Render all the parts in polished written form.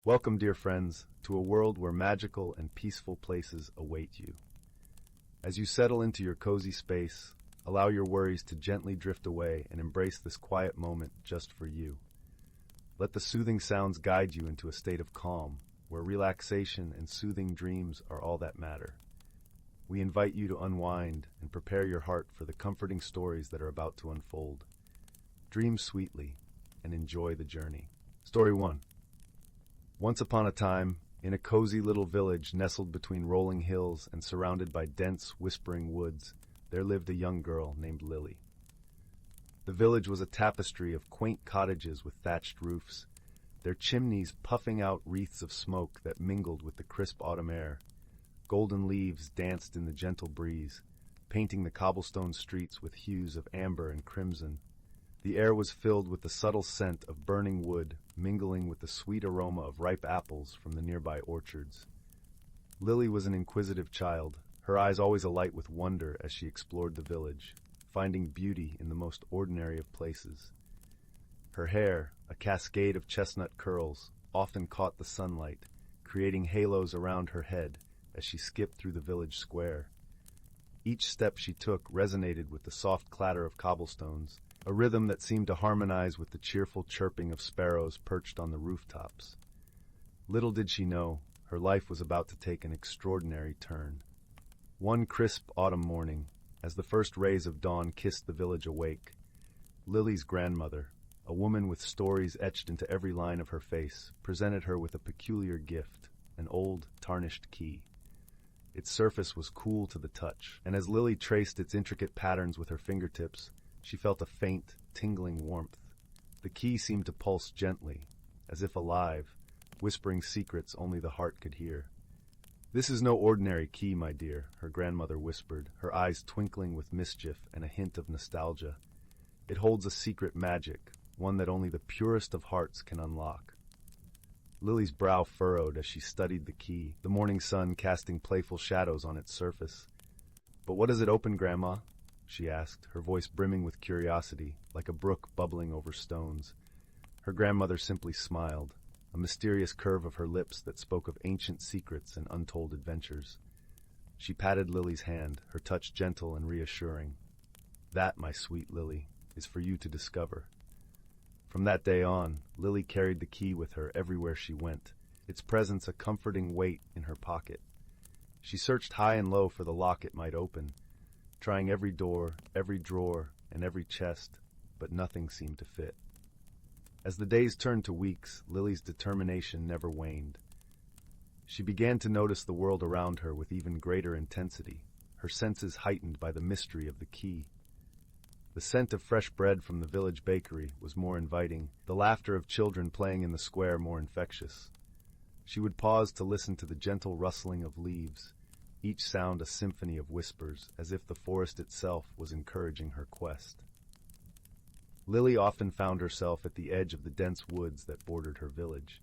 Welcome, dear friends, to a world where magical and peaceful places await you. As you settle into your cozy space, allow your worries to gently drift away and embrace this quiet moment just for you. Let the soothing sounds guide you into a state of calm, where relaxation and soothing dreams are all that matter. We invite you to unwind and prepare your heart for the comforting stories that are about to unfold. Dream sweetly and enjoy the journey. Story 1. Once upon a time, in a cozy little village nestled between rolling hills and surrounded by dense, whispering woods, there lived a young girl named Lily. The village was a tapestry of quaint cottages with thatched roofs, their chimneys puffing out wreaths of smoke that mingled with the crisp autumn air. Golden leaves danced in the gentle breeze, painting the cobblestone streets with hues of amber and crimson. The air was filled with the subtle scent of burning wood, mingling with the sweet aroma of ripe apples from the nearby orchards. Lily was an inquisitive child, her eyes always alight with wonder as she explored the village, finding beauty in the most ordinary of places. Her hair, a cascade of chestnut curls, often caught the sunlight, creating halos around her head as she skipped through the village square. Each step she took resonated with the soft clatter of cobblestones, a rhythm that seemed to harmonize with the cheerful chirping of sparrows perched on the rooftops. Little did she know, her life was about to take an extraordinary turn. One crisp autumn morning, as the first rays of dawn kissed the village awake, Lily's grandmother, a woman with stories etched into every line of her face, presented her with a peculiar gift, an old, tarnished key. Its surface was cool to the touch, and as Lily traced its intricate patterns with her fingertips, she felt a faint, tingling warmth. The key seemed to pulse gently, as if alive, whispering secrets only the heart could hear. "This is no ordinary key, my dear," her grandmother whispered, her eyes twinkling with mischief and a hint of nostalgia. "It holds a secret magic, one that only the purest of hearts can unlock." Lily's brow furrowed as she studied the key, the morning sun casting playful shadows on its surface. "But what does it open, Grandma?" she asked, her voice brimming with curiosity, like a brook bubbling over stones. Her grandmother simply smiled, a mysterious curve of her lips that spoke of ancient secrets and untold adventures. She patted Lily's hand, her touch gentle and reassuring. "That, my sweet Lily, is for you to discover." From that day on, Lily carried the key with her everywhere she went, its presence a comforting weight in her pocket. She searched high and low for the lock it might open, trying every door, every drawer, and every chest, but nothing seemed to fit. As the days turned to weeks, Lily's determination never waned. She began to notice the world around her with even greater intensity, her senses heightened by the mystery of the key. The scent of fresh bread from the village bakery was more inviting, the laughter of children playing in the square more infectious. She would pause to listen to the gentle rustling of leaves, each sound a symphony of whispers, as if the forest itself was encouraging her quest. Lily often found herself at the edge of the dense woods that bordered her village.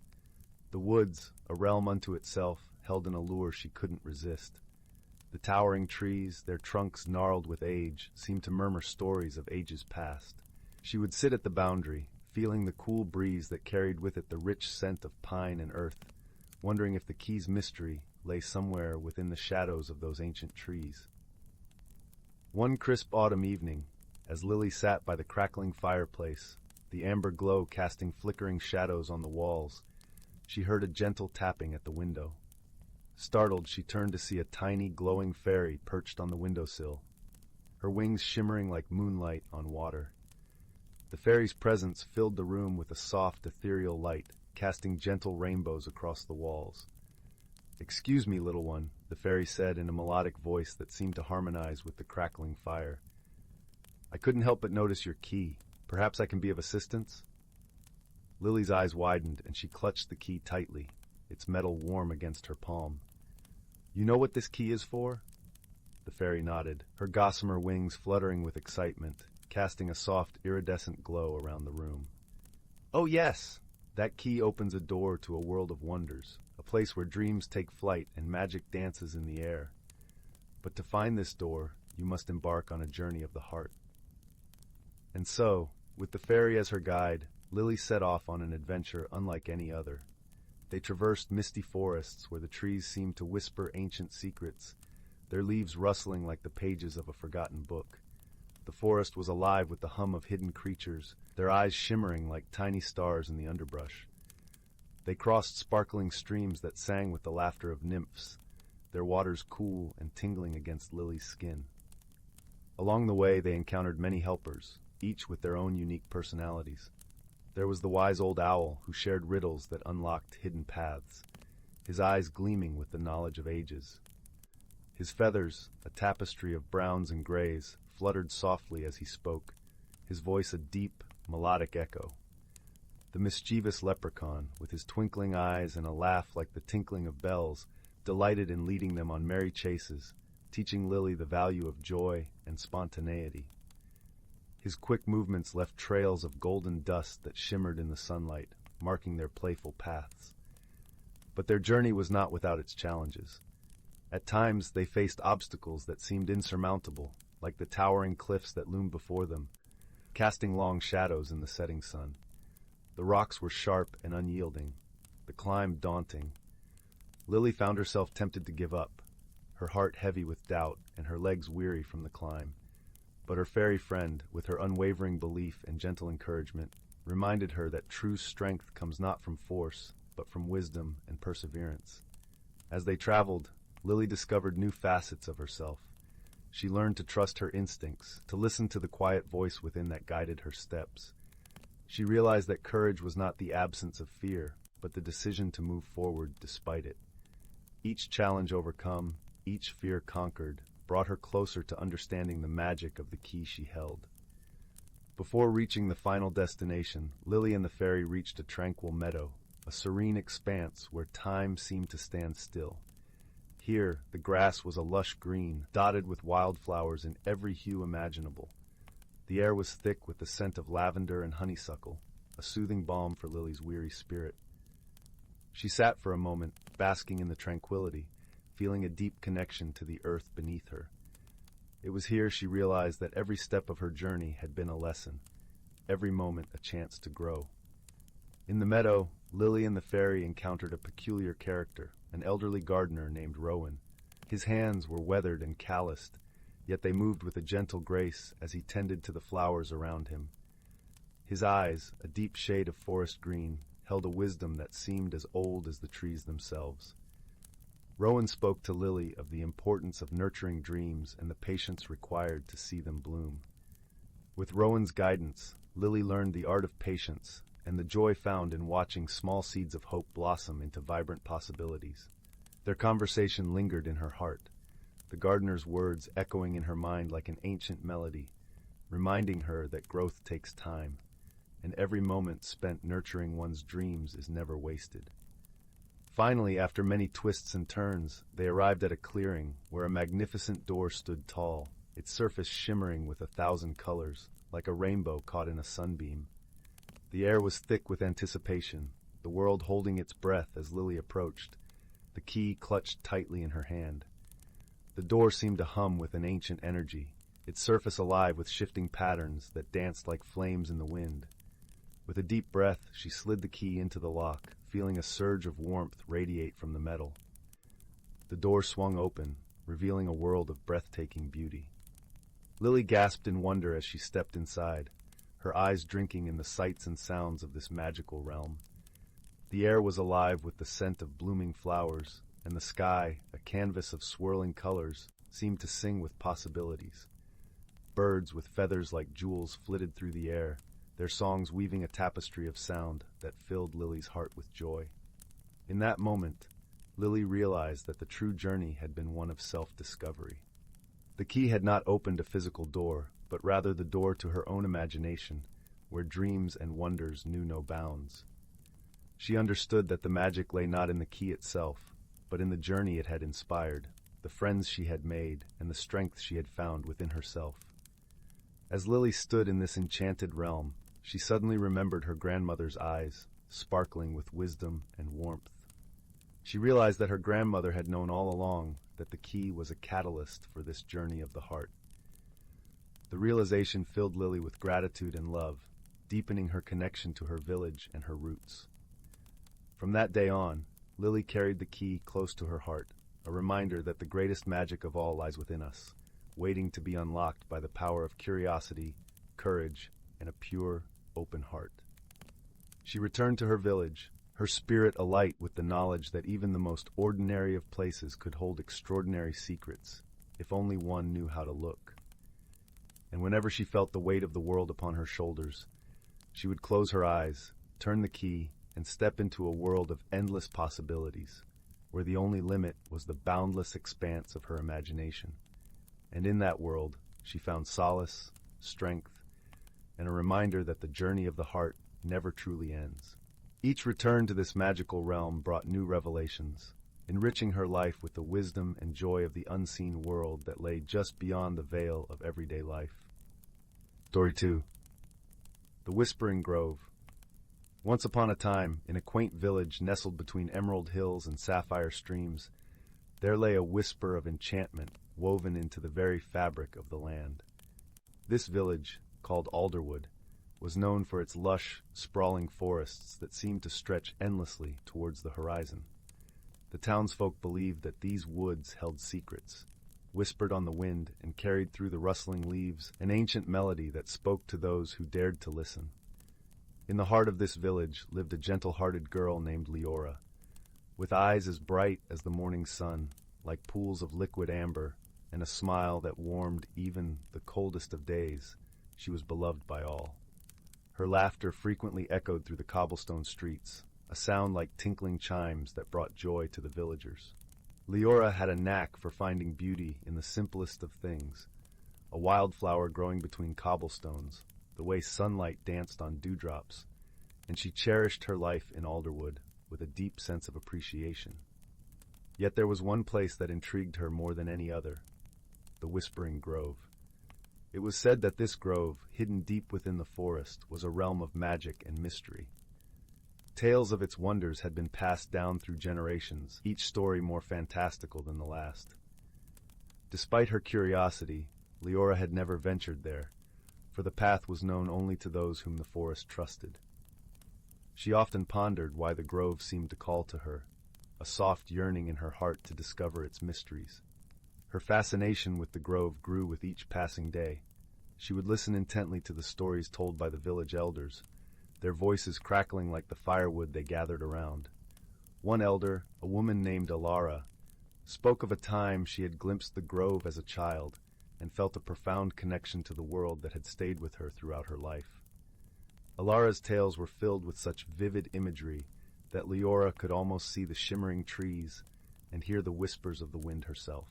The woods, a realm unto itself, held an allure she couldn't resist. The towering trees, their trunks gnarled with age, seemed to murmur stories of ages past. She would sit at the boundary, feeling the cool breeze that carried with it the rich scent of pine and earth, wondering if the key's mystery lay somewhere within the shadows of those ancient trees. One crisp autumn evening, as Lily sat by the crackling fireplace, the amber glow casting flickering shadows on the walls, she heard a gentle tapping at the window. Startled, she turned to see a tiny, glowing fairy perched on the windowsill, her wings shimmering like moonlight on water. The fairy's presence filled the room with a soft, ethereal light, casting gentle rainbows across the walls. "Excuse me, little one," the fairy said in a melodic voice that seemed to harmonize with the crackling fire. "I couldn't help but notice your key. Perhaps I can be of assistance?" Lily's eyes widened, and she clutched the key tightly, its metal warm against her palm. "You know what this key is for?" The fairy nodded, her gossamer wings fluttering with excitement, casting a soft, iridescent glow around the room. "Oh yes! That key opens a door to a world of wonders, a place where dreams take flight and magic dances in the air. But to find this door, you must embark on a journey of the heart." And so, with the fairy as her guide, Lily set off on an adventure unlike any other. They traversed misty forests where the trees seemed to whisper ancient secrets, their leaves rustling like the pages of a forgotten book. The forest was alive with the hum of hidden creatures, their eyes shimmering like tiny stars in the underbrush. They crossed sparkling streams that sang with the laughter of nymphs, their waters cool and tingling against Lily's skin. Along the way, they encountered many helpers, each with their own unique personalities. There was the wise old owl who shared riddles that unlocked hidden paths, his eyes gleaming with the knowledge of ages. His feathers, a tapestry of browns and grays, fluttered softly as he spoke, his voice a deep, melodic echo. The mischievous leprechaun, with his twinkling eyes and a laugh like the tinkling of bells, delighted in leading them on merry chases, teaching Lily the value of joy and spontaneity. His quick movements left trails of golden dust that shimmered in the sunlight, marking their playful paths. But their journey was not without its challenges. At times they faced obstacles that seemed insurmountable, like the towering cliffs that loomed before them, casting long shadows in the setting sun. The rocks were sharp and unyielding, the climb daunting. Lily found herself tempted to give up, her heart heavy with doubt and her legs weary from the climb. But her fairy friend, with her unwavering belief and gentle encouragement, reminded her that true strength comes not from force, but from wisdom and perseverance. As they traveled, Lily discovered new facets of herself. She learned to trust her instincts, to listen to the quiet voice within that guided her steps. She realized that courage was not the absence of fear, but the decision to move forward despite it. Each challenge overcome, each fear conquered, brought her closer to understanding the magic of the key she held. Before reaching the final destination, Lily and the fairy reached a tranquil meadow, a serene expanse where time seemed to stand still. Here, the grass was a lush green, dotted with wildflowers in every hue imaginable. The air was thick with the scent of lavender and honeysuckle, a soothing balm for Lily's weary spirit. She sat for a moment, basking in the tranquility, feeling a deep connection to the earth beneath her. It was here she realized that every step of her journey had been a lesson, every moment a chance to grow. In the meadow, Lily and the fairy encountered a peculiar character, an elderly gardener named Rowan. His hands were weathered and calloused, yet they moved with a gentle grace as he tended to the flowers around him. His eyes, a deep shade of forest green, held a wisdom that seemed as old as the trees themselves. Rowan spoke to Lily of the importance of nurturing dreams and the patience required to see them bloom. With Rowan's guidance, Lily learned the art of patience and the joy found in watching small seeds of hope blossom into vibrant possibilities. Their conversation lingered in her heart, the gardener's words echoing in her mind like an ancient melody, reminding her that growth takes time, and every moment spent nurturing one's dreams is never wasted. Finally, after many twists and turns, they arrived at a clearing where a magnificent door stood tall, its surface shimmering with 1,000 colors, like a rainbow caught in a sunbeam. The air was thick with anticipation, the world holding its breath as Lily approached, the key clutched tightly in her hand. The door seemed to hum with an ancient energy, its surface alive with shifting patterns that danced like flames in the wind. With a deep breath, she slid the key into the lock, feeling a surge of warmth radiate from the metal. The door swung open, revealing a world of breathtaking beauty. Lily gasped in wonder as she stepped inside, her eyes drinking in the sights and sounds of this magical realm. The air was alive with the scent of blooming flowers, and the sky, a canvas of swirling colors, seemed to sing with possibilities. Birds with feathers like jewels flitted through the air, their songs weaving a tapestry of sound that filled Lily's heart with joy. In that moment, Lily realized that the true journey had been one of self-discovery. The key had not opened a physical door, but rather the door to her own imagination, where dreams and wonders knew no bounds. She understood that the magic lay not in the key itself, but in the journey it had inspired, the friends she had made, and the strength she had found within herself. As Lily stood in this enchanted realm, she suddenly remembered her grandmother's eyes, sparkling with wisdom and warmth. She realized that her grandmother had known all along that the key was a catalyst for this journey of the heart. The realization filled Lily with gratitude and love, deepening her connection to her village and her roots. From that day on, Lily carried the key close to her heart, a reminder that the greatest magic of all lies within us, waiting to be unlocked by the power of curiosity, courage, and a pure, open heart. She returned to her village, her spirit alight with the knowledge that even the most ordinary of places could hold extraordinary secrets, if only one knew how to look. And whenever she felt the weight of the world upon her shoulders, she would close her eyes, turn the key, and step into a world of endless possibilities, where the only limit was the boundless expanse of her imagination. And in that world, she found solace, strength, and a reminder that the journey of the heart never truly ends. Each return to this magical realm brought new revelations, enriching her life with the wisdom and joy of the unseen world that lay just beyond the veil of everyday life. Story 2. The Whispering Grove. Once upon a time, in a quaint village nestled between emerald hills and sapphire streams, there lay a whisper of enchantment woven into the very fabric of the land. This village, called Alderwood, was known for its lush, sprawling forests that seemed to stretch endlessly towards the horizon. The townsfolk believed that these woods held secrets, whispered on the wind and carried through the rustling leaves an ancient melody that spoke to those who dared to listen. In the heart of this village lived a gentle-hearted girl named Leora. With eyes as bright as the morning sun, like pools of liquid amber, and a smile that warmed even the coldest of days, she was beloved by all. Her laughter frequently echoed through the cobblestone streets, a sound like tinkling chimes that brought joy to the villagers. Leora had a knack for finding beauty in the simplest of things, a wildflower growing between cobblestones, the way sunlight danced on dewdrops, and she cherished her life in Alderwood with a deep sense of appreciation. Yet there was one place that intrigued her more than any other, the Whispering Grove. It was said that this grove, hidden deep within the forest, was a realm of magic and mystery. Tales of its wonders had been passed down through generations, each story more fantastical than the last. Despite her curiosity, Leora had never ventured there, for the path was known only to those whom the forest trusted. She often pondered why the grove seemed to call to her, a soft yearning in her heart to discover its mysteries. Her fascination with the grove grew with each passing day. She would listen intently to the stories told by the village elders, their voices crackling like the firewood they gathered around. One elder, a woman named Alara, spoke of a time she had glimpsed the grove as a child and felt a profound connection to the world that had stayed with her throughout her life. Alara's tales were filled with such vivid imagery that Leora could almost see the shimmering trees and hear the whispers of the wind herself.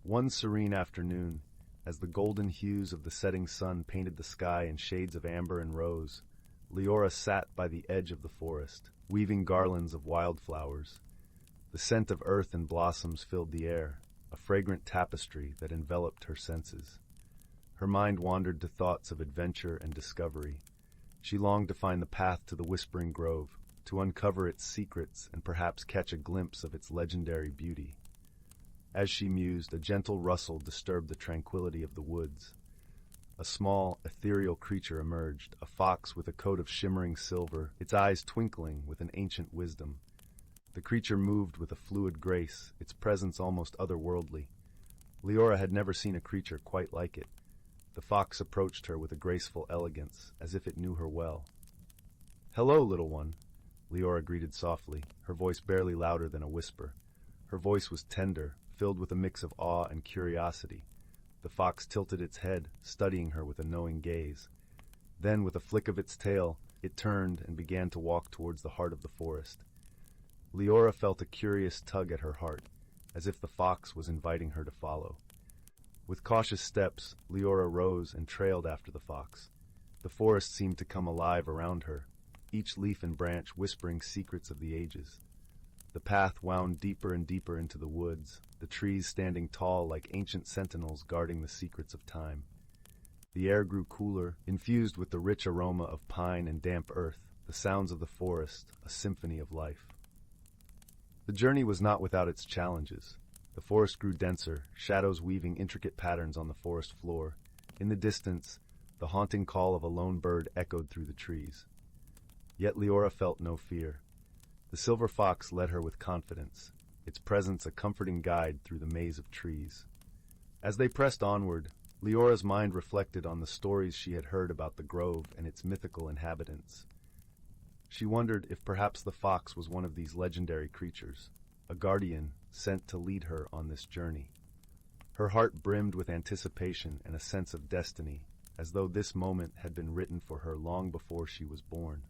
One serene afternoon, as the golden hues of the setting sun painted the sky in shades of amber and rose, Leora sat by the edge of the forest, weaving garlands of wildflowers. The scent of earth and blossoms filled the air, a fragrant tapestry that enveloped her senses. Her mind wandered to thoughts of adventure and discovery. She longed to find the path to the Whispering Grove, to uncover its secrets and perhaps catch a glimpse of its legendary beauty. As she mused, a gentle rustle disturbed the tranquility of the woods. A small, ethereal creature emerged, a fox with a coat of shimmering silver, its eyes twinkling with an ancient wisdom. The creature moved with a fluid grace, its presence almost otherworldly. Leora had never seen a creature quite like it. The fox approached her with a graceful elegance, as if it knew her well. "Hello, little one," Leora greeted softly, her voice barely louder than a whisper. Her voice was tender, filled with a mix of awe and curiosity. The fox tilted its head, studying her with a knowing gaze. Then, with a flick of its tail, it turned and began to walk towards the heart of the forest. Leora felt a curious tug at her heart, as if the fox was inviting her to follow. With cautious steps, Leora rose and trailed after the fox. The forest seemed to come alive around her, each leaf and branch whispering secrets of the ages. The path wound deeper and deeper into the woods, the trees standing tall like ancient sentinels guarding the secrets of time. The air grew cooler, infused with the rich aroma of pine and damp earth, the sounds of the forest, a symphony of life. The journey was not without its challenges. The forest grew denser, shadows weaving intricate patterns on the forest floor. In the distance, the haunting call of a lone bird echoed through the trees. Yet Leora felt no fear. The silver fox led her with confidence, its presence a comforting guide through the maze of trees. As they pressed onward, Leora's mind reflected on the stories she had heard about the grove and its mythical inhabitants. She wondered if perhaps the fox was one of these legendary creatures, a guardian sent to lead her on this journey. Her heart brimmed with anticipation and a sense of destiny, as though this moment had been written for her long before she was born.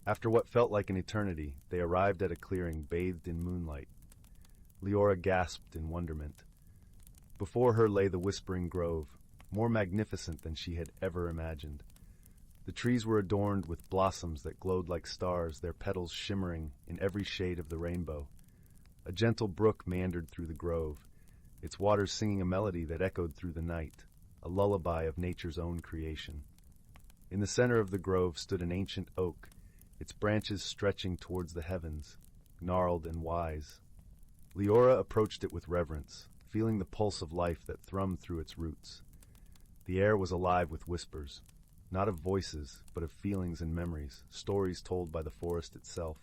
After what felt like an eternity, they arrived at a clearing bathed in moonlight. Leora gasped in wonderment. Before her lay the Whispering Grove, more magnificent than she had ever imagined. The trees were adorned with blossoms that glowed like stars, their petals shimmering in every shade of the rainbow. A gentle brook meandered through the grove, its waters singing a melody that echoed through the night, a lullaby of nature's own creation. In the center of the grove stood an ancient oak, its branches stretching towards the heavens, gnarled and wise. Leora approached it with reverence, feeling the pulse of life that thrummed through its roots. The air was alive with whispers, not of voices, but of feelings and memories, stories told by the forest itself.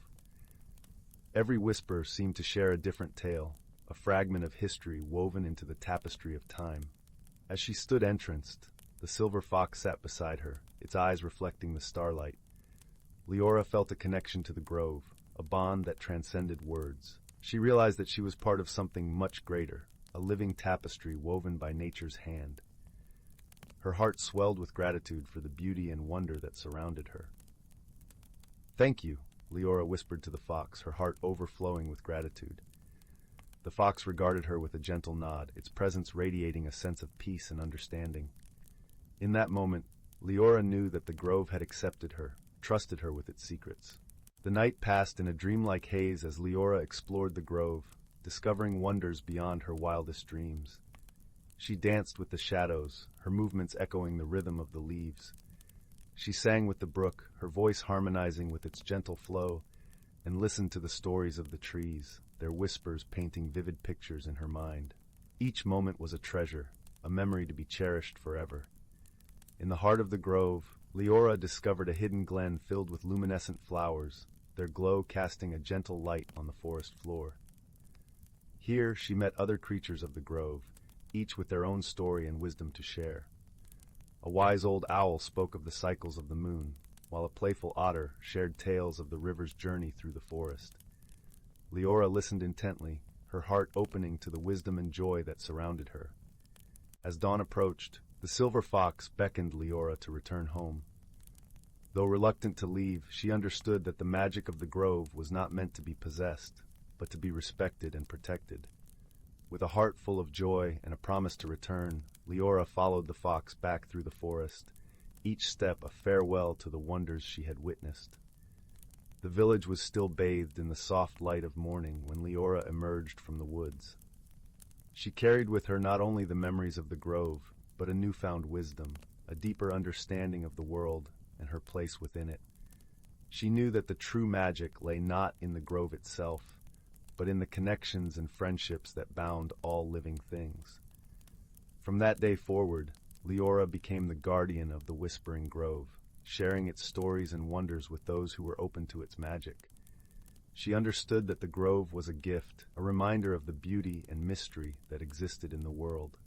Every whisper seemed to share a different tale, a fragment of history woven into the tapestry of time. As she stood entranced, the silver fox sat beside her, its eyes reflecting the starlight. Leora felt a connection to the grove, a bond that transcended words. She realized that she was part of something much greater, a living tapestry woven by nature's hand. Her heart swelled with gratitude for the beauty and wonder that surrounded her. "Thank you," Leora whispered to the fox, her heart overflowing with gratitude. The fox regarded her with a gentle nod, its presence radiating a sense of peace and understanding. In that moment, Leora knew that the grove had accepted her, trusted her with its secrets. The night passed in a dreamlike haze as Leora explored the grove, discovering wonders beyond her wildest dreams. She danced with the shadows, her movements echoing the rhythm of the leaves. She sang with the brook, her voice harmonizing with its gentle flow, and listened to the stories of the trees, their whispers painting vivid pictures in her mind. Each moment was a treasure, a memory to be cherished forever. In the heart of the grove, Leora discovered a hidden glen filled with luminescent flowers, their glow casting a gentle light on the forest floor. Here she met other creatures of the grove, each with their own story and wisdom to share. A wise old owl spoke of the cycles of the moon, while a playful otter shared tales of the river's journey through the forest. Leora listened intently, her heart opening to the wisdom and joy that surrounded her. As dawn approached, the silver fox beckoned Leora to return home. Though reluctant to leave, she understood that the magic of the grove was not meant to be possessed, but to be respected and protected. With a heart full of joy and a promise to return, Leora followed the fox back through the forest, each step a farewell to the wonders she had witnessed. The village was still bathed in the soft light of morning when Leora emerged from the woods. She carried with her not only the memories of the grove, but a newfound wisdom, a deeper understanding of the world and her place within it. She knew that the true magic lay not in the grove itself, but in the connections and friendships that bound all living things. From that day forward, Leora became the guardian of the Whispering Grove, sharing its stories and wonders with those who were open to its magic. She understood that the grove was a gift, a reminder of the beauty and mystery that existed in the world.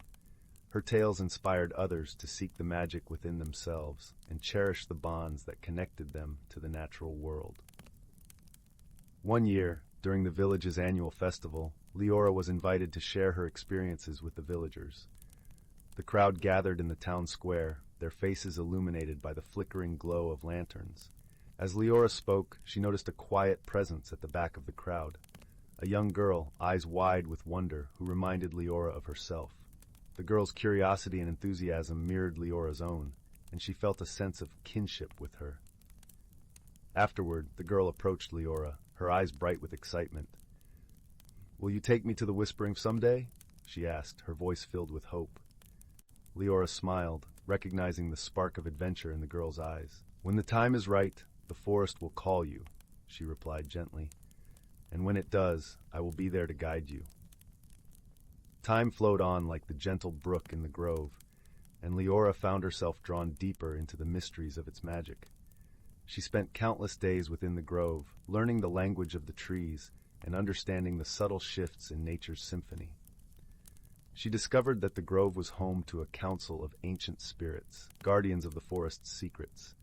Her tales inspired others to seek the magic within themselves and cherish the bonds that connected them to the natural world. One year, during the village's annual festival, Leora was invited to share her experiences with the villagers. The crowd gathered in the town square, their faces illuminated by the flickering glow of lanterns. As Leora spoke, she noticed a quiet presence at the back of the crowd, a young girl, eyes wide with wonder, who reminded Leora of herself. The girl's curiosity and enthusiasm mirrored Leora's own, and she felt a sense of kinship with her. Afterward, the girl approached Leora, her eyes bright with excitement. "Will you take me to the Whispering someday?" she asked, her voice filled with hope. Leora smiled, recognizing the spark of adventure in the girl's eyes. "When the time is right, the forest will call you," she replied gently. "And when it does, I will be there to guide you." Time flowed on like the gentle brook in the grove, and Leora found herself drawn deeper into the mysteries of its magic. She spent countless days within the grove, learning the language of the trees and understanding the subtle shifts in nature's symphony. She discovered that the grove was home to a council of ancient spirits, guardians of the forest's secrets.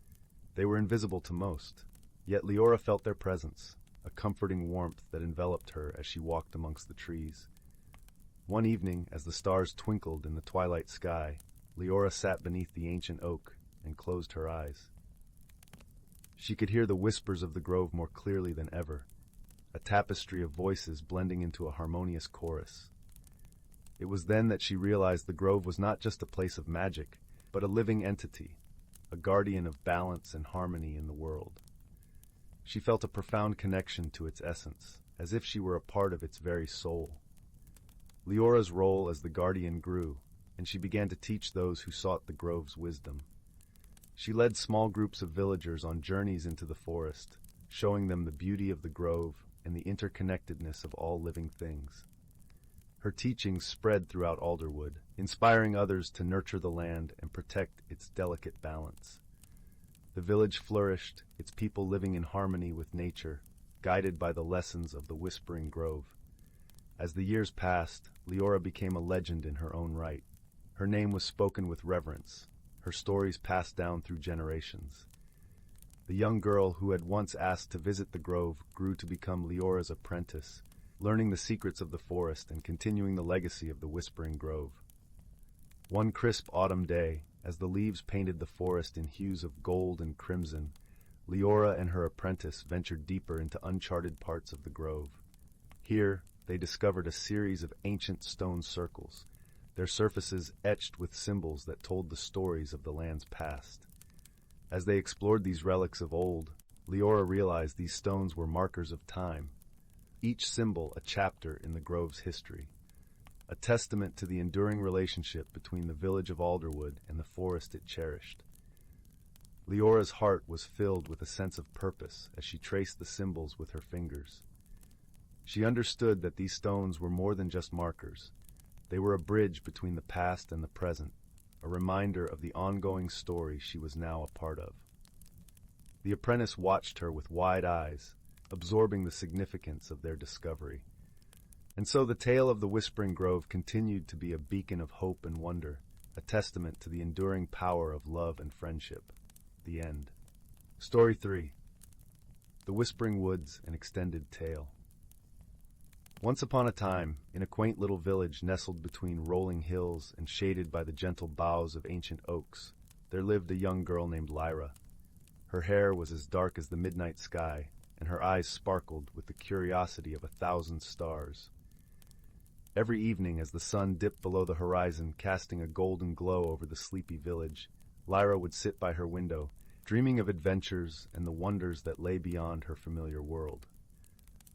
They were invisible to most, yet Leora felt their presence, a comforting warmth that enveloped her as she walked amongst the trees. One evening, as the stars twinkled in the twilight sky, Leora sat beneath the ancient oak and closed her eyes. She could hear the whispers of the grove more clearly than ever, a tapestry of voices blending into a harmonious chorus. It was then that she realized the grove was not just a place of magic, but a living entity, a guardian of balance and harmony in the world. She felt a profound connection to its essence, as if she were a part of its very soul. Leora's role as the guardian grew, and she began to teach those who sought the grove's wisdom. She led small groups of villagers on journeys into the forest, showing them the beauty of the grove and the interconnectedness of all living things. Her teachings spread throughout Alderwood, inspiring others to nurture the land and protect its delicate balance. The village flourished, its people living in harmony with nature, guided by the lessons of the Whispering Grove. As the years passed, Leora became a legend in her own right. Her name was spoken with reverence, her stories passed down through generations. The young girl who had once asked to visit the grove grew to become Leora's apprentice, learning the secrets of the forest and continuing the legacy of the Whispering Grove. One crisp autumn day, as the leaves painted the forest in hues of gold and crimson, Leora and her apprentice ventured deeper into uncharted parts of the grove. Here, they discovered a series of ancient stone circles, their surfaces etched with symbols that told the stories of the land's past. As they explored these relics of old, Leora realized these stones were markers of time, each symbol a chapter in the grove's history, a testament to the enduring relationship between the village of Alderwood and the forest it cherished. Leora's heart was filled with a sense of purpose as she traced the symbols with her fingers. She understood that these stones were more than just markers. They were a bridge between the past and the present, a reminder of the ongoing story she was now a part of. The apprentice watched her with wide eyes, absorbing the significance of their discovery. And so the tale of the Whispering Grove continued to be a beacon of hope and wonder, a testament to the enduring power of love and friendship. The end. Story 3. The Whispering Woods, an Extended Tale. Once upon a time, in a quaint little village nestled between rolling hills and shaded by the gentle boughs of ancient oaks, there lived a young girl named Lyra. Her hair was as dark as the midnight sky, and her eyes sparkled with the curiosity of 1,000 stars. Every evening, as the sun dipped below the horizon, casting a golden glow over the sleepy village, Lyra would sit by her window, dreaming of adventures and the wonders that lay beyond her familiar world.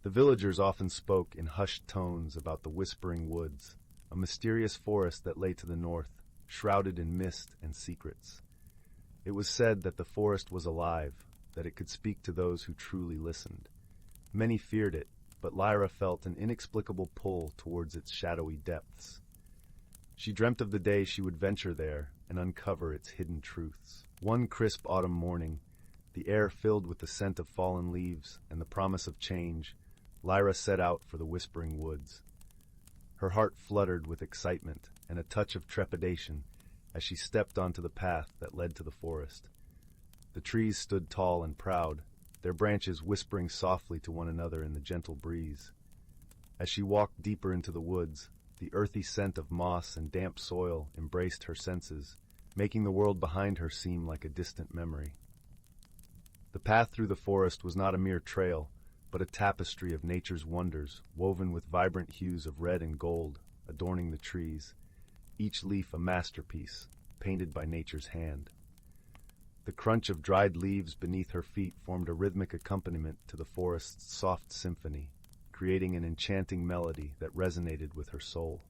The villagers often spoke in hushed tones about the Whispering Woods, a mysterious forest that lay to the north, shrouded in mist and secrets. It was said that the forest was alive, that it could speak to those who truly listened. Many feared it, but Lyra felt an inexplicable pull towards its shadowy depths. She dreamt of the day she would venture there and uncover its hidden truths. One crisp autumn morning, the air filled with the scent of fallen leaves and the promise of change, Lyra set out for the Whispering Woods. Her heart fluttered with excitement and a touch of trepidation as she stepped onto the path that led to the forest. The trees stood tall and proud, their branches whispering softly to one another in the gentle breeze. As she walked deeper into the woods, the earthy scent of moss and damp soil embraced her senses, making the world behind her seem like a distant memory. The path through the forest was not a mere trail, but a tapestry of nature's wonders, woven with vibrant hues of red and gold, adorning the trees, each leaf a masterpiece, painted by nature's hand. The crunch of dried leaves beneath her feet formed a rhythmic accompaniment to the forest's soft symphony, creating an enchanting melody that resonated with her soul.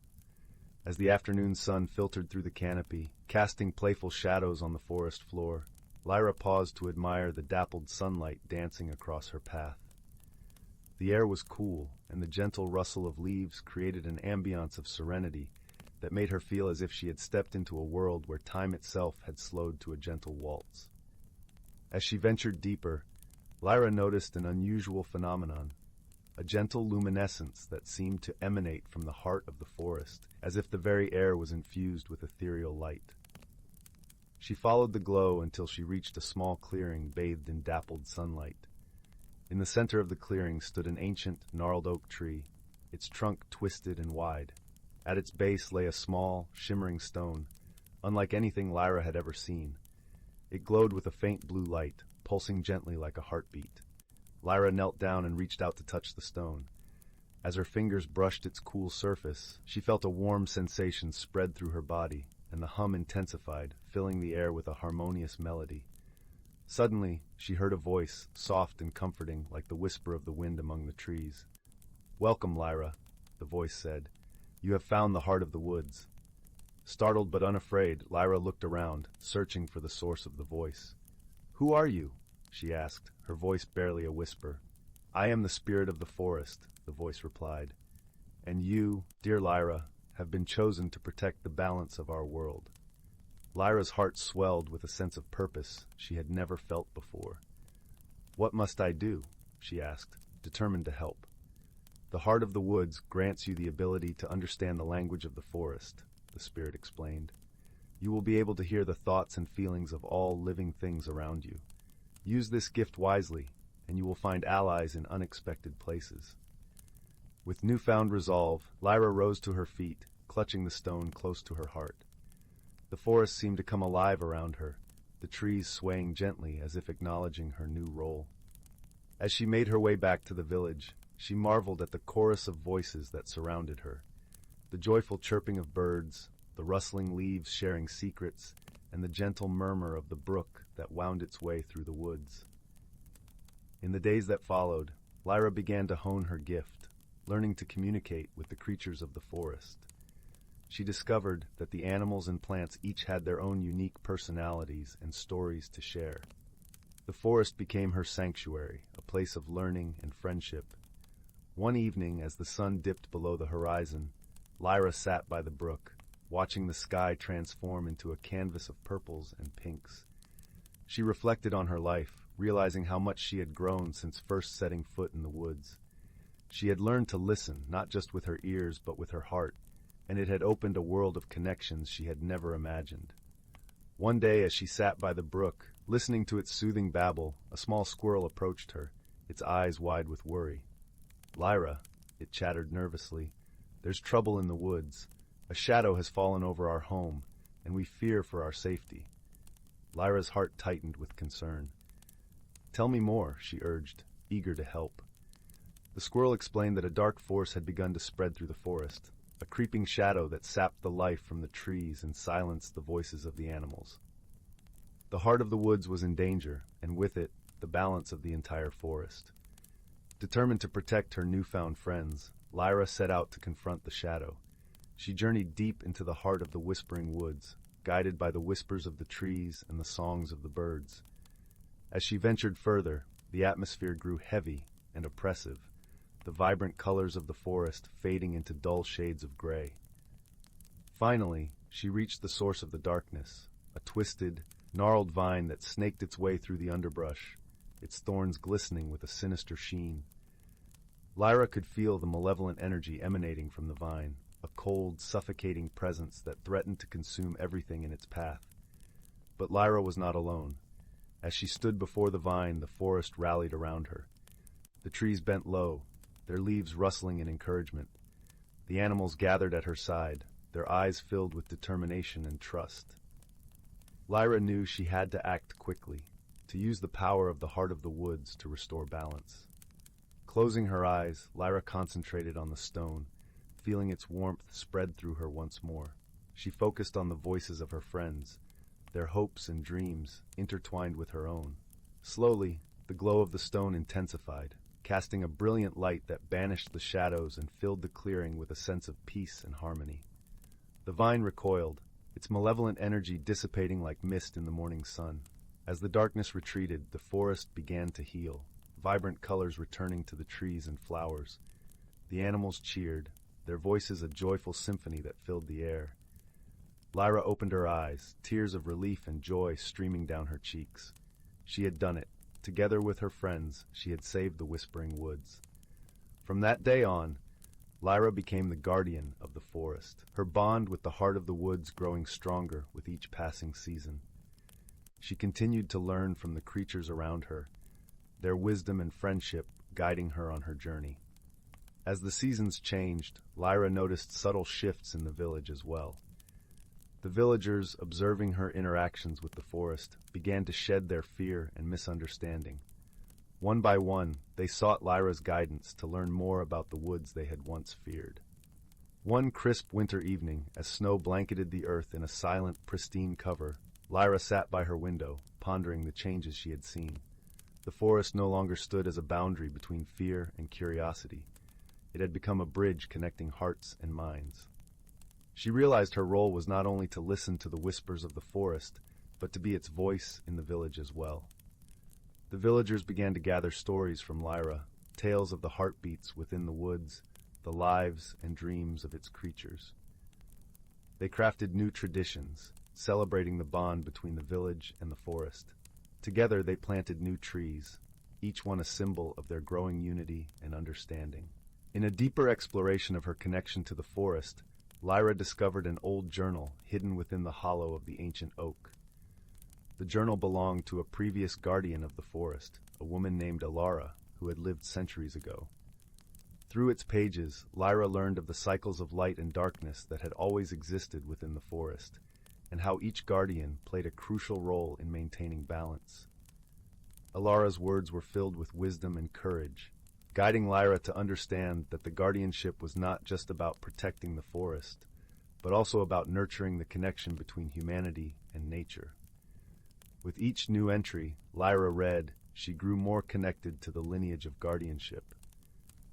As the afternoon sun filtered through the canopy, casting playful shadows on the forest floor, Lyra paused to admire the dappled sunlight dancing across her path. The air was cool, and the gentle rustle of leaves created an ambiance of serenity that made her feel as if she had stepped into a world where time itself had slowed to a gentle waltz. As she ventured deeper, Lyra noticed an unusual phenomenon, a gentle luminescence that seemed to emanate from the heart of the forest, as if the very air was infused with ethereal light. She followed the glow until she reached a small clearing bathed in dappled sunlight. In the center of the clearing stood an ancient, gnarled oak tree, its trunk twisted and wide. At its base lay a small, shimmering stone, unlike anything Lyra had ever seen. It glowed with a faint blue light, pulsing gently like a heartbeat. Lyra knelt down and reached out to touch the stone. As her fingers brushed its cool surface, she felt a warm sensation spread through her body, and the hum intensified, filling the air with a harmonious melody. Suddenly, she heard a voice, soft and comforting, like the whisper of the wind among the trees. "Welcome, Lyra," the voice said. "You have found the heart of the woods." Startled but unafraid, Lyra looked around, searching for the source of the voice. "Who are you?" she asked, her voice barely a whisper. "I am the spirit of the forest," the voice replied. "And you, dear Lyra, have been chosen to protect the balance of our world." Lyra's heart swelled with a sense of purpose she had never felt before. "What must I do?" she asked, determined to help. "The heart of the woods grants you the ability to understand the language of the forest," the spirit explained. "You will be able to hear the thoughts and feelings of all living things around you. Use this gift wisely, and you will find allies in unexpected places." With newfound resolve, Lyra rose to her feet, clutching the stone close to her heart. The forest seemed to come alive around her, the trees swaying gently as if acknowledging her new role. As she made her way back to the village, she marveled at the chorus of voices that surrounded her. The joyful chirping of birds, the rustling leaves sharing secrets, and the gentle murmur of the brook that wound its way through the woods. In the days that followed, Lyra began to hone her gift, learning to communicate with the creatures of the forest. She discovered that the animals and plants each had their own unique personalities and stories to share. The forest became her sanctuary, a place of learning and friendship. One evening, as the sun dipped below the horizon, Lyra sat by the brook, watching the sky transform into a canvas of purples and pinks. She reflected on her life, realizing how much she had grown since first setting foot in the woods. She had learned to listen, not just with her ears, but with her heart, and it had opened a world of connections she had never imagined. One day, as she sat by the brook, listening to its soothing babble, a small squirrel approached her, its eyes wide with worry. "Lyra," it chattered nervously, "there's trouble in the woods. A shadow has fallen over our home, and we fear for our safety." Lyra's heart tightened with concern. "Tell me more," she urged, eager to help. The squirrel explained that a dark force had begun to spread through the forest, a creeping shadow that sapped the life from the trees and silenced the voices of the animals. The heart of the woods was in danger, and with it, the balance of the entire forest. Determined to protect her newfound friends, Lyra set out to confront the shadow. She journeyed deep into the heart of the whispering woods, guided by the whispers of the trees and the songs of the birds. As she ventured further, the atmosphere grew heavy and oppressive, the vibrant colors of the forest fading into dull shades of gray. Finally, she reached the source of the darkness, a twisted, gnarled vine that snaked its way through the underbrush, its thorns glistening with a sinister sheen. Lyra could feel the malevolent energy emanating from the vine, a cold, suffocating presence that threatened to consume everything in its path. But Lyra was not alone. As she stood before the vine, the forest rallied around her. The trees bent low, their leaves rustling in encouragement. The animals gathered at her side, their eyes filled with determination and trust. Lyra knew she had to act quickly, to use the power of the heart of the woods to restore balance. Closing her eyes, Lyra concentrated on the stone, feeling its warmth spread through her once more. She focused on the voices of her friends, their hopes and dreams intertwined with her own. Slowly, the glow of the stone intensified, casting a brilliant light that banished the shadows and filled the clearing with a sense of peace and harmony. The vine recoiled, its malevolent energy dissipating like mist in the morning sun. As the darkness retreated, the forest began to heal, vibrant colors returning to the trees and flowers. The animals cheered, their voices a joyful symphony that filled the air. Lyra opened her eyes, tears of relief and joy streaming down her cheeks. She had done it. Together with her friends, she had saved the Whispering Woods. From that day on, Lyra became the guardian of the forest, her bond with the heart of the woods growing stronger with each passing season. She continued to learn from the creatures around her, their wisdom and friendship guiding her on her journey. As the seasons changed, Lyra noticed subtle shifts in the village as well. The villagers, observing her interactions with the forest, began to shed their fear and misunderstanding. One by one, they sought Lyra's guidance to learn more about the woods they had once feared. One crisp winter evening, as snow blanketed the earth in a silent, pristine cover, Lyra sat by her window, pondering the changes she had seen. The forest no longer stood as a boundary between fear and curiosity. It had become a bridge connecting hearts and minds. She realized her role was not only to listen to the whispers of the forest, but to be its voice in the village as well. The villagers began to gather stories from Lyra, tales of the heartbeats within the woods, the lives and dreams of its creatures. They crafted new traditions, celebrating the bond between the village and the forest. Together they planted new trees, each one a symbol of their growing unity and understanding. In a deeper exploration of her connection to the forest, Lyra discovered an old journal hidden within the hollow of the ancient oak. The journal belonged to a previous guardian of the forest, a woman named Alara, who had lived centuries ago. Through its pages, Lyra learned of the cycles of light and darkness that had always existed within the forest, and how each guardian played a crucial role in maintaining balance. Alara's words were filled with wisdom and courage, guiding Lyra to understand that the guardianship was not just about protecting the forest, but also about nurturing the connection between humanity and nature. With each new entry, Lyra read, she grew more connected to the lineage of guardianship.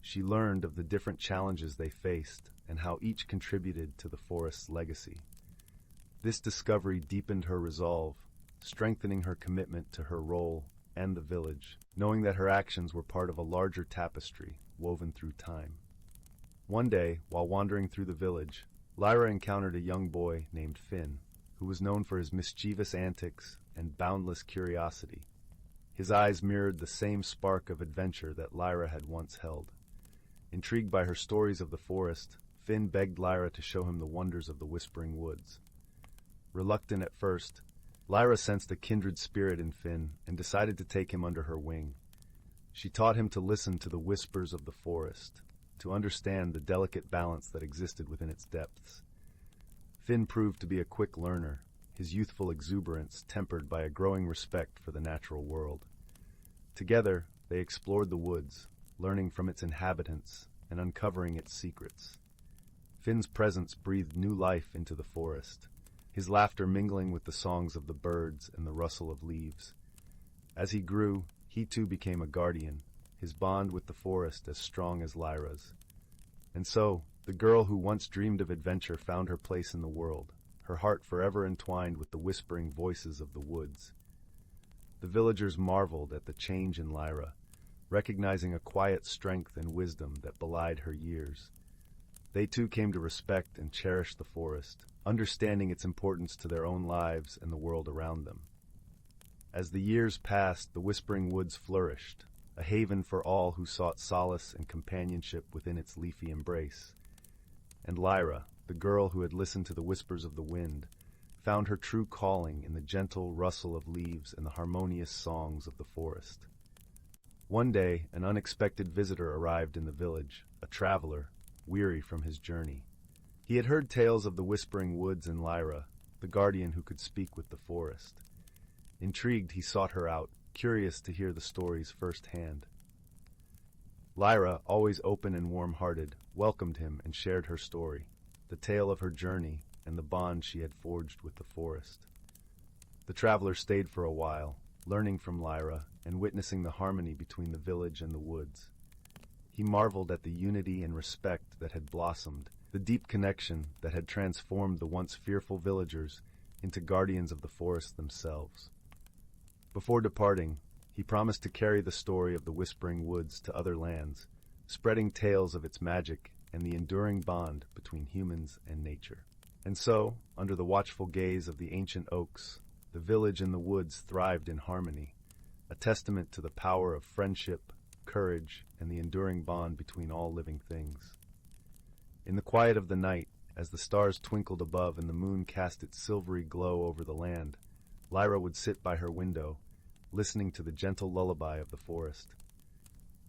She learned of the different challenges they faced and how each contributed to the forest's legacy. This discovery deepened her resolve, strengthening her commitment to her role and the village, knowing that her actions were part of a larger tapestry woven through time. One day, while wandering through the village, Lyra encountered a young boy named Finn, who was known for his mischievous antics and boundless curiosity. His eyes mirrored the same spark of adventure that Lyra had once held. Intrigued by her stories of the forest, Finn begged Lyra to show him the wonders of the Whispering Woods. Reluctant at first, Lyra sensed a kindred spirit in Finn and decided to take him under her wing. She taught him to listen to the whispers of the forest, to understand the delicate balance that existed within its depths. Finn proved to be a quick learner, his youthful exuberance tempered by a growing respect for the natural world. Together, they explored the woods, learning from its inhabitants and uncovering its secrets. Finn's presence breathed new life into the forest, his laughter mingling with the songs of the birds and the rustle of leaves. As he grew, he too became a guardian, his bond with the forest as strong as Lyra's. And so, the girl who once dreamed of adventure found her place in the world, her heart forever entwined with the whispering voices of the woods. The villagers marveled at the change in Lyra, recognizing a quiet strength and wisdom that belied her years. They too came to respect and cherish the forest, understanding its importance to their own lives and the world around them. As the years passed, the Whispering Woods flourished, a haven for all who sought solace and companionship within its leafy embrace. And Lyra, the girl who had listened to the whispers of the wind, found her true calling in the gentle rustle of leaves and the harmonious songs of the forest. One day, an unexpected visitor arrived in the village, a traveler, weary from his journey. He had heard tales of the Whispering Woods and Lyra, the guardian who could speak with the forest. Intrigued, he sought her out, curious to hear the stories firsthand. Lyra, always open and warm-hearted, welcomed him and shared her story, the tale of her journey and the bond she had forged with the forest. The traveler stayed for a while, learning from Lyra and witnessing the harmony between the village and the woods. He marveled at the unity and respect that had blossomed, the deep connection that had transformed the once fearful villagers into guardians of the forest themselves. Before departing, he promised to carry the story of the Whispering Woods to other lands, spreading tales of its magic and the enduring bond between humans and nature. And so, under the watchful gaze of the ancient oaks, the village and the woods thrived in harmony, a testament to the power of friendship, courage, and the enduring bond between all living things. In the quiet of the night, as the stars twinkled above and the moon cast its silvery glow over the land, Lyra would sit by her window, listening to the gentle lullaby of the forest.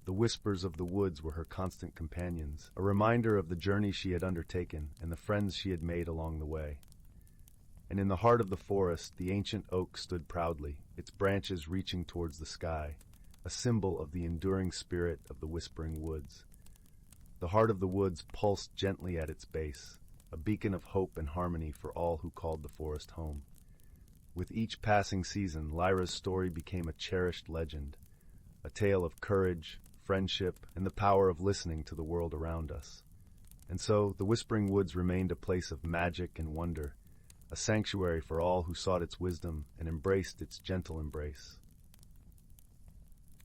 The whispers of the woods were her constant companions, a reminder of the journey she had undertaken and the friends she had made along the way. And in the heart of the forest, the ancient oak stood proudly, its branches reaching towards the sky, a symbol of the enduring spirit of the whispering woods. The heart of the woods pulsed gently at its base, a beacon of hope and harmony for all who called the forest home. With each passing season, Lyra's story became a cherished legend, a tale of courage, friendship, and the power of listening to the world around us. And so, the Whispering Woods remained a place of magic and wonder, a sanctuary for all who sought its wisdom and embraced its gentle embrace.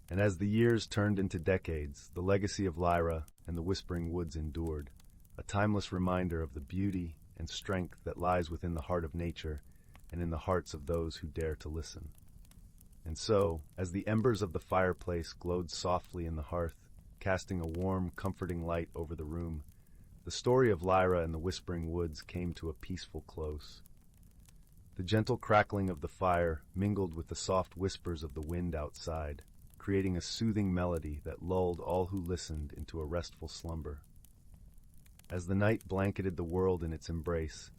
And as the years turned into decades, the legacy of Lyra and the Whispering Woods endured, a timeless reminder of the beauty and strength that lies within the heart of nature and in the hearts of those who dare to listen. And so, as the embers of the fireplace glowed softly in the hearth, casting a warm, comforting light over the room, the story of Lyra and the Whispering Woods came to a peaceful close. The gentle crackling of the fire mingled with the soft whispers of the wind outside, creating a soothing melody that lulled all who listened into a restful slumber. As the night blanketed the world in its embrace,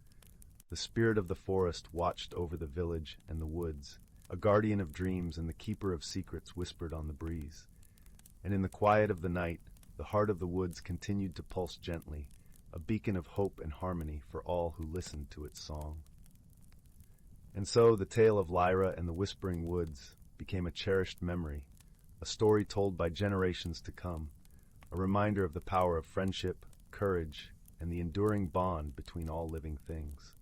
the spirit of the forest watched over the village and the woods, a guardian of dreams and the keeper of secrets whispered on the breeze. And in the quiet of the night, the heart of the woods continued to pulse gently, a beacon of hope and harmony for all who listened to its song. And so the tale of Lyra and the Whispering Woods became a cherished memory, a story told by generations to come, a reminder of the power of friendship, courage, and the enduring bond between all living things.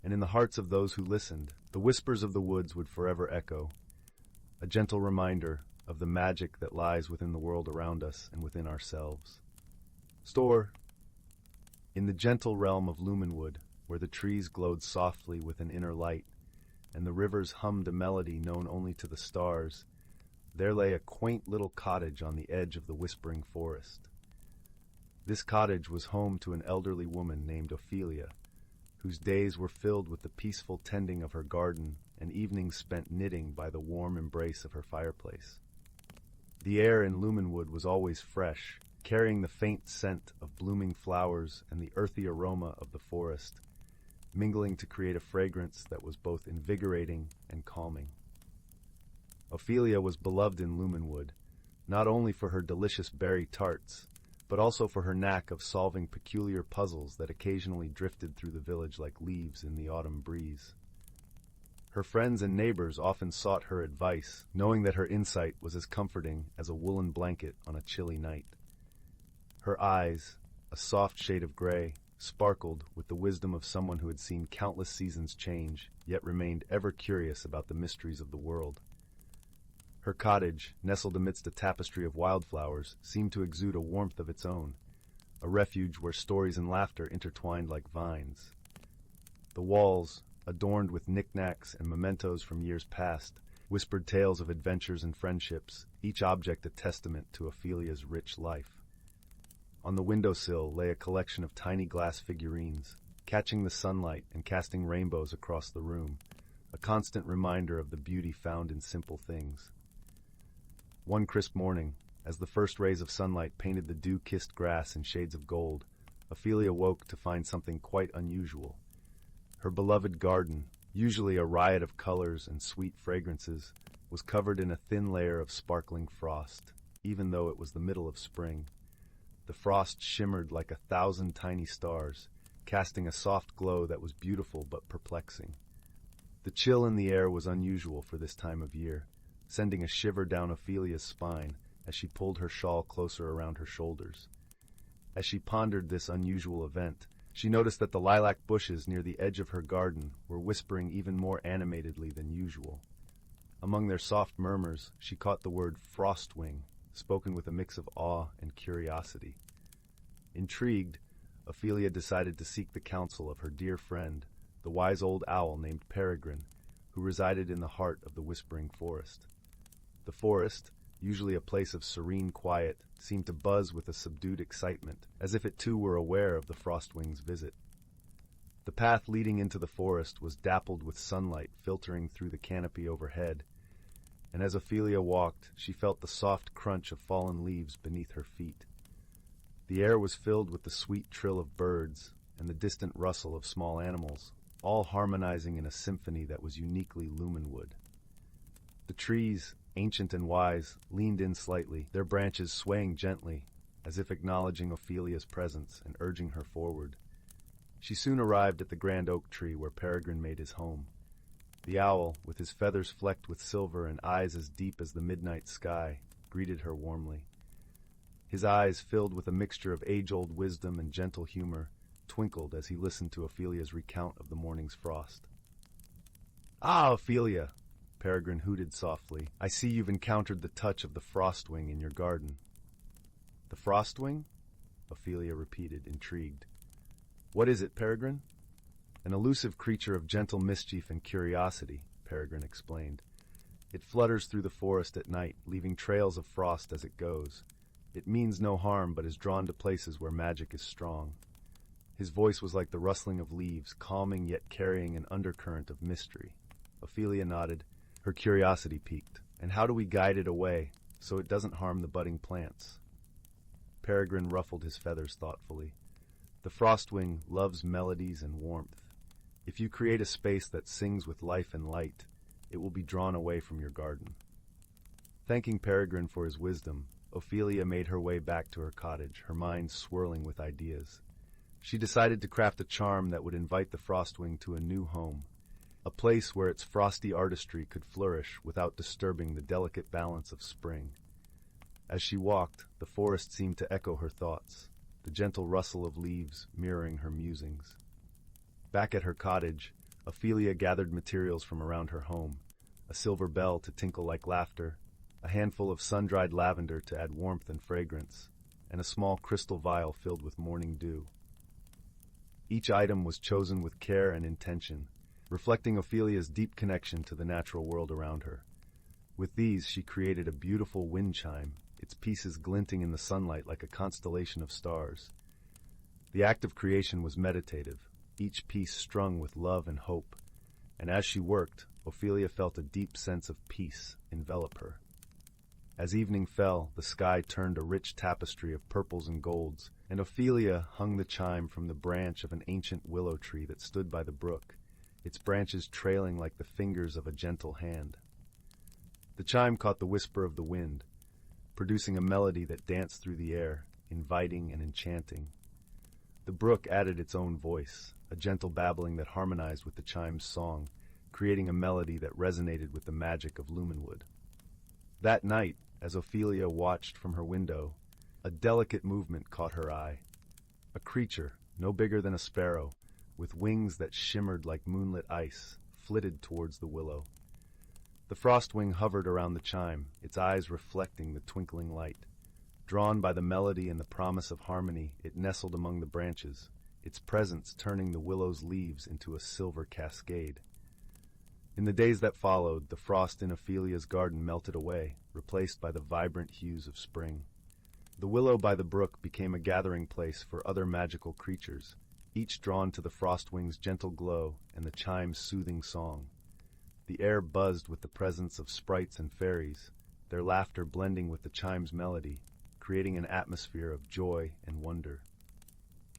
And in the hearts of those who listened, the whispers of the woods would forever echo, a gentle reminder of the magic that lies within the world around us and within ourselves. In the gentle realm of Luminwood, where the trees glowed softly with an inner light, and the rivers hummed a melody known only to the stars, there lay a quaint little cottage on the edge of the whispering forest. This cottage was home to an elderly woman named Ophelia, whose days were filled with the peaceful tending of her garden and evenings spent knitting by the warm embrace of her fireplace. The air in Luminwood was always fresh, carrying the faint scent of blooming flowers and the earthy aroma of the forest, mingling to create a fragrance that was both invigorating and calming. Ophelia was beloved in Luminwood, not only for her delicious berry tarts, but also for her knack of solving peculiar puzzles that occasionally drifted through the village like leaves in the autumn breeze. Her friends and neighbors often sought her advice, knowing that her insight was as comforting as a woolen blanket on a chilly night. Her eyes, a soft shade of gray, sparkled with the wisdom of someone who had seen countless seasons change, yet remained ever curious about the mysteries of the world. Her cottage, nestled amidst a tapestry of wildflowers, seemed to exude a warmth of its own, a refuge where stories and laughter intertwined like vines. The walls, adorned with knickknacks and mementos from years past, whispered tales of adventures and friendships, each object a testament to Ophelia's rich life. On the windowsill lay a collection of tiny glass figurines, catching the sunlight and casting rainbows across the room, a constant reminder of the beauty found in simple things. One crisp morning, as the first rays of sunlight painted the dew-kissed grass in shades of gold, Ophelia woke to find something quite unusual. Her beloved garden, usually a riot of colors and sweet fragrances, was covered in a thin layer of sparkling frost, even though it was the middle of spring. The frost shimmered like 1,000 tiny stars, casting a soft glow that was beautiful but perplexing. The chill in the air was unusual for this time of year, sending a shiver down Ophelia's spine as she pulled her shawl closer around her shoulders. As she pondered this unusual event, she noticed that the lilac bushes near the edge of her garden were whispering even more animatedly than usual. Among their soft murmurs, she caught the word frostwing, spoken with a mix of awe and curiosity. Intrigued, Ophelia decided to seek the counsel of her dear friend, the wise old owl named Peregrine, who resided in the heart of the whispering forest. The forest, usually a place of serene quiet, seemed to buzz with a subdued excitement, as if it too were aware of the Frostwing's visit. The path leading into the forest was dappled with sunlight filtering through the canopy overhead, and as Ophelia walked, she felt the soft crunch of fallen leaves beneath her feet. The air was filled with the sweet trill of birds and the distant rustle of small animals, all harmonizing in a symphony that was uniquely Luminwood. The trees, ancient and wise, leaned in slightly, their branches swaying gently, as if acknowledging Ophelia's presence and urging her forward. She soon arrived at the grand oak tree where Peregrine made his home. The owl, with his feathers flecked with silver and eyes as deep as the midnight sky, greeted her warmly. His eyes, filled with a mixture of age-old wisdom and gentle humor, twinkled as he listened to Ophelia's recount of the morning's frost. "Ah, Ophelia!" Peregrine hooted softly. "I see you've encountered the touch of the Frostwing in your garden." "The Frostwing?" Ophelia repeated, intrigued. "What is it, Peregrine?" "An elusive creature of gentle mischief and curiosity," Peregrine explained. "It flutters through the forest at night, leaving trails of frost as it goes. It means no harm, but is drawn to places where magic is strong." His voice was like the rustling of leaves, calming yet carrying an undercurrent of mystery. Ophelia nodded. Her curiosity piqued. "And how do we guide it away, so it doesn't harm the budding plants?" Peregrine ruffled his feathers thoughtfully. "The Frostwing loves melodies and warmth. If you create a space that sings with life and light, it will be drawn away from your garden." Thanking Peregrine for his wisdom, Ophelia made her way back to her cottage, her mind swirling with ideas. She decided to craft a charm that would invite the Frostwing to a new home, a place where its frosty artistry could flourish without disturbing the delicate balance of spring. As she walked, the forest seemed to echo her thoughts, the gentle rustle of leaves mirroring her musings. Back at her cottage, Ophelia gathered materials from around her home, a silver bell to tinkle like laughter, a handful of sun-dried lavender to add warmth and fragrance, and a small crystal vial filled with morning dew. Each item was chosen with care and intention, reflecting Ophelia's deep connection to the natural world around her. With these, she created a beautiful wind chime, its pieces glinting in the sunlight like a constellation of stars. The act of creation was meditative, each piece strung with love and hope, and as she worked, Ophelia felt a deep sense of peace envelop her. As evening fell, the sky turned a rich tapestry of purples and golds, and Ophelia hung the chime from the branch of an ancient willow tree that stood by the brook, its branches trailing like the fingers of a gentle hand. The chime caught the whisper of the wind, producing a melody that danced through the air, inviting and enchanting. The brook added its own voice, a gentle babbling that harmonized with the chime's song, creating a melody that resonated with the magic of Luminwood. That night, as Ophelia watched from her window, a delicate movement caught her eye. A creature, no bigger than a sparrow, with wings that shimmered like moonlit ice, flitted towards the willow. The Frostwing hovered around the chime, its eyes reflecting the twinkling light. Drawn by the melody and the promise of harmony, it nestled among the branches, its presence turning the willow's leaves into a silver cascade. In the days that followed, the frost in Ophelia's garden melted away, replaced by the vibrant hues of spring. The willow by the brook became a gathering place for other magical creatures, each drawn to the Frostwing's gentle glow and the chime's soothing song. The air buzzed with the presence of sprites and fairies, their laughter blending with the chime's melody, creating an atmosphere of joy and wonder.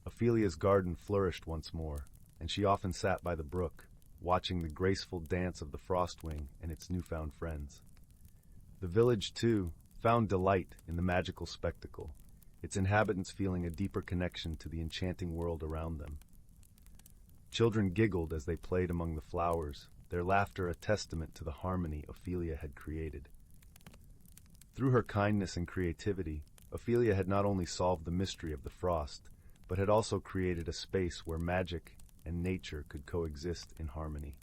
Ophelia's garden flourished once more, and she often sat by the brook, watching the graceful dance of the Frostwing and its newfound friends. The village, too, found delight in the magical spectacle, its inhabitants feeling a deeper connection to the enchanting world around them. Children giggled as they played among the flowers, their laughter a testament to the harmony Ophelia had created. Through her kindness and creativity, Ophelia had not only solved the mystery of the frost, but had also created a space where magic and nature could coexist in harmony.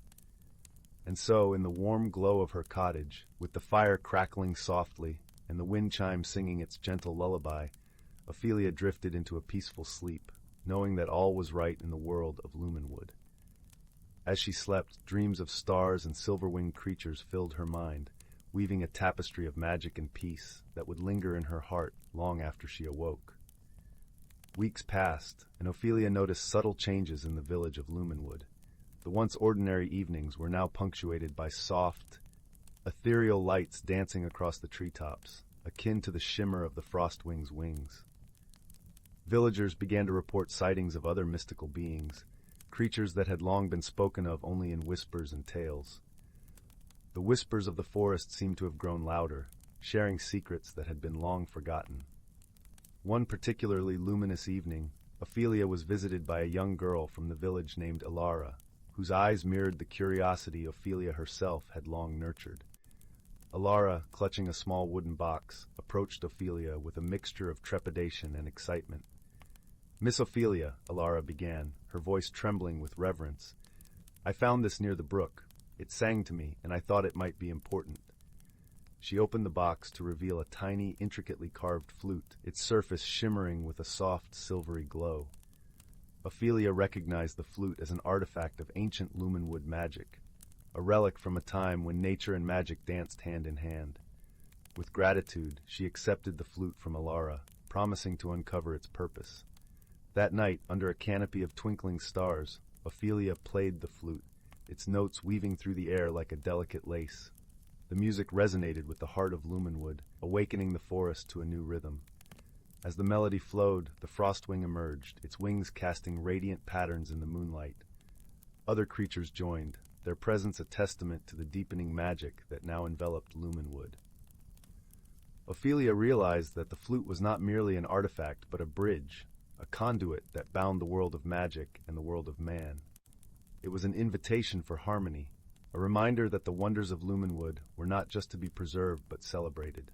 And so, in the warm glow of her cottage, with the fire crackling softly and the wind chime singing its gentle lullaby, Ophelia drifted into a peaceful sleep, knowing that all was right in the world of Luminwood. As she slept, dreams of stars and silver-winged creatures filled her mind, weaving a tapestry of magic and peace that would linger in her heart long after she awoke. Weeks passed, and Ophelia noticed subtle changes in the village of Luminwood. The once ordinary evenings were now punctuated by soft, ethereal lights dancing across the treetops, akin to the shimmer of the frostwing's wings. Villagers began to report sightings of other mystical beings, creatures that had long been spoken of only in whispers and tales. The whispers of the forest seemed to have grown louder, sharing secrets that had been long forgotten. One particularly luminous evening, Ophelia was visited by a young girl from the village named Ilara, whose eyes mirrored the curiosity Ophelia herself had long nurtured. Ilara, clutching a small wooden box, approached Ophelia with a mixture of trepidation and excitement. "Miss Ophelia," Ilara began, her voice trembling with reverence, "I found this near the brook. It sang to me, and I thought it might be important." She opened the box to reveal a tiny, intricately carved flute, its surface shimmering with a soft, silvery glow. Ophelia recognized the flute as an artifact of ancient Luminwood magic, a relic from a time when nature and magic danced hand in hand. With gratitude, she accepted the flute from Ilara, promising to uncover its purpose. That night, under a canopy of twinkling stars, Ophelia played the flute, its notes weaving through the air like a delicate lace. The music resonated with the heart of Luminwood, awakening the forest to a new rhythm. As the melody flowed, the frostwing emerged, its wings casting radiant patterns in the moonlight. Other creatures joined, their presence a testament to the deepening magic that now enveloped Luminwood. Ophelia realized that the flute was not merely an artifact, but a bridge, a conduit that bound the world of magic and the world of man. It was an invitation for harmony, a reminder that the wonders of Luminwood were not just to be preserved but celebrated.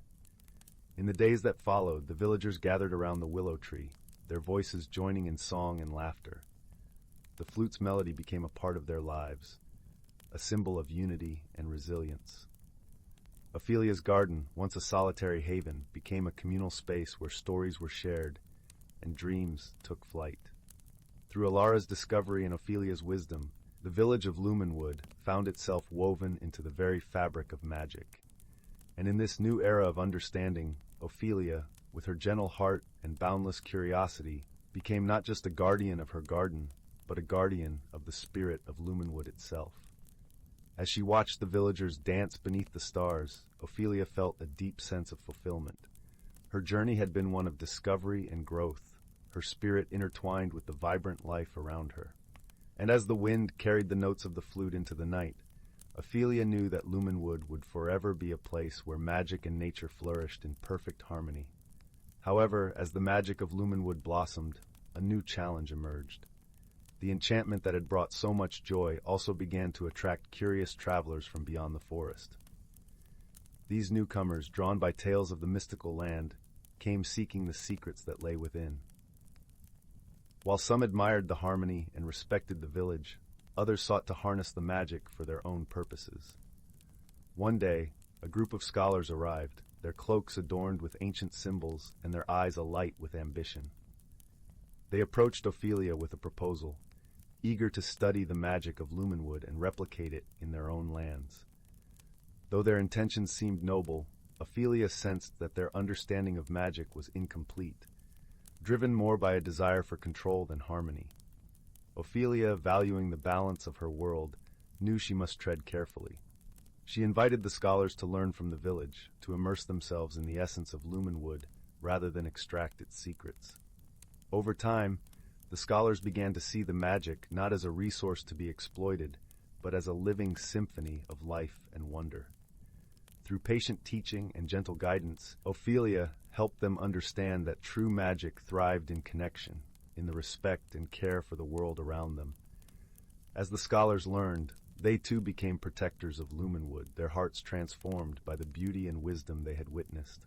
In the days that followed, the villagers gathered around the willow tree, their voices joining in song and laughter. The flute's melody became a part of their lives, a symbol of unity and resilience. Ophelia's garden, once a solitary haven, became a communal space where stories were shared and dreams took flight. Through Ilara's discovery and Ophelia's wisdom, the village of Luminwood found itself woven into the very fabric of magic. And in this new era of understanding, Ophelia, with her gentle heart and boundless curiosity, became not just a guardian of her garden, but a guardian of the spirit of Luminwood itself. As she watched the villagers dance beneath the stars, Ophelia felt a deep sense of fulfillment. Her journey had been one of discovery and growth, her spirit intertwined with the vibrant life around her. And as the wind carried the notes of the flute into the night, Ophelia knew that Luminwood would forever be a place where magic and nature flourished in perfect harmony. However, as the magic of Luminwood blossomed, a new challenge emerged. The enchantment that had brought so much joy also began to attract curious travelers from beyond the forest. These newcomers, drawn by tales of the mystical land, came seeking the secrets that lay within. While some admired the harmony and respected the village, others sought to harness the magic for their own purposes. One day, a group of scholars arrived, their cloaks adorned with ancient symbols and their eyes alight with ambition. They approached Ophelia with a proposal, eager to study the magic of Luminwood and replicate it in their own lands. Though their intentions seemed noble, Ophelia sensed that their understanding of magic was incomplete, driven more by a desire for control than harmony. Ophelia, valuing the balance of her world, knew she must tread carefully. She invited the scholars to learn from the village, to immerse themselves in the essence of Luminwood rather than extract its secrets. Over time, the scholars began to see the magic not as a resource to be exploited, but as a living symphony of life and wonder. Through patient teaching and gentle guidance, Ophelia helped them understand that true magic thrived in connection, in the respect and care for the world around them. As the scholars learned, they too became protectors of Luminwood, their hearts transformed by the beauty and wisdom they had witnessed.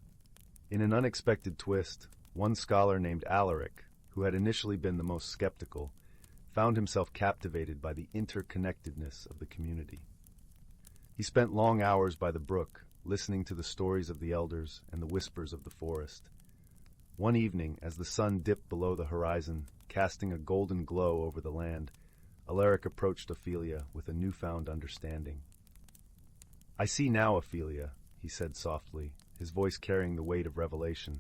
In an unexpected twist, one scholar named Alaric, who had initially been the most skeptical, found himself captivated by the interconnectedness of the community. He spent long hours by the brook, listening to the stories of the elders and the whispers of the forest. One evening, as the sun dipped below the horizon, casting a golden glow over the land, Alaric approached Ophelia with a newfound understanding. "I see now, Ophelia," he said softly, his voice carrying the weight of revelation,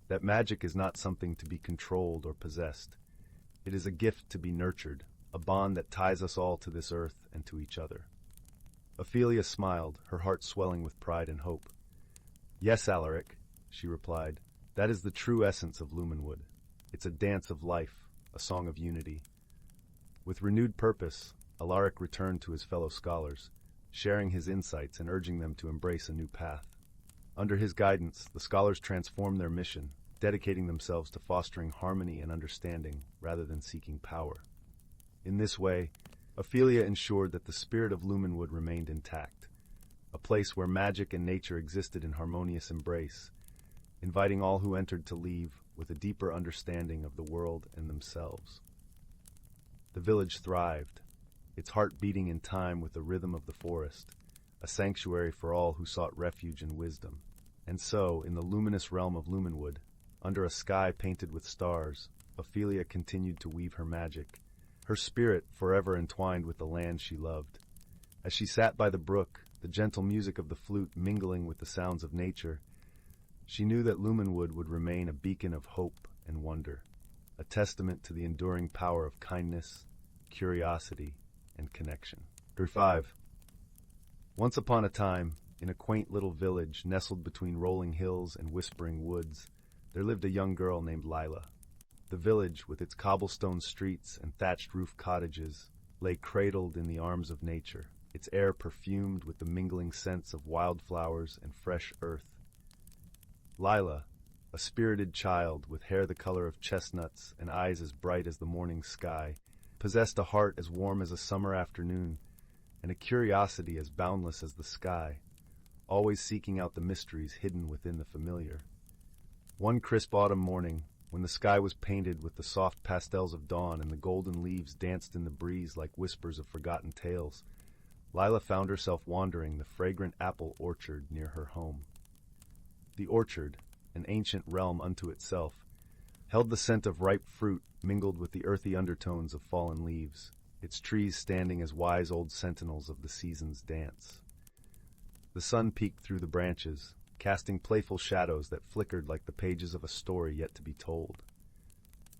that magic is not something to be controlled or possessed. It is a gift to be nurtured, a bond that ties us all to this earth and to each other. Ophelia smiled, her heart swelling with pride and hope. Yes, Alaric, she replied, that is the true essence of Lumenwood. It's a dance of life, a song of unity. With renewed purpose, Alaric returned to his fellow scholars, sharing his insights and urging them to embrace a new path. Under his guidance, the scholars transformed their mission, dedicating themselves to fostering harmony and understanding rather than seeking power. In this way, Ophelia ensured that the spirit of Lumenwood remained intact, a place where magic and nature existed in harmonious embrace, inviting all who entered to leave with a deeper understanding of the world and themselves. The village thrived, its heart beating in time with the rhythm of the forest, a sanctuary for all who sought refuge and wisdom. And so, in the luminous realm of Lumenwood, under a sky painted with stars, Ophelia continued to weave her magic, her spirit forever entwined with the land she loved. As she sat by the brook, the gentle music of the flute mingling with the sounds of nature, she knew that Lumenwood would remain a beacon of hope and wonder, a testament to the enduring power of kindness, curiosity, and connection. 5. Once upon a time, in a quaint little village nestled between rolling hills and whispering woods, there lived a young girl named Lila. The village, with its cobblestone streets and thatched roof cottages, lay cradled in the arms of nature, its air perfumed with the mingling scents of wildflowers and fresh earth. Lila, a spirited child with hair the color of chestnuts and eyes as bright as the morning sky, possessed a heart as warm as a summer afternoon and a curiosity as boundless as the sky, always seeking out the mysteries hidden within the familiar. One crisp autumn morning, when the sky was painted with the soft pastels of dawn and the golden leaves danced in the breeze like whispers of forgotten tales, Lila found herself wandering the fragrant apple orchard near her home. The orchard, an ancient realm unto itself, held the scent of ripe fruit mingled with the earthy undertones of fallen leaves, its trees standing as wise old sentinels of the season's dance. The sun peeked through the branches, casting playful shadows that flickered like the pages of a story yet to be told.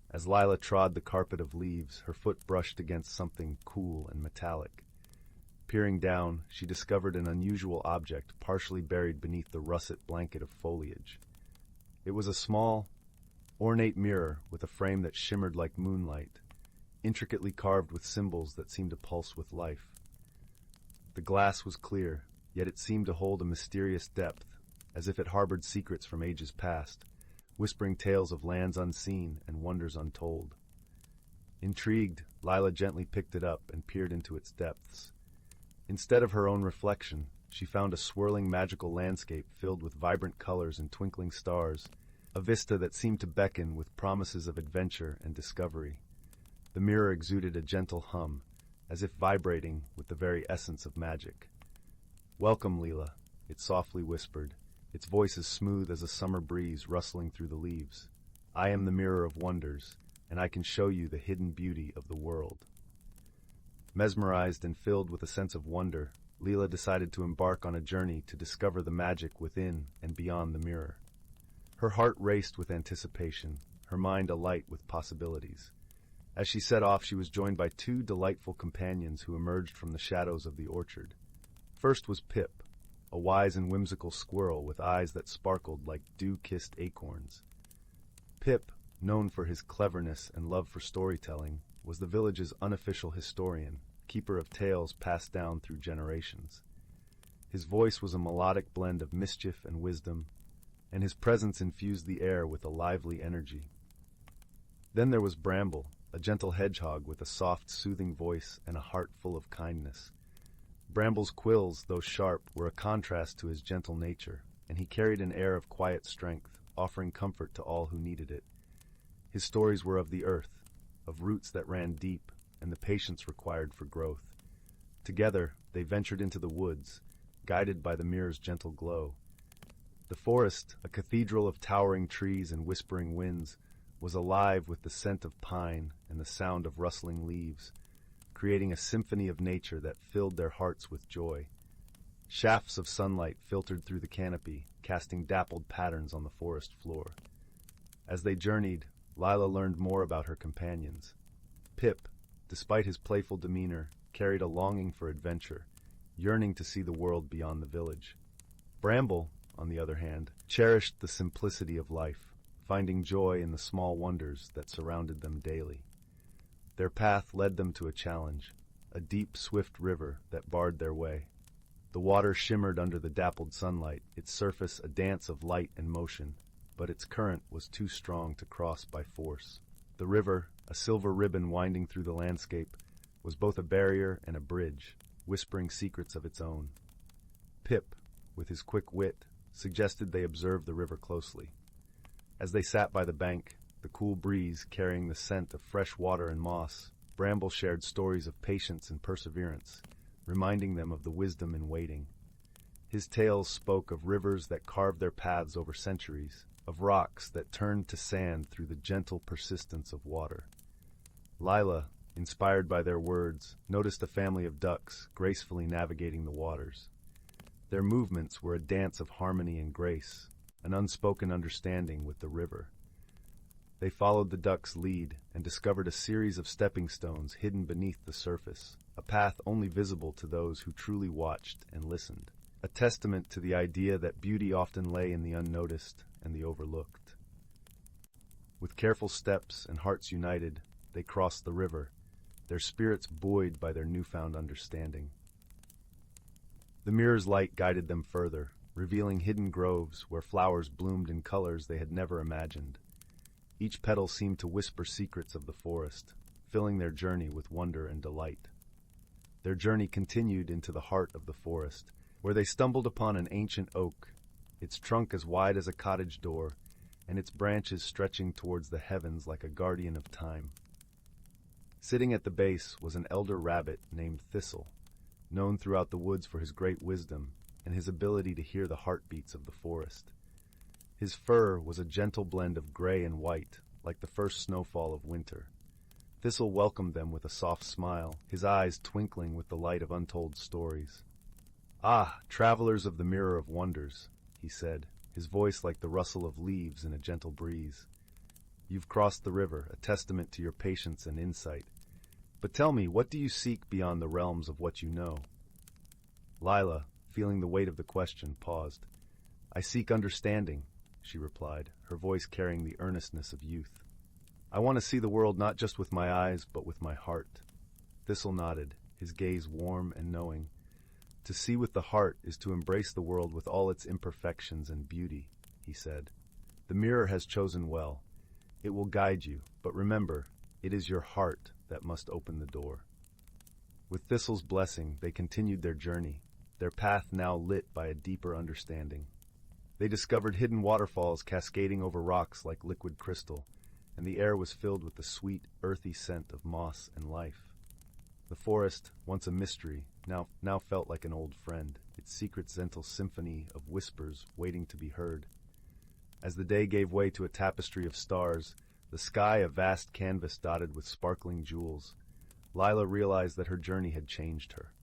As Lila trod the carpet of leaves, her foot brushed against something cool and metallic. Peering down, she discovered an unusual object partially buried beneath the russet blanket of foliage. It was a small, ornate mirror with a frame that shimmered like moonlight, intricately carved with symbols that seemed to pulse with life. The glass was clear, yet it seemed to hold a mysterious depth, as if it harbored secrets from ages past, whispering tales of lands unseen and wonders untold. Intrigued, Lila gently picked it up and peered into its depths. Instead of her own reflection, she found a swirling magical landscape filled with vibrant colors and twinkling stars, a vista that seemed to beckon with promises of adventure and discovery. The mirror exuded a gentle hum, as if vibrating with the very essence of magic. "Welcome, Leela," it softly whispered, its voice as smooth as a summer breeze rustling through the leaves. "I am the mirror of wonders, and I can show you the hidden beauty of the world." Mesmerized and filled with a sense of wonder, Leela decided to embark on a journey to discover the magic within and beyond the mirror. Her heart raced with anticipation, her mind alight with possibilities. As she set off, she was joined by two delightful companions who emerged from the shadows of the orchard. First was Pip, a wise and whimsical squirrel with eyes that sparkled like dew-kissed acorns. Pip, known for his cleverness and love for storytelling, was the village's unofficial historian, keeper of tales passed down through generations. His voice was a melodic blend of mischief and wisdom, and his presence infused the air with a lively energy. Then there was Bramble, a gentle hedgehog with a soft, soothing voice and a heart full of kindness. Bramble's quills, though sharp, were a contrast to his gentle nature, and he carried an air of quiet strength, offering comfort to all who needed it. His stories were of the earth, of roots that ran deep, and the patience required for growth. Together, they ventured into the woods, guided by the mirror's gentle glow. The forest, a cathedral of towering trees and whispering winds, was alive with the scent of pine and the sound of rustling leaves, creating a symphony of nature that filled their hearts with joy. Shafts of sunlight filtered through the canopy, casting dappled patterns on the forest floor. As they journeyed, Lila learned more about her companions. Pip, despite his playful demeanor, carried a longing for adventure, yearning to see the world beyond the village. Bramble, on the other hand, cherished the simplicity of life, finding joy in the small wonders that surrounded them daily. Their path led them to a challenge, a deep, swift river that barred their way. The water shimmered under the dappled sunlight, its surface a dance of light and motion, but its current was too strong to cross by force. The river, a silver ribbon winding through the landscape, was both a barrier and a bridge, whispering secrets of its own. Pip, with his quick wit, suggested they observe the river closely. As they sat by the bank, the cool breeze carrying the scent of fresh water and moss, Bramble shared stories of patience and perseverance, reminding them of the wisdom in waiting. His tales spoke of rivers that carved their paths over centuries, of rocks that turned to sand through the gentle persistence of water. Lila, inspired by their words, noticed a family of ducks gracefully navigating the waters. Their movements were a dance of harmony and grace, an unspoken understanding with the river. They followed the duck's lead and discovered a series of stepping stones hidden beneath the surface, a path only visible to those who truly watched and listened, a testament to the idea that beauty often lay in the unnoticed and the overlooked. With careful steps and hearts united, they crossed the river, their spirits buoyed by their newfound understanding. The mirror's light guided them further, revealing hidden groves where flowers bloomed in colors they had never imagined. Each petal seemed to whisper secrets of the forest, filling their journey with wonder and delight. Their journey continued into the heart of the forest, where they stumbled upon an ancient oak, its trunk as wide as a cottage door, and its branches stretching towards the heavens like a guardian of time. Sitting at the base was an elder rabbit named Thistle, known throughout the woods for his great wisdom and his ability to hear the heartbeats of the forest. His fur was a gentle blend of gray and white, like the first snowfall of winter. Thistle welcomed them with a soft smile, his eyes twinkling with the light of untold stories. "Ah, travelers of the Mirror of Wonders," he said, his voice like the rustle of leaves in a gentle breeze. "You've crossed the river, a testament to your patience and insight. But tell me, what do you seek beyond the realms of what you know?" Lila, feeling the weight of the question, paused. "I seek understanding," she replied, her voice carrying the earnestness of youth. "I want to see the world not just with my eyes, but with my heart." Thistle nodded, his gaze warm and knowing. "To see with the heart is to embrace the world with all its imperfections and beauty," he said. "The mirror has chosen well. It will guide you, but remember, it is your heart that must open the door." With Thistle's blessing, they continued their journey, their path now lit by a deeper understanding. They discovered hidden waterfalls cascading over rocks like liquid crystal, and the air was filled with the sweet, earthy scent of moss and life. The forest, once a mystery, now felt like an old friend, its secret gentle symphony of whispers waiting to be heard. As the day gave way to a tapestry of stars, the sky a vast canvas dotted with sparkling jewels, Lila realized that her journey had changed her.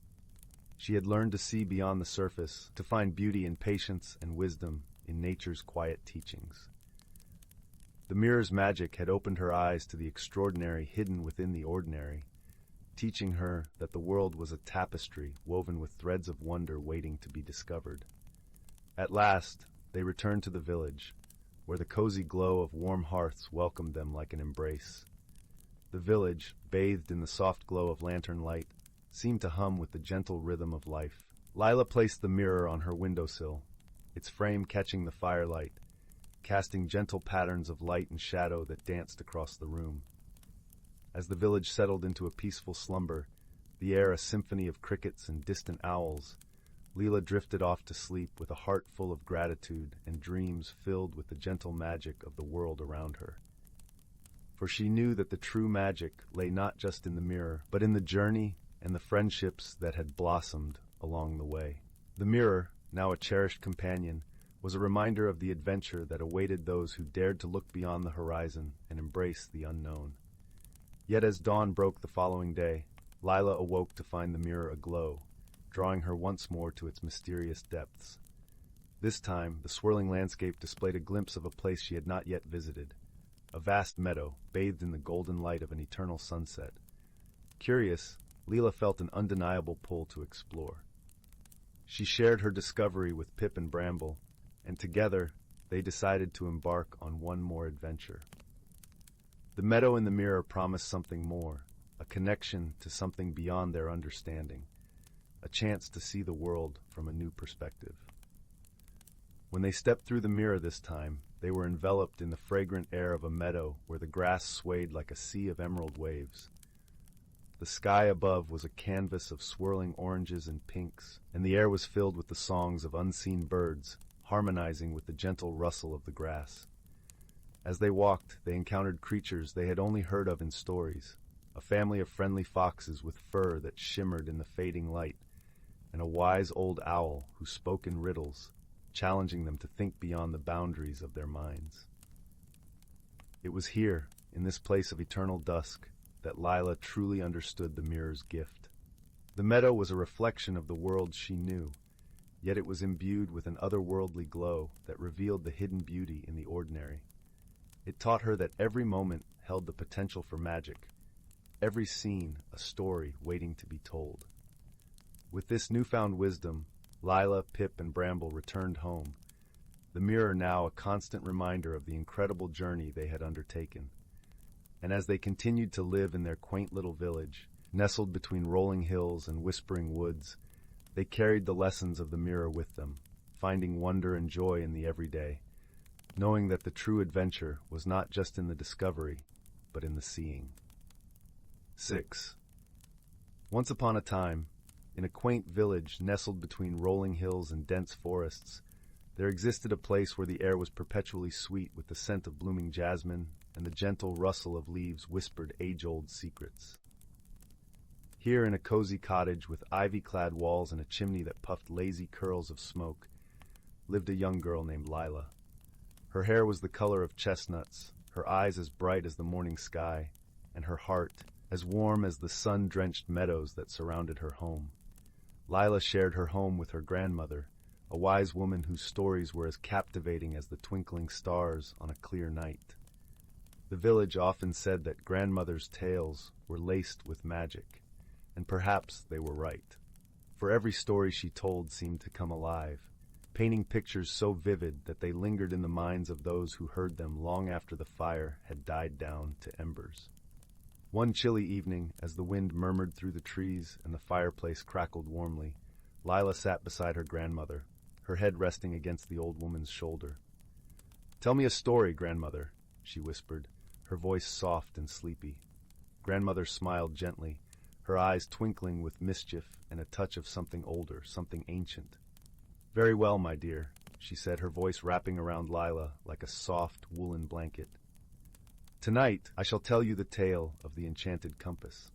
She had learned to see beyond the surface, to find beauty in patience and wisdom in nature's quiet teachings. The mirror's magic had opened her eyes to the extraordinary hidden within the ordinary, teaching her that the world was a tapestry woven with threads of wonder waiting to be discovered. At last, they returned to the village, where the cozy glow of warm hearths welcomed them like an embrace. The village, bathed in the soft glow of lantern light, seemed to hum with the gentle rhythm of life. Lila placed the mirror on her windowsill, its frame catching the firelight, casting gentle patterns of light and shadow that danced across the room. As the village settled into a peaceful slumber, the air a symphony of crickets and distant owls, Lila drifted off to sleep with a heart full of gratitude and dreams filled with the gentle magic of the world around her. For she knew that the true magic lay not just in the mirror, but in the journey and the friendships that had blossomed along the way. The mirror, now a cherished companion, was a reminder of the adventure that awaited those who dared to look beyond the horizon and embrace the unknown. Yet as dawn broke the following day, Lila awoke to find the mirror aglow, drawing her once more to its mysterious depths. This time, the swirling landscape displayed a glimpse of a place she had not yet visited, a vast meadow bathed in the golden light of an eternal sunset. Curious, Leela felt an undeniable pull to explore. She shared her discovery with Pip and Bramble, and together they decided to embark on one more adventure. The meadow in the mirror promised something more, a connection to something beyond their understanding, a chance to see the world from a new perspective. When they stepped through the mirror this time, they were enveloped in the fragrant air of a meadow where the grass swayed like a sea of emerald waves. The sky above was a canvas of swirling oranges and pinks, and the air was filled with the songs of unseen birds, harmonizing with the gentle rustle of the grass. As they walked, they encountered creatures they had only heard of in stories, a family of friendly foxes with fur that shimmered in the fading light, and a wise old owl who spoke in riddles, challenging them to think beyond the boundaries of their minds. It was here, in this place of eternal dusk, that Lila truly understood the mirror's gift. The meadow was a reflection of the world she knew, yet it was imbued with an otherworldly glow that revealed the hidden beauty in the ordinary. It taught her that every moment held the potential for magic, every scene a story waiting to be told. With this newfound wisdom, Lila, Pip, and Bramble returned home, the mirror now a constant reminder of the incredible journey they had undertaken. And as they continued to live in their quaint little village, nestled between rolling hills and whispering woods, they carried the lessons of the mirror with them, finding wonder and joy in the everyday, knowing that the true adventure was not just in the discovery, but in the seeing. 6. Once upon a time, in a quaint village nestled between rolling hills and dense forests, there existed a place where the air was perpetually sweet with the scent of blooming jasmine, and the gentle rustle of leaves whispered age-old secrets. Here in a cozy cottage with ivy-clad walls and a chimney that puffed lazy curls of smoke, lived a young girl named Lila. Her hair was the color of chestnuts, her eyes as bright as the morning sky, and her heart as warm as the sun-drenched meadows that surrounded her home. Lila shared her home with her grandmother, a wise woman whose stories were as captivating as the twinkling stars on a clear night. The village often said that grandmother's tales were laced with magic, and perhaps they were right. For every story she told seemed to come alive, painting pictures so vivid that they lingered in the minds of those who heard them long after the fire had died down to embers. One chilly evening, as the wind murmured through the trees and the fireplace crackled warmly, Lila sat beside her grandmother, her head resting against the old woman's shoulder. "Tell me a story, grandmother," she whispered, her voice soft and sleepy. Grandmother smiled gently, her eyes twinkling with mischief and a touch of something older, something ancient. "Very well, my dear," she said, her voice wrapping around Lila like a soft woolen blanket. "Tonight I shall tell you the tale of the enchanted compass."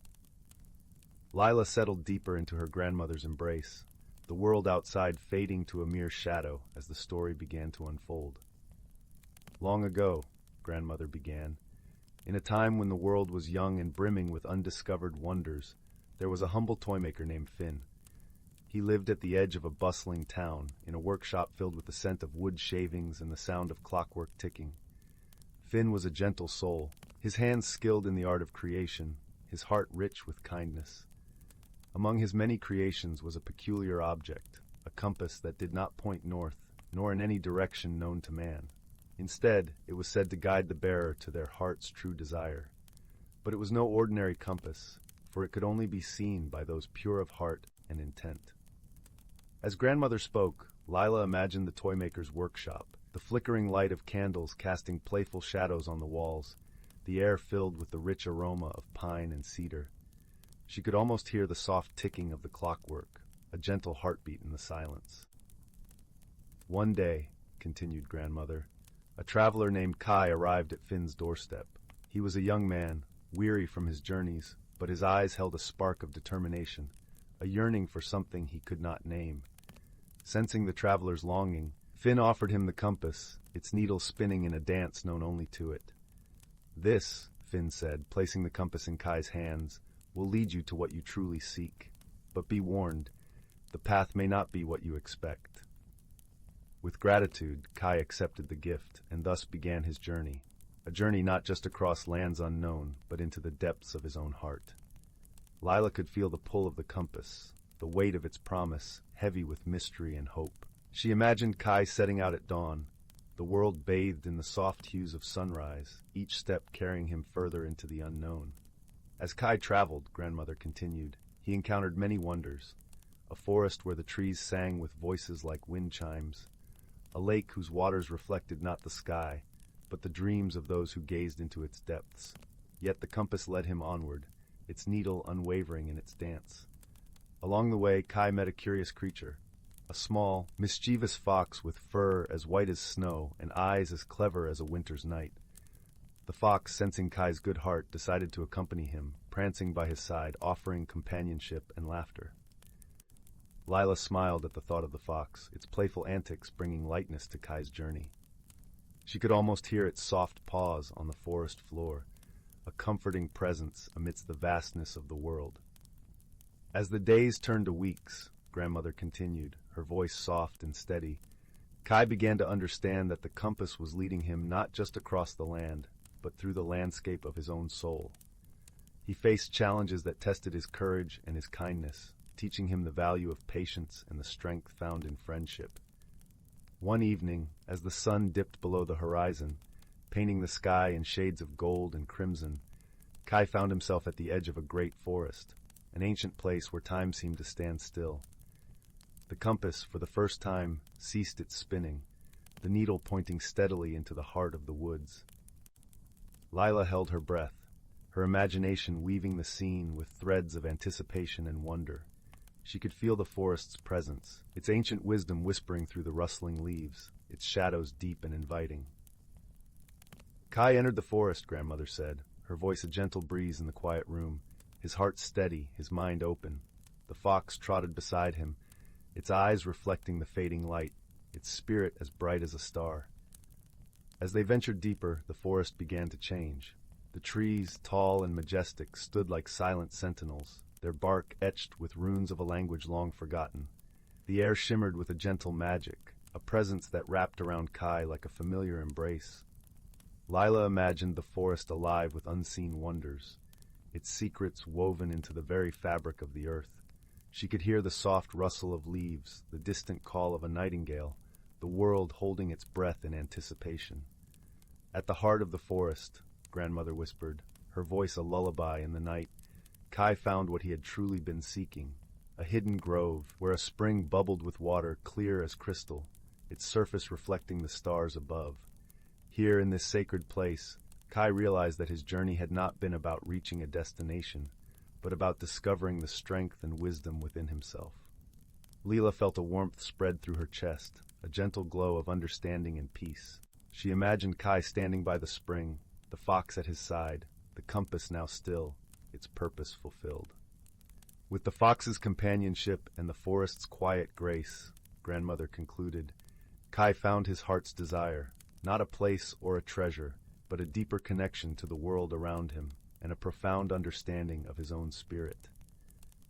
Lila settled deeper into her grandmother's embrace, the world outside fading to a mere shadow as the story began to unfold. "Long ago," grandmother began, "in a time when the world was young and brimming with undiscovered wonders, there was a humble toymaker named Finn. He lived at the edge of a bustling town, in a workshop filled with the scent of wood shavings and the sound of clockwork ticking. Finn was a gentle soul, his hands skilled in the art of creation, his heart rich with kindness. Among his many creations was a peculiar object, a compass that did not point north, nor in any direction known to man. Instead, it was said to guide the bearer to their heart's true desire. But it was no ordinary compass, for it could only be seen by those pure of heart and intent." As grandmother spoke, Lila imagined the toymaker's workshop, the flickering light of candles casting playful shadows on the walls, the air filled with the rich aroma of pine and cedar. She could almost hear the soft ticking of the clockwork, a gentle heartbeat in the silence. "One day," continued grandmother, "a traveler named Kai arrived at Finn's doorstep. He was a young man, weary from his journeys, but his eyes held a spark of determination, a yearning for something he could not name. Sensing the traveler's longing, Finn offered him the compass, its needle spinning in a dance known only to it. 'This,' Finn said, placing the compass in Kai's hands, 'will lead you to what you truly seek. But be warned, the path may not be what you expect. With gratitude, Kai accepted the gift and thus began his journey, a journey not just across lands unknown, but into the depths of his own heart. Lila could feel the pull of the compass, the weight of its promise, heavy with mystery and hope. She imagined Kai setting out at dawn, the world bathed in the soft hues of sunrise, each step carrying him further into the unknown. As Kai traveled, Grandmother continued, he encountered many wonders. A forest where the trees sang with voices like wind chimes, a lake whose waters reflected not the sky, but the dreams of those who gazed into its depths. Yet the compass led him onward, its needle unwavering in its dance. Along the way, Kai met a curious creature, a small, mischievous fox with fur as white as snow and eyes as clever as a winter's night. The fox, sensing Kai's good heart, decided to accompany him, prancing by his side, offering companionship and laughter. Lila smiled at the thought of the fox, its playful antics bringing lightness to Kai's journey. She could almost hear its soft paws on the forest floor, a comforting presence amidst the vastness of the world. As the days turned to weeks, Grandmother continued, her voice soft and steady, Kai began to understand that the compass was leading him not just across the land, but through the landscape of his own soul. He faced challenges that tested his courage and his kindness, teaching him the value of patience and the strength found in friendship. One evening, as the sun dipped below the horizon, painting the sky in shades of gold and crimson, Kai found himself at the edge of a great forest, an ancient place where time seemed to stand still. The compass, for the first time, ceased its spinning, the needle pointing steadily into the heart of the woods. Lila held her breath, her imagination weaving the scene with threads of anticipation and wonder. She could feel the forest's presence, its ancient wisdom whispering through the rustling leaves, its shadows deep and inviting. Kai entered the forest, Grandmother said, her voice a gentle breeze in the quiet room, his heart steady, his mind open. The fox trotted beside him, its eyes reflecting the fading light, its spirit as bright as a star. As they ventured deeper, the forest began to change. The trees, tall and majestic, stood like silent sentinels, their bark etched with runes of a language long forgotten. The air shimmered with a gentle magic, a presence that wrapped around Kai like a familiar embrace. Lila imagined the forest alive with unseen wonders, its secrets woven into the very fabric of the earth. She could hear the soft rustle of leaves, the distant call of a nightingale, the world holding its breath in anticipation. At the heart of the forest, Grandmother whispered, her voice a lullaby in the night, Kai found what he had truly been seeking, a hidden grove where a spring bubbled with water clear as crystal, its surface reflecting the stars above. Here in this sacred place, Kai realized that his journey had not been about reaching a destination, but about discovering the strength and wisdom within himself. Leela felt a warmth spread through her chest, a gentle glow of understanding and peace. She imagined Kai standing by the spring, the fox at his side, the compass now still, its purpose fulfilled. With the fox's companionship and the forest's quiet grace, Grandmother concluded, Kai found his heart's desire, not a place or a treasure, but a deeper connection to the world around him and a profound understanding of his own spirit.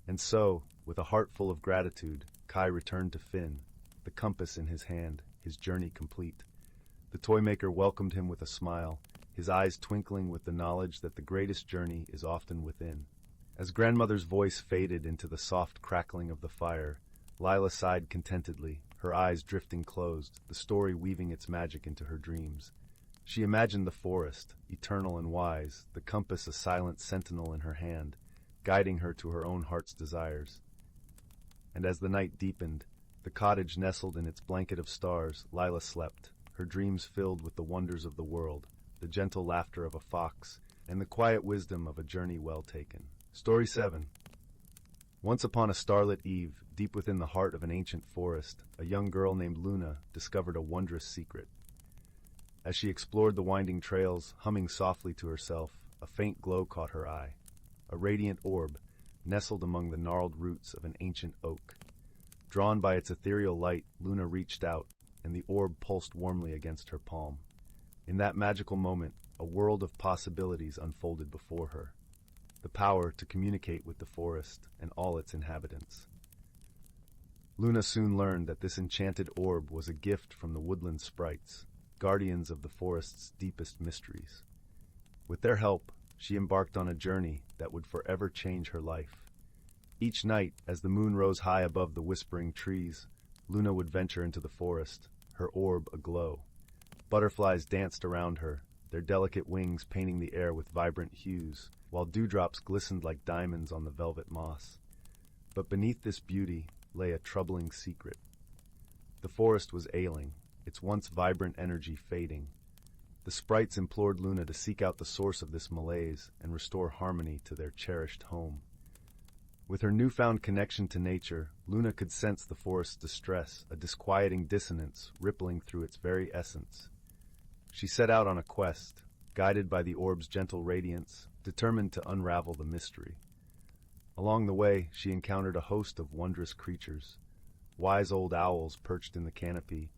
And so, with a heart full of gratitude, Kai returned to Finn, the compass in his hand, his journey complete. The toy maker welcomed him with a smile, his eyes twinkling with the knowledge that the greatest journey is often within. As Grandmother's voice faded into the soft crackling of the fire, Lila sighed contentedly, her eyes drifting closed, the story weaving its magic into her dreams. She imagined the forest, eternal and wise, the compass a silent sentinel in her hand, guiding her to her own heart's desires. And as the night deepened, the cottage nestled in its blanket of stars, Lila slept, her dreams filled with the wonders of the world, the gentle laughter of a fox, and the quiet wisdom of a journey well taken. Story 7. Once upon a starlit eve, deep within the heart of an ancient forest, a young girl named Luna discovered a wondrous secret. As she explored the winding trails, humming softly to herself, a faint glow caught her eye. A radiant orb, nestled among the gnarled roots of an ancient oak. Drawn by its ethereal light, Luna reached out, and the orb pulsed warmly against her palm. In that magical moment, a world of possibilities unfolded before her. The power to communicate with the forest and all its inhabitants. Luna soon learned that this enchanted orb was a gift from the woodland sprites, guardians of the forest's deepest mysteries. With their help, she embarked on a journey that would forever change her life. Each night, as the moon rose high above the whispering trees, Luna would venture into the forest, her orb aglow. Butterflies danced around her, their delicate wings painting the air with vibrant hues, while dewdrops glistened like diamonds on the velvet moss. But beneath this beauty lay a troubling secret. The forest was ailing, its once vibrant energy fading. The sprites implored Luna to seek out the source of this malaise and restore harmony to their cherished home. With her newfound connection to nature, Luna could sense the forest's distress, a disquieting dissonance rippling through its very essence. She set out on a quest, guided by the orb's gentle radiance, determined to unravel the mystery. Along the way, she encountered a host of wondrous creatures. Wise old owls perched in the canopy,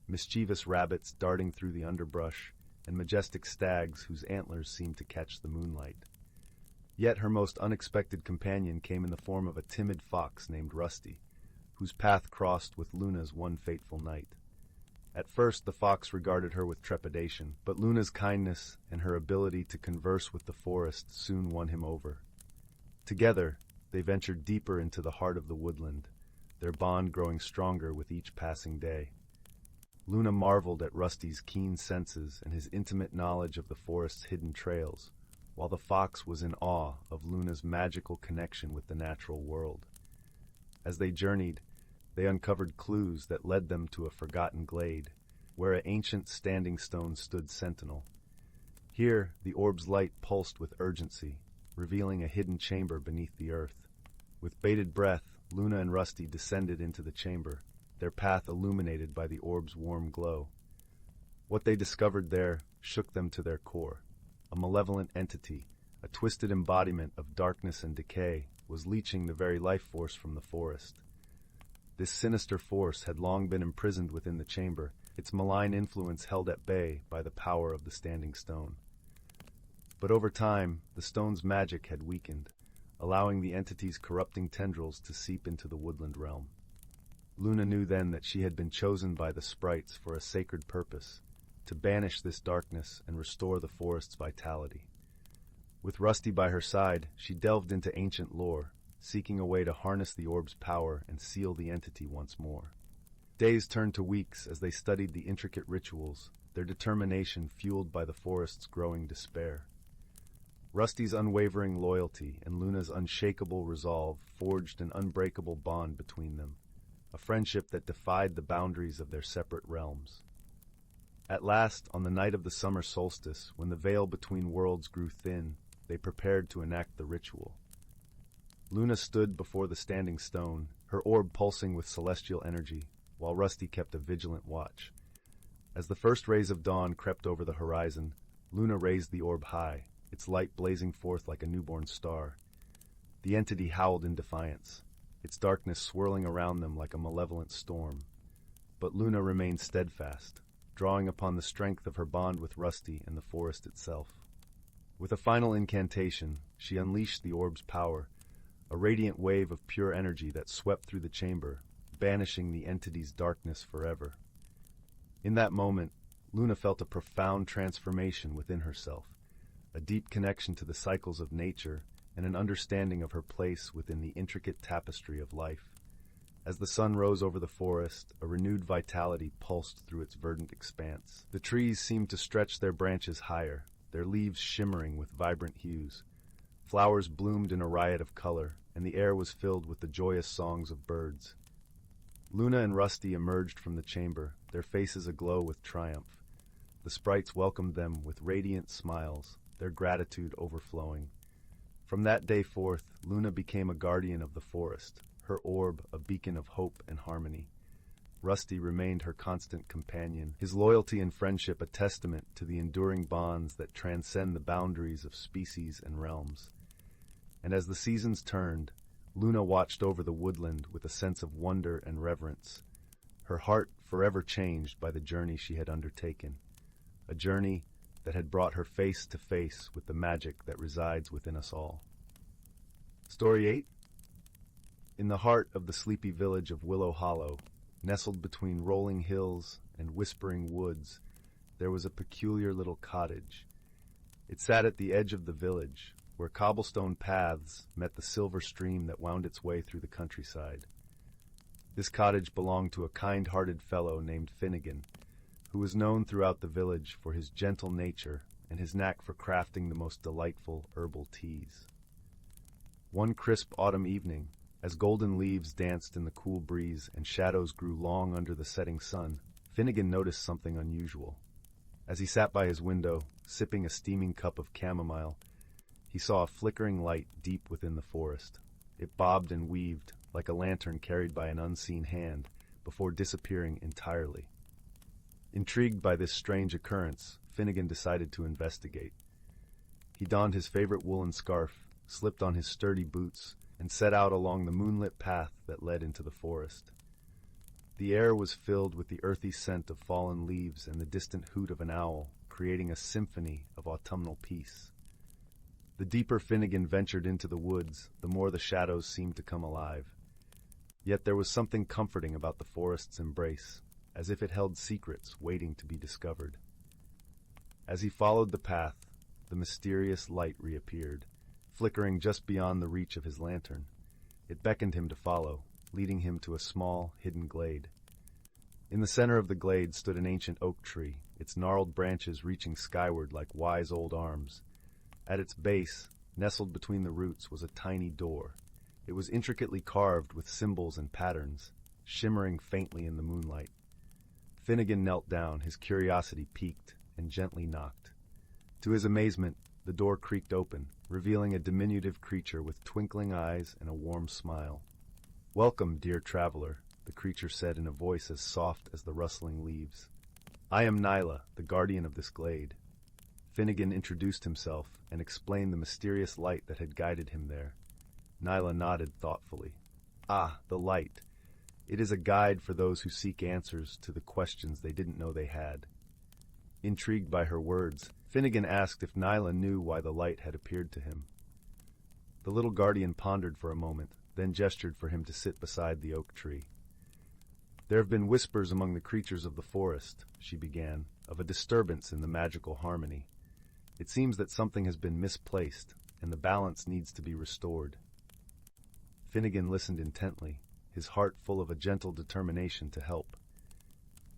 mischievous rabbits darting through the underbrush, and majestic stags whose antlers seemed to catch the moonlight. Yet her most unexpected companion came in the form of a timid fox named Rusty, whose path crossed with Luna's one fateful night. At first the fox regarded her with trepidation, but Luna's kindness and her ability to converse with the forest soon won him over. Together, they ventured deeper into the heart of the woodland, their bond growing stronger with each passing day. Luna marveled at Rusty's keen senses and his intimate knowledge of the forest's hidden trails, while the fox was in awe of Luna's magical connection with the natural world. As they journeyed, they uncovered clues that led them to a forgotten glade, where an ancient standing stone stood sentinel. Here, the orb's light pulsed with urgency, revealing a hidden chamber beneath the earth. With bated breath, Luna and Rusty descended into the chamber, their path illuminated by the orb's warm glow. What they discovered there shook them to their core. A malevolent entity, a twisted embodiment of darkness and decay, was leeching the very life force from the forest. This sinister force had long been imprisoned within the chamber, its malign influence held at bay by the power of the standing stone. But over time, the stone's magic had weakened, allowing the entity's corrupting tendrils to seep into the woodland realm. Luna knew then that she had been chosen by the sprites for a sacred purpose, to banish this darkness and restore the forest's vitality. With Rusty by her side, she delved into ancient lore, seeking a way to harness the orb's power and seal the entity once more. Days turned to weeks as they studied the intricate rituals, their determination fueled by the forest's growing despair. Rusty's unwavering loyalty and Luna's unshakable resolve forged an unbreakable bond between them, a friendship that defied the boundaries of their separate realms. At last, on the night of the summer solstice, when the veil between worlds grew thin, they prepared to enact the ritual. Luna stood before the standing stone, her orb pulsing with celestial energy, while Rusty kept a vigilant watch. As the first rays of dawn crept over the horizon, Luna raised the orb high, its light blazing forth like a newborn star. The entity howled in defiance, its darkness swirling around them like a malevolent storm. But Luna remained steadfast, drawing upon the strength of her bond with Rusty and the forest itself. With a final incantation, she unleashed the orb's power, a radiant wave of pure energy that swept through the chamber, banishing the entity's darkness forever. In that moment, Luna felt a profound transformation within herself, a deep connection to the cycles of nature and an understanding of her place within the intricate tapestry of life. As the sun rose over the forest, a renewed vitality pulsed through its verdant expanse. The trees seemed to stretch their branches higher, their leaves shimmering with vibrant hues. Flowers bloomed in a riot of color, and the air was filled with the joyous songs of birds. Luna and Rusty emerged from the chamber, their faces aglow with triumph. The sprites welcomed them with radiant smiles, their gratitude overflowing. From that day forth, Luna became a guardian of the forest, her orb a beacon of hope and harmony. Rusty remained her constant companion, his loyalty and friendship a testament to the enduring bonds that transcend the boundaries of species and realms. And as the seasons turned, Luna watched over the woodland with a sense of wonder and reverence, her heart forever changed by the journey she had undertaken, a journey that had brought her face to face with the magic that resides within us all. Story 8. In the heart of the sleepy village of Willow Hollow, nestled between rolling hills and whispering woods, there was a peculiar little cottage. It sat at the edge of the village, where cobblestone paths met the silver stream that wound its way through the countryside. This cottage belonged to a kind-hearted fellow named Finnegan, who was known throughout the village for his gentle nature and his knack for crafting the most delightful herbal teas. One crisp autumn evening, as golden leaves danced in the cool breeze and shadows grew long under the setting sun, Finnegan noticed something unusual. As he sat by his window, sipping a steaming cup of chamomile, he saw a flickering light deep within the forest. It bobbed and weaved, like a lantern carried by an unseen hand, before disappearing entirely. Intrigued by this strange occurrence, Finnegan decided to investigate. He donned his favorite woolen scarf, slipped on his sturdy boots, and set out along the moonlit path that led into the forest. The air was filled with the earthy scent of fallen leaves and the distant hoot of an owl, creating a symphony of autumnal peace. The deeper Finnegan ventured into the woods, the more the shadows seemed to come alive. Yet there was something comforting about the forest's embrace, as if it held secrets waiting to be discovered. As he followed the path, the mysterious light reappeared, flickering just beyond the reach of his lantern. It beckoned him to follow, leading him to a small, hidden glade. In the center of the glade stood an ancient oak tree, its gnarled branches reaching skyward like wise old arms. At its base, nestled between the roots, was a tiny door. It was intricately carved with symbols and patterns, shimmering faintly in the moonlight. Finnegan knelt down, his curiosity piqued, and gently knocked. To his amazement, the door creaked open, revealing a diminutive creature with twinkling eyes and a warm smile. "Welcome, dear traveler," the creature said in a voice as soft as the rustling leaves. "I am Nyla, the guardian of this glade." Finnegan introduced himself and explained the mysterious light that had guided him there. Nyla nodded thoughtfully. "Ah, the light. It is a guide for those who seek answers to the questions they didn't know they had." Intrigued by her words, Finnegan asked if Nyla knew why the light had appeared to him. The little guardian pondered for a moment, then gestured for him to sit beside the oak tree. "There have been whispers among the creatures of the forest," she began, "of a disturbance in the magical harmony. It seems that something has been misplaced, and the balance needs to be restored." Finnegan listened intently, his heart full of a gentle determination to help.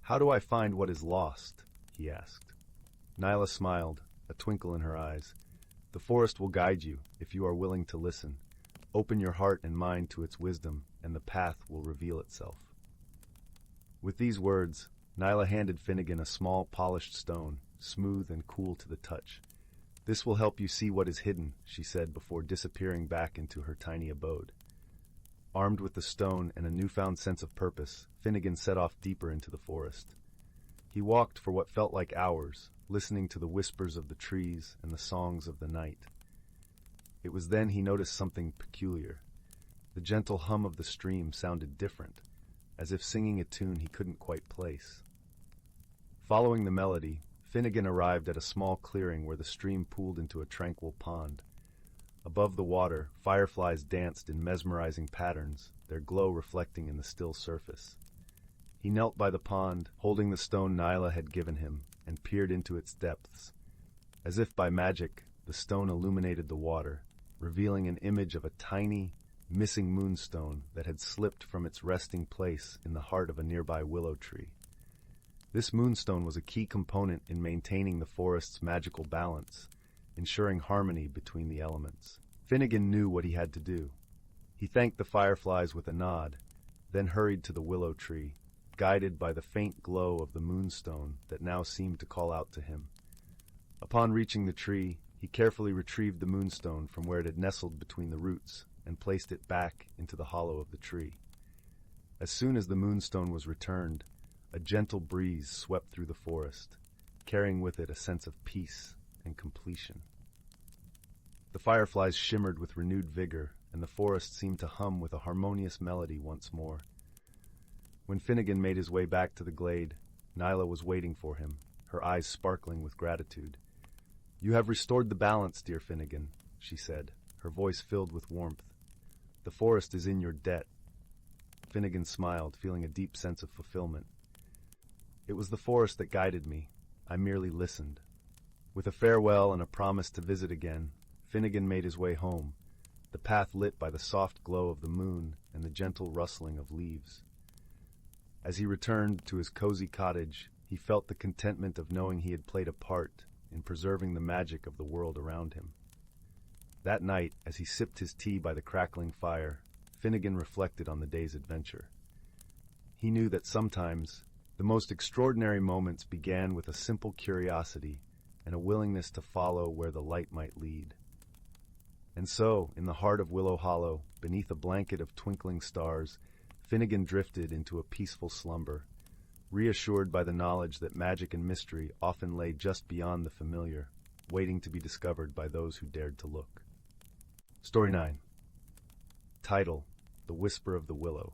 "How do I find what is lost?" he asked. Nyla smiled, a twinkle in her eyes. "The forest will guide you, if you are willing to listen. Open your heart and mind to its wisdom, and the path will reveal itself." With these words, Nyla handed Finnegan a small polished stone, smooth and cool to the touch. "This will help you see what is hidden," she said before disappearing back into her tiny abode. Armed with the stone and a newfound sense of purpose, Finnegan set off deeper into the forest. He walked for what felt like hours, listening to the whispers of the trees and the songs of the night. It was then he noticed something peculiar. The gentle hum of the stream sounded different, as if singing a tune he couldn't quite place. Following the melody, Finnegan arrived at a small clearing where the stream pooled into a tranquil pond. Above the water, fireflies danced in mesmerizing patterns, their glow reflecting in the still surface. He knelt by the pond, holding the stone Nyla had given him, and peered into its depths. As if by magic, the stone illuminated the water, revealing an image of a tiny, missing moonstone that had slipped from its resting place in the heart of a nearby willow tree. This moonstone was a key component in maintaining the forest's magical balance, ensuring harmony between the elements. Finnegan knew what he had to do. He thanked the fireflies with a nod, then hurried to the willow tree, guided by the faint glow of the moonstone that now seemed to call out to him. Upon reaching the tree, he carefully retrieved the moonstone from where it had nestled between the roots and placed it back into the hollow of the tree. As soon as the moonstone was returned, a gentle breeze swept through the forest, carrying with it a sense of peace and completion. The fireflies shimmered with renewed vigor, and the forest seemed to hum with a harmonious melody once more. When Finnegan made his way back to the glade, Nyla was waiting for him, her eyes sparkling with gratitude. "You have restored the balance, dear Finnegan," she said, her voice filled with warmth. The forest is in your debt." Finnegan smiled, feeling a deep sense of fulfillment. "It was the forest that guided me. I merely listened." With a farewell and a promise to visit again, Finnegan made his way home, the path lit by the soft glow of the moon and the gentle rustling of leaves. As he returned to his cozy cottage, he felt the contentment of knowing he had played a part in preserving the magic of the world around him. That night, as he sipped his tea by the crackling fire, Finnegan reflected on the day's adventure. He knew that sometimes the most extraordinary moments began with a simple curiosity and a willingness to follow where the light might lead. And so, in the heart of Willow Hollow, beneath a blanket of twinkling stars, Finnegan drifted into a peaceful slumber, reassured by the knowledge that magic and mystery often lay just beyond the familiar, waiting to be discovered by those who dared to look. Story 9. Title: The Whisper of the Willow.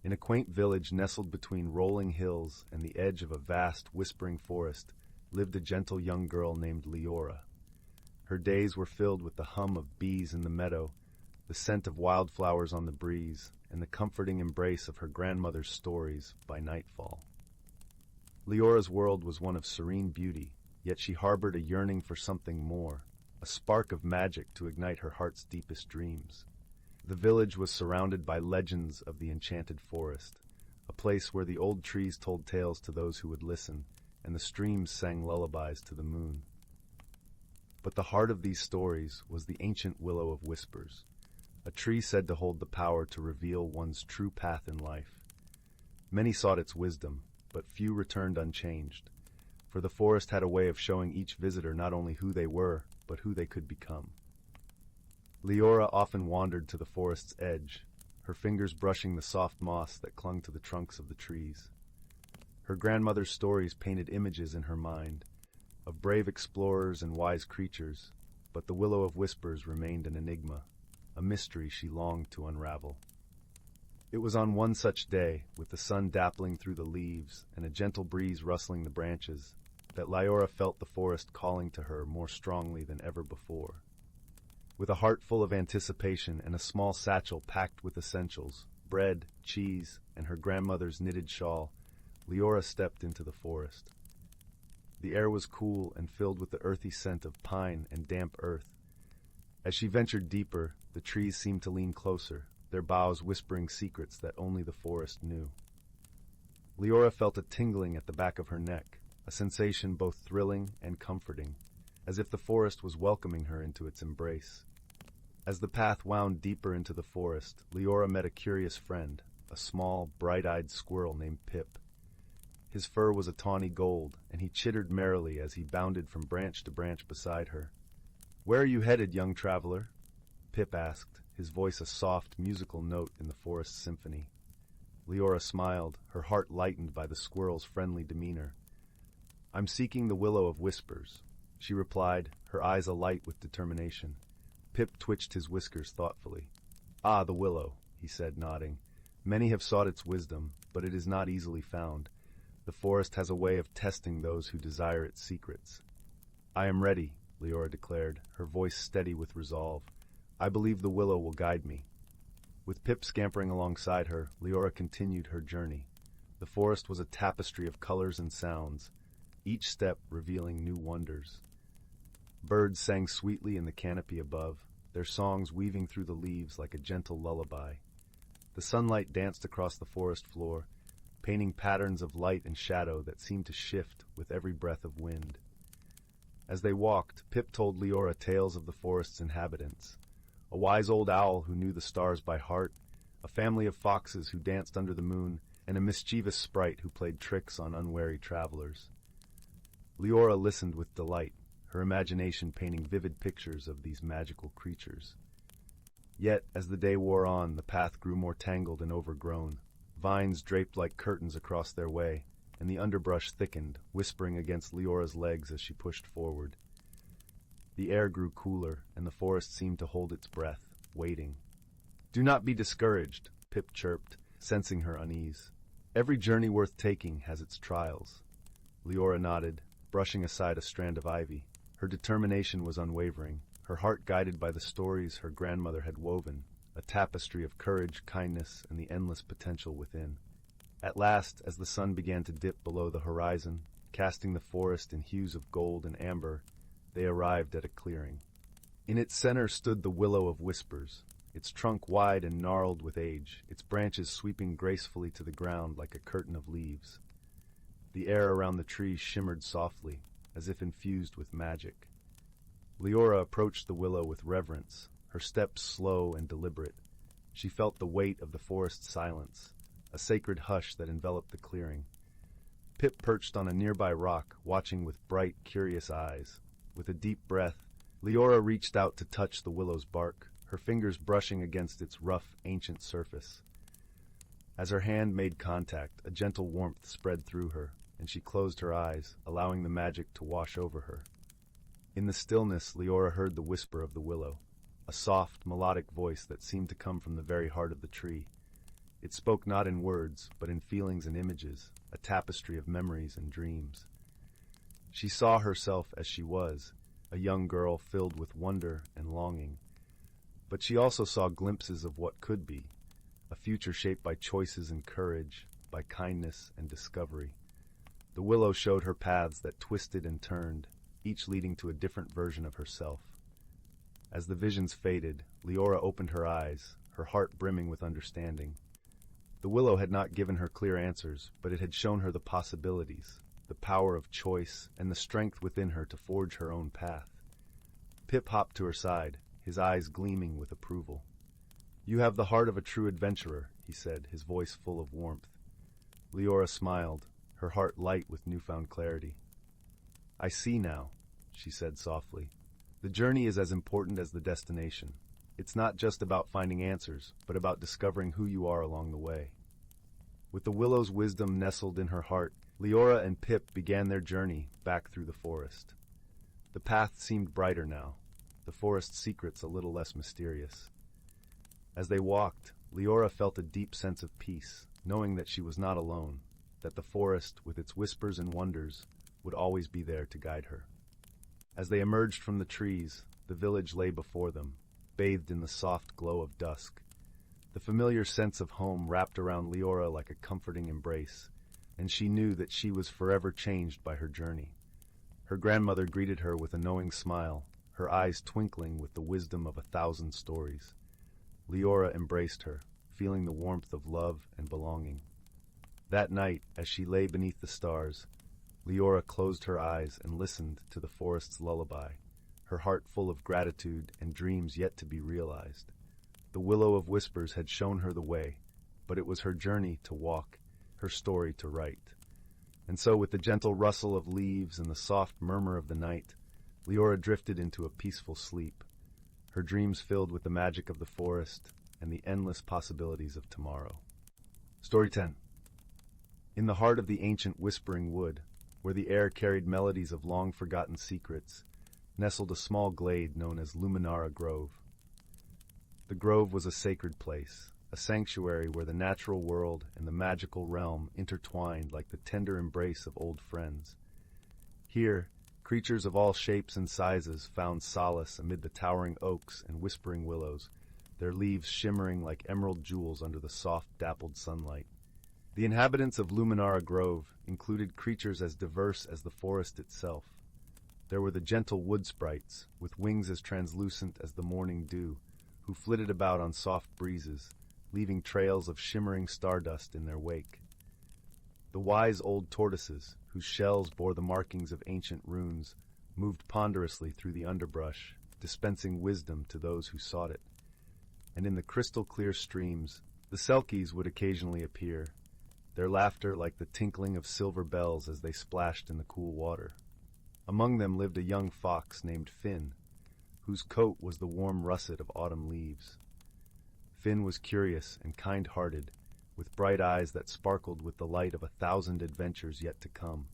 In a quaint village nestled between rolling hills and the edge of a vast, whispering forest, lived a gentle young girl named Leora. Her days were filled with the hum of bees in the meadow, the scent of wildflowers on the breeze, and the comforting embrace of her grandmother's stories by nightfall. Leora's world was one of serene beauty, yet she harbored a yearning for something more, a spark of magic to ignite her heart's deepest dreams. The village was surrounded by legends of the enchanted forest, a place where the old trees told tales to those who would listen, and the streams sang lullabies to the moon. But the heart of these stories was the ancient Willow of Whispers, a tree said to hold the power to reveal one's true path in life. Many sought its wisdom, but few returned unchanged, for the forest had a way of showing each visitor not only who they were, but who they could become. Leora often wandered to the forest's edge, her fingers brushing the soft moss that clung to the trunks of the trees. Her grandmother's stories painted images in her mind, of brave explorers and wise creatures, but the Willow of Whispers remained an enigma, a mystery she longed to unravel. It was on one such day, with the sun dappling through the leaves and a gentle breeze rustling the branches, that Leora felt the forest calling to her more strongly than ever before. With a heart full of anticipation and a small satchel packed with essentials, bread, cheese, and her grandmother's knitted shawl, Leora stepped into the forest. The air was cool and filled with the earthy scent of pine and damp earth. As she ventured deeper, the trees seemed to lean closer, their boughs whispering secrets that only the forest knew. Leora felt a tingling at the back of her neck, a sensation both thrilling and comforting, as if the forest was welcoming her into its embrace. As the path wound deeper into the forest, Leora met a curious friend, a small, bright-eyed squirrel named Pip. His fur was a tawny gold, and he chittered merrily as he bounded from branch to branch beside her. "Where are you headed, young traveler?" Pip asked, his voice a soft, musical note in the forest symphony. Leora smiled, her heart lightened by the squirrel's friendly demeanor. "I'm seeking the Willow of Whispers," she replied, her eyes alight with determination. Pip twitched his whiskers thoughtfully. "Ah, the willow," he said, nodding. "Many have sought its wisdom, but it is not easily found. The forest has a way of testing those who desire its secrets." "I am ready," Leora declared, her voice steady with resolve. "I believe the willow will guide me." With Pip scampering alongside her, Leora continued her journey. The forest was a tapestry of colors and sounds, each step revealing new wonders. Birds sang sweetly in the canopy above, their songs weaving through the leaves like a gentle lullaby. The sunlight danced across the forest floor, painting patterns of light and shadow that seemed to shift with every breath of wind. As they walked, Pip told Leora tales of the forest's inhabitants. A wise old owl who knew the stars by heart, a family of foxes who danced under the moon, and a mischievous sprite who played tricks on unwary travelers. Leora listened with delight, her imagination painting vivid pictures of these magical creatures. Yet, as the day wore on, the path grew more tangled and overgrown. Vines draped like curtains across their way, and the underbrush thickened, whispering against Leora's legs as she pushed forward. The air grew cooler, and the forest seemed to hold its breath, waiting. "Do not be discouraged," Pip chirped, sensing her unease. "Every journey worth taking has its trials." Leora nodded, brushing aside a strand of ivy. Her determination was unwavering, her heart guided by the stories her grandmother had woven, a tapestry of courage, kindness, and the endless potential within. At last, as the sun began to dip below the horizon, casting the forest in hues of gold and amber, they arrived at a clearing. In its center stood the Willow of Whispers, its trunk wide and gnarled with age, its branches sweeping gracefully to the ground like a curtain of leaves. The air around the tree shimmered softly, as if infused with magic. Leora approached the willow with reverence, her steps slow and deliberate. She felt the weight of the forest's silence, a sacred hush that enveloped the clearing. Pip perched on a nearby rock, watching with bright, curious eyes. With a deep breath, Leora reached out to touch the willow's bark, her fingers brushing against its rough, ancient surface. As her hand made contact, a gentle warmth spread through her, and she closed her eyes, allowing the magic to wash over her. In the stillness, Leora heard the whisper of the willow, a soft, melodic voice that seemed to come from the very heart of the tree. It spoke not in words, but in feelings and images, a tapestry of memories and dreams. She saw herself as she was, a young girl filled with wonder and longing. But she also saw glimpses of what could be, a future shaped by choices and courage, by kindness and discovery. The willow showed her paths that twisted and turned, each leading to a different version of herself. As the visions faded, Leora opened her eyes, her heart brimming with understanding. The willow had not given her clear answers, but it had shown her the possibilities, the power of choice, and the strength within her to forge her own path. Pip hopped to her side, his eyes gleaming with approval. "You have the heart of a true adventurer," he said, his voice full of warmth. Leora smiled, her heart light with newfound clarity. "I see now," she said softly. "The journey is as important as the destination. It's not just about finding answers, but about discovering who you are along the way." With the willow's wisdom nestled in her heart, Leora and Pip began their journey back through the forest. The path seemed brighter now, the forest's secrets a little less mysterious. As they walked, Leora felt a deep sense of peace, knowing that she was not alone, that the forest, with its whispers and wonders, would always be there to guide her. As they emerged from the trees, the village lay before them, bathed in the soft glow of dusk. The familiar sense of home wrapped around Leora like a comforting embrace, and she knew that she was forever changed by her journey. Her grandmother greeted her with a knowing smile, her eyes twinkling with the wisdom of 1,000 stories. Leora embraced her, feeling the warmth of love and belonging. That night, as she lay beneath the stars, Leora closed her eyes and listened to the forest's lullaby, her heart full of gratitude and dreams yet to be realized. The Willow of Whispers had shown her the way, but it was her journey to walk, her story to write. And so, with the gentle rustle of leaves and the soft murmur of the night, Leora drifted into a peaceful sleep, her dreams filled with the magic of the forest and the endless possibilities of tomorrow. Story 10. In the heart of the ancient whispering wood, where the air carried melodies of long-forgotten secrets, nestled a small glade known as Luminara Grove. The grove was a sacred place, a sanctuary where the natural world and the magical realm intertwined like the tender embrace of old friends. Here, creatures of all shapes and sizes found solace amid the towering oaks and whispering willows, their leaves shimmering like emerald jewels under the soft, dappled sunlight. The inhabitants of Luminara Grove included creatures as diverse as the forest itself. There were the gentle wood sprites, with wings as translucent as the morning dew, who flitted about on soft breezes, leaving trails of shimmering stardust in their wake. The wise old tortoises, whose shells bore the markings of ancient runes, moved ponderously through the underbrush, dispensing wisdom to those who sought it. And in the crystal-clear streams, the selkies would occasionally appear, their laughter like the tinkling of silver bells as they splashed in the cool water. Among them lived a young fox named Finn, whose coat was the warm russet of autumn leaves. Finn was curious and kind-hearted, with bright eyes that sparkled with the light of 1,000 adventures yet to come.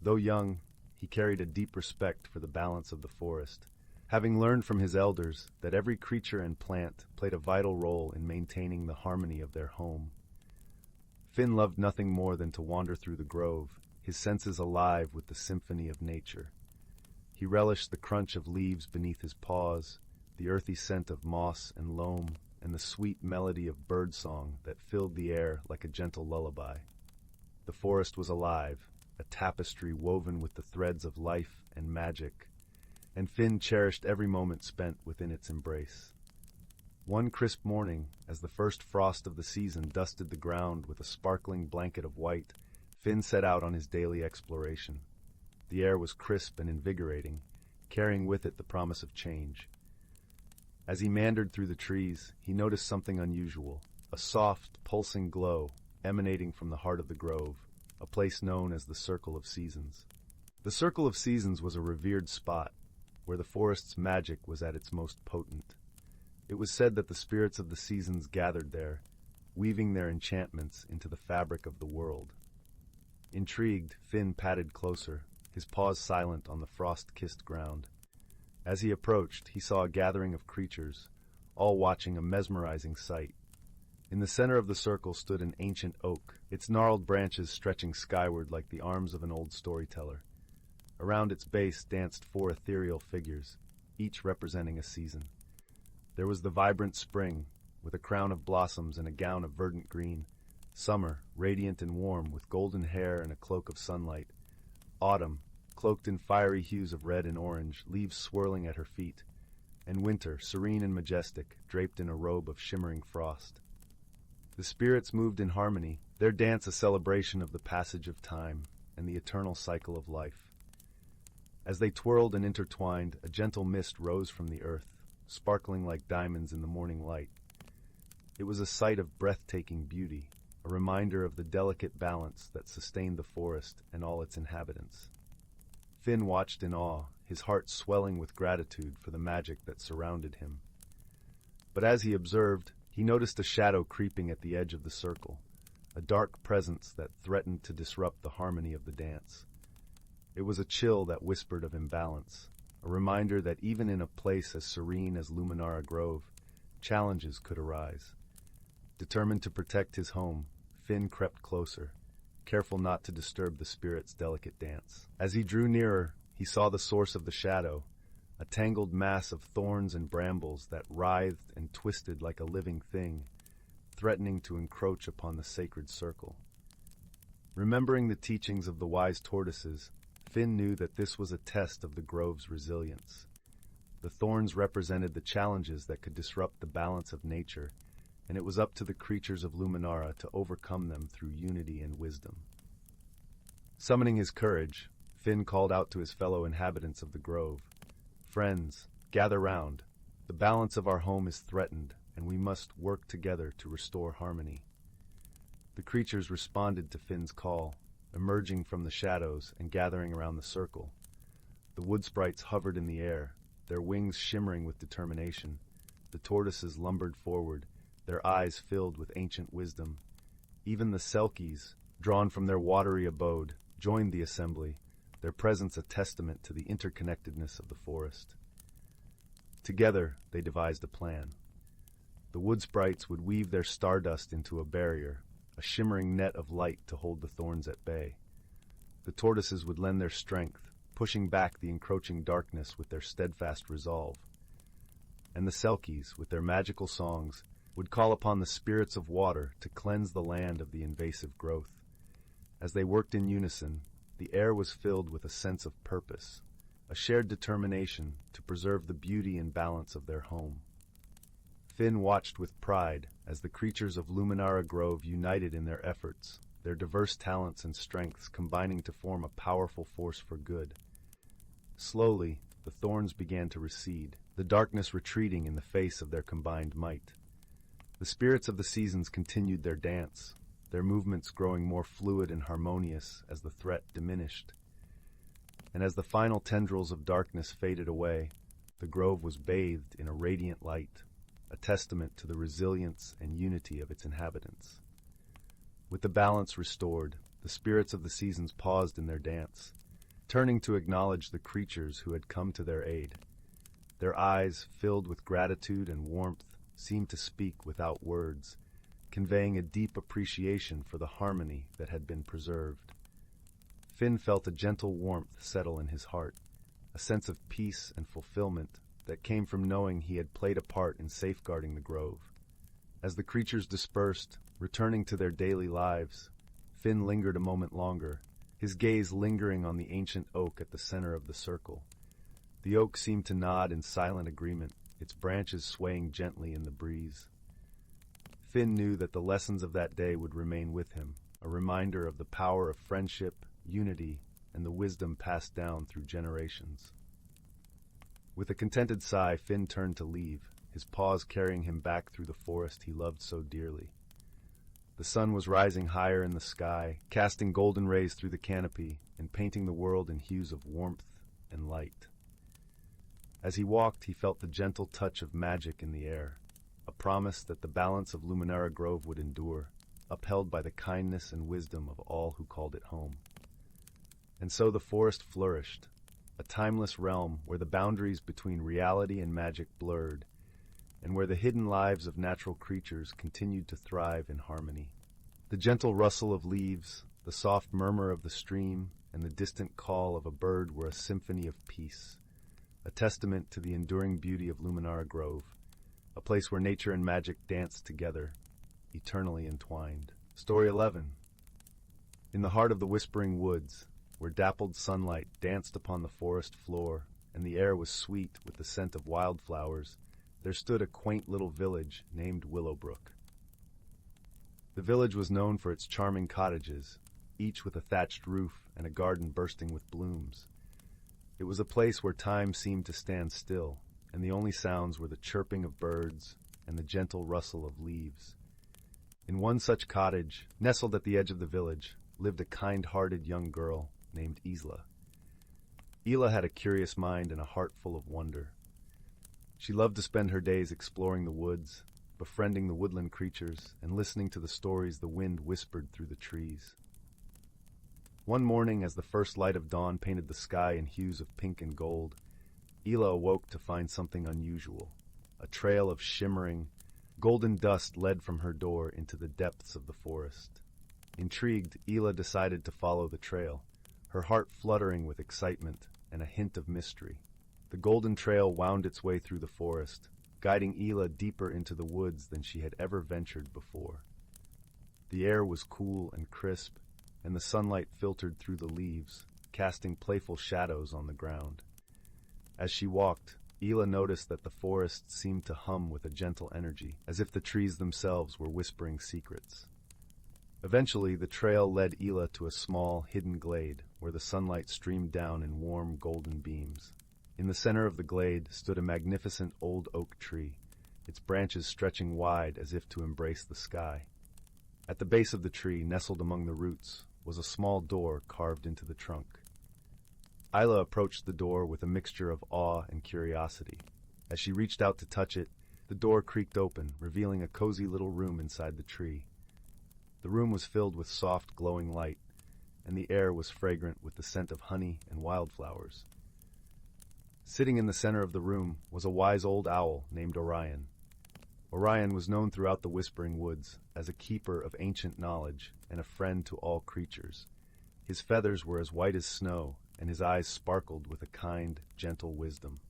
Though young, he carried a deep respect for the balance of the forest, having learned from his elders that every creature and plant played a vital role in maintaining the harmony of their home. Finn loved nothing more than to wander through the grove, his senses alive with the symphony of nature. He relished the crunch of leaves beneath his paws, the earthy scent of moss and loam, and the sweet melody of birdsong that filled the air like a gentle lullaby. The forest was alive, a tapestry woven with the threads of life and magic, and Finn cherished every moment spent within its embrace. One crisp morning, as the first frost of the season dusted the ground with a sparkling blanket of white, Finn set out on his daily exploration. The air was crisp and invigorating, carrying with it the promise of change. As he meandered through the trees, he noticed something unusual, a soft, pulsing glow emanating from the heart of the grove, a place known as the Circle of Seasons. The Circle of Seasons was a revered spot, where the forest's magic was at its most potent. It was said that the spirits of the seasons gathered there, weaving their enchantments into the fabric of the world. Intrigued, Finn padded closer, his paws silent on the frost-kissed ground. As he approached, he saw a gathering of creatures, all watching a mesmerizing sight. In the center of the circle stood an ancient oak, its gnarled branches stretching skyward like the arms of an old storyteller. Around its base danced 4 ethereal figures, each representing a season. There was the vibrant spring, with a crown of blossoms and a gown of verdant green. Summer, radiant and warm, with golden hair and a cloak of sunlight. Autumn, cloaked in fiery hues of red and orange, leaves swirling at her feet. And winter, serene and majestic, draped in a robe of shimmering frost. The spirits moved in harmony, their dance a celebration of the passage of time and the eternal cycle of life. As they twirled and intertwined, a gentle mist rose from the earth, sparkling like diamonds in the morning light. It was a sight of breathtaking beauty, a reminder of the delicate balance that sustained the forest and all its inhabitants. Finn watched in awe, his heart swelling with gratitude for the magic that surrounded him. But as he observed, he noticed a shadow creeping at the edge of the circle, a dark presence that threatened to disrupt the harmony of the dance. It was a chill that whispered of imbalance, a reminder that even in a place as serene as Luminara Grove, challenges could arise. Determined to protect his home, Finn crept closer, careful not to disturb the spirit's delicate dance. As he drew nearer, he saw the source of the shadow, a tangled mass of thorns and brambles that writhed and twisted like a living thing, threatening to encroach upon the sacred circle. Remembering the teachings of the wise tortoises, Finn knew that this was a test of the grove's resilience. The thorns represented the challenges that could disrupt the balance of nature, and it was up to the creatures of Luminara to overcome them through unity and wisdom. Summoning his courage, Finn called out to his fellow inhabitants of the grove. "Friends, gather round. The balance of our home is threatened, and we must work together to restore harmony." The creatures responded to Finn's call, emerging from the shadows and gathering around the circle. The wood sprites hovered in the air, their wings shimmering with determination. The tortoises lumbered forward, their eyes filled with ancient wisdom. Even the selkies, drawn from their watery abode, joined the assembly, their presence a testament to the interconnectedness of the forest. Together, they devised a plan. The wood sprites would weave their stardust into a barrier, a shimmering net of light to hold the thorns at bay. The tortoises would lend their strength, pushing back the encroaching darkness with their steadfast resolve. And the selkies, with their magical songs, would call upon the spirits of water to cleanse the land of the invasive growth. As they worked in unison, the air was filled with a sense of purpose, a shared determination to preserve the beauty and balance of their home. Finn watched with pride as the creatures of Luminara Grove united in their efforts, their diverse talents and strengths combining to form a powerful force for good. Slowly, the thorns began to recede, the darkness retreating in the face of their combined might. The spirits of the seasons continued their dance, their movements growing more fluid and harmonious as the threat diminished. And as the final tendrils of darkness faded away, the grove was bathed in a radiant light, a testament to the resilience and unity of its inhabitants. With the balance restored, the spirits of the seasons paused in their dance, turning to acknowledge the creatures who had come to their aid. Their eyes, filled with gratitude and warmth, seemed to speak without words, conveying a deep appreciation for the harmony that had been preserved. Finn felt a gentle warmth settle in his heart, a sense of peace and fulfillment that came from knowing he had played a part in safeguarding the grove. As the creatures dispersed, returning to their daily lives, Finn lingered a moment longer, his gaze lingering on the ancient oak at the center of the circle. The oak seemed to nod in silent agreement, its branches swaying gently in the breeze. Finn knew that the lessons of that day would remain with him, a reminder of the power of friendship, unity, and the wisdom passed down through generations. With a contented sigh, Finn turned to leave, his paws carrying him back through the forest he loved so dearly. The sun was rising higher in the sky, casting golden rays through the canopy and painting the world in hues of warmth and light. As he walked, he felt the gentle touch of magic in the air, a promise that the balance of Luminara Grove would endure, upheld by the kindness and wisdom of all who called it home. And so the forest flourished, a timeless realm where the boundaries between reality and magic blurred, and where the hidden lives of natural creatures continued to thrive in harmony. The gentle rustle of leaves, the soft murmur of the stream, and the distant call of a bird were a symphony of peace, a testament to the enduring beauty of Luminara Grove, a place where nature and magic danced together, eternally entwined. Story 11. In the heart of the whispering woods, where dappled sunlight danced upon the forest floor and the air was sweet with the scent of wildflowers, there stood a quaint little village named Willowbrook. The village was known for its charming cottages, each with a thatched roof and a garden bursting with blooms. It was a place where time seemed to stand still, and the only sounds were the chirping of birds and the gentle rustle of leaves. In one such cottage, nestled at the edge of the village, lived a kind-hearted young girl named Isla. Isla had a curious mind and a heart full of wonder. She loved to spend her days exploring the woods, befriending the woodland creatures, and listening to the stories the wind whispered through the trees. One morning, as the first light of dawn painted the sky in hues of pink and gold, Isla awoke to find something unusual. A trail of shimmering, golden dust led from her door into the depths of the forest. Intrigued, Isla decided to follow the trail, her heart fluttering with excitement and a hint of mystery. The golden trail wound its way through the forest, guiding Isla deeper into the woods than she had ever ventured before. The air was cool and crisp, and the sunlight filtered through the leaves, casting playful shadows on the ground. As she walked, Isla noticed that the forest seemed to hum with a gentle energy, as if the trees themselves were whispering secrets. Eventually, the trail led Isla to a small, hidden glade, where the sunlight streamed down in warm, golden beams. In the center of the glade stood a magnificent old oak tree, its branches stretching wide as if to embrace the sky. At the base of the tree, nestled among the roots, was a small door carved into the trunk. Isla approached the door with a mixture of awe and curiosity. As she reached out to touch it, the door creaked open, revealing a cozy little room inside the tree. The room was filled with soft, glowing light, and the air was fragrant with the scent of honey and wildflowers. Sitting in the center of the room was a wise old owl named Orion. Orion was known throughout the Whispering Woods as a keeper of ancient knowledge and a friend to all creatures. His feathers were as white as snow, and his eyes sparkled with a kind, gentle wisdom.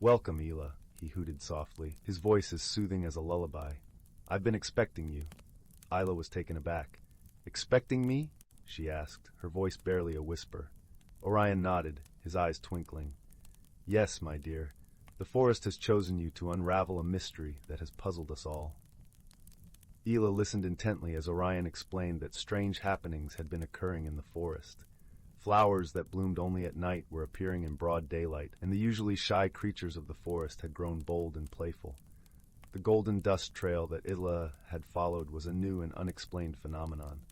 "Welcome, Isla," he hooted softly, his voice as soothing as a lullaby. "I've been expecting you." Isla was taken aback. "Expecting me?" she asked, her voice barely a whisper. Orion nodded, his eyes twinkling. "Yes, my dear. The forest has chosen you to unravel a mystery that has puzzled us all." Isla listened intently as Orion explained that strange happenings had been occurring in the forest. Flowers that bloomed only at night were appearing in broad daylight, and the usually shy creatures of the forest had grown bold and playful. The golden dust trail that Isla had followed was a new and unexplained phenomenon.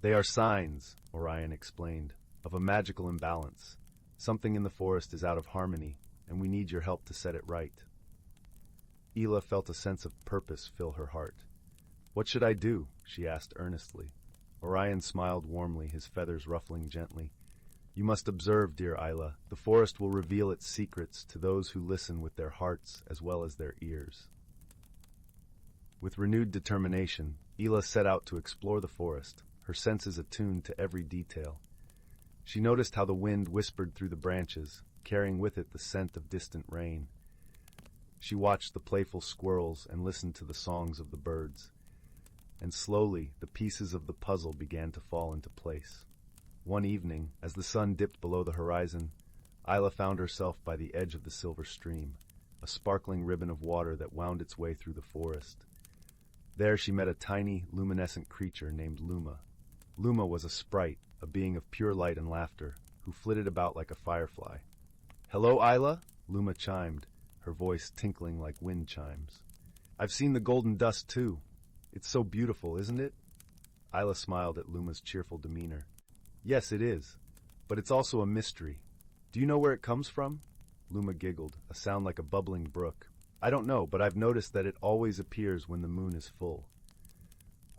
"They are signs," Orion explained, "of a magical imbalance. Something in the forest is out of harmony, and we need your help to set it right." Isla felt a sense of purpose fill her heart. "What should I do?" she asked earnestly. Orion smiled warmly, his feathers ruffling gently. "You must observe, dear Isla. The forest will reveal its secrets to those who listen with their hearts as well as their ears." With renewed determination, Isla set out to explore the forest, her senses attuned to every detail. She noticed how the wind whispered through the branches, carrying with it the scent of distant rain. She watched the playful squirrels and listened to the songs of the birds. And slowly, the pieces of the puzzle began to fall into place. One evening, as the sun dipped below the horizon, Isla found herself by the edge of the silver stream, a sparkling ribbon of water that wound its way through the forest. There she met a tiny, luminescent creature named Luma. Luma was a sprite, a being of pure light and laughter, who flitted about like a firefly. "Hello, Isla," Luma chimed, her voice tinkling like wind chimes. "I've seen the golden dust, too. It's so beautiful, isn't it?" Isla smiled at Luma's cheerful demeanor. "Yes, it is. But it's also a mystery. Do you know where it comes from?" Luma giggled, a sound like a bubbling brook. "I don't know, but I've noticed that it always appears when the moon is full."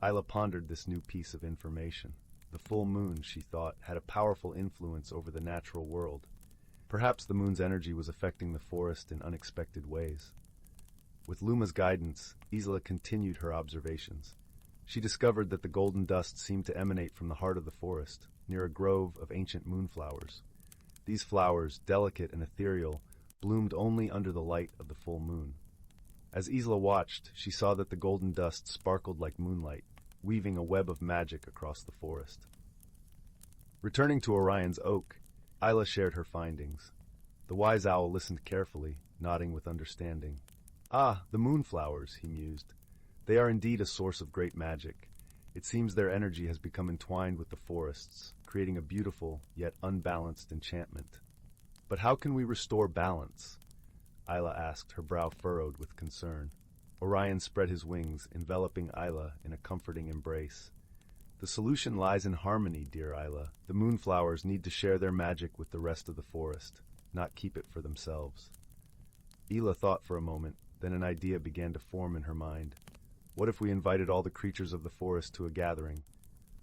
Isla pondered this new piece of information. The full moon, she thought, had a powerful influence over the natural world. Perhaps the moon's energy was affecting the forest in unexpected ways. With Luma's guidance, Isla continued her observations. She discovered that the golden dust seemed to emanate from the heart of the forest, near a grove of ancient moonflowers. These flowers, delicate and ethereal, bloomed only under the light of the full moon. As Isla watched, she saw that the golden dust sparkled like moonlight, weaving a web of magic across the forest. Returning to Orion's oak, Isla shared her findings. The wise owl listened carefully, nodding with understanding. "Ah, the moonflowers," he mused. "They are indeed a source of great magic. It seems their energy has become entwined with the forests, creating a beautiful, yet unbalanced enchantment. But how can we restore balance?" Isla asked, her brow furrowed with concern. Orion spread his wings, enveloping Isla in a comforting embrace. "The solution lies in harmony, dear Isla. The moonflowers need to share their magic with the rest of the forest, not keep it for themselves." Isla thought for a moment, then an idea began to form in her mind. What if we invited all the creatures of the forest to a gathering,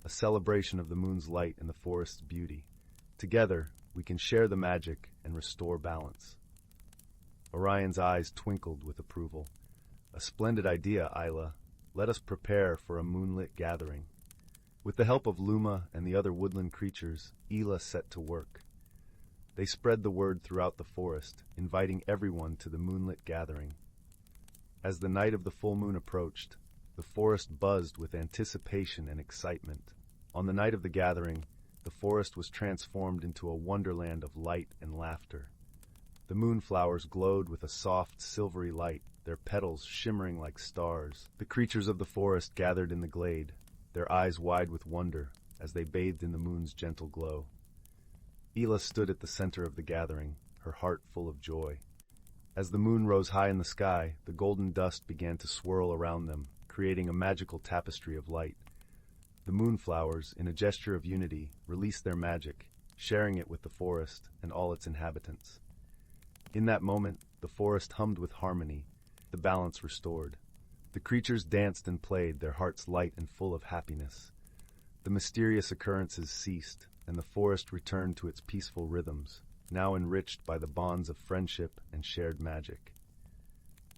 a celebration of the moon's light and the forest's beauty? Together, we can share the magic and restore balance. Orion's eyes twinkled with approval. "A splendid idea, Isla. Let us prepare for a moonlit gathering." With the help of Luma and the other woodland creatures, Isla set to work. They spread the word throughout the forest, inviting everyone to the moonlit gathering. As the night of the full moon approached, the forest buzzed with anticipation and excitement. On the night of the gathering, the forest was transformed into a wonderland of light and laughter. The moonflowers glowed with a soft, silvery light, their petals shimmering like stars. The creatures of the forest gathered in the glade, their eyes wide with wonder as they bathed in the moon's gentle glow. Isla stood at the center of the gathering, her heart full of joy. As the moon rose high in the sky, the golden dust began to swirl around them, creating a magical tapestry of light. The moonflowers, in a gesture of unity, released their magic, sharing it with the forest and all its inhabitants. In that moment, the forest hummed with harmony, the balance restored. The creatures danced and played, their hearts light and full of happiness. The mysterious occurrences ceased, and the forest returned to its peaceful rhythms, now enriched by the bonds of friendship and shared magic.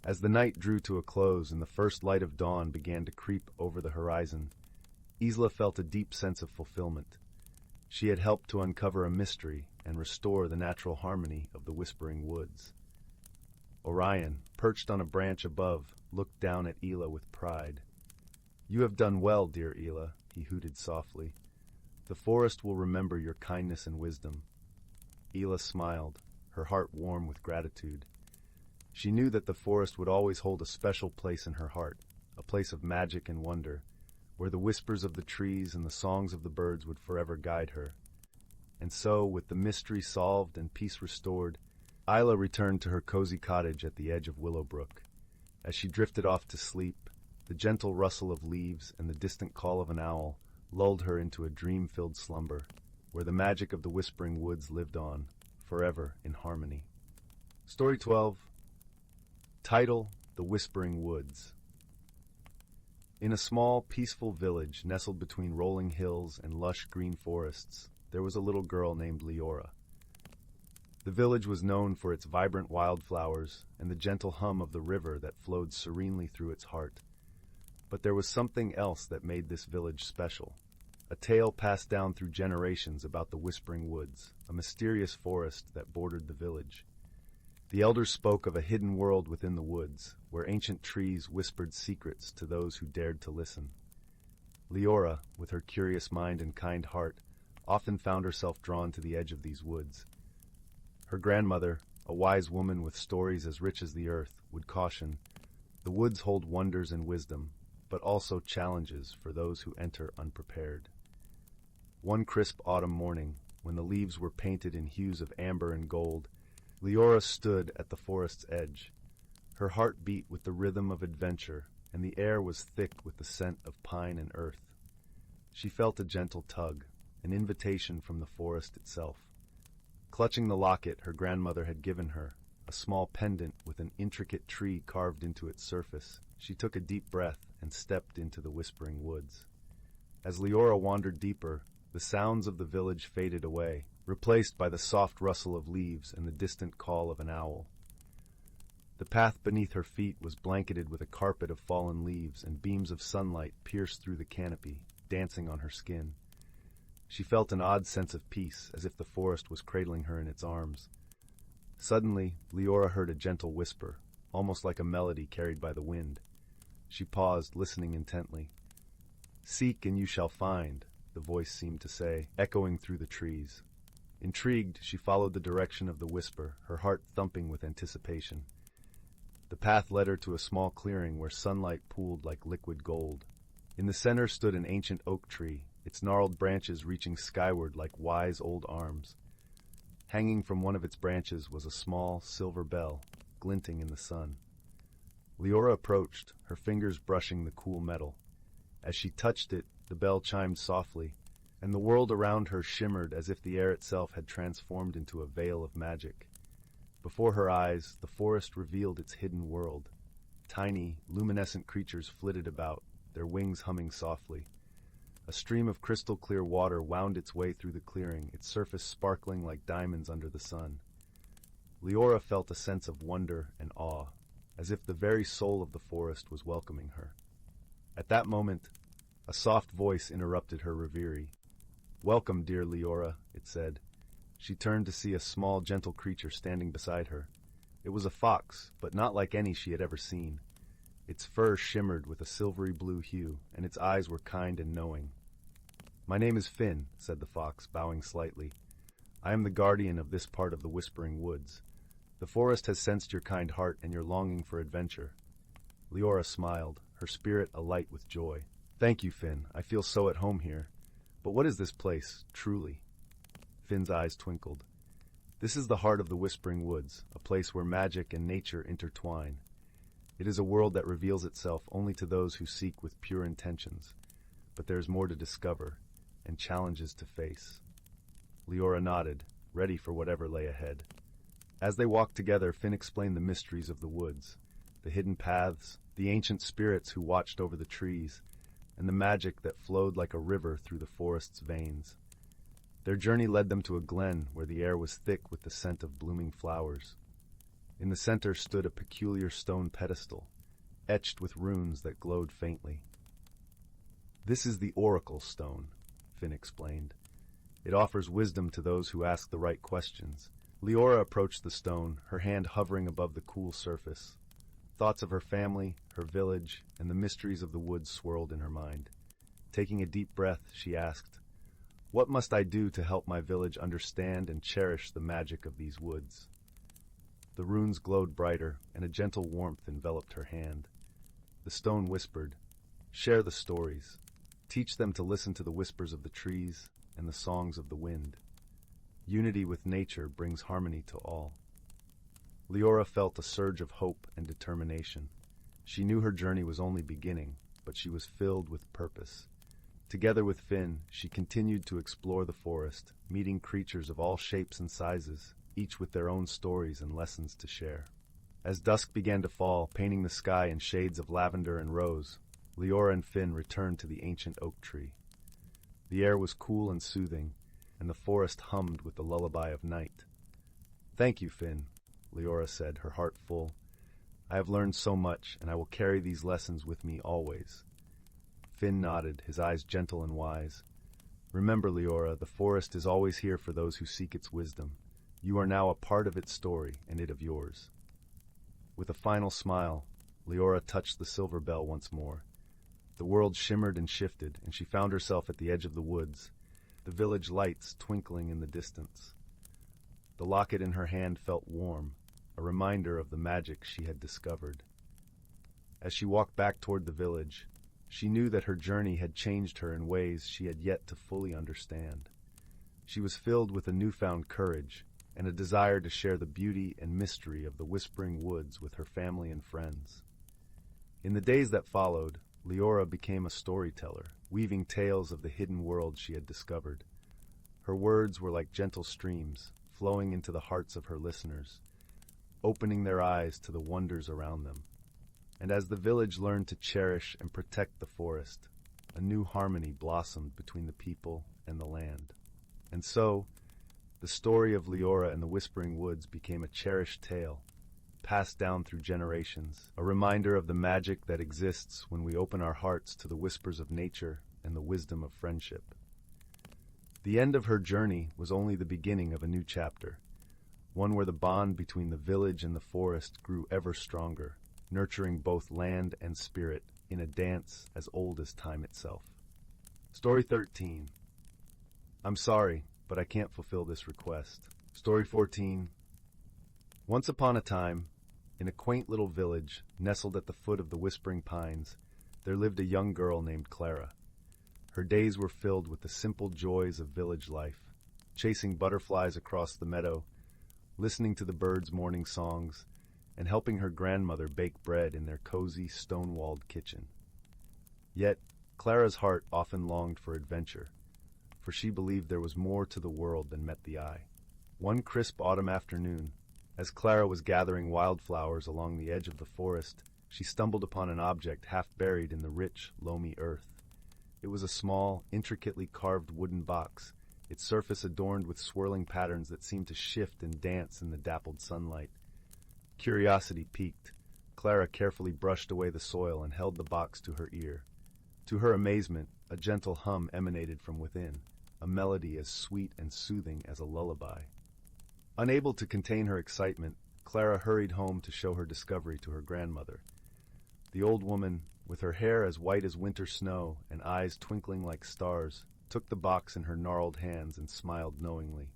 As the night drew to a close and the first light of dawn began to creep over the horizon, Isla felt a deep sense of fulfillment. She had helped to uncover a mystery and restore the natural harmony of the whispering woods. Orion, perched on a branch above, looked down at Isla with pride. "You have done well, dear Isla," he hooted softly. "The forest will remember your kindness and wisdom." Isla smiled, her heart warm with gratitude. She knew that the forest would always hold a special place in her heart, a place of magic and wonder, where the whispers of the trees and the songs of the birds would forever guide her. And so, with the mystery solved and peace restored, Isla returned to her cozy cottage at the edge of Willowbrook. As she drifted off to sleep, the gentle rustle of leaves and the distant call of an owl lulled her into a dream-filled slumber, where the magic of the whispering woods lived on, forever in harmony. Story 12. Title: The Whispering Woods. In a small, peaceful village nestled between rolling hills and lush green forests, there was a little girl named Leora. The village was known for its vibrant wildflowers and the gentle hum of the river that flowed serenely through its heart. But there was something else that made this village special. A tale passed down through generations about the Whispering Woods, a mysterious forest that bordered the village. The elders spoke of a hidden world within the woods, where ancient trees whispered secrets to those who dared to listen. Leora, with her curious mind and kind heart, often found herself drawn to the edge of these woods. Her grandmother, a wise woman with stories as rich as the earth, would caution, "The woods hold wonders and wisdom, but also challenges for those who enter unprepared." One crisp autumn morning, when the leaves were painted in hues of amber and gold, Leora stood at the forest's edge. Her heart beat with the rhythm of adventure, and the air was thick with the scent of pine and earth. She felt a gentle tug, an invitation from the forest itself. Clutching the locket her grandmother had given her, a small pendant with an intricate tree carved into its surface, she took a deep breath and stepped into the whispering woods. As Leora wandered deeper, the sounds of the village faded away, replaced by the soft rustle of leaves and the distant call of an owl. The path beneath her feet was blanketed with a carpet of fallen leaves, and beams of sunlight pierced through the canopy, dancing on her skin. She felt an odd sense of peace, as if the forest was cradling her in its arms. Suddenly, Leora heard a gentle whisper, almost like a melody carried by the wind. She paused, listening intently. "Seek and you shall find," the voice seemed to say, echoing through the trees. Intrigued, she followed the direction of the whisper, her heart thumping with anticipation. The path led her to a small clearing where sunlight pooled like liquid gold. In the center stood an ancient oak tree, its gnarled branches reaching skyward like wise old arms. Hanging from one of its branches was a small silver bell, glinting in the sun. Leora approached, her fingers brushing the cool metal. As she touched it, the bell chimed softly, and the world around her shimmered as if the air itself had transformed into a veil of magic. Before her eyes, the forest revealed its hidden world. Tiny, luminescent creatures flitted about, their wings humming softly. A stream of crystal-clear water wound its way through the clearing, its surface sparkling like diamonds under the sun. Leora felt a sense of wonder and awe, as if the very soul of the forest was welcoming her. At that moment, a soft voice interrupted her reverie. "Welcome, dear Leora," it said. She turned to see a small, gentle creature standing beside her. It was a fox, but not like any she had ever seen. Its fur shimmered with a silvery blue hue, and its eyes were kind and knowing. "My name is Finn," said the fox, bowing slightly. "I am the guardian of this part of the Whispering Woods. The forest has sensed your kind heart and your longing for adventure." Leora smiled, her spirit alight with joy. "Thank you, Finn. I feel so at home here. But what is this place, truly?" Finn's eyes twinkled. "This is the heart of the Whispering Woods, a place where magic and nature intertwine. It is a world that reveals itself only to those who seek with pure intentions. But there is more to discover, and challenges to face." Leora nodded, ready for whatever lay ahead. As they walked together, Finn explained the mysteries of the woods, the hidden paths, the ancient spirits who watched over the trees, and the magic that flowed like a river through the forest's veins. Their journey led them to a glen where the air was thick with the scent of blooming flowers. In the center stood a peculiar stone pedestal, etched with runes that glowed faintly. "This is the Oracle Stone," Finn explained. "It offers wisdom to those who ask the right questions." Leora approached the stone, her hand hovering above the cool surface. Thoughts of her family, her village, and the mysteries of the woods swirled in her mind. Taking a deep breath, she asked, "What must I do to help my village understand and cherish the magic of these woods?" The runes glowed brighter, and a gentle warmth enveloped her hand. The stone whispered, "Share the stories. Teach them to listen to the whispers of the trees and the songs of the wind. Unity with nature brings harmony to all." Leora felt a surge of hope and determination. She knew her journey was only beginning, but she was filled with purpose. Together with Finn, she continued to explore the forest, meeting creatures of all shapes and sizes, each with their own stories and lessons to share. As dusk began to fall, painting the sky in shades of lavender and rose, Leora and Finn returned to the ancient oak tree. The air was cool and soothing, and the forest hummed with the lullaby of night. "Thank you, Finn," Leora said, her heart full. "I have learned so much, and I will carry these lessons with me always." Finn nodded, his eyes gentle and wise. "Remember, Leora, the forest is always here for those who seek its wisdom. You are now a part of its story, and it of yours. With a final smile, Leora touched the silver bell once more. The world shimmered and shifted, and she found herself at the edge of the woods, the village lights twinkling in the distance. The locket in her hand felt warm, a reminder of the magic she had discovered. As she walked back toward the village, she knew that her journey had changed her in ways she had yet to fully understand. She was filled with a newfound courage and a desire to share the beauty and mystery of the Whispering Woods with her family and friends. In the days that followed, Leora became a storyteller, weaving tales of the hidden world she had discovered. Her words were like gentle streams, flowing into the hearts of her listeners, opening their eyes to the wonders around them. And as the village learned to cherish and protect the forest, a new harmony blossomed between the people and the land. And so, the story of Leora and the Whispering Woods became a cherished tale, passed down through generations, a reminder of the magic that exists when we open our hearts to the whispers of nature and the wisdom of friendship. The end of her journey was only the beginning of a new chapter, one where the bond between the village and the forest grew ever stronger, nurturing both land and spirit in a dance as old as time itself. Story 13. I'm sorry, but I can't fulfill this request. Story 14. Once upon a time, in a quaint little village nestled at the foot of the Whispering Pines, there lived a young girl named Clara. Her days were filled with the simple joys of village life, chasing butterflies across the meadow, listening to the birds' morning songs, and helping her grandmother bake bread in their cozy, stone-walled kitchen. Yet, Clara's heart often longed for adventure, for she believed there was more to the world than met the eye. One crisp autumn afternoon, as Clara was gathering wildflowers along the edge of the forest, she stumbled upon an object half buried in the rich, loamy earth. It was a small, intricately carved wooden box, its surface adorned with swirling patterns that seemed to shift and dance in the dappled sunlight. Curiosity piqued. Clara carefully brushed away the soil and held the box to her ear. To her amazement, a gentle hum emanated from within, a melody as sweet and soothing as a lullaby. Unable to contain her excitement, Clara hurried home to show her discovery to her grandmother. The old woman, with her hair as white as winter snow and eyes twinkling like stars, took the box in her gnarled hands and smiled knowingly.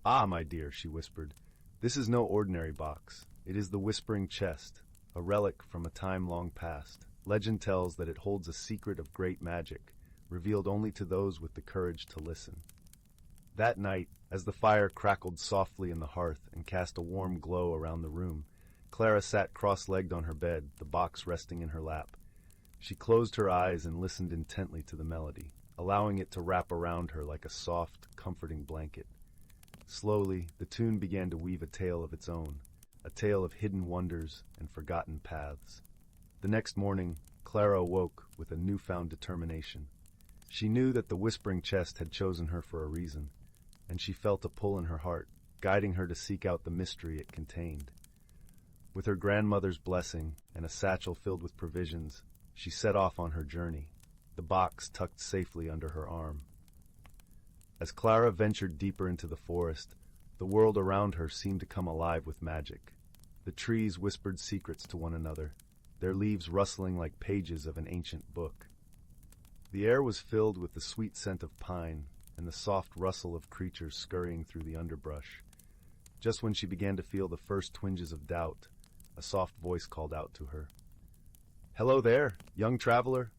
"Ah, my dear," she whispered, "this is no ordinary box. It is the Whispering Chest, a relic from a time long past. Legend tells that it holds a secret of great magic, revealed only to those with the courage to listen." That night, as the fire crackled softly in the hearth and cast a warm glow around the room, Clara sat cross-legged on her bed, the box resting in her lap. She closed her eyes and listened intently to the melody, allowing it to wrap around her like a soft, comforting blanket. Slowly, the tune began to weave a tale of its own, a tale of hidden wonders and forgotten paths. The next morning, Clara awoke with a newfound determination. She knew that the Whispering Chest had chosen her for a reason, and she felt a pull in her heart, guiding her to seek out the mystery it contained. With her grandmother's blessing and a satchel filled with provisions, she set off on her journey, the box tucked safely under her arm. As Clara ventured deeper into the forest, the world around her seemed to come alive with magic. The trees whispered secrets to one another, their leaves rustling like pages of an ancient book. The air was filled with the sweet scent of pine and the soft rustle of creatures scurrying through the underbrush. Just when she began to feel the first twinges of doubt, a soft voice called out to her. "Hello there, young traveler,"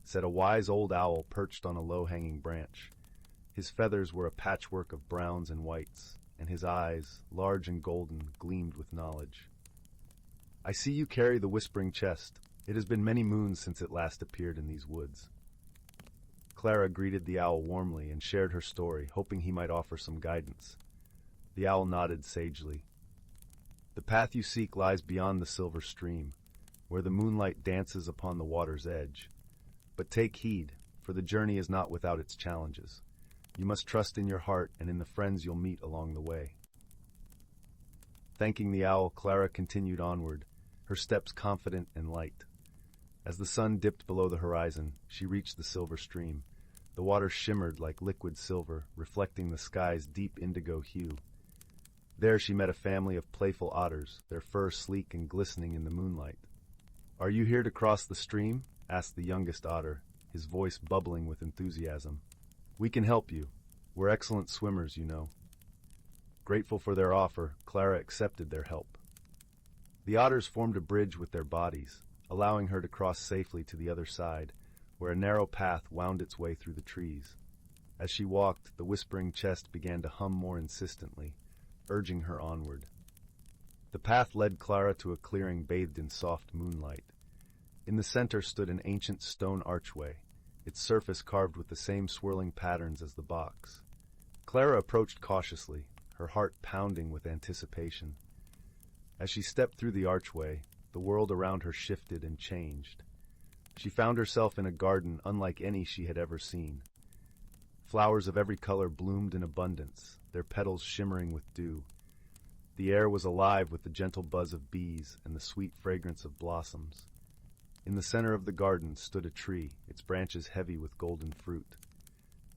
said a wise old owl perched on a low-hanging branch. His feathers were a patchwork of browns and whites, and his eyes, large and golden, gleamed with knowledge. "I see you carry the Whispering Chest. It has been many moons since it last appeared in these woods." Clara greeted the owl warmly and shared her story, hoping he might offer some guidance. The owl nodded sagely. "The path you seek lies beyond the silver stream, where the moonlight dances upon the water's edge. But take heed, for the journey is not without its challenges. You must trust in your heart and in the friends you'll meet along the way." Thanking the owl, Clara continued onward, her steps confident and light. As the sun dipped below the horizon, she reached the silver stream. The water shimmered like liquid silver, reflecting the sky's deep indigo hue. There she met a family of playful otters, their fur sleek and glistening in the moonlight. "Are you here to cross the stream?" asked the youngest otter, his voice bubbling with enthusiasm. "We can help you. We're excellent swimmers, you know." Grateful for their offer, Clara accepted their help. The otters formed a bridge with their bodies, allowing her to cross safely to the other side, where a narrow path wound its way through the trees. As she walked, the whispering chest began to hum more insistently, urging her onward. The path led Clara to a clearing bathed in soft moonlight. In the center stood an ancient stone archway, its surface carved with the same swirling patterns as the box. Clara approached cautiously, her heart pounding with anticipation. As she stepped through the archway, the world around her shifted and changed. She found herself in a garden unlike any she had ever seen. Flowers of every color bloomed in abundance, their petals shimmering with dew. The air was alive with the gentle buzz of bees and the sweet fragrance of blossoms. In the center of the garden stood a tree, its branches heavy with golden fruit.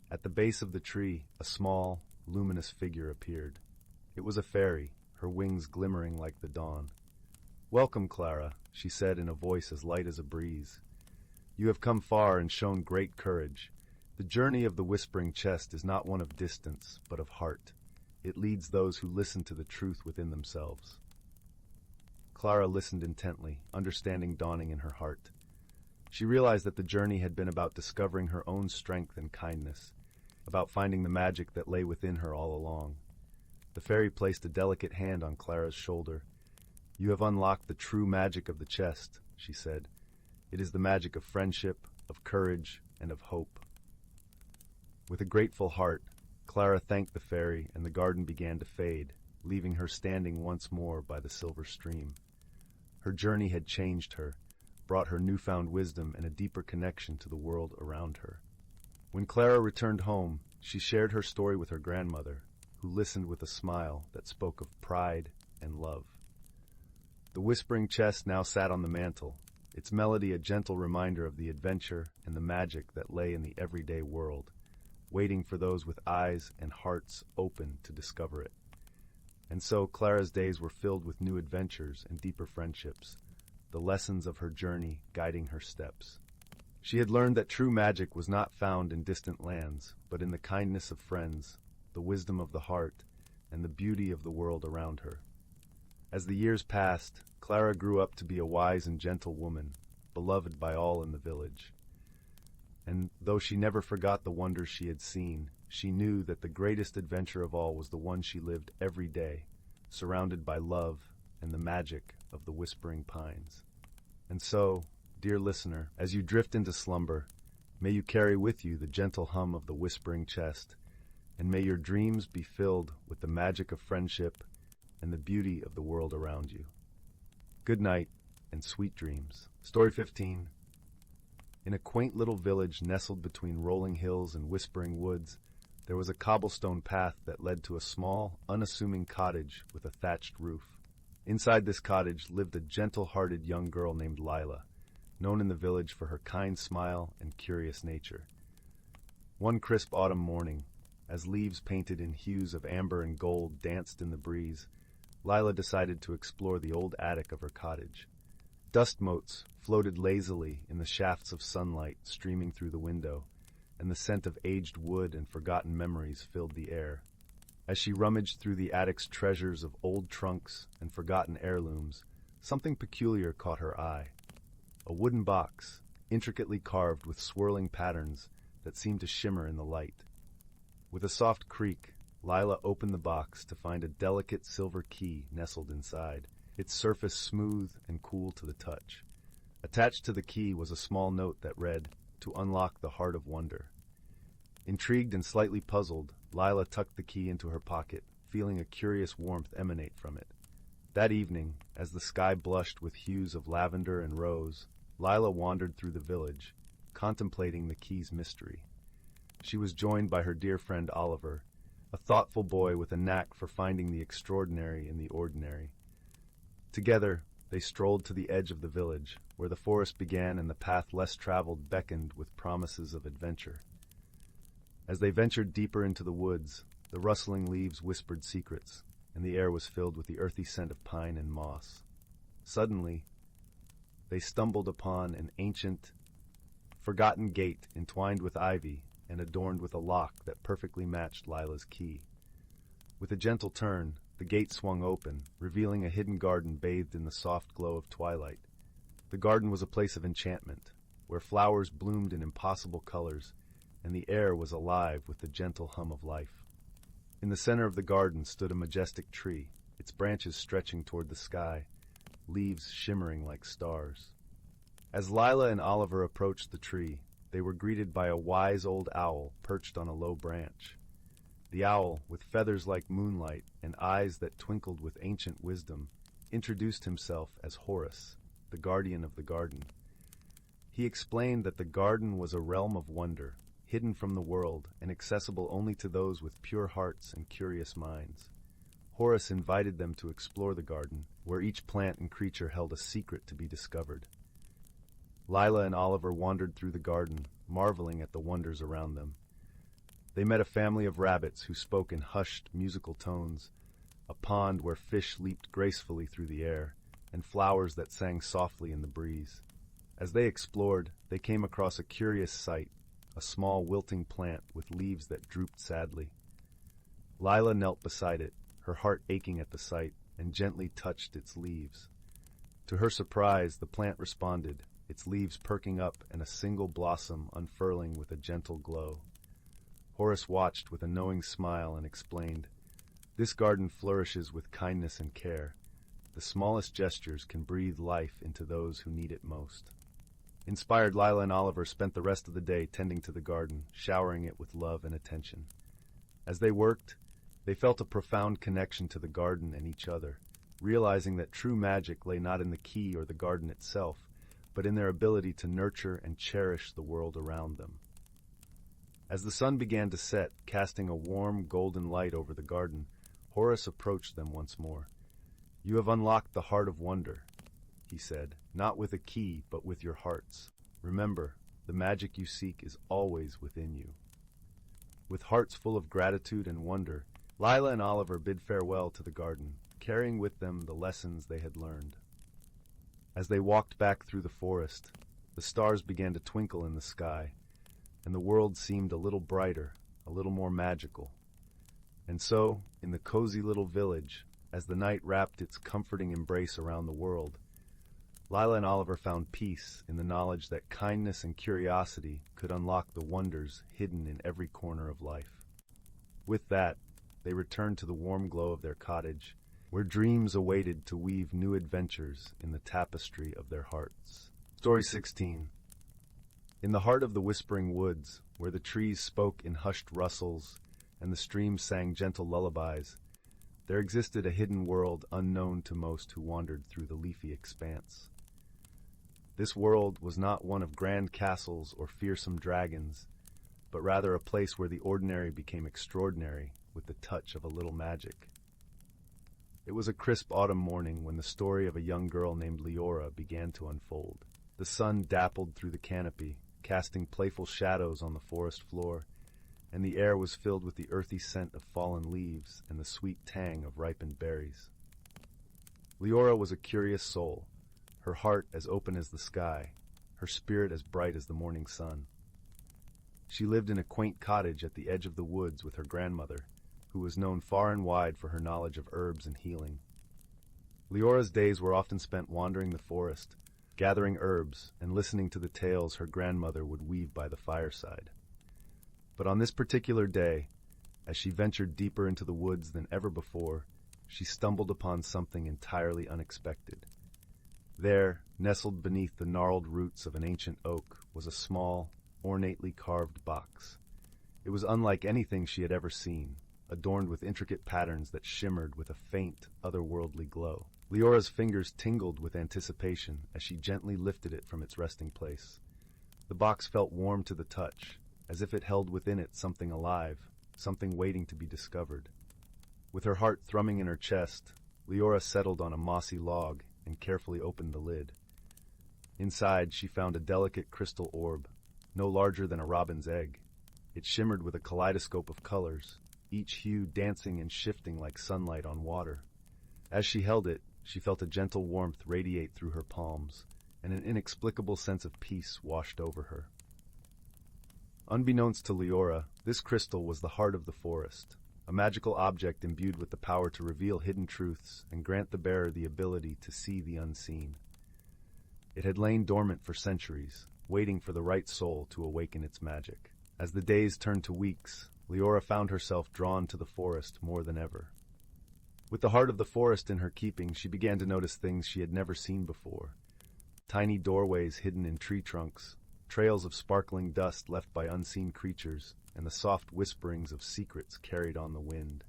At the base of the tree, a small, luminous figure appeared. It was a fairy, her wings glimmering like the dawn. "Welcome, Clara," she said in a voice as light as a breeze. "You have come far and shown great courage. The journey of the whispering chest is not one of distance, but of heart. It leads those who listen to the truth within themselves." Clara listened intently, understanding dawning in her heart. She realized that the journey had been about discovering her own strength and kindness, about finding the magic that lay within her all along. The fairy placed a delicate hand on Clara's shoulder. "You have unlocked the true magic of the chest," she said. "It is the magic of friendship, of courage, and of hope." With a grateful heart, Clara thanked the fairy, and the garden began to fade, leaving her standing once more by the silver stream. Her journey had changed her, brought her newfound wisdom and a deeper connection to the world around her. When Clara returned home, she shared her story with her grandmother, who listened with a smile that spoke of pride and love. The whispering chest now sat on the mantel, its melody a gentle reminder of the adventure and the magic that lay in the everyday world, waiting for those with eyes and hearts open to discover it. And so Clara's days were filled with new adventures and deeper friendships, the lessons of her journey guiding her steps. She had learned that true magic was not found in distant lands, but in the kindness of friends, the wisdom of the heart, and the beauty of the world around her. As the years passed, Clara grew up to be a wise and gentle woman, beloved by all in the village. And though she never forgot the wonders she had seen, she knew that the greatest adventure of all was the one she lived every day, surrounded by love and the magic of the whispering pines. And so, dear listener, as you drift into slumber, may you carry with you the gentle hum of the whispering chest, and may your dreams be filled with the magic of friendship and the beauty of the world around you. Good night and sweet dreams. Story 15. In a quaint little village nestled between rolling hills and whispering woods, there was a cobblestone path that led to a small, unassuming cottage with a thatched roof. Inside this cottage lived a gentle-hearted young girl named Lila, known in the village for her kind smile and curious nature. One crisp autumn morning, as leaves painted in hues of amber and gold danced in the breeze, Lila decided to explore the old attic of her cottage. Dust motes floated lazily in the shafts of sunlight streaming through the window, and the scent of aged wood and forgotten memories filled the air. As she rummaged through the attic's treasures of old trunks and forgotten heirlooms, something peculiar caught her eye. A wooden box, intricately carved with swirling patterns that seemed to shimmer in the light. With a soft creak, Lila opened the box to find a delicate silver key nestled inside, its surface smooth and cool to the touch. Attached to the key was a small note that read, "To unlock the heart of wonder." Intrigued and slightly puzzled, Lila tucked the key into her pocket, feeling a curious warmth emanate from it. That evening, as the sky blushed with hues of lavender and rose, Lila wandered through the village, contemplating the key's mystery. She was joined by her dear friend Oliver, a thoughtful boy with a knack for finding the extraordinary in the ordinary. Together, they strolled to the edge of the village, where the forest began and the path less traveled beckoned with promises of adventure. As they ventured deeper into the woods, the rustling leaves whispered secrets, and the air was filled with the earthy scent of pine and moss. Suddenly, they stumbled upon an ancient, forgotten gate entwined with ivy and adorned with a lock that perfectly matched Lila's key. With a gentle turn, the gate swung open, revealing a hidden garden bathed in the soft glow of twilight. The garden was a place of enchantment, where flowers bloomed in impossible colors, and the air was alive with the gentle hum of life. In the center of the garden stood a majestic tree, its branches stretching toward the sky, leaves shimmering like stars. As Lila and Oliver approached the tree, they were greeted by a wise old owl perched on a low branch. The owl, with feathers like moonlight and eyes that twinkled with ancient wisdom, introduced himself as Horace, the guardian of the garden. He explained that the garden was a realm of wonder, hidden from the world and accessible only to those with pure hearts and curious minds. Horace invited them to explore the garden, where each plant and creature held a secret to be discovered. Lila and Oliver wandered through the garden, marveling at the wonders around them. They met a family of rabbits who spoke in hushed, musical tones, a pond where fish leaped gracefully through the air, and flowers that sang softly in the breeze. As they explored, they came across a curious sight, a small wilting plant with leaves that drooped sadly. Lila knelt beside it, her heart aching at the sight, and gently touched its leaves. To her surprise, the plant responded, its leaves perking up and a single blossom unfurling with a gentle glow. Horace watched with a knowing smile and explained, "This garden flourishes with kindness and care. The smallest gestures can breathe life into those who need it most." Inspired, Lila and Oliver spent the rest of the day tending to the garden, showering it with love and attention. As they worked, they felt a profound connection to the garden and each other, realizing that true magic lay not in the key or the garden itself, but in their ability to nurture and cherish the world around them. As the sun began to set, casting a warm, golden light over the garden, Horace approached them once more. "You have unlocked the heart of wonder," he said, "not with a key, but with your hearts. Remember, the magic you seek is always within you." With hearts full of gratitude and wonder, Lila and Oliver bid farewell to the garden, carrying with them the lessons they had learned. As they walked back through the forest, the stars began to twinkle in the sky, and the world seemed a little brighter, a little more magical. And so, in the cozy little village, as the night wrapped its comforting embrace around the world, Lila and Oliver found peace in the knowledge that kindness and curiosity could unlock the wonders hidden in every corner of life. With that, they returned to the warm glow of their cottage, where dreams awaited to weave new adventures in the tapestry of their hearts. Story 16. In the heart of the whispering woods, where the trees spoke in hushed rustles and the streams sang gentle lullabies, there existed a hidden world unknown to most who wandered through the leafy expanse. This world was not one of grand castles or fearsome dragons, but rather a place where the ordinary became extraordinary with the touch of a little magic. It was a crisp autumn morning when the story of a young girl named Leora began to unfold. The sun dappled through the canopy, casting playful shadows on the forest floor, and the air was filled with the earthy scent of fallen leaves and the sweet tang of ripened berries. Leora was a curious soul, her heart as open as the sky, her spirit as bright as the morning sun. She lived in a quaint cottage at the edge of the woods with her grandmother, who was known far and wide for her knowledge of herbs and healing. Leora's days were often spent wandering the forest, gathering herbs and listening to the tales her grandmother would weave by the fireside. But on this particular day, as she ventured deeper into the woods than ever before, she stumbled upon something entirely unexpected. There, nestled beneath the gnarled roots of an ancient oak, was a small, ornately carved box. It was unlike anything she had ever seen, adorned with intricate patterns that shimmered with a faint, otherworldly glow. Leora's fingers tingled with anticipation as she gently lifted it from its resting place. The box felt warm to the touch, as if it held within it something alive, something waiting to be discovered. With her heart thrumming in her chest, Leora settled on a mossy log and carefully opened the lid. Inside, she found a delicate crystal orb, no larger than a robin's egg. It shimmered with a kaleidoscope of colors, each hue dancing and shifting like sunlight on water. As she held it, she felt a gentle warmth radiate through her palms, and an inexplicable sense of peace washed over her. Unbeknownst to Leora, this crystal was the heart of the forest, a magical object imbued with the power to reveal hidden truths and grant the bearer the ability to see the unseen. It had lain dormant for centuries, waiting for the right soul to awaken its magic. As the days turned to weeks, Leora found herself drawn to the forest more than ever. With the heart of the forest in her keeping, she began to notice things she had never seen before. Tiny doorways hidden in tree trunks, trails of sparkling dust left by unseen creatures, and the soft whisperings of secrets carried on the wind.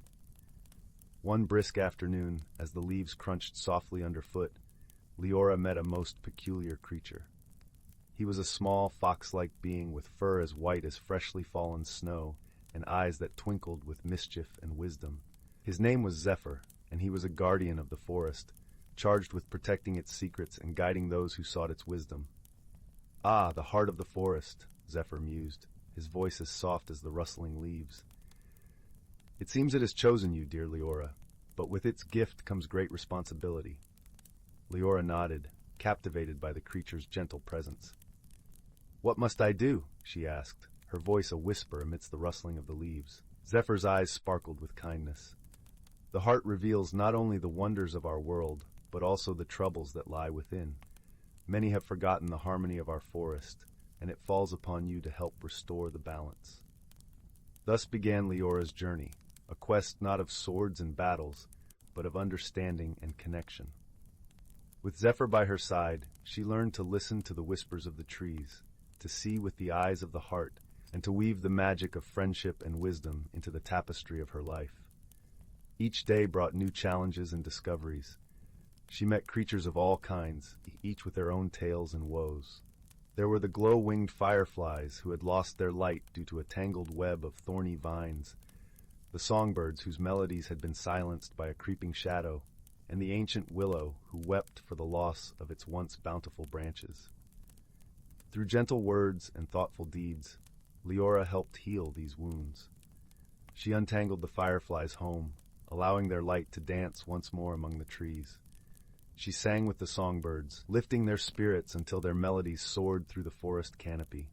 One brisk afternoon, as the leaves crunched softly underfoot, Leora met a most peculiar creature. He was a small, fox-like being with fur as white as freshly fallen snow and eyes that twinkled with mischief and wisdom. His name was Zephyr, and he was a guardian of the forest, charged with protecting its secrets and guiding those who sought its wisdom. "Ah, the heart of the forest," Zephyr mused, his voice as soft as the rustling leaves. "It seems it has chosen you, dear Leora, but with its gift comes great responsibility." Leora nodded, captivated by the creature's gentle presence. "What must I do?" she asked, her voice a whisper amidst the rustling of the leaves. Zephyr's eyes sparkled with kindness. "The heart reveals not only the wonders of our world, but also the troubles that lie within. Many have forgotten the harmony of our forest, and it falls upon you to help restore the balance." Thus began Leora's journey, a quest not of swords and battles, but of understanding and connection. With Zephyr by her side, she learned to listen to the whispers of the trees, to see with the eyes of the heart, and to weave the magic of friendship and wisdom into the tapestry of her life. Each day brought new challenges and discoveries. She met creatures of all kinds, each with their own tales and woes. There were the glow-winged fireflies who had lost their light due to a tangled web of thorny vines, the songbirds whose melodies had been silenced by a creeping shadow, and the ancient willow who wept for the loss of its once bountiful branches. Through gentle words and thoughtful deeds, Leora helped heal these wounds. She untangled the fireflies' home, allowing their light to dance once more among the trees. She sang with the songbirds, lifting their spirits until their melodies soared through the forest canopy.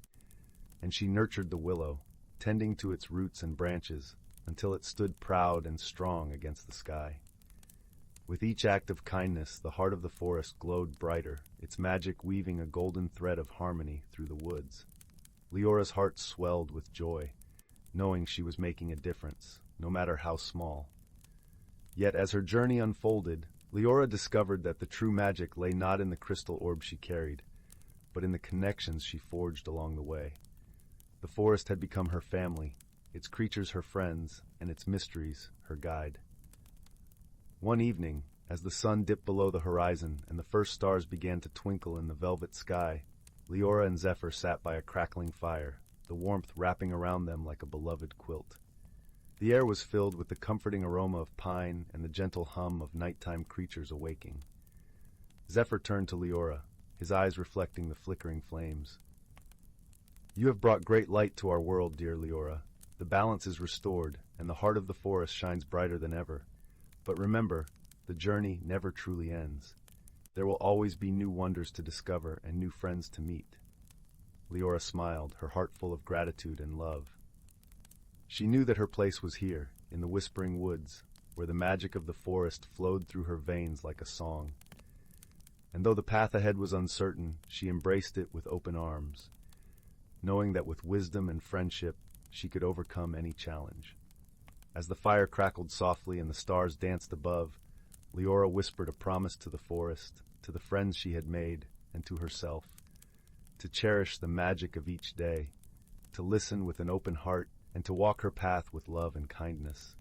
And she nurtured the willow, tending to its roots and branches until it stood proud and strong against the sky. With each act of kindness, the heart of the forest glowed brighter, its magic weaving a golden thread of harmony through the woods. Leora's heart swelled with joy, knowing she was making a difference, no matter how small. Yet as her journey unfolded, Leora discovered that the true magic lay not in the crystal orb she carried, but in the connections she forged along the way. The forest had become her family, its creatures her friends, and its mysteries her guide. One evening, as the sun dipped below the horizon and the first stars began to twinkle in the velvet sky, Leora and Zephyr sat by a crackling fire, the warmth wrapping around them like a beloved quilt. The air was filled with the comforting aroma of pine and the gentle hum of nighttime creatures awaking. Zephyr turned to Leora, his eyes reflecting the flickering flames. "You have brought great light to our world, dear Leora. The balance is restored, and the heart of the forest shines brighter than ever. But remember, the journey never truly ends. There will always be new wonders to discover and new friends to meet." Leora smiled, her heart full of gratitude and love. She knew that her place was here, in the whispering woods, where the magic of the forest flowed through her veins like a song. And though the path ahead was uncertain, she embraced it with open arms, knowing that with wisdom and friendship, she could overcome any challenge. As the fire crackled softly and the stars danced above, Leora whispered a promise to the forest, to the friends she had made, and to herself, to cherish the magic of each day, to listen with an open heart, and to walk her path with love and kindness.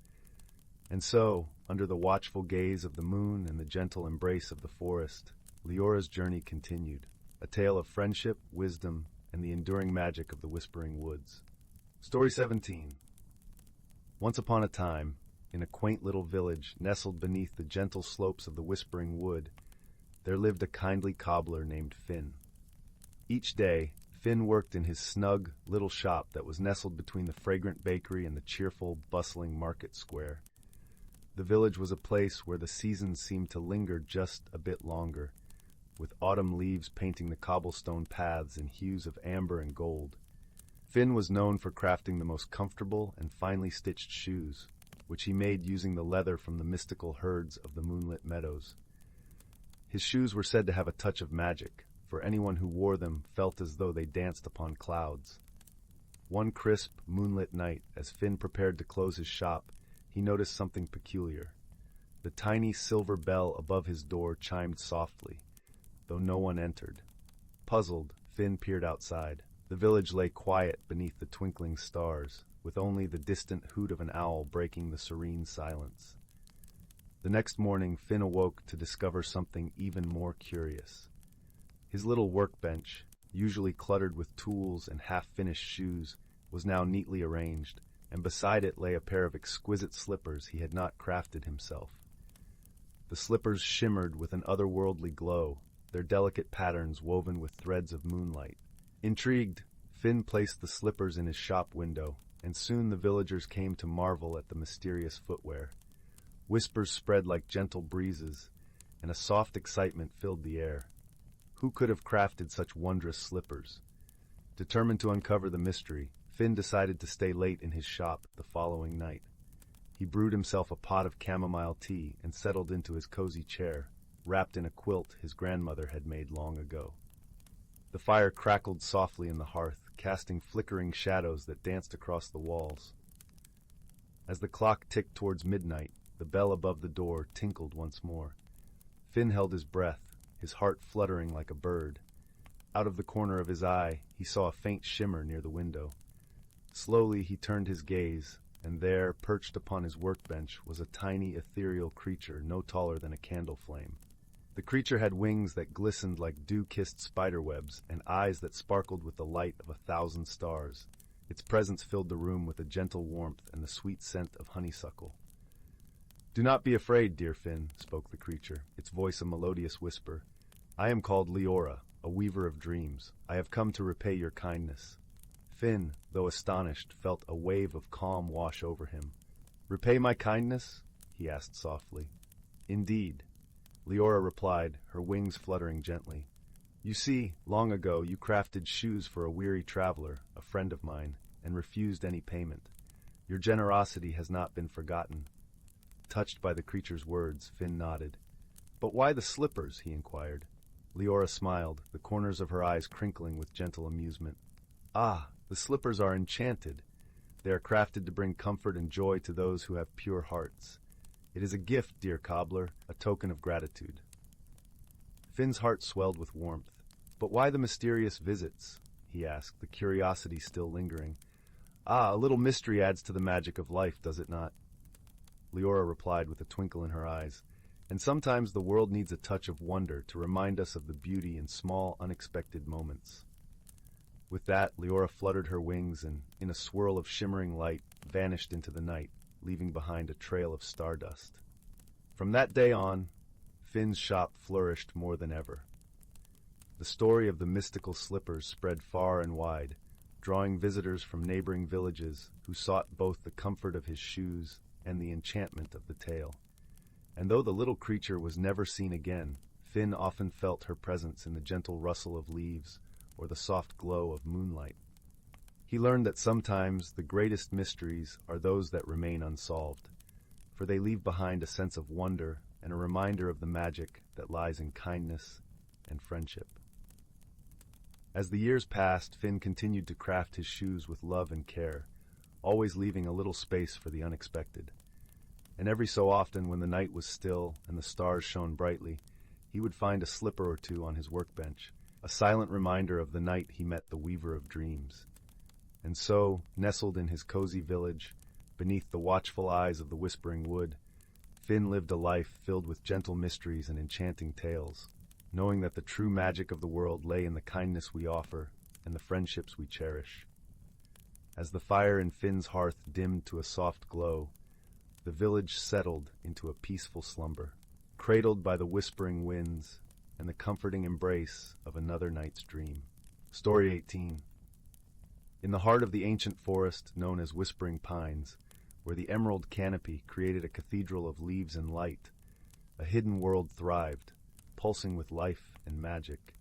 And so, under the watchful gaze of the moon and the gentle embrace of the forest, Leora's journey continued, a tale of friendship, wisdom, and the enduring magic of the whispering woods. Story 17. Once upon a time, in a quaint little village nestled beneath the gentle slopes of the whispering wood, there lived a kindly cobbler named Finn. Each day, Finn worked in his snug, little shop that was nestled between the fragrant bakery and the cheerful, bustling market square. The village was a place where the seasons seemed to linger just a bit longer, with autumn leaves painting the cobblestone paths in hues of amber and gold. Finn was known for crafting the most comfortable and finely stitched shoes, which he made using the leather from the mystical herds of the moonlit meadows. His shoes were said to have a touch of magic, for anyone who wore them felt as though they danced upon clouds. One crisp, moonlit night, as Finn prepared to close his shop, he noticed something peculiar. The tiny silver bell above his door chimed softly, though no one entered. Puzzled, Finn peered outside. The village lay quiet beneath the twinkling stars, with only the distant hoot of an owl breaking the serene silence. The next morning, Finn awoke to discover something even more curious. His little workbench, usually cluttered with tools and half-finished shoes, was now neatly arranged, and beside it lay a pair of exquisite slippers he had not crafted himself. The slippers shimmered with an otherworldly glow, their delicate patterns woven with threads of moonlight. Intrigued, Finn placed the slippers in his shop window, and soon the villagers came to marvel at the mysterious footwear. Whispers spread like gentle breezes, and a soft excitement filled the air. Who could have crafted such wondrous slippers? Determined to uncover the mystery, Finn decided to stay late in his shop the following night. He brewed himself a pot of chamomile tea and settled into his cozy chair, wrapped in a quilt his grandmother had made long ago. The fire crackled softly in the hearth, casting flickering shadows that danced across the walls. As the clock ticked towards midnight, the bell above the door tinkled once more. Finn held his breath, his heart fluttering like a bird. Out of the corner of his eye, he saw a faint shimmer near the window. Slowly he turned his gaze, and there, perched upon his workbench, was a tiny ethereal creature no taller than a candle flame. The creature had wings that glistened like dew-kissed spiderwebs and eyes that sparkled with the light of 1,000 stars. Its presence filled the room with a gentle warmth and the sweet scent of honeysuckle. "Do not be afraid, dear Finn," spoke the creature, its voice a melodious whisper. "I am called Leora, a weaver of dreams. I have come to repay your kindness." Finn, though astonished, felt a wave of calm wash over him. "Repay my kindness?" he asked softly. "Indeed," Leora replied, her wings fluttering gently. "You see, long ago you crafted shoes for a weary traveler, a friend of mine, and refused any payment. Your generosity has not been forgotten." Touched by the creature's words, Finn nodded. "But why the slippers?" he inquired. Leora smiled, the corners of her eyes crinkling with gentle amusement. "Ah, the slippers are enchanted. They are crafted to bring comfort and joy to those who have pure hearts. It is a gift, dear cobbler, a token of gratitude." Finn's heart swelled with warmth. "But why the mysterious visits?" he asked, the curiosity still lingering. "Ah, a little mystery adds to the magic of life, does it not?" Leora replied with a twinkle in her eyes. "And sometimes the world needs a touch of wonder to remind us of the beauty in small, unexpected moments." With that, Leora fluttered her wings and, in a swirl of shimmering light, vanished into the night, leaving behind a trail of stardust. From that day on, Finn's shop flourished more than ever. The story of the mystical slippers spread far and wide, drawing visitors from neighboring villages who sought both the comfort of his shoes and the enchantment of the tale. And though the little creature was never seen again, Finn often felt her presence in the gentle rustle of leaves or the soft glow of moonlight. He learned that sometimes the greatest mysteries are those that remain unsolved, for they leave behind a sense of wonder and a reminder of the magic that lies in kindness and friendship. As the years passed, Finn continued to craft his shoes with love and care, always leaving a little space for the unexpected. And every so often, when the night was still and the stars shone brightly, he would find a slipper or two on his workbench, a silent reminder of the night he met the weaver of dreams. And so, nestled in his cozy village, beneath the watchful eyes of the whispering wood, Finn lived a life filled with gentle mysteries and enchanting tales, knowing that the true magic of the world lay in the kindness we offer and the friendships we cherish. As the fire in Finn's hearth dimmed to a soft glow, the village settled into a peaceful slumber, cradled by the whispering winds and the comforting embrace of another night's dream. Story 18. In the heart of the ancient forest known as Whispering Pines, where the emerald canopy created a cathedral of leaves and light, a hidden world thrived, pulsing with life and magic.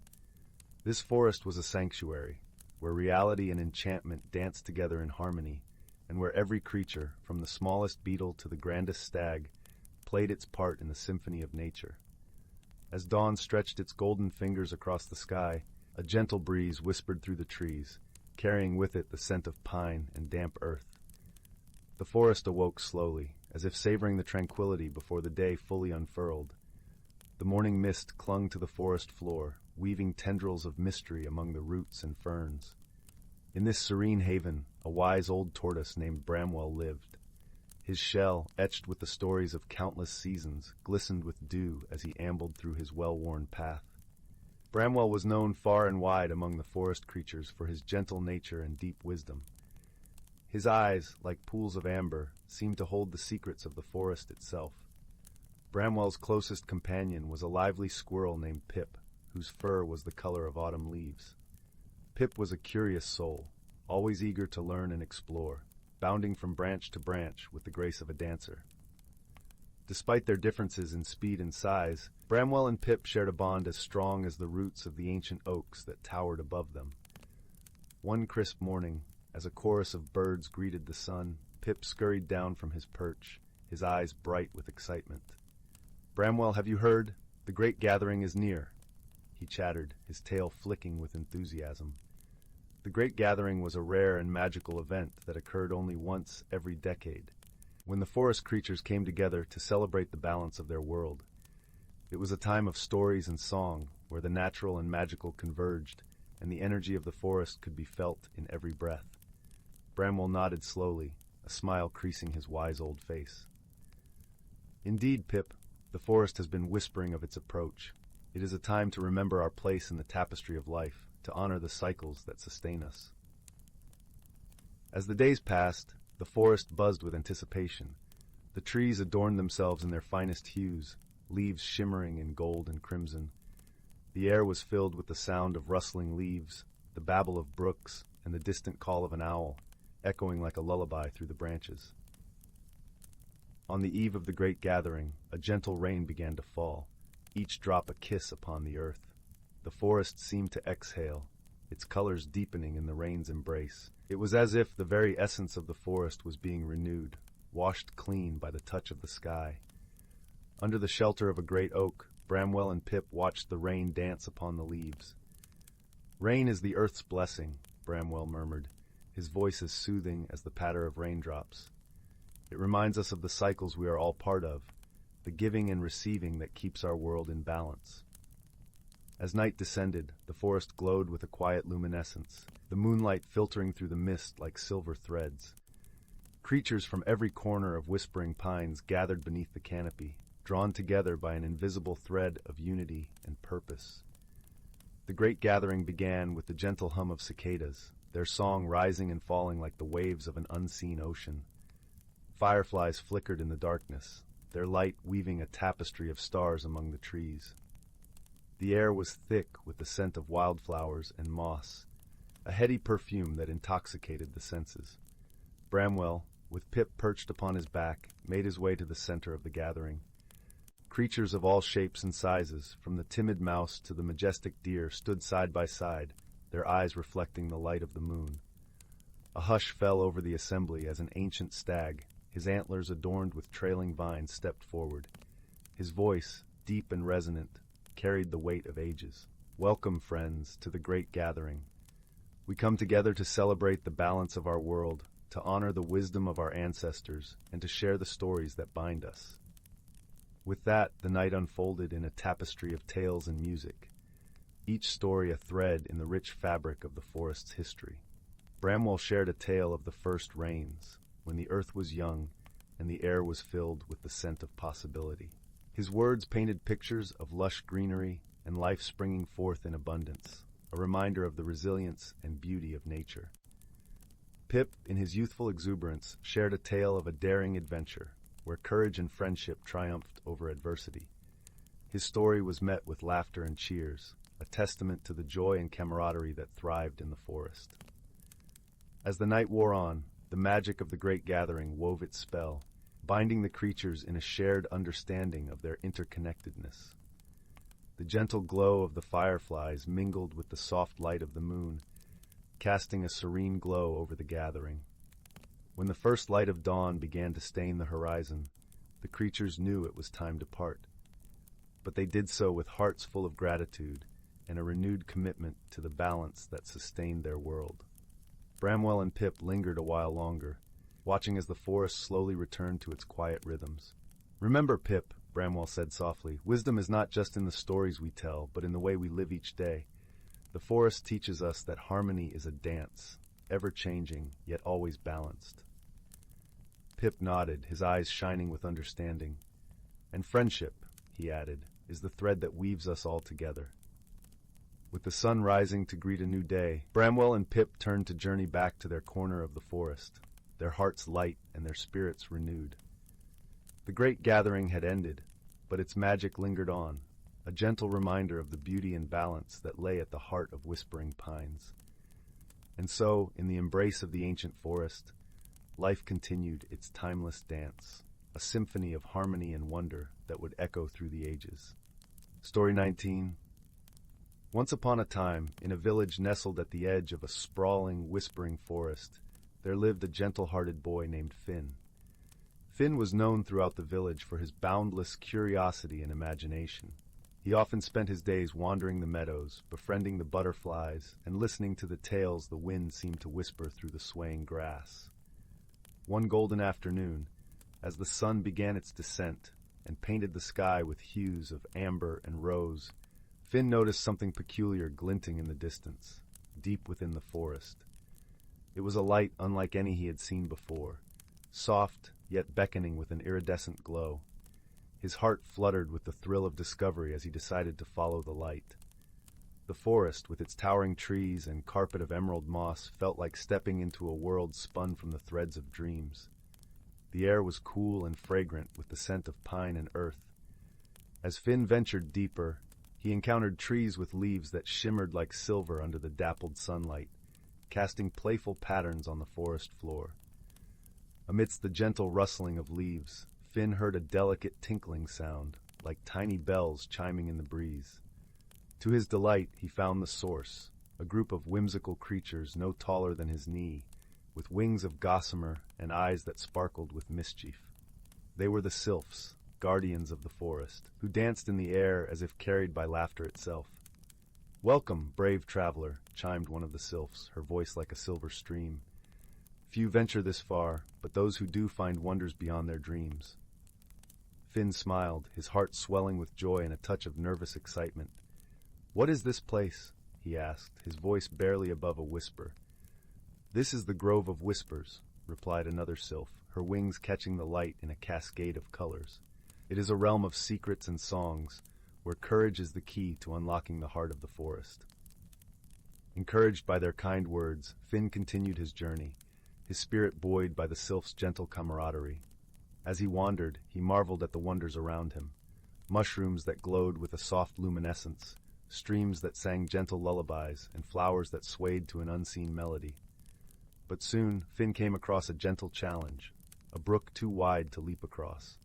This forest was a sanctuary, where reality and enchantment danced together in harmony, and where every creature, from the smallest beetle to the grandest stag, played its part in the symphony of nature. As dawn stretched its golden fingers across the sky, a gentle breeze whispered through the trees, carrying with it the scent of pine and damp earth. The forest awoke slowly, as if savoring the tranquility before the day fully unfurled. The morning mist clung to the forest floor, weaving tendrils of mystery among the roots and ferns. In this serene haven, a wise old tortoise named Bramwell lived. His shell, etched with the stories of countless seasons, glistened with dew as he ambled through his well-worn path. Bramwell was known far and wide among the forest creatures for his gentle nature and deep wisdom. His eyes, like pools of amber, seemed to hold the secrets of the forest itself. Bramwell's closest companion was a lively squirrel named Pip, whose fur was the color of autumn leaves. Pip was a curious soul, always eager to learn and explore, bounding from branch to branch with the grace of a dancer. Despite their differences in speed and size, Bramwell and Pip shared a bond as strong as the roots of the ancient oaks that towered above them. One crisp morning, as a chorus of birds greeted the sun, Pip scurried down from his perch, his eyes bright with excitement. "Bramwell, have you heard? The great gathering is near," he chattered, his tail flicking with enthusiasm. The Great Gathering was a rare and magical event that occurred only once every decade, when the forest creatures came together to celebrate the balance of their world. It was a time of stories and song, where the natural and magical converged, and the energy of the forest could be felt in every breath. Bramwell nodded slowly, a smile creasing his wise old face. "Indeed, Pip, the forest has been whispering of its approach. It is a time to remember our place in the tapestry of life, to honor the cycles that sustain us." As the days passed, the forest buzzed with anticipation. The trees adorned themselves in their finest hues, leaves shimmering in gold and crimson. The air was filled with the sound of rustling leaves, the babble of brooks, and the distant call of an owl, echoing like a lullaby through the branches. On the eve of the great gathering, a gentle rain began to fall, each drop a kiss upon the earth. The forest seemed to exhale, its colors deepening in the rain's embrace. It was as if the very essence of the forest was being renewed, washed clean by the touch of the sky. Under the shelter of a great oak, Bramwell and Pip watched the rain dance upon the leaves. "Rain is the earth's blessing," Bramwell murmured, his voice as soothing as the patter of raindrops. "It reminds us of the cycles we are all part of, the giving and receiving that keeps our world in balance." As night descended, the forest glowed with a quiet luminescence, the moonlight filtering through the mist like silver threads. Creatures from every corner of Whispering Pines gathered beneath the canopy, drawn together by an invisible thread of unity and purpose. The great gathering began with the gentle hum of cicadas, their song rising and falling like the waves of an unseen ocean. Fireflies flickered in the darkness, their light weaving a tapestry of stars among the trees. The air was thick with the scent of wildflowers and moss, a heady perfume that intoxicated the senses. Bramwell, with Pip perched upon his back, made his way to the center of the gathering. Creatures of all shapes and sizes, from the timid mouse to the majestic deer, stood side by side, their eyes reflecting the light of the moon. A hush fell over the assembly as an ancient stag, his antlers adorned with trailing vines, stepped forward. His voice, deep and resonant, carried the weight of ages. "Welcome, friends, to the great gathering. We come together to celebrate the balance of our world, to honor the wisdom of our ancestors, and to share the stories that bind us." With that, the night unfolded in a tapestry of tales and music, each story a thread in the rich fabric of the forest's history. Bramwell shared a tale of the first rains, when the earth was young and the air was filled with the scent of possibility. His words painted pictures of lush greenery and life springing forth in abundance, a reminder of the resilience and beauty of nature. Pip, in his youthful exuberance, shared a tale of a daring adventure, where courage and friendship triumphed over adversity. His story was met with laughter and cheers, a testament to the joy and camaraderie that thrived in the forest. As the night wore on, the magic of the great gathering wove its spell, binding the creatures in a shared understanding of their interconnectedness. The gentle glow of the fireflies mingled with the soft light of the moon, casting a serene glow over the gathering. When the first light of dawn began to stain the horizon, the creatures knew it was time to part. But they did so with hearts full of gratitude and a renewed commitment to the balance that sustained their world. Bramwell and Pip lingered a while longer, watching as the forest slowly returned to its quiet rhythms. "Remember, Pip," Bramwell said softly, "wisdom is not just in the stories we tell, but in the way we live each day. The forest teaches us that harmony is a dance, ever-changing, yet always balanced." Pip nodded, his eyes shining with understanding. "And friendship," he added, "is the thread that weaves us all together." With the sun rising to greet a new day, Bramwell and Pip turned to journey back to their corner of the forest, their hearts light and their spirits renewed. The great gathering had ended, but its magic lingered on, a gentle reminder of the beauty and balance that lay at the heart of whispering pines. And so, in the embrace of the ancient forest, life continued its timeless dance, a symphony of harmony and wonder that would echo through the ages. Story 19. Once upon a time, in a village nestled at the edge of a sprawling, whispering forest, there lived a gentle-hearted boy named Finn. Finn was known throughout the village for his boundless curiosity and imagination. He often spent his days wandering the meadows, befriending the butterflies, and listening to the tales the wind seemed to whisper through the swaying grass. One golden afternoon, as the sun began its descent and painted the sky with hues of amber and rose, Finn noticed something peculiar glinting in the distance, deep within the forest. It was a light unlike any he had seen before, soft yet beckoning with an iridescent glow. His heart fluttered with the thrill of discovery as he decided to follow the light. The forest, with its towering trees and carpet of emerald moss, felt like stepping into a world spun from the threads of dreams. The air was cool and fragrant with the scent of pine and earth. As Finn ventured deeper, he encountered trees with leaves that shimmered like silver under the dappled sunlight, casting playful patterns on the forest floor. Amidst the gentle rustling of leaves, Finn heard a delicate tinkling sound, like tiny bells chiming in the breeze. To his delight, he found the source, a group of whimsical creatures no taller than his knee, with wings of gossamer and eyes that sparkled with mischief. They were the sylphs, guardians of the forest, who danced in the air as if carried by laughter itself. "Welcome, brave traveler," chimed one of the sylphs, her voice like a silver stream. "Few venture this far, but those who do find wonders beyond their dreams." Finn smiled, his heart swelling with joy and a touch of nervous excitement. "What is this place?" he asked, his voice barely above a whisper. "This is the Grove of Whispers," replied another sylph, her wings catching the light in a cascade of colors. "It is a realm of secrets and songs, where courage is the key to unlocking the heart of the forest." Encouraged by their kind words, Finn continued his journey, his spirit buoyed by the sylph's gentle camaraderie. As he wandered, he marveled at the wonders around him. Mushrooms that glowed with a soft luminescence, streams that sang gentle lullabies, and flowers that swayed to an unseen melody. But soon, Finn came across a gentle challenge, a brook too wide to leap across.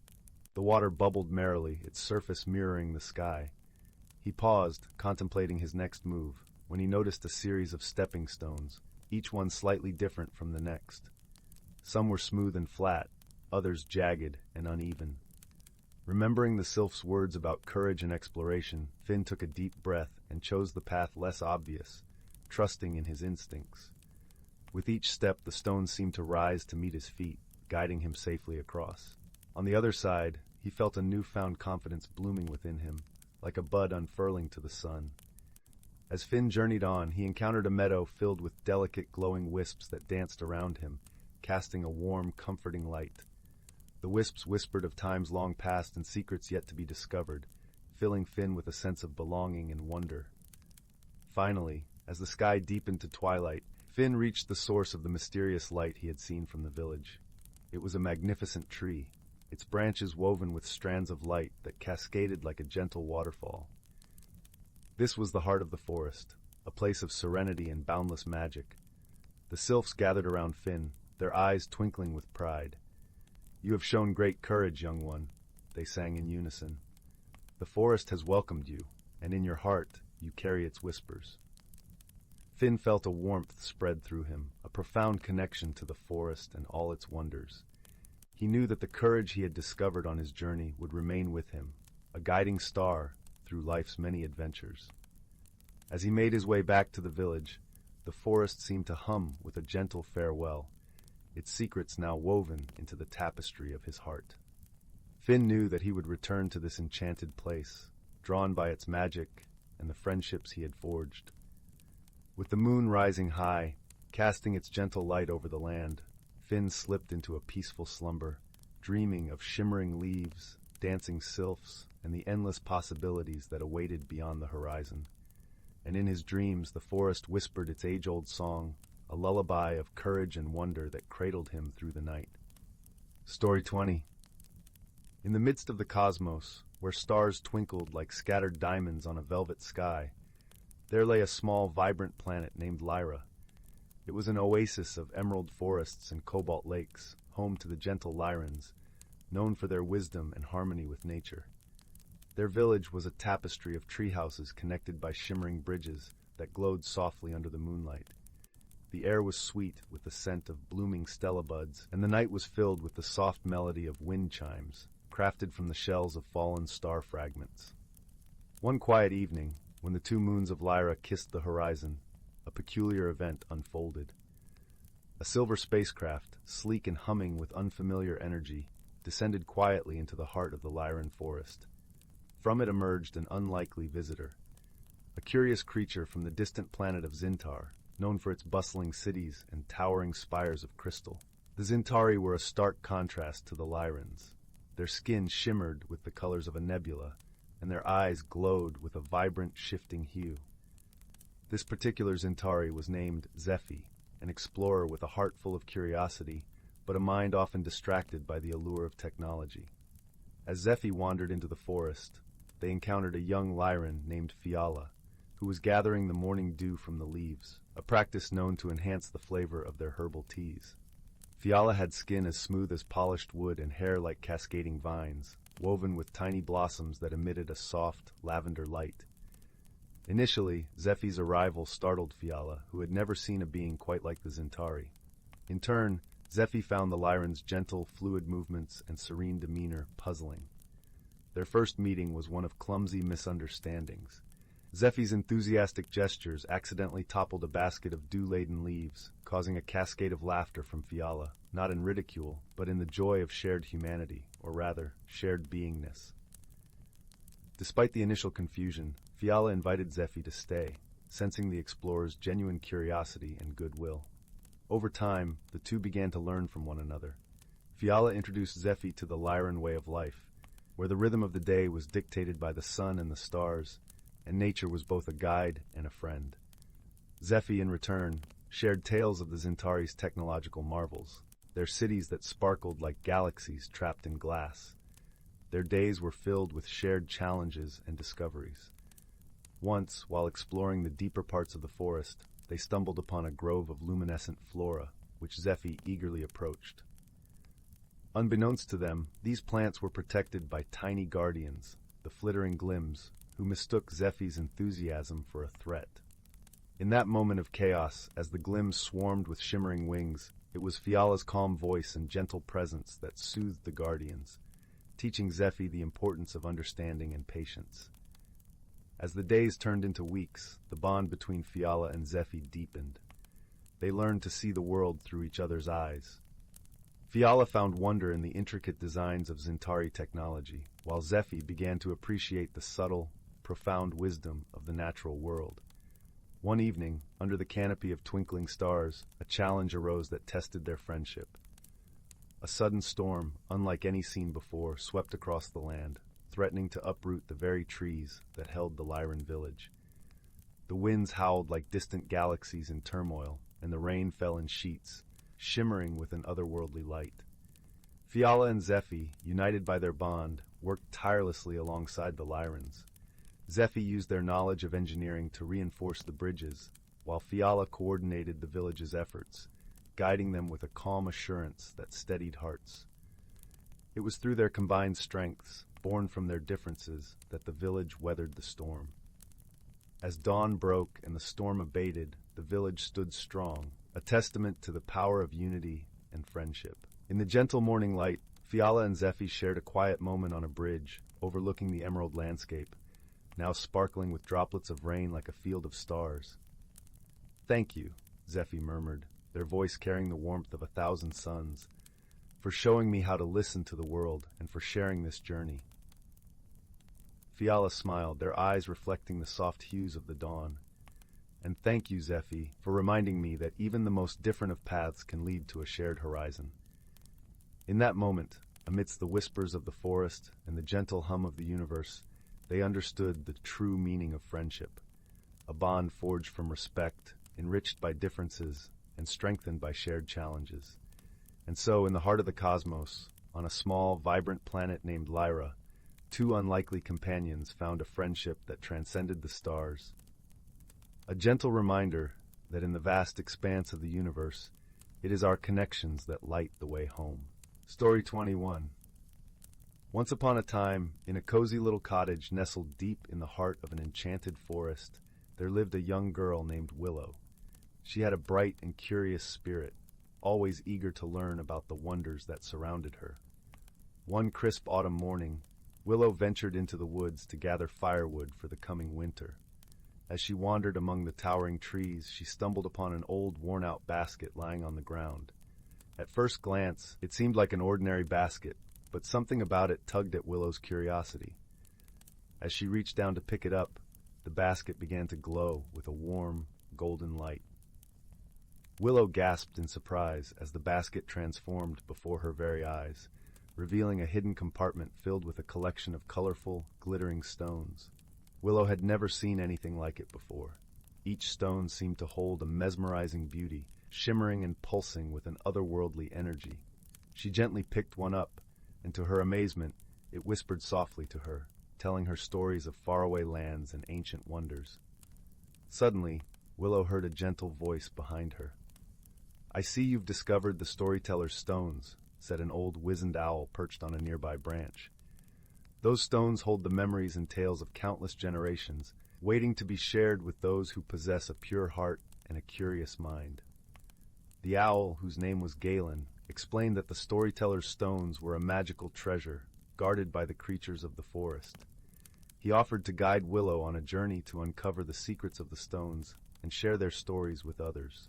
The water bubbled merrily, its surface mirroring the sky. He paused, contemplating his next move, when he noticed a series of stepping stones, each one slightly different from the next. Some were smooth and flat, others jagged and uneven. Remembering the sylph's words about courage and exploration, Finn took a deep breath and chose the path less obvious, trusting in his instincts. With each step, the stones seemed to rise to meet his feet, guiding him safely across. On the other side, he felt a newfound confidence blooming within him, like a bud unfurling to the sun. As Finn journeyed on, he encountered a meadow filled with delicate glowing wisps that danced around him, casting a warm, comforting light. The wisps whispered of times long past and secrets yet to be discovered, filling Finn with a sense of belonging and wonder. Finally, as the sky deepened to twilight, Finn reached the source of the mysterious light he had seen from the village. It was a magnificent tree, its branches woven with strands of light that cascaded like a gentle waterfall. This was the heart of the forest, a place of serenity and boundless magic. The sylphs gathered around Finn, their eyes twinkling with pride. "You have shown great courage, young one," they sang in unison. "The forest has welcomed you, and in your heart you carry its whispers." Finn felt a warmth spread through him, a profound connection to the forest and all its wonders. He knew that the courage he had discovered on his journey would remain with him, a guiding star through life's many adventures. As he made his way back to the village, the forest seemed to hum with a gentle farewell, its secrets now woven into the tapestry of his heart. Finn knew that he would return to this enchanted place, drawn by its magic and the friendships he had forged. With the moon rising high, casting its gentle light over the land, Finn slipped into a peaceful slumber, dreaming of shimmering leaves, dancing sylphs, and the endless possibilities that awaited beyond the horizon. And in his dreams the forest whispered its age-old song, a lullaby of courage and wonder that cradled him through the night. Story 20. In the midst of the cosmos, where stars twinkled like scattered diamonds on a velvet sky, there lay a small, vibrant planet named Lyra. It was an oasis of emerald forests and cobalt lakes, home to the gentle Lyrans, known for their wisdom and harmony with nature. Their village was a tapestry of tree houses connected by shimmering bridges that glowed softly under the moonlight. The air was sweet with the scent of blooming stella buds, and the night was filled with the soft melody of wind chimes, crafted from the shells of fallen star fragments. One quiet evening, when the two moons of Lyra kissed the horizon, a peculiar event unfolded. A silver spacecraft, sleek and humming with unfamiliar energy, descended quietly into the heart of the Lyran forest. From it emerged an unlikely visitor, a curious creature from the distant planet of Zintar, known for its bustling cities and towering spires of crystal. The Zintari were a stark contrast to the Lyrans. Their skin shimmered with the colors of a nebula, and their eyes glowed with a vibrant, shifting hue. This particular Zintari was named Zephi, an explorer with a heart full of curiosity, but a mind often distracted by the allure of technology. As Zephi wandered into the forest, they encountered a young Lyran named Fiala, who was gathering the morning dew from the leaves, a practice known to enhance the flavor of their herbal teas. Fiala had skin as smooth as polished wood and hair like cascading vines, woven with tiny blossoms that emitted a soft, lavender light. Initially, Zephi's arrival startled Fiala, who had never seen a being quite like the Zintari. In turn, Zephi found the Lyran's gentle, fluid movements and serene demeanor puzzling. Their first meeting was one of clumsy misunderstandings. Zephi's enthusiastic gestures accidentally toppled a basket of dew-laden leaves, causing a cascade of laughter from Fiala, not in ridicule, but in the joy of shared humanity, or rather, shared beingness. Despite the initial confusion, Fiala invited Zephi to stay, sensing the explorer's genuine curiosity and goodwill. Over time, the two began to learn from one another. Fiala introduced Zephi to the Lyran way of life, where the rhythm of the day was dictated by the sun and the stars, and nature was both a guide and a friend. Zephi, in return, shared tales of the Zintari's technological marvels, their cities that sparkled like galaxies trapped in glass. Their days were filled with shared challenges and discoveries. Once, while exploring the deeper parts of the forest, they stumbled upon a grove of luminescent flora, which Zephi eagerly approached. Unbeknownst to them, these plants were protected by tiny guardians, the flittering glims, who mistook Zephi's enthusiasm for a threat. In that moment of chaos, as the glims swarmed with shimmering wings, it was Fiala's calm voice and gentle presence that soothed the guardians, teaching Zephi the importance of understanding and patience. As the days turned into weeks, the bond between Fiala and Zephi deepened. They learned to see the world through each other's eyes. Fiala found wonder in the intricate designs of Zintari technology, while Zephi began to appreciate the subtle, profound wisdom of the natural world. One evening, under the canopy of twinkling stars, a challenge arose that tested their friendship. A sudden storm, unlike any seen before, swept across the land, threatening to uproot the very trees that held the Lyran village. The winds howled like distant galaxies in turmoil, and the rain fell in sheets, shimmering with an otherworldly light. Fiala and Zephi, united by their bond, worked tirelessly alongside the Lyrans. Zephy used their knowledge of engineering to reinforce the bridges, while Fiala coordinated the village's efforts, guiding them with a calm assurance that steadied hearts. It was through their combined strengths, born from their differences, that the village weathered the storm. As dawn broke and the storm abated, the village stood strong, a testament to the power of unity and friendship. In the gentle morning light, Fiala and Zephy shared a quiet moment on a bridge, overlooking the emerald landscape, now sparkling with droplets of rain like a field of stars. "Thank you," Zephy murmured, their voice carrying the warmth of 1,000 suns, "for showing me how to listen to the world and for sharing this journey." Fiala smiled, their eyes reflecting the soft hues of the dawn. "And thank you, Zephy, for reminding me that even the most different of paths can lead to a shared horizon." In that moment, amidst the whispers of the forest and the gentle hum of the universe, they understood the true meaning of friendship, a bond forged from respect, enriched by differences, and strengthened by shared challenges. And so, in the heart of the cosmos, on a small, vibrant planet named Lyra, two unlikely companions found a friendship that transcended the stars. A gentle reminder that in the vast expanse of the universe, it is our connections that light the way home. Story 21. Once upon a time, in a cozy little cottage nestled deep in the heart of an enchanted forest, there lived a young girl named Willow. She had a bright and curious spirit, always eager to learn about the wonders that surrounded her. One crisp autumn morning, Willow ventured into the woods to gather firewood for the coming winter. As she wandered among the towering trees, she stumbled upon an old, worn-out basket lying on the ground. At first glance, it seemed like an ordinary basket, but something about it tugged at Willow's curiosity. As she reached down to pick it up, the basket began to glow with a warm, golden light. Willow gasped in surprise as the basket transformed before her very eyes, revealing a hidden compartment filled with a collection of colorful, glittering stones. Willow had never seen anything like it before. Each stone seemed to hold a mesmerizing beauty, shimmering and pulsing with an otherworldly energy. She gently picked one up, and to her amazement, it whispered softly to her, telling her stories of faraway lands and ancient wonders. Suddenly, Willow heard a gentle voice behind her. "I see you've discovered the storyteller's stones," said an old wizened owl perched on a nearby branch. "Those stones hold the memories and tales of countless generations, waiting to be shared with those who possess a pure heart and a curious mind." The owl, whose name was Galen, explained that the storyteller's stones were a magical treasure, guarded by the creatures of the forest. He offered to guide Willow on a journey to uncover the secrets of the stones and share their stories with others.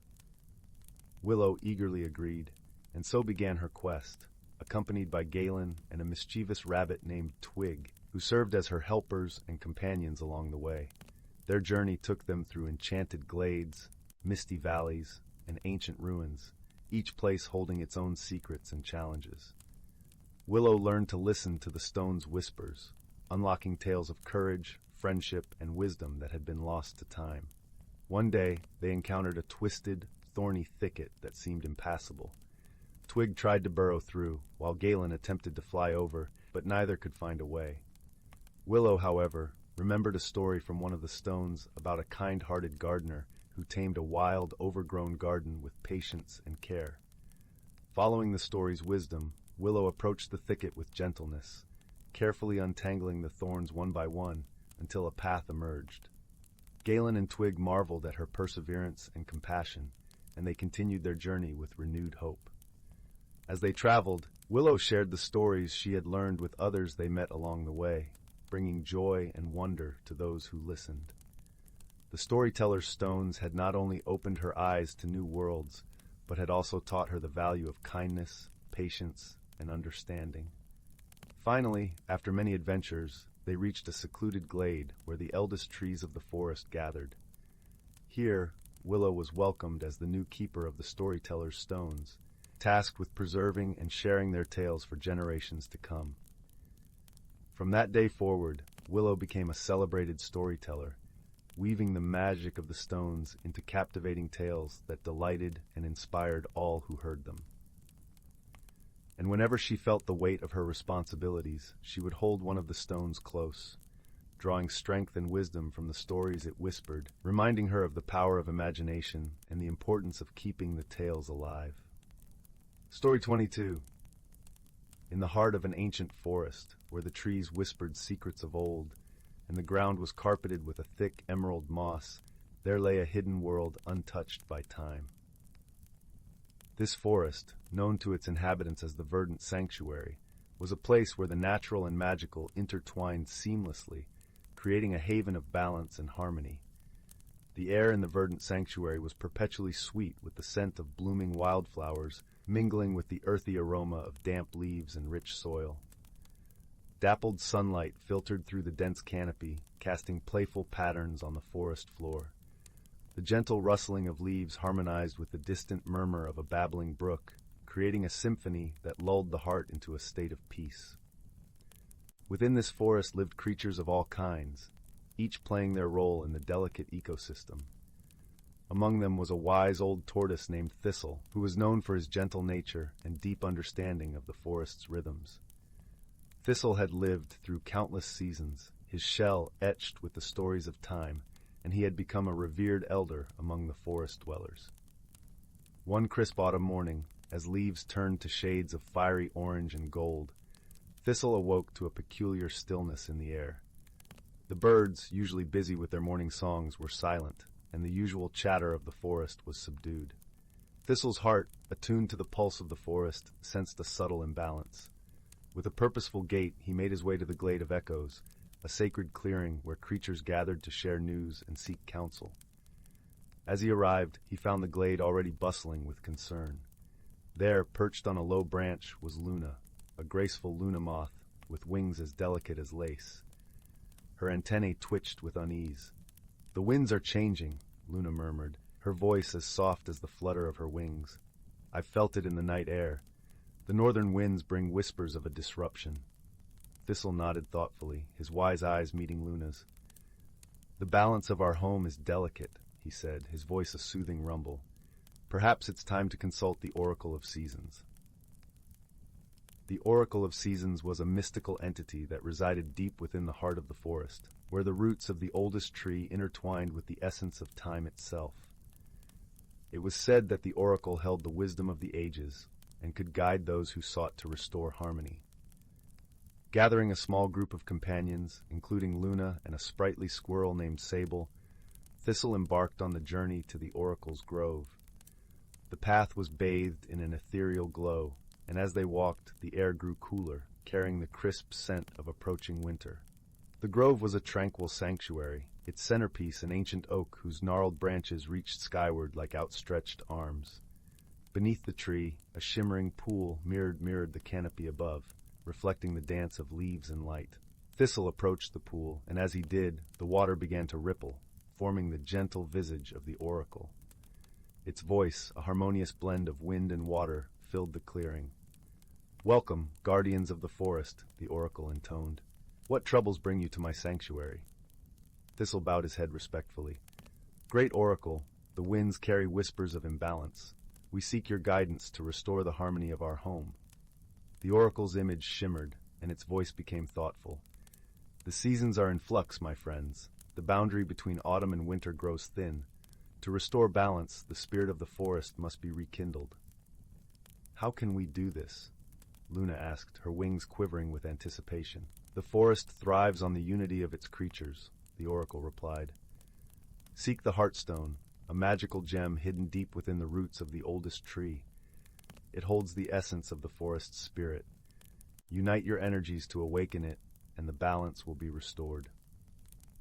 Willow eagerly agreed, and so began her quest, accompanied by Galen and a mischievous rabbit named Twig, who served as her helpers and companions along the way. Their journey took them through enchanted glades, misty valleys, and ancient ruins, each place holding its own secrets and challenges. Willow learned to listen to the stones' whispers, unlocking tales of courage, friendship, and wisdom that had been lost to time. One day, they encountered a twisted, thorny thicket that seemed impassable. Twig tried to burrow through, while Galen attempted to fly over, but neither could find a way. Willow, however, remembered a story from one of the stones about a kind-hearted gardener who tamed a wild, overgrown garden with patience and care. Following the story's wisdom, Willow approached the thicket with gentleness, carefully untangling the thorns one by one until a path emerged. Galen and Twig marveled at her perseverance and compassion, and they continued their journey with renewed hope. As they traveled, Willow shared the stories she had learned with others they met along the way, bringing joy and wonder to those who listened. The storyteller's stones had not only opened her eyes to new worlds, but had also taught her the value of kindness, patience, and understanding. Finally, after many adventures, they reached a secluded glade where the eldest trees of the forest gathered. Here, Willow was welcomed as the new keeper of the storyteller's stones, tasked with preserving and sharing their tales for generations to come. From that day forward, Willow became a celebrated storyteller, weaving the magic of the stones into captivating tales that delighted and inspired all who heard them. And whenever she felt the weight of her responsibilities, she would hold one of the stones close, drawing strength and wisdom from the stories it whispered, reminding her of the power of imagination and the importance of keeping the tales alive. Story 22. In the heart of an ancient forest, where the trees whispered secrets of old, and the ground was carpeted with a thick emerald moss, there lay a hidden world untouched by time. This forest, known to its inhabitants as the Verdant Sanctuary, was a place where the natural and magical intertwined seamlessly, creating a haven of balance and harmony. The air in the Verdant Sanctuary was perpetually sweet with the scent of blooming wildflowers, mingling with the earthy aroma of damp leaves and rich soil. Dappled sunlight filtered through the dense canopy, casting playful patterns on the forest floor. The gentle rustling of leaves harmonized with the distant murmur of a babbling brook, creating a symphony that lulled the heart into a state of peace. Within this forest lived creatures of all kinds, each playing their role in the delicate ecosystem. Among them was a wise old tortoise named Thistle, who was known for his gentle nature and deep understanding of the forest's rhythms. Thistle had lived through countless seasons, his shell etched with the stories of time, and he had become a revered elder among the forest dwellers. One crisp autumn morning, as leaves turned to shades of fiery orange and gold, Thistle awoke to a peculiar stillness in the air. The birds, usually busy with their morning songs, were silent, and the usual chatter of the forest was subdued. Thistle's heart, attuned to the pulse of the forest, sensed a subtle imbalance. With a purposeful gait, he made his way to the Glade of Echoes, a sacred clearing where creatures gathered to share news and seek counsel. As he arrived, he found the glade already bustling with concern. There, perched on a low branch, was Luna, a graceful Luna moth with wings as delicate as lace. Her antennae twitched with unease. "The winds are changing," Luna murmured, her voice as soft as the flutter of her wings. "I've felt it in the night air. The northern winds bring whispers of a disruption." Thistle nodded thoughtfully, his wise eyes meeting Luna's. "The balance of our home is delicate," he said, his voice a soothing rumble. "Perhaps it's time to consult the Oracle of Seasons." The Oracle of Seasons was a mystical entity that resided deep within the heart of the forest, where the roots of the oldest tree intertwined with the essence of time itself. It was said that the oracle held the wisdom of the ages and could guide those who sought to restore harmony. Gathering a small group of companions, including Luna and a sprightly squirrel named Sable, Thistle embarked on the journey to the oracle's grove. The path was bathed in an ethereal glow, and as they walked, the air grew cooler, carrying the crisp scent of approaching winter. The grove was a tranquil sanctuary, its centerpiece an ancient oak whose gnarled branches reached skyward like outstretched arms. Beneath the tree, a shimmering pool mirrored the canopy above, reflecting the dance of leaves and light. Thistle approached the pool, and as he did, the water began to ripple, forming the gentle visage of the oracle. Its voice, a harmonious blend of wind and water, filled the clearing. "Welcome, guardians of the forest," the oracle intoned. "What troubles bring you to my sanctuary?" Thistle bowed his head respectfully. "Great oracle, the winds carry whispers of imbalance. We seek your guidance to restore the harmony of our home." The oracle's image shimmered, and its voice became thoughtful. "The seasons are in flux, my friends. The boundary between autumn and winter grows thin. To restore balance, the spirit of the forest must be rekindled." "How can we do this?" Luna asked, her wings quivering with anticipation. "The forest thrives on the unity of its creatures," the oracle replied. "Seek the Heartstone, a magical gem hidden deep within the roots of the oldest tree. It holds the essence of the forest's spirit. Unite your energies to awaken it, and the balance will be restored."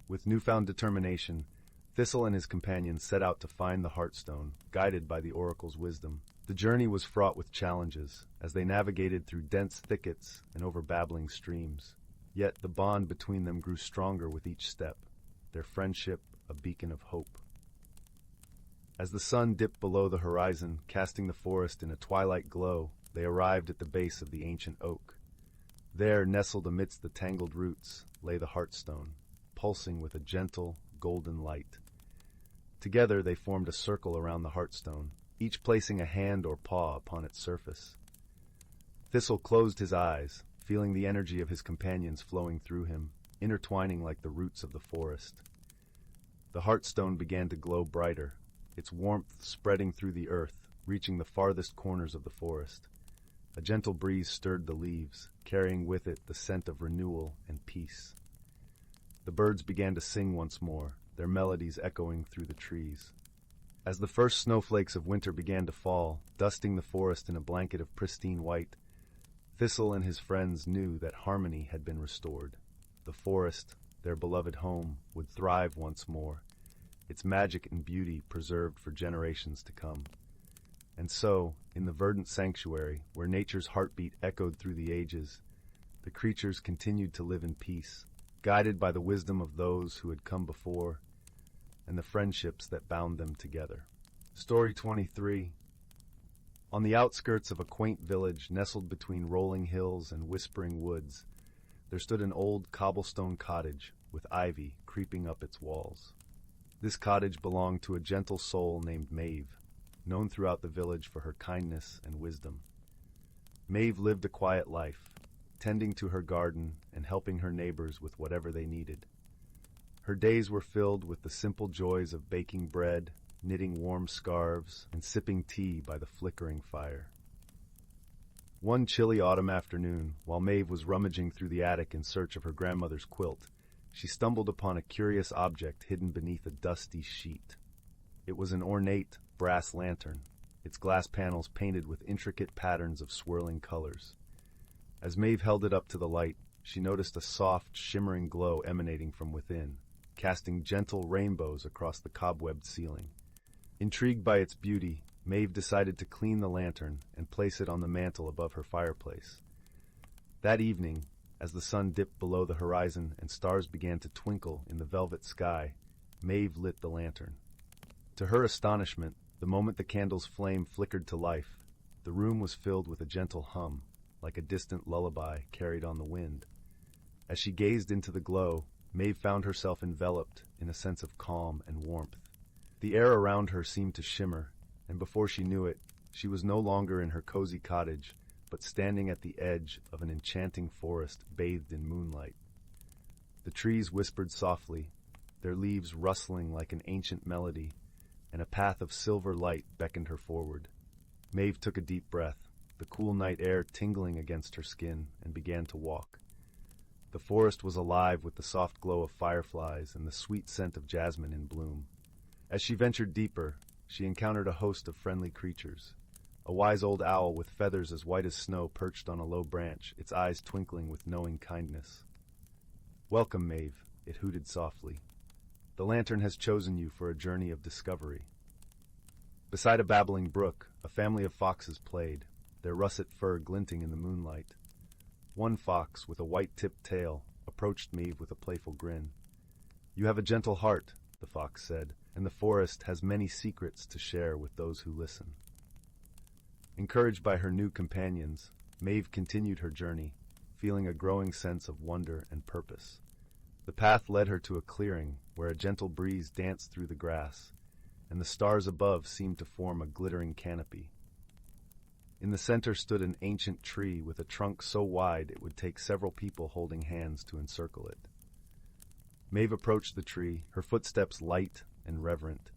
With newfound determination, Thistle and his companions set out to find the Heartstone, guided by the oracle's wisdom. The journey was fraught with challenges, as they navigated through dense thickets and over babbling streams. Yet the bond between them grew stronger with each step, their friendship a beacon of hope. As the sun dipped below the horizon, casting the forest in a twilight glow, they arrived at the base of the ancient oak. There, nestled amidst the tangled roots, lay the Heartstone, pulsing with a gentle, golden light. Together they formed a circle around the Heartstone, each placing a hand or paw upon its surface. Thistle closed his eyes, feeling the energy of his companions flowing through him. intertwining like the roots of the forest. The heartstone began to glow brighter, its warmth spreading through the earth, reaching the farthest corners of the forest. A gentle breeze stirred the leaves, carrying with it the scent of renewal and peace. The birds began to sing once more, their melodies echoing through the trees. As the first snowflakes of winter began to fall, dusting the forest in a blanket of pristine white, Thistle and his friends knew that harmony had been restored. The forest, their beloved home, would thrive once more, its magic and beauty preserved for generations to come. And so, in the verdant sanctuary, where nature's heartbeat echoed through the ages, the creatures continued to live in peace, guided by the wisdom of those who had come before and the friendships that bound them together. Story 23. On the outskirts of a quaint village nestled between rolling hills and whispering woods, there stood an old cobblestone cottage with ivy creeping up its walls. This cottage belonged to a gentle soul named Maeve, known throughout the village for her kindness and wisdom. Maeve lived a quiet life, tending to her garden and helping her neighbors with whatever they needed. Her days were filled with the simple joys of baking bread, knitting warm scarves, and sipping tea by the flickering fire. One chilly autumn afternoon, while Maeve was rummaging through the attic in search of her grandmother's quilt, she stumbled upon a curious object hidden beneath a dusty sheet. It was an ornate, brass lantern, its glass panels painted with intricate patterns of swirling colors. As Maeve held it up to the light, she noticed a soft, shimmering glow emanating from within, casting gentle rainbows across the cobwebbed ceiling. Intrigued by its beauty, Maeve decided to clean the lantern and place it on the mantel above her fireplace. That evening, as the sun dipped below the horizon and stars began to twinkle in the velvet sky, Maeve lit the lantern. To her astonishment, the moment the candle's flame flickered to life, the room was filled with a gentle hum, like a distant lullaby carried on the wind. As she gazed into the glow, Maeve found herself enveloped in a sense of calm and warmth. The air around her seemed to shimmer, and before she knew it, she was no longer in her cozy cottage, but standing at the edge of an enchanting forest bathed in moonlight. The trees whispered softly, their leaves rustling like an ancient melody, and a path of silver light beckoned her forward. Maeve took a deep breath, the cool night air tingling against her skin, and began to walk. The forest was alive with the soft glow of fireflies and the sweet scent of jasmine in bloom. As she ventured deeper, she encountered a host of friendly creatures. A wise old owl with feathers as white as snow perched on a low branch, its eyes twinkling with knowing kindness. "Welcome, Maeve," it hooted softly. "The lantern has chosen you for a journey of discovery." Beside a babbling brook, a family of foxes played, their russet fur glinting in the moonlight. One fox, with a white-tipped tail, approached Maeve with a playful grin. "You have a gentle heart," the fox said, "and the forest has many secrets to share with those who listen." Encouraged by her new companions, Maeve continued her journey, feeling a growing sense of wonder and purpose. The path led her to a clearing where a gentle breeze danced through the grass, and the stars above seemed to form a glittering canopy. In the center stood an ancient tree with a trunk so wide it would take several people holding hands to encircle it. Maeve approached the tree, her footsteps light and reverent.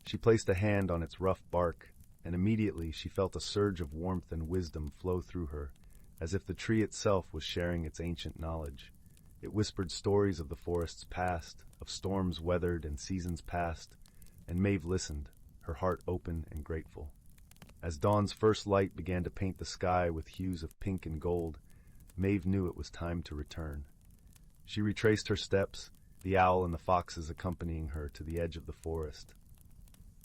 She placed a hand on its rough bark, and immediately she felt a surge of warmth and wisdom flow through her, as if the tree itself was sharing its ancient knowledge. It whispered stories of the forest's past, of storms weathered and seasons past, and Maeve listened, her heart open and grateful. As dawn's first light began to paint the sky with hues of pink and gold, Maeve knew it was time to return. She retraced her steps, the owl and the foxes accompanying her to the edge of the forest.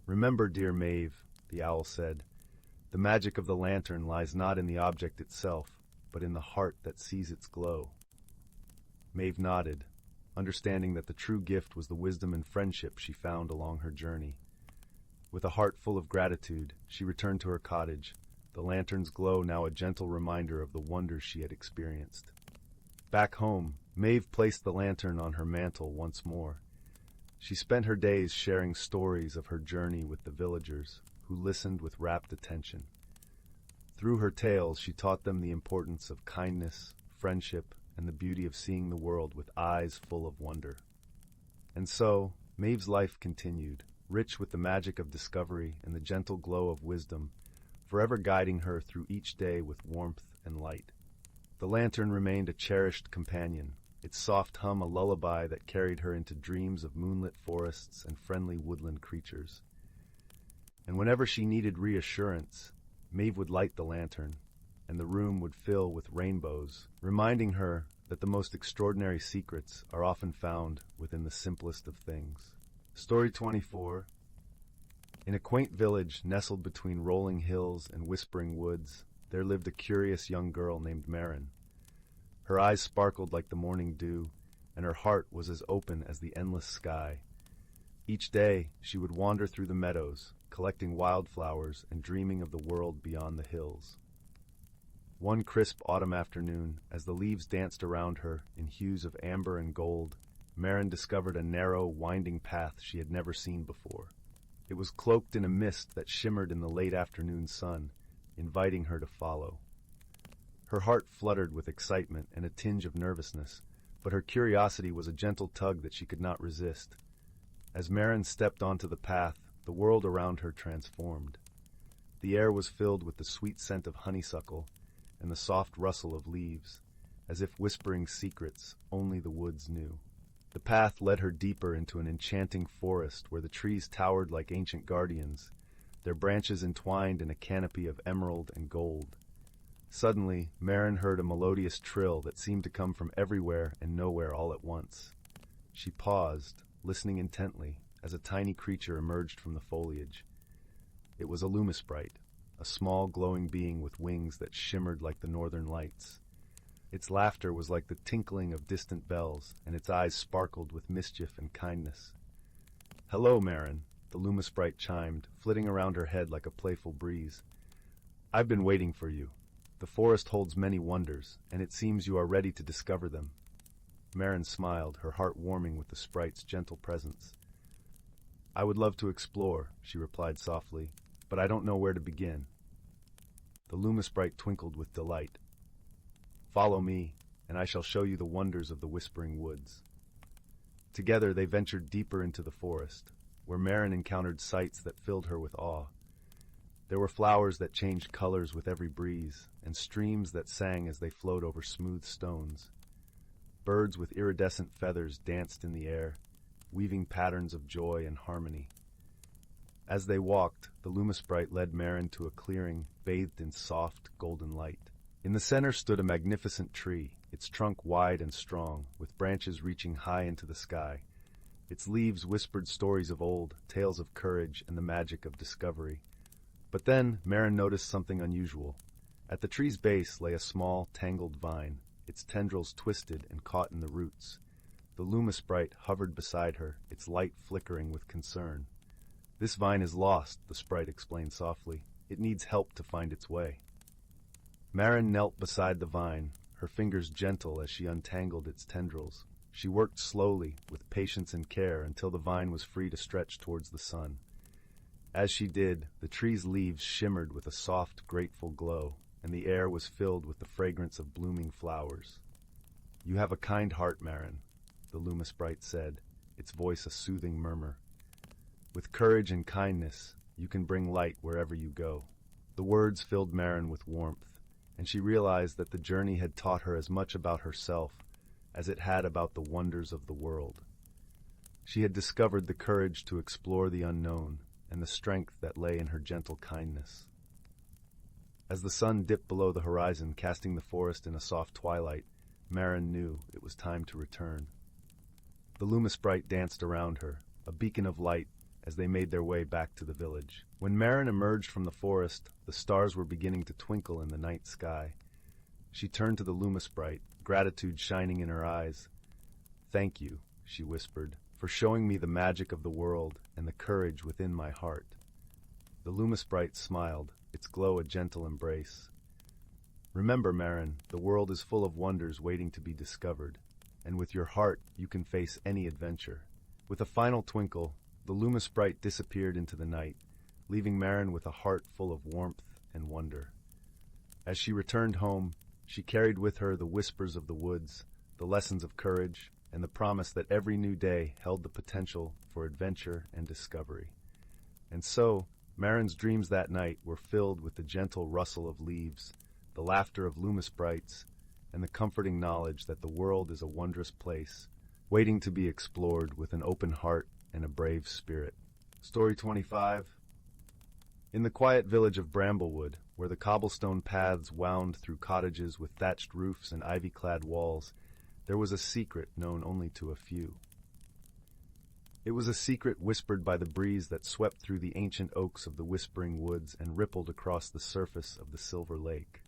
"Remember, dear Maeve," the owl said, "the magic of the lantern lies not in the object itself, but in the heart that sees its glow." Maeve nodded, understanding that the true gift was the wisdom and friendship she found along her journey. With a heart full of gratitude, she returned to her cottage, the lantern's glow now a gentle reminder of the wonders she had experienced. Back home, Maeve placed the lantern on her mantel once more. She spent her days sharing stories of her journey with the villagers, who listened with rapt attention. Through her tales, she taught them the importance of kindness, friendship, and the beauty of seeing the world with eyes full of wonder. And so, Maeve's life continued, rich with the magic of discovery and the gentle glow of wisdom, forever guiding her through each day with warmth and light. The lantern remained a cherished companion, its soft hum a lullaby that carried her into dreams of moonlit forests and friendly woodland creatures. And whenever she needed reassurance, Maeve would light the lantern, and the room would fill with rainbows, reminding her that the most extraordinary secrets are often found within the simplest of things. Story 24. In a quaint village nestled between rolling hills and whispering woods, there lived a curious young girl named Marin. Her eyes sparkled like the morning dew, and her heart was as open as the endless sky. Each day, she would wander through the meadows, collecting wildflowers and dreaming of the world beyond the hills. One crisp autumn afternoon, as the leaves danced around her in hues of amber and gold, Marin discovered a narrow, winding path she had never seen before. It was cloaked in a mist that shimmered in the late afternoon sun, inviting her to follow. Her heart fluttered with excitement and a tinge of nervousness, but her curiosity was a gentle tug that she could not resist. As Marin stepped onto the path, the world around her transformed. The air was filled with the sweet scent of honeysuckle and the soft rustle of leaves, as if whispering secrets only the woods knew. The path led her deeper into an enchanting forest where the trees towered like ancient guardians, their branches entwined in a canopy of emerald and gold. Suddenly, Marin heard a melodious trill that seemed to come from everywhere and nowhere all at once. She paused, listening intently, as a tiny creature emerged from the foliage. It was a Lumisprite, a small glowing being with wings that shimmered like the northern lights. Its laughter was like the tinkling of distant bells, and its eyes sparkled with mischief and kindness. "Hello, Marin," the Lumisprite chimed, flitting around her head like a playful breeze. "I've been waiting for you. The forest holds many wonders, and it seems you are ready to discover them." Marin smiled, her heart warming with the sprite's gentle presence. "I would love to explore," she replied softly, "but I don't know where to begin." The Lumisprite twinkled with delight. "Follow me, and I shall show you the wonders of the Whispering Woods." Together they ventured deeper into the forest, where Marin encountered sights that filled her with awe. There were flowers that changed colors with every breeze, and streams that sang as they flowed over smooth stones. Birds with iridescent feathers danced in the air, weaving patterns of joy and harmony. As they walked, the Lumisprite led Marin to a clearing bathed in soft, golden light. In the center stood a magnificent tree, its trunk wide and strong, with branches reaching high into the sky. Its leaves whispered stories of old, tales of courage and the magic of discovery. But then Marin noticed something unusual. At the tree's base lay a small, tangled vine, its tendrils twisted and caught in the roots. The Lumisprite hovered beside her, its light flickering with concern. "This vine is lost," the sprite explained softly. "It needs help to find its way." Marin knelt beside the vine, her fingers gentle as she untangled its tendrils. She worked slowly, with patience and care, until the vine was free to stretch towards the sun. As she did, the tree's leaves shimmered with a soft, grateful glow, and the air was filled with the fragrance of blooming flowers. "You have a kind heart, Marin," the Lumisprite said, its voice a soothing murmur. "With courage and kindness, you can bring light wherever you go." The words filled Marin with warmth, and she realized that the journey had taught her as much about herself as it had about the wonders of the world. She had discovered the courage to explore the unknown and the strength that lay in her gentle kindness. As the sun dipped below the horizon, casting the forest in a soft twilight, Marin knew it was time to return. The Lumisprite danced around her, a beacon of light, as they made their way back to the village. When Marin emerged from the forest, the stars were beginning to twinkle in the night sky. She turned to the Lumisprite, gratitude shining in her eyes. "Thank you," she whispered, "for showing me the magic of the world and the courage within my heart." The Lumisprite smiled, its glow a gentle embrace. "Remember, Marin, the world is full of wonders waiting to be discovered, and with your heart you can face any adventure." With a final twinkle, the Lumisprite disappeared into the night, leaving Marin with a heart full of warmth and wonder. As she returned home, She carried with her the whispers of the woods, the lessons of courage, and the promise that every new day held the potential for adventure and discovery. And so, Marin's dreams that night were filled with the gentle rustle of leaves, the laughter of Loomis Brights, and the comforting knowledge that the world is a wondrous place, waiting to be explored with an open heart and a brave spirit. Story 25. In the quiet village of Bramblewood, where the cobblestone paths wound through cottages with thatched roofs and ivy-clad walls, there was a secret known only to a few. It was a secret whispered by the breeze that swept through the ancient oaks of the whispering woods and rippled across the surface of the silver lake.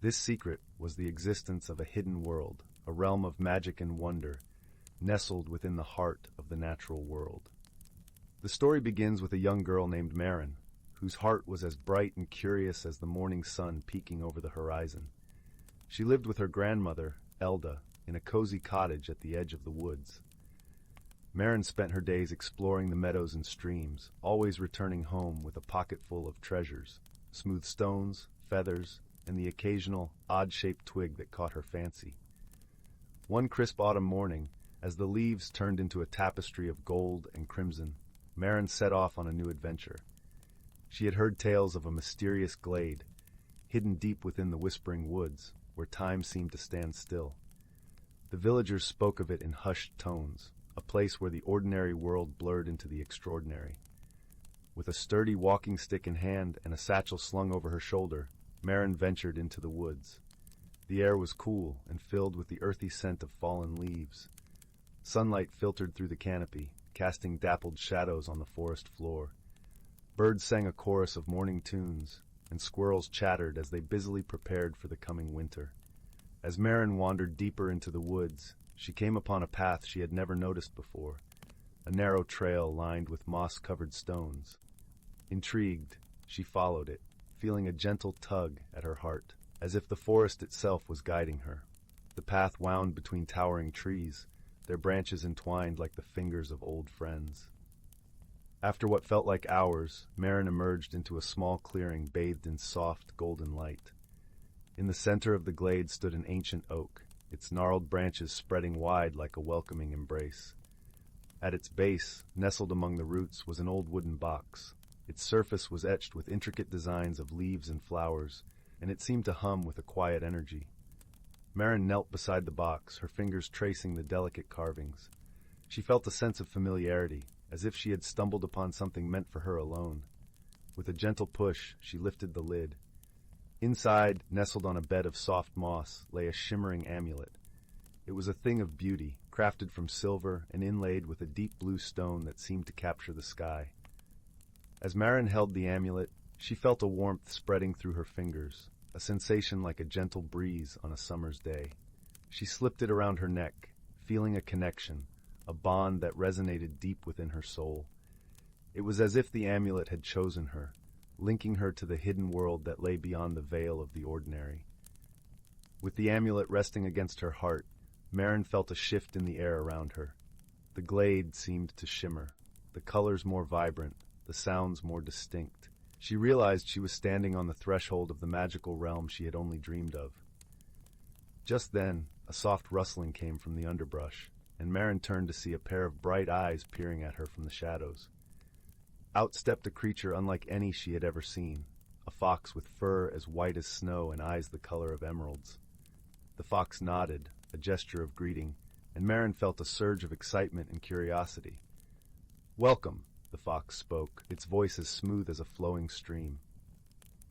This secret was the existence of a hidden world, a realm of magic and wonder, nestled within the heart of the natural world. The story begins with a young girl named Marin, whose heart was as bright and curious as the morning sun peeking over the horizon. She lived with her grandmother, Elda, in a cozy cottage at the edge of the woods. Marin spent her days exploring the meadows and streams, always returning home with a pocket full of treasures, smooth stones, feathers, and the occasional, odd-shaped twig that caught her fancy. One crisp autumn morning, as the leaves turned into a tapestry of gold and crimson, Marin set off on a new adventure. She had heard tales of a mysterious glade, hidden deep within the whispering woods, where time seemed to stand still. The villagers spoke of it in hushed tones, a place where the ordinary world blurred into the extraordinary. With a sturdy walking stick in hand and a satchel slung over her shoulder, Marin ventured into the woods. The air was cool and filled with the earthy scent of fallen leaves. Sunlight filtered through the canopy, casting dappled shadows on the forest floor. Birds sang a chorus of morning tunes, and squirrels chattered as they busily prepared for the coming winter. As Marin wandered deeper into the woods, she came upon a path she had never noticed before, a narrow trail lined with moss-covered stones. Intrigued, she followed it, feeling a gentle tug at her heart, as if the forest itself was guiding her. The path wound between towering trees, their branches entwined like the fingers of old friends. After what felt like hours, Marin emerged into a small clearing bathed in soft, golden light. In the center of the glade stood an ancient oak, its gnarled branches spreading wide like a welcoming embrace. At its base, nestled among the roots, was an old wooden box. Its surface was etched with intricate designs of leaves and flowers, and it seemed to hum with a quiet energy. Marin knelt beside the box, her fingers tracing the delicate carvings. She felt a sense of familiarity, as if she had stumbled upon something meant for her alone. With a gentle push, she lifted the lid. Inside, nestled on a bed of soft moss, lay a shimmering amulet. It was a thing of beauty, crafted from silver and inlaid with a deep blue stone that seemed to capture the sky. As Marin held the amulet, she felt a warmth spreading through her fingers, a sensation like a gentle breeze on a summer's day. She slipped it around her neck, feeling a connection, a bond that resonated deep within her soul. It was as if the amulet had chosen her, linking her to the hidden world that lay beyond the veil of the ordinary. With the amulet resting against her heart, Marin felt a shift in the air around her. The glade seemed to shimmer, the colors more vibrant, the sounds more distinct. She realized she was standing on the threshold of the magical realm she had only dreamed of. Just then, a soft rustling came from the underbrush, and Marin turned to see a pair of bright eyes peering at her from the shadows. Out stepped a creature unlike any she had ever seen, a fox with fur as white as snow and eyes the color of emeralds. The fox nodded, a gesture of greeting, and Marin felt a surge of excitement and curiosity. "Welcome," the fox spoke, its voice as smooth as a flowing stream.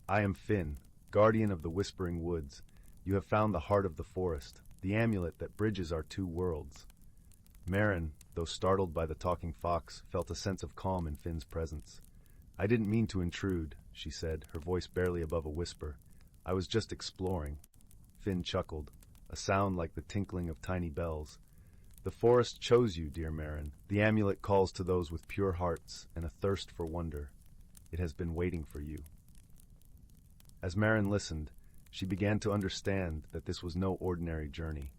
"I am Finn, guardian of the Whispering Woods. You have found the heart of the forest, the amulet that bridges our two worlds." Marin, though startled by the talking fox, felt a sense of calm in Finn's presence. "I didn't mean to intrude," she said, her voice barely above a whisper. "I was just exploring." Finn chuckled, a sound like the tinkling of tiny bells. "The forest chose you, dear Marin. The amulet calls to those with pure hearts and a thirst for wonder. It has been waiting for you." As Marin listened, she began to understand that this was no ordinary journey.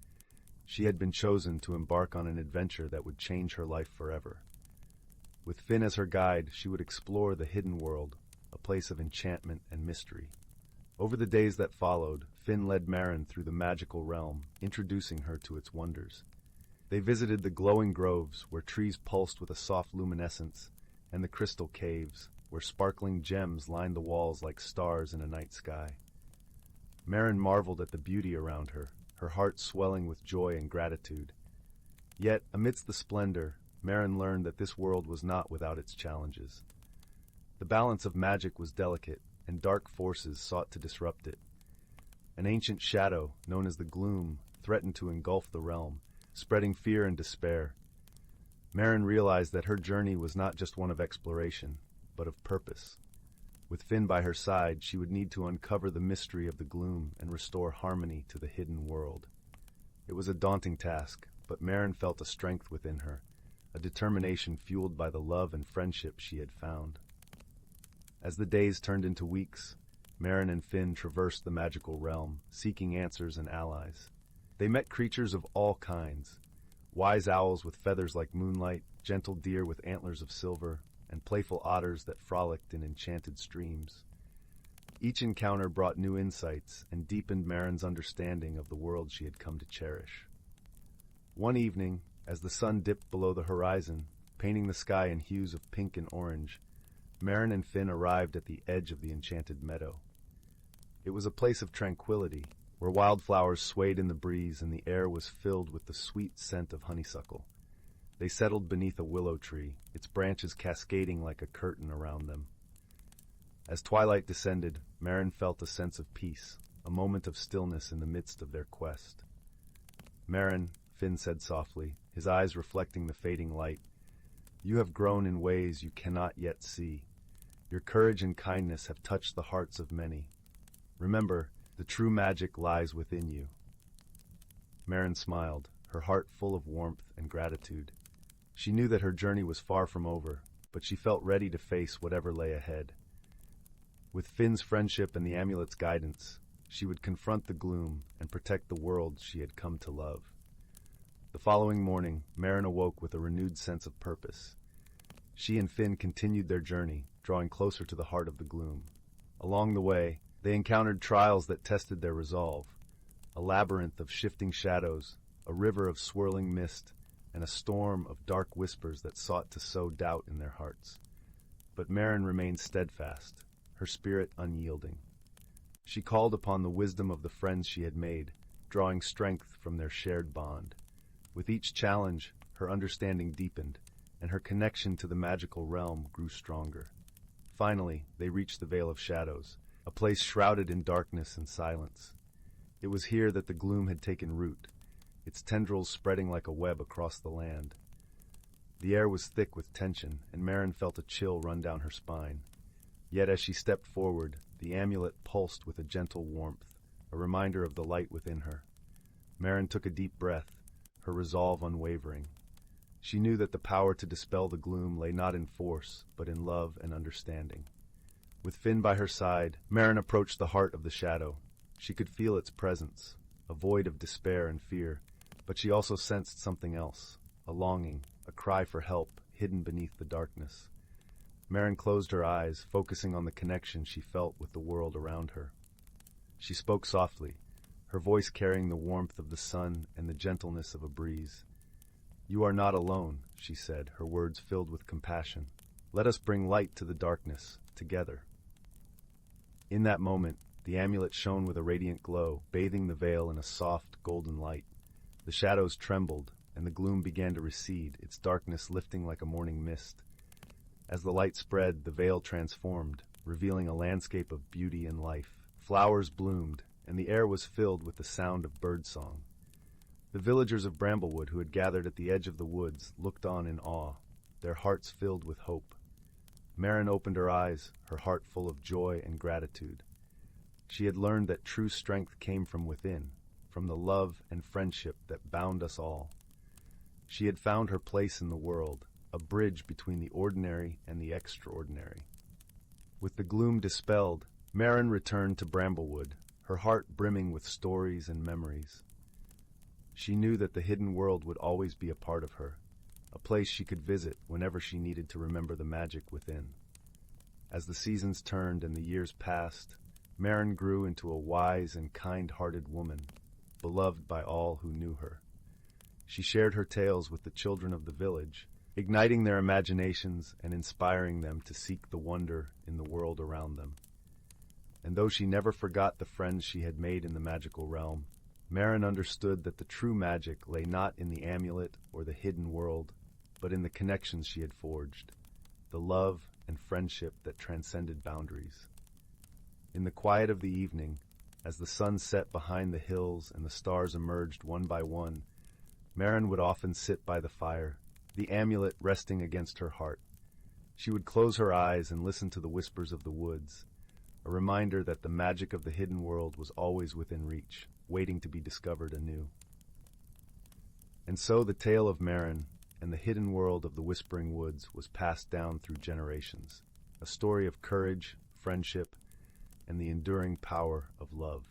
She had been chosen to embark on an adventure that would change her life forever. With Finn as her guide, she would explore the hidden world, a place of enchantment and mystery. Over the days that followed, Finn led Maren through the magical realm, introducing her to its wonders. They visited the glowing groves, where trees pulsed with a soft luminescence, and the crystal caves, where sparkling gems lined the walls like stars in a night sky. Maren marveled at the beauty around her, her heart swelling with joy and gratitude. Yet, amidst the splendor, Maren learned that this world was not without its challenges. The balance of magic was delicate, and dark forces sought to disrupt it. An ancient shadow, known as the Gloom, threatened to engulf the realm, spreading fear and despair. Maren realized that her journey was not just one of exploration, but of purpose. With Finn by her side, she would need to uncover the mystery of the Gloom and restore harmony to the hidden world. It was a daunting task, but Maren felt a strength within her, a determination fueled by the love and friendship she had found. As the days turned into weeks, Maren and Finn traversed the magical realm, seeking answers and allies. They met creatures of all kinds: wise owls with feathers like moonlight, gentle deer with antlers of silver, and playful otters that frolicked in enchanted streams. Each encounter brought new insights and deepened Maren's understanding of the world she had come to cherish. One evening, as the sun dipped below the horizon, painting the sky in hues of pink and orange, Maren and Finn arrived at the edge of the enchanted meadow. It was a place of tranquility, where wildflowers swayed in the breeze and the air was filled with the sweet scent of honeysuckle. They settled beneath a willow tree, its branches cascading like a curtain around them. As twilight descended, Maren felt a sense of peace, a moment of stillness in the midst of their quest. "Maren," Finn said softly, his eyes reflecting the fading light, "you have grown in ways you cannot yet see. Your courage and kindness have touched the hearts of many. Remember, the true magic lies within you." Maren smiled, her heart full of warmth and gratitude. She knew that her journey was far from over, but she felt ready to face whatever lay ahead. With Finn's friendship and the amulet's guidance, she would confront the Gloom and protect the world she had come to love. The following morning, Maren awoke with a renewed sense of purpose. She and Finn continued their journey, drawing closer to the heart of the Gloom. Along the way, they encountered trials that tested their resolve: a labyrinth of shifting shadows, a river of swirling mist, and a storm of dark whispers that sought to sow doubt in their hearts. But Maren remained steadfast, her spirit unyielding. She called upon the wisdom of the friends she had made, drawing strength from their shared bond. With each challenge, her understanding deepened, and her connection to the magical realm grew stronger. Finally, they reached the Vale of Shadows, a place shrouded in darkness and silence. It was here that the Gloom had taken root, its tendrils spreading like a web across the land. The air was thick with tension, and Maren felt a chill run down her spine. Yet as she stepped forward, the amulet pulsed with a gentle warmth, a reminder of the light within her. Maren took a deep breath, her resolve unwavering. She knew that the power to dispel the Gloom lay not in force, but in love and understanding. With Finn by her side, Maren approached the heart of the shadow. She could feel its presence, a void of despair and fear, but she also sensed something else, a longing, a cry for help, hidden beneath the darkness. Maren closed her eyes, focusing on the connection she felt with the world around her. She spoke softly, her voice carrying the warmth of the sun and the gentleness of a breeze. "You are not alone," she said, her words filled with compassion. "Let us bring light to the darkness, together." In that moment, the amulet shone with a radiant glow, bathing the veil in a soft, golden light. The shadows trembled, and the Gloom began to recede, its darkness lifting like a morning mist. As the light spread, the veil transformed, revealing a landscape of beauty and life. Flowers bloomed, and the air was filled with the sound of birdsong. The villagers of Bramblewood who had gathered at the edge of the woods looked on in awe, their hearts filled with hope. Maren opened her eyes, her heart full of joy and gratitude. She had learned that true strength came from within, from the love and friendship that bound us all. She had found her place in the world, a bridge between the ordinary and the extraordinary. With the Gloom dispelled, Maren returned to Bramblewood, her heart brimming with stories and memories. She knew that the hidden world would always be a part of her, a place she could visit whenever she needed to remember the magic within. As the seasons turned and the years passed, Marin grew into a wise and kind-hearted woman, beloved by all who knew her. She shared her tales with the children of the village, igniting their imaginations and inspiring them to seek the wonder in the world around them. And though she never forgot the friends she had made in the magical realm, Marin understood that the true magic lay not in the amulet or the hidden world, but in the connections she had forged, the love and friendship that transcended boundaries. In the quiet of the evening, as the sun set behind the hills and the stars emerged one by one, Marin would often sit by the fire, the amulet resting against her heart. She would close her eyes and listen to the whispers of the woods, a reminder that the magic of the hidden world was always within reach, waiting to be discovered anew. And so the tale of Marin and the hidden world of the Whispering Woods was passed down through generations, a story of courage, friendship, and the enduring power of love.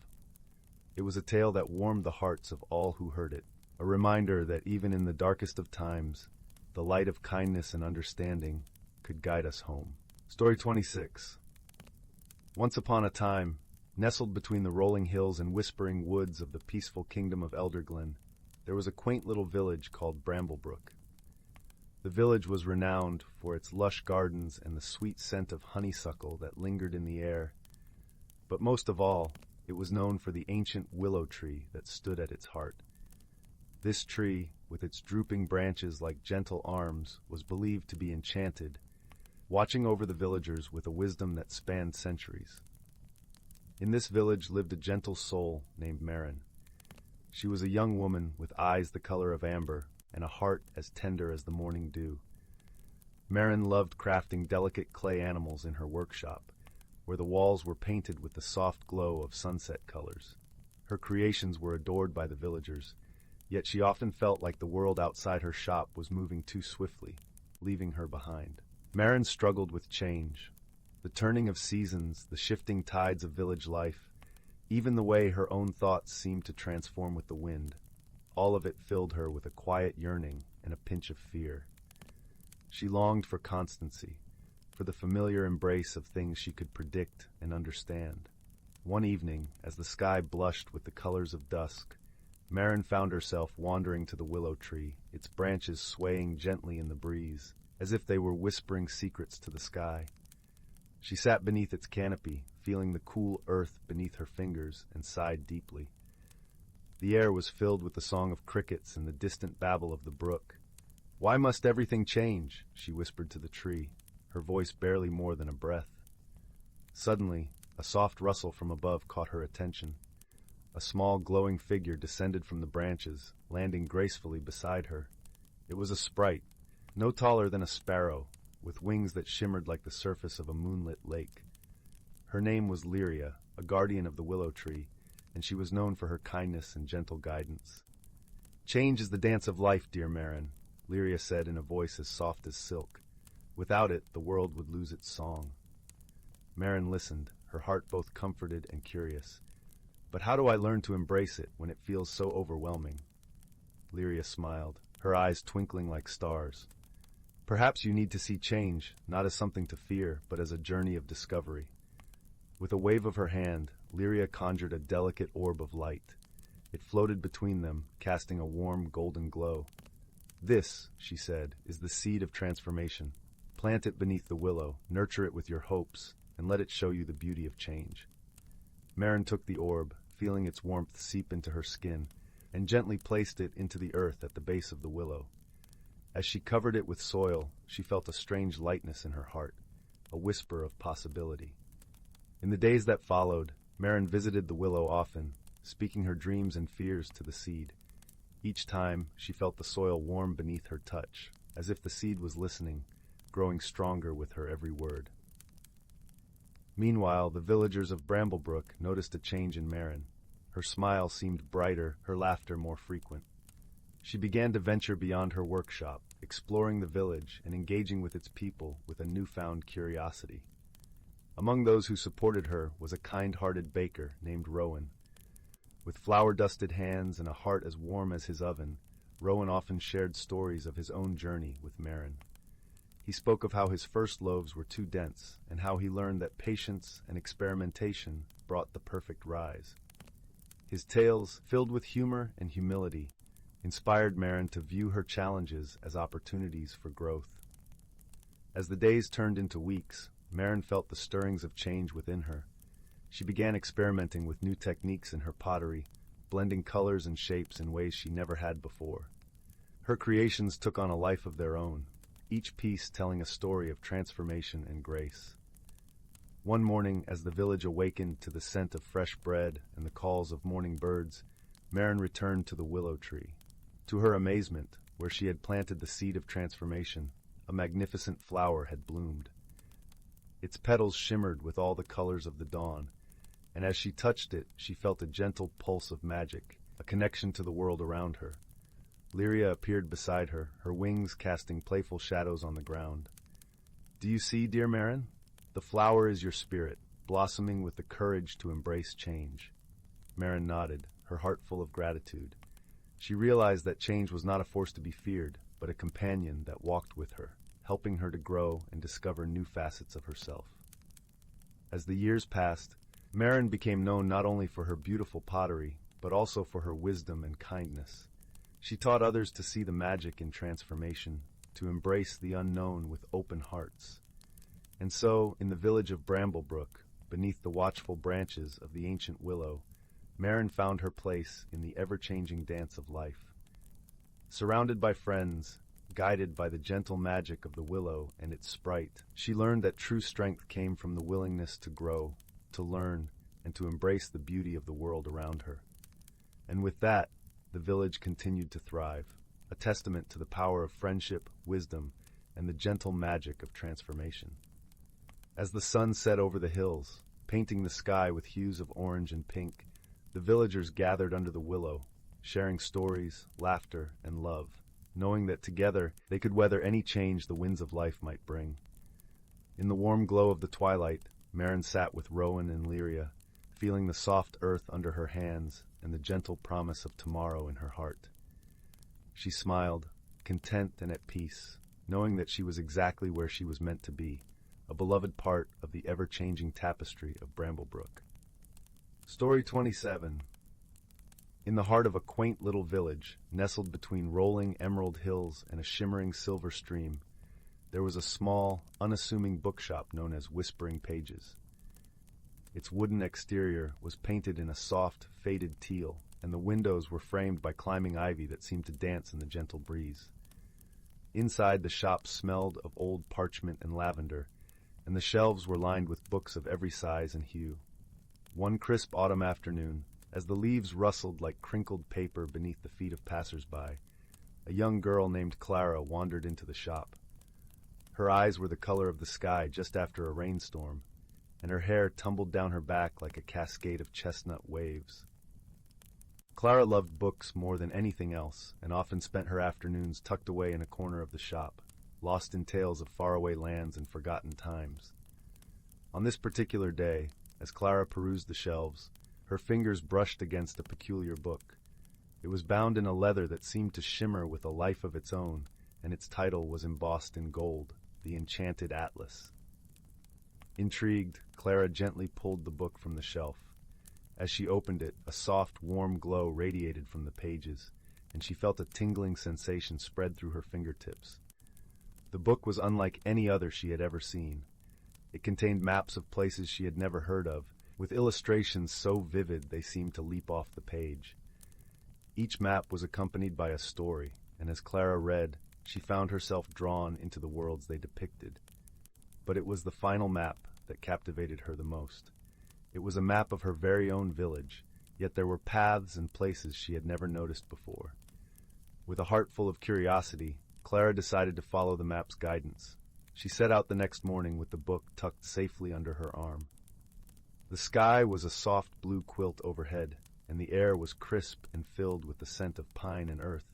It was a tale that warmed the hearts of all who heard it, a reminder that even in the darkest of times, the light of kindness and understanding could guide us home. Story 26. Once upon a time, nestled between the rolling hills and whispering woods of the peaceful kingdom of Elderglen, there was a quaint little village called Bramblebrook. The village was renowned for its lush gardens and the sweet scent of honeysuckle that lingered in the air. But most of all, it was known for the ancient willow tree that stood at its heart. This tree, with its drooping branches like gentle arms, was believed to be enchanted, watching over the villagers with a wisdom that spanned centuries. In this village lived a gentle soul named Marin. She was a young woman with eyes the color of amber and a heart as tender as the morning dew. Marin loved crafting delicate clay animals in her workshop, where the walls were painted with the soft glow of sunset colors. Her creations were adored by the villagers, yet she often felt like the world outside her shop was moving too swiftly, leaving her behind. Marin struggled with change, the turning of seasons, the shifting tides of village life, even the way her own thoughts seemed to transform with the wind. All of it filled her with a quiet yearning and a pinch of fear. She longed for constancy, for the familiar embrace of things she could predict and understand. One evening, as the sky blushed with the colors of dusk, Marin found herself wandering to the willow tree, its branches swaying gently in the breeze, as if they were whispering secrets to the sky. She sat beneath its canopy, feeling the cool earth beneath her fingers, and sighed deeply. The air was filled with the song of crickets and the distant babble of the brook. "Why must everything change?" she whispered to the tree, her voice barely more than a breath. Suddenly, a soft rustle from above caught her attention. A small glowing figure descended from the branches, landing gracefully beside her. It was a sprite, no taller than a sparrow, with wings that shimmered like the surface of a moonlit lake. Her name was Lyria, a guardian of the willow tree, and she was known for her kindness and gentle guidance. "Change is the dance of life, dear Marin," Lyria said in a voice as soft as silk. "Without it, the world would lose its song." Marin listened, her heart both comforted and curious. "But how do I learn to embrace it when it feels so overwhelming?" Lyria smiled, her eyes twinkling like stars. "Perhaps you need to see change, not as something to fear, but as a journey of discovery." With a wave of her hand, Lyria conjured a delicate orb of light. It floated between them, casting a warm golden glow. "This," she said, "is the seed of transformation. Plant it beneath the willow, nurture it with your hopes, and let it show you the beauty of change." Marin took the orb, feeling its warmth seep into her skin, and gently placed it into the earth at the base of the willow. As she covered it with soil, she felt a strange lightness in her heart, a whisper of possibility. In the days that followed, Marin visited the willow often, speaking her dreams and fears to the seed. Each time, she felt the soil warm beneath her touch, as if the seed was listening, growing stronger with her every word. Meanwhile, the villagers of Bramblebrook noticed a change in Marin. Her smile seemed brighter, her laughter more frequent. She began to venture beyond her workshop, exploring the village and engaging with its people with a newfound curiosity. Among those who supported her was a kind-hearted baker named Rowan. With flour-dusted hands and a heart as warm as his oven, Rowan often shared stories of his own journey with Marin. He spoke of how his first loaves were too dense, and how he learned that patience and experimentation brought the perfect rise. His tales, filled with humor and humility, inspired Marin to view her challenges as opportunities for growth. As the days turned into weeks, Marin felt the stirrings of change within her. She began experimenting with new techniques in her pottery, blending colors and shapes in ways she never had before. Her creations took on a life of their own, each piece telling a story of transformation and grace. One morning, as the village awakened to the scent of fresh bread and the calls of morning birds, Marin returned to the willow tree. To her amazement, where she had planted the seed of transformation, a magnificent flower had bloomed. Its petals shimmered with all the colors of the dawn, and as she touched it, she felt a gentle pulse of magic, a connection to the world around her. Lyria appeared beside her, her wings casting playful shadows on the ground. "Do you see, dear Marin? The flower is your spirit, blossoming with the courage to embrace change." Marin nodded, her heart full of gratitude. She realized that change was not a force to be feared, but a companion that walked with her, helping her to grow and discover new facets of herself. As the years passed, Marin became known not only for her beautiful pottery, but also for her wisdom and kindness. She taught others to see the magic in transformation, to embrace the unknown with open hearts. And so, in the village of Bramblebrook, beneath the watchful branches of the ancient willow, Marin found her place in the ever-changing dance of life. Surrounded by friends, guided by the gentle magic of the willow and its sprite, she learned that true strength came from the willingness to grow, to learn, and to embrace the beauty of the world around her. And with that, the village continued to thrive, a testament to the power of friendship, wisdom, and the gentle magic of transformation. As the sun set over the hills, painting the sky with hues of orange and pink, the villagers gathered under the willow, sharing stories, laughter, and love, knowing that together they could weather any change the winds of life might bring. In the warm glow of the twilight, Marin sat with Rowan and Lyria, feeling the soft earth under her hands and the gentle promise of tomorrow in her heart. She smiled, content and at peace, knowing that she was exactly where she was meant to be, a beloved part of the ever-changing tapestry of Bramblebrook. Story 27. In the heart of a quaint little village, nestled between rolling emerald hills and a shimmering silver stream, there was a small, unassuming bookshop known as Whispering Pages. Its wooden exterior was painted in a soft, faded teal, and the windows were framed by climbing ivy that seemed to dance in the gentle breeze. Inside, the shop smelled of old parchment and lavender, and the shelves were lined with books of every size and hue. One crisp autumn afternoon, as the leaves rustled like crinkled paper beneath the feet of passers-by, a young girl named Clara wandered into the shop. Her eyes were the color of the sky just after a rainstorm, and her hair tumbled down her back like a cascade of chestnut waves. Clara loved books more than anything else, and often spent her afternoons tucked away in a corner of the shop, lost in tales of faraway lands and forgotten times. On this particular day, as Clara perused the shelves, her fingers brushed against a peculiar book. It was bound in a leather that seemed to shimmer with a life of its own, and its title was embossed in gold, The Enchanted Atlas. Intrigued, Clara gently pulled the book from the shelf. As she opened it, a soft, warm glow radiated from the pages, and she felt a tingling sensation spread through her fingertips. The book was unlike any other she had ever seen. It contained maps of places she had never heard of, with illustrations so vivid they seemed to leap off the page. Each map was accompanied by a story, and as Clara read, she found herself drawn into the worlds they depicted. But it was the final map that captivated her the most. It was a map of her very own village, yet there were paths and places she had never noticed before. With a heart full of curiosity, Clara decided to follow the map's guidance. She set out the next morning with the book tucked safely under her arm. The sky was a soft blue quilt overhead, and the air was crisp and filled with the scent of pine and earth.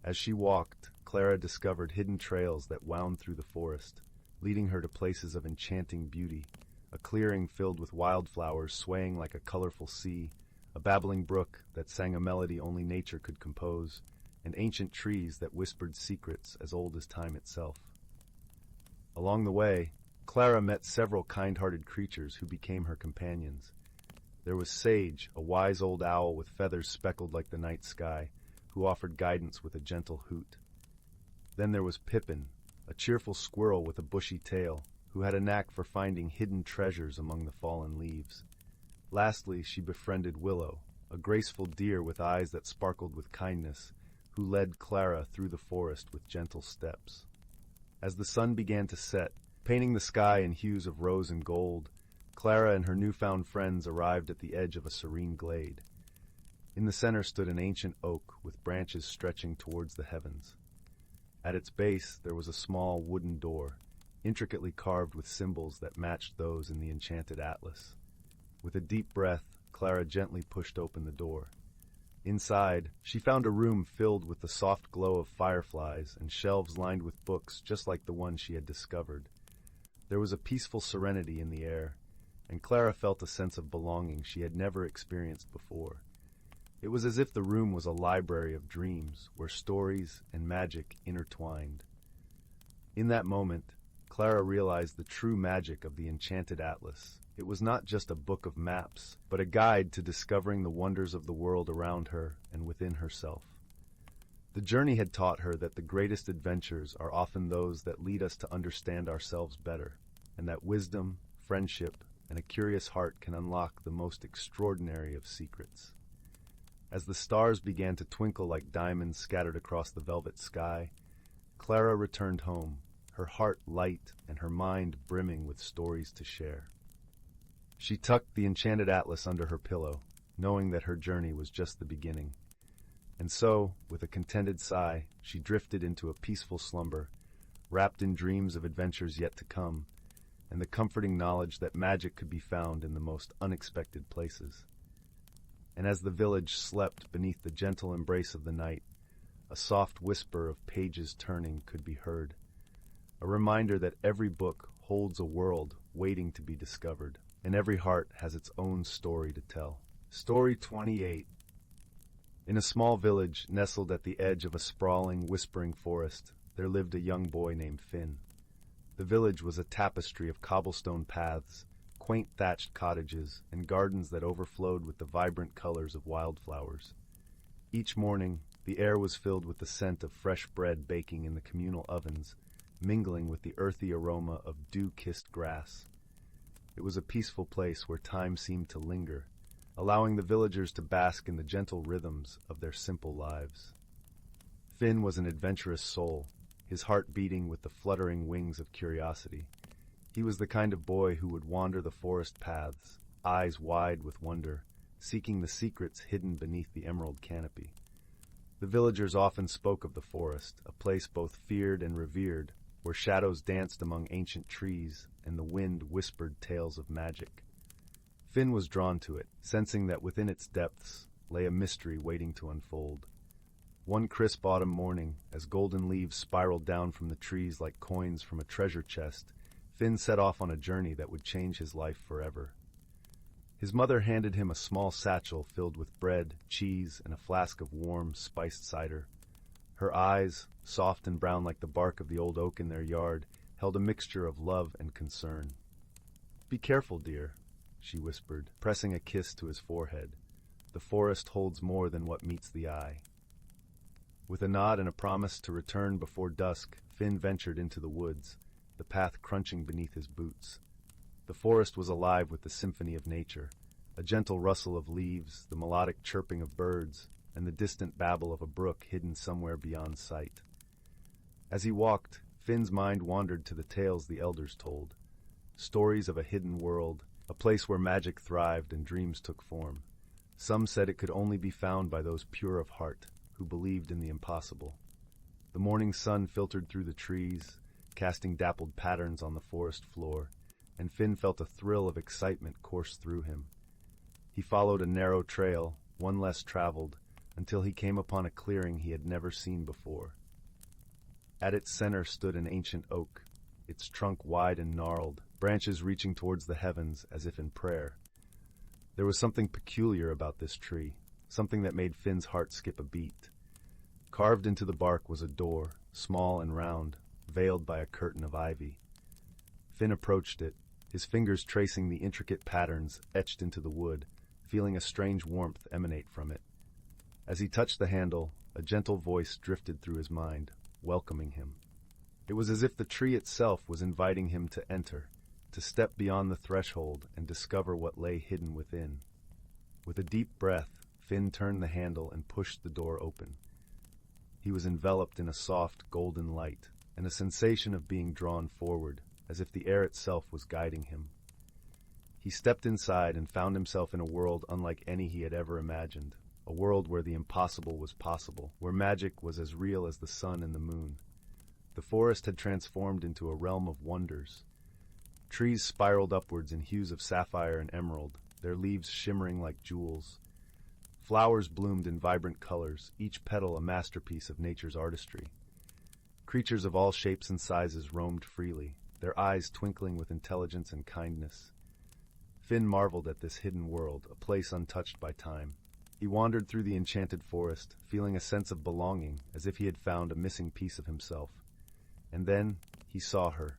As she walked, Clara discovered hidden trails that wound through the forest, leading her to places of enchanting beauty, a clearing filled with wildflowers swaying like a colorful sea, a babbling brook that sang a melody only nature could compose, and ancient trees that whispered secrets as old as time itself. Along the way, Clara met several kind-hearted creatures who became her companions. There was Sage, a wise old owl with feathers speckled like the night sky, who offered guidance with a gentle hoot. Then there was Pippin, a cheerful squirrel with a bushy tail, who had a knack for finding hidden treasures among the fallen leaves. Lastly, she befriended Willow, a graceful deer with eyes that sparkled with kindness, who led Clara through the forest with gentle steps. As the sun began to set, painting the sky in hues of rose and gold, Clara and her newfound friends arrived at the edge of a serene glade. In the center stood an ancient oak with branches stretching towards the heavens. At its base there was a small wooden door, intricately carved with symbols that matched those in the enchanted atlas. With a deep breath, Clara gently pushed open the door. Inside, she found a room filled with the soft glow of fireflies and shelves lined with books just like the one she had discovered. There was a peaceful serenity in the air, and Clara felt a sense of belonging she had never experienced before. It was as if the room was a library of dreams where stories and magic intertwined. In that moment, Clara realized the true magic of the enchanted atlas. It was not just a book of maps, but a guide to discovering the wonders of the world around her and within herself. The journey had taught her that the greatest adventures are often those that lead us to understand ourselves better, and that wisdom, friendship, and a curious heart can unlock the most extraordinary of secrets. As the stars began to twinkle like diamonds scattered across the velvet sky, Clara returned home, her heart light and her mind brimming with stories to share. She tucked the enchanted atlas under her pillow, knowing that her journey was just the beginning. And so, with a contented sigh, she drifted into a peaceful slumber, wrapped in dreams of adventures yet to come, and the comforting knowledge that magic could be found in the most unexpected places. And as the village slept beneath the gentle embrace of the night, a soft whisper of pages turning could be heard, a reminder that every book holds a world waiting to be discovered, and every heart has its own story to tell. Story 28. In a small village nestled at the edge of a sprawling, whispering forest, there lived a young boy named Finn. The village was a tapestry of cobblestone paths, quaint thatched cottages, and gardens that overflowed with the vibrant colors of wildflowers. Each morning, the air was filled with the scent of fresh bread baking in the communal ovens, mingling with the earthy aroma of dew-kissed grass. It was a peaceful place where time seemed to linger, allowing the villagers to bask in the gentle rhythms of their simple lives. Finn was an adventurous soul, his heart beating with the fluttering wings of curiosity. He was the kind of boy who would wander the forest paths, eyes wide with wonder, seeking the secrets hidden beneath the emerald canopy. The villagers often spoke of the forest, a place both feared and revered, where shadows danced among ancient trees and the wind whispered tales of magic. Finn was drawn to it, sensing that within its depths lay a mystery waiting to unfold. One crisp autumn morning, as golden leaves spiraled down from the trees like coins from a treasure chest, Finn set off on a journey that would change his life forever. His mother handed him a small satchel filled with bread, cheese, and a flask of warm, spiced cider. Her eyes, soft and brown like the bark of the old oak in their yard, held a mixture of love and concern. "Be careful, dear," she whispered, pressing a kiss to his forehead. "The forest holds more than what meets the eye." With a nod and a promise to return before dusk, Finn ventured into the woods, the path crunching beneath his boots. The forest was alive with the symphony of nature, a gentle rustle of leaves, the melodic chirping of birds, and the distant babble of a brook hidden somewhere beyond sight. As he walked, Finn's mind wandered to the tales the elders told, stories of a hidden world, a place where magic thrived and dreams took form. Some said it could only be found by those pure of heart, who believed in the impossible. The morning sun filtered through the trees, casting dappled patterns on the forest floor, and Finn felt a thrill of excitement course through him. He followed a narrow trail, one less traveled, until he came upon a clearing he had never seen before. At its center stood an ancient oak, its trunk wide and gnarled, branches reaching towards the heavens as if in prayer. There was something peculiar about this tree, something that made Finn's heart skip a beat. Carved into the bark was a door, small and round, veiled by a curtain of ivy. Finn approached it, his fingers tracing the intricate patterns etched into the wood, feeling a strange warmth emanate from it. As he touched the handle, a gentle voice drifted through his mind, welcoming him. It was as if the tree itself was inviting him to enter, to step beyond the threshold and discover what lay hidden within. With a deep breath, Finn turned the handle and pushed the door open. He was enveloped in a soft, golden light, and a sensation of being drawn forward, as if the air itself was guiding him. He stepped inside and found himself in a world unlike any he had ever imagined, a world where the impossible was possible, where magic was as real as the sun and the moon. The forest had transformed into a realm of wonders. Trees spiraled upwards in hues of sapphire and emerald, their leaves shimmering like jewels. Flowers bloomed in vibrant colors, each petal a masterpiece of nature's artistry. Creatures of all shapes and sizes roamed freely, their eyes twinkling with intelligence and kindness. Finn marveled at this hidden world, a place untouched by time. He wandered through the enchanted forest, feeling a sense of belonging, as if he had found a missing piece of himself. And then he saw her,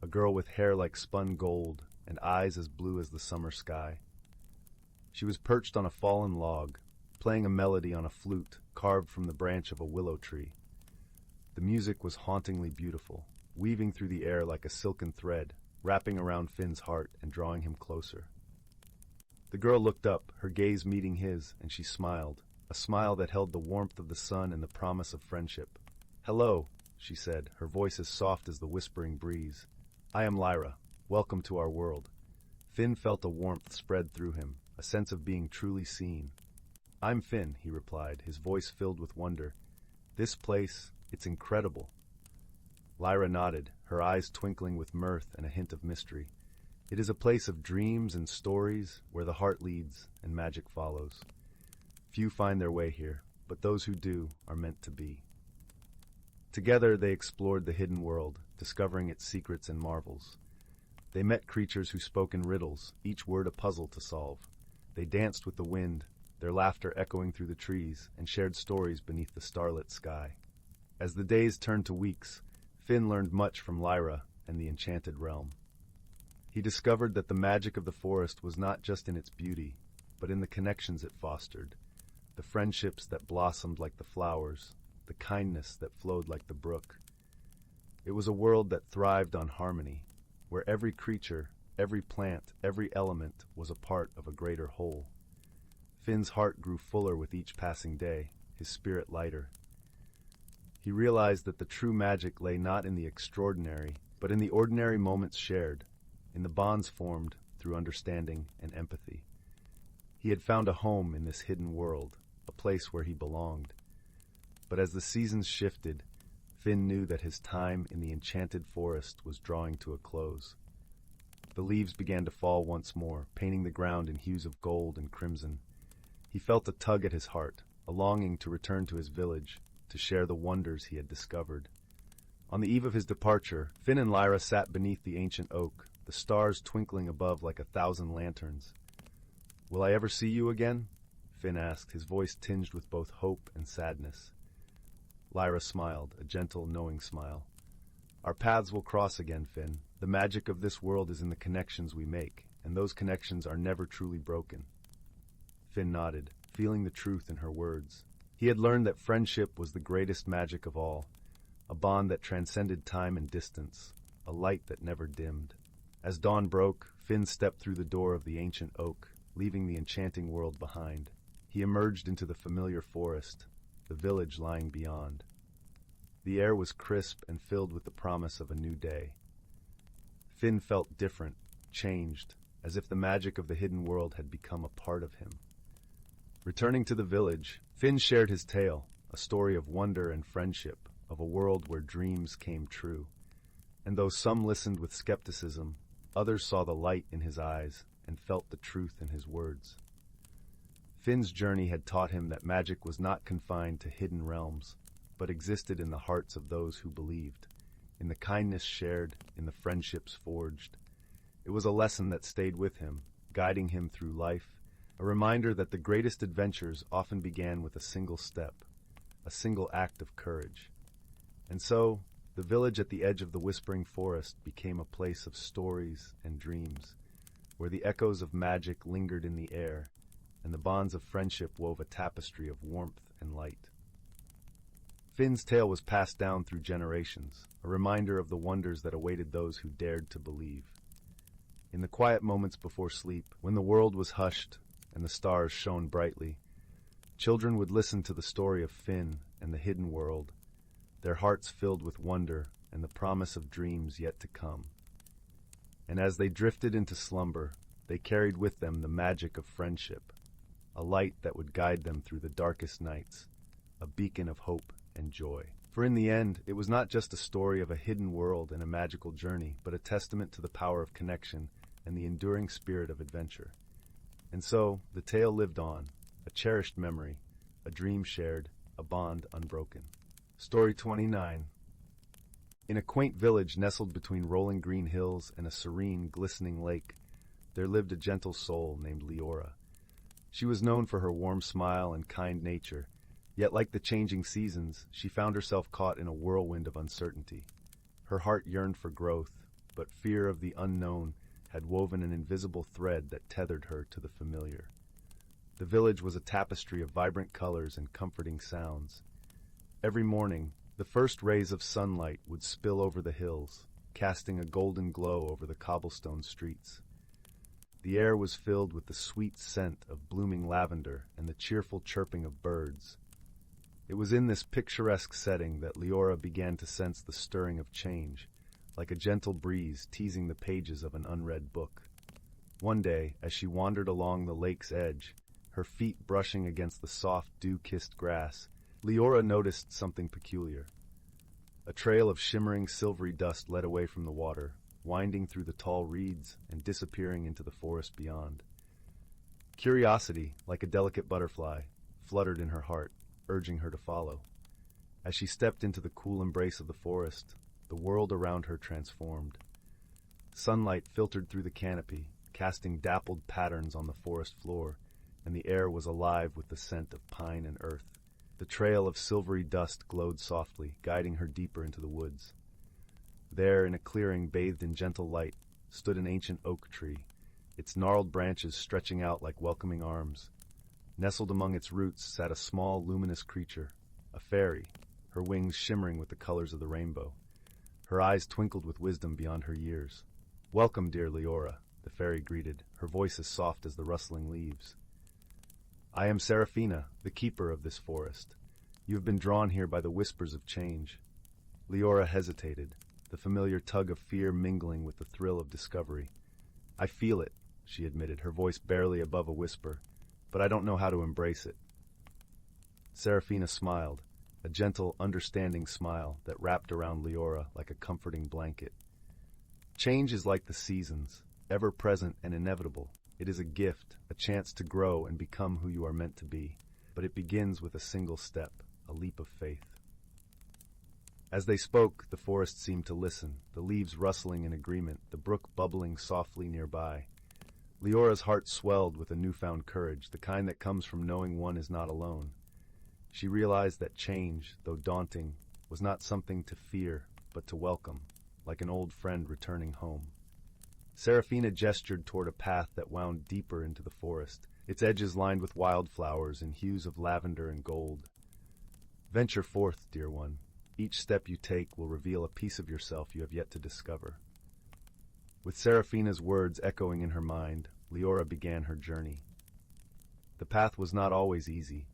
a girl with hair like spun gold and eyes as blue as the summer sky. She was perched on a fallen log, playing a melody on a flute carved from the branch of a willow tree. The music was hauntingly beautiful, weaving through the air like a silken thread, wrapping around Finn's heart and drawing him closer. The girl looked up, her gaze meeting his, and she smiled, a smile that held the warmth of the sun and the promise of friendship. "Hello," she said, her voice as soft as the whispering breeze. "I am Lyra. Welcome to our world." Finn felt a warmth spread through him, a sense of being truly seen. "I'm Finn," he replied, his voice filled with wonder. "This place, it's incredible." Lyra nodded, her eyes twinkling with mirth and a hint of mystery. "It is a place of dreams and stories where the heart leads and magic follows. Few find their way here, but those who do are meant to be." Together they explored the hidden world, discovering its secrets and marvels. They met creatures who spoke in riddles, each word a puzzle to solve. They danced with the wind, their laughter echoing through the trees, and shared stories beneath the starlit sky. As the days turned to weeks, Finn learned much from Lyra and the enchanted realm. He discovered that the magic of the forest was not just in its beauty, but in the connections it fostered, the friendships that blossomed like the flowers, the kindness that flowed like the brook. It was a world that thrived on harmony, where every creature, every plant, every element was a part of a greater whole. Finn's heart grew fuller with each passing day, his spirit lighter. He realized that the true magic lay not in the extraordinary, but in the ordinary moments shared, in the bonds formed through understanding and empathy. He had found a home in this hidden world, a place where he belonged. But as the seasons shifted, Finn knew that his time in the enchanted forest was drawing to a close. The leaves began to fall once more, painting the ground in hues of gold and crimson. He felt a tug at his heart, a longing to return to his village, to share the wonders he had discovered. On the eve of his departure, Finn and Lyra sat beneath the ancient oak, the stars twinkling above like 1,000 lanterns. "Will I ever see you again?" Finn asked, his voice tinged with both hope and sadness. Lyra smiled, a gentle, knowing smile. "Our paths will cross again, Finn. The magic of this world is in the connections we make, and those connections are never truly broken." Finn nodded, feeling the truth in her words. He had learned that friendship was the greatest magic of all, a bond that transcended time and distance, a light that never dimmed. As dawn broke, Finn stepped through the door of the ancient oak, leaving the enchanting world behind. He emerged into the familiar forest, the village lying beyond. The air was crisp and filled with the promise of a new day. Finn felt different, changed, as if the magic of the hidden world had become a part of him. Returning to the village, Finn shared his tale, a story of wonder and friendship, of a world where dreams came true. And though some listened with skepticism, others saw the light in his eyes and felt the truth in his words. Finn's journey had taught him that magic was not confined to hidden realms, but existed in the hearts of those who believed, in the kindness shared, in the friendships forged. It was a lesson that stayed with him, guiding him through life, a reminder that the greatest adventures often began with a single step, a single act of courage. And so, The village at the edge of the whispering forest became a place of stories and dreams, where the echoes of magic lingered in the air, and the bonds of friendship wove a tapestry of warmth and light. Finn's tale was passed down through generations, a reminder of the wonders that awaited those who dared to believe. In the quiet moments before sleep, when the world was hushed and the stars shone brightly, children would listen to the story of Finn and the hidden world, their hearts filled with wonder and the promise of dreams yet to come. And as they drifted into slumber, they carried with them the magic of friendship, a light that would guide them through the darkest nights, a beacon of hope and joy. For in the end, it was not just a story of a hidden world and a magical journey, but a testament to the power of connection and the enduring spirit of adventure. And so, the tale lived on, a cherished memory, a dream shared, a bond unbroken. Story 29. In a quaint village nestled between rolling green hills and a serene, glistening lake, there lived a gentle soul named Leora. She was known for her warm smile and kind nature, yet like the changing seasons, she found herself caught in a whirlwind of uncertainty. Her heart yearned for growth, but fear of the unknown had woven an invisible thread that tethered her to the familiar. The village was a tapestry of vibrant colors and comforting sounds. Every morning, the first rays of sunlight would spill over the hills, casting a golden glow over the cobblestone streets. The air was filled with the sweet scent of blooming lavender and the cheerful chirping of birds. It was in this picturesque setting that Leora began to sense the stirring of change, like a gentle breeze teasing the pages of an unread book. One day, as she wandered along the lake's edge, her feet brushing against the soft, dew-kissed grass, Leora noticed something peculiar. A trail of shimmering silvery dust led away from the water, winding through the tall reeds and disappearing into the forest beyond. Curiosity, like a delicate butterfly, fluttered in her heart, urging her to follow. As she stepped into the cool embrace of the forest, the world around her transformed. Sunlight filtered through the canopy, casting dappled patterns on the forest floor, and the air was alive with the scent of pine and earth. The trail of silvery dust glowed softly, guiding her deeper into the woods. There, in a clearing bathed in gentle light, stood an ancient oak tree, its gnarled branches stretching out like welcoming arms. Nestled among its roots sat a small, luminous creature, a fairy, her wings shimmering with the colors of the rainbow. Her eyes twinkled with wisdom beyond her years. "Welcome, dear Leora," the fairy greeted, her voice as soft as the rustling leaves. "I am Seraphina, the keeper of this forest. You have been drawn here by the whispers of change." Leora hesitated, the familiar tug of fear mingling with the thrill of discovery. "I feel it," she admitted, her voice barely above a whisper, "but I don't know how to embrace it." Seraphina smiled, a gentle, understanding smile that wrapped around Leora like a comforting blanket. "Change is like the seasons, ever present and inevitable. It is a gift, a chance to grow and become who you are meant to be, but it begins with a single step, a leap of faith." As they spoke, the forest seemed to listen, the leaves rustling in agreement, the brook bubbling softly nearby. Leora's heart swelled with a newfound courage, the kind that comes from knowing one is not alone. She realized that change, though daunting, was not something to fear, but to welcome, like an old friend returning home. Seraphina gestured toward a path that wound deeper into the forest, its edges lined with wildflowers in hues of lavender and gold. "Venture forth, dear one. Each step you take will reveal a piece of yourself you have yet to discover." With Seraphina's words echoing in her mind, Leora began her journey. The path was not always easy.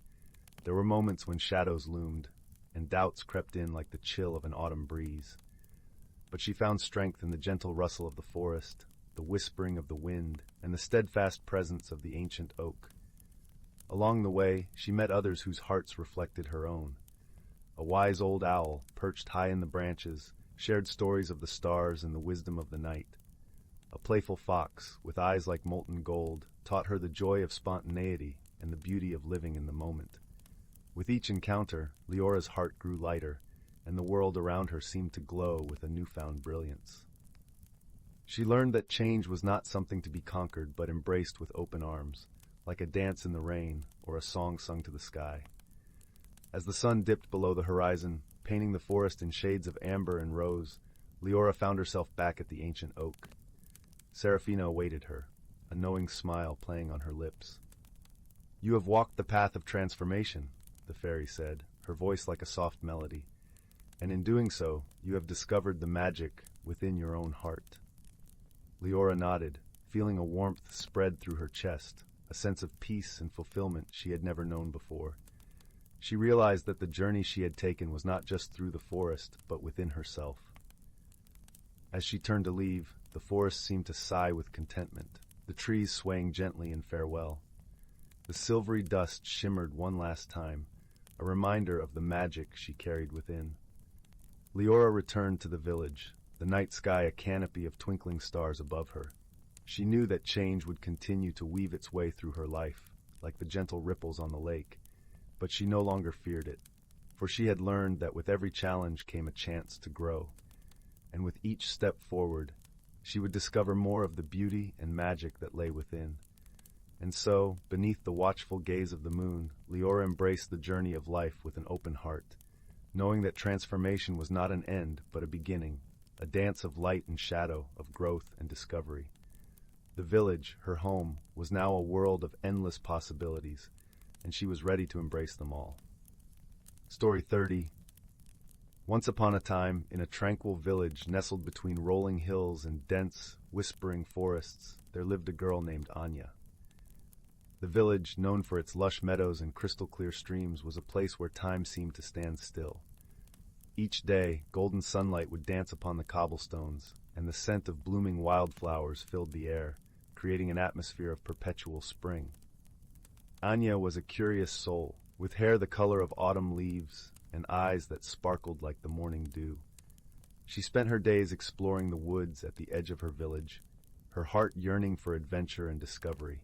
There were moments when shadows loomed, and doubts crept in like the chill of an autumn breeze. But she found strength in the gentle rustle of the forest, the whispering of the wind, and the steadfast presence of the ancient oak. Along the way, she met others whose hearts reflected her own. A wise old owl, perched high in the branches, shared stories of the stars and the wisdom of the night. A playful fox, with eyes like molten gold, taught her the joy of spontaneity and the beauty of living in the moment. With each encounter, Leora's heart grew lighter, and the world around her seemed to glow with a newfound brilliance. She learned that change was not something to be conquered but embraced with open arms, like a dance in the rain or a song sung to the sky. As the sun dipped below the horizon, painting the forest in shades of amber and rose, Leora found herself back at the ancient oak. Serafina awaited her, a knowing smile playing on her lips. "You have walked the path of transformation," the fairy said, her voice like a soft melody. "And in doing so, you have discovered the magic within your own heart." Leora nodded, feeling a warmth spread through her chest, a sense of peace and fulfillment she had never known before. She realized that the journey she had taken was not just through the forest, but within herself. As she turned to leave, the forest seemed to sigh with contentment, the trees swaying gently in farewell. The silvery dust shimmered one last time, a reminder of the magic she carried within. Leora returned to the village, the night sky a canopy of twinkling stars above her. She knew that change would continue to weave its way through her life, like the gentle ripples on the lake, but she no longer feared it, for she had learned that with every challenge came a chance to grow, and with each step forward, she would discover more of the beauty and magic that lay within. And so, beneath the watchful gaze of the moon, Leora embraced the journey of life with an open heart, knowing that transformation was not an end, but a beginning, a dance of light and shadow, of growth and discovery. The village, her home, was now a world of endless possibilities, and she was ready to embrace them all. Story 30. Once upon a time, in a tranquil village nestled between rolling hills and dense, whispering forests, there lived a girl named Anya. The village, known for its lush meadows and crystal-clear streams, was a place where time seemed to stand still. Each day, golden sunlight would dance upon the cobblestones, and the scent of blooming wildflowers filled the air, creating an atmosphere of perpetual spring. Anya was a curious soul, with hair the color of autumn leaves and eyes that sparkled like the morning dew. She spent her days exploring the woods at the edge of her village, her heart yearning for adventure and discovery.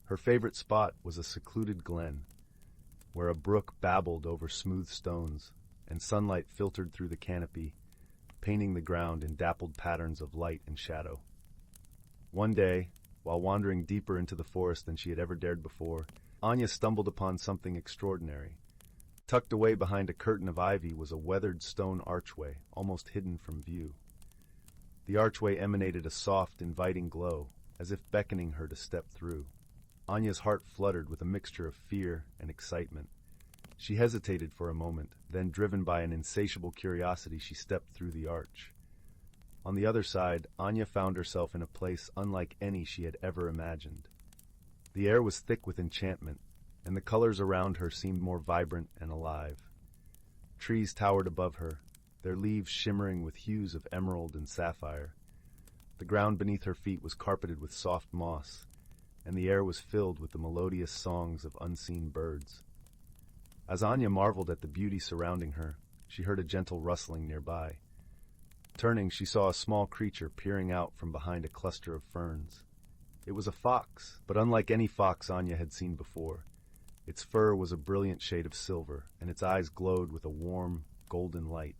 Her favorite spot was a secluded glen, where a brook babbled over smooth stones, and sunlight filtered through the canopy, painting the ground in dappled patterns of light and shadow. One day, while wandering deeper into the forest than she had ever dared before, Anya stumbled upon something extraordinary. Tucked away behind a curtain of ivy was a weathered stone archway, almost hidden from view. The archway emanated a soft, inviting glow, as if beckoning her to step through. Anya's heart fluttered with a mixture of fear and excitement. She hesitated for a moment, then, driven by an insatiable curiosity, she stepped through the arch. On the other side, Anya found herself in a place unlike any she had ever imagined. The air was thick with enchantment, and the colors around her seemed more vibrant and alive. Trees towered above her, their leaves shimmering with hues of emerald and sapphire. The ground beneath her feet was carpeted with soft moss, and the air was filled with the melodious songs of unseen birds. As Anya marveled at the beauty surrounding her, she heard a gentle rustling nearby. Turning, she saw a small creature peering out from behind a cluster of ferns. It was a fox, but unlike any fox Anya had seen before. Its fur was a brilliant shade of silver, and its eyes glowed with a warm, golden light.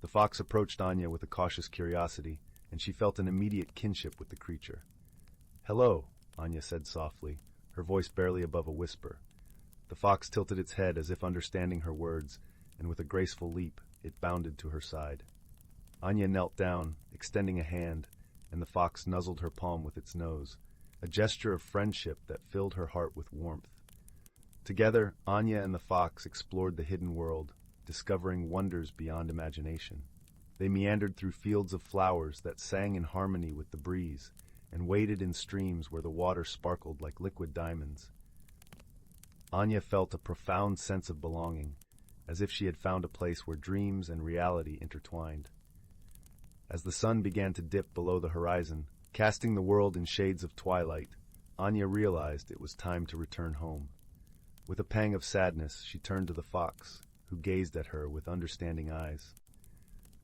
The fox approached Anya with a cautious curiosity, and she felt an immediate kinship with the creature. "Hello," Anya said softly, her voice barely above a whisper. The fox tilted its head as if understanding her words, and with a graceful leap, it bounded to her side. Anya knelt down, extending a hand, and the fox nuzzled her palm with its nose, a gesture of friendship that filled her heart with warmth. Together, Anya and the fox explored the hidden world, discovering wonders beyond imagination. They meandered through fields of flowers that sang in harmony with the breeze, and waded in streams where the water sparkled like liquid diamonds. Anya felt a profound sense of belonging, as if she had found a place where dreams and reality intertwined. As the sun began to dip below the horizon, casting the world in shades of twilight, Anya realized it was time to return home. With a pang of sadness, she turned to the fox, who gazed at her with understanding eyes.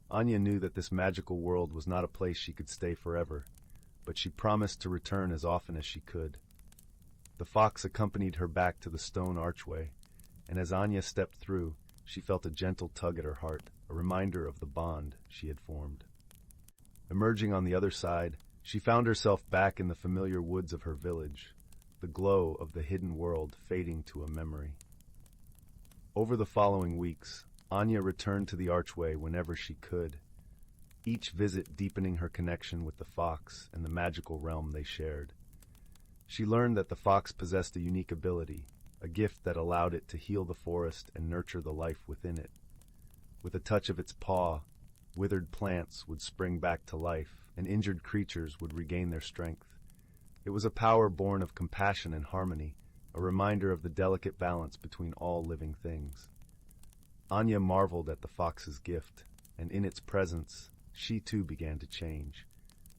Anya knew that this magical world was not a place she could stay forever, but she promised to return as often as she could. The fox accompanied her back to the stone archway, and as Anya stepped through, she felt a gentle tug at her heart, a reminder of the bond she had formed. Emerging on the other side, she found herself back in the familiar woods of her village, the glow of the hidden world fading to a memory. Over the following weeks, Anya returned to the archway whenever she could, each visit deepening her connection with the fox and the magical realm they shared. She learned that the fox possessed a unique ability, a gift that allowed it to heal the forest and nurture the life within it. With a touch of its paw, withered plants would spring back to life, and injured creatures would regain their strength. It was a power born of compassion and harmony, a reminder of the delicate balance between all living things. Anya marveled at the fox's gift, and in its presence, she too began to change.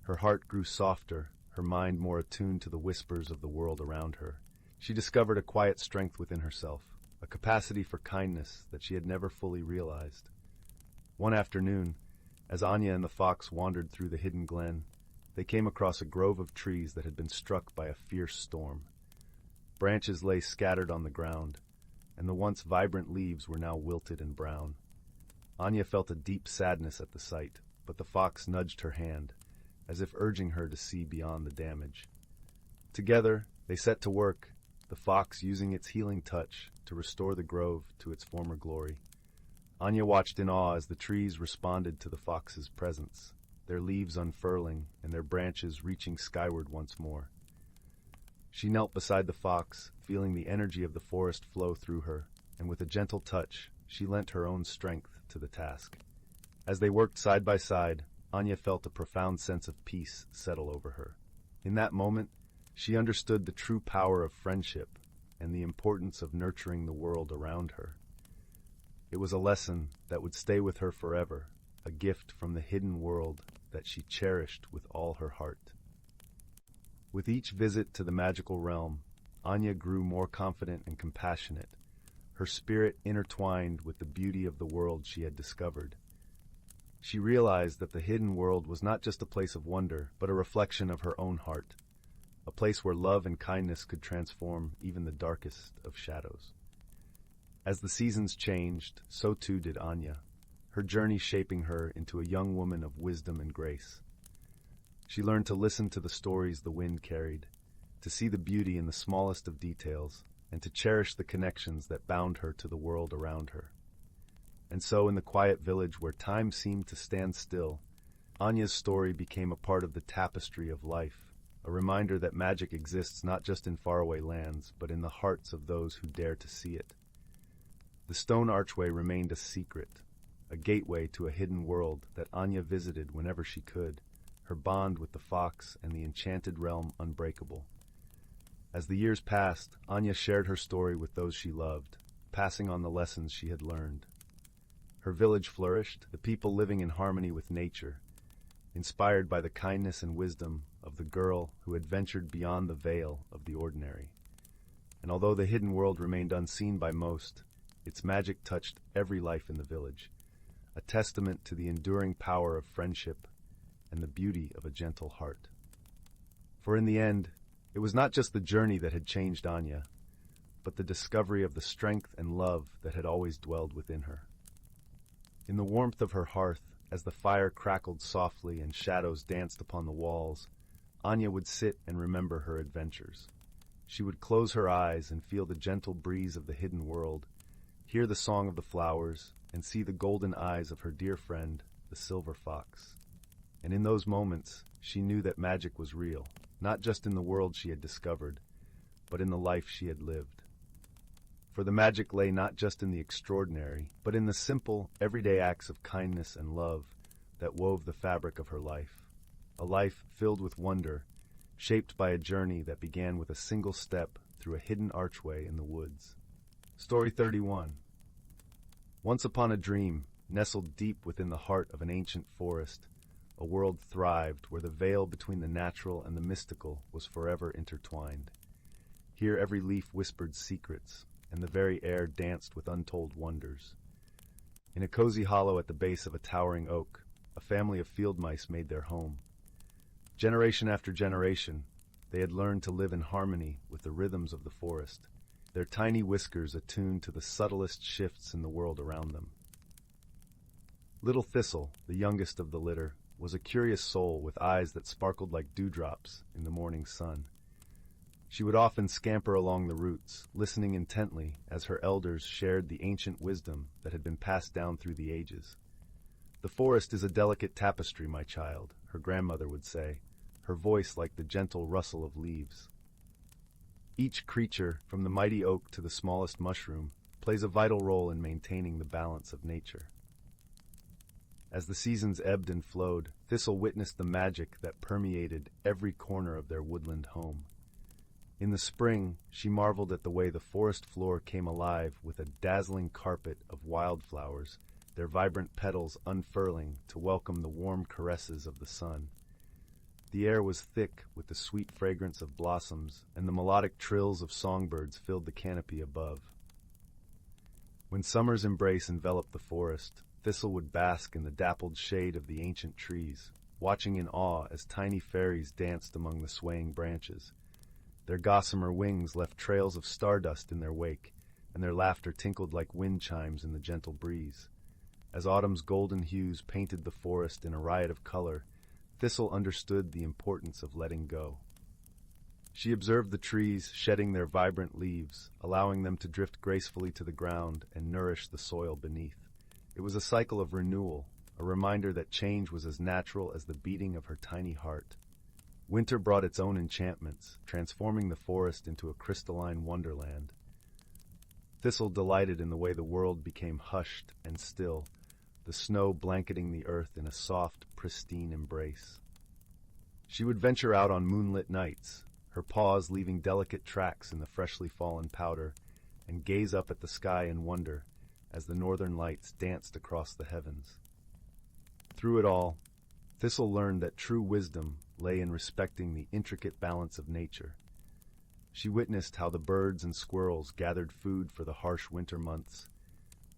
Her heart grew softer, her mind more attuned to the whispers of the world around her. She discovered a quiet strength within herself, a capacity for kindness that she had never fully realized. One afternoon, as Anya and the fox wandered through the hidden glen, they came across a grove of trees that had been struck by a fierce storm. Branches lay scattered on the ground, and the once vibrant leaves were now wilted and brown. Anya felt a deep sadness at the sight, but the fox nudged her hand, as if urging her to see beyond the damage. Together, they set to work, the fox using its healing touch to restore the grove to its former glory. Anya watched in awe as the trees responded to the fox's presence, their leaves unfurling and their branches reaching skyward once more. She knelt beside the fox, feeling the energy of the forest flow through her, and with a gentle touch, she lent her own strength to the task. As they worked side by side, Anya felt a profound sense of peace settle over her. In that moment, she understood the true power of friendship and the importance of nurturing the world around her. It was a lesson that would stay with her forever, a gift from the hidden world that she cherished with all her heart. With each visit to the magical realm, Anya grew more confident and compassionate, her spirit intertwined with the beauty of the world she had discovered. She realized that the hidden world was not just a place of wonder, but a reflection of her own heart, a place where love and kindness could transform even the darkest of shadows. As the seasons changed, so too did Anya, her journey shaping her into a young woman of wisdom and grace. She learned to listen to the stories the wind carried, to see the beauty in the smallest of details, and to cherish the connections that bound her to the world around her. And so, in the quiet village where time seemed to stand still, Anya's story became a part of the tapestry of life, a reminder that magic exists not just in faraway lands, but in the hearts of those who dare to see it. The stone archway remained a secret, a gateway to a hidden world that Anya visited whenever she could, her bond with the fox and the enchanted realm unbreakable. As the years passed, Anya shared her story with those she loved, passing on the lessons she had learned. Her village flourished, the people living in harmony with nature, inspired by the kindness and wisdom of the girl who had ventured beyond the veil of the ordinary. And although the hidden world remained unseen by most, its magic touched every life in the village, a testament to the enduring power of friendship and the beauty of a gentle heart. For in the end, it was not just the journey that had changed Anya, but the discovery of the strength and love that had always dwelled within her. In the warmth of her hearth, as the fire crackled softly and shadows danced upon the walls, Anya would sit and remember her adventures. She would close her eyes and feel the gentle breeze of the hidden world, hear the song of the flowers, and see the golden eyes of her dear friend, the silver fox. And in those moments, she knew that magic was real, not just in the world she had discovered, but in the life she had lived. For the magic lay not just in the extraordinary, but in the simple, everyday acts of kindness and love that wove the fabric of her life. A life filled with wonder, shaped by a journey that began with a single step through a hidden archway in the woods. Story 31. Once upon a dream, nestled deep within the heart of an ancient forest, a world thrived where the veil between the natural and the mystical was forever intertwined. Here every leaf whispered secrets, and the very air danced with untold wonders. In a cozy hollow at the base of a towering oak, a family of field mice made their home. Generation after generation, they had learned to live in harmony with the rhythms of the forest, their tiny whiskers attuned to the subtlest shifts in the world around them. Little Thistle, the youngest of the litter, was a curious soul with eyes that sparkled like dewdrops in the morning sun. She would often scamper along the roots, listening intently as her elders shared the ancient wisdom that had been passed down through the ages. "The forest is a delicate tapestry, my child," her grandmother would say, her voice like the gentle rustle of leaves. Each creature, from the mighty oak to the smallest mushroom, plays a vital role in maintaining the balance of nature. As the seasons ebbed and flowed, Thistle witnessed the magic that permeated every corner of their woodland home. In the spring, she marveled at the way the forest floor came alive with a dazzling carpet of wildflowers, their vibrant petals unfurling to welcome the warm caresses of the sun. The air was thick with the sweet fragrance of blossoms, and the melodic trills of songbirds filled the canopy above. When summer's embrace enveloped the forest, Thistle would bask in the dappled shade of the ancient trees, watching in awe as tiny fairies danced among the swaying branches. Their gossamer wings left trails of stardust in their wake, and their laughter tinkled like wind chimes in the gentle breeze. As autumn's golden hues painted the forest in a riot of color, Thistle understood the importance of letting go. She observed the trees shedding their vibrant leaves, allowing them to drift gracefully to the ground and nourish the soil beneath. It was a cycle of renewal, a reminder that change was as natural as the beating of her tiny heart. Winter brought its own enchantments, transforming the forest into a crystalline wonderland. Thistle delighted in the way the world became hushed and still, the snow blanketing the earth in a soft, pristine embrace. She would venture out on moonlit nights, her paws leaving delicate tracks in the freshly fallen powder, and gaze up at the sky in wonder as the northern lights danced across the heavens. Through it all, Thistle learned that true wisdom lay in respecting the intricate balance of nature. She witnessed how the birds and squirrels gathered food for the harsh winter months,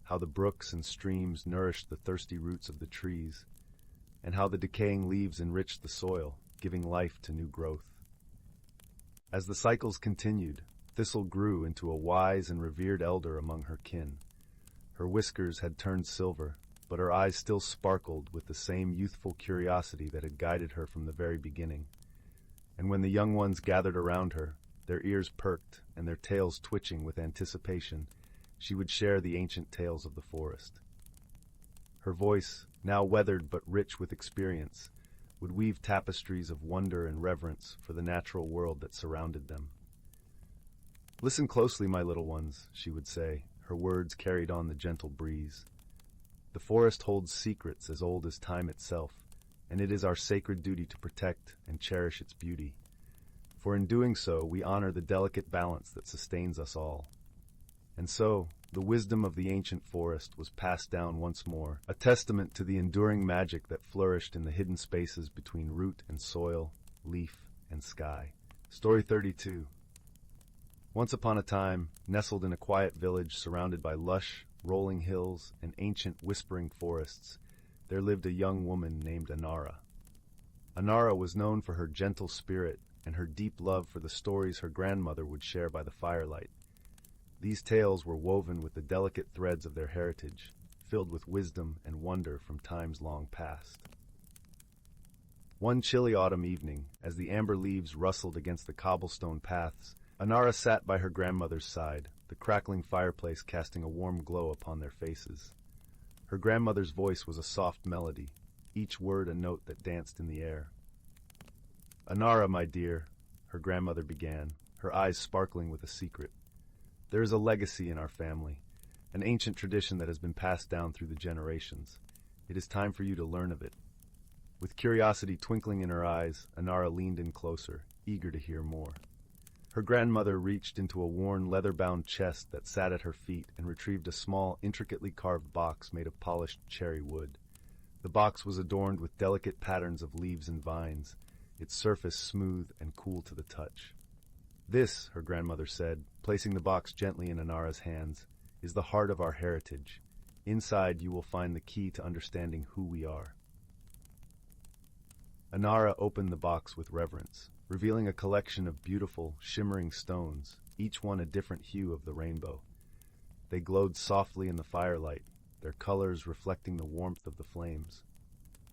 how the brooks and streams nourished the thirsty roots of the trees, and how the decaying leaves enriched the soil, giving life to new growth. As the cycles continued, Thistle grew into a wise and revered elder among her kin. Her whiskers had turned silver, but her eyes still sparkled with the same youthful curiosity that had guided her from the very beginning. And when the young ones gathered around her, their ears perked and their tails twitching with anticipation, she would share the ancient tales of the forest. Her voice, now weathered but rich with experience, would weave tapestries of wonder and reverence for the natural world that surrounded them. "Listen closely, my little ones," she would say, her words carried on the gentle breeze. "The forest holds secrets as old as time itself, and it is our sacred duty to protect and cherish its beauty. For in doing so, we honor the delicate balance that sustains us all." And so, the wisdom of the ancient forest was passed down once more, a testament to the enduring magic that flourished in the hidden spaces between root and soil, leaf and sky. Story 32. Once upon a time, nestled in a quiet village surrounded by lush, rolling hills and ancient whispering forests, there lived a young woman named Anara. Anara was known for her gentle spirit and her deep love for the stories her grandmother would share by the firelight. These tales were woven with the delicate threads of their heritage, filled with wisdom and wonder from times long past. One chilly autumn evening, as the amber leaves rustled against the cobblestone paths, Anara sat by her grandmother's side, the crackling fireplace casting a warm glow upon their faces. Her grandmother's voice was a soft melody, each word a note that danced in the air. "Anara, my dear," her grandmother began, her eyes sparkling with a secret. "There is a legacy in our family, an ancient tradition that has been passed down through the generations. It is time for you to learn of it." With curiosity twinkling in her eyes, Anara leaned in closer, eager to hear more. Her grandmother reached into a worn leather-bound chest that sat at her feet and retrieved a small, intricately carved box made of polished cherry wood. The box was adorned with delicate patterns of leaves and vines, its surface smooth and cool to the touch. "This," her grandmother said, placing the box gently in Anara's hands, "is the heart of our heritage. Inside you will find the key to understanding who we are." Anara opened the box with reverence, revealing a collection of beautiful, shimmering stones, each one a different hue of the rainbow. They glowed softly in the firelight, their colors reflecting the warmth of the flames.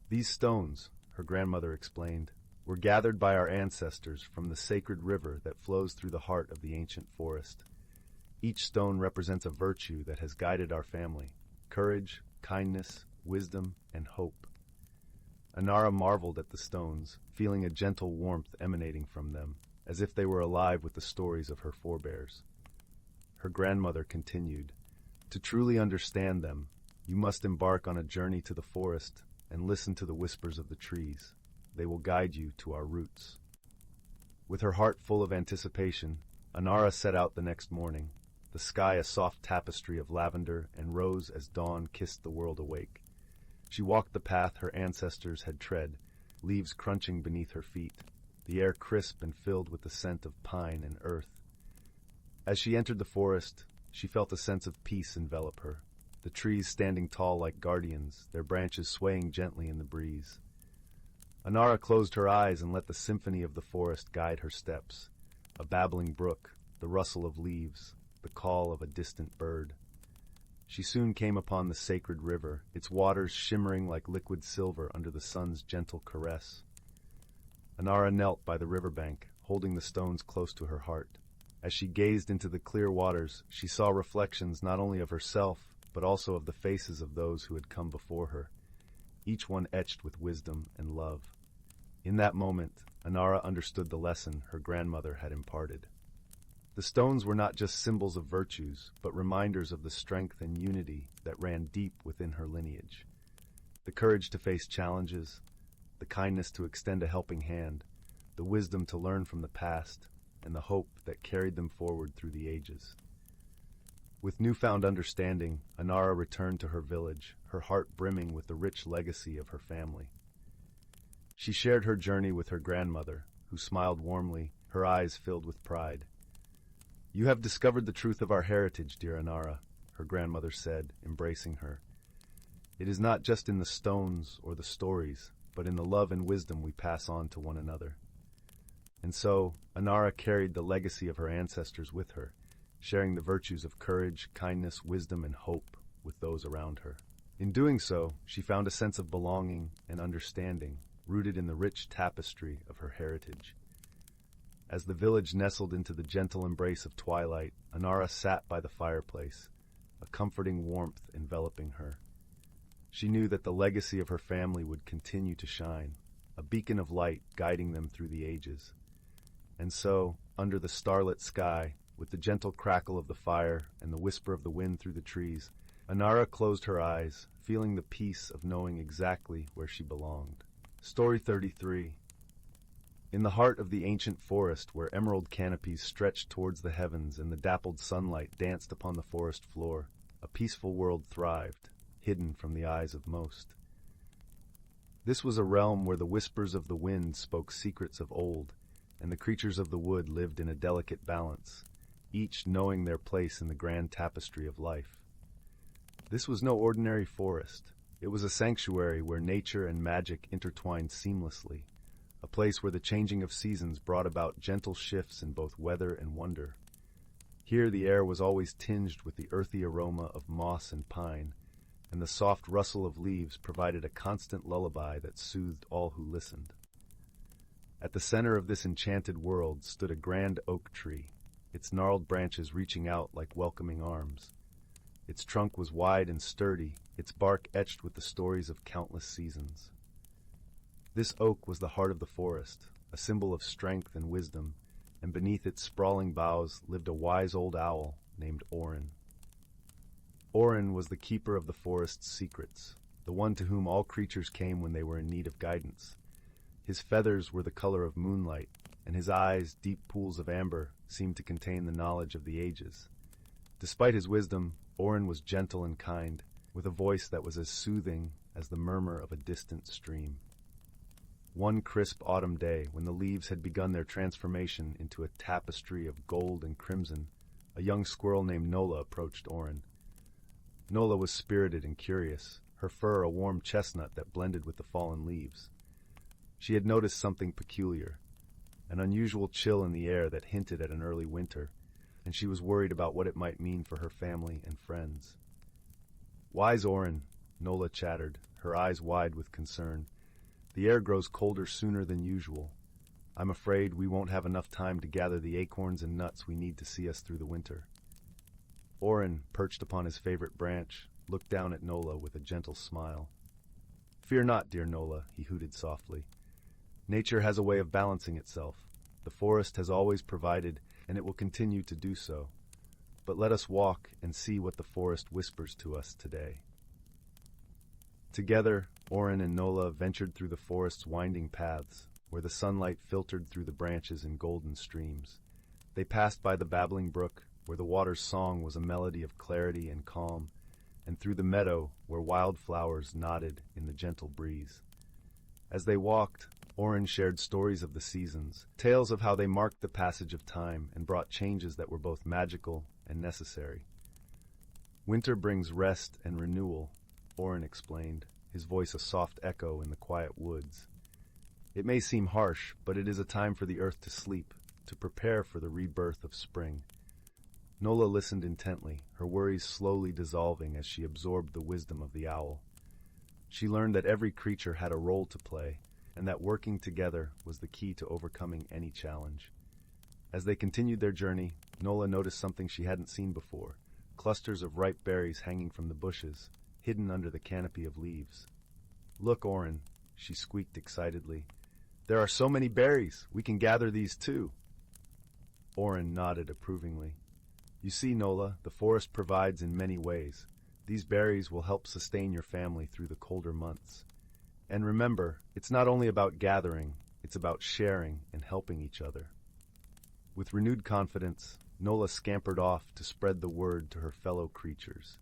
"These stones," her grandmother explained, were gathered by our ancestors from the sacred river that flows through the heart of the ancient forest. Each stone represents a virtue that has guided our family: courage, kindness, wisdom, and hope. Anara marveled at the stones, feeling a gentle warmth emanating from them, as if they were alive with the stories of her forebears. Her grandmother continued, "To truly understand them, you must embark on a journey to the forest and listen to the whispers of the trees. They will guide you to our roots." With her heart full of anticipation, Anara set out the next morning, the sky a soft tapestry of lavender and rose as dawn kissed the world awake. She walked the path her ancestors had tread, leaves crunching beneath her feet, the air crisp and filled with the scent of pine and earth. As she entered the forest, she felt a sense of peace envelop her, the trees standing tall like guardians, their branches swaying gently in the breeze. Anara closed her eyes and let the symphony of the forest guide her steps, a babbling brook, the rustle of leaves, the call of a distant bird. She soon came upon the sacred river, its waters shimmering like liquid silver under the sun's gentle caress. Anara knelt by the riverbank, holding the stones close to her heart. As she gazed into the clear waters, she saw reflections not only of herself, but also of the faces of those who had come before her, each one etched with wisdom and love. In that moment, Anara understood the lesson her grandmother had imparted. The stones were not just symbols of virtues, but reminders of the strength and unity that ran deep within her lineage. The courage to face challenges, the kindness to extend a helping hand, the wisdom to learn from the past, and the hope that carried them forward through the ages. With newfound understanding, Anara returned to her village, her heart brimming with the rich legacy of her family. She shared her journey with her grandmother, who smiled warmly, her eyes filled with pride. "You have discovered the truth of our heritage, dear Anara," her grandmother said, embracing her. "It is not just in the stones or the stories, but in the love and wisdom we pass on to one another." And so, Anara carried the legacy of her ancestors with her, sharing the virtues of courage, kindness, wisdom, and hope with those around her. In doing so, she found a sense of belonging and understanding, rooted in the rich tapestry of her heritage. As the village nestled into the gentle embrace of twilight, Anara sat by the fireplace, a comforting warmth enveloping her. She knew that the legacy of her family would continue to shine, a beacon of light guiding them through the ages. And so, under the starlit sky, with the gentle crackle of the fire and the whisper of the wind through the trees, Anara closed her eyes, feeling the peace of knowing exactly where she belonged. Story 33. In the heart of the ancient forest, where emerald canopies stretched towards the heavens and the dappled sunlight danced upon the forest floor, a peaceful world thrived, hidden from the eyes of most. This was a realm where the whispers of the wind spoke secrets of old, and the creatures of the wood lived in a delicate balance, each knowing their place in the grand tapestry of life. This was no ordinary forest. It was a sanctuary where nature and magic intertwined seamlessly, a place where the changing of seasons brought about gentle shifts in both weather and wonder. Here the air was always tinged with the earthy aroma of moss and pine, and the soft rustle of leaves provided a constant lullaby that soothed all who listened. At the center of this enchanted world stood a grand oak tree, its gnarled branches reaching out like welcoming arms. Its trunk was wide and sturdy, its bark etched with the stories of countless seasons. This oak was the heart of the forest, a symbol of strength and wisdom, and beneath its sprawling boughs lived a wise old owl named Orin. Orin was the keeper of the forest's secrets, the one to whom all creatures came when they were in need of guidance. His feathers were the color of moonlight, and his eyes, deep pools of amber, seemed to contain the knowledge of the ages. Despite his wisdom, Orin was gentle and kind, with a voice that was as soothing as the murmur of a distant stream. One crisp autumn day, when the leaves had begun their transformation into a tapestry of gold and crimson, a young squirrel named Nola approached Orin. Nola was spirited and curious, her fur a warm chestnut that blended with the fallen leaves. She had noticed something peculiar, an unusual chill in the air that hinted at an early winter, and she was worried about what it might mean for her family and friends. "Wise Orin," Nola chattered, her eyes wide with concern. "The air grows colder sooner than usual, I'm afraid we won't have enough time to gather the acorns and nuts we need to see us through the winter. Orin, perched upon his favorite branch, looked down at Nola with a gentle smile. Fear not, dear Nola, he hooted softly. Nature has a way of balancing itself. The forest has always provided, and it will continue to do so. But let us walk and see what the forest whispers to us today. Together, Orin and Nola ventured through the forest's winding paths, where the sunlight filtered through the branches in golden streams. They passed by the babbling brook, where the water's song was a melody of clarity and calm, and through the meadow, where wildflowers nodded in the gentle breeze. As they walked, Orin shared stories of the seasons, tales of how they marked the passage of time and brought changes that were both magical and necessary. Winter brings rest and renewal, Orin explained, his voice a soft echo in the quiet woods. It may seem harsh, but it is a time for the earth to sleep, to prepare for the rebirth of spring. Nola listened intently, her worries slowly dissolving as she absorbed the wisdom of the owl. She learned that every creature had a role to play, and that working together was the key to overcoming any challenge. As they continued their journey, Nola noticed something she hadn't seen before, clusters of ripe berries hanging from the bushes, hidden under the canopy of leaves. Look, Orin, she squeaked excitedly. There are so many berries, we can gather these too. Orin nodded approvingly. You see, Nola, the forest provides in many ways. These berries will help sustain your family through the colder months. And remember, it's not only about gathering, it's about sharing and helping each other. With renewed confidence, Nola scampered off to spread the word to her fellow creatures.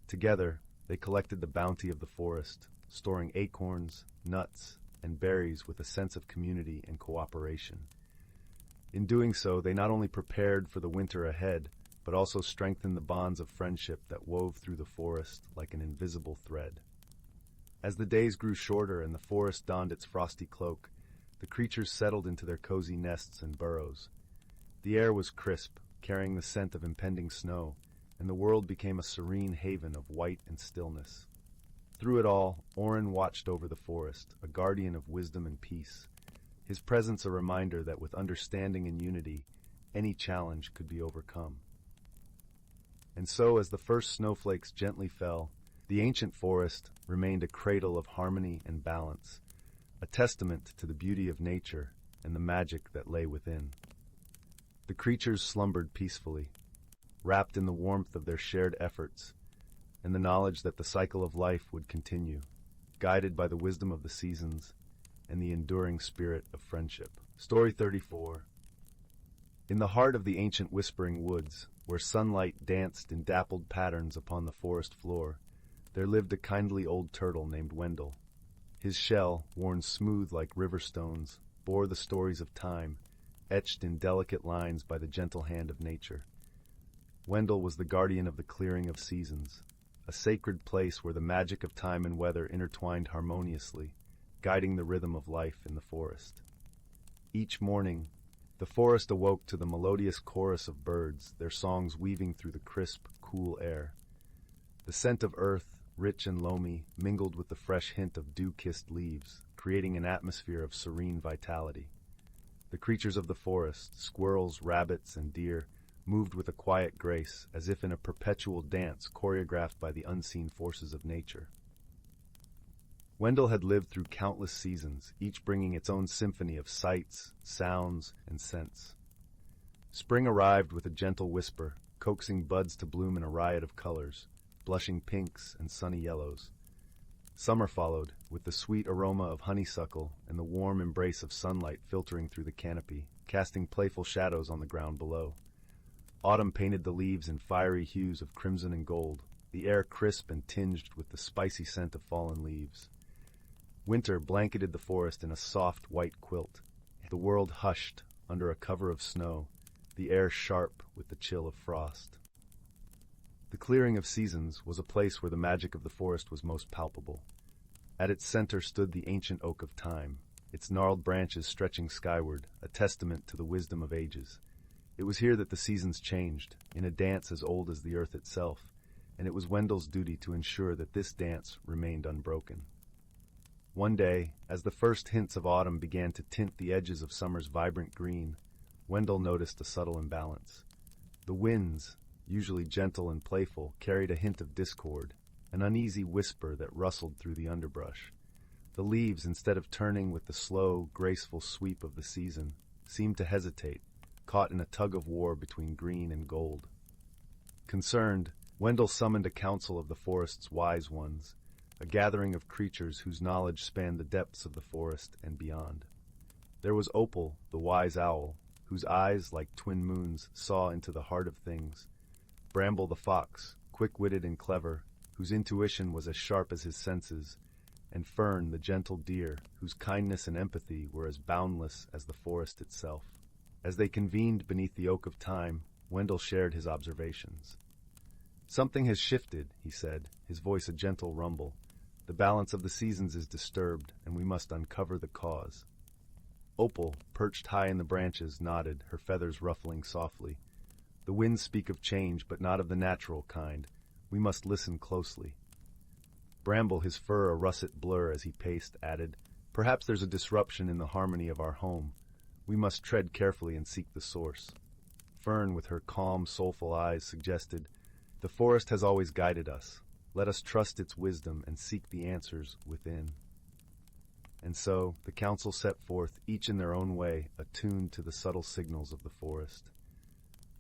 Together, they collected the bounty of the forest, storing acorns, nuts, and berries with a sense of community and cooperation. In doing so, they not only prepared for the winter ahead, but also strengthened the bonds of friendship that wove through the forest like an invisible thread. As the days grew shorter and the forest donned its frosty cloak, the creatures settled into their cozy nests and burrows. The air was crisp, carrying the scent of impending snow, and the world became a serene haven of white and stillness. Through it all, Orin watched over the forest, a guardian of wisdom and peace, his presence a reminder that with understanding and unity, any challenge could be overcome. And so, as the first snowflakes gently fell, the ancient forest remained a cradle of harmony and balance, a testament to the beauty of nature and the magic that lay within. The creatures slumbered peacefully, wrapped in the warmth of their shared efforts, and the knowledge that the cycle of life would continue, guided by the wisdom of the seasons and the enduring spirit of friendship. Story 34. In the heart of the ancient whispering woods, where sunlight danced in dappled patterns upon the forest floor, there lived a kindly old turtle named Wendell. His shell, worn smooth like river stones, bore the stories of time, etched in delicate lines by the gentle hand of nature. Wendell was the guardian of the clearing of seasons, a sacred place where the magic of time and weather intertwined harmoniously, guiding the rhythm of life in the forest. Each morning, the forest awoke to the melodious chorus of birds, their songs weaving through the crisp, cool air. The scent of earth, rich and loamy, mingled with the fresh hint of dew-kissed leaves, creating an atmosphere of serene vitality. The creatures of the forest, squirrels, rabbits, and deer, moved with a quiet grace, as if in a perpetual dance choreographed by the unseen forces of nature. Wendell had lived through countless seasons, each bringing its own symphony of sights, sounds, and scents. Spring arrived with a gentle whisper, coaxing buds to bloom in a riot of colors, blushing pinks and sunny yellows. Summer followed, with the sweet aroma of honeysuckle and the warm embrace of sunlight filtering through the canopy, casting playful shadows on the ground below. Autumn painted the leaves in fiery hues of crimson and gold, the air crisp and tinged with the spicy scent of fallen leaves. Winter blanketed the forest in a soft white quilt. The world hushed under a cover of snow, the air sharp with the chill of frost. The clearing of seasons was a place where the magic of the forest was most palpable. At its center stood the ancient oak of time, its gnarled branches stretching skyward, a testament to the wisdom of ages. It was here that the seasons changed, in a dance as old as the earth itself, and it was Wendell's duty to ensure that this dance remained unbroken. One day, as the first hints of autumn began to tint the edges of summer's vibrant green, Wendell noticed a subtle imbalance. The winds, usually gentle and playful, carried a hint of discord, an uneasy whisper that rustled through the underbrush. The leaves, instead of turning with the slow, graceful sweep of the season, seemed to hesitate, caught in a tug-of-war between green and gold. Concerned, Wendell summoned a council of the forest's wise ones, a gathering of creatures whose knowledge spanned the depths of the forest and beyond. There was Opal, the wise owl, whose eyes, like twin moons, saw into the heart of things. Bramble the fox, quick-witted and clever, whose intuition was as sharp as his senses, and Fern, the gentle deer, whose kindness and empathy were as boundless as the forest itself. As they convened beneath the oak of time, Wendell shared his observations. "Something has shifted," he said, his voice a gentle rumble. "The balance of the seasons is disturbed, and we must uncover the cause." Opal, perched high in the branches, nodded, her feathers ruffling softly. "The winds speak of change, but not of the natural kind. We must listen closely." Bramble, his fur a russet blur as he paced, added, "Perhaps there's a disruption in the harmony of our home. We must tread carefully and seek the source." Fern, with her calm, soulful eyes, suggested, "The forest has always guided us. Let us trust its wisdom and seek the answers within." And so, the council set forth, each in their own way, attuned to the subtle signals of the forest.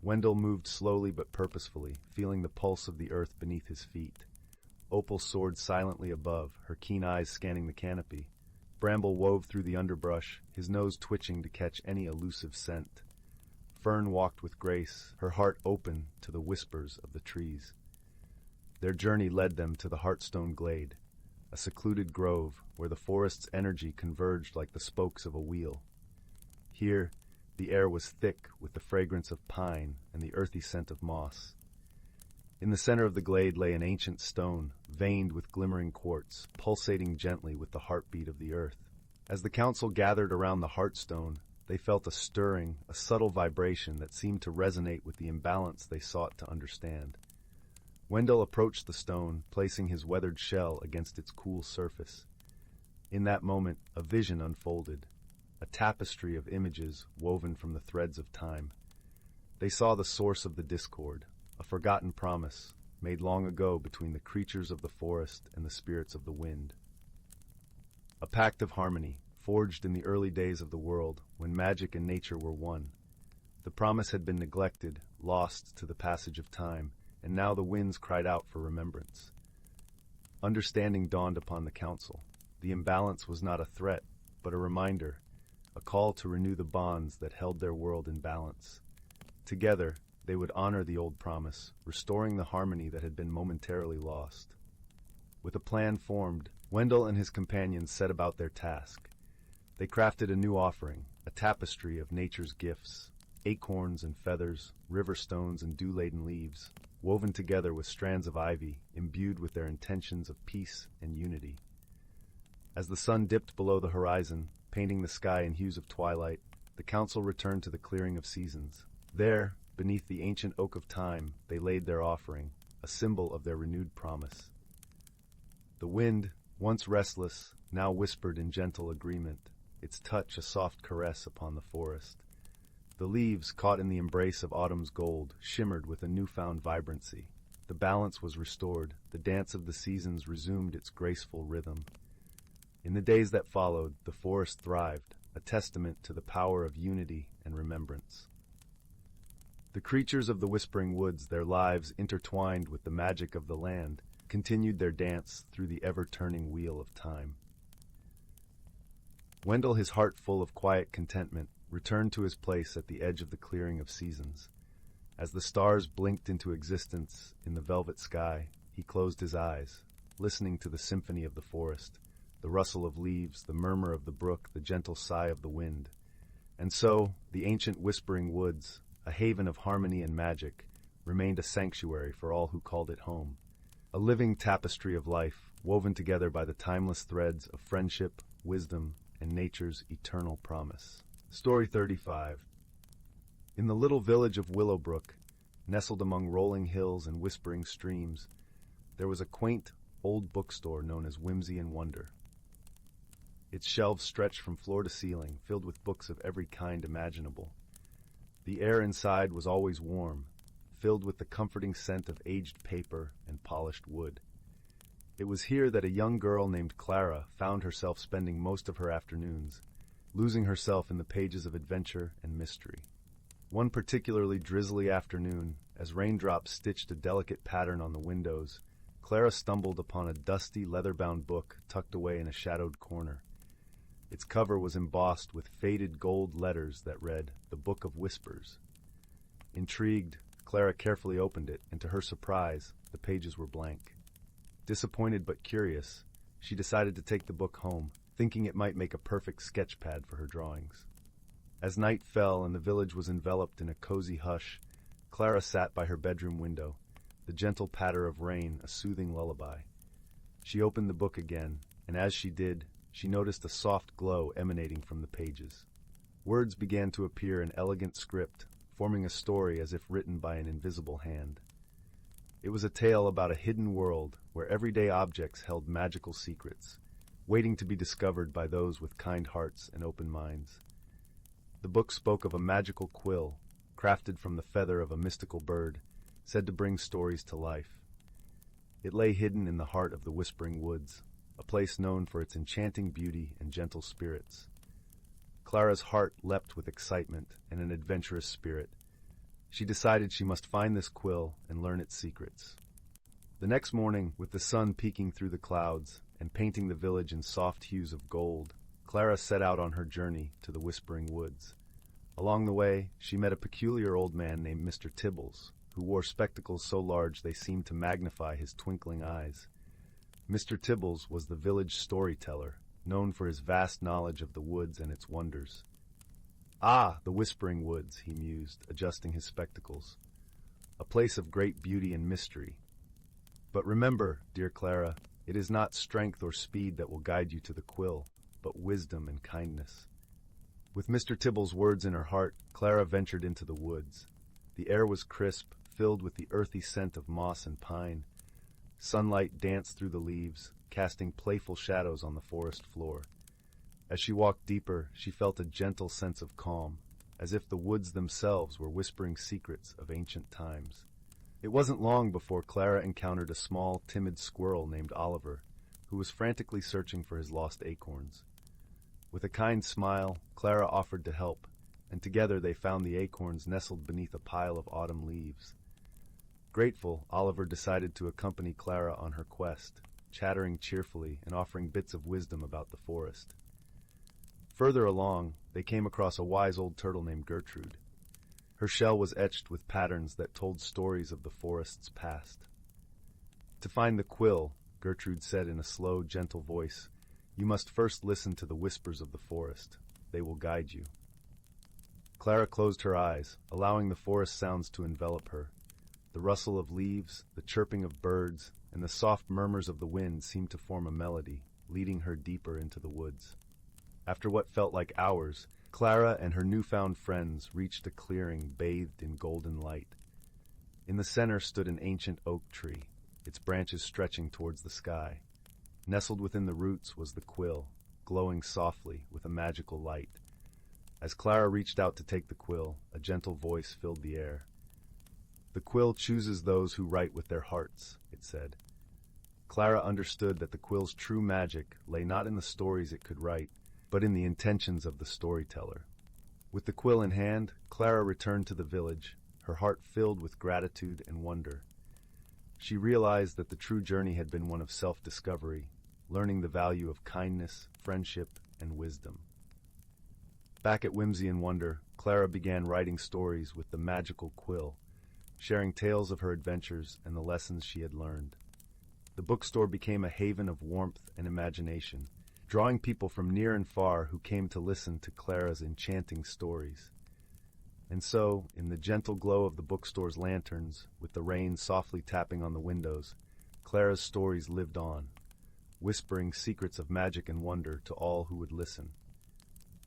Wendell moved slowly but purposefully, feeling the pulse of the earth beneath his feet. Opal soared silently above, her keen eyes scanning the canopy. Bramble wove through the underbrush, his nose twitching to catch any elusive scent. Fern walked with grace, her heart open to the whispers of the trees. Their journey led them to the Heartstone Glade, a secluded grove where the forest's energy converged like the spokes of a wheel. Here, the air was thick with the fragrance of pine and the earthy scent of moss. In the center of the glade lay an ancient stone, veined with glimmering quartz, pulsating gently with the heartbeat of the earth. As the council gathered around the Heartstone, they felt a stirring, a subtle vibration that seemed to resonate with the imbalance they sought to understand. Wendell approached the stone, placing his weathered shell against its cool surface. In that moment, a vision unfolded, a tapestry of images woven from the threads of time. They saw the source of the discord, a forgotten promise made long ago between the creatures of the forest and the spirits of the wind. A pact of harmony, forged in the early days of the world, when magic and nature were one. The promise had been neglected, lost to the passage of time, and now the winds cried out for remembrance. Understanding dawned upon the council. The imbalance was not a threat, but a reminder, a call to renew the bonds that held their world in balance. Together, they would honor the old promise, restoring the harmony that had been momentarily lost. With a plan formed, Wendell and his companions set about their task. They crafted a new offering, a tapestry of nature's gifts, acorns and feathers, river stones and dew-laden leaves, woven together with strands of ivy, imbued with their intentions of peace and unity. As the sun dipped below the horizon, painting the sky in hues of twilight, the council returned to the clearing of seasons. There, beneath the ancient oak of time, they laid their offering, a symbol of their renewed promise. The wind, once restless, now whispered in gentle agreement, its touch a soft caress upon the forest. The leaves, caught in the embrace of autumn's gold, shimmered with a newfound vibrancy. The balance was restored, the dance of the seasons resumed its graceful rhythm. In the days that followed, the forest thrived, a testament to the power of unity and remembrance. The creatures of the Whispering Woods, their lives intertwined with the magic of the land, continued their dance through the ever-turning wheel of time. Wendell, his heart full of quiet contentment, returned to his place at the edge of the clearing of seasons. As the stars blinked into existence in the velvet sky, he closed his eyes, listening to the symphony of the forest, the rustle of leaves, the murmur of the brook, the gentle sigh of the wind. And so, the ancient Whispering Woods, a haven of harmony and magic, remained a sanctuary for all who called it home. A living tapestry of life, woven together by the timeless threads of friendship, wisdom, and nature's eternal promise. Story 35. In the little village of Willowbrook, nestled among rolling hills and whispering streams, there was a quaint, old bookstore known as Whimsy and Wonder. Its shelves stretched from floor to ceiling, filled with books of every kind imaginable. The air inside was always warm, filled with the comforting scent of aged paper and polished wood. It was here that a young girl named Clara found herself spending most of her afternoons, losing herself in the pages of adventure and mystery. One particularly drizzly afternoon, as raindrops stitched a delicate pattern on the windows, Clara stumbled upon a dusty, leather-bound book tucked away in a shadowed corner. Its cover was embossed with faded gold letters that read, "The Book of Whispers." Intrigued, Clara carefully opened it, and to her surprise, the pages were blank. Disappointed but curious, she decided to take the book home, thinking it might make a perfect sketch pad for her drawings. As night fell and the village was enveloped in a cozy hush, Clara sat by her bedroom window, the gentle patter of rain a soothing lullaby. She opened the book again, and as she did, she noticed a soft glow emanating from the pages. Words began to appear in elegant script, forming a story as if written by an invisible hand. It was a tale about a hidden world where everyday objects held magical secrets, waiting to be discovered by those with kind hearts and open minds. The book spoke of a magical quill, crafted from the feather of a mystical bird, said to bring stories to life. It lay hidden in the heart of the Whispering Woods, a place known for its enchanting beauty and gentle spirits. Clara's heart leapt with excitement and an adventurous spirit. She decided she must find this quill and learn its secrets. The next morning, with the sun peeking through the clouds and painting the village in soft hues of gold, Clara set out on her journey to the Whispering Woods. Along the way, she met a peculiar old man named Mr. Tibbles, who wore spectacles so large they seemed to magnify his twinkling eyes. Mr. Tibbles was the village storyteller, known for his vast knowledge of the woods and its wonders. "Ah, the Whispering Woods," he mused, adjusting his spectacles. "A place of great beauty and mystery. But remember, dear Clara, it is not strength or speed that will guide you to the quill, but wisdom and kindness." With Mr. Tibble's words in her heart, Clara ventured into the woods. The air was crisp, filled with the earthy scent of moss and pine. Sunlight danced through the leaves, casting playful shadows on the forest floor. As she walked deeper, she felt a gentle sense of calm, as if the woods themselves were whispering secrets of ancient times. It wasn't long before Clara encountered a small, timid squirrel named Oliver, who was frantically searching for his lost acorns. With a kind smile, Clara offered to help, and together they found the acorns nestled beneath a pile of autumn leaves. Grateful, Oliver decided to accompany Clara on her quest, chattering cheerfully and offering bits of wisdom about the forest. Further along, they came across a wise old turtle named Gertrude. Her shell was etched with patterns that told stories of the forest's past. "To find the quill," Gertrude said in a slow, gentle voice, "you must first listen to the whispers of the forest. They will guide you." Clara closed her eyes, allowing the forest sounds to envelop her. The rustle of leaves, the chirping of birds, and the soft murmurs of the wind seemed to form a melody, leading her deeper into the woods. After what felt like hours, Clara and her newfound friends reached a clearing bathed in golden light. In the center stood an ancient oak tree, its branches stretching towards the sky. Nestled within the roots was the quill, glowing softly with a magical light. As Clara reached out to take the quill, a gentle voice filled the air. "The quill chooses those who write with their hearts," it said. Clara understood that the quill's true magic lay not in the stories it could write, but in the intentions of the storyteller. With the quill in hand, Clara returned to the village, her heart filled with gratitude and wonder. She realized that the true journey had been one of self-discovery, learning the value of kindness, friendship, and wisdom. Back at Whimsy and Wonder, Clara began writing stories with the magical quill, sharing tales of her adventures and the lessons she had learned. The bookstore became a haven of warmth and imagination, drawing people from near and far who came to listen to Clara's enchanting stories. And so, in the gentle glow of the bookstore's lanterns, with the rain softly tapping on the windows, Clara's stories lived on, whispering secrets of magic and wonder to all who would listen.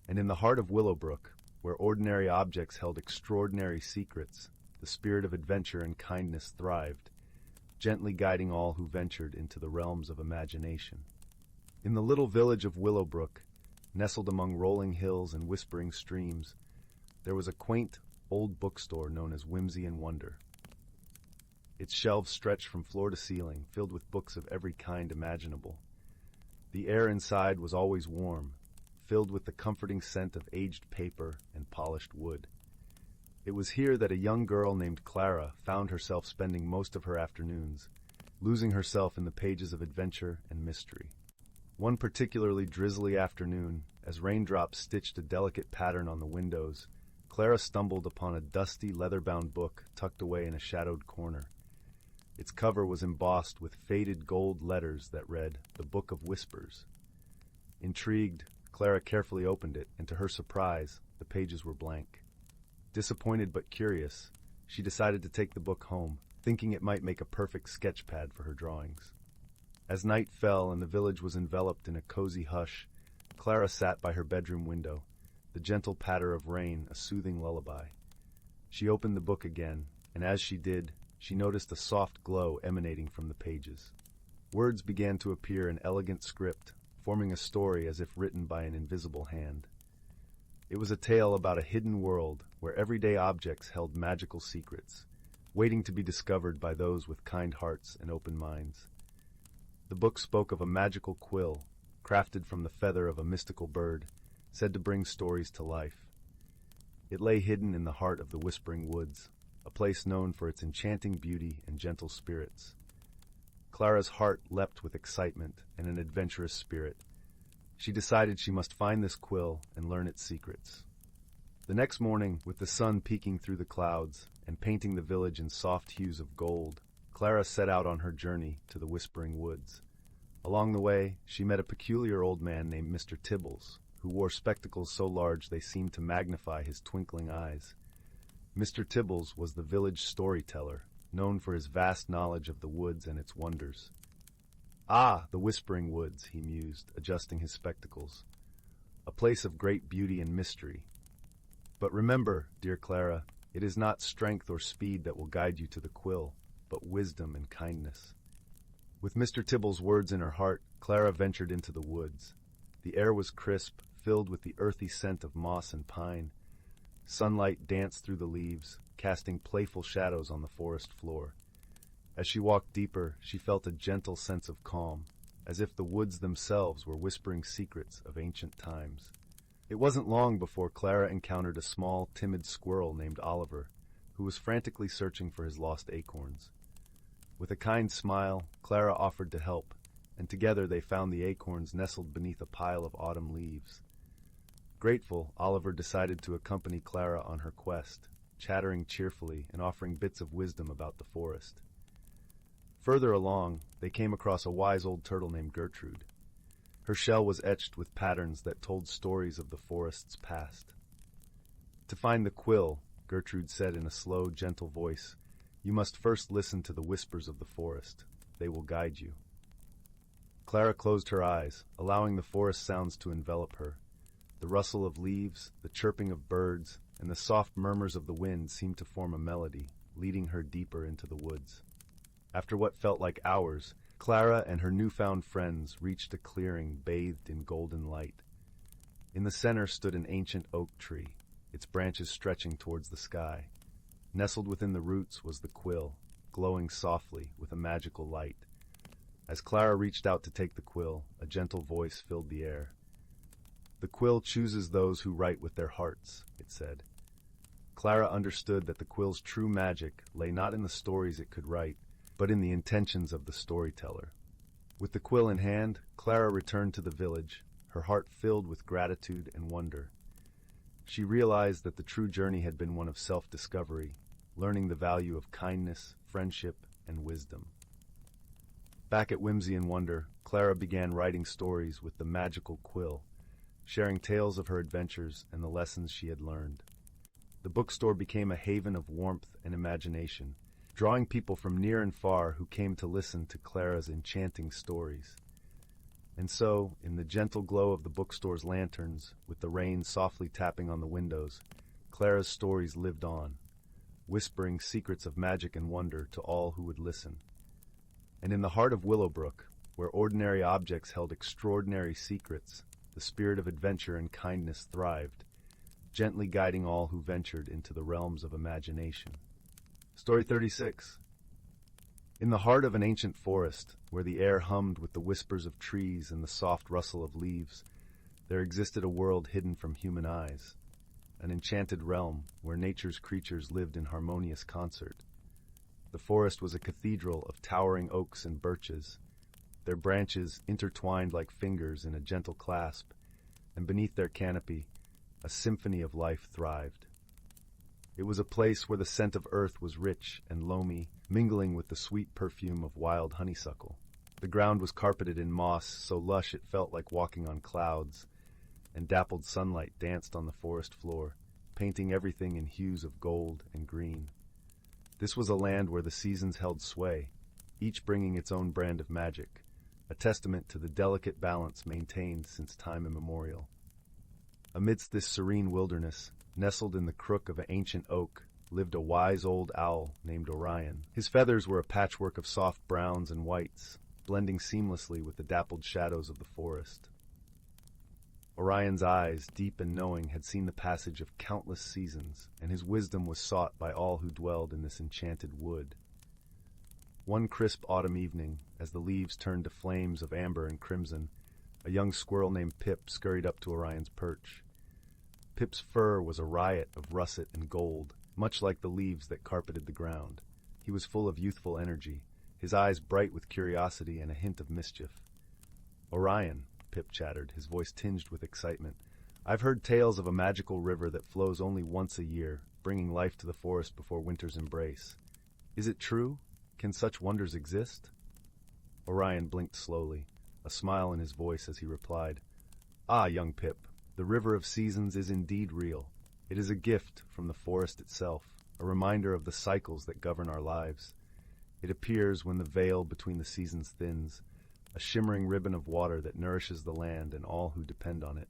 And in the heart of Willowbrook, where ordinary objects held extraordinary secrets, the spirit of adventure and kindness thrived, gently guiding all who ventured into the realms of imagination. In the little village of Willowbrook, nestled among rolling hills and whispering streams, there was a quaint, old bookstore known as Whimsy and Wonder. Its shelves stretched from floor to ceiling, filled with books of every kind imaginable. The air inside was always warm, filled with the comforting scent of aged paper and polished wood. It was here that a young girl named Clara found herself spending most of her afternoons, losing herself in the pages of adventure and mystery. One particularly drizzly afternoon, as raindrops stitched a delicate pattern on the windows, Clara stumbled upon a dusty, leather-bound book tucked away in a shadowed corner. Its cover was embossed with faded gold letters that read, "The Book of Whispers." Intrigued, Clara carefully opened it, and to her surprise, the pages were blank. Disappointed but curious, she decided to take the book home, thinking it might make a perfect sketch pad for her drawings. As night fell and the village was enveloped in a cozy hush, Clara sat by her bedroom window, the gentle patter of rain a soothing lullaby. She opened the book again, and as she did, she noticed a soft glow emanating from the pages. Words began to appear in elegant script, forming a story as if written by an invisible hand. It was a tale about a hidden world where everyday objects held magical secrets, waiting to be discovered by those with kind hearts and open minds. The book spoke of a magical quill, crafted from the feather of a mystical bird, said to bring stories to life. It lay hidden in the heart of the Whispering Woods, a place known for its enchanting beauty and gentle spirits. Clara's heart leapt with excitement and an adventurous spirit. She decided she must find this quill and learn its secrets. The next morning, with the sun peeking through the clouds and painting the village in soft hues of gold, Clara set out on her journey to the Whispering Woods. Along the way, she met a peculiar old man named Mr. Tibbles, who wore spectacles so large they seemed to magnify his twinkling eyes. Mr. Tibbles was the village storyteller, known for his vast knowledge of the woods and its wonders. "Ah, the Whispering Woods," he mused, adjusting his spectacles. "A place of great beauty and mystery. But remember, dear Clara, it is not strength or speed that will guide you to the quill, but wisdom and kindness." With Mr. Tibble's words in her heart, Clara ventured into the woods. The air was crisp, filled with the earthy scent of moss and pine. Sunlight danced through the leaves, casting playful shadows on the forest floor. As she walked deeper, she felt a gentle sense of calm, as if the woods themselves were whispering secrets of ancient times. It wasn't long before Clara encountered a small, timid squirrel named Oliver, who was frantically searching for his lost acorns. With a kind smile, Clara offered to help, and together they found the acorns nestled beneath a pile of autumn leaves. Grateful, Oliver decided to accompany Clara on her quest, chattering cheerfully and offering bits of wisdom about the forest. Further along, they came across a wise old turtle named Gertrude. Her shell was etched with patterns that told stories of the forest's past. "To find the quill," Gertrude said in a slow, gentle voice, "you must first listen to the whispers of the forest. They will guide you." Clara closed her eyes, allowing the forest sounds to envelop her. The rustle of leaves, the chirping of birds, and the soft murmurs of the wind seemed to form a melody, leading her deeper into the woods. After what felt like hours, Clara and her newfound friends reached a clearing bathed in golden light. In the center stood an ancient oak tree, its branches stretching towards the sky. Nestled within the roots was the quill, glowing softly with a magical light. As Clara reached out to take the quill, a gentle voice filled the air. "The quill chooses those who write with their hearts," it said. Clara understood that the quill's true magic lay not in the stories it could write, but in the intentions of the storyteller. With the quill in hand, Clara returned to the village, her heart filled with gratitude and wonder. She realized that the true journey had been one of self-discovery, learning the value of kindness, friendship, and wisdom. Back at Whimsy and Wonder, Clara began writing stories with the magical quill, sharing tales of her adventures and the lessons she had learned. The bookstore became a haven of warmth and imagination, drawing people from near and far who came to listen to Clara's enchanting stories. And so, in the gentle glow of the bookstore's lanterns, with the rain softly tapping on the windows, Clara's stories lived on, whispering secrets of magic and wonder to all who would listen. And in the heart of Willowbrook, where ordinary objects held extraordinary secrets, the spirit of adventure and kindness thrived, gently guiding all who ventured into the realms of imagination. Story 36. In the heart of an ancient forest, where the air hummed with the whispers of trees and the soft rustle of leaves, there existed a world hidden from human eyes, an enchanted realm where nature's creatures lived in harmonious concert. The forest was a cathedral of towering oaks and birches, their branches intertwined like fingers in a gentle clasp, and beneath their canopy, a symphony of life thrived. It was a place where the scent of earth was rich and loamy, mingling with the sweet perfume of wild honeysuckle. The ground was carpeted in moss so lush it felt like walking on clouds, and dappled sunlight danced on the forest floor, painting everything in hues of gold and green. This was a land where the seasons held sway, each bringing its own brand of magic, a testament to the delicate balance maintained since time immemorial. Amidst this serene wilderness, nestled in the crook of an ancient oak, lived a wise old owl named Orion. His feathers were a patchwork of soft browns and whites, blending seamlessly with the dappled shadows of the forest. Orion's eyes, deep and knowing, had seen the passage of countless seasons, and his wisdom was sought by all who dwelled in this enchanted wood. One crisp autumn evening, as the leaves turned to flames of amber and crimson, a young squirrel named Pip scurried up to Orion's perch. Pip's fur was a riot of russet and gold, much like the leaves that carpeted the ground. He was full of youthful energy, his eyes bright with curiosity and a hint of mischief. "Orion," Pip chattered, his voice tinged with excitement, "I've heard tales of a magical river that flows only once a year, bringing life to the forest before winter's embrace. Is it true? Can such wonders exist?" Orion blinked slowly, a smile in his voice as he replied, "Ah, young Pip, the river of seasons is indeed real. It is a gift from the forest itself, a reminder of the cycles that govern our lives. It appears when the veil between the seasons thins, a shimmering ribbon of water that nourishes the land and all who depend on it."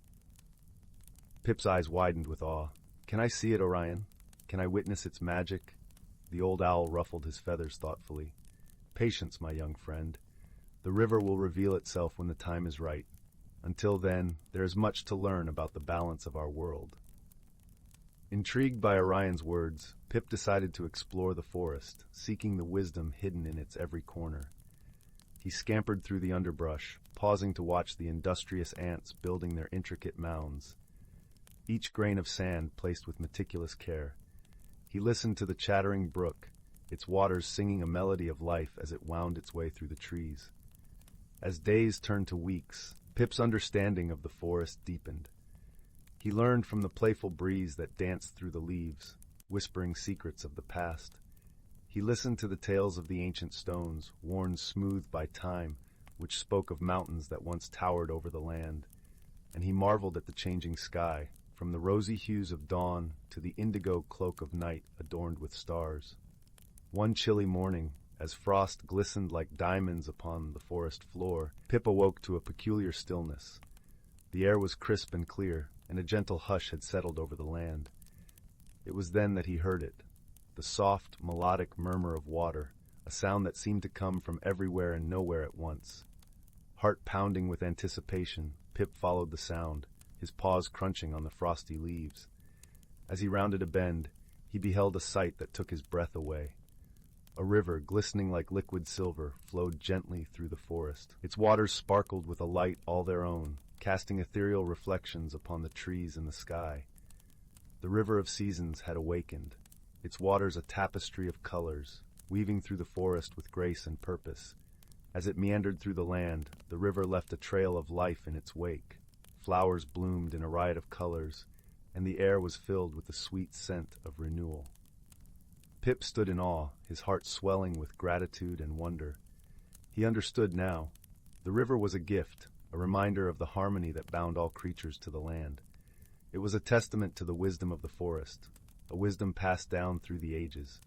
Pip's eyes widened with awe. "Can I see it, Orion? Can I witness its magic?" The old owl ruffled his feathers thoughtfully. "Patience, my young friend. The river will reveal itself when the time is right. Until then, there is much to learn about the balance of our world." Intrigued by Orion's words, Pip decided to explore the forest, seeking the wisdom hidden in its every corner. He scampered through the underbrush, pausing to watch the industrious ants building their intricate mounds, each grain of sand placed with meticulous care. He listened to the chattering brook, its waters singing a melody of life as it wound its way through the trees. As days turned to weeks, Pip's understanding of the forest deepened. He learned from the playful breeze that danced through the leaves, whispering secrets of the past. He listened to the tales of the ancient stones, worn smooth by time, which spoke of mountains that once towered over the land. And he marveled at the changing sky, from the rosy hues of dawn to the indigo cloak of night adorned with stars. One chilly morning, as frost glistened like diamonds upon the forest floor, Pip awoke to a peculiar stillness. The air was crisp and clear, and a gentle hush had settled over the land. It was then that he heard it, the soft, melodic murmur of water, a sound that seemed to come from everywhere and nowhere at once. Heart pounding with anticipation, Pip followed the sound, his paws crunching on the frosty leaves. As he rounded a bend, he beheld a sight that took his breath away. A river, glistening like liquid silver, flowed gently through the forest. Its waters sparkled with a light all their own, casting ethereal reflections upon the trees and the sky. The river of seasons had awakened, its waters a tapestry of colors, weaving through the forest with grace and purpose. As it meandered through the land, the river left a trail of life in its wake. Flowers bloomed in a riot of colors, and the air was filled with the sweet scent of renewal. Pip stood in awe, his heart swelling with gratitude and wonder. He understood now. The river was a gift, a reminder of the harmony that bound all creatures to the land. It was a testament to the wisdom of the forest, a wisdom passed down through the ages.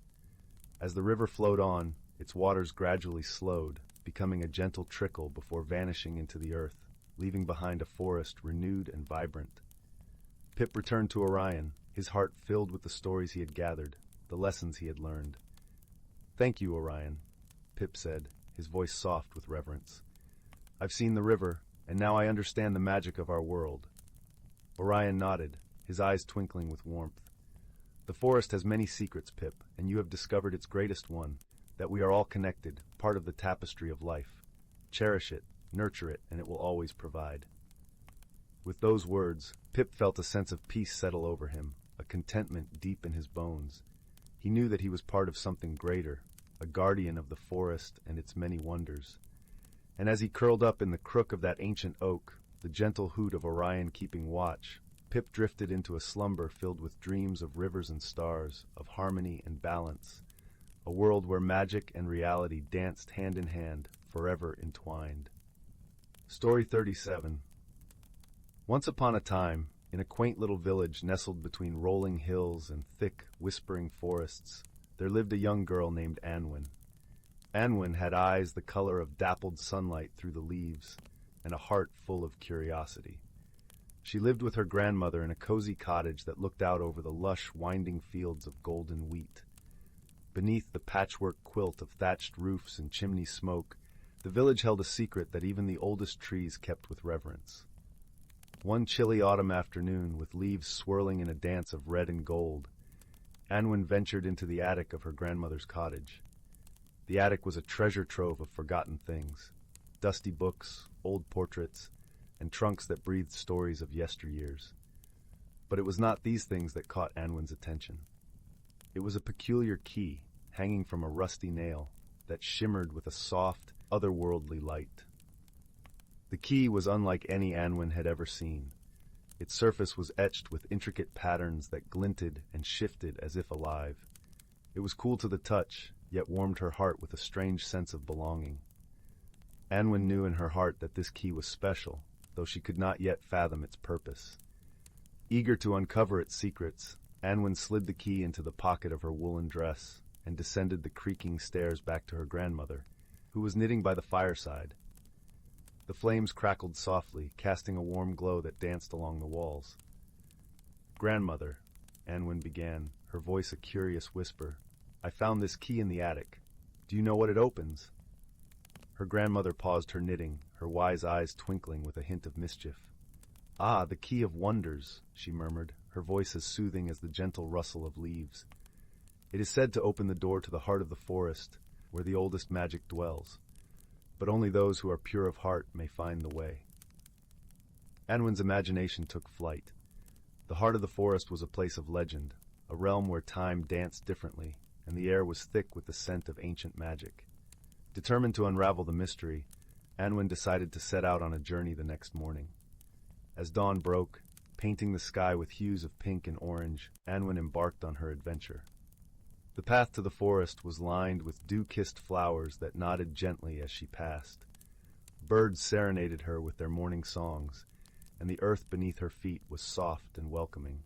As the river flowed on, its waters gradually slowed, becoming a gentle trickle before vanishing into the earth, leaving behind a forest renewed and vibrant. Pip returned to Orion, his heart filled with the stories he had gathered, the lessons he had learned. "Thank you, Orion," Pip said, his voice soft with reverence. "I've seen the river, and now I understand the magic of our world." Orion nodded, his eyes twinkling with warmth. "The forest has many secrets, Pip, and you have discovered its greatest one, that we are all connected, part of the tapestry of life. Cherish it, nurture it, and it will always provide." With those words, Pip felt a sense of peace settle over him, a contentment deep in his bones. He knew that he was part of something greater, a guardian of the forest and its many wonders. And as he curled up in the crook of that ancient oak, the gentle hoot of Orion keeping watch, Pip drifted into a slumber filled with dreams of rivers and stars, of harmony and balance, a world where magic and reality danced hand in hand, forever entwined. Story 37. Once upon a time, in a quaint little village nestled between rolling hills and thick, whispering forests, there lived a young girl named Unwind. Unwind had eyes the color of dappled sunlight through the leaves, and a heart full of curiosity. She lived with her grandmother in a cozy cottage that looked out over the lush, winding fields of golden wheat. Beneath the patchwork quilt of thatched roofs and chimney smoke, the village held a secret that even the oldest trees kept with reverence. One chilly autumn afternoon, with leaves swirling in a dance of red and gold, Unwind ventured into the attic of her grandmother's cottage. The attic was a treasure trove of forgotten things, dusty books, old portraits, and trunks that breathed stories of yesteryears. But it was not these things that caught Unwind's attention. It was a peculiar key, hanging from a rusty nail, that shimmered with a soft, otherworldly light. The key was unlike any Unwind had ever seen. Its surface was etched with intricate patterns that glinted and shifted as if alive. It was cool to the touch, yet warmed her heart with a strange sense of belonging. Unwind knew in her heart that this key was special, though she could not yet fathom its purpose. Eager to uncover its secrets, Unwind slid the key into the pocket of her woolen dress and descended the creaking stairs back to her grandmother, who was knitting by the fireside. The flames crackled softly, casting a warm glow that danced along the walls. "Grandmother," Unwind began, her voice a curious whisper, "I found this key in the attic. Do you know what it opens?" Her grandmother paused her knitting, her wise eyes twinkling with a hint of mischief. "Ah, the key of wonders," she murmured, her voice as soothing as the gentle rustle of leaves. "It is said to open the door to the heart of the forest, where the oldest magic dwells. But only those who are pure of heart may find the way." Unwind's imagination took flight. The heart of the forest was a place of legend, a realm where time danced differently, and the air was thick with the scent of ancient magic. Determined to unravel the mystery, Unwind decided to set out on a journey the next morning. As dawn broke, painting the sky with hues of pink and orange, Unwind embarked on her adventure. The path to the forest was lined with dew-kissed flowers that nodded gently as she passed. Birds serenaded her with their morning songs, and the earth beneath her feet was soft and welcoming.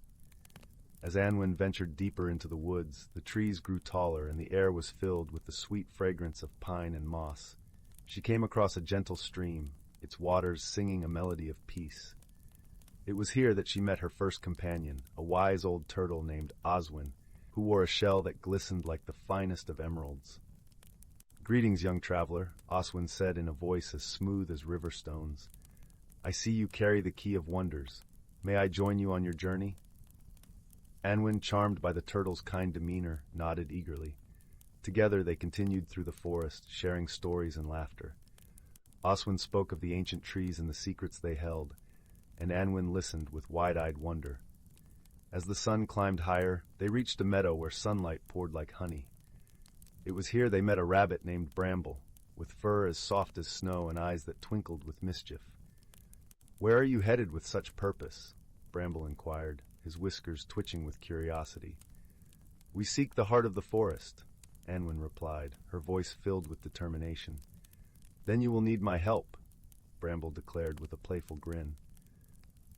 As Unwind ventured deeper into the woods, the trees grew taller and the air was filled with the sweet fragrance of pine and moss. She came across a gentle stream, its waters singing a melody of peace. It was here that she met her first companion, a wise old turtle named Oswin, who wore a shell that glistened like the finest of emeralds. "Greetings, young traveler," Oswin said in a voice as smooth as river stones. "I see you carry the key of wonders. May I join you on your journey?" Unwind, charmed by the turtle's kind demeanor, nodded eagerly. Together they continued through the forest, sharing stories and laughter. Oswin spoke of the ancient trees and the secrets they held, and Unwind listened with wide-eyed wonder. As the sun climbed higher, they reached a meadow where sunlight poured like honey. It was here they met a rabbit named Bramble, with fur as soft as snow and eyes that twinkled with mischief. "Where are you headed with such purpose?" Bramble inquired, his whiskers twitching with curiosity. "We seek the heart of the forest," Unwind replied, her voice filled with determination. "Then you will need my help," Bramble declared with a playful grin.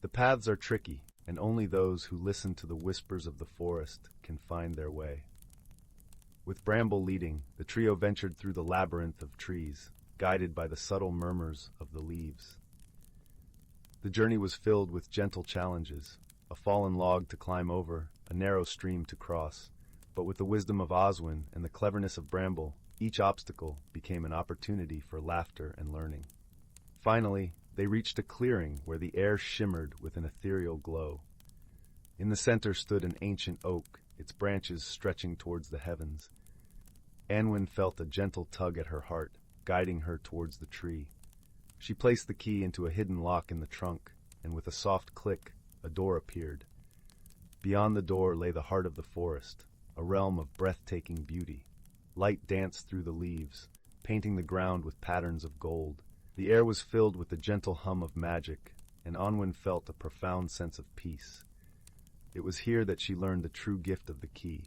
"The paths are tricky, and only those who listen to the whispers of the forest can find their way." With Bramble leading, the trio ventured through the labyrinth of trees, guided by the subtle murmurs of the leaves. The journey was filled with gentle challenges, a fallen log to climb over, a narrow stream to cross, but with the wisdom of Oswin and the cleverness of Bramble, each obstacle became an opportunity for laughter and learning. Finally, They reached a clearing where the air shimmered with an ethereal glow. In the center stood an ancient oak, its branches stretching towards the heavens. Anwen felt a gentle tug at her heart, guiding her towards the tree. She placed the key into a hidden lock in the trunk, and with a soft click, a door appeared. Beyond the door lay the heart of the forest, a realm of breathtaking beauty. Light danced through the leaves, painting the ground with patterns of gold. The air was filled with the gentle hum of magic, and Anwen felt a profound sense of peace. It was here that she learned the true gift of the key.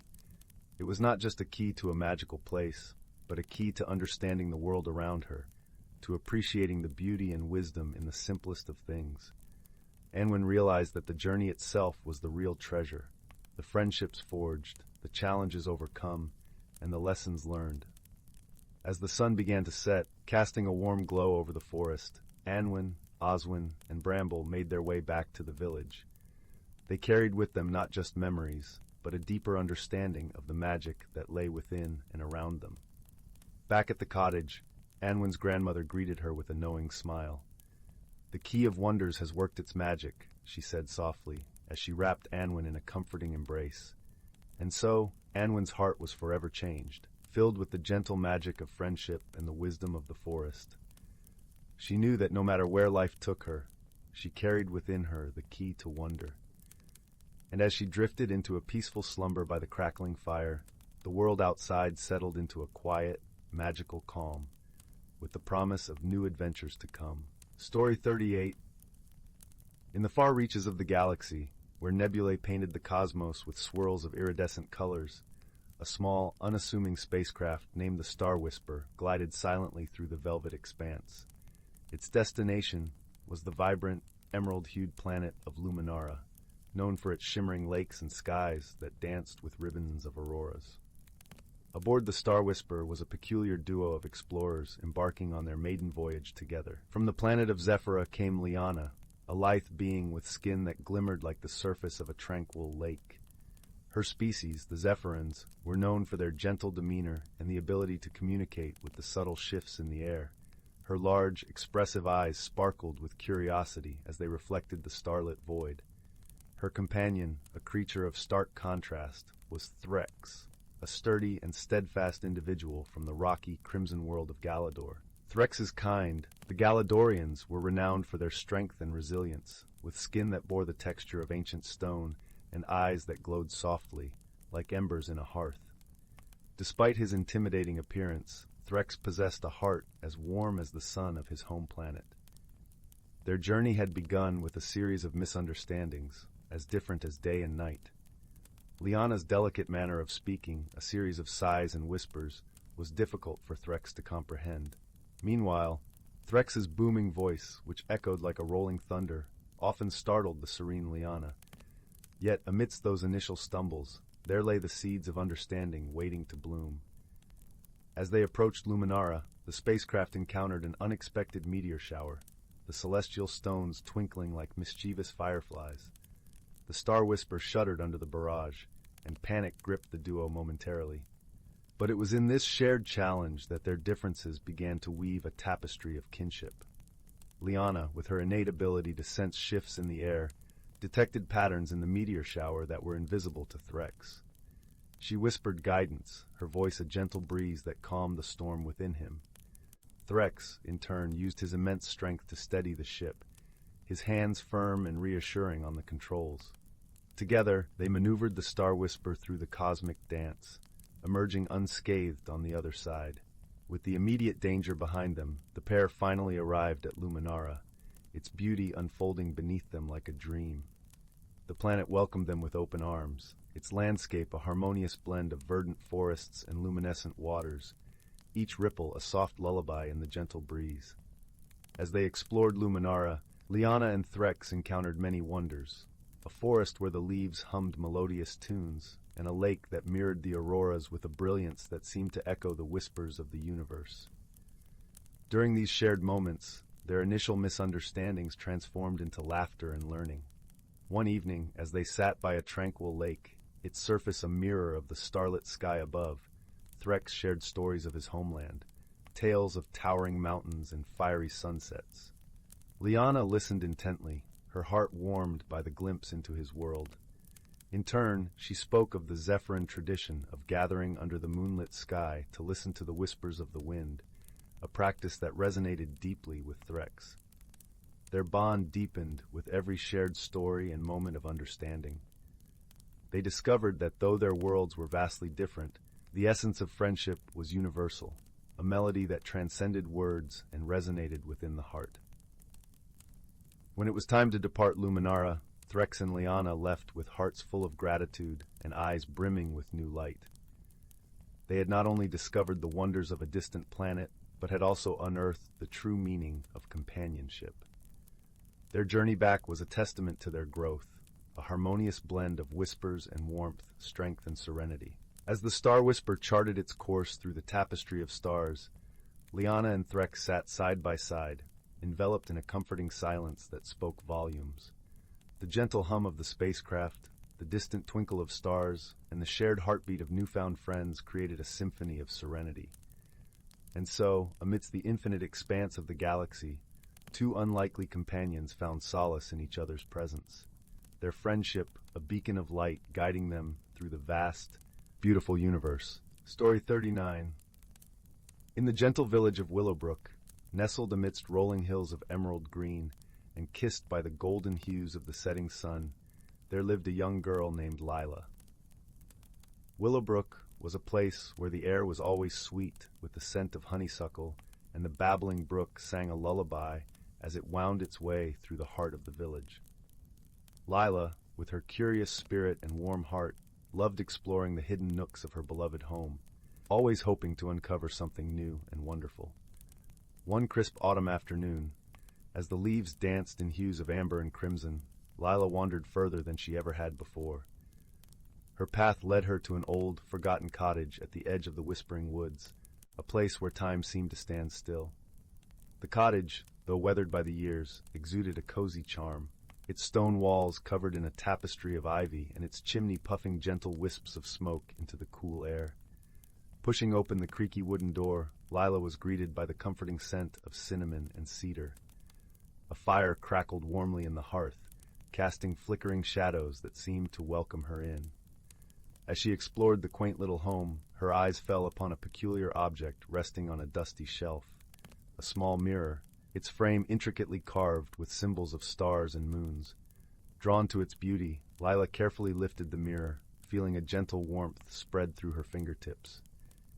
It was not just a key to a magical place, but a key to understanding the world around her, to appreciating the beauty and wisdom in the simplest of things. Anwen realized that the journey itself was the real treasure, the friendships forged, the challenges overcome, and the lessons learned. As the sun began to set, casting a warm glow over the forest, Anwen, Oswin, and Bramble made their way back to the village. They carried with them not just memories, but a deeper understanding of the magic that lay within and around them. Back at the cottage, Anwen's grandmother greeted her with a knowing smile. "The key of wonders has worked its magic," she said softly, as she wrapped Anwen in a comforting embrace. And so, Anwen's heart was forever changed, filled with the gentle magic of friendship and the wisdom of the forest. She knew that no matter where life took her, she carried within her the key to wonder. And as she drifted into a peaceful slumber by the crackling fire, the world outside settled into a quiet, magical calm, with the promise of new adventures to come. Story 38. In the far reaches of the galaxy, where nebulae painted the cosmos with swirls of iridescent colors, a small, unassuming spacecraft named the Star Whisper glided silently through the velvet expanse. Its destination was the vibrant, emerald-hued planet of Luminara, known for its shimmering lakes and skies that danced with ribbons of auroras. Aboard the Star Whisper was a peculiar duo of explorers embarking on their maiden voyage together. From the planet of Zephyra came Liana, a lithe being with skin that glimmered like the surface of a tranquil lake. Her species, the Zephyrans, were known for their gentle demeanor and the ability to communicate with the subtle shifts in the air. Her large, expressive eyes sparkled with curiosity as they reflected the starlit void. Her companion, a creature of stark contrast, was Threx, a sturdy and steadfast individual from the rocky, crimson world of Galador. Threx's kind, the Galadorians, were renowned for their strength and resilience, with skin that bore the texture of ancient stone and eyes that glowed softly, like embers in a hearth. Despite his intimidating appearance, Threx possessed a heart as warm as the sun of his home planet. Their journey had begun with a series of misunderstandings, as different as day and night. Liana's delicate manner of speaking, a series of sighs and whispers, was difficult for Threx to comprehend. Meanwhile, Threx's booming voice, which echoed like a rolling thunder, often startled the serene Liana. Yet, amidst those initial stumbles, there lay the seeds of understanding waiting to bloom. As they approached Luminara, the spacecraft encountered an unexpected meteor shower, the celestial stones twinkling like mischievous fireflies. The Star Whisper shuddered under the barrage, and panic gripped the duo momentarily. But it was in this shared challenge that their differences began to weave a tapestry of kinship. Liana, with her innate ability to sense shifts in the air, detected patterns in the meteor shower that were invisible to Threx. She whispered guidance, her voice a gentle breeze that calmed the storm within him. Threx, in turn, used his immense strength to steady the ship, his hands firm and reassuring on the controls. Together, they maneuvered the Star Whisper through the cosmic dance, emerging unscathed on the other side. With the immediate danger behind them, the pair finally arrived at Luminara, its beauty unfolding beneath them like a dream. The planet welcomed them with open arms, its landscape a harmonious blend of verdant forests and luminescent waters, each ripple a soft lullaby in the gentle breeze. As they explored Luminara, Liana and Threx encountered many wonders, a forest where the leaves hummed melodious tunes, and a lake that mirrored the auroras with a brilliance that seemed to echo the whispers of the universe. During these shared moments, their initial misunderstandings transformed into laughter and learning. One evening, as they sat by a tranquil lake, its surface a mirror of the starlit sky above, Threx shared stories of his homeland, tales of towering mountains and fiery sunsets. Liana listened intently, her heart warmed by the glimpse into his world. In turn, she spoke of the Zephyrin tradition of gathering under the moonlit sky to listen to the whispers of the wind, a practice that resonated deeply with Threx. Their bond deepened with every shared story and moment of understanding. They discovered that though their worlds were vastly different, the essence of friendship was universal, a melody that transcended words and resonated within the heart. When it was time to depart Luminara, Threx and Liana left with hearts full of gratitude and eyes brimming with new light. They had not only discovered the wonders of a distant planet, but had also unearthed the true meaning of companionship. Their journey back was a testament to their growth, a harmonious blend of whispers and warmth, strength and serenity. As the Star Whisper charted its course through the tapestry of stars, Liana and Threx sat side by side, enveloped in a comforting silence that spoke volumes. The gentle hum of the spacecraft, the distant twinkle of stars, and the shared heartbeat of newfound friends created a symphony of serenity. And so, amidst the infinite expanse of the galaxy, two unlikely companions found solace in each other's presence. Their friendship, a beacon of light guiding them through the vast, beautiful universe. Story 39. In the gentle village of Willowbrook, nestled amidst rolling hills of emerald green and kissed by the golden hues of the setting sun, there lived a young girl named Lila. Willowbrook was a place where the air was always sweet with the scent of honeysuckle, and the babbling brook sang a lullaby as it wound its way through the heart of the village. Lila, with her curious spirit and warm heart, loved exploring the hidden nooks of her beloved home, always hoping to uncover something new and wonderful. One crisp autumn afternoon, as the leaves danced in hues of amber and crimson, Lila wandered further than she ever had before. Her path led her to an old, forgotten cottage at the edge of the Whispering Woods, a place where time seemed to stand still. The cottage, though weathered by the years, exuded a cozy charm, its stone walls covered in a tapestry of ivy and its chimney puffing gentle wisps of smoke into the cool air. Pushing open the creaky wooden door, Lila was greeted by the comforting scent of cinnamon and cedar. A fire crackled warmly in the hearth, casting flickering shadows that seemed to welcome her in. As she explored the quaint little home, her eyes fell upon a peculiar object resting on a dusty shelf, a small mirror, its frame intricately carved with symbols of stars and moons. Drawn to its beauty, Lila carefully lifted the mirror, feeling a gentle warmth spread through her fingertips.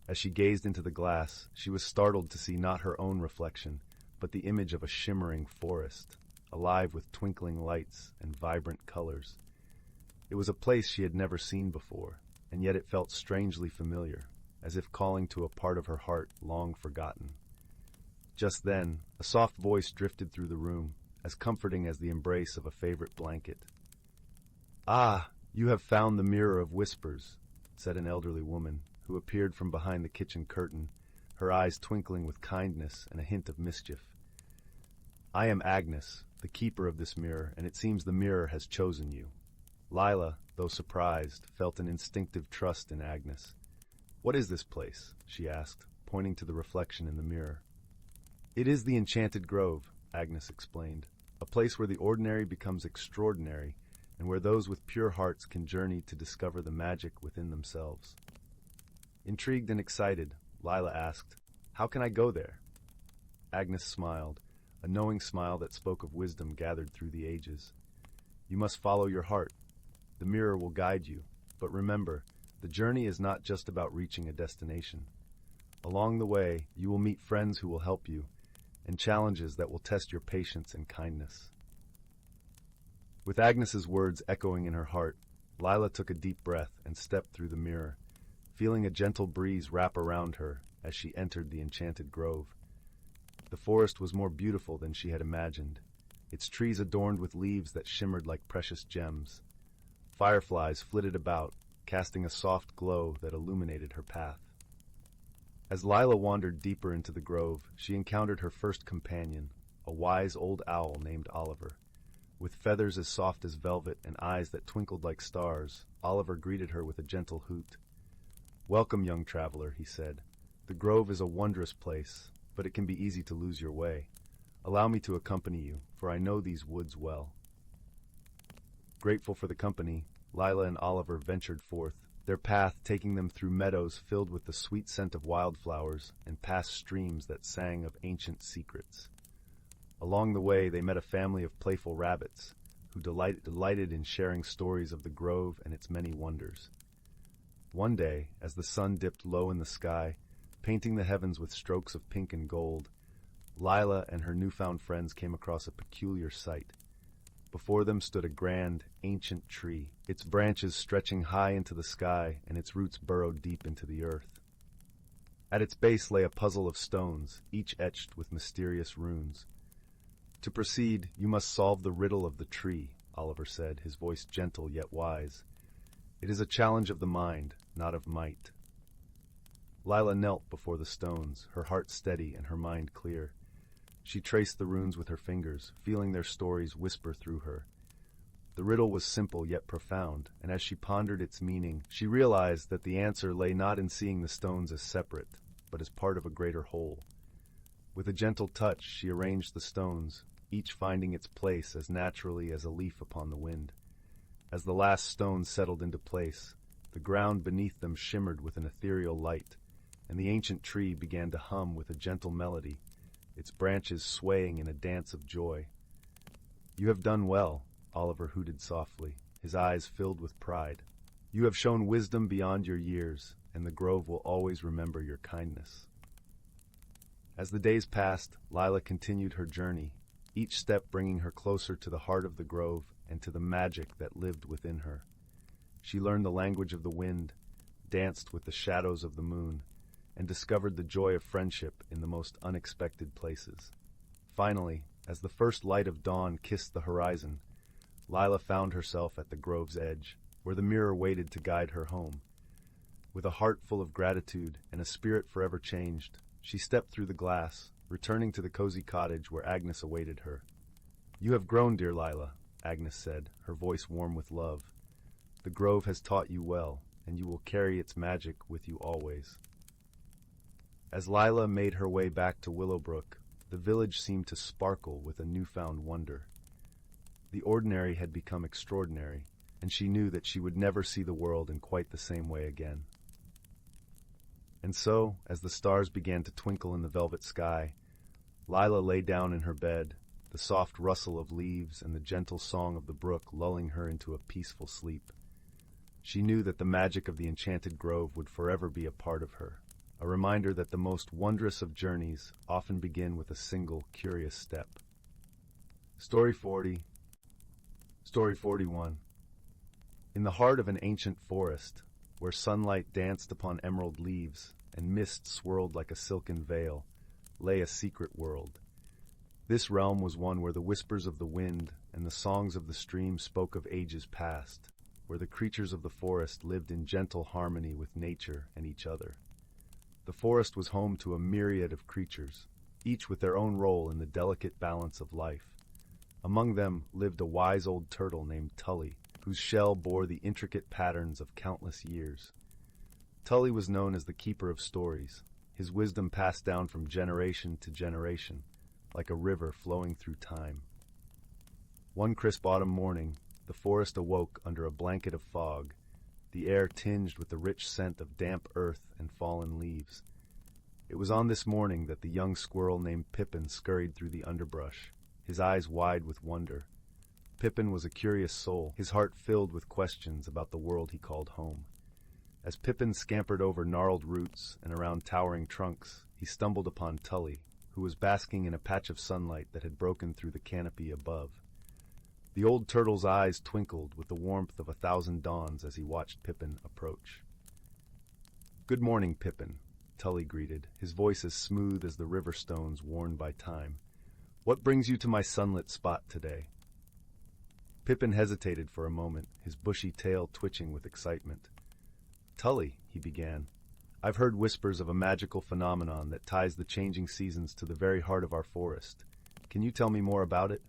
As she gazed into the glass, she was startled to see not her own reflection, but the image of a shimmering forest, alive with twinkling lights and vibrant colors. It was a place she had never seen before, and yet it felt strangely familiar, as if calling to a part of her heart long forgotten. Just then, a soft voice drifted through the room, as comforting as the embrace of a favorite blanket. "Ah, you have found the Mirror of Whispers," said an elderly woman, who appeared from behind the kitchen curtain, her eyes twinkling with kindness and a hint of mischief. "I am Agnes, the keeper of this mirror, and it seems the mirror has chosen you." Lila, though surprised, felt an instinctive trust in Agnes. "What is this place?" she asked, pointing to the reflection in the mirror. "It is the Enchanted Grove," Agnes explained, "a place where the ordinary becomes extraordinary, and where those with pure hearts can journey to discover the magic within themselves." Intrigued and excited, Lila asked, "How can I go there?" Agnes smiled, a knowing smile that spoke of wisdom gathered through the ages. "You must follow your heart. The mirror will guide you, but remember, the journey is not just about reaching a destination. Along the way, you will meet friends who will help you, and challenges that will test your patience and kindness." With Agnes's words echoing in her heart, Lila took a deep breath and stepped through the mirror, feeling a gentle breeze wrap around her as she entered the Enchanted Grove. The forest was more beautiful than she had imagined, its trees adorned with leaves that shimmered like precious gems. Fireflies flitted about, casting a soft glow that illuminated her path. As Lila wandered deeper into the grove, she encountered her first companion, a wise old owl named Oliver. With feathers as soft as velvet and eyes that twinkled like stars, Oliver greeted her with a gentle hoot. "Welcome, young traveler," he said. "The grove is a wondrous place, but it can be easy to lose your way. Allow me to accompany you, for I know these woods well." Grateful for the company, Lila and Oliver ventured forth, their path taking them through meadows filled with the sweet scent of wildflowers and past streams that sang of ancient secrets. Along the way, they met a family of playful rabbits who delighted in sharing stories of the grove and its many wonders. One day, as the sun dipped low in the sky, painting the heavens with strokes of pink and gold, Lila and her newfound friends came across a peculiar sight. Before them stood a grand, ancient tree, its branches stretching high into the sky and its roots burrowed deep into the earth. At its base lay a puzzle of stones, each etched with mysterious runes. "To proceed, you must solve the riddle of the tree," Oliver said, his voice gentle yet wise. "It is a challenge of the mind, not of might." Lila knelt before the stones, her heart steady and her mind clear. She traced the runes with her fingers, feeling their stories whisper through her. The riddle was simple yet profound, and as she pondered its meaning, she realized that the answer lay not in seeing the stones as separate, but as part of a greater whole. With a gentle touch, she arranged the stones, each finding its place as naturally as a leaf upon the wind. As the last stone settled into place, the ground beneath them shimmered with an ethereal light, and the ancient tree began to hum with a gentle melody, its branches swaying in a dance of joy. "You have done well," Oliver hooted softly, his eyes filled with pride. "You have shown wisdom beyond your years, and the grove will always remember your kindness." As the days passed, Lila continued her journey, each step bringing her closer to the heart of the grove and to the magic that lived within her. She learned the language of the wind, danced with the shadows of the moon, and discovered the joy of friendship in the most unexpected places. Finally, as the first light of dawn kissed the horizon, Lila found herself at the grove's edge, where the mirror waited to guide her home. With a heart full of gratitude and a spirit forever changed, she stepped through the glass, returning to the cozy cottage where Agnes awaited her. "You have grown, dear Lila," Agnes said, her voice warm with love. "The grove has taught you well, and you will carry its magic with you always." As Lila made her way back to Willowbrook, the village seemed to sparkle with a newfound wonder. The ordinary had become extraordinary, and she knew that she would never see the world in quite the same way again. And so, as the stars began to twinkle in the velvet sky, Lila lay down in her bed, the soft rustle of leaves and the gentle song of the brook lulling her into a peaceful sleep. She knew that the magic of the enchanted grove would forever be a part of her, a reminder that the most wondrous of journeys often begin with a single curious step. Story 40. Story 41. In the heart of an ancient forest, where sunlight danced upon emerald leaves and mist swirled like a silken veil, lay a secret world. This realm was one where the whispers of the wind and the songs of the stream spoke of ages past, where the creatures of the forest lived in gentle harmony with nature and each other. The forest was home to a myriad of creatures, each with their own role in the delicate balance of life. Among them lived a wise old turtle named Tully, whose shell bore the intricate patterns of countless years. Tully was known as the keeper of stories, his wisdom passed down from generation to generation, like a river flowing through time. One crisp autumn morning, the forest awoke under a blanket of fog, the air tinged with the rich scent of damp earth and fallen leaves. It was on this morning that the young squirrel named Pippin scurried through the underbrush, his eyes wide with wonder. Pippin was a curious soul, his heart filled with questions about the world he called home. As Pippin scampered over gnarled roots and around towering trunks, he stumbled upon Tully, who was basking in a patch of sunlight that had broken through the canopy above. The old turtle's eyes twinkled with the warmth of 1,000 dawns as he watched Pippin approach. "Good morning, Pippin," Tully greeted, his voice as smooth as the river stones worn by time. "What brings you to my sunlit spot today?" Pippin hesitated for a moment, his bushy tail twitching with excitement. "Tully," he began, "I've heard whispers of a magical phenomenon that ties the changing seasons to the very heart of our forest. Can you tell me more about it?"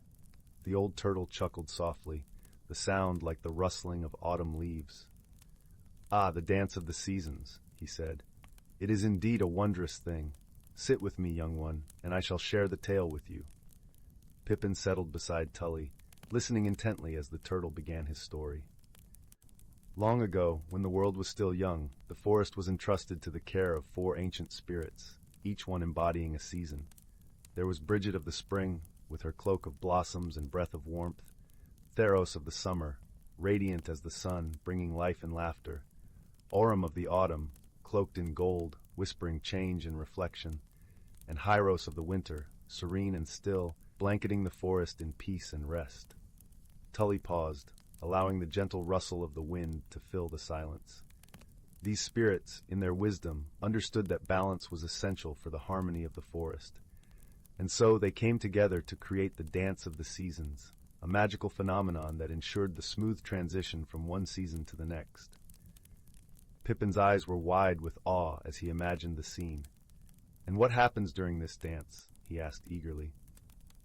The old turtle chuckled softly, the sound like the rustling of autumn leaves. "Ah, the dance of the seasons," he said. "It is indeed a wondrous thing. Sit with me, young one, and I shall share the tale with you." Pippin settled beside Tully, listening intently as the turtle began his story. Long ago, when the world was still young, the forest was entrusted to the care of 4 ancient spirits, each one embodying a season. There was Bridget of the spring, with her cloak of blossoms and breath of warmth; Theros of the summer, radiant as the sun, bringing life and laughter; Aurum of the autumn, cloaked in gold, whispering change and reflection; and Hyros of the winter, serene and still, blanketing the forest in peace and rest. Tully paused, allowing the gentle rustle of the wind to fill the silence. These spirits, in their wisdom, understood that balance was essential for the harmony of the forest. And so they came together to create the Dance of the Seasons, a magical phenomenon that ensured the smooth transition from one season to the next. Pippin's eyes were wide with awe as he imagined the scene. "And what happens during this dance?" he asked eagerly.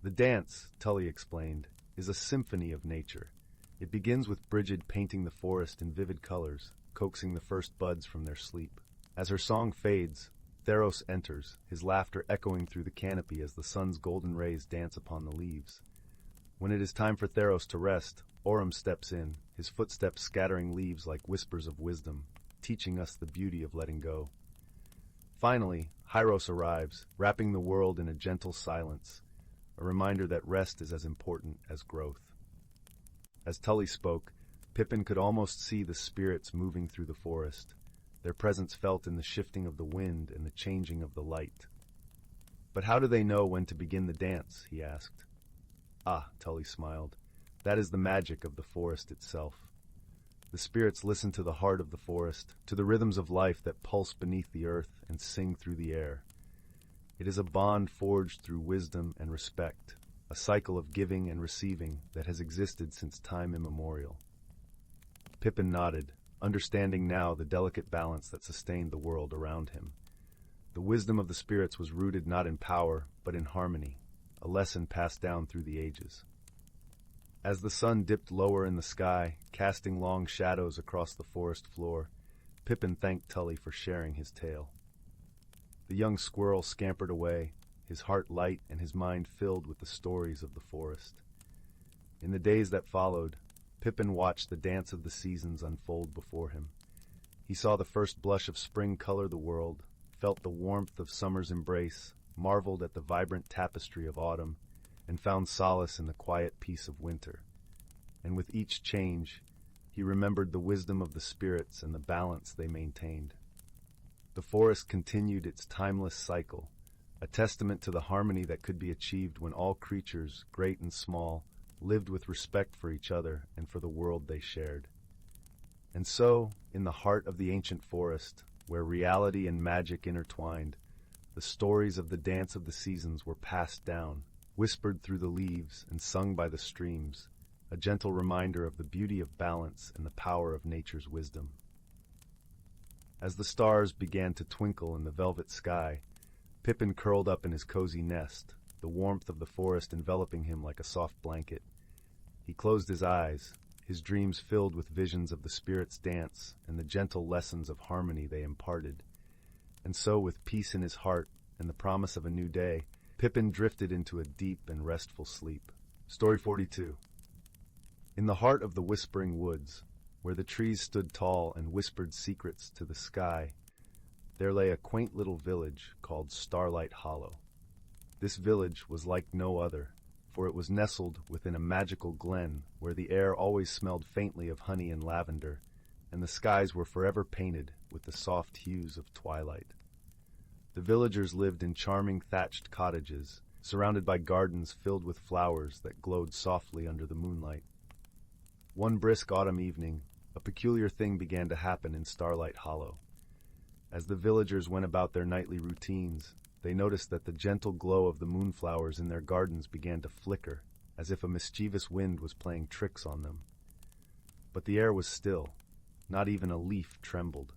"The dance," Tully explained, "is a symphony of nature. It begins with Bridget painting the forest in vivid colors, coaxing the first buds from their sleep. As her song fades, Theros enters, his laughter echoing through the canopy as the sun's golden rays dance upon the leaves. When it is time for Theros to rest, Aurum steps in, his footsteps scattering leaves like whispers of wisdom, teaching us the beauty of letting go. Finally, Hyros arrives, wrapping the world in a gentle silence, a reminder that rest is as important as growth. As Tully spoke, Pippin could almost see the spirits moving through the forest, their presence felt in the shifting of the wind and the changing of the light. "But how do they know when to begin the dance?" he asked. "Ah," Tully smiled, "that is the magic of the forest itself. The spirits listen to the heart of the forest, to the rhythms of life that pulse beneath the earth and sing through the air. It is a bond forged through wisdom and respect, a cycle of giving and receiving that has existed since time immemorial." Pippin nodded, understanding now the delicate balance that sustained the world around him. The wisdom of the spirits was rooted not in power, but in harmony, a lesson passed down through the ages. As the sun dipped lower in the sky, casting long shadows across the forest floor, Pippin thanked Tully for sharing his tale. The young squirrel scampered away, his heart light and his mind filled with the stories of the forest. In the days that followed, Pippin watched the dance of the seasons unfold before him. He saw the first blush of spring color the world, felt the warmth of summer's embrace, marveled at the vibrant tapestry of autumn, and found solace in the quiet peace of winter. And with each change, he remembered the wisdom of the spirits and the balance they maintained. The forest continued its timeless cycle, a testament to the harmony that could be achieved when all creatures, great and small, lived with respect for each other and for the world they shared. And so, in the heart of the ancient forest, where reality and magic intertwined, the stories of the Dance of the Seasons were passed down, whispered through the leaves and sung by the streams, a gentle reminder of the beauty of balance and the power of nature's wisdom. As the stars began to twinkle in the velvet sky, Pippin curled up in his cozy nest, the warmth of the forest enveloping him like a soft blanket. He closed his eyes, his dreams filled with visions of the spirits' dance and the gentle lessons of harmony they imparted. And so, with peace in his heart and the promise of a new day, Pippin drifted into a deep and restful sleep. Story 42. In the heart of the whispering woods, where the trees stood tall and whispered secrets to the sky, there lay a quaint little village called Starlight Hollow. This village was like no other, for it was nestled within a magical glen where the air always smelled faintly of honey and lavender, and the skies were forever painted with the soft hues of twilight. The villagers lived in charming thatched cottages, surrounded by gardens filled with flowers that glowed softly under the moonlight. One brisk autumn evening, a peculiar thing began to happen in Starlight Hollow. As the villagers went about their nightly routines, they noticed that the gentle glow of the moonflowers in their gardens began to flicker, as if a mischievous wind was playing tricks on them. But the air was still. Not even a leaf trembled.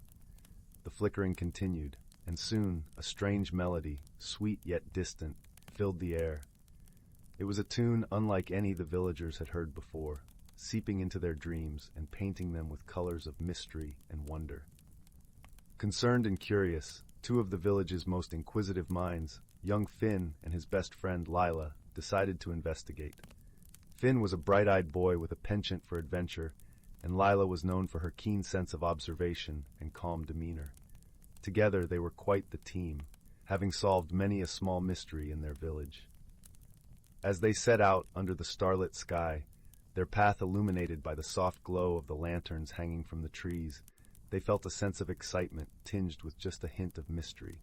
The flickering continued, and soon a strange melody, sweet yet distant, filled the air. It was a tune unlike any the villagers had heard before, seeping into their dreams and painting them with colors of mystery and wonder. Concerned and curious, two of the village's most inquisitive minds, young Finn and his best friend Lila, decided to investigate. Finn was a bright-eyed boy with a penchant for adventure, and Lila was known for her keen sense of observation and calm demeanor. Together they were quite the team, having solved many a small mystery in their village. As they set out under the starlit sky, their path illuminated by the soft glow of the lanterns hanging from the trees, they felt a sense of excitement tinged with just a hint of mystery.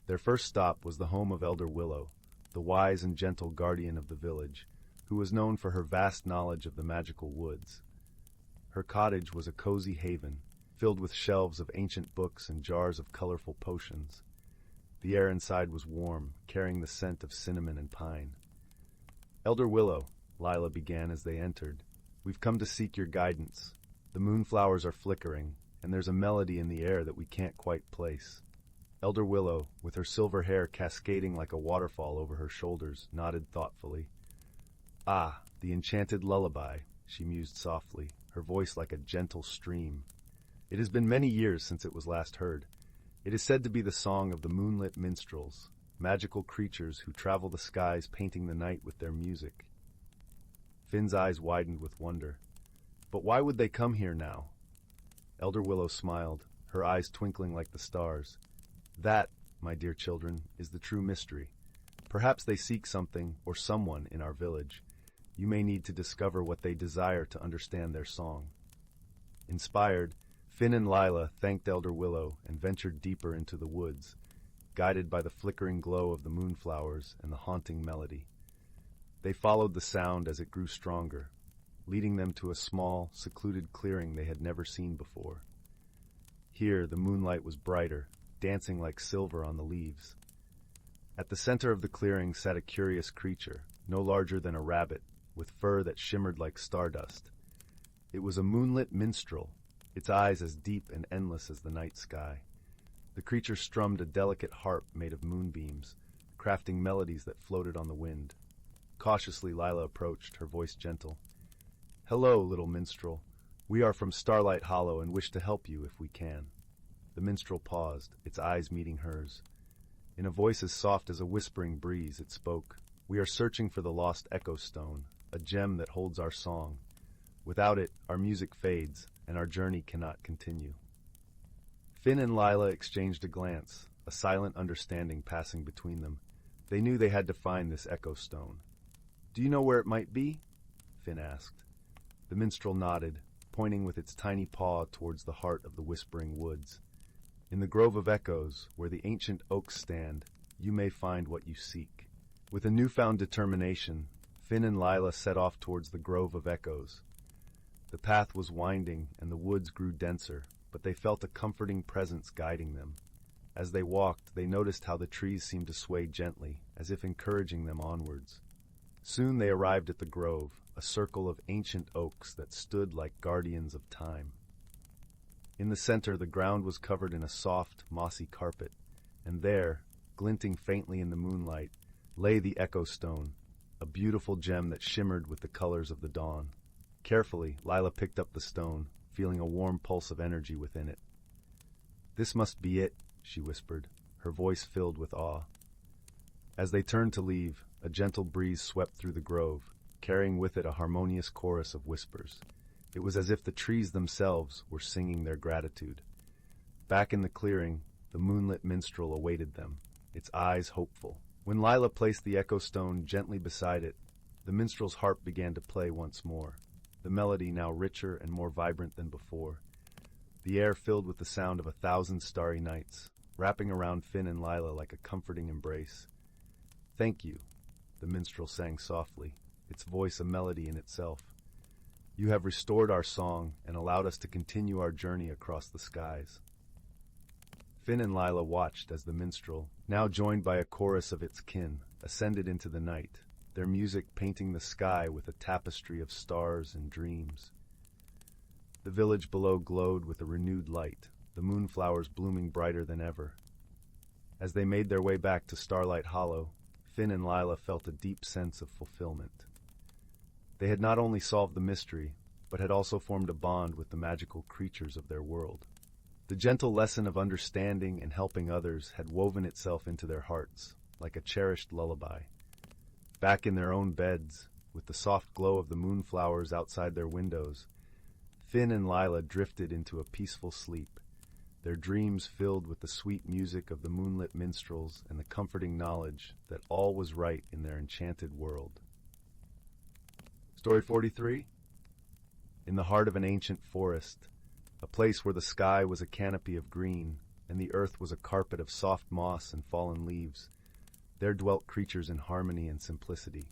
Their first stop was the home of Elder Willow, the wise and gentle guardian of the village, who was known for her vast knowledge of the magical woods. Her cottage was a cozy haven, filled with shelves of ancient books and jars of colorful potions. The air inside was warm, carrying the scent of cinnamon and pine. "Elder Willow," Lila began as they entered, "we've come to seek your guidance. The moonflowers are flickering, and there's a melody in the air that we can't quite place." Elder Willow, with her silver hair cascading like a waterfall over her shoulders, nodded thoughtfully. "Ah, the enchanted lullaby," she mused softly, her voice like a gentle stream. "It has been many years since it was last heard. It is said to be the song of the moonlit minstrels, magical creatures who travel the skies painting the night with their music." Finn's eyes widened with wonder. "But why would they come here now?" Elder Willow smiled, her eyes twinkling like the stars. "That, my dear children, is the true mystery. Perhaps they seek something or someone in our village. You may need to discover what they desire to understand their song." Inspired, Finn and Lila thanked Elder Willow and ventured deeper into the woods, guided by the flickering glow of the moonflowers and the haunting melody. They followed the sound as it grew stronger, leading them to a small, secluded clearing they had never seen before. Here, the moonlight was brighter, dancing like silver on the leaves. At the center of the clearing sat a curious creature, no larger than a rabbit, with fur that shimmered like stardust. It was a moonlit minstrel, its eyes as deep and endless as the night sky. The creature strummed a delicate harp made of moonbeams, crafting melodies that floated on the wind. Cautiously, Lila approached, her voice gentle. "Hello, little minstrel. We are from Starlight Hollow and wish to help you if we can." The minstrel paused, its eyes meeting hers. In a voice as soft as a whispering breeze, it spoke. "We are searching for the lost Echo Stone, a gem that holds our song. Without it, our music fades, and our journey cannot continue." Finn and Lila exchanged a glance, a silent understanding passing between them. They knew they had to find this Echo Stone. "Do you know where it might be?" Finn asked. The minstrel nodded, pointing with its tiny paw towards the heart of the whispering woods. "In the Grove of Echoes, where the ancient oaks stand, you may find what you seek." With a newfound determination, Finn and Lila set off towards the Grove of Echoes. The path was winding and the woods grew denser, but they felt a comforting presence guiding them. As they walked, they noticed how the trees seemed to sway gently, as if encouraging them onwards. Soon they arrived at the grove, a circle of ancient oaks that stood like guardians of time. In the center, the ground was covered in a soft, mossy carpet, and there, glinting faintly in the moonlight, lay the Echo Stone, a beautiful gem that shimmered with the colors of the dawn. Carefully, Lila picked up the stone, feeling a warm pulse of energy within it. "This must be it," she whispered, her voice filled with awe. As they turned to leave, a gentle breeze swept through the grove, carrying with it a harmonious chorus of whispers. It was as if the trees themselves were singing their gratitude. Back in the clearing, the moonlit minstrel awaited them, its eyes hopeful. When Lila placed the Echo Stone gently beside it, the minstrel's harp began to play once more, the melody now richer and more vibrant than before. The air filled with the sound of 1,000 starry nights, wrapping around Finn and Lila like a comforting embrace. "Thank you," the minstrel sang softly, its voice a melody in itself. "You have restored our song and allowed us to continue our journey across the skies." Finn and Lila watched as the minstrel, now joined by a chorus of its kin, ascended into the night, their music painting the sky with a tapestry of stars and dreams. The village below glowed with a renewed light, the moonflowers blooming brighter than ever. As they made their way back to Starlight Hollow, Finn and Lila felt a deep sense of fulfillment. They had not only solved the mystery, but had also formed a bond with the magical creatures of their world. The gentle lesson of understanding and helping others had woven itself into their hearts, like a cherished lullaby. Back in their own beds, with the soft glow of the moonflowers outside their windows, Finn and Lila drifted into a peaceful sleep, their dreams filled with the sweet music of the moonlit minstrels and the comforting knowledge that all was right in their enchanted world. Story 43? In the heart of an ancient forest, a place where the sky was a canopy of green and the earth was a carpet of soft moss and fallen leaves, there dwelt creatures in harmony and simplicity.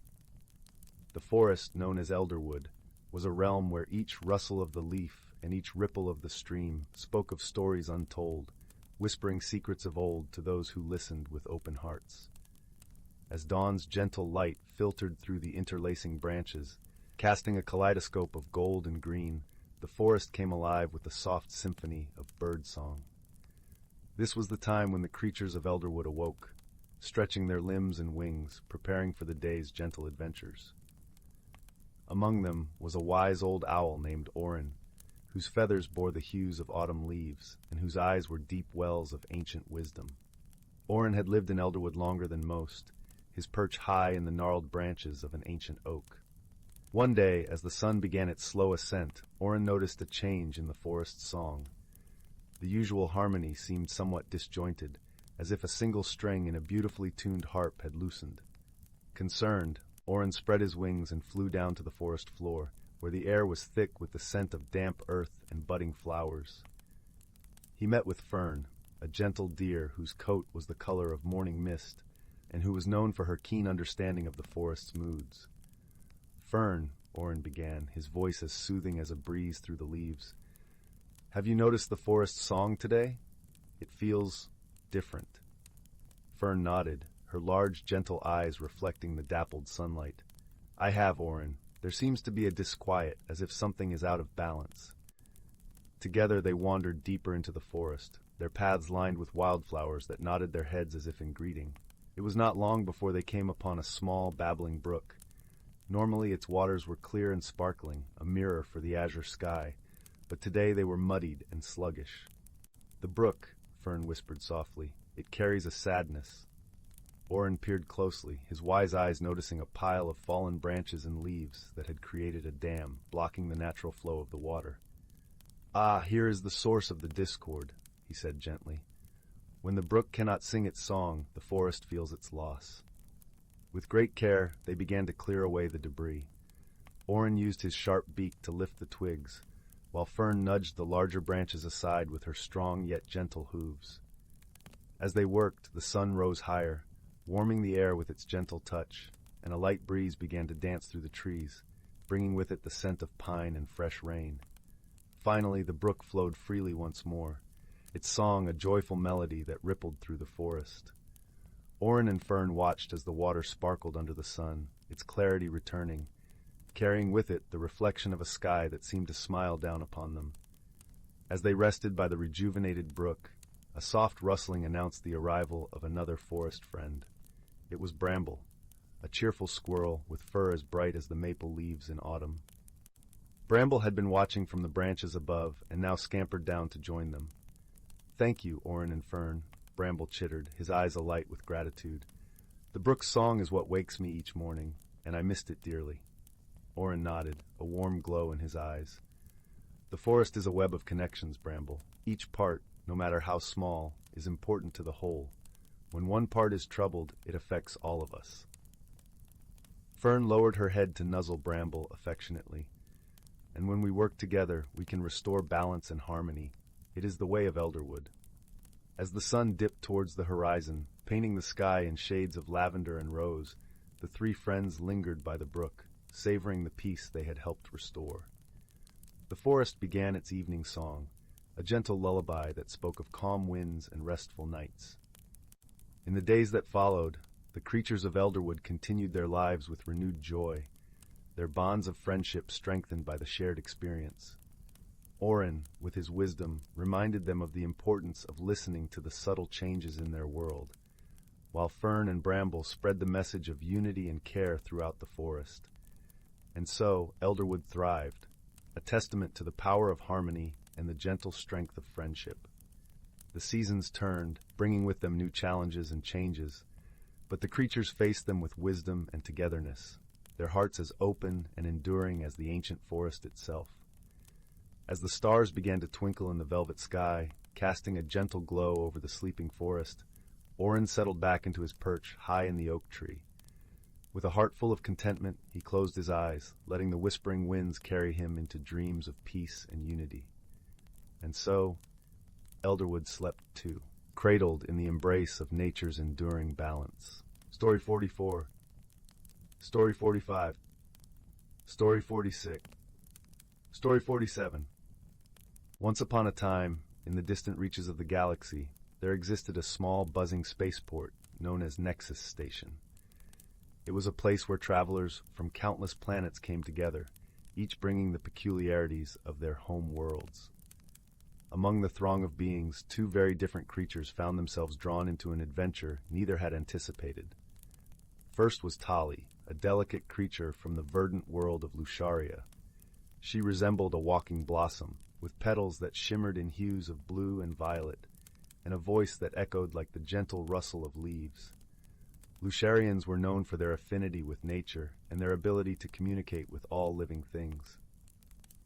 The forest, known as Elderwood, was a realm where each rustle of the leaf and each ripple of the stream spoke of stories untold, whispering secrets of old to those who listened with open hearts. As dawn's gentle light filtered through the interlacing branches, casting a kaleidoscope of gold and green, the forest came alive with a soft symphony of bird song. This was the time when the creatures of Elderwood awoke, stretching their limbs and wings, preparing for the day's gentle adventures. Among them was a wise old owl named Orin, whose feathers bore the hues of autumn leaves, and whose eyes were deep wells of ancient wisdom. Orin had lived in Elderwood longer than most, his perch high in the gnarled branches of an ancient oak. One day, as the sun began its slow ascent, Orin noticed a change in the forest's song. The usual harmony seemed somewhat disjointed, as if a single string in a beautifully tuned harp had loosened. Concerned, Orin spread his wings and flew down to the forest floor, where the air was thick with the scent of damp earth and budding flowers. He met with Fern, a gentle deer whose coat was the color of morning mist, and who was known for her keen understanding of the forest's moods. "Fern," Orin began, his voice as soothing as a breeze through the leaves, "have you noticed the forest's song today? It feels different." Fern nodded, her large, gentle eyes reflecting the dappled sunlight. "I have, Orin. There seems to be a disquiet, as if something is out of balance." Together they wandered deeper into the forest, their paths lined with wildflowers that nodded their heads as if in greeting. It was not long before they came upon a small, babbling brook. Normally its waters were clear and sparkling, a mirror for the azure sky, but today they were muddied and sluggish. "The brook," Fern whispered softly, "it carries a sadness." Orin peered closely, his wise eyes noticing a pile of fallen branches and leaves that had created a dam, blocking the natural flow of the water. "Ah, here is the source of the discord," he said gently. "When the brook cannot sing its song, the forest feels its loss." With great care, they began to clear away the debris. Orin used his sharp beak to lift the twigs, while Fern nudged the larger branches aside with her strong yet gentle hooves. As they worked, the sun rose higher, warming the air with its gentle touch, and a light breeze began to dance through the trees, bringing with it the scent of pine and fresh rain. Finally, the brook flowed freely once more, its song a joyful melody that rippled through the forest. Orin and Fern watched as the water sparkled under the sun, its clarity returning, carrying with it the reflection of a sky that seemed to smile down upon them. As they rested by the rejuvenated brook, a soft rustling announced the arrival of another forest friend. It was Bramble, a cheerful squirrel with fur as bright as the maple leaves in autumn. Bramble had been watching from the branches above and now scampered down to join them. "Thank you, Orin and Fern," Bramble chittered, his eyes alight with gratitude. "The brook's song is what wakes me each morning, and I missed it dearly." Orin nodded, a warm glow in his eyes. "The forest is a web of connections, Bramble. Each part, no matter how small, is important to the whole. When one part is troubled, it affects all of us." Fern lowered her head to nuzzle Bramble affectionately. "And when we work together, we can restore balance and harmony. It is the way of Elderwood." As the sun dipped towards the horizon, painting the sky in shades of lavender and rose, the three friends lingered by the brook, savoring the peace they had helped restore. The forest began its evening song, a gentle lullaby that spoke of calm winds and restful nights. In the days that followed, the creatures of Elderwood continued their lives with renewed joy, their bonds of friendship strengthened by the shared experience. Orin, with his wisdom, reminded them of the importance of listening to the subtle changes in their world, while Fern and Bramble spread the message of unity and care throughout the forest. And so, Elderwood thrived, a testament to the power of harmony and the gentle strength of friendship. The seasons turned, bringing with them new challenges and changes, But the creatures faced them with wisdom and togetherness, their hearts as open and enduring as the ancient forest itself. As the stars began to twinkle in the velvet sky, casting a gentle glow over the sleeping forest, Orin settled back into his perch high in the oak tree. With a heart full of contentment, he closed his eyes, letting the whispering winds carry him into dreams of peace and unity. And so, Elderwood slept too, cradled in the embrace of nature's enduring balance. Story 44. Story 45. Story 46. Story 47. Once upon a time, in the distant reaches of the galaxy, there existed a small, buzzing spaceport known as Nexus Station. It was a place where travelers from countless planets came together, each bringing the peculiarities of their home worlds. Among the throng of beings, two very different creatures found themselves drawn into an adventure neither had anticipated. First was Tali, a delicate creature from the verdant world of Lusharia. She resembled a walking blossom, with petals that shimmered in hues of blue and violet, and a voice that echoed like the gentle rustle of leaves. Lusharians were known for their affinity with nature and their ability to communicate with all living things.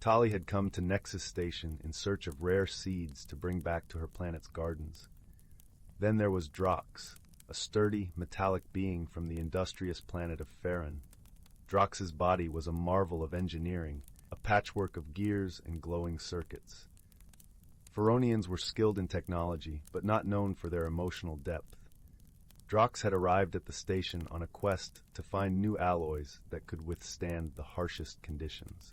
Tali had come to Nexus Station in search of rare seeds to bring back to her planet's gardens. Then there was Drox, a sturdy, metallic being from the industrious planet of Farron. Drox's body was a marvel of engineering, a patchwork of gears and glowing circuits. Faronians were skilled in technology, but not known for their emotional depth. Drox had arrived at the station on a quest to find new alloys that could withstand the harshest conditions.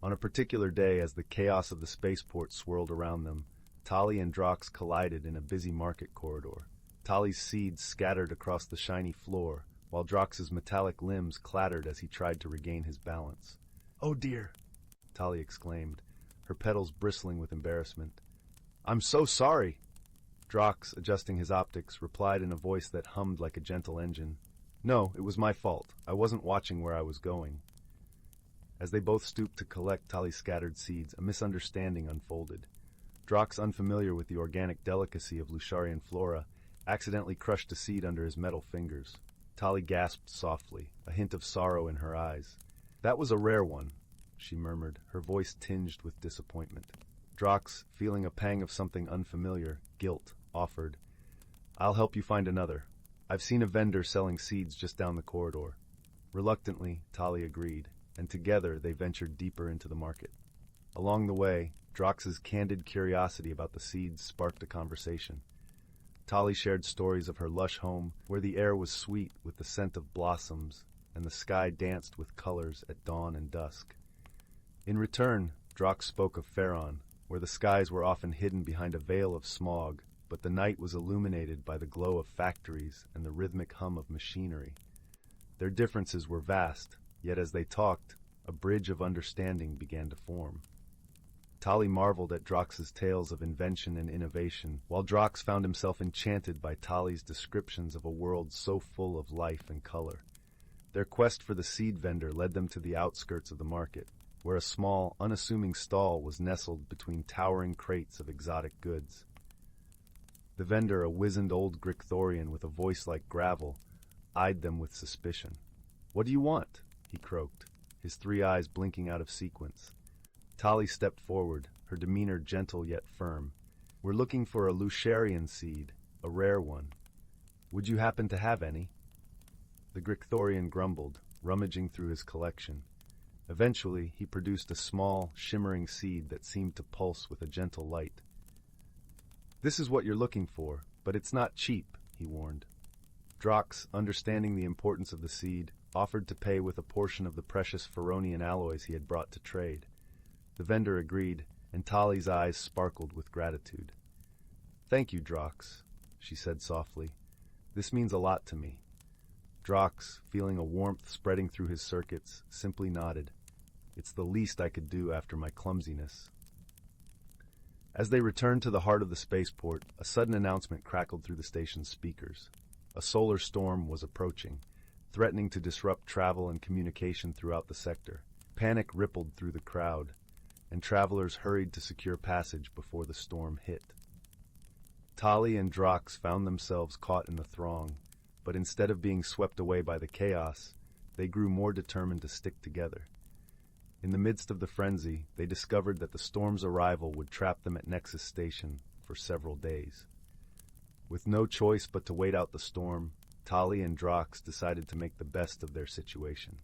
On a particular day, as the chaos of the spaceport swirled around them, Tali and Drox collided in a busy market corridor. Tali's seeds scattered across the shiny floor, while Drox's metallic limbs clattered as he tried to regain his balance. "Oh dear," Tali exclaimed, her petals bristling with embarrassment. "I'm so sorry." Drox, adjusting his optics, replied in a voice that hummed like a gentle engine. "No, it was my fault. I wasn't watching where I was going." As they both stooped to collect Tali's scattered seeds, a misunderstanding unfolded. Drox, unfamiliar with the organic delicacy of Lusharian flora, accidentally crushed a seed under his metal fingers. Tali gasped softly, a hint of sorrow in her eyes. "That was a rare one," she murmured, her voice tinged with disappointment. Drox, feeling a pang of something unfamiliar, guilt, offered, "I'll help you find another. I've seen a vendor selling seeds just down the corridor." Reluctantly, Tali agreed, and together they ventured deeper into the market. Along the way, Drox's candid curiosity about the seeds sparked a conversation. Tali shared stories of her lush home, where the air was sweet with the scent of blossoms, and the sky danced with colors at dawn and dusk. In return, Drox spoke of Farron, where the skies were often hidden behind a veil of smog, but the night was illuminated by the glow of factories and the rhythmic hum of machinery. Their differences were vast, yet as they talked, a bridge of understanding began to form. Tali marveled at Drox's tales of invention and innovation, while Drox found himself enchanted by Tali's descriptions of a world so full of life and color. Their quest for the seed vendor led them to the outskirts of the market, where a small, unassuming stall was nestled between towering crates of exotic goods. The vendor, a wizened old Gricthorian with a voice like gravel, eyed them with suspicion. "What do you want?" he croaked, his three eyes blinking out of sequence. Tali stepped forward, her demeanor gentle yet firm. "We're looking for a Lusharian seed, a rare one. Would you happen to have any?" The Gricthorian grumbled, rummaging through his collection. Eventually, he produced a small, shimmering seed that seemed to pulse with a gentle light. "This is what you're looking for, but it's not cheap," he warned. Drox, understanding the importance of the seed, offered to pay with a portion of the precious Faronian alloys he had brought to trade. The vendor agreed, and Tali's eyes sparkled with gratitude. "Thank you, Drox," she said softly. "This means a lot to me." Drox, feeling a warmth spreading through his circuits, simply nodded. "It's the least I could do after my clumsiness." As they returned to the heart of the spaceport, a sudden announcement crackled through the station's speakers. A solar storm was approaching, threatening to disrupt travel and communication throughout the sector. Panic rippled through the crowd, and travelers hurried to secure passage before the storm hit. Tali and Drox found themselves caught in the throng, but instead of being swept away by the chaos, they grew more determined to stick together. In the midst of the frenzy, they discovered that the storm's arrival would trap them at Nexus Station for several days. With no choice but to wait out the storm, Tali and Drox decided to make the best of their situation.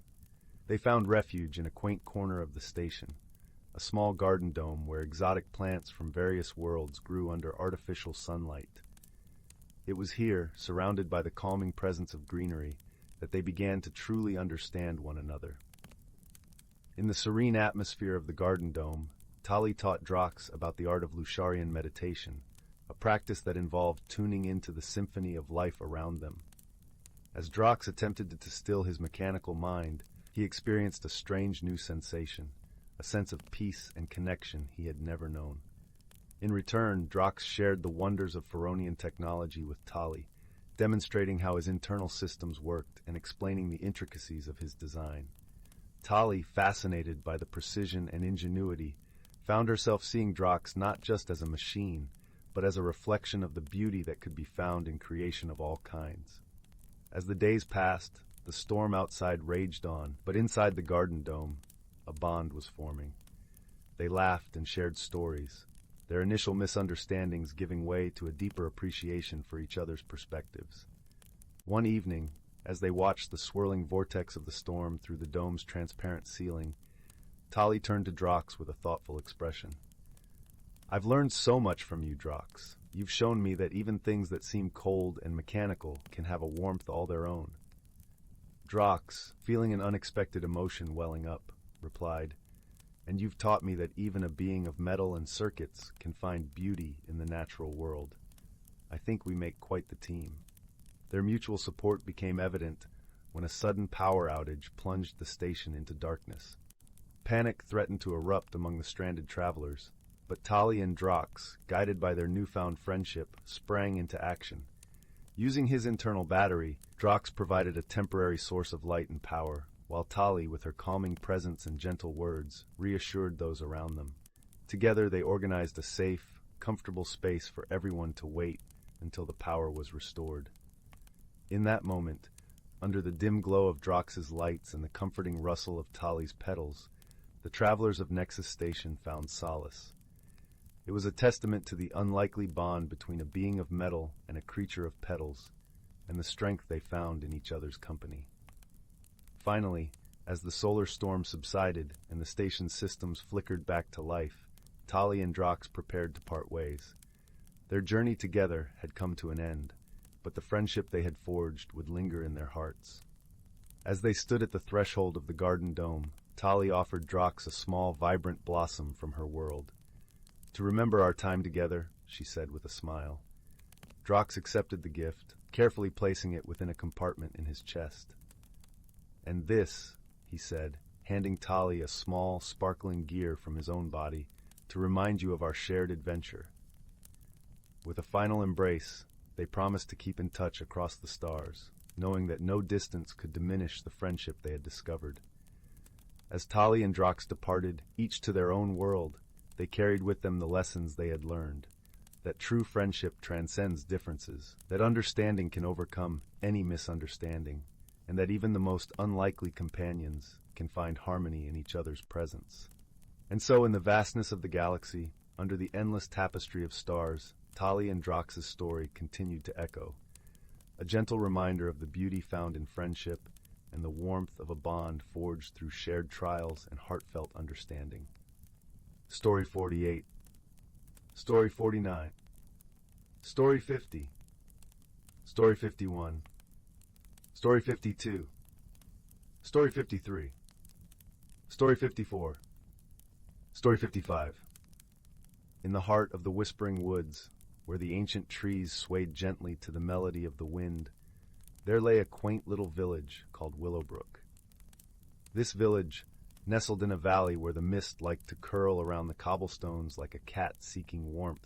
They found refuge in a quaint corner of the station, a small garden dome where exotic plants from various worlds grew under artificial sunlight. It was here, surrounded by the calming presence of greenery, that they began to truly understand one another. In the serene atmosphere of the garden dome, Tali taught Drox about the art of Lusharian meditation, a practice that involved tuning into the symphony of life around them. As Drox attempted to still his mechanical mind, he experienced a strange new sensation, a sense of peace and connection he had never known. In return, Drox shared the wonders of Feronian technology with Tali, demonstrating how his internal systems worked and explaining the intricacies of his design. Tali, fascinated by the precision and ingenuity, found herself seeing Drox not just as a machine, but as a reflection of the beauty that could be found in creation of all kinds. As the days passed, the storm outside raged on, but inside the garden dome, a bond was forming. They laughed and shared stories, their initial misunderstandings giving way to a deeper appreciation for each other's perspectives. One evening, as they watched the swirling vortex of the storm through the dome's transparent ceiling, Tali turned to Drox with a thoughtful expression. "I've learned so much from you, Drox. You've shown me that even things that seem cold and mechanical can have a warmth all their own." Drox, feeling an unexpected emotion welling up, replied, "And you've taught me that even a being of metal and circuits can find beauty in the natural world. I think we make quite the team." Their mutual support became evident when a sudden power outage plunged the station into darkness. Panic threatened to erupt among the stranded travelers, but Tali and Drox, guided by their newfound friendship, sprang into action. Using his internal battery, Drox provided a temporary source of light and power, while Tali, with her calming presence and gentle words, reassured those around them. Together they organized a safe, comfortable space for everyone to wait until the power was restored. In that moment, under the dim glow of Drox's lights and the comforting rustle of Tali's petals, the travelers of Nexus Station found solace. It was a testament to the unlikely bond between a being of metal and a creature of petals, and the strength they found in each other's company. Finally, as the solar storm subsided and the station's systems flickered back to life, Tali and Drox prepared to part ways. Their journey together had come to an end, but the friendship they had forged would linger in their hearts. As they stood at the threshold of the garden dome, Tali offered Drox a small, vibrant blossom from her world. "To remember our time together," she said with a smile. Drox accepted the gift, carefully placing it within a compartment in his chest. "And this," he said, handing Tali a small, sparkling gear from his own body, "to remind you of our shared adventure." With a final embrace, they promised to keep in touch across the stars, knowing that no distance could diminish the friendship they had discovered. As Tali and Drox departed, each to their own world, they carried with them the lessons they had learned, that true friendship transcends differences, that understanding can overcome any misunderstanding, and that even the most unlikely companions can find harmony in each other's presence. And so in the vastness of the galaxy, under the endless tapestry of stars, Tali and Drox's story continued to echo, a gentle reminder of the beauty found in friendship and the warmth of a bond forged through shared trials and heartfelt understanding. Story 48. Story 49. Story 50. Story 51. Story 52. Story 53. Story 54. Story 55. In the heart of the whispering woods, where the ancient trees swayed gently to the melody of the wind, there lay a quaint little village called Willowbrook. This village, nestled in a valley where the mist liked to curl around the cobblestones like a cat seeking warmth,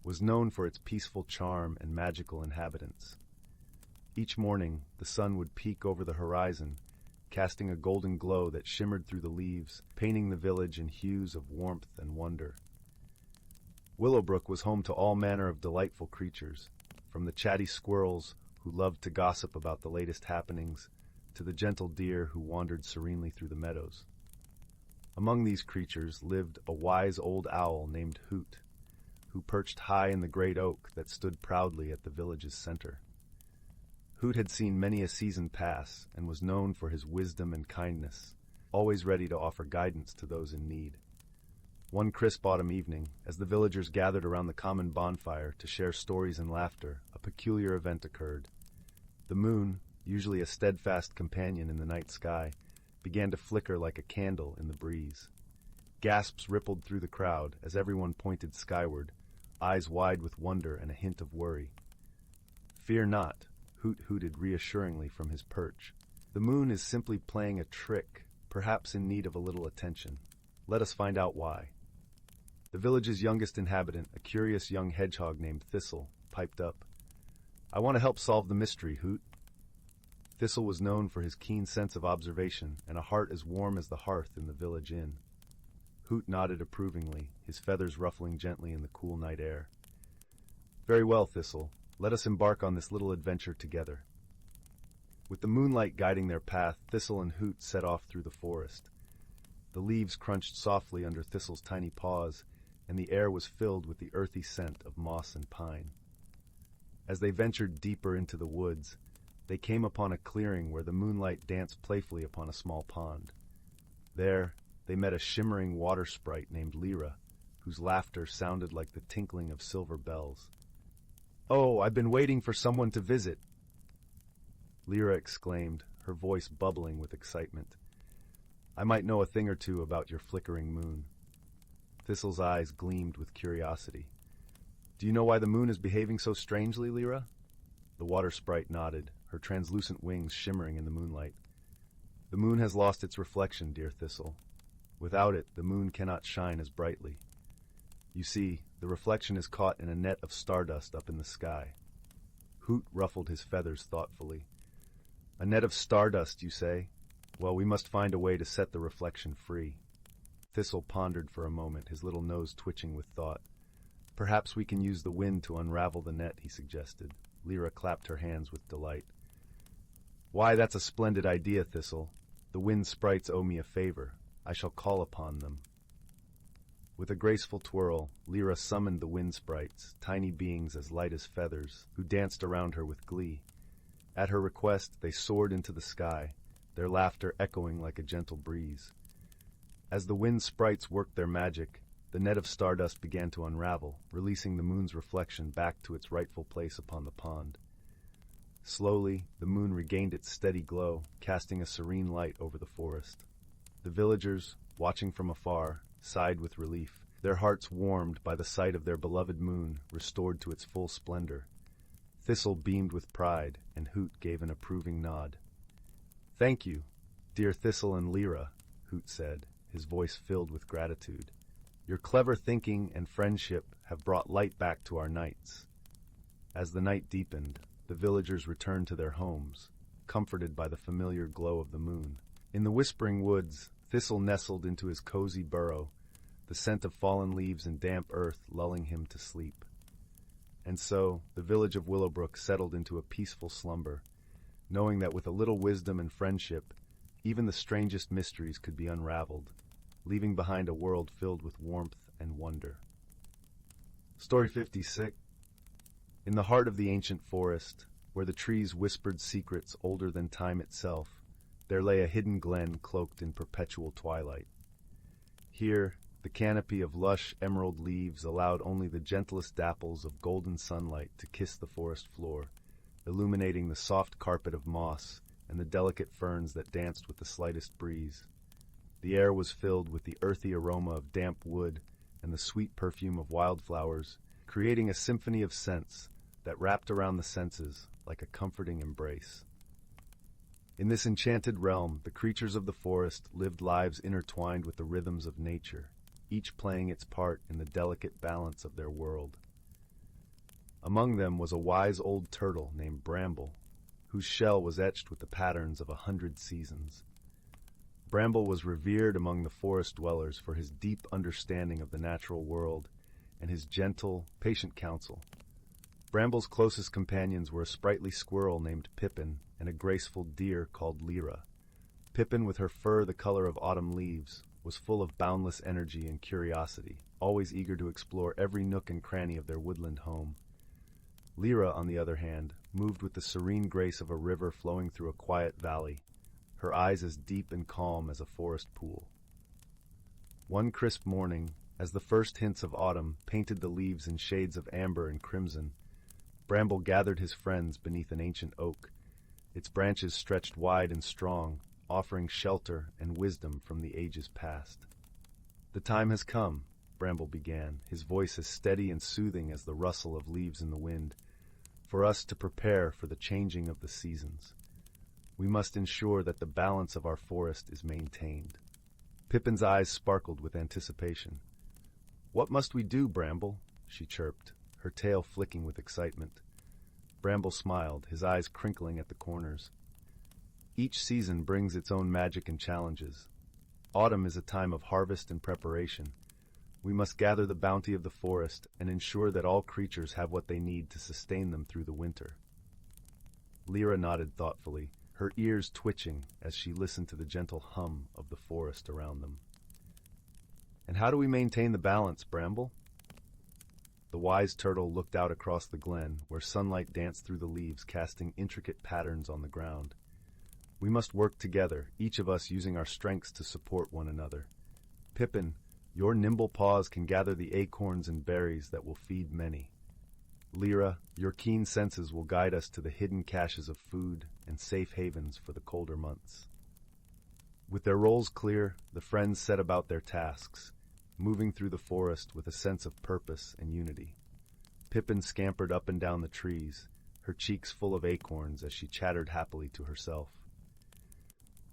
was known for its peaceful charm and magical inhabitants. Each morning, the sun would peek over the horizon, casting a golden glow that shimmered through the leaves, painting the village in hues of warmth and wonder. Willowbrook was home to all manner of delightful creatures, from the chatty squirrels who loved to gossip about the latest happenings, to the gentle deer who wandered serenely through the meadows. Among these creatures lived a wise old owl named Hoot, who perched high in the great oak that stood proudly at the village's center. Hoot had seen many a season pass and was known for his wisdom and kindness, always ready to offer guidance to those in need. One crisp autumn evening, as the villagers gathered around the common bonfire to share stories and laughter, a peculiar event occurred. The moon, usually a steadfast companion in the night sky, began to flicker like a candle in the breeze. Gasps rippled through the crowd as everyone pointed skyward, eyes wide with wonder and a hint of worry. "Fear not," Hoot hooted reassuringly from his perch. "The moon is simply playing a trick, perhaps in need of a little attention. Let us find out why." The village's youngest inhabitant, a curious young hedgehog named Thistle, piped up. "I want to help solve the mystery, Hoot." Thistle was known for his keen sense of observation and a heart as warm as the hearth in the village inn. Hoot nodded approvingly, his feathers ruffling gently in the cool night air. "Very well, Thistle. Let us embark on this little adventure together." With the moonlight guiding their path, Thistle and Hoot set off through the forest. The leaves crunched softly under Thistle's tiny paws, and the air was filled with the earthy scent of moss and pine. As they ventured deeper into the woods, they came upon a clearing where the moonlight danced playfully upon a small pond. There, they met a shimmering water sprite named Lyra, whose laughter sounded like the tinkling of silver bells. "Oh, I've been waiting for someone to visit," Lyra exclaimed, her voice bubbling with excitement. "I might know a thing or two about your flickering moon." Thistle's eyes gleamed with curiosity. "Do you know why the moon is behaving so strangely, Lyra?" The water sprite nodded, her translucent wings shimmering in the moonlight. "The moon has lost its reflection, dear Thistle. Without it, the moon cannot shine as brightly. You see, the reflection is caught in a net of stardust up in the sky." Hoot ruffled his feathers thoughtfully. "A net of stardust, you say? Well, we must find a way to set the reflection free." Thistle pondered for a moment, his little nose twitching with thought. "Perhaps we can use the wind to unravel the net," he suggested. Lyra clapped her hands with delight. "Why, that's a splendid idea, Thistle. The wind sprites owe me a favor. I shall call upon them." With a graceful twirl, Lyra summoned the wind sprites, tiny beings as light as feathers, who danced around her with glee. At her request, they soared into the sky, their laughter echoing like a gentle breeze. As the wind sprites worked their magic, the net of stardust began to unravel, releasing the moon's reflection back to its rightful place upon the pond. Slowly, the moon regained its steady glow, casting a serene light over the forest. The villagers, watching from afar, sighed with relief, their hearts warmed by the sight of their beloved moon restored to its full splendor. Thistle beamed with pride, and Hoot gave an approving nod. "Thank you, dear Thistle and Lyra," Hoot said, his voice filled with gratitude. "Your clever thinking and friendship have brought light back to our nights." As the night deepened, the villagers returned to their homes, comforted by the familiar glow of the moon. In the whispering woods, Thistle nestled into his cozy burrow, the scent of fallen leaves and damp earth lulling him to sleep. And so, the village of Willowbrook settled into a peaceful slumber, knowing that with a little wisdom and friendship, even the strangest mysteries could be unraveled, leaving behind a world filled with warmth and wonder. Story 56. In the heart of the ancient forest, where the trees whispered secrets older than time itself, there lay a hidden glen cloaked in perpetual twilight. Here, the canopy of lush emerald leaves allowed only the gentlest dapples of golden sunlight to kiss the forest floor, illuminating the soft carpet of moss and the delicate ferns that danced with the slightest breeze. The air was filled with the earthy aroma of damp wood and the sweet perfume of wildflowers, creating a symphony of scents that wrapped around the senses like a comforting embrace. In this enchanted realm, the creatures of the forest lived lives intertwined with the rhythms of nature, each playing its part in the delicate balance of their world. Among them was a wise old turtle named Bramble, whose shell was etched with the patterns of 100 seasons. Bramble was revered among the forest dwellers for his deep understanding of the natural world and his gentle, patient counsel. Bramble's closest companions were a sprightly squirrel named Pippin and a graceful deer called Lyra. Pippin, with her fur the color of autumn leaves, was full of boundless energy and curiosity, always eager to explore every nook and cranny of their woodland home. Lyra, on the other hand, moved with the serene grace of a river flowing through a quiet valley, her eyes as deep and calm as a forest pool. One crisp morning, as the first hints of autumn painted the leaves in shades of amber and crimson, Bramble gathered his friends beneath an ancient oak. Its branches stretched wide and strong, offering shelter and wisdom from the ages past. "The time has come," Bramble began, his voice as steady and soothing as the rustle of leaves in the wind, "for us to prepare for the changing of the seasons. We must ensure that the balance of our forest is maintained." Pippin's eyes sparkled with anticipation. "What must we do, Bramble?" she chirped, her tail flicking with excitement. Bramble smiled, his eyes crinkling at the corners. "Each season brings its own magic and challenges. Autumn is a time of harvest and preparation. We must gather the bounty of the forest and ensure that all creatures have what they need to sustain them through the winter." Lyra nodded thoughtfully, her ears twitching as she listened to the gentle hum of the forest around them. "And how do we maintain the balance, Bramble?" The wise turtle looked out across the glen, where sunlight danced through the leaves, casting intricate patterns on the ground. "We must work together, each of us using our strengths to support one another. Pippin, your nimble paws can gather the acorns and berries that will feed many. Lyra, your keen senses will guide us to the hidden caches of food and safe havens for the colder months." With their roles clear, the friends set about their tasks, moving through the forest with a sense of purpose and unity. Pippin scampered up and down the trees, her cheeks full of acorns as she chattered happily to herself.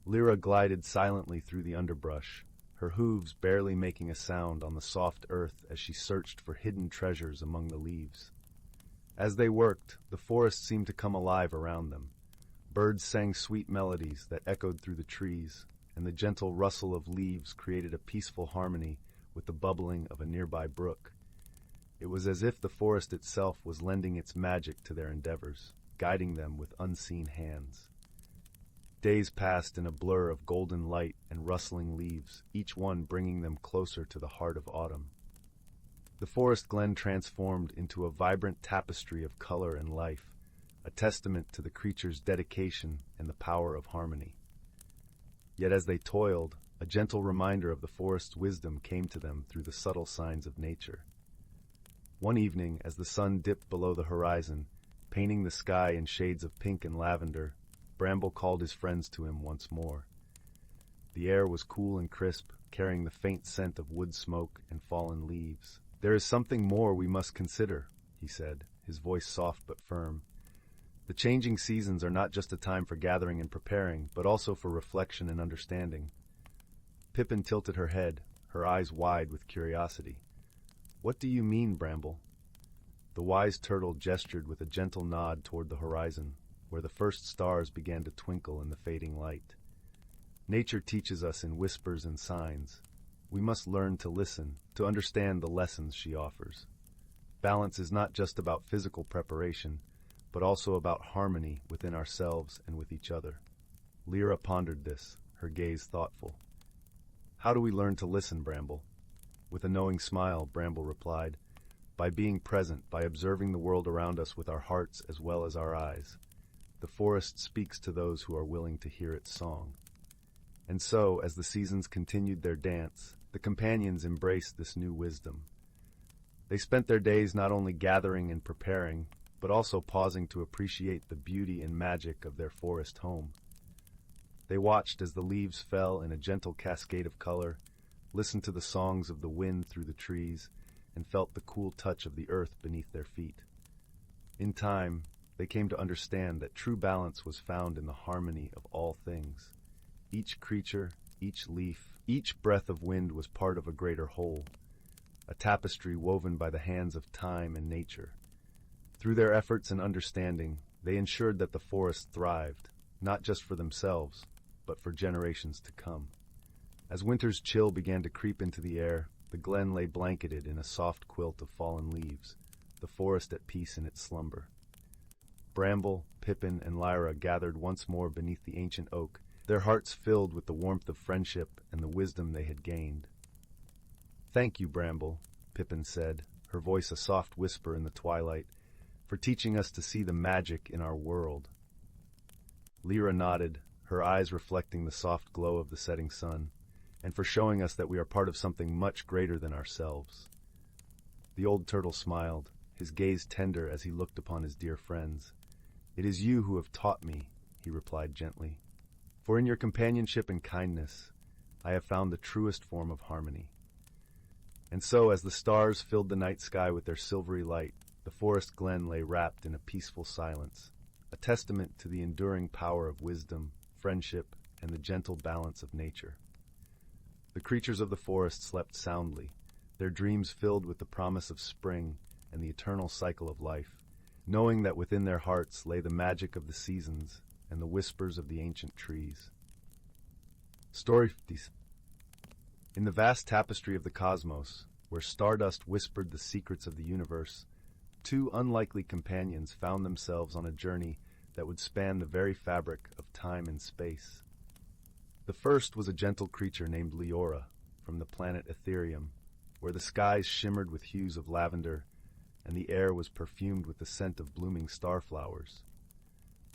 Lyra glided silently through the underbrush, her hooves barely making a sound on the soft earth as she searched for hidden treasures among the leaves. As they worked, the forest seemed to come alive around them. Birds sang sweet melodies that echoed through the trees, and the gentle rustle of leaves created a peaceful harmony with the bubbling of a nearby brook. It was as if the forest itself was lending its magic to their endeavors, guiding them with unseen hands. Days passed in a blur of golden light and rustling leaves, each one bringing them closer to the heart of autumn. The forest glen transformed into a vibrant tapestry of color and life, a testament to the creature's dedication and the power of harmony. Yet as they toiled, a gentle reminder of the forest's wisdom came to them through the subtle signs of nature. One evening, as the sun dipped below the horizon, painting the sky in shades of pink and lavender, Bramble called his friends to him once more. The air was cool and crisp, carrying the faint scent of wood smoke and fallen leaves. "There is something more we must consider," he said, his voice soft but firm. "The changing seasons are not just a time for gathering and preparing, but also for reflection and understanding." Pippin tilted her head, her eyes wide with curiosity. "What do you mean, Bramble?" The wise turtle gestured with a gentle nod toward the horizon, where the first stars began to twinkle in the fading light. "Nature teaches us in whispers and signs. We must learn to listen, to understand the lessons she offers. Balance is not just about physical preparation, but also about harmony within ourselves and with each other." Lyra pondered this, her gaze thoughtful. "How do we learn to listen, Bramble?" With a knowing smile, Bramble replied, "By being present, by observing the world around us with our hearts as well as our eyes. The forest speaks to those who are willing to hear its song." And so, as the seasons continued their dance, the companions embraced this new wisdom. They spent their days not only gathering and preparing, but also pausing to appreciate the beauty and magic of their forest home. They watched as the leaves fell in a gentle cascade of color, listened to the songs of the wind through the trees, and felt the cool touch of the earth beneath their feet. In time, they came to understand that true balance was found in the harmony of all things. Each creature, each leaf, each breath of wind was part of a greater whole, a tapestry woven by the hands of time and nature. Through their efforts and understanding, they ensured that the forest thrived, not just for themselves, but for generations to come. As winter's chill began to creep into the air, the glen lay blanketed in a soft quilt of fallen leaves, the forest at peace in its slumber. Bramble, Pippin, and Lyra gathered once more beneath the ancient oak, their hearts filled with the warmth of friendship and the wisdom they had gained. "Thank you, Bramble," Pippin said, her voice a soft whisper in the twilight, "for teaching us to see the magic in our world." Lyra nodded, her eyes reflecting the soft glow of the setting sun, "and for showing us that we are part of something much greater than ourselves." The old turtle smiled, his gaze tender as he looked upon his dear friends. "It is you who have taught me," he replied gently. "For in your companionship and kindness, I have found the truest form of harmony." And so, as the stars filled the night sky with their silvery light, the forest glen lay wrapped in a peaceful silence, a testament to the enduring power of wisdom, friendship, and the gentle balance of nature. The creatures of the forest slept soundly, their dreams filled with the promise of spring and the eternal cycle of life, knowing that within their hearts lay the magic of the seasons and the whispers of the ancient trees. Story 50. In the vast tapestry of the cosmos, where stardust whispered the secrets of the universe, two unlikely companions found themselves on a journey that would span the very fabric of time and space. The first was a gentle creature named Leora, from the planet Ethereum, where the skies shimmered with hues of lavender and the air was perfumed with the scent of blooming starflowers.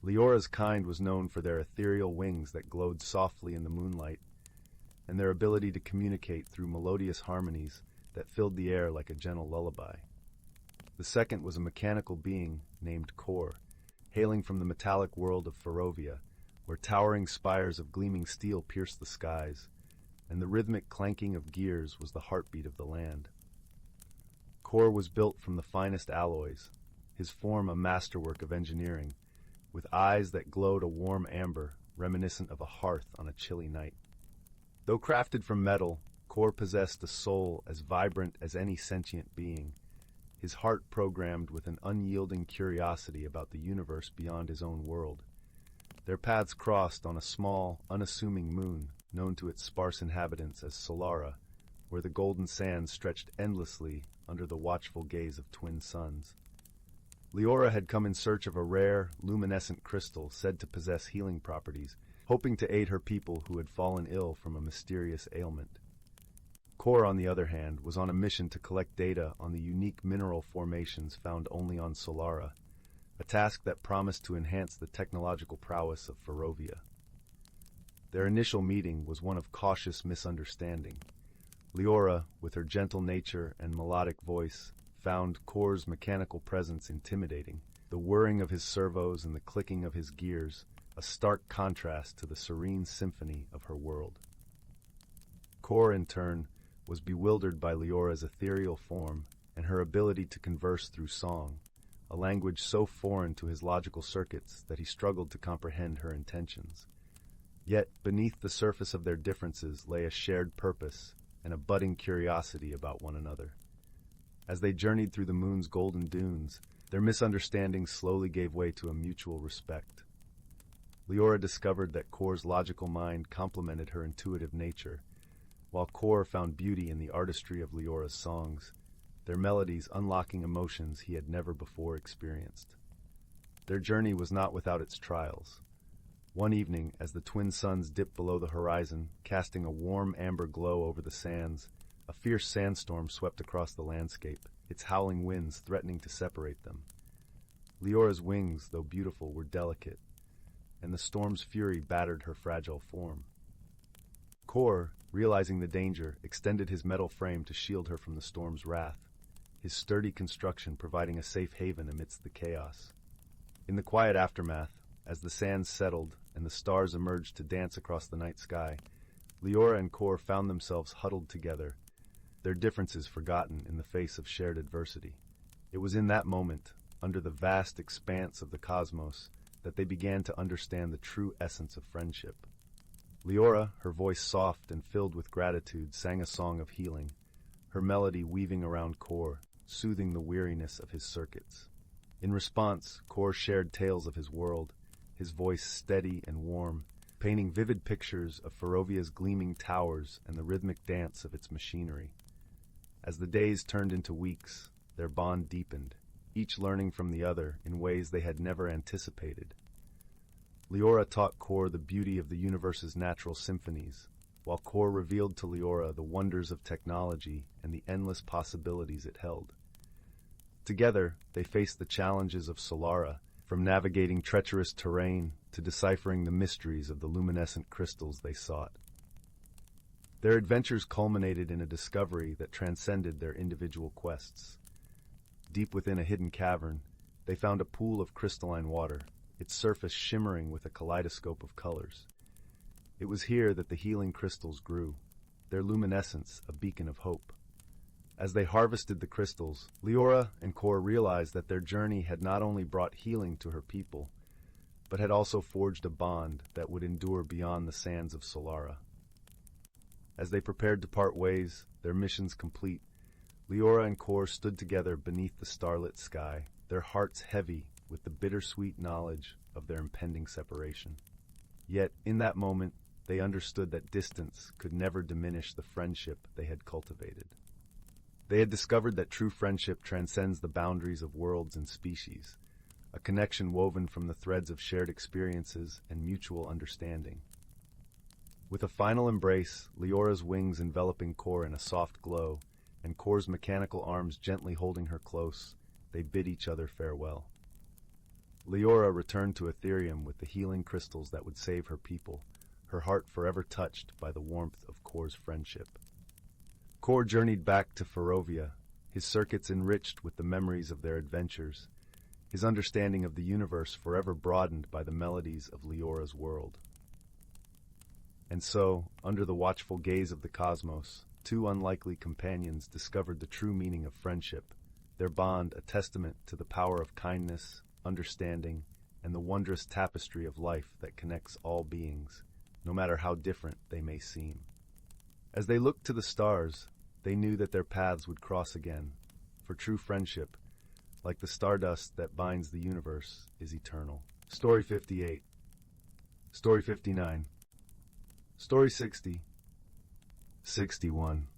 Leora's kind was known for their ethereal wings that glowed softly in the moonlight, and their ability to communicate through melodious harmonies that filled the air like a gentle lullaby. The second was a mechanical being named Kor, hailing from the metallic world of Ferovia, where towering spires of gleaming steel pierced the skies, and the rhythmic clanking of gears was the heartbeat of the land. Kor was built from the finest alloys, his form a masterwork of engineering, with eyes that glowed a warm amber, reminiscent of a hearth on a chilly night. Though crafted from metal, Kor possessed a soul as vibrant as any sentient being, his heart programmed with an unyielding curiosity about the universe beyond his own world. Their paths crossed on a small, unassuming moon, known to its sparse inhabitants as Solara, where the golden sands stretched endlessly under the watchful gaze of twin suns. Leora had come in search of a rare, luminescent crystal said to possess healing properties, hoping to aid her people who had fallen ill from a mysterious ailment. Kor, on the other hand, was on a mission to collect data on the unique mineral formations found only on Solara, a task that promised to enhance the technological prowess of Ferovia. Their initial meeting was one of cautious misunderstanding. Leora, with her gentle nature and melodic voice, found Kor's mechanical presence intimidating, the whirring of his servos and the clicking of his gears a stark contrast to the serene symphony of her world. Kor, in turn, was bewildered by Leora's ethereal form and her ability to converse through song, a language so foreign to his logical circuits that he struggled to comprehend her intentions. Yet, beneath the surface of their differences lay a shared purpose and a budding curiosity about one another. As they journeyed through the moon's golden dunes, their misunderstandings slowly gave way to a mutual respect. Leora discovered that Kor's logical mind complemented her intuitive nature, while Kor found beauty in the artistry of Leora's songs, their melodies unlocking emotions he had never before experienced. Their journey was not without its trials. One evening, as the twin suns dipped below the horizon, casting a warm amber glow over the sands, a fierce sandstorm swept across the landscape, its howling winds threatening to separate them. Leora's wings, though beautiful, were delicate, and the storm's fury battered her fragile form. Kor, realizing the danger, extended his metal frame to shield her from the storm's wrath, his sturdy construction providing a safe haven amidst the chaos. In the quiet aftermath, as the sands settled and the stars emerged to dance across the night sky, Leora and Kor found themselves huddled together, their differences forgotten in the face of shared adversity. It was in that moment, under the vast expanse of the cosmos, that they began to understand the true essence of friendship. Leora, her voice soft and filled with gratitude, sang a song of healing, her melody weaving around Kor, soothing the weariness of his circuits. In response, Kor shared tales of his world, his voice steady and warm, painting vivid pictures of Ferovia's gleaming towers and the rhythmic dance of its machinery. As the days turned into weeks, their bond deepened, each learning from the other in ways they had never anticipated. Leora taught Kor the beauty of the universe's natural symphonies, while Kor revealed to Leora the wonders of technology and the endless possibilities it held. Together, they faced the challenges of Solara, from navigating treacherous terrain to deciphering the mysteries of the luminescent crystals they sought. Their adventures culminated in a discovery that transcended their individual quests. Deep within a hidden cavern, they found a pool of crystalline water, its surface shimmering with a kaleidoscope of colors. It was here that the healing crystals grew, their luminescence a beacon of hope. As they harvested the crystals, Leora and Kor realized that their journey had not only brought healing to her people, but had also forged a bond that would endure beyond the sands of Solara. As they prepared to part ways, their missions complete, Leora and Kor stood together beneath the starlit sky, their hearts heavy with the bittersweet knowledge of their impending separation. Yet, in that moment, they understood that distance could never diminish the friendship they had cultivated. They had discovered that true friendship transcends the boundaries of worlds and species, a connection woven from the threads of shared experiences and mutual understanding. With a final embrace, Leora's wings enveloping Kor in a soft glow, and Kor's mechanical arms gently holding her close, they bid each other farewell. Leora returned to Ethereum with the healing crystals that would save her people, her heart forever touched by the warmth of Kor's friendship. Kor journeyed back to Farovia, his circuits enriched with the memories of their adventures, his understanding of the universe forever broadened by the melodies of Leora's world. And so, under the watchful gaze of the cosmos, two unlikely companions discovered the true meaning of friendship, their bond a testament to the power of kindness, understanding, and the wondrous tapestry of life that connects all beings, no matter how different they may seem. As they looked to the stars, they knew that their paths would cross again, for true friendship, like the stardust that binds the universe, is eternal. Story 58. Story 59. Story 60. 61.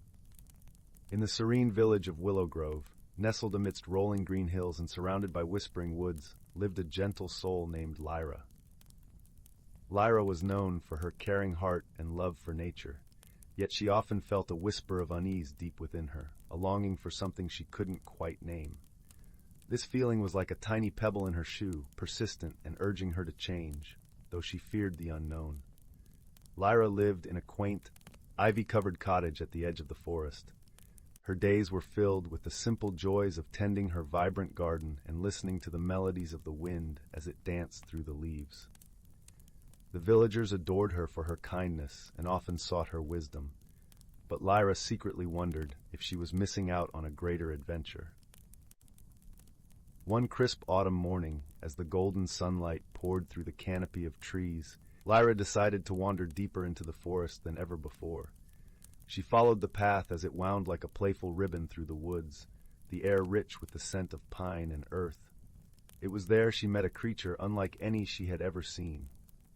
In the serene village of Willow Grove, nestled amidst rolling green hills and surrounded by whispering woods, lived a gentle soul named Lyra. Lyra was known for her caring heart and love for nature, yet she often felt a whisper of unease deep within her, a longing for something she couldn't quite name. This feeling was like a tiny pebble in her shoe, persistent and urging her to change, though she feared the unknown. Lyra lived in a quaint, ivy-covered cottage at the edge of the forest. Her days were filled with the simple joys of tending her vibrant garden and listening to the melodies of the wind as it danced through the leaves. The villagers adored her for her kindness and often sought her wisdom, but Lyra secretly wondered if she was missing out on a greater adventure. One crisp autumn morning, as the golden sunlight poured through the canopy of trees, Lyra decided to wander deeper into the forest than ever before. She followed the path as it wound like a playful ribbon through the woods, the air rich with the scent of pine and earth. It was there she met a creature unlike any she had ever seen,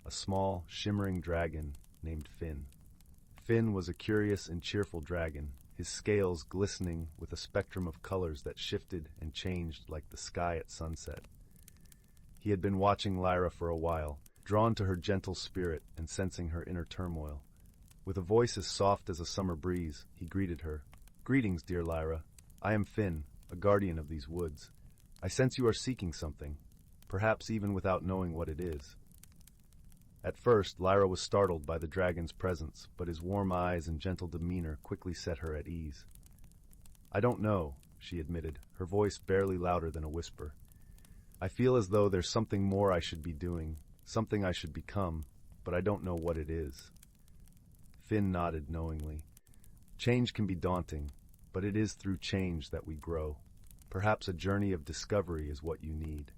a small, shimmering dragon named Finn. Finn was a curious and cheerful dragon, his scales glistening with a spectrum of colors that shifted and changed like the sky at sunset. He had been watching Lyra for a while, drawn to her gentle spirit and sensing her inner turmoil. With a voice as soft as a summer breeze, he greeted her. "Greetings, dear Lyra. I am Finn, a guardian of these woods. I sense you are seeking something, perhaps even without knowing what it is." At first, Lyra was startled by the dragon's presence, but his warm eyes and gentle demeanor quickly set her at ease. "I don't know," she admitted, her voice barely louder than a whisper. "I feel as though there's something more I should be doing, something I should become, but I don't know what it is." Finn nodded knowingly. Change can be daunting, but it is through change that we grow. Perhaps a journey of discovery is what you need.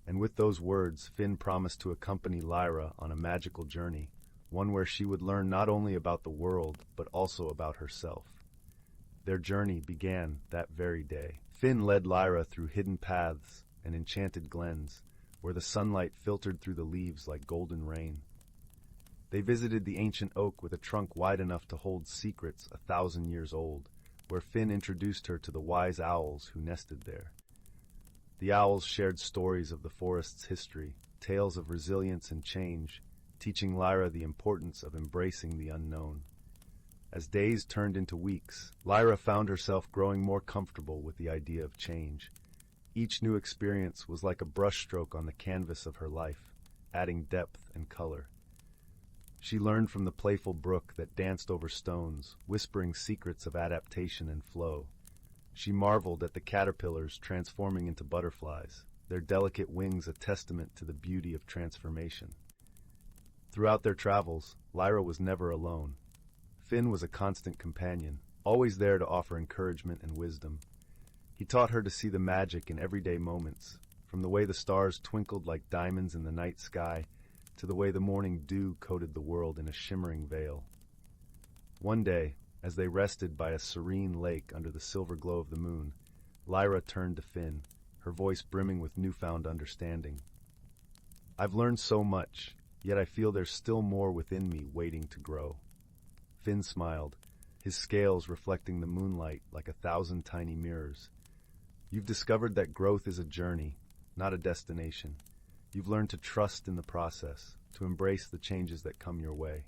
And with those words, Finn promised to accompany Lyra on a magical journey, one where she would learn not only about the world, but also about herself. Their journey began that very day. Finn led Lyra through hidden paths and enchanted glens, where the sunlight filtered through the leaves like golden rain. They visited the ancient oak with a trunk wide enough to hold secrets 1,000 years old, where Finn introduced her to the wise owls who nested there. The owls shared stories of the forest's history, tales of resilience and change, teaching Lyra the importance of embracing the unknown. As days turned into weeks, Lyra found herself growing more comfortable with the idea of change. Each new experience was like a brushstroke on the canvas of her life, adding depth and color. She learned from the playful brook that danced over stones, whispering secrets of adaptation and flow. She marveled at the caterpillars transforming into butterflies, their delicate wings a testament to the beauty of transformation. Throughout their travels, Lyra was never alone. Finn was a constant companion, always there to offer encouragement and wisdom. He taught her to see the magic in everyday moments, from the way the stars twinkled like diamonds in the night sky to the way the morning dew coated the world in a shimmering veil. One day, as they rested by a serene lake under the silver glow of the moon, Lyra turned to Finn, her voice brimming with newfound understanding. "I've learned so much, yet I feel there's still more within me waiting to grow." Finn smiled, his scales reflecting the moonlight like 1,000 tiny mirrors. "You've discovered that growth is a journey, not a destination. You've learned to trust in the process, to embrace the changes that come your way."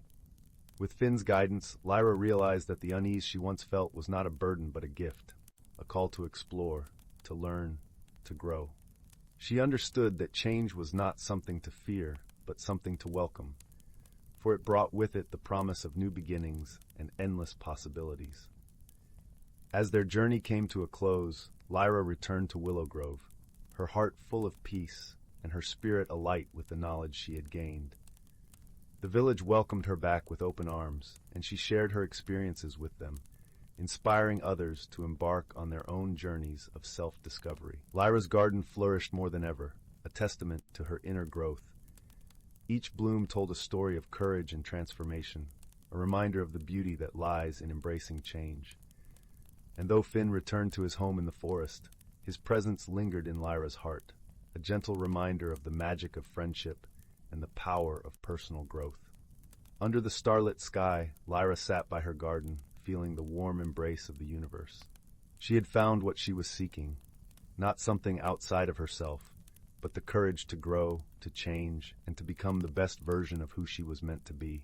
With Finn's guidance, Lyra realized that the unease she once felt was not a burden but a gift, a call to explore, to learn, to grow. She understood that change was not something to fear, but something to welcome, for it brought with it the promise of new beginnings and endless possibilities. As their journey came to a close, Lyra returned to Willow Grove, her heart full of peace and her spirit alight with the knowledge she had gained. The village welcomed her back with open arms, and she shared her experiences with them, inspiring others to embark on their own journeys of self-discovery. Lyra's garden flourished more than ever, a testament to her inner growth. Each bloom told a story of courage and transformation, a reminder of the beauty that lies in embracing change. And though Finn returned to his home in the forest, his presence lingered in Lyra's heart, a gentle reminder of the magic of friendship and the power of personal growth. Under the starlit sky, Lyra sat by her garden, feeling the warm embrace of the universe. She had found what she was seeking, not something outside of herself, but the courage to grow, to change, and to become the best version of who she was meant to be.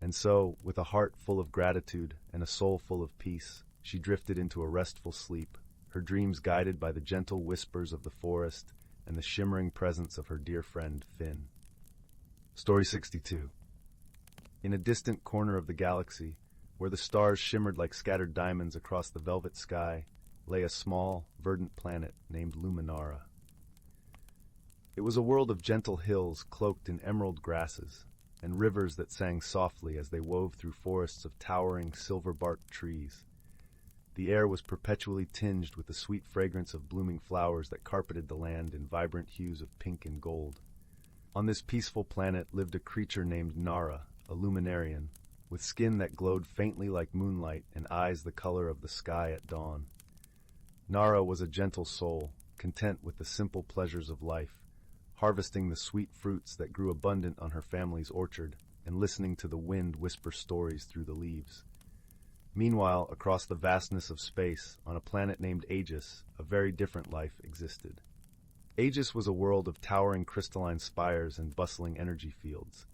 And so, with a heart full of gratitude and a soul full of peace, she drifted into a restful sleep, her dreams guided by the gentle whispers of the forest and the shimmering presence of her dear friend, Finn. Story 62. In a distant corner of the galaxy, where the stars shimmered like scattered diamonds across the velvet sky, lay a small, verdant planet named Luminara. It was a world of gentle hills cloaked in emerald grasses, and rivers that sang softly as they wove through forests of towering, silver-barked trees. The air was perpetually tinged with the sweet fragrance of blooming flowers that carpeted the land in vibrant hues of pink and gold. On this peaceful planet lived a creature named Nara, a luminarian, with skin that glowed faintly like moonlight and eyes the color of the sky at dawn. Nara was a gentle soul, content with the simple pleasures of life, harvesting the sweet fruits that grew abundant on her family's orchard and listening to the wind whisper stories through the leaves. Meanwhile, across the vastness of space, on a planet named Aegis, a very different life existed. Aegis was a world of towering crystalline spires and bustling energy fields.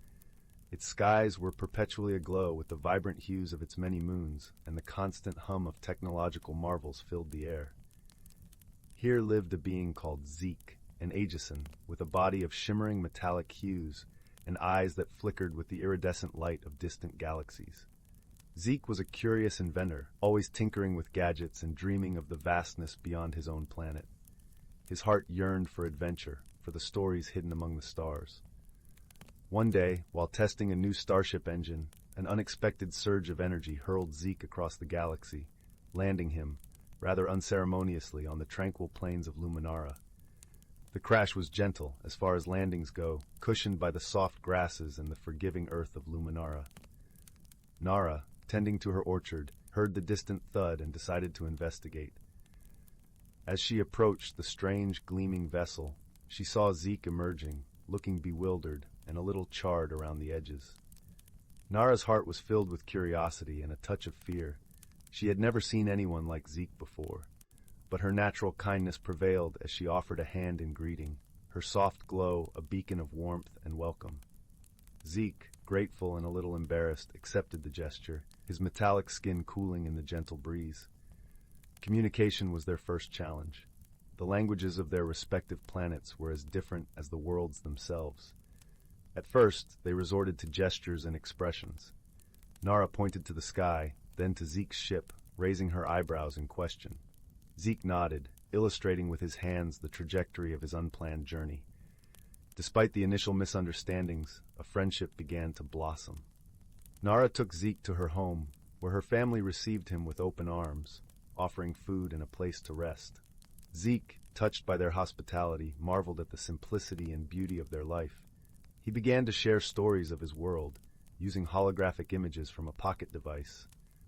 Its skies were perpetually aglow with the vibrant hues of its many moons, and the constant hum of technological marvels filled the air. Here lived a being called Zeke, an Aegisan, with a body of shimmering metallic hues and eyes that flickered with the iridescent light of distant galaxies. Zeke was a curious inventor, always tinkering with gadgets and dreaming of the vastness beyond his own planet. His heart yearned for adventure, for the stories hidden among the stars. One day, while testing a new starship engine, an unexpected surge of energy hurled Zeke across the galaxy, landing him, rather unceremoniously, on the tranquil plains of Luminara. The crash was gentle, as far as landings go, cushioned by the soft grasses and the forgiving earth of Luminara. Nara, tending to her orchard, heard the distant thud and decided to investigate. As she approached the strange, gleaming vessel, she saw Zeke emerging, looking bewildered and a little charred around the edges. Nara's heart was filled with curiosity and a touch of fear. She had never seen anyone like Zeke before. but her natural kindness prevailed as she offered a hand in greeting, her soft glow a beacon of warmth and welcome. Zeke, grateful and a little embarrassed, accepted the gesture, his metallic skin cooling in the gentle breeze. Communication was their first challenge. The languages of their respective planets were as different as the worlds themselves. At first, they resorted to gestures and expressions. Nara pointed to the sky, then to Zeke's ship, raising her eyebrows in question. Zeke nodded, illustrating with his hands the trajectory of his unplanned journey. Despite the initial misunderstandings, a friendship began to blossom. Nara took Zeke to her home, where her family received him with open arms, offering food and a place to rest. Zeke, touched by their hospitality, marveled at the simplicity and beauty of their life. He began to share stories of his world, using holographic images from a pocket device,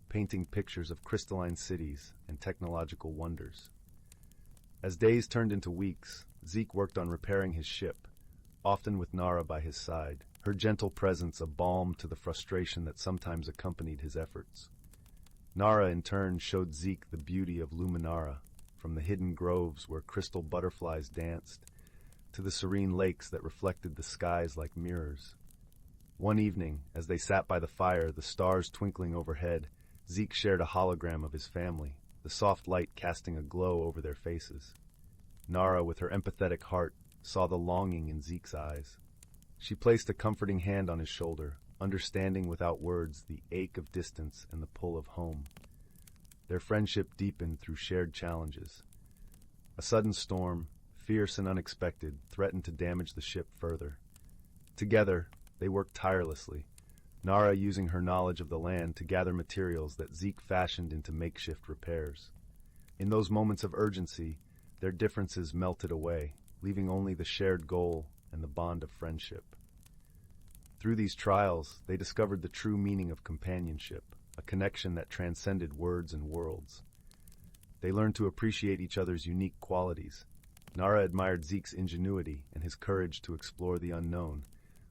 painting pictures of crystalline cities and technological wonders. As days turned into weeks, Zeke worked on repairing his ship, often with Nara by his side, her gentle presence a balm to the frustration that sometimes accompanied his efforts. Nara, in turn, showed Zeke the beauty of Luminara, from the hidden groves where crystal butterflies danced, to the serene lakes that reflected the skies like mirrors. One evening, as they sat by the fire, the stars twinkling overhead, Zeke shared a hologram of his family, the soft light casting a glow over their faces. Nara, with her empathetic heart, saw the longing in Zeke's eyes. She placed a comforting hand on his shoulder, understanding without words the ache of distance and the pull of home. Their friendship deepened through shared challenges. A sudden storm, fierce and unexpected, threatened to damage the ship further. Together, they worked tirelessly, Nara using her knowledge of the land to gather materials that Zeke fashioned into makeshift repairs. In those moments of urgency, their differences melted away, leaving only the shared goal and the bond of friendship. Through these trials, they discovered the true meaning of companionship, a connection that transcended words and worlds. They learned to appreciate each other's unique qualities. Nara admired Zeke's ingenuity and his courage to explore the unknown,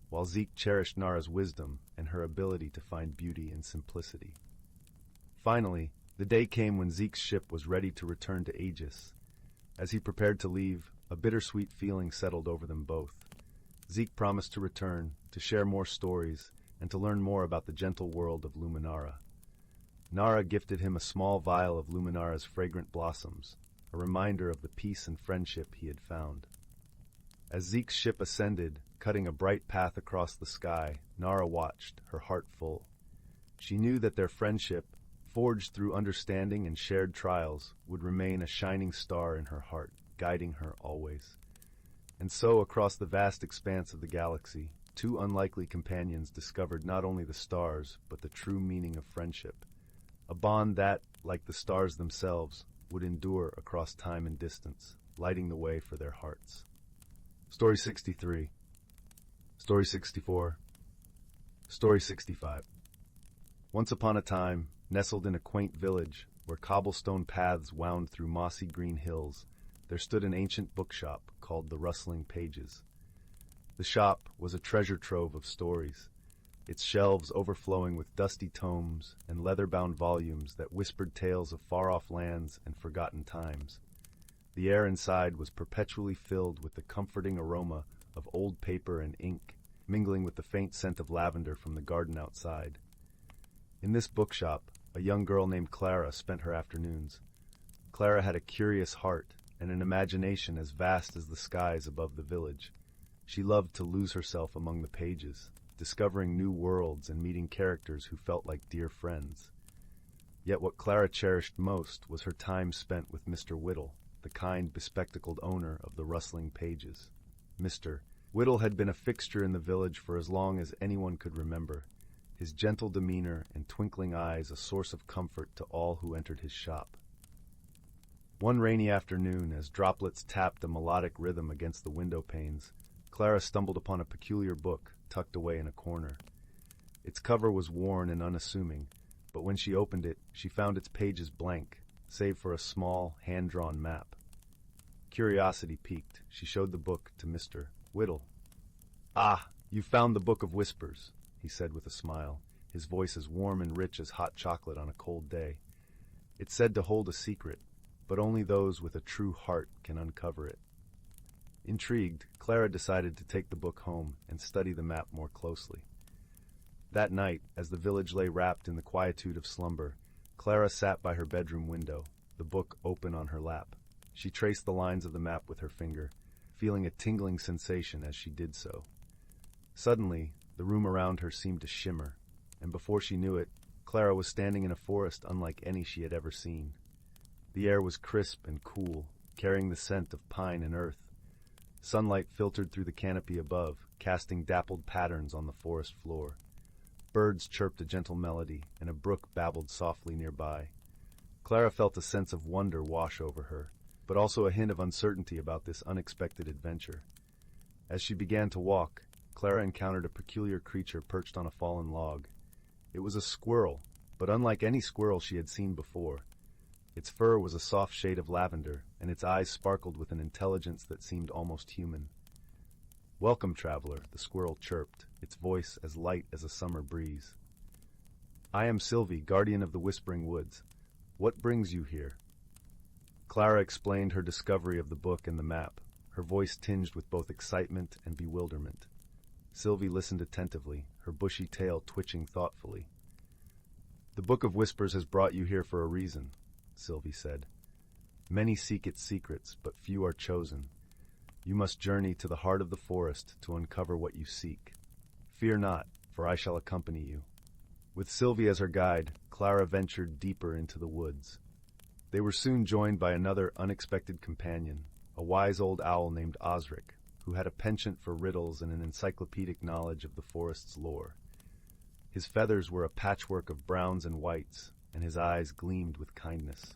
while Zeke cherished Nara's wisdom and her ability to find beauty in simplicity. Finally, the day came when Zeke's ship was ready to return to Aegis. As he prepared to leave, a bittersweet feeling settled over them both. Zeke promised to return, to share more stories, and to learn more about the gentle world of Luminara. Nara gifted him a small vial of Luminara's fragrant blossoms, a reminder of the peace and friendship he had found. As Zeke's ship ascended, cutting a bright path across the sky, Nara watched, her heart full. She knew that their friendship, forged through understanding and shared trials, would remain a shining star in her heart, guiding her always. And so, across the vast expanse of the galaxy, two unlikely companions discovered not only the stars, but the true meaning of friendship, a bond that, like the stars themselves, would endure across time and distance, lighting the way for their hearts. Story 63. Story 64. Story 65. Once upon a time, nestled in a quaint village, where cobblestone paths wound through mossy green hills, there stood an ancient bookshop called the Rustling Pages. The shop was a treasure trove of stories, its shelves overflowing with dusty tomes and leather-bound volumes that whispered tales of far-off lands and forgotten times. The air inside was perpetually filled with the comforting aroma of old paper and ink, mingling with the faint scent of lavender from the garden outside. In this bookshop, a young girl named Clara spent her afternoons. Clara had a curious heart and an imagination as vast as the skies above the village. She loved to lose herself among the pages, discovering new worlds and meeting characters who felt like dear friends. Yet what Clara cherished most was her time spent with Mr. Whittle, the kind, bespectacled owner of the Rustling Pages. Mr. Whittle had been a fixture in the village for as long as anyone could remember, his gentle demeanor and twinkling eyes a source of comfort to all who entered his shop. One rainy afternoon, as droplets tapped a melodic rhythm against the window panes, Clara stumbled upon a peculiar book tucked away in a corner. Its cover was worn and unassuming, but when she opened it, she found its pages blank, save for a small, hand-drawn map. Curiosity piqued, she showed the book to Mr. Whittle. "Ah, you've found the Book of Whispers," he said with a smile, his voice as warm and rich as hot chocolate on a cold day. "It's said to hold a secret, but only those with a true heart can uncover it. Intrigued, Clara decided to take the book home and study the map more closely. That night, as the village lay wrapped in the quietude of slumber, Clara sat by her bedroom window, the book open on her lap. She traced the lines of the map with her finger, feeling a tingling sensation as she did so. Suddenly, the room around her seemed to shimmer, and before she knew it, Clara was standing in a forest unlike any she had ever seen. The air was crisp and cool, carrying the scent of pine and earth. Sunlight filtered through the canopy above, casting dappled patterns on the forest floor. Birds chirped a gentle melody, and a brook babbled softly nearby. Clara felt a sense of wonder wash over her, but also a hint of uncertainty about this unexpected adventure. As she began to walk, Clara encountered a peculiar creature perched on a fallen log. It was a squirrel, but unlike any squirrel she had seen before. Its fur was a soft shade of lavender, and its eyes sparkled with an intelligence that seemed almost human. "Welcome, traveler," the squirrel chirped, its voice as light as a summer breeze. "I am Sylvie, guardian of the Whispering Woods. What brings you here?" Clara explained her discovery of the book and the map, her voice tinged with both excitement and bewilderment. Sylvie listened attentively, her bushy tail twitching thoughtfully. "The Book of Whispers has brought you here for a reason," Sylvie said. "Many seek its secrets, but few are chosen. You must journey to the heart of the forest to uncover what you seek. Fear not, for I shall accompany you." With Sylvie as her guide, Clara ventured deeper into the woods. They were soon joined by another unexpected companion, a wise old owl named Osric, who had a penchant for riddles and an encyclopedic knowledge of the forest's lore. His feathers were a patchwork of browns and whites, and his eyes gleamed with kindness.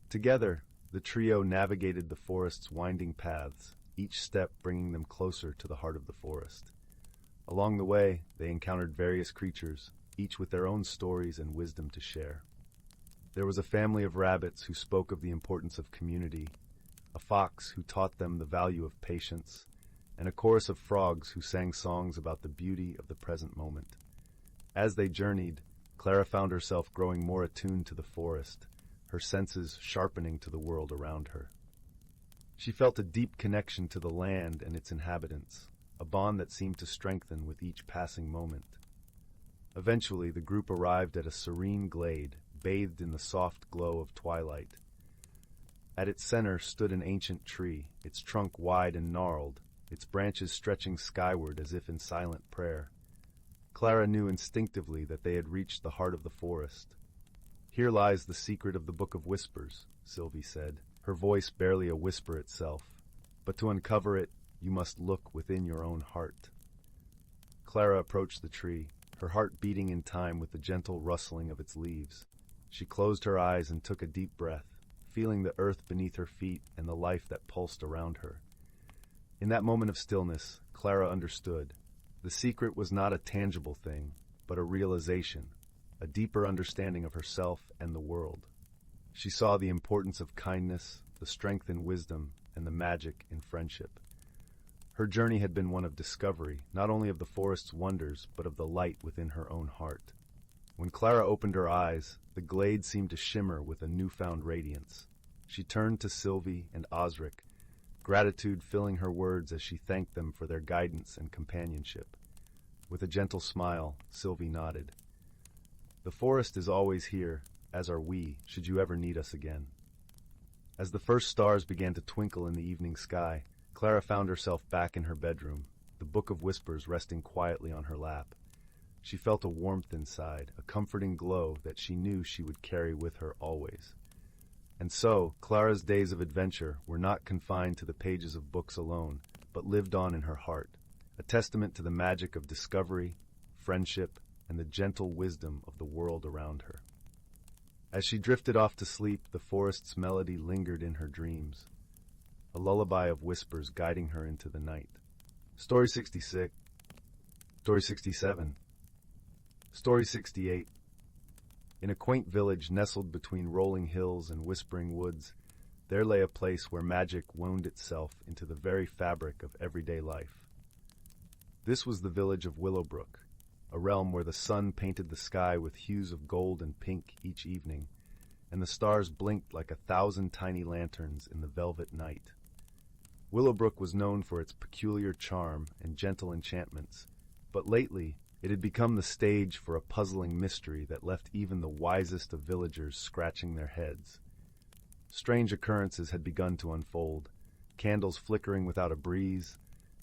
Together, the trio navigated the forest's winding paths, each step bringing them closer to the heart of the forest. Along the way, they encountered various creatures, each with their own stories and wisdom to share. There was a family of rabbits who spoke of the importance of community, a fox who taught them the value of patience, and a chorus of frogs who sang songs about the beauty of the present moment. As they journeyed, Clara found herself growing more attuned to the forest, her senses sharpening to the world around her. She felt a deep connection to the land and its inhabitants, a bond that seemed to strengthen with each passing moment. Eventually, the group arrived at a serene glade, bathed in the soft glow of twilight. At its center stood an ancient tree, its trunk wide and gnarled, its branches stretching skyward as if in silent prayer. Clara knew instinctively that they had reached the heart of the forest. "Here lies the secret of the Book of Whispers," Sylvie said, her voice barely a whisper itself. "But to uncover it, you must look within your own heart." Clara approached the tree, her heart beating in time with the gentle rustling of its leaves. She closed her eyes and took a deep breath, feeling the earth beneath her feet and the life that pulsed around her. In that moment of stillness, Clara understood. The secret was not a tangible thing, but a realization, a deeper understanding of herself and the world. She saw the importance of kindness, the strength in wisdom, and the magic in friendship. Her journey had been one of discovery, not only of the forest's wonders, but of the light within her own heart. When Clara opened her eyes, the glade seemed to shimmer with a newfound radiance. She turned to Sylvie and Osric, gratitude filling her words as she thanked them for their guidance and companionship. With a gentle smile, Sylvie nodded. "The forest is always here, as are we, should you ever need us again." As the first stars began to twinkle in the evening sky, Clara found herself back in her bedroom, the Book of Whispers resting quietly on her lap. She felt a warmth inside, a comforting glow that she knew she would carry with her always. And so, Clara's days of adventure were not confined to the pages of books alone, but lived on in her heart, a testament to the magic of discovery, friendship, and the gentle wisdom of the world around her. As she drifted off to sleep, the forest's melody lingered in her dreams, a lullaby of whispers guiding her into the night. Story 66. Story 67. Story 68. In a quaint village nestled between rolling hills and whispering woods, there lay a place where magic wound itself into the very fabric of everyday life. This was the village of Willowbrook, a realm where the sun painted the sky with hues of gold and pink each evening, and the stars blinked like 1,000 tiny lanterns in the velvet night. Willowbrook was known for its peculiar charm and gentle enchantments, but lately it had become the stage for a puzzling mystery that left even the wisest of villagers scratching their heads. Strange occurrences had begun to unfold, candles flickering without a breeze,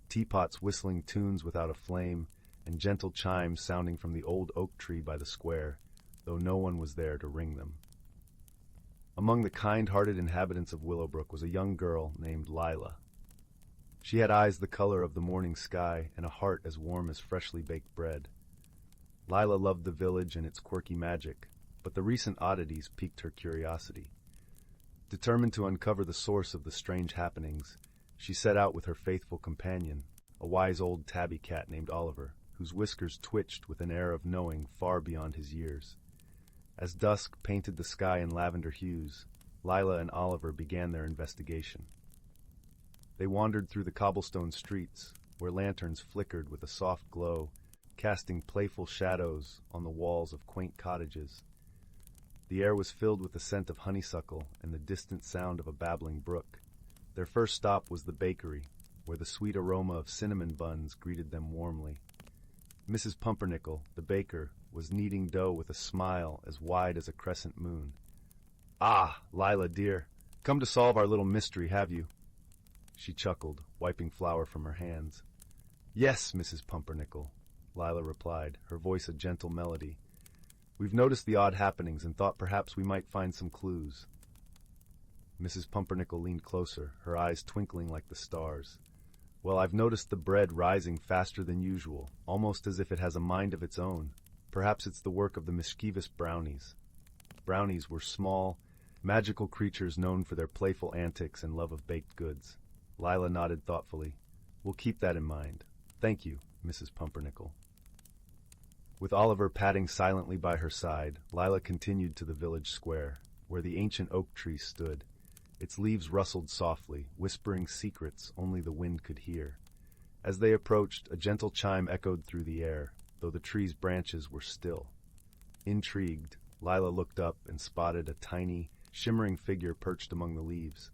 teapots whistling tunes without a flame, and gentle chimes sounding from the old oak tree by the square, though no one was there to ring them. Among the kind-hearted inhabitants of Willowbrook was a young girl named Lila. She had eyes the color of the morning sky and a heart as warm as freshly baked bread. Lila loved the village and its quirky magic, but the recent oddities piqued her curiosity. Determined to uncover the source of the strange happenings, she set out with her faithful companion, a wise old tabby cat named Oliver, whose whiskers twitched with an air of knowing far beyond his years. As dusk painted the sky in lavender hues, Lila and Oliver began their investigation. They wandered through the cobblestone streets, where lanterns flickered with a soft glow, casting playful shadows on the walls of quaint cottages. The air was filled with the scent of honeysuckle and the distant sound of a babbling brook. Their first stop was the bakery, where the sweet aroma of cinnamon buns greeted them warmly. Mrs. Pumpernickel, the baker, was kneading dough with a smile as wide as a crescent moon. "Ah, Lila, dear, come to solve our little mystery, have you?" She chuckled, wiping flour from her hands. "Yes, Mrs. Pumpernickel," Lila replied, her voice a gentle melody. "We've noticed the odd happenings and thought perhaps we might find some clues." Mrs. Pumpernickel leaned closer, her eyes twinkling like the stars. "Well, I've noticed the bread rising faster than usual, almost as if it has a mind of its own. Perhaps it's the work of the mischievous brownies." Brownies were small, magical creatures known for their playful antics and love of baked goods. Lila nodded thoughtfully. "We'll keep that in mind. Thank you, Mrs. Pumpernickel." With Oliver padding silently by her side, Lila continued to the village square, where the ancient oak tree stood. Its leaves rustled softly, whispering secrets only the wind could hear. As they approached, a gentle chime echoed through the air, though the tree's branches were still. Intrigued, Lila looked up and spotted a tiny, shimmering figure perched among the leaves.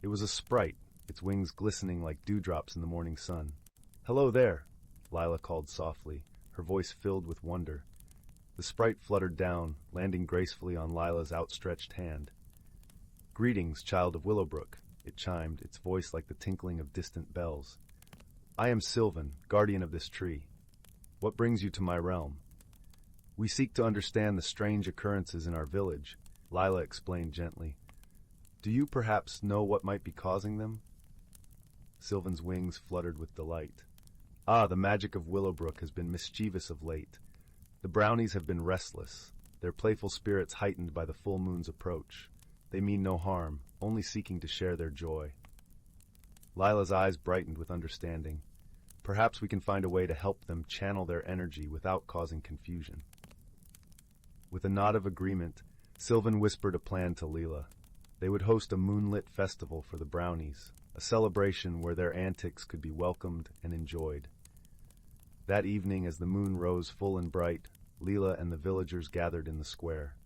It was a sprite, its wings glistening like dewdrops in the morning sun. "Hello there," Lila called softly, her voice filled with wonder. The sprite fluttered down, landing gracefully on Lila's outstretched hand. "Greetings, child of Willowbrook," it chimed, its voice like the tinkling of distant bells. "I am Sylvan, guardian of this tree. What brings you to my realm?" "We seek to understand the strange occurrences in our village," Lila explained gently. "Do you perhaps know what might be causing them?" Sylvan's wings fluttered with delight. "Ah, the magic of Willowbrook has been mischievous of late. The brownies have been restless, their playful spirits heightened by the full moon's approach. They mean no harm, only seeking to share their joy." Lila's eyes brightened with understanding. "Perhaps we can find a way to help them channel their energy without causing confusion." With a nod of agreement, Sylvan whispered a plan to Lila. They would host a moonlit festival for the brownies, a celebration where their antics could be welcomed and enjoyed. That evening, as the moon rose full and bright, Lila and the villagers gathered in the square.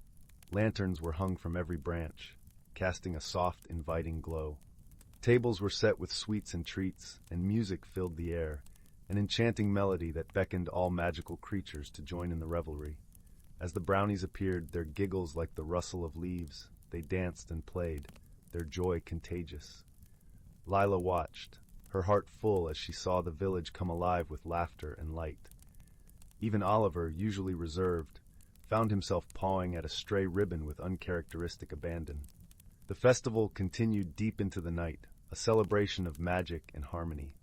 Lanterns were hung from every branch, casting a soft, inviting glow. Tables were set with sweets and treats, and music filled the air, an enchanting melody that beckoned all magical creatures to join in the revelry. As the brownies appeared, their giggles like the rustle of leaves, they danced and played, their joy contagious. Lila watched, her heart full as she saw the village come alive with laughter and light. Even Oliver, usually reserved, found himself pawing at a stray ribbon with uncharacteristic abandon. The festival continued deep into the night, a celebration of magic and harmony.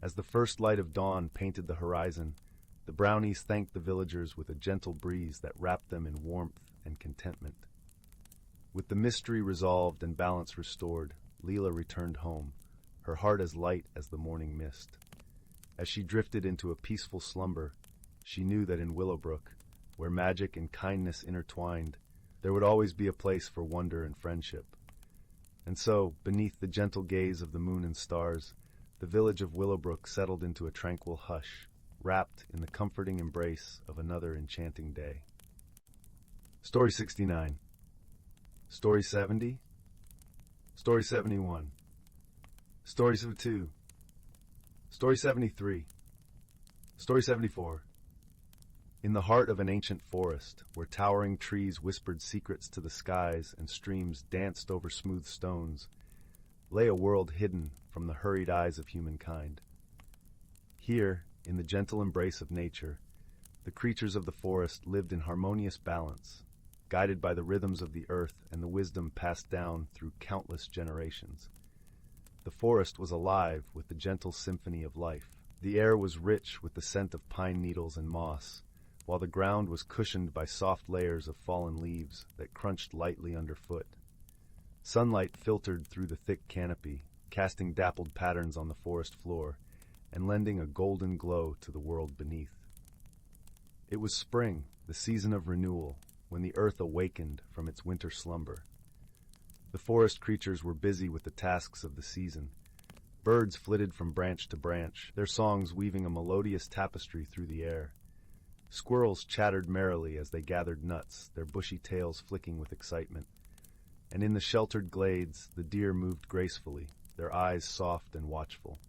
As the first light of dawn painted the horizon, the brownies thanked the villagers with a gentle breeze that wrapped them in warmth and contentment. With the mystery resolved and balance restored, Lila returned home, her heart as light as the morning mist. As she drifted into a peaceful slumber, she knew that in Willowbrook, where magic and kindness intertwined, there would always be a place for wonder and friendship. And so, beneath the gentle gaze of the moon and stars, the village of Willowbrook settled into a tranquil hush, wrapped in the comforting embrace of another enchanting day. Story 69. Story 70, Story 71, Story 72, Story 73, Story 74. In the heart of an ancient forest, where towering trees whispered secrets to the skies and streams danced over smooth stones, lay a world hidden from the hurried eyes of humankind. Here, in the gentle embrace of nature, the creatures of the forest lived in harmonious balance, guided by the rhythms of the earth and the wisdom passed down through countless generations. The forest was alive with the gentle symphony of life. The air was rich with the scent of pine needles and moss, while the ground was cushioned by soft layers of fallen leaves that crunched lightly underfoot. Sunlight filtered through the thick canopy, casting dappled patterns on the forest floor and lending a golden glow to the world beneath. It was spring, the season of renewal, when the earth awakened from its winter slumber. The forest creatures were busy with the tasks of the season. Birds flitted from branch to branch, their songs weaving a melodious tapestry through the air. Squirrels chattered merrily as they gathered nuts, their bushy tails flicking with excitement. And in the sheltered glades, the deer moved gracefully, their eyes soft and watchful.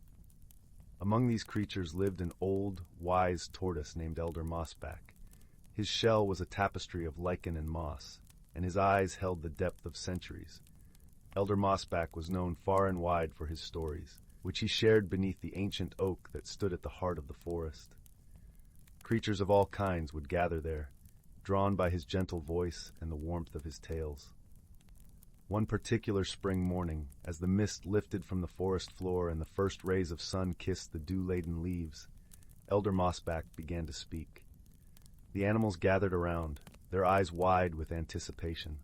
Among these creatures lived an old, wise tortoise named Elder Mossback. His shell was a tapestry of lichen and moss, and his eyes held the depth of centuries. Elder Mossback was known far and wide for his stories, which he shared beneath the ancient oak that stood at the heart of the forest. Creatures of all kinds would gather there, drawn by his gentle voice and the warmth of his tales. One particular spring morning, as the mist lifted from the forest floor and the first rays of sun kissed the dew-laden leaves, Elder Mossback began to speak. The animals gathered around, their eyes wide with anticipation.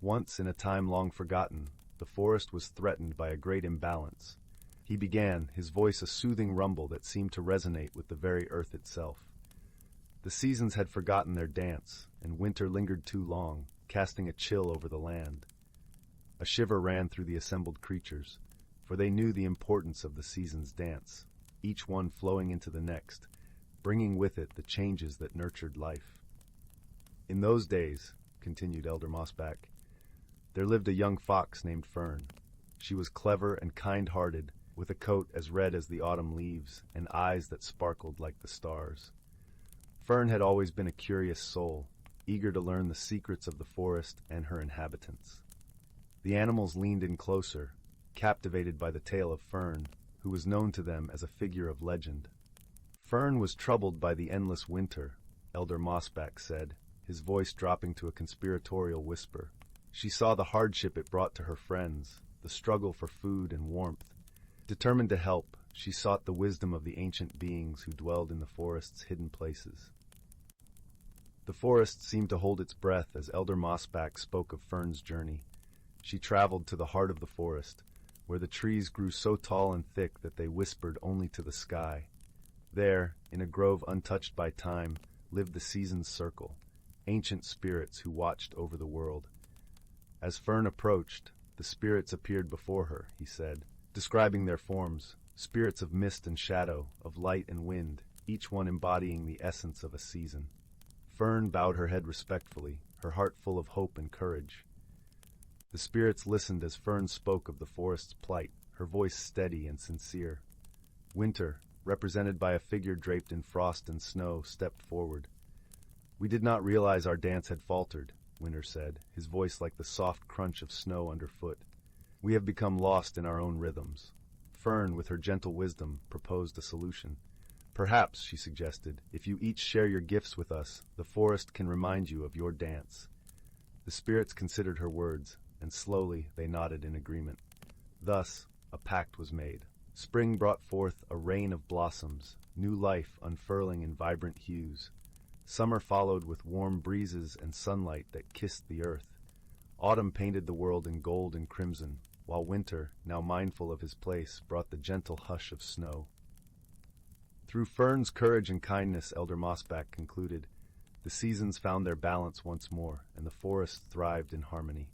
Once, in a time long forgotten, the forest was threatened by a great imbalance. He began, his voice a soothing rumble that seemed to resonate with the very earth itself. The seasons had forgotten their dance, and winter lingered too long, casting a chill over the land. A shiver ran through the assembled creatures, for they knew the importance of the season's dance, each one flowing into the next, bringing with it the changes that nurtured life. In those days, continued Elder Mossback, there lived a young fox named Fern. She was clever and kind-hearted, with a coat as red as the autumn leaves and eyes that sparkled like the stars. Fern had always been a curious soul, eager to learn the secrets of the forest and her inhabitants. The animals leaned in closer, captivated by the tale of Fern, who was known to them as a figure of legend. Fern was troubled by the endless winter, Elder Mossback said, his voice dropping to a conspiratorial whisper. She saw the hardship it brought to her friends, the struggle for food and warmth. Determined to help, she sought the wisdom of the ancient beings who dwelled in the forest's hidden places. The forest seemed to hold its breath as Elder Mossback spoke of Fern's journey. She traveled to the heart of the forest, where the trees grew so tall and thick that they whispered only to the sky. There, in a grove untouched by time, lived the season's circle, ancient spirits who watched over the world. As Fern approached, the spirits appeared before her, he said, describing their forms, spirits of mist and shadow, of light and wind, each one embodying the essence of a season. Fern bowed her head respectfully, her heart full of hope and courage. The spirits listened as Fern spoke of the forest's plight, her voice steady and sincere. Winter, represented by a figure draped in frost and snow, stepped forward. "We did not realize our dance had faltered," Winter said, his voice like the soft crunch of snow underfoot. "We have become lost in our own rhythms." Fern, with her gentle wisdom, proposed a solution. "Perhaps," she suggested, "if you each share your gifts with us, the forest can remind you of your dance." The spirits considered her words, and slowly they nodded in agreement. Thus, a pact was made. Spring brought forth a rain of blossoms, new life unfurling in vibrant hues. Summer followed with warm breezes and sunlight that kissed the earth. Autumn painted the world in gold and crimson, while winter, now mindful of his place, brought the gentle hush of snow. Through Fern's courage and kindness, Elder Mossback concluded, the seasons found their balance once more, and the forest thrived in harmony.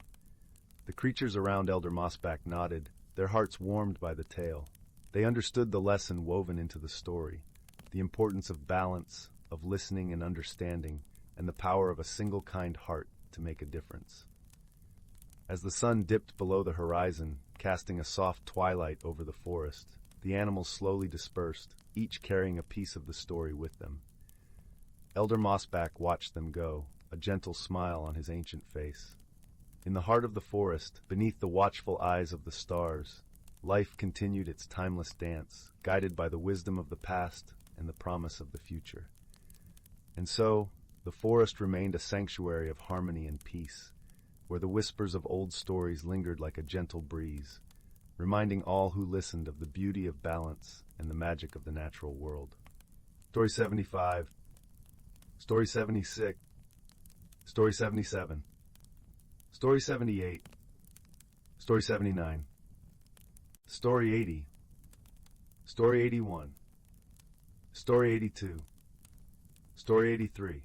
The creatures around Elder Mossback nodded, their hearts warmed by the tale. They understood the lesson woven into the story, the importance of balance, of listening and understanding, and the power of a single kind heart to make a difference. As the sun dipped below the horizon, casting a soft twilight over the forest, the animals slowly dispersed, each carrying a piece of the story with them. Elder Mossback watched them go, a gentle smile on his ancient face. In the heart of the forest, beneath the watchful eyes of the stars, life continued its timeless dance, guided by the wisdom of the past and the promise of the future. And so, the forest remained a sanctuary of harmony and peace, where the whispers of old stories lingered like a gentle breeze, reminding all who listened of the beauty of balance and the magic of the natural world. Story 75. Story 76. Story 77. Story 78. Story 79. Story 80. Story 81. Story 82. Story 83.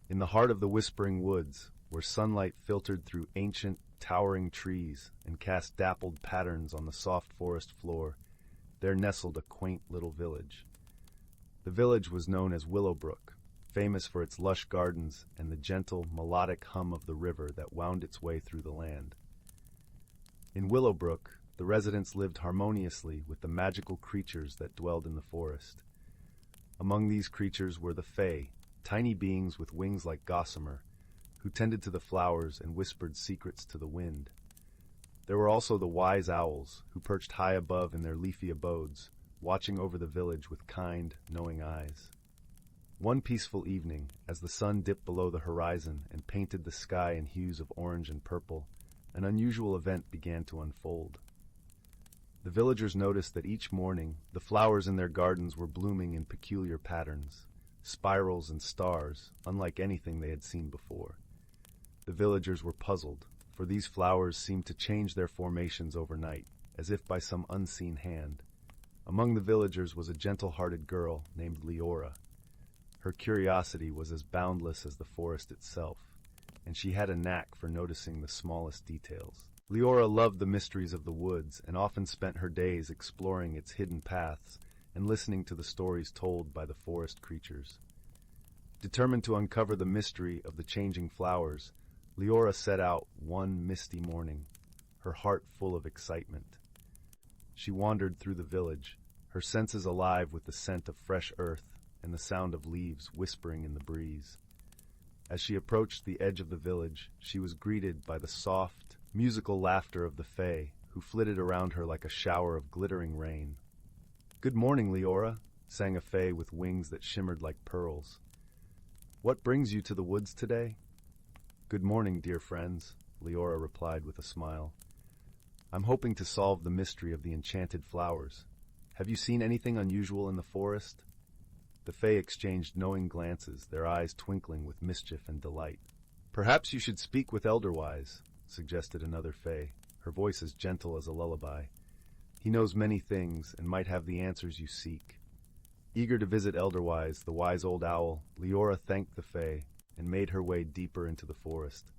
In the heart of the whispering woods, where sunlight filtered through ancient, towering trees and cast dappled patterns on the soft forest floor, there nestled a quaint little village. The village was known as Willowbrook, famous for its lush gardens and the gentle, melodic hum of the river that wound its way through the land. In Willowbrook, the residents lived harmoniously with the magical creatures that dwelled in the forest. Among these creatures were the Fae, tiny beings with wings like gossamer, who tended to the flowers and whispered secrets to the wind. There were also the wise owls, who perched high above in their leafy abodes, watching over the village with kind, knowing eyes. One peaceful evening, as the sun dipped below the horizon and painted the sky in hues of orange and purple, an unusual event began to unfold. The villagers noticed that each morning, the flowers in their gardens were blooming in peculiar patterns, spirals and stars, unlike anything they had seen before. The villagers were puzzled, for these flowers seemed to change their formations overnight, as if by some unseen hand. Among the villagers was a gentle-hearted girl named Leora. Her curiosity was as boundless as the forest itself, and she had a knack for noticing the smallest details. Leora loved the mysteries of the woods and often spent her days exploring its hidden paths and listening to the stories told by the forest creatures. Determined to uncover the mystery of the changing flowers, Leora set out one misty morning, her heart full of excitement. She wandered through the village, her senses alive with the scent of fresh earth and the sound of leaves whispering in the breeze. As she approached the edge of the village, she was greeted by the soft, musical laughter of the Fae, who flitted around her like a shower of glittering rain. "Good morning, Leora," sang a Fae with wings that shimmered like pearls. "What brings you to the woods today?" "Good morning, dear friends," Leora replied with a smile. "I'm hoping to solve the mystery of the enchanted flowers. Have you seen anything unusual in the forest?" The Fae exchanged knowing glances, their eyes twinkling with mischief and delight. "Perhaps you should speak with Elderwise," suggested another Fae, her voice as gentle as a lullaby. "He knows many things and might have the answers you seek." Eager to visit Elderwise, the wise old owl, Leora thanked the Fae and made her way deeper into the forest.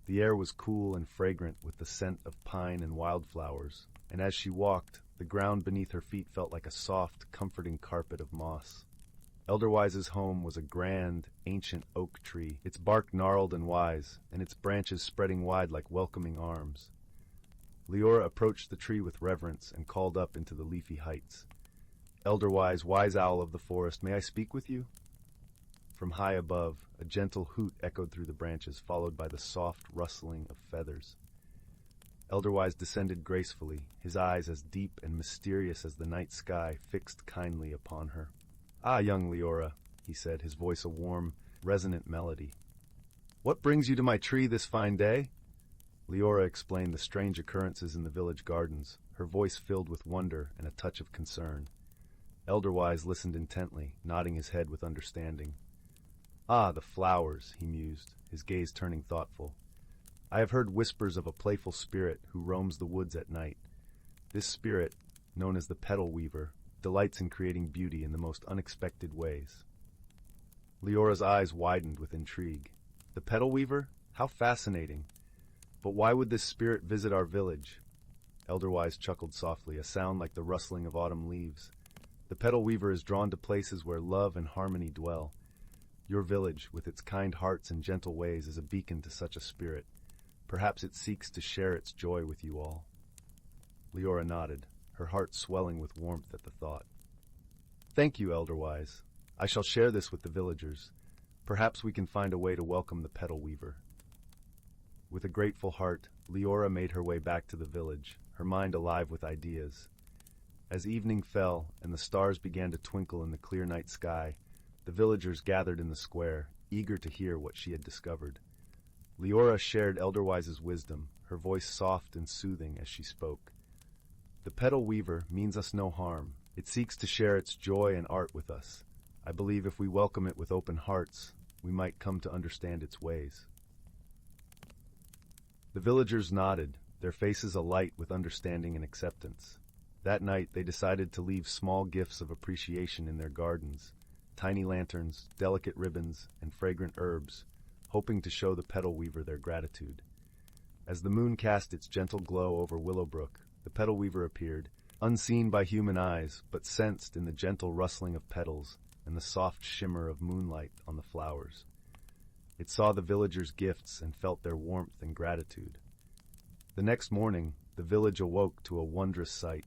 The air was cool and fragrant with the scent of pine and wildflowers, and as she walked, the ground beneath her feet felt like a soft, comforting carpet of moss. Elderwise's home was a grand, ancient oak tree, its bark gnarled and wise, and its branches spreading wide like welcoming arms. Leora approached the tree with reverence and called up into the leafy heights. "Elderwise, wise owl of the forest, may I speak with you?" From high above, a gentle hoot echoed through the branches, followed by the soft rustling of feathers. Elderwise descended gracefully, his eyes as deep and mysterious as the night sky fixed kindly upon her. "Ah, young Leora," he said, his voice a warm, resonant melody. "What brings you to my tree this fine day?" Leora explained the strange occurrences in the village gardens, her voice filled with wonder and a touch of concern. Elderwise listened intently, nodding his head with understanding. "Ah, the flowers," he mused, his gaze turning thoughtful. "I have heard whispers of a playful spirit who roams the woods at night. This spirit, known as the petal weaver, delights in creating beauty in the most unexpected ways." Leora's eyes widened with intrigue. "The petal weaver? How fascinating! But why would this spirit visit our village?" Elderwise chuckled softly, a sound like the rustling of autumn leaves. "The petal weaver is drawn to places where love and harmony dwell. Your village, with its kind hearts and gentle ways, is a beacon to such a spirit. Perhaps it seeks to share its joy with you all. Leora nodded, her heart swelling with warmth at the thought. Thank you, Elderwise. I shall share this with the villagers. Perhaps we can find a way to welcome the petal weaver. With a grateful heart, Leora made her way back to the village, her mind alive with ideas. As evening fell and the stars began to twinkle in the clear night sky, the villagers gathered in the square, eager to hear what she had discovered. Leora shared Elderwise's wisdom, her voice soft and soothing as she spoke. The petal weaver means us no harm. It seeks to share its joy and art with us. I believe if we welcome it with open hearts, we might come to understand its ways. The villagers nodded, their faces alight with understanding and acceptance. That night, they decided to leave small gifts of appreciation in their gardens, tiny lanterns, delicate ribbons, and fragrant herbs, hoping to show the petal weaver their gratitude. As the moon cast its gentle glow over Willowbrook, the petal weaver appeared, unseen by human eyes, but sensed in the gentle rustling of petals and the soft shimmer of moonlight on the flowers. It saw the villagers' gifts and felt their warmth and gratitude. The next morning, the village awoke to a wondrous sight.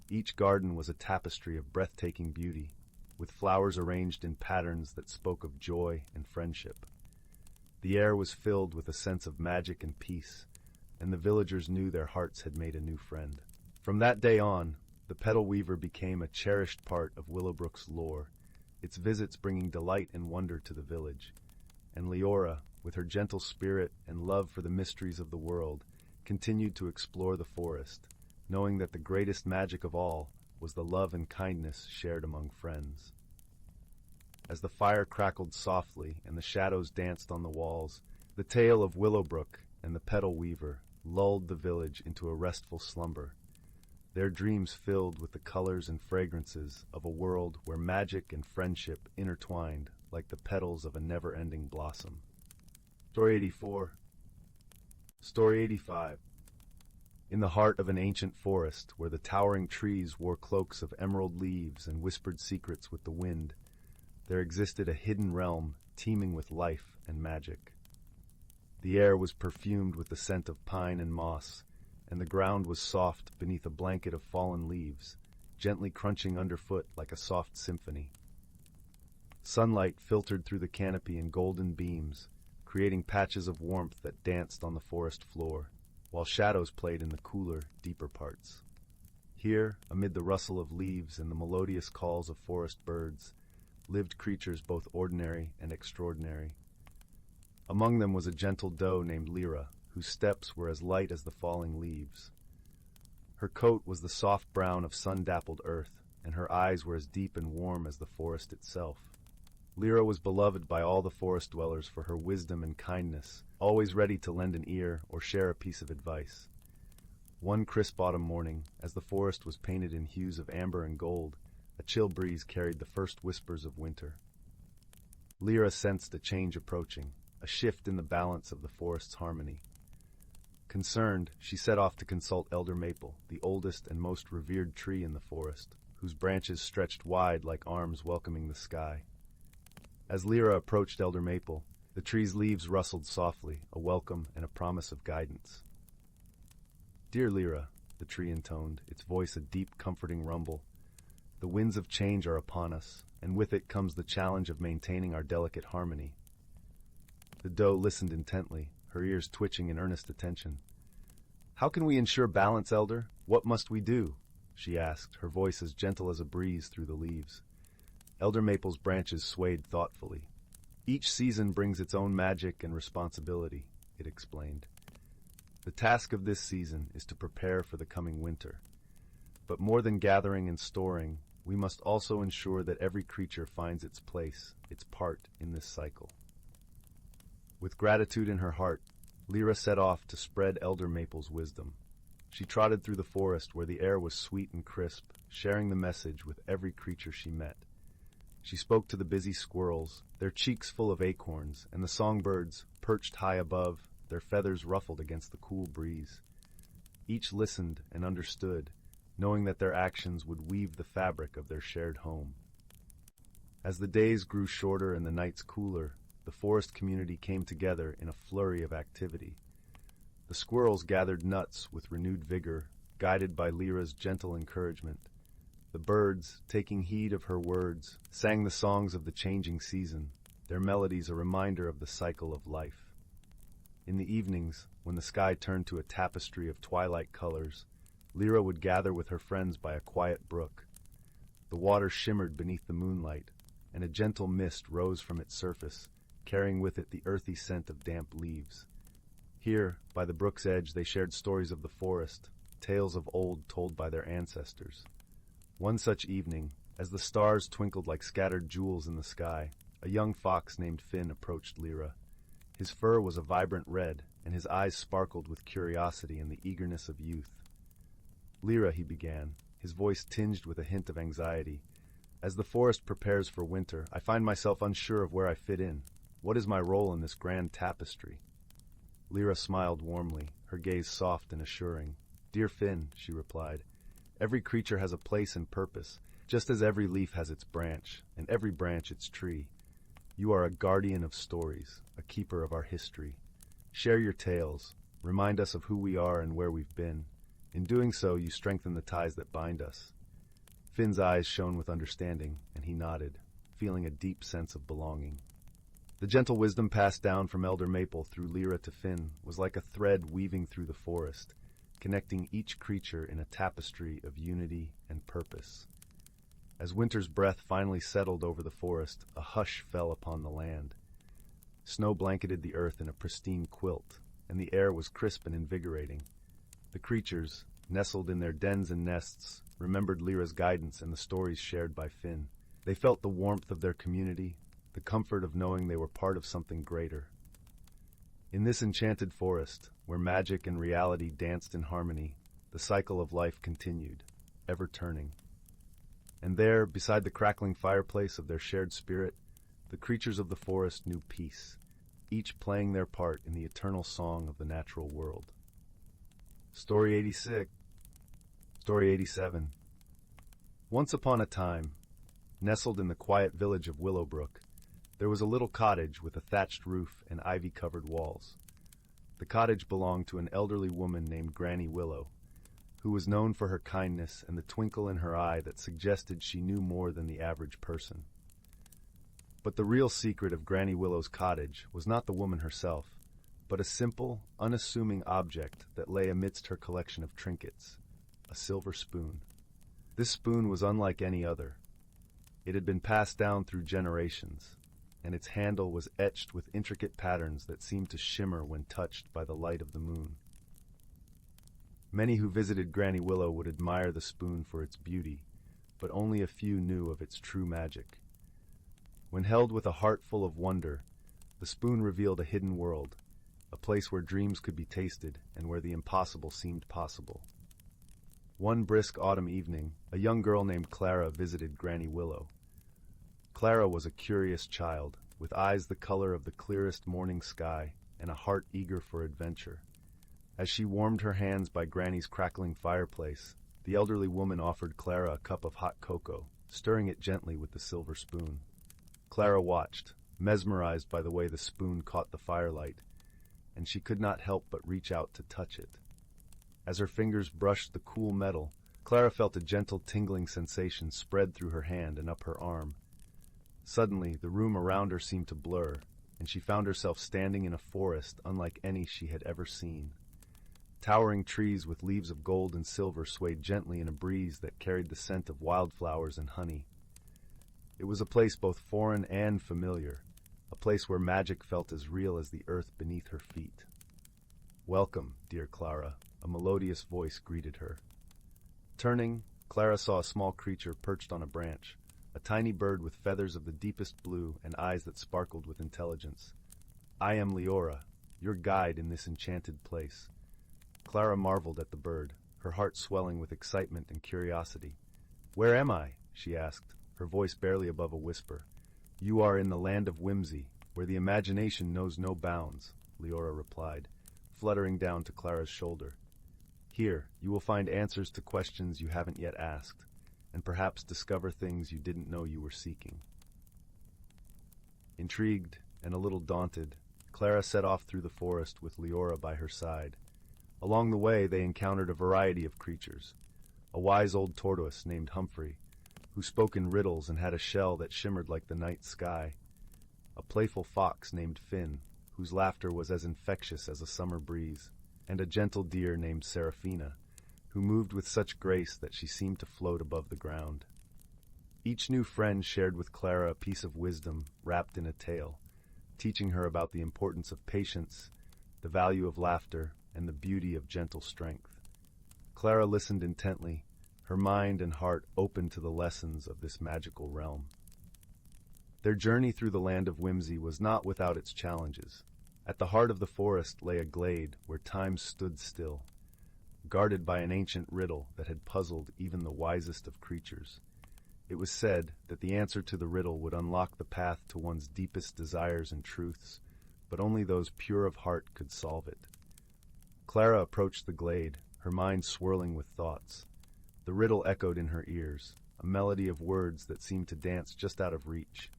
Each garden was a tapestry of breathtaking beauty, with flowers arranged in patterns that spoke of joy and friendship. The air was filled with a sense of magic and peace, and the villagers knew their hearts had made a new friend. From that day on, the petal weaver became a cherished part of Willowbrook's lore, its visits bringing delight and wonder to the village. And Leora, with her gentle spirit and love for the mysteries of the world, continued to explore the forest, knowing that the greatest magic of all was the love and kindness shared among friends. As the fire crackled softly and the shadows danced on the walls, the tale of Willowbrook and the petal weaver lulled the village into a restful slumber, their dreams filled with the colors and fragrances of a world where magic and friendship intertwined like the petals of a never-ending blossom. Story 84. Story 85. In the heart of an ancient forest, where the towering trees wore cloaks of emerald leaves and whispered secrets with the wind, there existed a hidden realm teeming with life and magic. The air was perfumed with the scent of pine and moss, and the ground was soft beneath a blanket of fallen leaves, gently crunching underfoot like a soft symphony. Sunlight filtered through the canopy in golden beams, creating patches of warmth that danced on the forest floor, while shadows played in the cooler, deeper parts. Here, amid the rustle of leaves and the melodious calls of forest birds, lived creatures both ordinary and extraordinary. Among them was a gentle doe named Lyra, whose steps were as light as the falling leaves. Her coat was the soft brown of sun-dappled earth, and her eyes were as deep and warm as the forest itself. Lyra was beloved by all the forest dwellers for her wisdom and kindness, always ready to lend an ear or share a piece of advice. One crisp autumn morning, as the forest was painted in hues of amber and gold, a chill breeze carried the first whispers of winter. Lyra sensed a change approaching, a shift in the balance of the forest's harmony. Concerned, she set off to consult Elder Maple, the oldest and most revered tree in the forest, whose branches stretched wide like arms welcoming the sky. As Lyra approached Elder Maple, the tree's leaves rustled softly, a welcome and a promise of guidance. "Dear Lyra," the tree intoned, its voice a deep, comforting rumble, "the winds of change are upon us, and with it comes the challenge of maintaining our delicate harmony." The doe listened intently, her ears twitching in earnest attention. "How can we ensure balance, Elder? What must we do?" she asked, her voice as gentle as a breeze through the leaves. Elder Maple's branches swayed thoughtfully. "Each season brings its own magic and responsibility," it explained. "The task of this season is to prepare for the coming winter. But more than gathering and storing, we must also ensure that every creature finds its place, its part in this cycle." With gratitude in her heart, Lyra set off to spread Elder Maple's wisdom. She trotted through the forest where the air was sweet and crisp, sharing the message with every creature she met. She spoke to the busy squirrels, their cheeks full of acorns, and the songbirds, perched high above, their feathers ruffled against the cool breeze. Each listened and understood, knowing that their actions would weave the fabric of their shared home. As the days grew shorter and the nights cooler, the forest community came together in a flurry of activity. The squirrels gathered nuts with renewed vigor, guided by Lyra's gentle encouragement. The birds, taking heed of her words, sang the songs of the changing season, their melodies a reminder of the cycle of life. In the evenings, when the sky turned to a tapestry of twilight colors, Lyra would gather with her friends by a quiet brook. The water shimmered beneath the moonlight, and a gentle mist rose from its surface, carrying with it the earthy scent of damp leaves. Here, by the brook's edge, they shared stories of the forest, tales of old told by their ancestors. One such evening, as the stars twinkled like scattered jewels in the sky, a young fox named Finn approached Lyra. His fur was a vibrant red, and his eyes sparkled with curiosity and the eagerness of youth. "Lyra," he began, his voice tinged with a hint of anxiety, "as the forest prepares for winter, I find myself unsure of where I fit in. What is my role in this grand tapestry?" Lyra smiled warmly, her gaze soft and assuring. "Dear Finn," she replied, "every creature has a place and purpose, just as every leaf has its branch, and every branch its tree. You are a guardian of stories, a keeper of our history. Share your tales, remind us of who we are and where we've been. In doing so, you strengthen the ties that bind us." Finn's eyes shone with understanding, and he nodded, feeling a deep sense of belonging. The gentle wisdom passed down from Elder Maple through Lyra to Finn was like a thread weaving through the forest, connecting each creature in a tapestry of unity and purpose. As winter's breath finally settled over the forest, a hush fell upon the land. Snow blanketed the earth in a pristine quilt, and the air was crisp and invigorating. The creatures, nestled in their dens and nests, remembered Lyra's guidance and the stories shared by Finn. They felt the warmth of their community, the comfort of knowing they were part of something greater. In this enchanted forest, where magic and reality danced in harmony, the cycle of life continued, ever turning. And there, beside the crackling fireplace of their shared spirit, the creatures of the forest knew peace, each playing their part in the eternal song of the natural world. Story 86. Story 87. Once upon a time, nestled in the quiet village of Willowbrook, there was a little cottage with a thatched roof and ivy-covered walls. The cottage belonged to an elderly woman named Granny Willow, who was known for her kindness and the twinkle in her eye that suggested she knew more than the average person. But the real secret of Granny Willow's cottage was not the woman herself, but a simple, unassuming object that lay amidst her collection of trinkets, a silver spoon. This spoon was unlike any other. It had been passed down through generations, and its handle was etched with intricate patterns that seemed to shimmer when touched by the light of the moon. Many who visited Granny Willow would admire the spoon for its beauty, but only a few knew of its true magic. When held with a heart full of wonder, the spoon revealed a hidden world, a place where dreams could be tasted and where the impossible seemed possible. One brisk autumn evening, a young girl named Clara visited Granny Willow. Clara was a curious child, with eyes the color of the clearest morning sky and a heart eager for adventure. As she warmed her hands by Granny's crackling fireplace, the elderly woman offered Clara a cup of hot cocoa, stirring it gently with the silver spoon. Clara watched, mesmerized by the way the spoon caught the firelight, and she could not help but reach out to touch it. As her fingers brushed the cool metal, Clara felt a gentle tingling sensation spread through her hand and up her arm. Suddenly, the room around her seemed to blur, and she found herself standing in a forest unlike any she had ever seen. Towering trees with leaves of gold and silver swayed gently in a breeze that carried the scent of wildflowers and honey. It was a place both foreign and familiar, a place where magic felt as real as the earth beneath her feet. "Welcome, dear Clara," a melodious voice greeted her. Turning, Clara saw a small creature perched on a branch, a tiny bird with feathers of the deepest blue and eyes that sparkled with intelligence. "I am Leora, your guide in this enchanted place." Clara marveled at the bird, her heart swelling with excitement and curiosity. "Where am I?" she asked, her voice barely above a whisper. "You are in the land of whimsy, where the imagination knows no bounds," Leora replied, fluttering down to Clara's shoulder. "Here, you will find answers to questions you haven't yet asked, and perhaps discover things you didn't know you were seeking." Intrigued and a little daunted, Clara set off through the forest with Leora by her side. Along the way, they encountered a variety of creatures. A wise old tortoise named Humphrey, who spoke in riddles and had a shell that shimmered like the night sky. A playful fox named Finn, whose laughter was as infectious as a summer breeze. And a gentle deer named Seraphina, who moved with such grace that she seemed to float above the ground. Each new friend shared with Clara a piece of wisdom wrapped in a tale, teaching her about the importance of patience, the value of laughter, and the beauty of gentle strength. Clara listened intently, her mind and heart open to the lessons of this magical realm. Their journey through the land of whimsy was not without its challenges. At the heart of the forest lay a glade where time stood still, guarded by an ancient riddle that had puzzled even the wisest of creatures. It was said that the answer to the riddle would unlock the path to one's deepest desires and truths, but only those pure of heart could solve it. Clara approached the glade, her mind swirling with thoughts. The riddle echoed in her ears, a melody of words that seemed to dance just out of reach.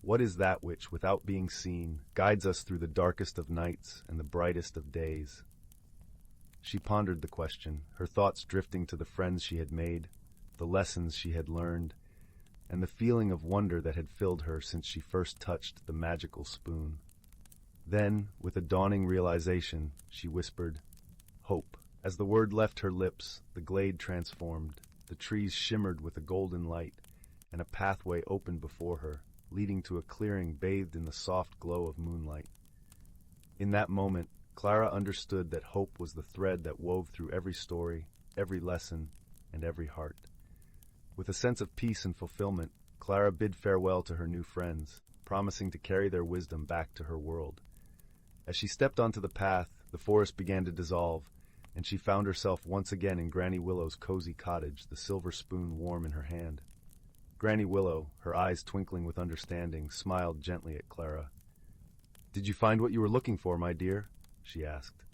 What is that which, without being seen, guides us through the darkest of nights and the brightest of days? She pondered the question, her thoughts drifting to the friends she had made, the lessons she had learned, and the feeling of wonder that had filled her since she first touched the magical spoon. Then, with a dawning realization, she whispered, "Hope." As the word left her lips, the glade transformed, the trees shimmered with a golden light, and a pathway opened before her, leading to a clearing bathed in the soft glow of moonlight. In that moment, Clara understood that hope was the thread that wove through every story, every lesson, and every heart. With a sense of peace and fulfillment, Clara bid farewell to her new friends, promising to carry their wisdom back to her world. As she stepped onto the path, the forest began to dissolve, and she found herself once again in Granny Willow's cozy cottage, the silver spoon warm in her hand. Granny Willow, her eyes twinkling with understanding, smiled gently at Clara. "Did you find what you were looking for, my dear?" she asked.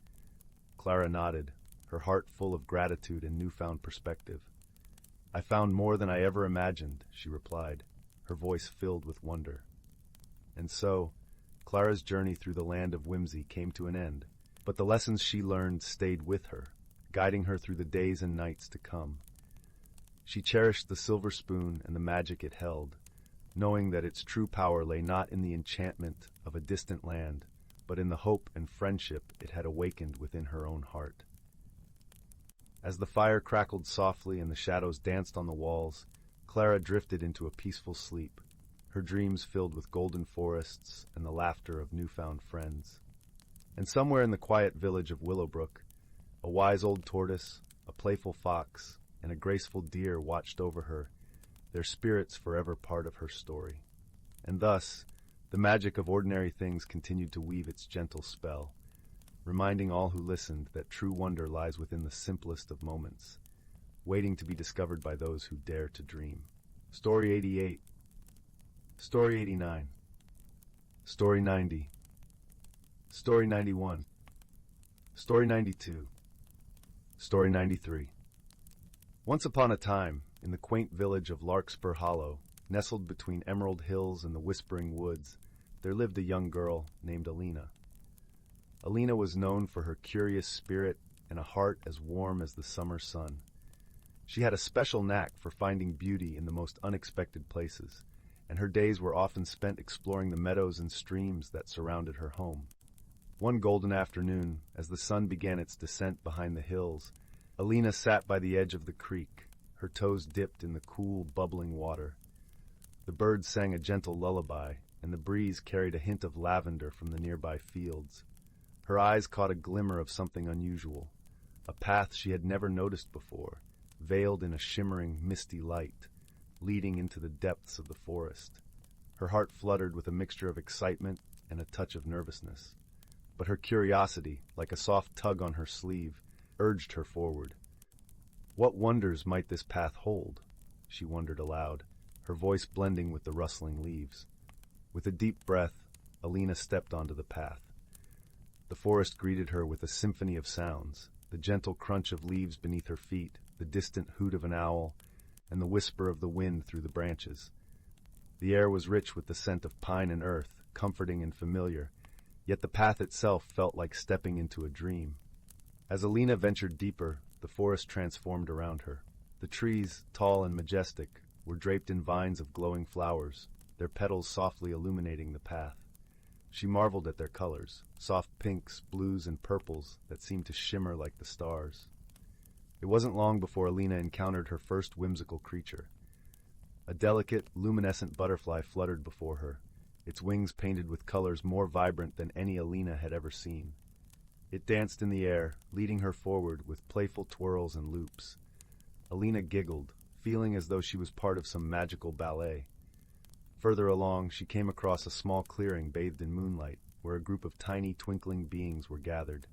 Clara nodded, her heart full of gratitude and newfound perspective. "I found more than I ever imagined," she replied, her voice filled with wonder. And so, Clara's journey through the land of whimsy came to an end, but the lessons she learned stayed with her, guiding her through the days and nights to come. She cherished the silver spoon and the magic it held, knowing that its true power lay not in the enchantment of a distant land, but in the hope and friendship it had awakened within her own heart. As the fire crackled softly and the shadows danced on the walls, Clara drifted into a peaceful sleep, her dreams filled with golden forests and the laughter of newfound friends. And somewhere in the quiet village of Willowbrook, a wise old tortoise, a playful fox, and a graceful deer watched over her, their spirits forever part of her story. And thus, the magic of ordinary things continued to weave its gentle spell, reminding all who listened that true wonder lies within the simplest of moments, waiting to be discovered by those who dare to dream. Story 88. Story 89. Story 90. Story 91. Story 92. Story 93. Once upon a time, in the quaint village of Larkspur Hollow, nestled between emerald hills and the whispering woods, there lived a young girl named Alina. Alina was known for her curious spirit and a heart as warm as the summer sun. She had a special knack for finding beauty in the most unexpected places, and her days were often spent exploring the meadows and streams that surrounded her home. One golden afternoon, as the sun began its descent behind the hills, Alina sat by the edge of the creek, her toes dipped in the cool, bubbling water. The birds sang a gentle lullaby, and the breeze carried a hint of lavender from the nearby fields. Her eyes caught a glimmer of something unusual, a path she had never noticed before, veiled in a shimmering, misty light, leading into the depths of the forest. Her heart fluttered with a mixture of excitement and a touch of nervousness. But her curiosity, like a soft tug on her sleeve, urged her forward. What wonders might this path hold? She wondered aloud, her voice blending with the rustling leaves. With a deep breath, Alina stepped onto the path. The forest greeted her with a symphony of sounds, the gentle crunch of leaves beneath her feet, the distant hoot of an owl, and the whisper of the wind through the branches. The air was rich with the scent of pine and earth, comforting and familiar, yet the path itself felt like stepping into a dream. As Alina ventured deeper, the forest transformed around her. The trees, tall and majestic, were draped in vines of glowing flowers, their petals softly illuminating the path. She marveled at their colors, soft pinks, blues, and purples that seemed to shimmer like the stars. It wasn't long before Alina encountered her first whimsical creature. A delicate, luminescent butterfly fluttered before her, its wings painted with colors more vibrant than any Alina had ever seen. It danced in the air, leading her forward with playful twirls and loops. Alina giggled, feeling as though she was part of some magical ballet. Further along, she came across a small clearing bathed in moonlight, where a group of tiny, twinkling beings were gathered.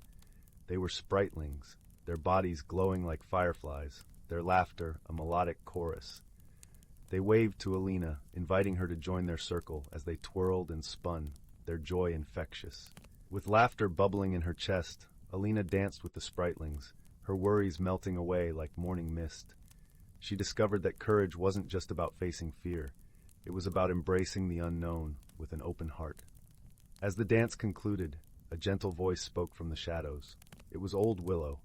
They were spritlings, their bodies glowing like fireflies, their laughter a melodic chorus. They waved to Alina, inviting her to join their circle as they twirled and spun, their joy infectious. With laughter bubbling in her chest, Alina danced with the spritlings, her worries melting away like morning mist. She discovered that courage wasn't just about facing fear. It was about embracing the unknown with an open heart. As the dance concluded, a gentle voice spoke from the shadows. It was Old Willow,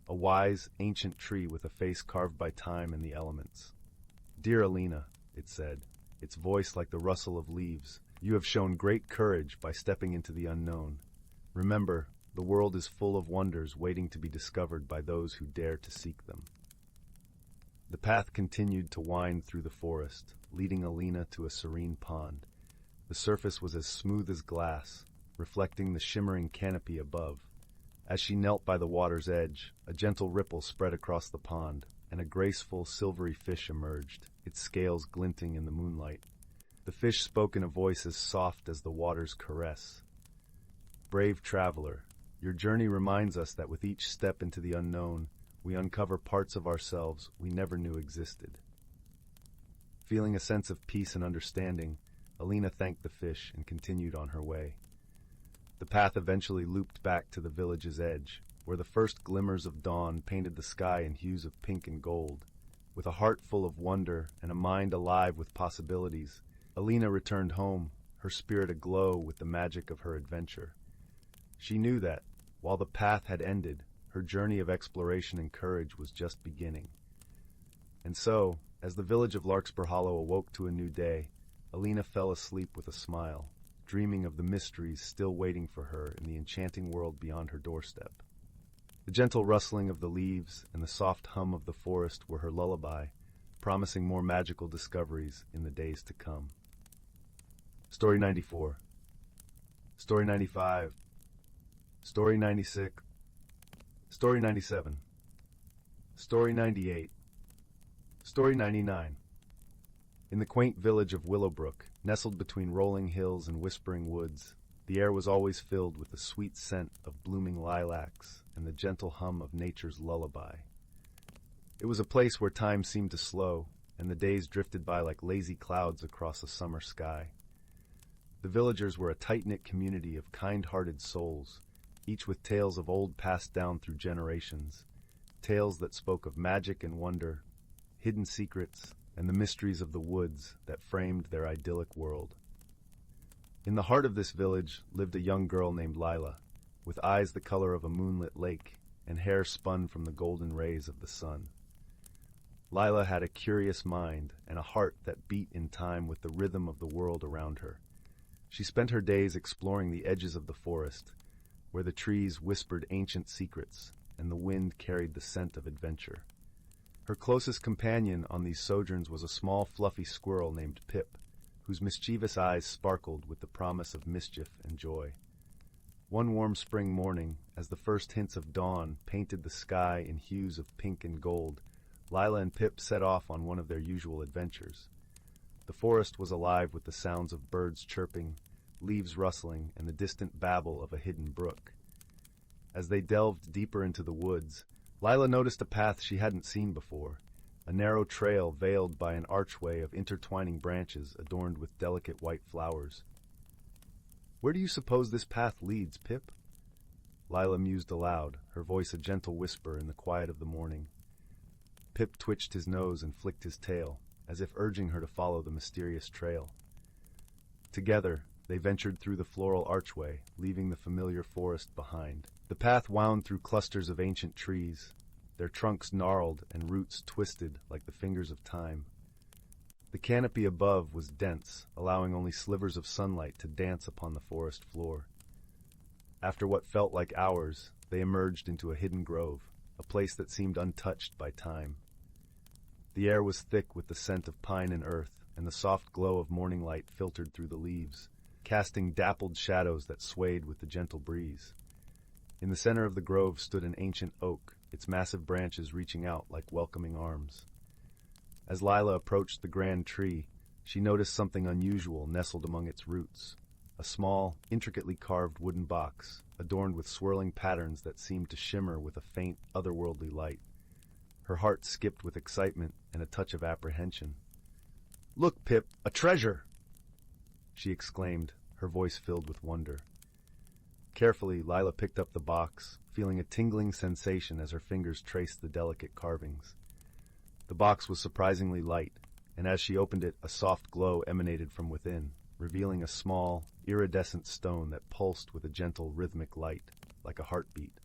a wise, ancient tree with a face carved by time and the elements. "Dear Alina," it said, its voice like the rustle of leaves, "you have shown great courage by stepping into the unknown. Remember, the world is full of wonders waiting to be discovered by those who dare to seek them." The path continued to wind through the forest, leading Alina to a serene pond. The surface was as smooth as glass, reflecting the shimmering canopy above. As she knelt by the water's edge, a gentle ripple spread across the pond, and a graceful, silvery fish emerged, its scales glinting in the moonlight. The fish spoke in a voice as soft as the water's caress. "Brave traveler, your journey reminds us that with each step into the unknown, we uncover parts of ourselves we never knew existed." Feeling a sense of peace and understanding, Alina thanked the fish and continued on her way. The path eventually looped back to the village's edge, where the first glimmers of dawn painted the sky in hues of pink and gold. With a heart full of wonder and a mind alive with possibilities, Alina returned home, her spirit aglow with the magic of her adventure. She knew that, while the path had ended, her journey of exploration and courage was just beginning. And so, as the village of Larkspur Hollow awoke to a new day, Alina fell asleep with a smile, dreaming of the mysteries still waiting for her in the enchanting world beyond her doorstep. The gentle rustling of the leaves and the soft hum of the forest were her lullaby, promising more magical discoveries in the days to come. Story 94. Story 95. Story 96. Story 97. Story 98. Story 99. In the quaint village of Willowbrook, nestled between rolling hills and whispering woods, the air was always filled with the sweet scent of blooming lilacs and the gentle hum of nature's lullaby. It was a place where time seemed to slow, and the days drifted by like lazy clouds across a summer sky. The villagers were a tight-knit community of kind-hearted souls, each with tales of old passed down through generations, tales that spoke of magic and wonder, hidden secrets, and the mysteries of the woods that framed their idyllic world. In the heart of this village lived a young girl named Lila, with eyes the color of a moonlit lake and hair spun from the golden rays of the sun. Lila had a curious mind and a heart that beat in time with the rhythm of the world around her. She spent her days exploring the edges of the forest, where the trees whispered ancient secrets and the wind carried the scent of adventure. Her closest companion on these sojourns was a small, fluffy squirrel named Pip, whose mischievous eyes sparkled with the promise of mischief and joy. One warm spring morning, as the first hints of dawn painted the sky in hues of pink and gold, Lila and Pip set off on one of their usual adventures. The forest was alive with the sounds of birds chirping, leaves rustling, and the distant babble of a hidden brook. As they delved deeper into the woods, Lila noticed a path she hadn't seen before, a narrow trail veiled by an archway of intertwining branches adorned with delicate white flowers. "Where do you suppose this path leads, Pip?" Lila mused aloud, her voice a gentle whisper in the quiet of the morning. Pip twitched his nose and flicked his tail, as if urging her to follow the mysterious trail. Together, They ventured through the floral archway, leaving the familiar forest behind. The path wound through clusters of ancient trees, their trunks gnarled and roots twisted like the fingers of time. The canopy above was dense, allowing only slivers of sunlight to dance upon the forest floor. After what felt like hours, they emerged into a hidden grove, a place that seemed untouched by time. The air was thick with the scent of pine and earth, and the soft glow of morning light filtered through the leaves, casting dappled shadows that swayed with the gentle breeze. In the center of the grove stood an ancient oak, its massive branches reaching out like welcoming arms. As Lila approached the grand tree, she noticed something unusual nestled among its roots. A small, intricately carved wooden box, adorned with swirling patterns that seemed to shimmer with a faint, otherworldly light. Her heart skipped with excitement and a touch of apprehension. "Look, Pip, a treasure!" she exclaimed, her voice filled with wonder. Carefully, Lila picked up the box, feeling a tingling sensation as her fingers traced the delicate carvings. The box was surprisingly light, and as she opened it, a soft glow emanated from within, revealing a small, iridescent stone that pulsed with a gentle, rhythmic light, like a heartbeat.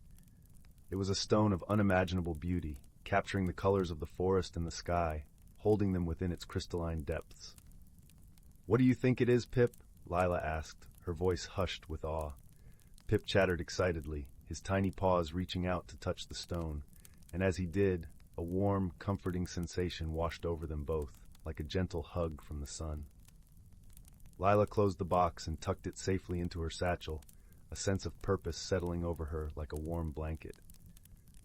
It was a stone of unimaginable beauty, capturing the colors of the forest and the sky, holding them within its crystalline depths. "What do you think it is, Pip?" Lila asked, her voice hushed with awe. Pip chattered excitedly, his tiny paws reaching out to touch the stone, and as he did, a warm, comforting sensation washed over them both, like a gentle hug from the sun. Lila closed the box and tucked it safely into her satchel, a sense of purpose settling over her like a warm blanket.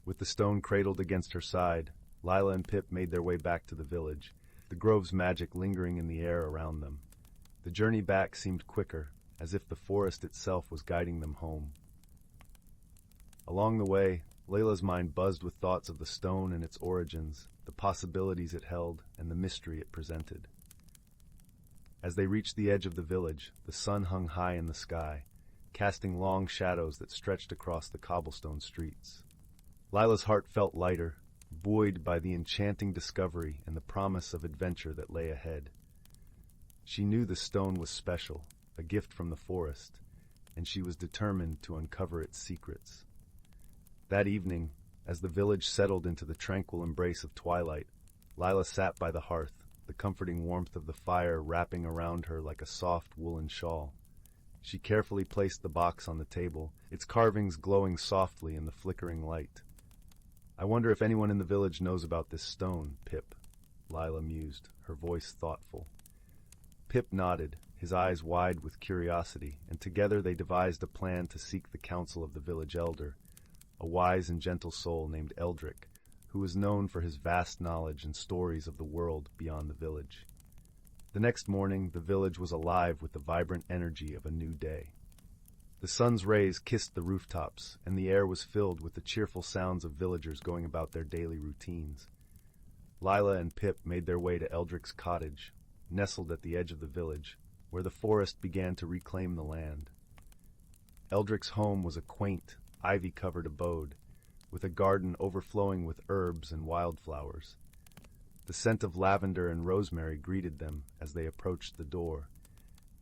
With the stone cradled against her side, Lila and Pip made their way back to the village, the grove's magic lingering in the air around them. The journey back seemed quicker, as if the forest itself was guiding them home. Along the way, Layla's mind buzzed with thoughts of the stone and its origins, the possibilities it held, and the mystery it presented. As they reached the edge of the village, the sun hung high in the sky, casting long shadows that stretched across the cobblestone streets. Lila's heart felt lighter, buoyed by the enchanting discovery and the promise of adventure that lay ahead. She knew the stone was special, a gift from the forest, and she was determined to uncover its secrets. That evening, as the village settled into the tranquil embrace of twilight, Lila sat by the hearth, the comforting warmth of the fire wrapping around her like a soft woolen shawl. She carefully placed the box on the table, its carvings glowing softly in the flickering light. "I wonder if anyone in the village knows about this stone, Pip," Lila mused, her voice thoughtful. Pip nodded, his eyes wide with curiosity, and together they devised a plan to seek the counsel of the village elder, a wise and gentle soul named Eldrick, who was known for his vast knowledge and stories of the world beyond the village. The next morning, the village was alive with the vibrant energy of a new day. The sun's rays kissed the rooftops, and the air was filled with the cheerful sounds of villagers going about their daily routines. Lila and Pip made their way to Eldrick's cottage, nestled at the edge of the village, where the forest began to reclaim the land. Eldrick's home was a quaint, ivy-covered abode, with a garden overflowing with herbs and wildflowers. The scent of lavender and rosemary greeted them as they approached the door,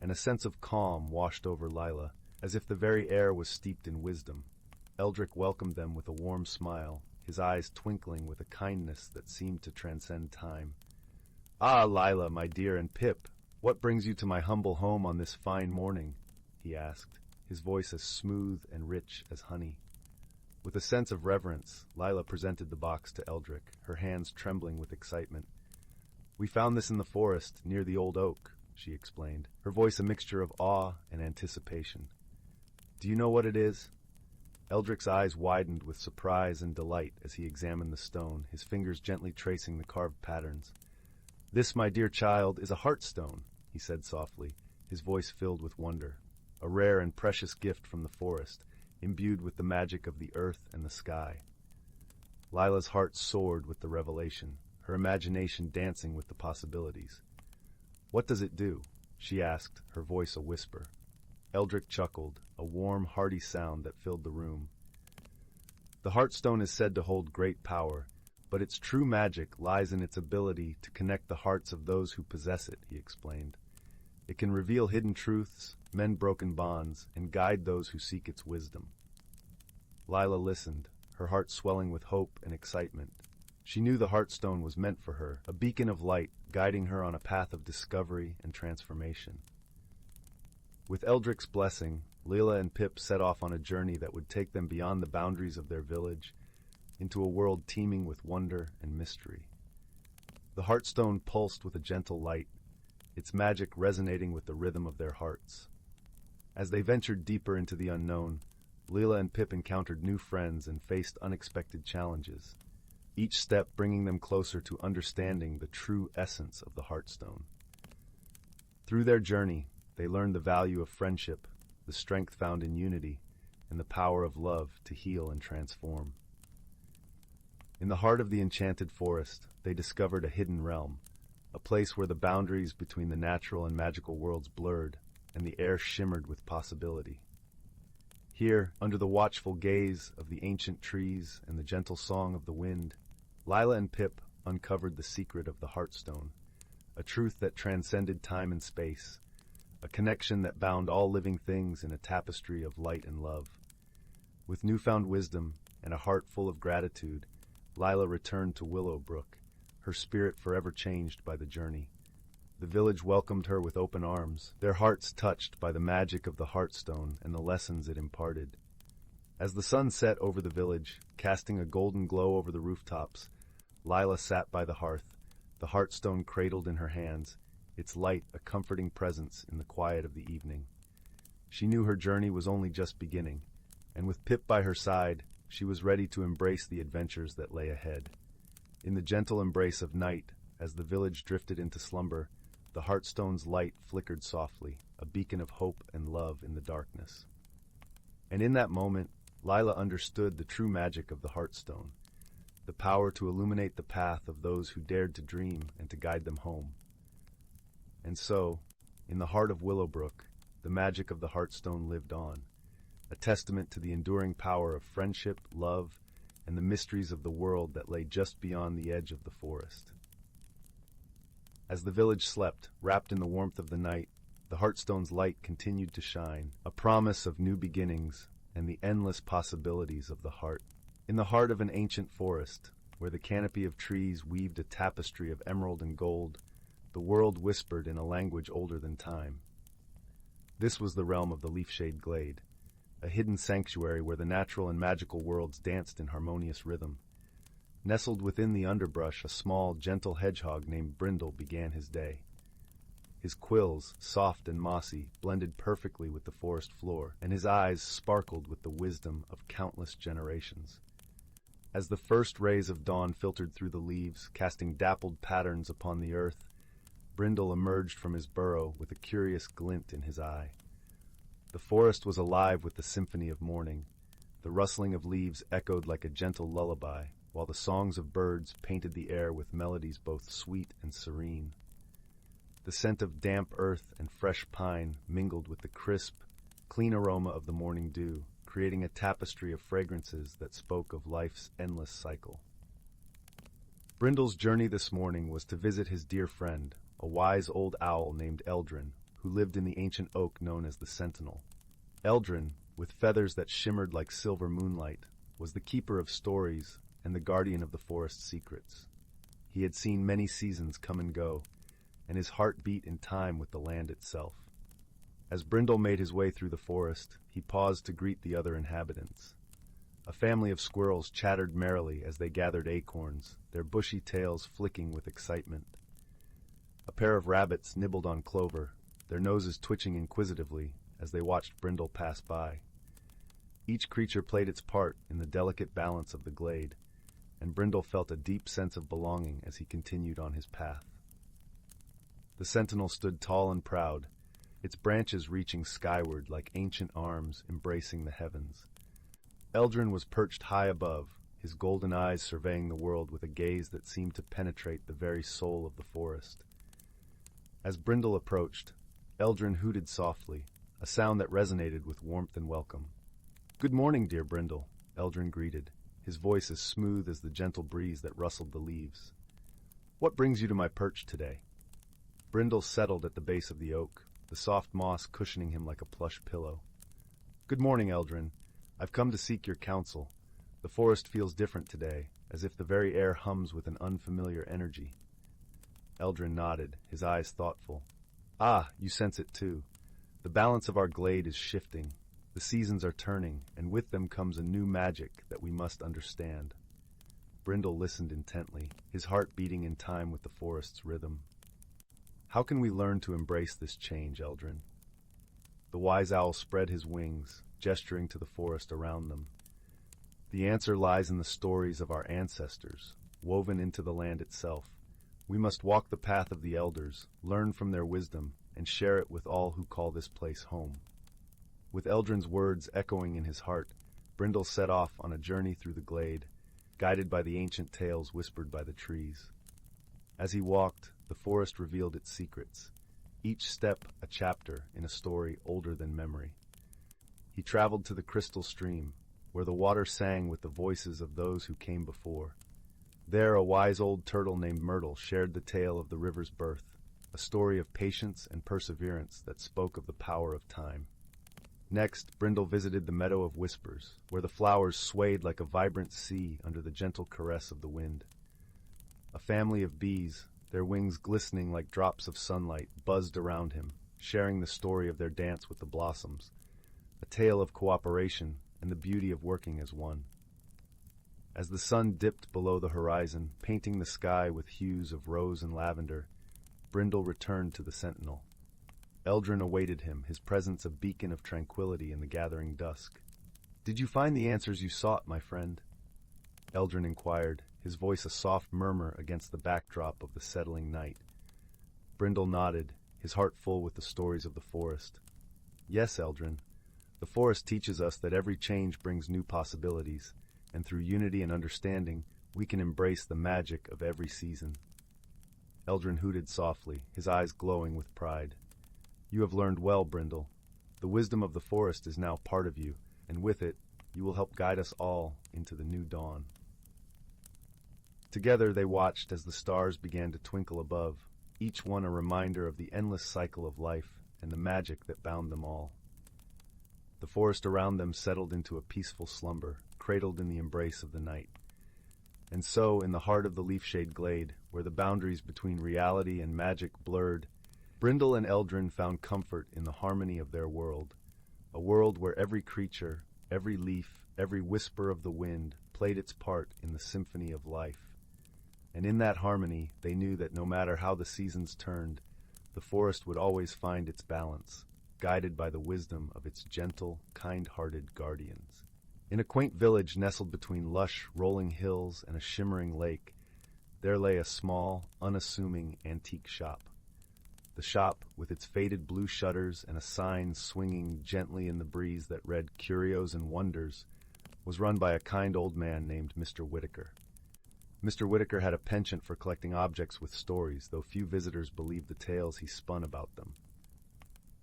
and a sense of calm washed over Lila, as if the very air was steeped in wisdom. Eldrick welcomed them with a warm smile, his eyes twinkling with a kindness that seemed to transcend time. "Ah, Lila, my dear, and Pip, what brings you to my humble home on this fine morning?" he asked, his voice as smooth and rich as honey. With a sense of reverence, Lila presented the box to Eldrick, her hands trembling with excitement. "We found this in the forest, near the old oak," she explained, her voice a mixture of awe and anticipation. "Do you know what it is?" Eldrick's eyes widened with surprise and delight as he examined the stone, his fingers gently tracing the carved patterns. "This, my dear child, is a heartstone," he said softly, his voice filled with wonder, "a rare and precious gift from the forest, imbued with the magic of the earth and the sky." Lila's heart soared with the revelation, her imagination dancing with the possibilities. "What does it do?" she asked, her voice a whisper. Eldrick chuckled, a warm, hearty sound that filled the room. "The heartstone is said to hold great power, but its true magic lies in its ability to connect the hearts of those who possess it," he explained. "It can reveal hidden truths, mend broken bonds, and guide those who seek its wisdom. Lila listened, her heart swelling with hope and excitement. She knew the Heartstone was meant for her, a beacon of light guiding her on a path of discovery and transformation. With Eldric's blessing, Lila and Pip set off on a journey that would take them beyond the boundaries of their village into a world teeming with wonder and mystery. The Heartstone pulsed with a gentle light, its magic resonating with the rhythm of their hearts. As they ventured deeper into the unknown, Lila and Pip encountered new friends and faced unexpected challenges, each step bringing them closer to understanding the true essence of the Heartstone. Through their journey, they learned the value of friendship, the strength found in unity, and the power of love to heal and transform. In the heart of the enchanted forest, they discovered a hidden realm, a place where the boundaries between the natural and magical worlds blurred, and the air shimmered with possibility. Here, under the watchful gaze of the ancient trees and the gentle song of the wind, Lila and Pip uncovered the secret of the Heartstone, a truth that transcended time and space, a connection that bound all living things in a tapestry of light and love. With newfound wisdom and a heart full of gratitude, Lila returned to Willowbrook, her spirit forever changed by the journey. The village welcomed her with open arms, their hearts touched by the magic of the Heartstone and the lessons it imparted. As the sun set over the village, casting a golden glow over the rooftops, Lila sat by the hearth, the Heartstone cradled in her hands, its light a comforting presence in the quiet of the evening. She knew her journey was only just beginning, and with Pip by her side, she was ready to embrace the adventures that lay ahead. In the gentle embrace of night, as the village drifted into slumber, the Heartstone's light flickered softly, a beacon of hope and love in the darkness. And in that moment, Lila understood the true magic of the Heartstone, the power to illuminate the path of those who dared to dream and to guide them home. And so, in the heart of Willowbrook, the magic of the Heartstone lived on, a testament to the enduring power of friendship, love, and the mysteries of the world that lay just beyond the edge of the forest. As the village slept, wrapped in the warmth of the night, the Heartstone's light continued to shine, a promise of new beginnings and the endless possibilities of the heart. In the heart of an ancient forest, where the canopy of trees weaved a tapestry of emerald and gold, the world whispered in a language older than time. This was the realm of the leaf-shade glade, a hidden sanctuary where the natural and magical worlds danced in harmonious rhythm. Nestled within the underbrush, a small, gentle hedgehog named Brindle began his day. His quills, soft and mossy, blended perfectly with the forest floor, and his eyes sparkled with the wisdom of countless generations. As the first rays of dawn filtered through the leaves, casting dappled patterns upon the earth, Brindle emerged from his burrow with a curious glint in his eye. The forest was alive with the symphony of morning. The rustling of leaves echoed like a gentle lullaby, while the songs of birds painted the air with melodies both sweet and serene. The scent of damp earth and fresh pine mingled with the crisp, clean aroma of the morning dew, creating a tapestry of fragrances that spoke of life's endless cycle. Brindle's journey this morning was to visit his dear friend, a wise old owl named Eldrin, who lived in the ancient oak known as the Sentinel. Eldrin, with feathers that shimmered like silver moonlight, was the keeper of stories and the guardian of the forest's secrets. He had seen many seasons come and go, and his heart beat in time with the land itself. As Brindle made his way through the forest, he paused to greet the other inhabitants. A family of squirrels chattered merrily as they gathered acorns, their bushy tails flicking with excitement. A pair of rabbits nibbled on clover, their noses twitching inquisitively as they watched Brindle pass by. Each creature played its part in the delicate balance of the glade, and Brindle felt a deep sense of belonging as he continued on his path. The sentinel stood tall and proud, its branches reaching skyward like ancient arms embracing the heavens. Eldrin was perched high above, his golden eyes surveying the world with a gaze that seemed to penetrate the very soul of the forest. As Brindle approached, Eldrin hooted softly, a sound that resonated with warmth and welcome. "Good morning, dear Brindle," Eldrin greeted, his voice as smooth as the gentle breeze that rustled the leaves. "What brings you to my perch today?" Brindle settled at the base of the oak, the soft moss cushioning him like a plush pillow. "Good morning, Eldrin. I've come to seek your counsel. The forest feels different today, as if the very air hums with an unfamiliar energy." Eldrin nodded, his eyes thoughtful. "Ah, you sense it too. The balance of our glade is shifting. The seasons are turning, and with them comes a new magic that we must understand." Brindle listened intently, his heart beating in time with the forest's rhythm. "How can we learn to embrace this change, Eldrin?" The wise owl spread his wings, gesturing to the forest around them. "The answer lies in the stories of our ancestors, woven into the land itself. We must walk the path of the elders, learn from their wisdom, and share it with all who call this place home." With Eldrin's words echoing in his heart, Brindle set off on a journey through the glade, guided by the ancient tales whispered by the trees. As he walked, the forest revealed its secrets, each step a chapter in a story older than memory. He traveled to the crystal stream, where the water sang with the voices of those who came before. There a wise old turtle named Myrtle shared the tale of the river's birth, a story of patience and perseverance that spoke of the power of time. Next, Brindle visited the Meadow of Whispers, where the flowers swayed like a vibrant sea under the gentle caress of the wind. A family of bees, their wings glistening like drops of sunlight, buzzed around him, sharing the story of their dance with the blossoms, a tale of cooperation and the beauty of working as one. As the sun dipped below the horizon, painting the sky with hues of rose and lavender, Brindle returned to the sentinel. Eldrin awaited him, his presence a beacon of tranquility in the gathering dusk. "Did you find the answers you sought, my friend?" Eldrin inquired, his voice a soft murmur against the backdrop of the settling night. Brindle nodded, his heart full with the stories of the forest. "Yes, Eldrin. The forest teaches us that every change brings new possibilities, and through unity and understanding, we can embrace the magic of every season." Eldrin hooted softly, his eyes glowing with pride. "You have learned well, Brindle. The wisdom of the forest is now part of you, and with it, you will help guide us all into the new dawn." Together they watched as the stars began to twinkle above, each one a reminder of the endless cycle of life and the magic that bound them all. The forest around them settled into a peaceful slumber, cradled in the embrace of the night. And so, in the heart of the leaf-shade glade, where the boundaries between reality and magic blurred, Brindle and Eldrin found comfort in the harmony of their world, a world where every creature, every leaf, every whisper of the wind played its part in the symphony of life. And in that harmony, they knew that no matter how the seasons turned, the forest would always find its balance, guided by the wisdom of its gentle, kind-hearted guardians. In a quaint village nestled between lush, rolling hills and a shimmering lake, there lay a small, unassuming antique shop. The shop, with its faded blue shutters and a sign swinging gently in the breeze that read "Curios and Wonders," was run by a kind old man named Mr. Whitaker. Mr. Whitaker had a penchant for collecting objects with stories, though few visitors believed the tales he spun about them.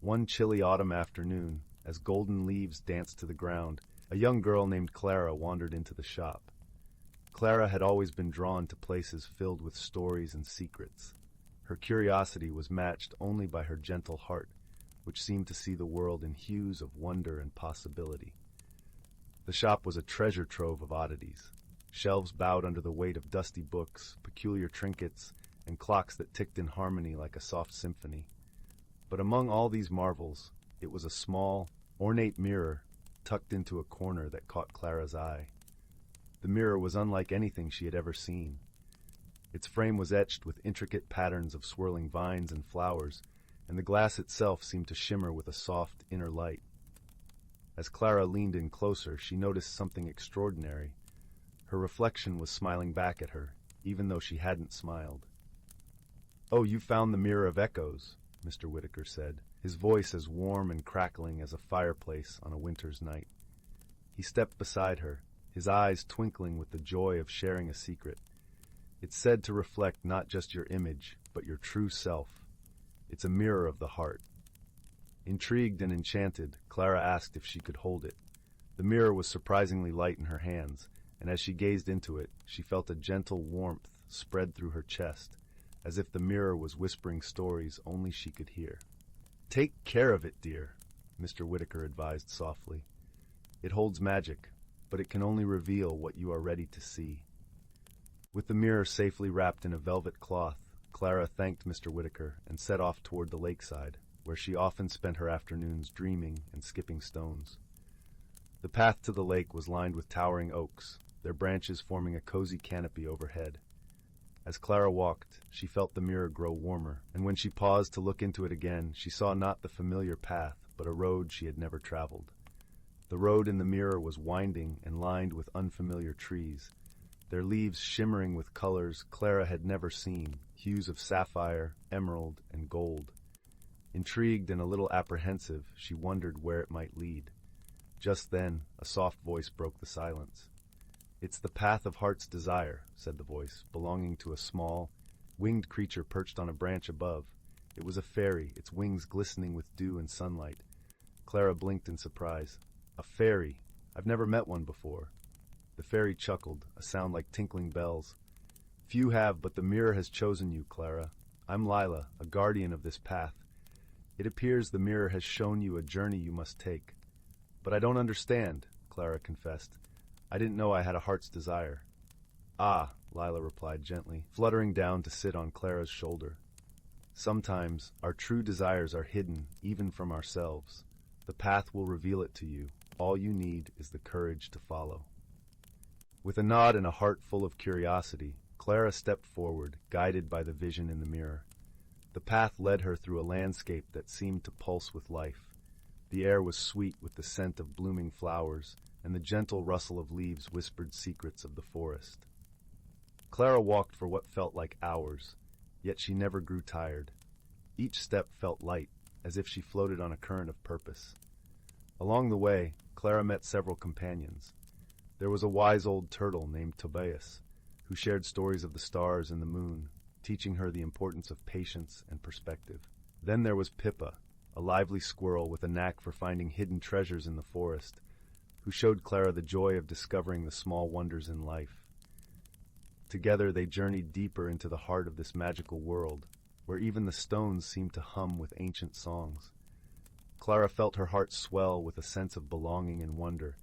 One chilly autumn afternoon, as golden leaves danced to the ground, a young girl named Clara wandered into the shop. Clara had always been drawn to places filled with stories and secrets. Her curiosity was matched only by her gentle heart, which seemed to see the world in hues of wonder and possibility. The shop was a treasure trove of oddities. Shelves bowed under the weight of dusty books, peculiar trinkets, and clocks that ticked in harmony like a soft symphony. But among all these marvels, it was a small, ornate mirror tucked into a corner that caught Clara's eye. The mirror was unlike anything she had ever seen. Its frame was etched with intricate patterns of swirling vines and flowers, and the glass itself seemed to shimmer with a soft inner light. As Clara leaned in closer, she noticed something extraordinary. Her reflection was smiling back at her, even though she hadn't smiled. "Oh, you found the Mirror of Echoes," Mr. Whitaker said, his voice as warm and crackling as a fireplace on a winter's night. He stepped beside her, his eyes twinkling with the joy of sharing a secret. "It's said to reflect not just your image, but your true self. It's a mirror of the heart." Intrigued and enchanted, Clara asked if she could hold it. The mirror was surprisingly light in her hands, and as she gazed into it, she felt a gentle warmth spread through her chest, as if the mirror was whispering stories only she could hear. Take care of it, dear, Mr. Whitaker advised softly. It holds magic, but it can only reveal what you are ready to see. With the mirror safely wrapped in a velvet cloth, Clara thanked Mr. Whitaker and set off toward the lakeside, where she often spent her afternoons dreaming and skipping stones. The path to the lake was lined with towering oaks, their branches forming a cozy canopy overhead. As Clara walked, she felt the mirror grow warmer, and when she paused to look into it again, she saw not the familiar path, but a road she had never traveled. The road in the mirror was winding and lined with unfamiliar trees, their leaves shimmering with colors Clara had never seen, hues of sapphire, emerald, and gold. Intrigued and a little apprehensive, she wondered where it might lead. Just then, a soft voice broke the silence. "It's the path of heart's desire," said the voice, belonging to a small, winged creature perched on a branch above. It was a fairy, its wings glistening with dew and sunlight. Clara blinked in surprise. "A fairy? I've never met one before." The fairy chuckled, a sound like tinkling bells. "Few have, but the mirror has chosen you, Clara. I'm Lila, a guardian of this path. It appears the mirror has shown you a journey you must take." "But I don't understand," Clara confessed. "I didn't know I had a heart's desire." "Ah," Lila replied gently, fluttering down to sit on Clara's shoulder. "Sometimes our true desires are hidden even from ourselves. The path will reveal it to you. All you need is the courage to follow." With a nod and a heart full of curiosity, Clara stepped forward, guided by the vision in the mirror. The path led her through a landscape that seemed to pulse with life. The air was sweet with the scent of blooming flowers, and the gentle rustle of leaves whispered secrets of the forest. Clara walked for what felt like hours, yet she never grew tired. Each step felt light, as if she floated on a current of purpose. Along the way, Clara met several companions. There was a wise old turtle named Tobias, who shared stories of the stars and the moon, teaching her the importance of patience and perspective. Then there was Pippa, a lively squirrel with a knack for finding hidden treasures in the forest, who showed Clara the joy of discovering the small wonders in life. Together they journeyed deeper into the heart of this magical world, where even the stones seemed to hum with ancient songs. Clara felt her heart swell with a sense of belonging and wonder,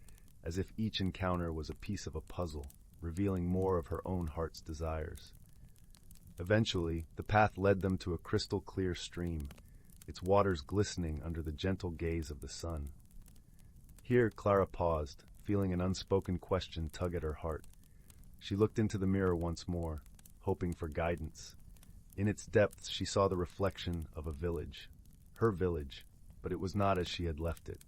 as if each encounter was a piece of a puzzle, revealing more of her own heart's desires. Eventually, the path led them to a crystal-clear stream, its waters glistening under the gentle gaze of the sun. Here Clara paused, feeling an unspoken question tug at her heart. She looked into the mirror once more, hoping for guidance. In its depths she saw the reflection of a village. Her village, but it was not as she had left it.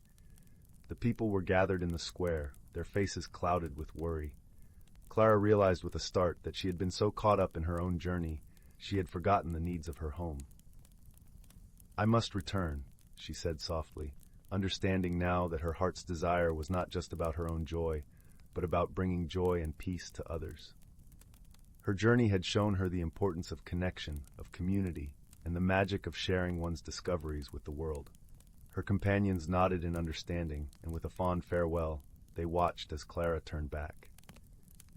The people were gathered in the square, their faces clouded with worry. Clara realized with a start that she had been so caught up in her own journey, she had forgotten the needs of her home. "I must return," she said softly, understanding now that her heart's desire was not just about her own joy, but about bringing joy and peace to others. Her journey had shown her the importance of connection, of community, and the magic of sharing one's discoveries with the world. Her companions nodded in understanding, and with a fond farewell, they watched as Clara turned back.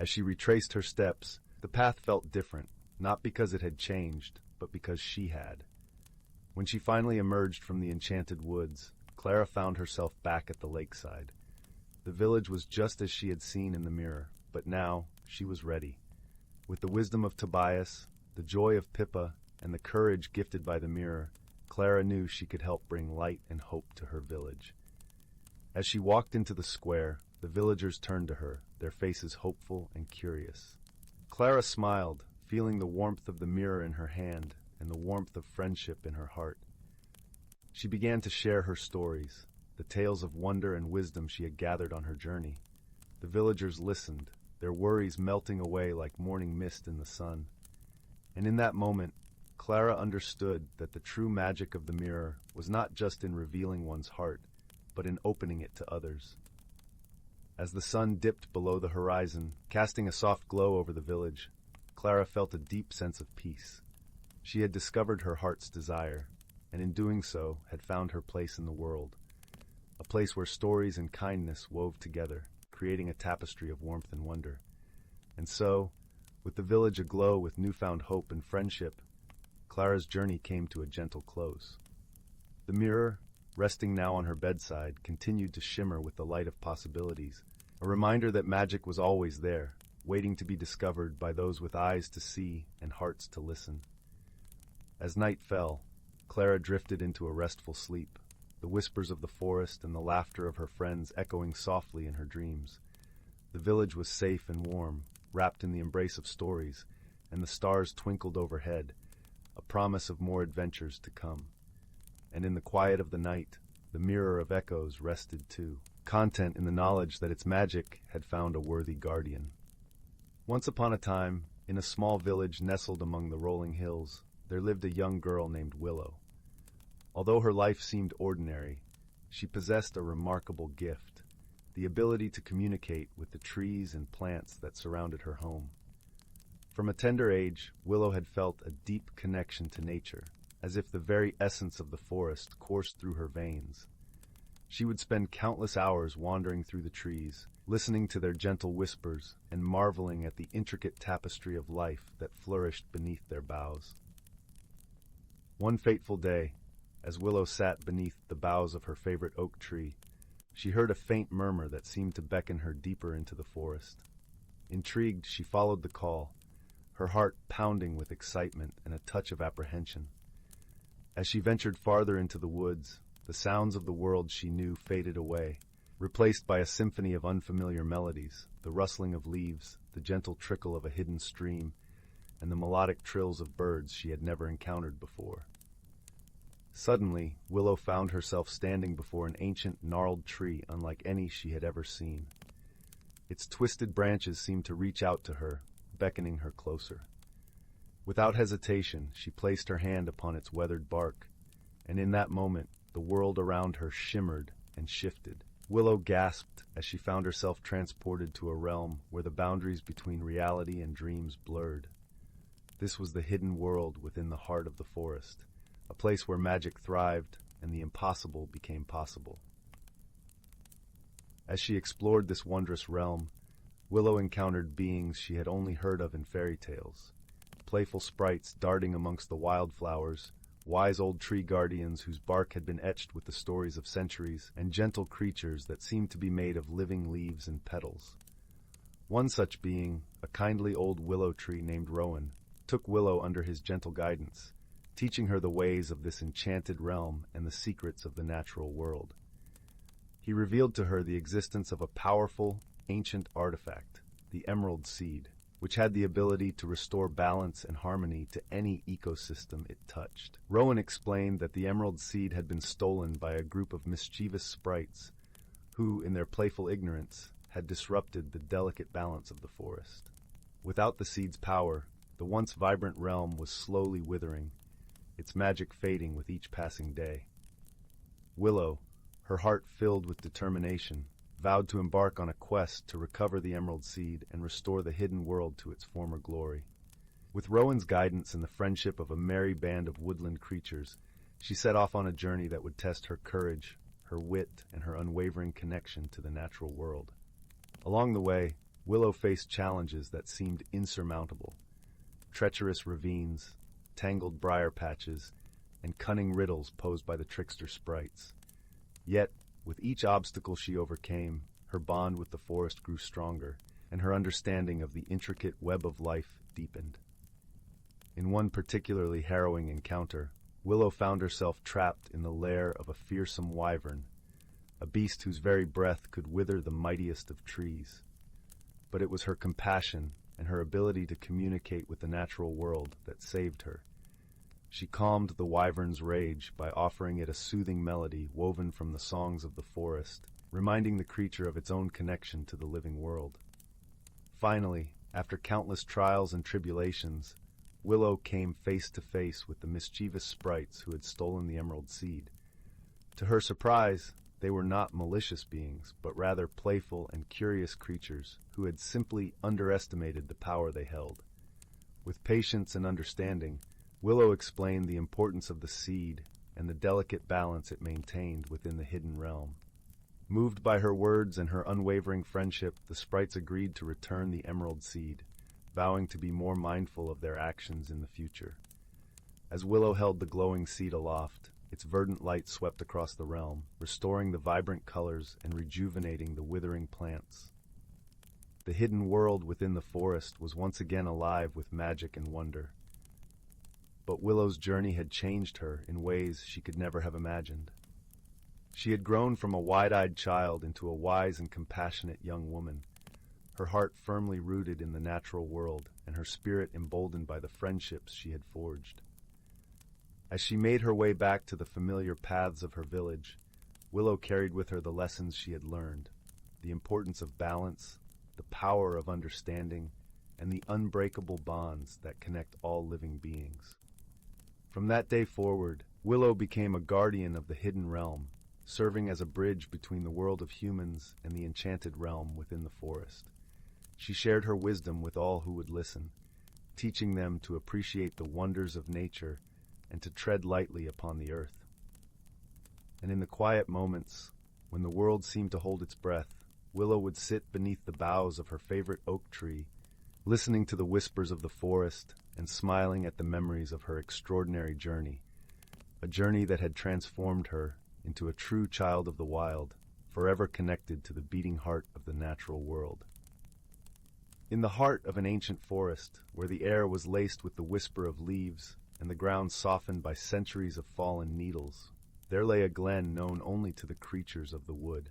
As she retraced her steps, the path felt different, not because it had changed, but because she had. When she finally emerged from the enchanted woods, Clara found herself back at the lakeside. The village was just as she had seen in the mirror, but now she was ready. With the wisdom of Tobias, the joy of Pippa, and the courage gifted by the mirror, Clara knew she could help bring light and hope to her village. As she walked into the square, the villagers turned to her, their faces hopeful and curious. Clara smiled, feeling the warmth of the mirror in her hand and the warmth of friendship in her heart. She began to share her stories, the tales of wonder and wisdom she had gathered on her journey. The villagers listened, their worries melting away like morning mist in the sun. And in that moment, Clara understood that the true magic of the mirror was not just in revealing one's heart, but in opening it to others. As the sun dipped below the horizon, casting a soft glow over the village, Clara felt a deep sense of peace. She had discovered her heart's desire, and in doing so had found her place in the world, a place where stories and kindness wove together, creating a tapestry of warmth and wonder. And so, with the village aglow with newfound hope and friendship, Clara's journey came to a gentle close. The mirror, resting now on her bedside, continued to shimmer with the light of possibilities, a reminder that magic was always there, waiting to be discovered by those with eyes to see and hearts to listen. As night fell, Clara drifted into a restful sleep, the whispers of the forest and the laughter of her friends echoing softly in her dreams. The village was safe and warm, wrapped in the embrace of stories, and the stars twinkled overhead, a promise of more adventures to come. And in the quiet of the night, the mirror of echoes rested too, content in the knowledge that its magic had found a worthy guardian. Once upon a time, in a small village nestled among the rolling hills, there lived a young girl named Willow. Although her life seemed ordinary, she possessed a remarkable gift, the ability to communicate with the trees and plants that surrounded her home. From a tender age, Willow had felt a deep connection to nature, as if the very essence of the forest coursed through her veins. She would spend countless hours wandering through the trees, listening to their gentle whispers and marveling at the intricate tapestry of life that flourished beneath their boughs. One fateful day, as Willow sat beneath the boughs of her favorite oak tree, she heard a faint murmur that seemed to beckon her deeper into the forest. Intrigued, she followed the call, her heart pounding with excitement and a touch of apprehension. As she ventured farther into the woods, the sounds of the world she knew faded away, replaced by a symphony of unfamiliar melodies, the rustling of leaves, the gentle trickle of a hidden stream, and the melodic trills of birds she had never encountered before. Suddenly, Willow found herself standing before an ancient, gnarled tree unlike any she had ever seen. Its twisted branches seemed to reach out to her, beckoning her closer. Without hesitation, she placed her hand upon its weathered bark, and in that moment, the world around her shimmered and shifted. Willow gasped as she found herself transported to a realm where the boundaries between reality and dreams blurred. This was the hidden world within the heart of the forest, a place where magic thrived and the impossible became possible. As she explored this wondrous realm, Willow encountered beings she had only heard of in fairy tales. Playful sprites darting amongst the wildflowers, wise old tree guardians whose bark had been etched with the stories of centuries, and gentle creatures that seemed to be made of living leaves and petals. One such being, a kindly old willow tree named Rowan, took Willow under his gentle guidance, teaching her the ways of this enchanted realm and the secrets of the natural world. He revealed to her the existence of a powerful, ancient artifact, the emerald seed, which had the ability to restore balance and harmony to any ecosystem it touched. Rowan explained that the emerald seed had been stolen by a group of mischievous sprites who, in their playful ignorance, had disrupted the delicate balance of the forest. Without the seed's power, the once vibrant realm was slowly withering, its magic fading with each passing day. Willow, her heart filled with determination, vowed to embark on a quest to recover the emerald seed and restore the hidden world to its former glory. With Rowan's guidance and the friendship of a merry band of woodland creatures, she set off on a journey that would test her courage, her wit, and her unwavering connection to the natural world. Along the way, Willow faced challenges that seemed insurmountable: treacherous ravines, tangled briar patches, and cunning riddles posed by the trickster sprites. Yet, with each obstacle she overcame, her bond with the forest grew stronger, and her understanding of the intricate web of life deepened. In one particularly harrowing encounter, Willow found herself trapped in the lair of a fearsome wyvern, a beast whose very breath could wither the mightiest of trees. But it was her compassion and her ability to communicate with the natural world that saved her. She calmed the wyvern's rage by offering it a soothing melody woven from the songs of the forest, reminding the creature of its own connection to the living world. Finally, after countless trials and tribulations, Willow came face to face with the mischievous sprites who had stolen the emerald seed. To her surprise, they were not malicious beings, but rather playful and curious creatures who had simply underestimated the power they held. With patience and understanding, Willow explained the importance of the seed and the delicate balance it maintained within the hidden realm. Moved by her words and her unwavering friendship, the sprites agreed to return the emerald seed, vowing to be more mindful of their actions in the future. As Willow held the glowing seed aloft, Its verdant light swept across the realm, restoring the vibrant colors and rejuvenating the withering plants. The hidden world within the forest was once again alive with magic and wonder. But Willow's journey had changed her in ways she could never have imagined. She had grown from a wide-eyed child into a wise and compassionate young woman, her heart firmly rooted in the natural world and her spirit emboldened by the friendships she had forged. As she made her way back to the familiar paths of her village, Willow carried with her the lessons she had learned, the importance of balance, the power of understanding, and the unbreakable bonds that connect all living beings. From that day forward, Willow became a guardian of the hidden realm, serving as a bridge between the world of humans and the enchanted realm within the forest. She shared her wisdom with all who would listen, teaching them to appreciate the wonders of nature and to tread lightly upon the earth. And in the quiet moments, when the world seemed to hold its breath, Willow would sit beneath the boughs of her favorite oak tree, listening to the whispers of the forest and smiling at the memories of her extraordinary journey, a journey that had transformed her into a true child of the wild, forever connected to the beating heart of the natural world. In the heart of an ancient forest, where the air was laced with the whisper of leaves and the ground softened by centuries of fallen needles, there lay a glen known only to the creatures of the wood.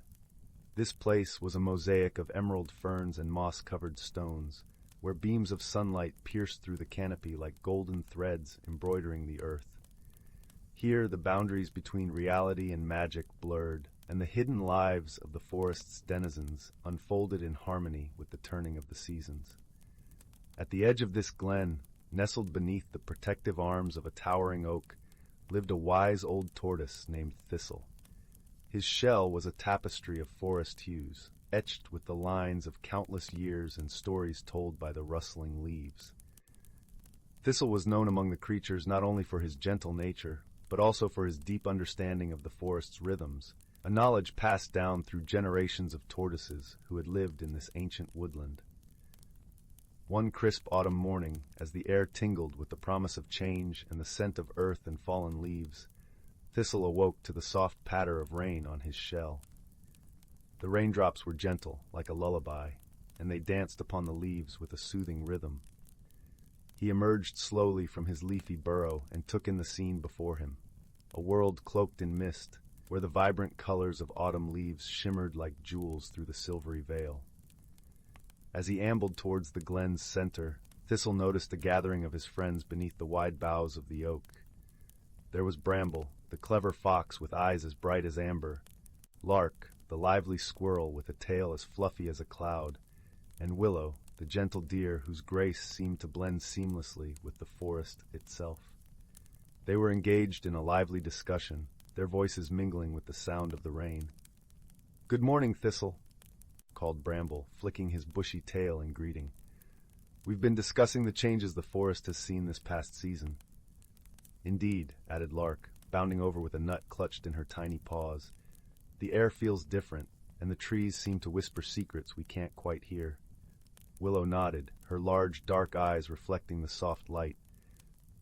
This place was a mosaic of emerald ferns and moss-covered stones, where beams of sunlight pierced through the canopy like golden threads embroidering the earth. Here the boundaries between reality and magic blurred, and the hidden lives of the forest's denizens unfolded in harmony with the turning of the seasons. At the edge of this glen, nestled beneath the protective arms of a towering oak, lived a wise old tortoise named Thistle. His shell was a tapestry of forest hues, etched with the lines of countless years and stories told by the rustling leaves. Thistle was known among the creatures not only for his gentle nature, but also for his deep understanding of the forest's rhythms, a knowledge passed down through generations of tortoises who had lived in this ancient woodland. One crisp autumn morning, as the air tingled with the promise of change and the scent of earth and fallen leaves, Thistle awoke to the soft patter of rain on his shell. The raindrops were gentle, like a lullaby, and they danced upon the leaves with a soothing rhythm. He emerged slowly from his leafy burrow and took in the scene before him, a world cloaked in mist, where the vibrant colors of autumn leaves shimmered like jewels through the silvery veil. As he ambled towards the glen's center, Thistle noticed a gathering of his friends beneath the wide boughs of the oak. There was Bramble, the clever fox with eyes as bright as amber, Lark, the lively squirrel with a tail as fluffy as a cloud, and Willow, the gentle deer whose grace seemed to blend seamlessly with the forest itself. They were engaged in a lively discussion, their voices mingling with the sound of the rain. "Good morning, Thistle," called Bramble, flicking his bushy tail in greeting. "We've been discussing the changes the forest has seen this past season." "Indeed," added Lark, bounding over with a nut clutched in her tiny paws. "The air feels different, and the trees seem to whisper secrets we can't quite hear." Willow nodded, her large, dark eyes reflecting the soft light.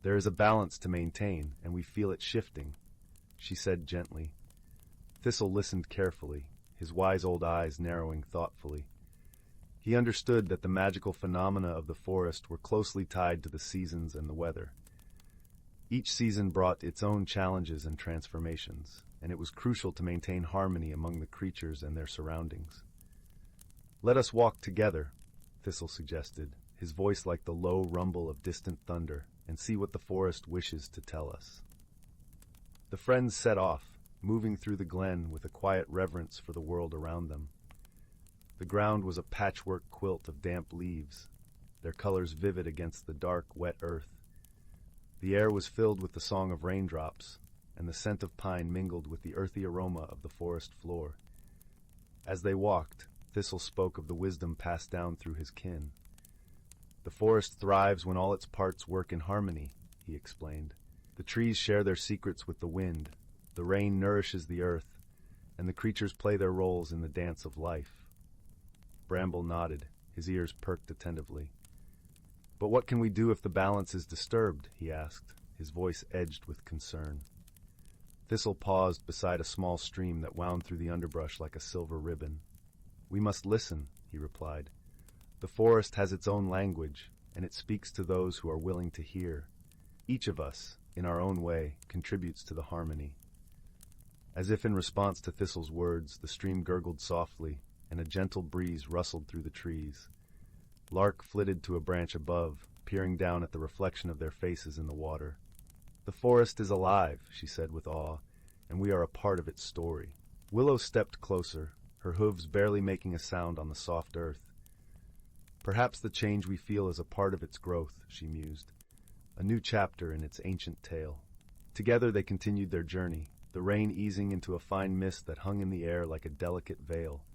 "There is a balance to maintain, and we feel it shifting," she said gently. Thistle listened carefully, his wise old eyes narrowing thoughtfully. He understood that the magical phenomena of the forest were closely tied to the seasons and the weather. Each season brought its own challenges and transformations, and it was crucial to maintain harmony among the creatures and their surroundings. "Let us walk together," Thistle suggested, his voice like the low rumble of distant thunder, "and see what the forest wishes to tell us." The friends set off, moving through the glen with a quiet reverence for the world around them. The ground was a patchwork quilt of damp leaves, their colors vivid against the dark, wet earth. The air was filled with the song of raindrops, and the scent of pine mingled with the earthy aroma of the forest floor. As they walked, Thistle spoke of the wisdom passed down through his kin. "The forest thrives when all its parts work in harmony," he explained. "The trees share their secrets with the wind, the rain nourishes the earth, and the creatures play their roles in the dance of life." Bramble nodded, his ears perked attentively. "But what can we do if the balance is disturbed?" he asked, his voice edged with concern. Thistle paused beside a small stream that wound through the underbrush like a silver ribbon. "We must listen," he replied. "The forest has its own language, and it speaks to those who are willing to hear. Each of us, in our own way, contributes to the harmony." As if in response to Thistle's words, the stream gurgled softly, and a gentle breeze rustled through the trees. Lark flitted to a branch above, peering down at the reflection of their faces in the water. "The forest is alive," she said with awe, "and we are a part of its story." Willow stepped closer, her hooves barely making a sound on the soft earth. "Perhaps the change we feel is a part of its growth," she mused, "a new chapter in its ancient tale." Together they continued their journey, the rain easing into a fine mist that hung in the air like a delicate veil.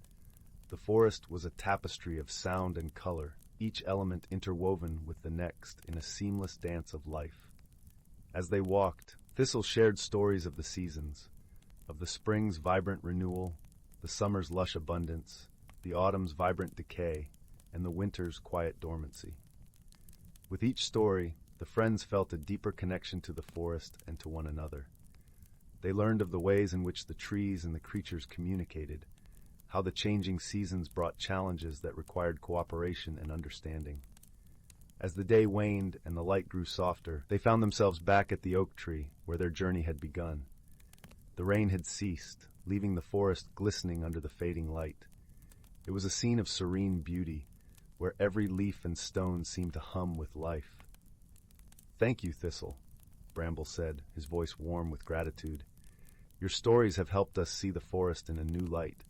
The forest was a tapestry of sound and color, each element interwoven with the next in a seamless dance of life. As they walked, Thistle shared stories of the seasons, of the spring's vibrant renewal, the summer's lush abundance, the autumn's vibrant decay, and the winter's quiet dormancy. With each story, the friends felt a deeper connection to the forest and to one another. They learned of the ways in which the trees and the creatures communicated, how the changing seasons brought challenges that required cooperation and understanding. As the day waned and the light grew softer, they found themselves back at the oak tree where their journey had begun. The rain had ceased, leaving the forest glistening under the fading light. It was a scene of serene beauty, where every leaf and stone seemed to hum with life. "Thank you, Thistle," Bramble said, his voice warm with gratitude. "Your stories have helped us see the forest in a new light."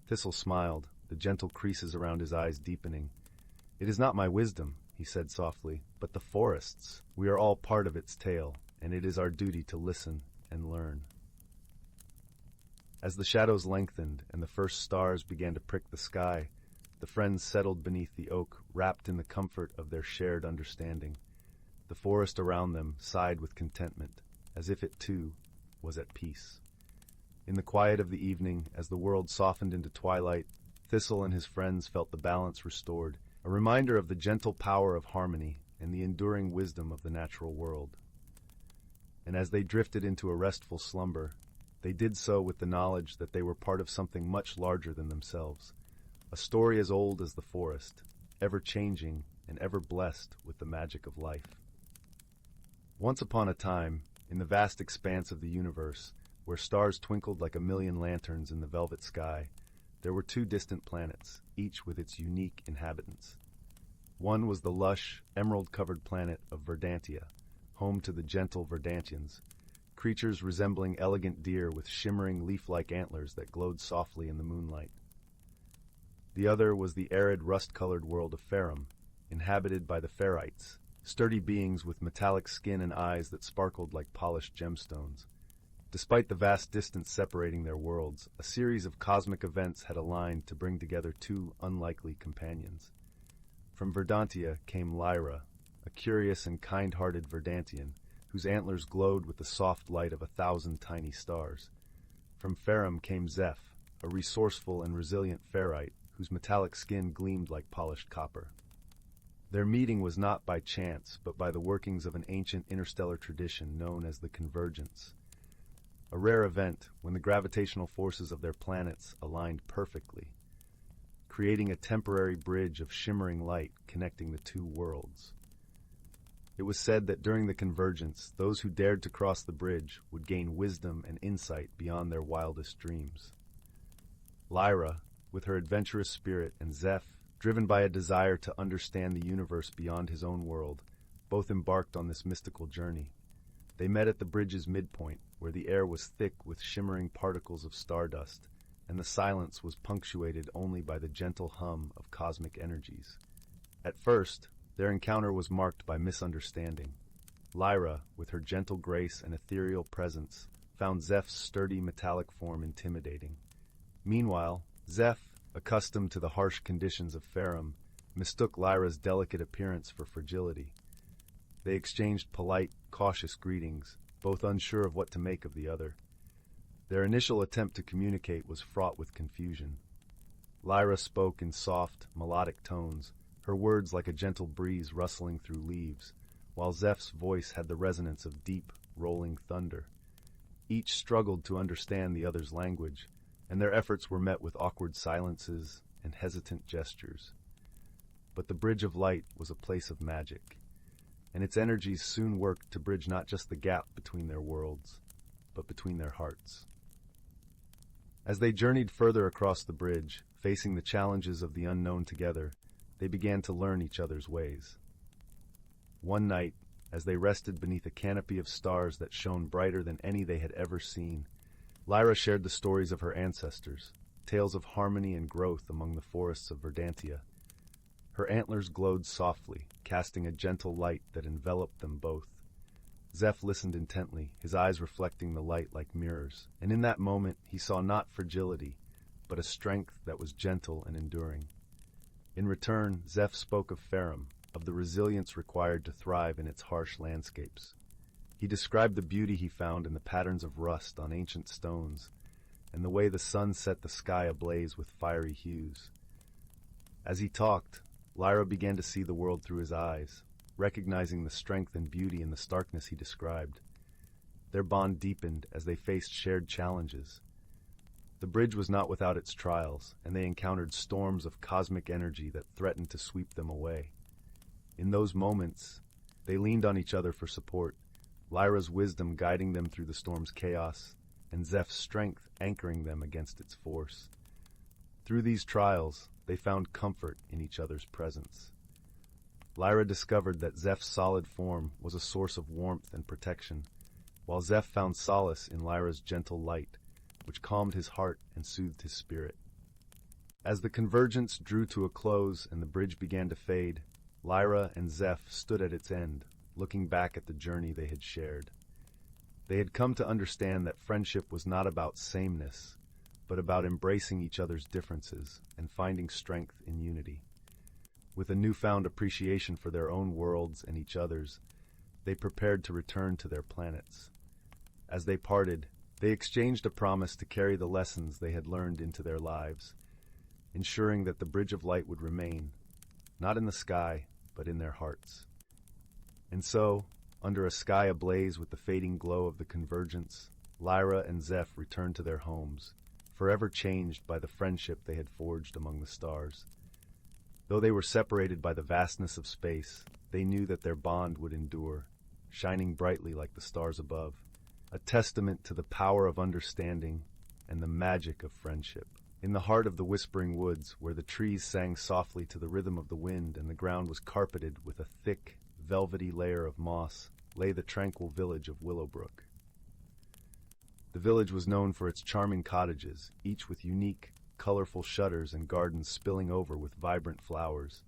Thistle smiled, the gentle creases around his eyes deepening. "It is not my wisdom," he said softly, "but the forest's. We are all part of its tale, and it is our duty to listen and learn." As the shadows lengthened and the first stars began to prick the sky, the friends settled beneath the oak, wrapped in the comfort of their shared understanding. The forest around them sighed with contentment, as if it, too, was at peace. In the quiet of the evening, as the world softened into twilight, Thistle and his friends felt the balance restored, a reminder of the gentle power of harmony and the enduring wisdom of the natural world. And as they drifted into a restful slumber, they did so with the knowledge that they were part of something much larger than themselves, a story as old as the forest, ever changing and ever blessed with the magic of life. Once upon a time, in the vast expanse of the universe, where stars twinkled like a million lanterns in the velvet sky, there were two distant planets, each with its unique inhabitants. One was the lush, emerald-covered planet of Verdantia, home to the gentle Verdantians, creatures resembling elegant deer with shimmering leaf-like antlers that glowed softly in the moonlight. The other was the arid, rust-colored world of Farum, inhabited by the Ferites, sturdy beings with metallic skin and eyes that sparkled like polished gemstones. Despite the vast distance separating their worlds, a series of cosmic events had aligned to bring together two unlikely companions. From Verdantia came Lyra, a curious and kind-hearted Verdantian, whose antlers glowed with the soft light of 1,000 tiny stars. From Farum came Zeph, a resourceful and resilient ferrite, whose metallic skin gleamed like polished copper. Their meeting was not by chance, but by the workings of an ancient interstellar tradition known as the Convergence. A rare event when the gravitational forces of their planets aligned perfectly, creating a temporary bridge of shimmering light connecting the two worlds. It was said that during the convergence, those who dared to cross the bridge would gain wisdom and insight beyond their wildest dreams. Lyra, with her adventurous spirit, and Zeph, driven by a desire to understand the universe beyond his own world, both embarked on this mystical journey. They met at the bridge's midpoint, where the air was thick with shimmering particles of stardust, and the silence was punctuated only by the gentle hum of cosmic energies. At first, their encounter was marked by misunderstanding. Lyra, with her gentle grace and ethereal presence, found Zeph's sturdy metallic form intimidating. Meanwhile, Zeph, accustomed to the harsh conditions of Farum, mistook Lyra's delicate appearance for fragility. They exchanged polite, cautious greetings, both unsure of what to make of the other. Their initial attempt to communicate was fraught with confusion. Lyra spoke in soft, melodic tones, her words like a gentle breeze rustling through leaves, while Zeph's voice had the resonance of deep, rolling thunder. Each struggled to understand the other's language, and their efforts were met with awkward silences and hesitant gestures. But the Bridge of Light was a place of magic, and its energies soon worked to bridge not just the gap between their worlds, but between their hearts. As they journeyed further across the bridge, facing the challenges of the unknown together, they began to learn each other's ways. One night, as they rested beneath a canopy of stars that shone brighter than any they had ever seen, Lyra shared the stories of her ancestors, tales of harmony and growth among the forests of Verdantia. Her antlers glowed softly, casting a gentle light that enveloped them both. Zeph listened intently, his eyes reflecting the light like mirrors, and in that moment he saw not fragility, but a strength that was gentle and enduring. In return, Zeph spoke of Farum, of the resilience required to thrive in its harsh landscapes. He described the beauty he found in the patterns of rust on ancient stones, and the way the sun set the sky ablaze with fiery hues. As he talked, Lyra began to see the world through his eyes, recognizing the strength and beauty in the starkness he described. Their bond deepened as they faced shared challenges. The bridge was not without its trials, and they encountered storms of cosmic energy that threatened to sweep them away. In those moments, they leaned on each other for support, Lyra's wisdom guiding them through the storm's chaos, and Zeph's strength anchoring them against its force. Through these trials, they found comfort in each other's presence. Lyra discovered that Zeph's solid form was a source of warmth and protection, while Zeph found solace in Lyra's gentle light, which calmed his heart and soothed his spirit. As the convergence drew to a close and the bridge began to fade, Lyra and Zeph stood at its end, looking back at the journey they had shared. They had come to understand that friendship was not about sameness, but about embracing each other's differences and finding strength in unity. With a newfound appreciation for their own worlds and each other's, they prepared to return to their planets. As they parted, they exchanged a promise to carry the lessons they had learned into their lives, ensuring that the Bridge of Light would remain, not in the sky, but in their hearts. And so, under a sky ablaze with the fading glow of the convergence, Lyra and Zeph returned to their homes, forever changed by the friendship they had forged among the stars. Though they were separated by the vastness of space, they knew that their bond would endure, shining brightly like the stars above, a testament to the power of understanding and the magic of friendship. In the heart of the whispering woods, where the trees sang softly to the rhythm of the wind and the ground was carpeted with a thick, velvety layer of moss, lay the tranquil village of Willowbrook. The village was known for its charming cottages, each with unique, colorful shutters and gardens spilling over with vibrant flowers.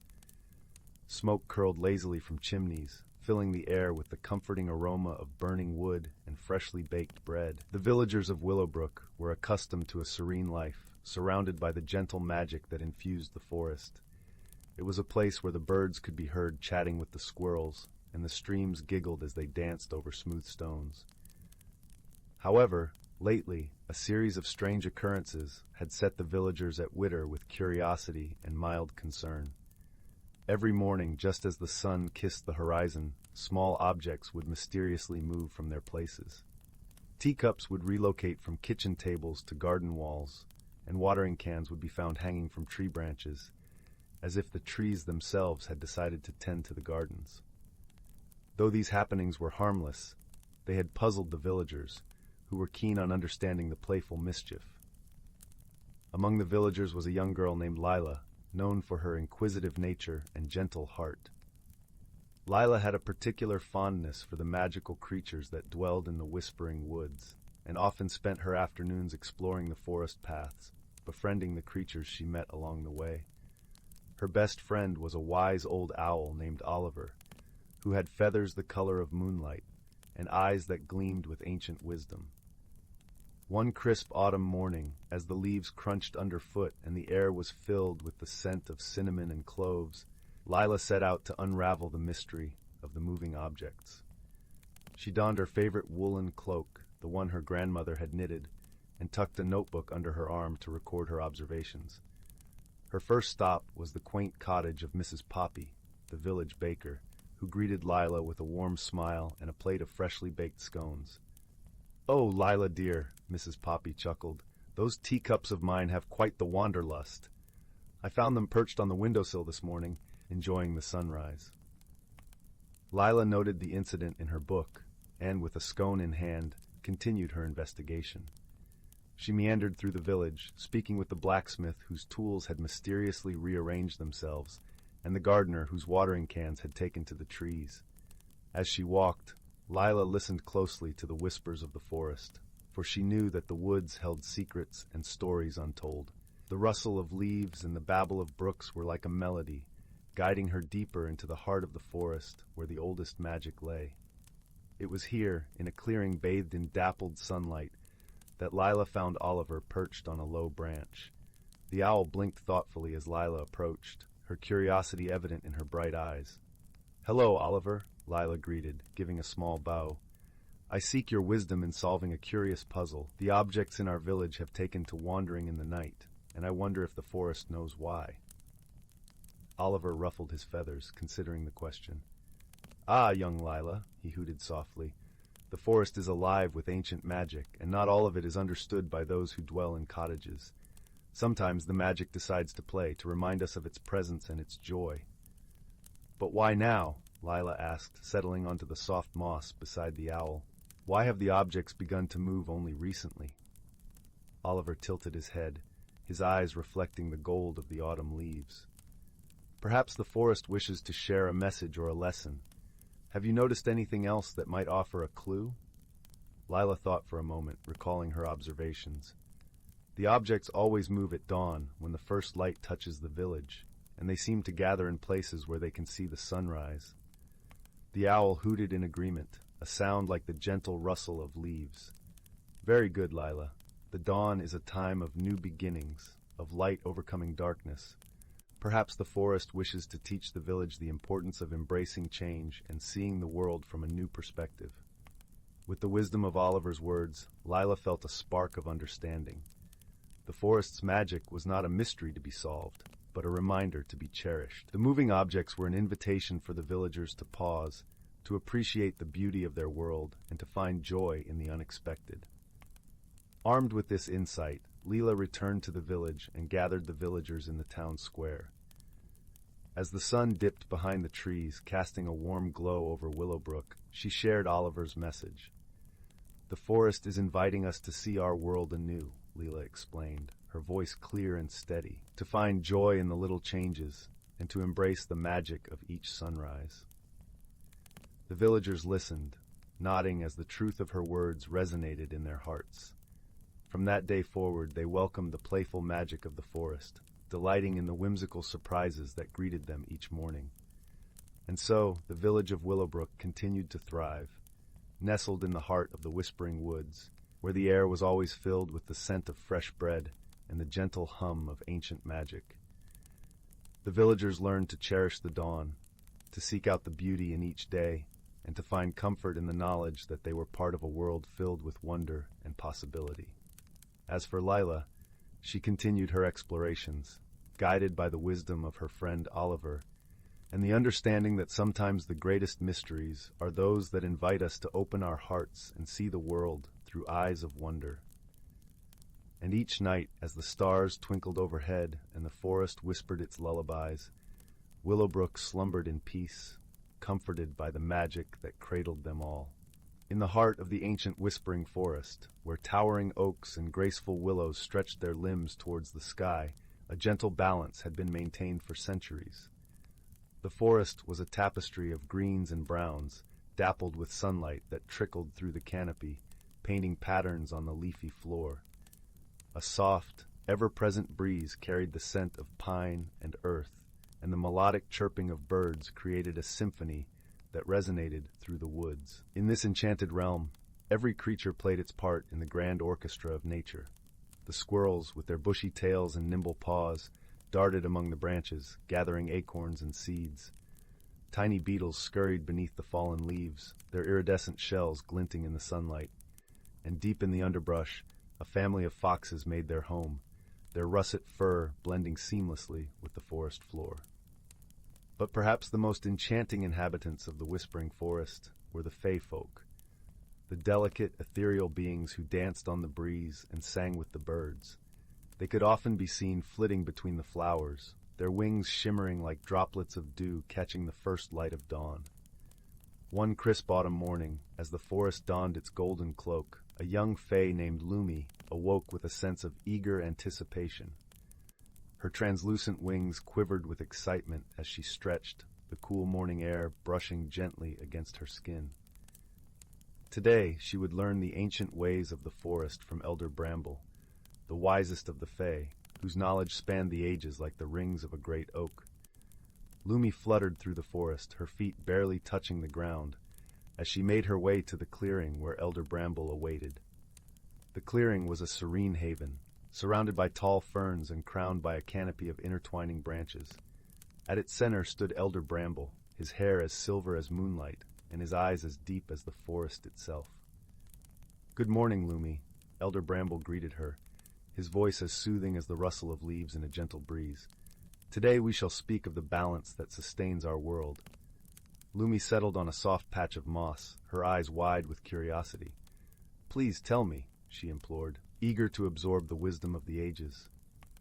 Smoke curled lazily from chimneys, filling the air with the comforting aroma of burning wood and freshly baked bread. The villagers of Willowbrook were accustomed to a serene life, surrounded by the gentle magic that infused the forest. It was a place where the birds could be heard chatting with the squirrels, and the streams giggled as they danced over smooth stones. However, lately, a series of strange occurrences had set the villagers at witter with curiosity and mild concern. Every morning, just as the sun kissed the horizon, small objects would mysteriously move from their places. Teacups would relocate from kitchen tables to garden walls, and watering cans would be found hanging from tree branches, as if the trees themselves had decided to tend to the gardens. Though these happenings were harmless, they had puzzled the villagers, who were keen on understanding the playful mischief. Among the villagers was a young girl named Lila, known for her inquisitive nature and gentle heart. Lila had a particular fondness for the magical creatures that dwelled in the whispering woods, and often spent her afternoons exploring the forest paths, befriending the creatures she met along the way. Her best friend was a wise old owl named Oliver, who had feathers the color of moonlight and eyes that gleamed with ancient wisdom. One crisp autumn morning, as the leaves crunched underfoot and the air was filled with the scent of cinnamon and cloves, Lila set out to unravel the mystery of the moving objects. She donned her favorite woolen cloak, the one her grandmother had knitted, and tucked a notebook under her arm to record her observations. Her first stop was the quaint cottage of Mrs. Poppy, the village baker, who greeted Lila with a warm smile and a plate of freshly baked scones. "Oh, Lila dear," Mrs. Poppy chuckled, "those teacups of mine have quite the wanderlust. I found them perched on the windowsill this morning, enjoying the sunrise." Lila noted the incident in her book, and with a scone in hand, continued her investigation. She meandered through the village, speaking with the blacksmith whose tools had mysteriously rearranged themselves, and the gardener whose watering cans had taken to the trees. As she walked, Lila listened closely to the whispers of the forest, for she knew that the woods held secrets and stories untold. The rustle of leaves and the babble of brooks were like a melody, guiding her deeper into the heart of the forest where the oldest magic lay. It was here, in a clearing bathed in dappled sunlight, that Lila found Oliver perched on a low branch. The owl blinked thoughtfully as Lila approached, her curiosity evident in her bright eyes. "Hello, Oliver," Lila greeted, giving a small bow. "I seek your wisdom in solving a curious puzzle. The objects in our village have taken to wandering in the night, and I wonder if the forest knows why." Oliver ruffled his feathers, considering the question. "Ah, young Lila," he hooted softly, "the forest is alive with ancient magic, and not all of it is understood by those who dwell in cottages. Sometimes the magic decides to play, to remind us of its presence and its joy." "But why now?" Lila asked, settling onto the soft moss beside the owl. "Why have the objects begun to move only recently?" Oliver tilted his head, his eyes reflecting the gold of the autumn leaves. "Perhaps the forest wishes to share a message or a lesson. Have you noticed anything else that might offer a clue?" Lila thought for a moment, recalling her observations. "The objects always move at dawn, when the first light touches the village, and they seem to gather in places where they can see the sunrise." The owl hooted in agreement, a sound like the gentle rustle of leaves. "Very good, Lila. The dawn is a time of new beginnings, of light overcoming darkness. Perhaps the forest wishes to teach the village the importance of embracing change and seeing the world from a new perspective." With the wisdom of Oliver's words, Lila felt a spark of understanding. The forest's magic was not a mystery to be solved, but a reminder to be cherished. The moving objects were an invitation for the villagers to pause, to appreciate the beauty of their world, and to find joy in the unexpected. Armed with this insight, Lila returned to the village and gathered the villagers in the town square. As the sun dipped behind the trees, casting a warm glow over Willowbrook, she shared Oliver's message. "The forest is inviting us to see our world anew," Lila explained, her voice clear and steady, "to find joy in the little changes, and to embrace the magic of each sunrise." The villagers listened, nodding as the truth of her words resonated in their hearts. From that day forward, they welcomed the playful magic of the forest, delighting in the whimsical surprises that greeted them each morning. And so, the village of Willowbrook continued to thrive, nestled in the heart of the whispering woods, where the air was always filled with the scent of fresh bread and the gentle hum of ancient magic. The villagers learned to cherish the dawn, to seek out the beauty in each day, and to find comfort in the knowledge that they were part of a world filled with wonder and possibility. As for Lila, she continued her explorations, guided by the wisdom of her friend Oliver, and the understanding that sometimes the greatest mysteries are those that invite us to open our hearts and see the world through eyes of wonder. And each night, as the stars twinkled overhead and the forest whispered its lullabies, Willowbrook slumbered in peace, comforted by the magic that cradled them all. In the heart of the ancient whispering forest, where towering oaks and graceful willows stretched their limbs towards the sky, a gentle balance had been maintained for centuries. The forest was a tapestry of greens and browns, dappled with sunlight that trickled through the canopy, painting patterns on the leafy floor. A soft, ever-present breeze carried the scent of pine and earth, and the melodic chirping of birds created a symphony that resonated through the woods. In this enchanted realm, every creature played its part in the grand orchestra of nature. The squirrels, with their bushy tails and nimble paws, darted among the branches, gathering acorns and seeds. Tiny beetles scurried beneath the fallen leaves, their iridescent shells glinting in the sunlight. And deep in the underbrush, a family of foxes made their home, their russet fur blending seamlessly with the forest floor. But perhaps the most enchanting inhabitants of the whispering forest were the Fae folk. the delicate, ethereal beings who danced on the breeze and sang with the birds. They could often be seen flitting between the flowers, their wings shimmering like droplets of dew catching the first light of dawn. One crisp autumn morning, as the forest donned its golden cloak, a young fae named Lumi awoke with a sense of eager anticipation. Her translucent wings quivered with excitement as she stretched, the cool morning air brushing gently against her skin. Today, she would learn the ancient ways of the forest from Elder Bramble, the wisest of the fae, whose knowledge spanned the ages like the rings of a great oak. Lumi fluttered through the forest, her feet barely touching the ground, as she made her way to the clearing where Elder Bramble awaited. The clearing was a serene haven, surrounded by tall ferns and crowned by a canopy of intertwining branches. At its center stood Elder Bramble, his hair as silver as moonlight, and his eyes as deep as the forest itself. "Good morning, Lumi," Elder Bramble greeted her, his voice as soothing as the rustle of leaves in a gentle breeze. "Today we shall speak of the balance that sustains our world." Lumi settled on a soft patch of moss, her eyes wide with curiosity. "Please tell me," she implored, eager to absorb the wisdom of the ages.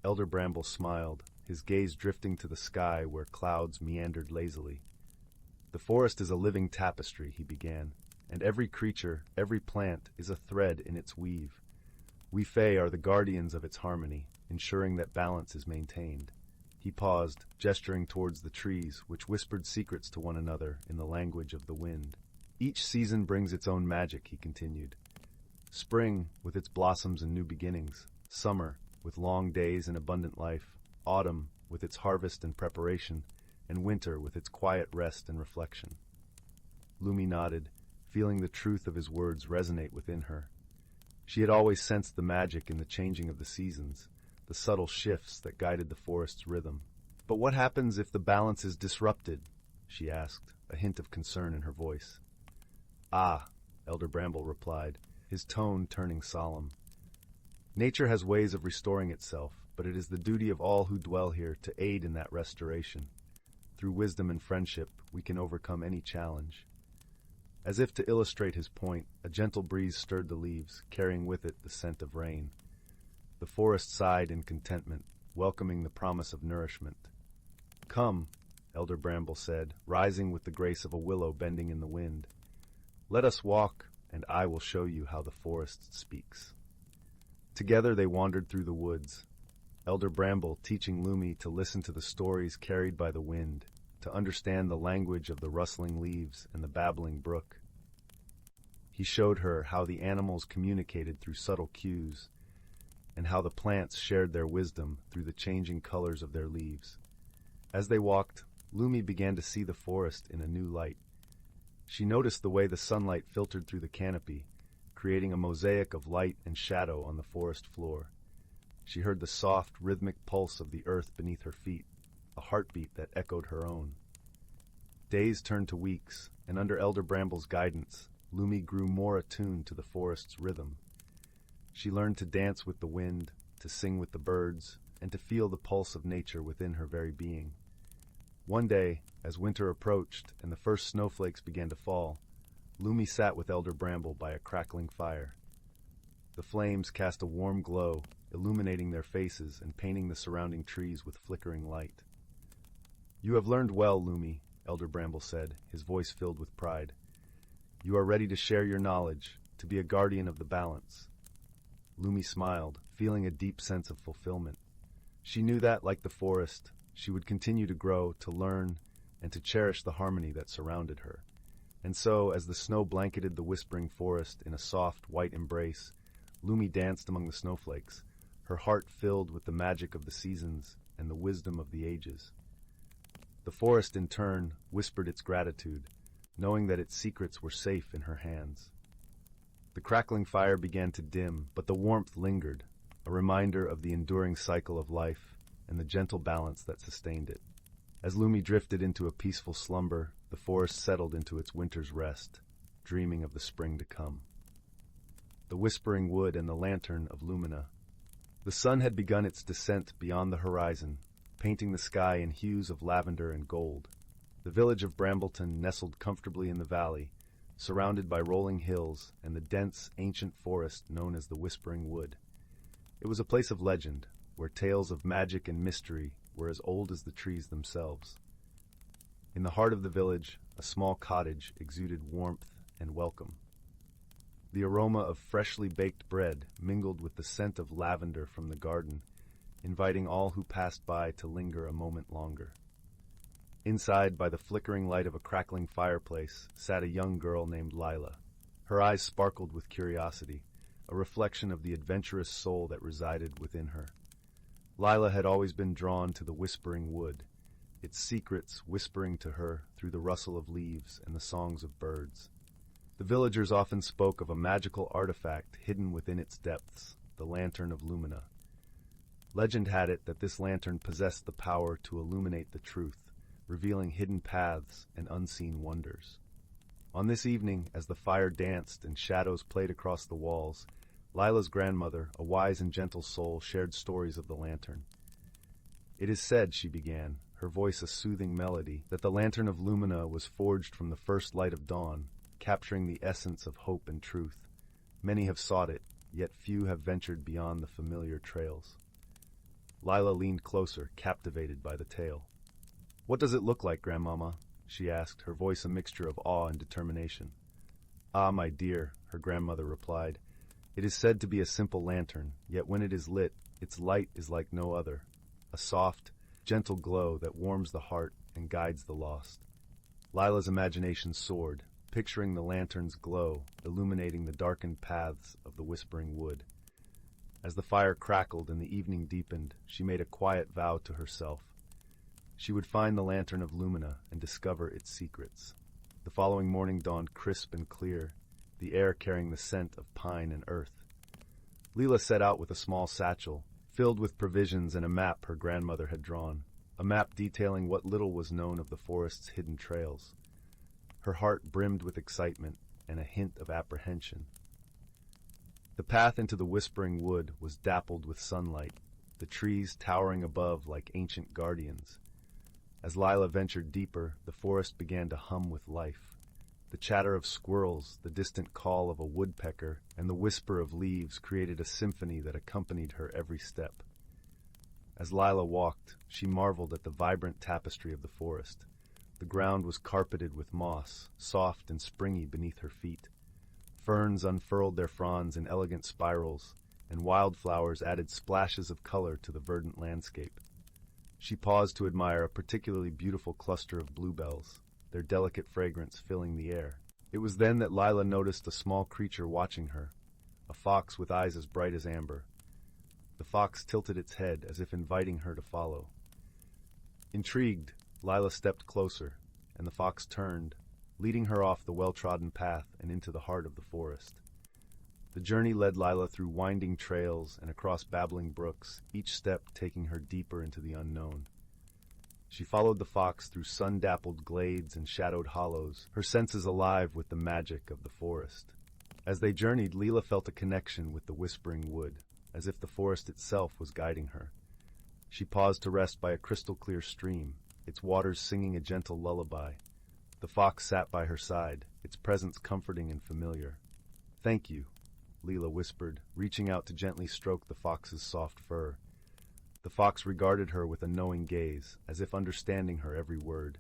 Elder Bramble smiled, his gaze drifting to the sky where clouds meandered lazily. "The forest is a living tapestry," he began, "and every creature, every plant, is a thread in its weave. We Fae are the guardians of its harmony, ensuring that balance is maintained." He paused, gesturing towards the trees, which whispered secrets to one another in the language of the wind. "Each season brings its own magic," he continued. "Spring, with its blossoms and new beginnings. Summer, with long days and abundant life. Autumn, with its harvest and preparation. And winter, with its quiet rest and reflection." Lumi nodded, feeling the truth of his words resonate within her. She had always sensed the magic in the changing of the seasons, the subtle shifts that guided the forest's rhythm. "But what happens if the balance is disrupted?" she asked, a hint of concern in her voice. "Ah," Elder Bramble replied, his tone turning solemn. "Nature has ways of restoring itself, but it is the duty of all who dwell here to aid in that restoration. Through wisdom and friendship, we can overcome any challenge." As if to illustrate his point, a gentle breeze stirred the leaves, carrying with it the scent of rain. The forest sighed in contentment, welcoming the promise of nourishment. "Come," Elder Bramble said, rising with the grace of a willow bending in the wind. "Let us walk, and I will show you how the forest speaks." Together they wandered through the woods, Elder Bramble teaching Lumi to listen to the stories carried by the wind, to understand the language of the rustling leaves and the babbling brook. He showed her how the animals communicated through subtle cues, and how the plants shared their wisdom through the changing colors of their leaves. As they walked, Lumi began to see the forest in a new light. She noticed the way the sunlight filtered through the canopy, creating a mosaic of light and shadow on the forest floor. She heard the soft, rhythmic pulse of the earth beneath her feet, a heartbeat that echoed her own. Days turned to weeks, and under Elder Bramble's guidance, Lumi grew more attuned to the forest's rhythm. She learned to dance with the wind, to sing with the birds, and to feel the pulse of nature within her very being. One day, as winter approached and the first snowflakes began to fall, Lumi sat with Elder Bramble by a crackling fire. The flames cast a warm glow, illuminating their faces and painting the surrounding trees with flickering light. "You have learned well, Lumi," Elder Bramble said, his voice filled with pride. "You are ready to share your knowledge, to be a guardian of the balance." Lumi smiled, feeling a deep sense of fulfillment. She knew that, like the forest, she would continue to grow, to learn, and to cherish the harmony that surrounded her. And so, as the snow blanketed the whispering forest in a soft, white embrace, Lumi danced among the snowflakes, her heart filled with the magic of the seasons and the wisdom of the ages. The forest, in turn, whispered its gratitude, knowing that its secrets were safe in her hands. The crackling fire began to dim, but the warmth lingered, a reminder of the enduring cycle of life and the gentle balance that sustained it. As Lumi drifted into a peaceful slumber, the forest settled into its winter's rest, dreaming of the spring to come. The whispering wood and the lantern of Lumina. The sun had begun its descent beyond the horizon, painting the sky in hues of lavender and gold. The village of Brambleton nestled comfortably in the valley, surrounded by rolling hills and the dense, ancient forest known as the Whispering Wood. It was a place of legend, where tales of magic and mystery were as old as the trees themselves. In the heart of the village, a small cottage exuded warmth and welcome. The aroma of freshly baked bread mingled with the scent of lavender from the garden, inviting all who passed by to linger a moment longer. Inside, by the flickering light of a crackling fireplace, sat a young girl named Lila. Her eyes sparkled with curiosity, a reflection of the adventurous soul that resided within her. Lila had always been drawn to the Whispering Wood, its secrets whispering to her through the rustle of leaves and the songs of birds. The villagers often spoke of a magical artifact hidden within its depths, the Lantern of Lumina. Legend had it that this lantern possessed the power to illuminate the truth, revealing hidden paths and unseen wonders. On this evening, as the fire danced and shadows played across the walls, Lila's grandmother, a wise and gentle soul, shared stories of the lantern. "It is said," she began, her voice a soothing melody, "that the Lantern of Lumina was forged from the first light of dawn, capturing the essence of hope and truth. Many have sought it, yet few have ventured beyond the familiar trails." Lila leaned closer, captivated by the tale. "What does it look like, Grandmama?" she asked, her voice a mixture of awe and determination. "Ah, my dear," her grandmother replied, "it is said to be a simple lantern, yet when it is lit, its light is like no other, a soft, gentle glow that warms the heart and guides the lost." Lila's imagination soared, picturing the lantern's glow, illuminating the darkened paths of the Whispering Wood. As the fire crackled and the evening deepened, she made a quiet vow to herself. She would find the Lantern of Lumina and discover its secrets. The following morning dawned crisp and clear, the air carrying the scent of pine and earth. Lila set out with a small satchel, filled with provisions and a map her grandmother had drawn, a map detailing what little was known of the forest's hidden trails. Her heart brimmed with excitement and a hint of apprehension. The path into the Whispering Wood was dappled with sunlight, the trees towering above like ancient guardians. As Lila ventured deeper, the forest began to hum with life. The chatter of squirrels, the distant call of a woodpecker, and the whisper of leaves created a symphony that accompanied her every step. As Lila walked, she marveled at the vibrant tapestry of the forest. The ground was carpeted with moss, soft and springy beneath her feet. Ferns unfurled their fronds in elegant spirals, and wildflowers added splashes of color to the verdant landscape. She paused to admire a particularly beautiful cluster of bluebells, their delicate fragrance filling the air. It was then that Lila noticed a small creature watching her, a fox with eyes as bright as amber. The fox tilted its head as if inviting her to follow. Intrigued, Lila stepped closer, and the fox turned, leading her off the well-trodden path and into the heart of the forest. The journey led Lila through winding trails and across babbling brooks, each step taking her deeper into the unknown. She followed the fox through sun-dappled glades and shadowed hollows, her senses alive with the magic of the forest. As they journeyed, Lila felt a connection with the Whispering Wood, as if the forest itself was guiding her. She paused to rest by a crystal-clear stream, its waters singing a gentle lullaby. The fox sat by her side, its presence comforting and familiar. "Thank you," Lila whispered, reaching out to gently stroke the fox's soft fur. The fox regarded her with a knowing gaze, as if understanding her every word.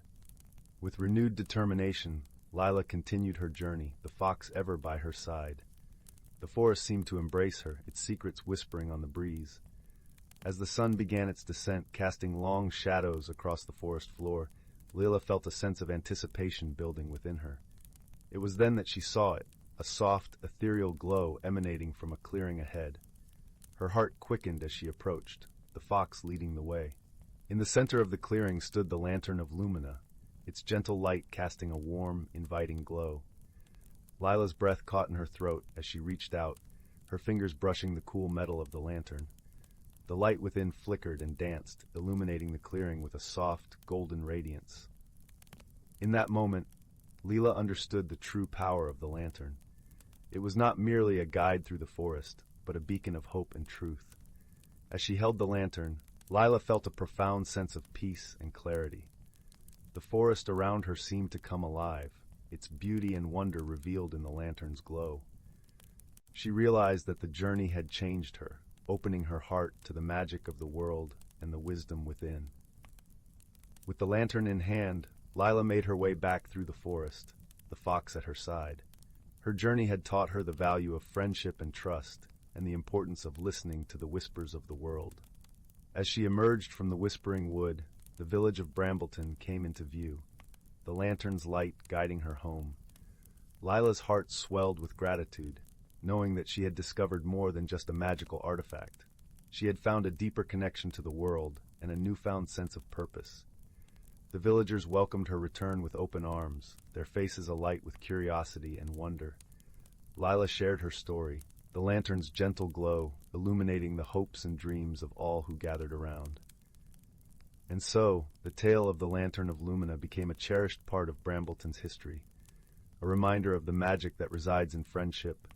With renewed determination, Lila continued her journey, the fox ever by her side. The forest seemed to embrace her, its secrets whispering on the breeze. As the sun began its descent, casting long shadows across the forest floor, Lila felt a sense of anticipation building within her. It was then that she saw it, a soft, ethereal glow emanating from a clearing ahead. Her heart quickened as she approached, the fox leading the way. In the center of the clearing stood the Lantern of Lumina, its gentle light casting a warm, inviting glow. Lila's breath caught in her throat as she reached out, her fingers brushing the cool metal of the lantern. The light within flickered and danced, illuminating the clearing with a soft, golden radiance. In that moment, Lila understood the true power of the lantern. It was not merely a guide through the forest, but a beacon of hope and truth. As she held the lantern, Lila felt a profound sense of peace and clarity. The forest around her seemed to come alive, its beauty and wonder revealed in the lantern's glow. She realized that the journey had changed her, opening her heart to the magic of the world and the wisdom within. With the lantern in hand, Lila made her way back through the forest, the fox at her side. Her journey had taught her the value of friendship and trust, and the importance of listening to the whispers of the world. As she emerged from the whispering wood, the village of Brambleton came into view, the lantern's light guiding her home. Lila's heart swelled with gratitude, knowing that she had discovered more than just a magical artifact. She had found a deeper connection to the world and a newfound sense of purpose. The villagers welcomed her return with open arms, their faces alight with curiosity and wonder. Lila shared her story, the lantern's gentle glow illuminating the hopes and dreams of all who gathered around. And so, the tale of the Lantern of Lumina became a cherished part of Brambleton's history, a reminder of the magic that resides in friendship,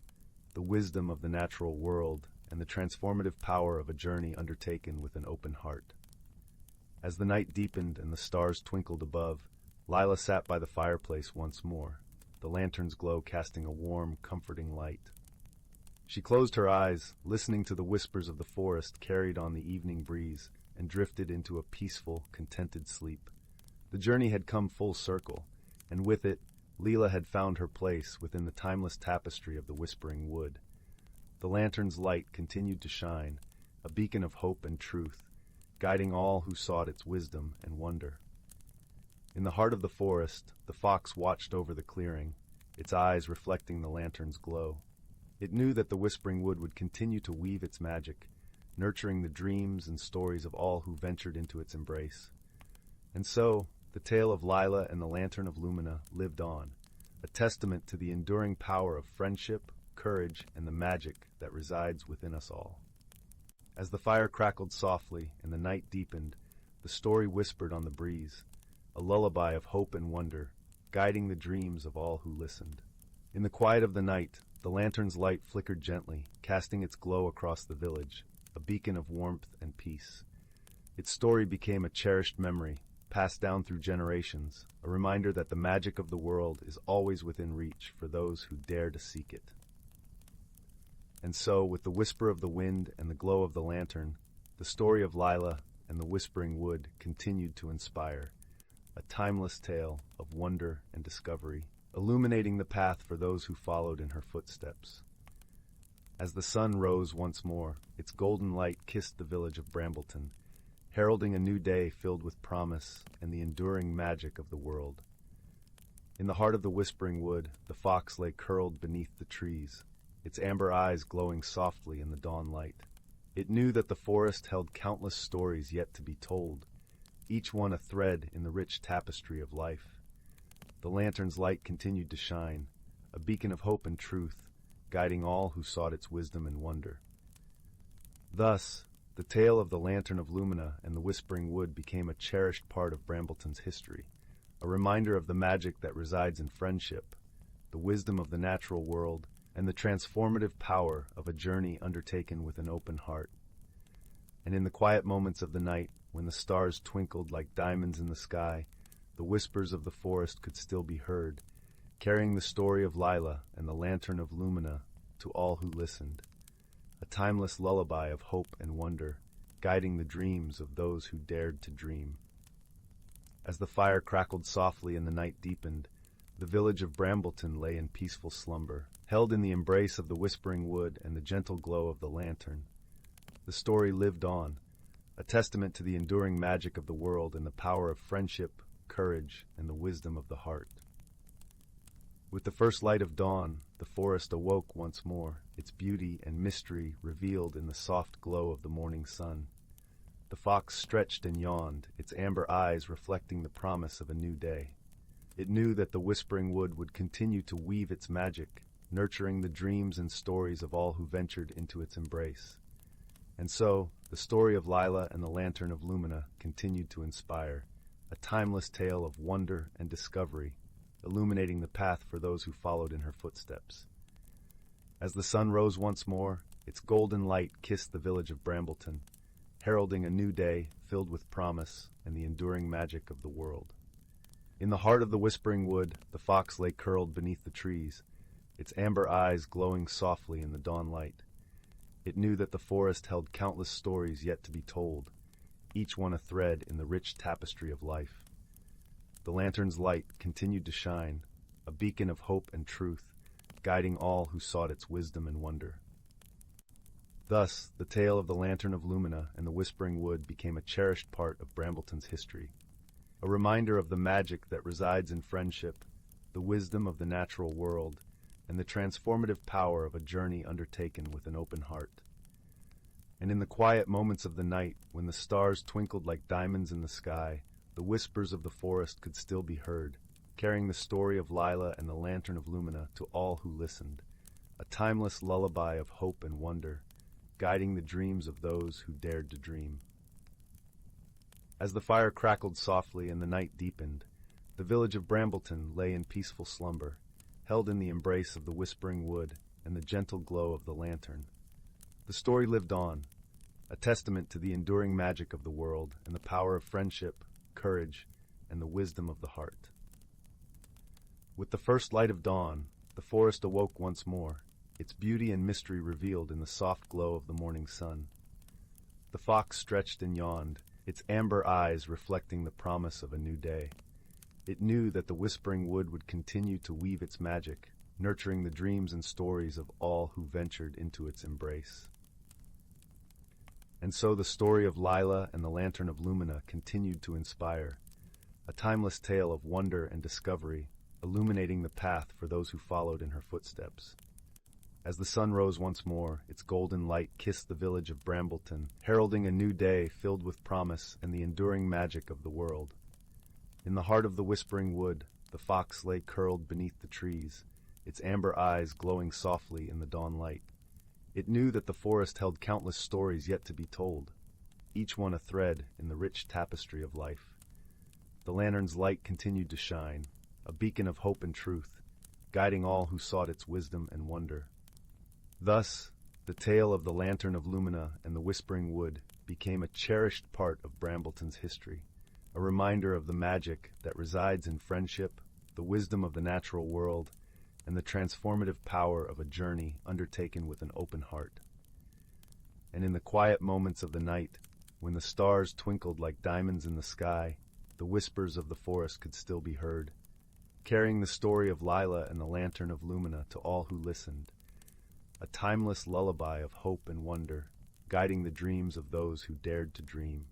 the wisdom of the natural world, and the transformative power of a journey undertaken with an open heart. As the night deepened and the stars twinkled above, Lila sat by the fireplace once more, the lantern's glow casting a warm, comforting light. She closed her eyes, listening to the whispers of the forest carried on the evening breeze, and drifted into a peaceful, contented sleep. The journey had come full circle, and with it, Leela had found her place within the timeless tapestry of the Whispering Wood. The lantern's light continued to shine, a beacon of hope and truth, guiding all who sought its wisdom and wonder. In the heart of the forest, the fox watched over the clearing, its eyes reflecting the lantern's glow. It knew that the Whispering Wood would continue to weave its magic, nurturing the dreams and stories of all who ventured into its embrace. And so, the tale of Lila and the Lantern of Lumina lived on, a testament to the enduring power of friendship, courage, and the magic that resides within us all. As the fire crackled softly and the night deepened, the story whispered on the breeze, a lullaby of hope and wonder, guiding the dreams of all who listened. In the quiet of the night, the lantern's light flickered gently, casting its glow across the village, a beacon of warmth and peace. Its story became a cherished memory, passed down through generations, a reminder that the magic of the world is always within reach for those who dare to seek it. And so, with the whisper of the wind and the glow of the lantern, the story of Lila and the Whispering Wood continued to inspire, a timeless tale of wonder and discovery, illuminating the path for those who followed in her footsteps. As the sun rose once more, its golden light kissed the village of Brambleton, heralding a new day filled with promise and the enduring magic of the world. In the heart of the Whispering Wood, the fox lay curled beneath the trees, its amber eyes glowing softly in the dawn light. It knew that the forest held countless stories yet to be told, each one a thread in the rich tapestry of life. The lantern's light continued to shine, a beacon of hope and truth, guiding all who sought its wisdom and wonder. Thus, the tale of the Lantern of Lumina and the Whispering Wood became a cherished part of Brambleton's history, a reminder of the magic that resides in friendship, the wisdom of the natural world, and the transformative power of a journey undertaken with an open heart. And in the quiet moments of the night, when the stars twinkled like diamonds in the sky, the whispers of the forest could still be heard, carrying the story of Lila and the Lantern of Lumina to all who listened, a timeless lullaby of hope and wonder, guiding the dreams of those who dared to dream. As the fire crackled softly and the night deepened, the village of Brambleton lay in peaceful slumber, held in the embrace of the Whispering Wood and the gentle glow of the lantern. The story lived on, a testament to the enduring magic of the world and the power of friendship, courage, and the wisdom of the heart. With the first light of dawn, the forest awoke once more, its beauty and mystery revealed in the soft glow of the morning sun. The fox stretched and yawned, its amber eyes reflecting the promise of a new day. It knew that the Whispering Wood would continue to weave its magic, nurturing the dreams and stories of all who ventured into its embrace. And so, the story of Lila and the Lantern of Lumina continued to inspire, a timeless tale of wonder and discovery, illuminating the path for those who followed in her footsteps. As the sun rose once more, its golden light kissed the village of Brambleton, heralding a new day filled with promise and the enduring magic of the world. In the heart of the whispering wood, the fox lay curled beneath the trees, its amber eyes glowing softly in the dawn light. It knew that the forest held countless stories yet to be told, each one a thread in the rich tapestry of life. The lantern's light continued to shine, a beacon of hope and truth, guiding all who sought its wisdom and wonder. Thus, the tale of the Lantern of Lumina and the Whispering Wood became a cherished part of Brambleton's history, a reminder of the magic that resides in friendship, the wisdom of the natural world, and the transformative power of a journey undertaken with an open heart. And in the quiet moments of the night, when the stars twinkled like diamonds in the sky, the whispers of the forest could still be heard, carrying the story of Lila and the Lantern of Lumina to all who listened, a timeless lullaby of hope and wonder, guiding the dreams of those who dared to dream. As the fire crackled softly and the night deepened, the village of Brambleton lay in peaceful slumber, held in the embrace of the whispering wood and the gentle glow of the lantern. The story lived on, a testament to the enduring magic of the world and the power of friendship, courage, and the wisdom of the heart. With the first light of dawn, the forest awoke once more, its beauty and mystery revealed in the soft glow of the morning sun. The fox stretched and yawned, its amber eyes reflecting the promise of a new day. It knew that the whispering wood would continue to weave its magic, nurturing the dreams and stories of all who ventured into its embrace. And so the story of Lila and the Lantern of Lumina continued to inspire, a timeless tale of wonder and discovery, illuminating the path for those who followed in her footsteps. As the sun rose once more, its golden light kissed the village of Brambleton, heralding a new day filled with promise and the enduring magic of the world. In the heart of the whispering wood, the fox lay curled beneath the trees, its amber eyes glowing softly in the dawn light. It knew that the forest held countless stories yet to be told, each one a thread in the rich tapestry of life. The lantern's light continued to shine, a beacon of hope and truth, guiding all who sought its wisdom and wonder. Thus, the tale of the Lantern of Lumina and the Whispering Wood became a cherished part of Brambleton's history, a reminder of the magic that resides in friendship, the wisdom of the natural world, and the transformative power of a journey undertaken with an open heart. And in the quiet moments of the night, when the stars twinkled like diamonds in the sky, the whispers of the forest could still be heard, carrying the story of Lila and the Lantern of Lumina to all who listened, a timeless lullaby of hope and wonder, guiding the dreams of those who dared to dream.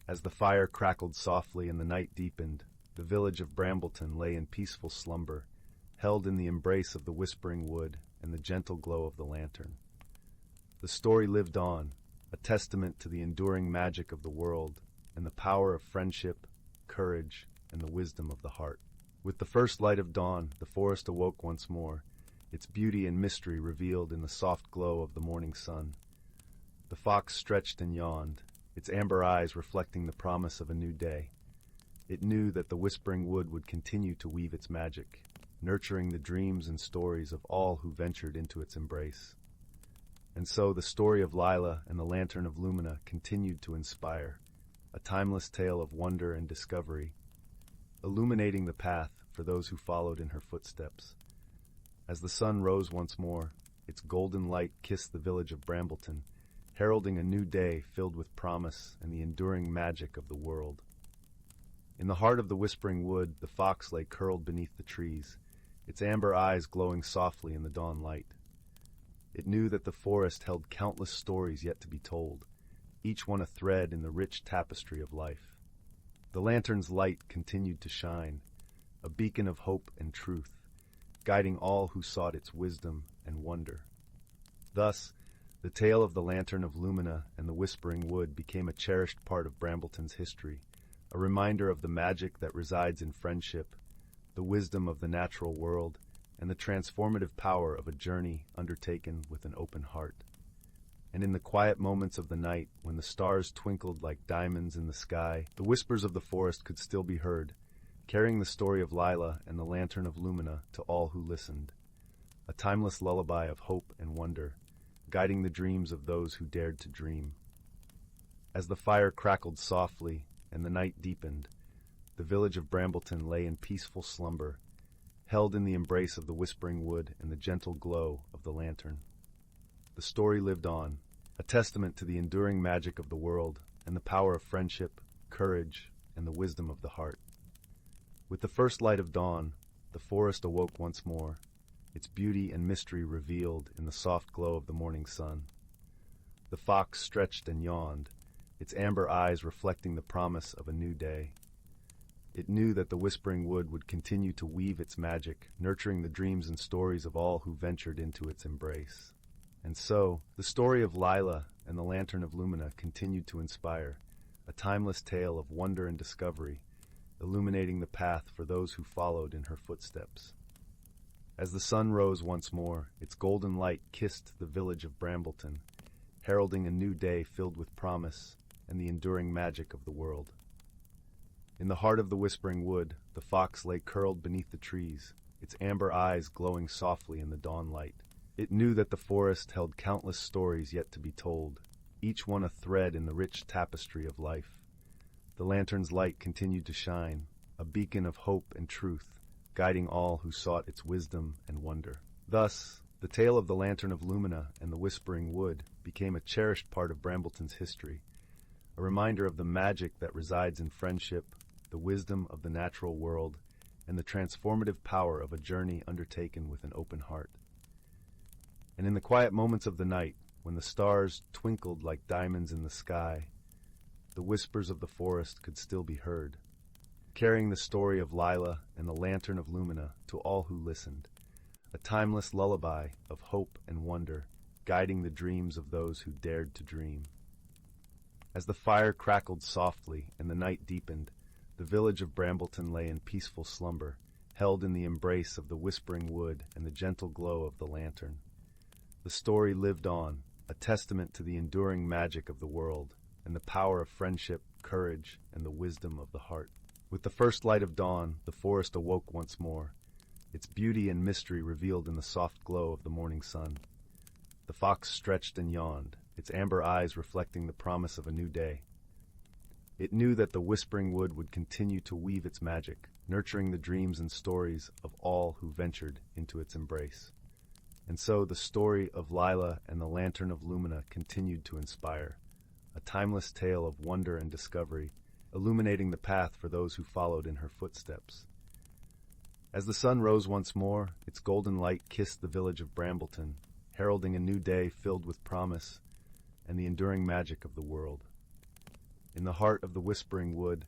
As the fire crackled softly and the night deepened, the village of Brambleton lay in peaceful slumber, held in the embrace of the whispering wood and the gentle glow of the lantern. The story lived on, a testament to the enduring magic of the world and the power of friendship, courage, and the wisdom of the heart. With the first light of dawn, the forest awoke once more, its beauty and mystery revealed in the soft glow of the morning sun. The fox stretched and yawned, its amber eyes reflecting the promise of a new day. It knew that the whispering wood would continue to weave its magic, nurturing the dreams and stories of all who ventured into its embrace. And so the story of Lila and the Lantern of Lumina continued to inspire, a timeless tale of wonder and discovery, illuminating the path for those who followed in her footsteps. As the sun rose once more, its golden light kissed the village of Brambleton, heralding a new day filled with promise and the enduring magic of the world. In the heart of the whispering wood, the fox lay curled beneath the trees, its amber eyes glowing softly in the dawn light. It knew that the forest held countless stories yet to be told, each one a thread in the rich tapestry of life. The lantern's light continued to shine, a beacon of hope and truth, guiding all who sought its wisdom and wonder. Thus, the tale of the Lantern of Lumina and the Whispering Wood became a cherished part of Brambleton's history, a reminder of the magic that resides in friendship, the wisdom of the natural world, and the transformative power of a journey undertaken with an open heart. And in the quiet moments of the night, when the stars twinkled like diamonds in the sky, the whispers of the forest could still be heard, carrying the story of Lila and the Lantern of Lumina to all who listened, a timeless lullaby of hope and wonder, guiding the dreams of those who dared to dream. As the fire crackled softly and the night deepened, the village of Brambleton lay in peaceful slumber, held in the embrace of the whispering wood and the gentle glow of the lantern. The story lived on, a testament to the enduring magic of the world and the power of friendship, courage, and the wisdom of the heart. With the first light of dawn, the forest awoke once more, its beauty and mystery revealed in the soft glow of the morning sun. The fox stretched and yawned, its amber eyes reflecting the promise of a new day. It knew that the whispering wood would continue to weave its magic, nurturing the dreams and stories of all who ventured into its embrace. And so, the story of Lila and the Lantern of Lumina continued to inspire, a timeless tale of wonder and discovery, illuminating the path for those who followed in her footsteps. As the sun rose once more, its golden light kissed the village of Brambleton, heralding a new day filled with promise and the enduring magic of the world. In the heart of the whispering wood, the fox lay curled beneath the trees, its amber eyes glowing softly in the dawn light. It knew that the forest held countless stories yet to be told, each one a thread in the rich tapestry of life. The lantern's light continued to shine, a beacon of hope and truth, guiding all who sought its wisdom and wonder. Thus, the tale of the Lantern of Lumina and the Whispering Wood became a cherished part of Brambleton's history, a reminder of the magic that resides in friendship, the wisdom of the natural world, and the transformative power of a journey undertaken with an open heart. And in the quiet moments of the night, when the stars twinkled like diamonds in the sky, the whispers of the forest could still be heard, carrying the story of Lila and the Lantern of Lumina to all who listened, a timeless lullaby of hope and wonder, guiding the dreams of those who dared to dream. As the fire crackled softly and the night deepened, the village of Brambleton lay in peaceful slumber, held in the embrace of the whispering wood and the gentle glow of the lantern. The story lived on, a testament to the enduring magic of the world and the power of friendship, courage, and the wisdom of the heart. With the first light of dawn, the forest awoke once more, its beauty and mystery revealed in the soft glow of the morning sun. The fox stretched and yawned, its amber eyes reflecting the promise of a new day. It knew that the whispering wood would continue to weave its magic, nurturing the dreams and stories of all who ventured into its embrace. And so the story of Lila and the Lantern of Lumina continued to inspire, a timeless tale of wonder and discovery, illuminating the path for those who followed in her footsteps. As the sun rose once more, its golden light kissed the village of Brambleton, heralding a new day filled with promise and the enduring magic of the world. In the heart of the whispering wood,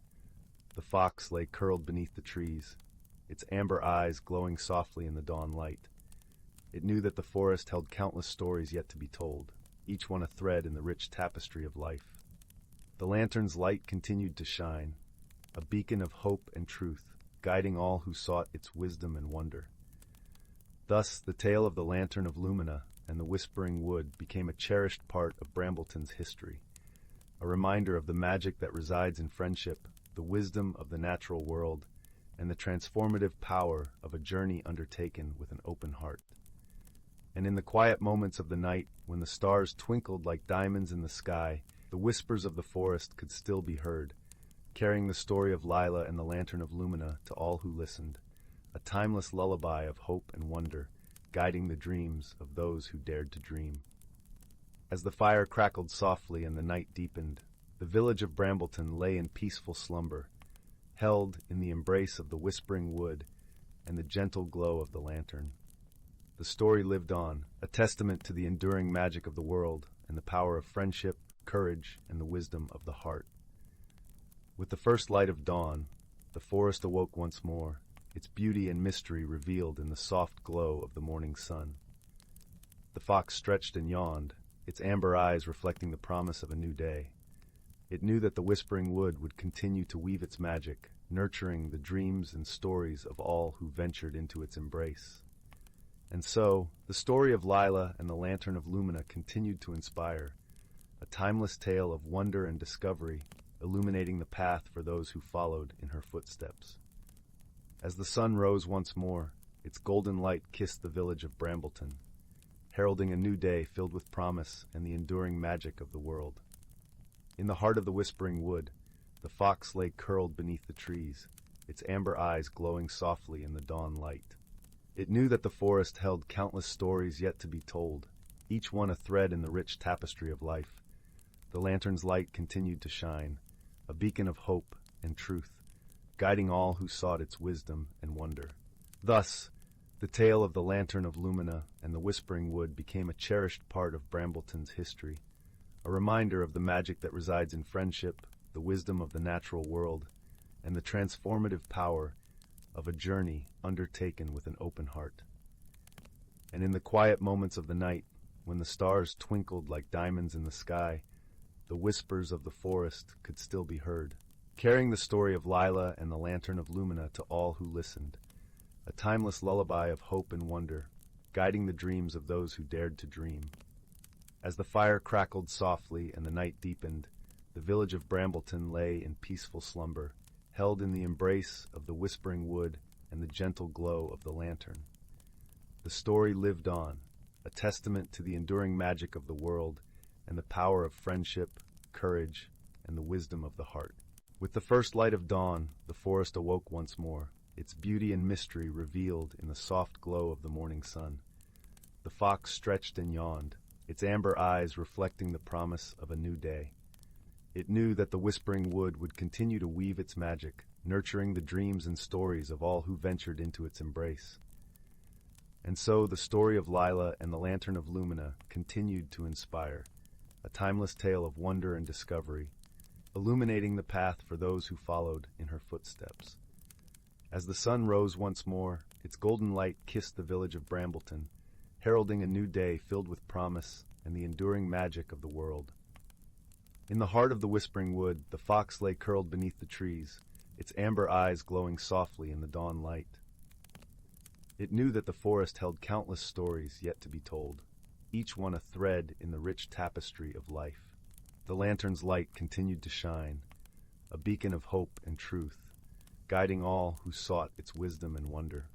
the fox lay curled beneath the trees, its amber eyes glowing softly in the dawn light. It knew that the forest held countless stories yet to be told, each one a thread in the rich tapestry of life. The lantern's light continued to shine, a beacon of hope and truth, guiding all who sought its wisdom and wonder. Thus, the tale of the Lantern of Lumina and the Whispering Wood became a cherished part of Brambleton's history, a reminder of the magic that resides in friendship, the wisdom of the natural world, and the transformative power of a journey undertaken with an open heart. And in the quiet moments of the night, when the stars twinkled like diamonds in the sky, the whispers of the forest could still be heard, carrying the story of Lila and the Lantern of Lumina to all who listened, a timeless lullaby of hope and wonder, guiding the dreams of those who dared to dream. As the fire crackled softly and the night deepened, the village of Brambleton lay in peaceful slumber, held in the embrace of the whispering wood and the gentle glow of the lantern. The story lived on, a testament to the enduring magic of the world and the power of friendship, courage, and the wisdom of the heart. With the first light of dawn, the forest awoke once more, its beauty and mystery revealed in the soft glow of the morning sun. The fox stretched and yawned, its amber eyes reflecting the promise of a new day. It knew that the whispering wood would continue to weave its magic, nurturing the dreams and stories of all who ventured into its embrace. And so, the story of Lila and the Lantern of Lumina continued to inspire, a timeless tale of wonder and discovery, illuminating the path for those who followed in her footsteps. As the sun rose once more, its golden light kissed the village of Brambleton, heralding a new day filled with promise and the enduring magic of the world. In the heart of the whispering wood, the fox lay curled beneath the trees, its amber eyes glowing softly in the dawn light. It knew that the forest held countless stories yet to be told, each one a thread in the rich tapestry of life. The lantern's light continued to shine, a beacon of hope and truth, guiding all who sought its wisdom and wonder. Thus, the tale of the Lantern of Lumina and the Whispering Wood became a cherished part of Brambleton's history, a reminder of the magic that resides in friendship, the wisdom of the natural world, and the transformative power of a journey undertaken with an open heart. And in the quiet moments of the night, when the stars twinkled like diamonds in the sky, the whispers of the forest could still be heard, carrying the story of Lila and the Lantern of Lumina to all who listened, a timeless lullaby of hope and wonder, guiding the dreams of those who dared to dream. As the fire crackled softly and the night deepened, the village of Brambleton lay in peaceful slumber, held in the embrace of the whispering wood and the gentle glow of the lantern. The story lived on, a testament to the enduring magic of the world and the power of friendship, courage, and the wisdom of the heart. With the first light of dawn, the forest awoke once more, its beauty and mystery revealed in the soft glow of the morning sun. The fox stretched and yawned, its amber eyes reflecting the promise of a new day. It knew that the Whispering Wood would continue to weave its magic, nurturing the dreams and stories of all who ventured into its embrace. And so the story of Lila and the Lantern of Lumina continued to inspire, a timeless tale of wonder and discovery, illuminating the path for those who followed in her footsteps. As the sun rose once more, its golden light kissed the village of Brambleton, heralding a new day filled with promise and the enduring magic of the world. In the heart of the Whispering Wood, the fox lay curled beneath the trees, its amber eyes glowing softly in the dawn light. It knew that the forest held countless stories yet to be told, each one a thread in the rich tapestry of life. The lantern's light continued to shine, a beacon of hope and truth, guiding all who sought its wisdom and wonder.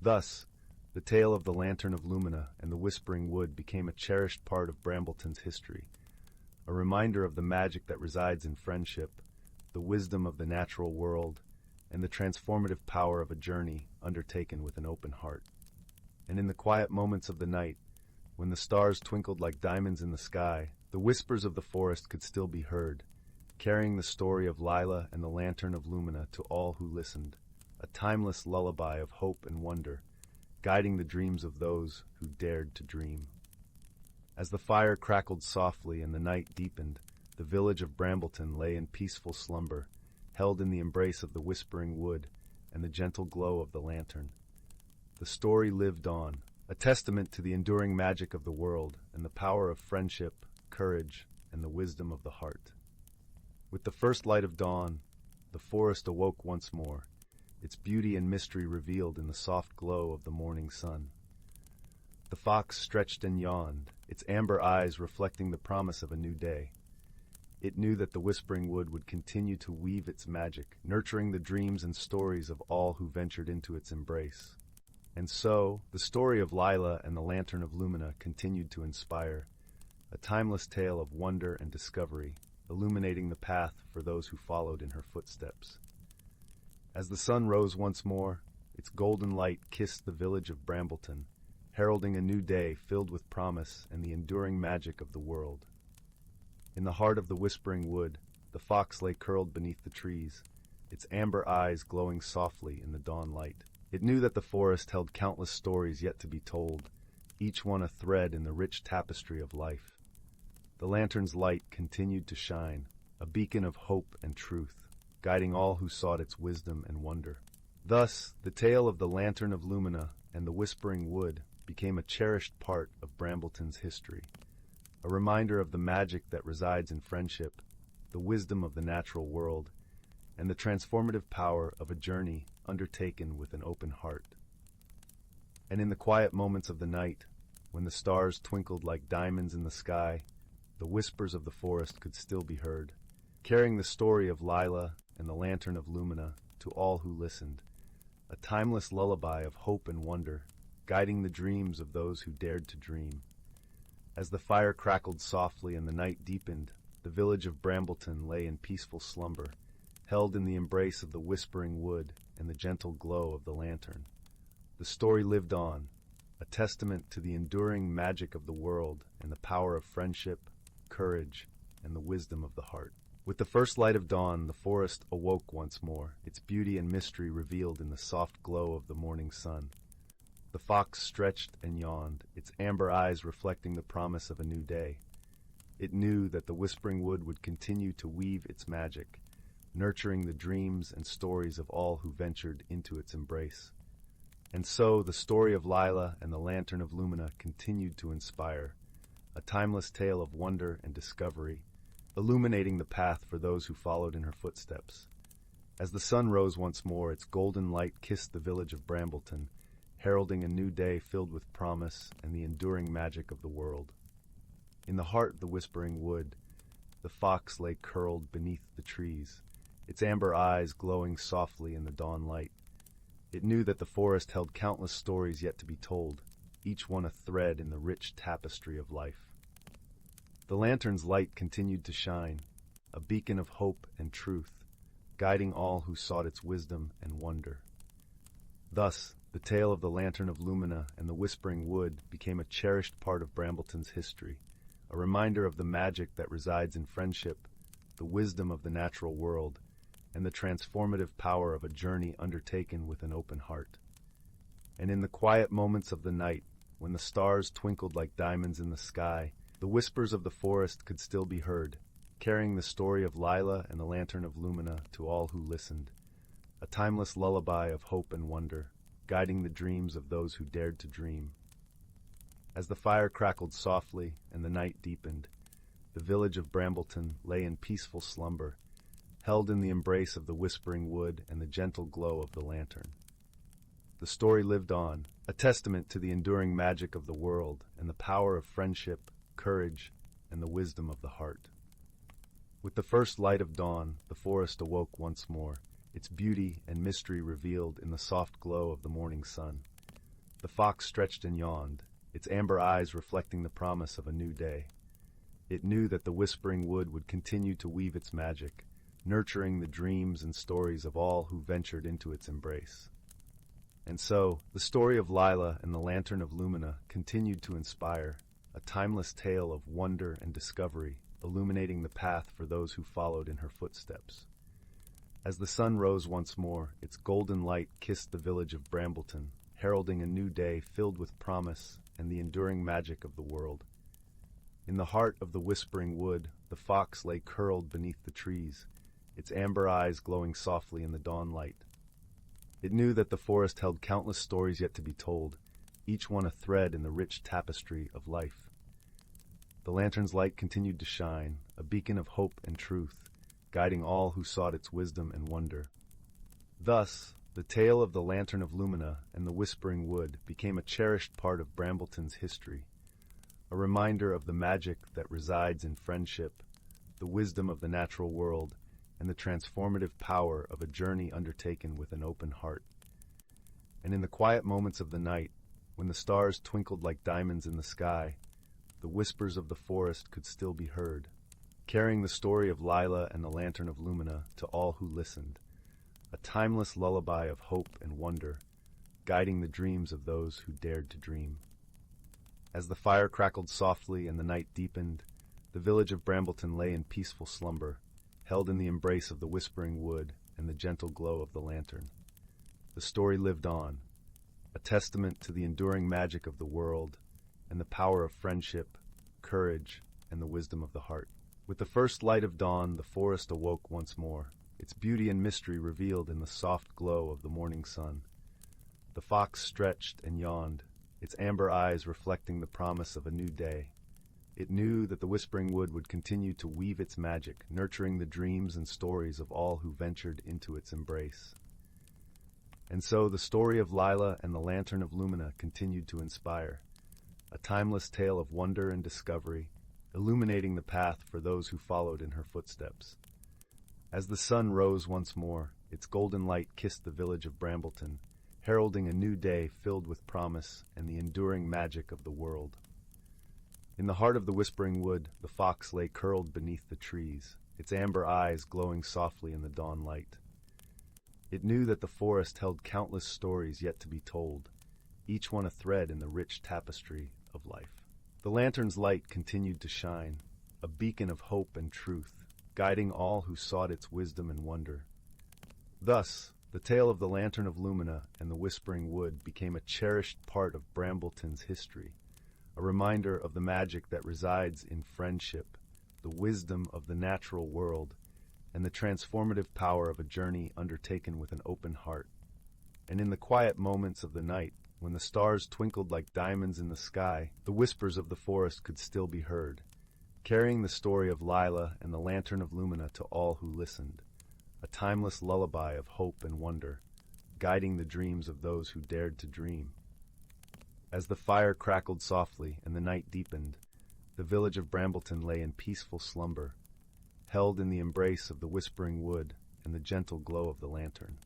Thus, the tale of the Lantern of Lumina and the Whispering Wood became a cherished part of Brambleton's history, a reminder of the magic that resides in friendship, the wisdom of the natural world, and the transformative power of a journey undertaken with an open heart. And in the quiet moments of the night, when the stars twinkled like diamonds in the sky, the whispers of the forest could still be heard, carrying the story of Lila and the Lantern of Lumina to all who listened, a timeless lullaby of hope and wonder, guiding the dreams of those who dared to dream. As the fire crackled softly and the night deepened, the village of Brambleton lay in peaceful slumber, held in the embrace of the Whispering Wood and the gentle glow of the lantern. The story lived on, a testament to the enduring magic of the world and the power of friendship, courage, and the wisdom of the heart. With the first light of dawn, the forest awoke once more, its beauty and mystery revealed in the soft glow of the morning sun. The fox stretched and yawned, its amber eyes reflecting the promise of a new day. It knew that the Whispering Wood would continue to weave its magic, nurturing the dreams and stories of all who ventured into its embrace. And so, the story of Lila and the Lantern of Lumina continued to inspire, a timeless tale of wonder and discovery, illuminating the path for those who followed in her footsteps. As the sun rose once more, its golden light kissed the village of Brambleton, heralding a new day filled with promise and the enduring magic of the world. In the heart of the Whispering Wood, the fox lay curled beneath the trees, its amber eyes glowing softly in the dawn light. It knew that the forest held countless stories yet to be told, each one a thread in the rich tapestry of life. The lantern's light continued to shine, a beacon of hope and truth, guiding all who sought its wisdom and wonder. Thus, the tale of the Lantern of Lumina and the Whispering Wood became a cherished part of Brambleton's history, a reminder of the magic that resides in friendship, the wisdom of the natural world, and the transformative power of a journey undertaken with an open heart. And in the quiet moments of the night, when the stars twinkled like diamonds in the sky, the whispers of the forest could still be heard, carrying the story of Lila and the Lantern of Lumina to all who listened, a timeless lullaby of hope and wonder, guiding the dreams of those who dared to dream. As the fire crackled softly and the night deepened, the village of Brambleton lay in peaceful slumber, held in the embrace of the whispering wood and the gentle glow of the lantern. The story lived on, a testament to the enduring magic of the world and the power of friendship, courage, and the wisdom of the heart. With the first light of dawn, the forest awoke once more, its beauty and mystery revealed in the soft glow of the morning sun. The fox stretched and yawned, its amber eyes reflecting the promise of a new day. It knew that the whispering wood would continue to weave its magic, nurturing the dreams and stories of all who ventured into its embrace. And so the story of Lila and the Lantern of Lumina continued to inspire, a timeless tale of wonder and discovery, illuminating the path for those who followed in her footsteps. As the sun rose once more, its golden light kissed the village of Brambleton, heralding a new day filled with promise and the enduring magic of the world. In the heart of the whispering wood, the fox lay curled beneath the trees, its amber eyes glowing softly in the dawn light. It knew that the forest held countless stories yet to be told, each one a thread in the rich tapestry of life. The lantern's light continued to shine, a beacon of hope and truth, guiding all who sought its wisdom and wonder. Thus, the tale of the Lantern of Lumina and the Whispering Wood became a cherished part of Brambleton's history, a reminder of the magic that resides in friendship, the wisdom of the natural world, and the transformative power of a journey undertaken with an open heart. And in the quiet moments of the night, when the stars twinkled like diamonds in the sky, the whispers of the forest could still be heard, carrying the story of Lila and the Lantern of Lumina to all who listened, a timeless lullaby of hope and wonder, guiding the dreams of those who dared to dream. As the fire crackled softly and the night deepened, the village of Brambleton lay in peaceful slumber, held in the embrace of the whispering wood and the gentle glow of the lantern. The story lived on, a testament to the enduring magic of the world and the power of friendship, courage, and the wisdom of the heart. With the first light of dawn, the forest awoke once more, its beauty and mystery revealed in the soft glow of the morning sun. The fox stretched and yawned, its amber eyes reflecting the promise of a new day. It knew that the whispering wood would continue to weave its magic, nurturing the dreams and stories of all who ventured into its embrace. And so, the story of Lila and the Lantern of Lumina continued to inspire, a timeless tale of wonder and discovery, illuminating the path for those who followed in her footsteps. As the sun rose once more, its golden light kissed the village of Brambleton, heralding a new day filled with promise and the enduring magic of the world. In the heart of the whispering wood, the fox lay curled beneath the trees, its amber eyes glowing softly in the dawn light. It knew that the forest held countless stories yet to be told, each one a thread in the rich tapestry of life. The lantern's light continued to shine, a beacon of hope and truth, guiding all who sought its wisdom and wonder. Thus, the tale of the Lantern of Lumina and the Whispering Wood became a cherished part of Brambleton's history, a reminder of the magic that resides in friendship, the wisdom of the natural world, and the transformative power of a journey undertaken with an open heart. And in the quiet moments of the night, when the stars twinkled like diamonds in the sky, the whispers of the forest could still be heard, carrying the story of Lila and the Lantern of Lumina to all who listened, a timeless lullaby of hope and wonder, guiding the dreams of those who dared to dream. As the fire crackled softly and the night deepened, the village of Brambleton lay in peaceful slumber, held in the embrace of the whispering wood and the gentle glow of the lantern. The story lived on, a testament to the enduring magic of the world and the power of friendship, courage, and the wisdom of the heart. With the first light of dawn, the forest awoke once more, its beauty and mystery revealed in the soft glow of the morning sun. The fox stretched and yawned, its amber eyes reflecting the promise of a new day. It knew that the whispering wood would continue to weave its magic, nurturing the dreams and stories of all who ventured into its embrace. And so the story of Lila and the Lantern of Lumina continued to inspire, a timeless tale of wonder and discovery, illuminating the path for those who followed in her footsteps. As the sun rose once more, its golden light kissed the village of Brambleton, heralding a new day filled with promise and the enduring magic of the world. In the heart of the whispering wood, the fox lay curled beneath the trees, its amber eyes glowing softly in the dawn light. It knew that the forest held countless stories yet to be told, each one a thread in the rich tapestry of life. The lantern's light continued to shine, a beacon of hope and truth, guiding all who sought its wisdom and wonder. Thus, the tale of the Lantern of Lumina and the Whispering Wood became a cherished part of Brambleton's history, a reminder of the magic that resides in friendship, the wisdom of the natural world, and the transformative power of a journey undertaken with an open heart. And in the quiet moments of the night, when the stars twinkled like diamonds in the sky, the whispers of the forest could still be heard, carrying the story of Lila and the Lantern of Lumina to all who listened, a timeless lullaby of hope and wonder, guiding the dreams of those who dared to dream. As the fire crackled softly and the night deepened, the village of Brambleton lay in peaceful slumber, held in the embrace of the Whispering Wood and the gentle glow of the lantern.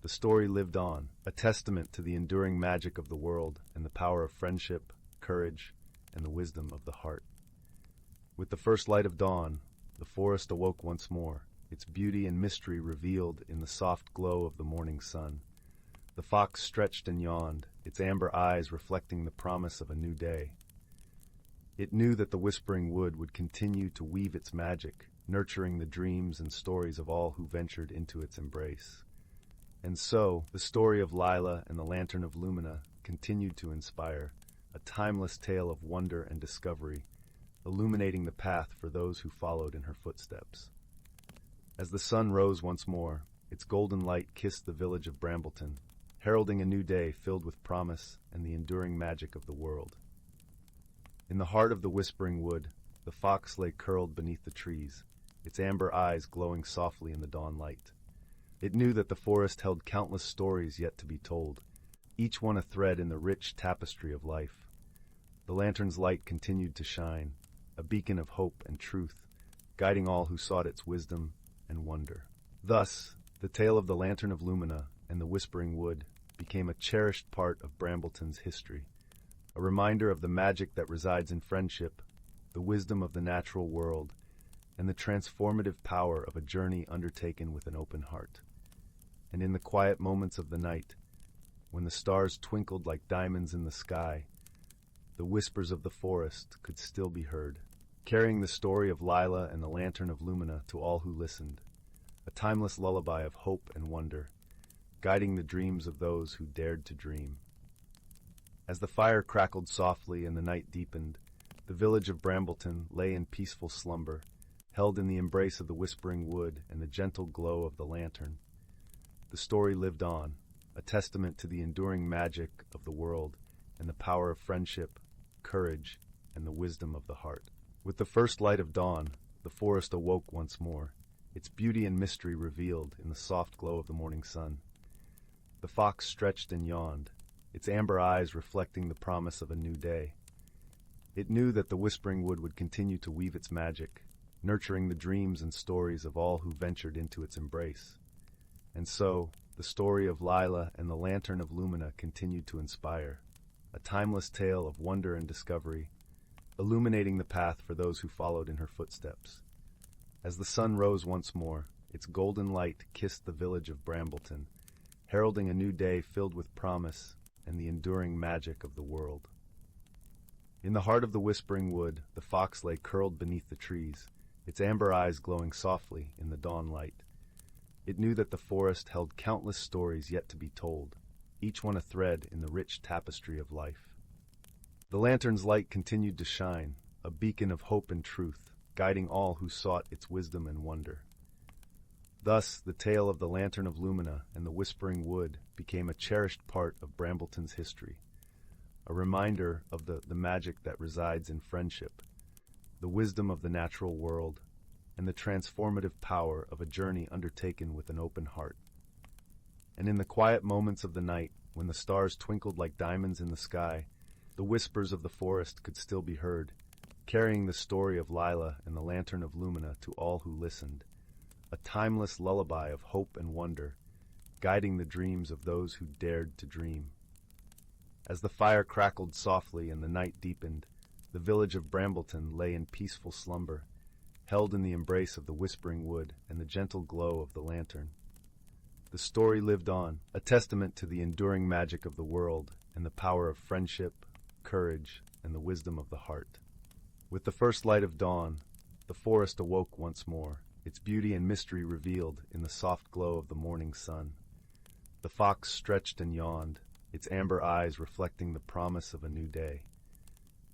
The story lived on, a testament to the enduring magic of the world and the power of friendship, courage, and the wisdom of the heart. With the first light of dawn, the forest awoke once more, its beauty and mystery revealed in the soft glow of the morning sun. The fox stretched and yawned, its amber eyes reflecting the promise of a new day. It knew that the Whispering Wood would continue to weave its magic, nurturing the dreams and stories of all who ventured into its embrace. And so, the story of Lila and the Lantern of Lumina continued to inspire, a timeless tale of wonder and discovery, illuminating the path for those who followed in her footsteps. As the sun rose once more, its golden light kissed the village of Brambleton, heralding a new day filled with promise and the enduring magic of the world. In the heart of the Whispering Wood, the fox lay curled beneath the trees, its amber eyes glowing softly in the dawn light. It knew that the forest held countless stories yet to be told, each one a thread in the rich tapestry of life. The lantern's light continued to shine, a beacon of hope and truth, guiding all who sought its wisdom and wonder. Thus, the tale of the Lantern of Lumina and the Whispering Wood became a cherished part of Brambleton's history, a reminder of the magic that resides in friendship, the wisdom of the natural world, and the transformative power of a journey undertaken with an open heart. And in the quiet moments of the night, when the stars twinkled like diamonds in the sky, the whispers of the forest could still be heard, carrying the story of Lila and the Lantern of Lumina to all who listened, a timeless lullaby of hope and wonder, guiding the dreams of those who dared to dream. As the fire crackled softly and the night deepened, the village of Brambleton lay in peaceful slumber, held in the embrace of the Whispering Wood and the gentle glow of the lantern. The story lived on, a testament to the enduring magic of the world and the power of friendship, courage, and the wisdom of the heart. With the first light of dawn, the forest awoke once more, its beauty and mystery revealed in the soft glow of the morning sun. The fox stretched and yawned, its amber eyes reflecting the promise of a new day. It knew that the Whispering Wood would continue to weave its magic, nurturing the dreams and stories of all who ventured into its embrace. And so, the story of Lila and the Lantern of Lumina continued to inspire, a timeless tale of wonder and discovery, illuminating the path for those who followed in her footsteps. As the sun rose once more, its golden light kissed the village of Brambleton, heralding a new day filled with promise and the enduring magic of the world. In the heart of the Whispering Wood, the fox lay curled beneath the trees, its amber eyes glowing softly in the dawn light. It knew that the forest held countless stories yet to be told, each one a thread in the rich tapestry of life. The lantern's light continued to shine, a beacon of hope and truth, guiding all who sought its wisdom and wonder. Thus, the tale of the Lantern of Lumina and the Whispering Wood became a cherished part of Brambleton's history, a reminder of the magic that resides in friendship, the wisdom of the natural world, and the transformative power of a journey undertaken with an open heart. And in the quiet moments of the night, when the stars twinkled like diamonds in the sky, the whispers of the forest could still be heard, carrying the story of Lila and the Lantern of Lumina to all who listened, a timeless lullaby of hope and wonder, guiding the dreams of those who dared to dream. As the fire crackled softly and the night deepened, the village of Brambleton lay in peaceful slumber, held in the embrace of the whispering wood and the gentle glow of the lantern. The story lived on, a testament to the enduring magic of the world and the power of friendship, courage, and the wisdom of the heart. With the first light of dawn, the forest awoke once more, its beauty and mystery revealed in the soft glow of the morning sun. The fox stretched and yawned, its amber eyes reflecting the promise of a new day.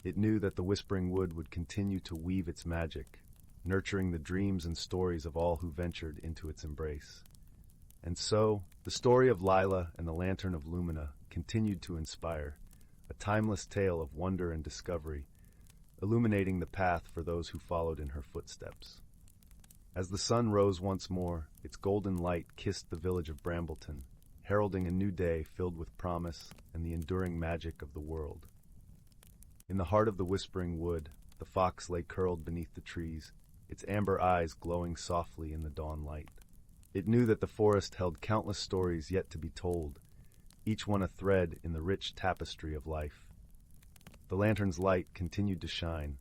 It knew that the whispering wood would continue to weave its magic, nurturing the dreams and stories of all who ventured into its embrace. And so, the story of Lila and the Lantern of Lumina continued to inspire, a timeless tale of wonder and discovery, illuminating the path for those who followed in her footsteps. As the sun rose once more, its golden light kissed the village of Brambleton, heralding a new day filled with promise and the enduring magic of the world. In the heart of the whispering wood, the fox lay curled beneath the trees, its amber eyes glowing softly in the dawn light. It knew that the forest held countless stories yet to be told, each one a thread in the rich tapestry of life. The lantern's light continued to shine,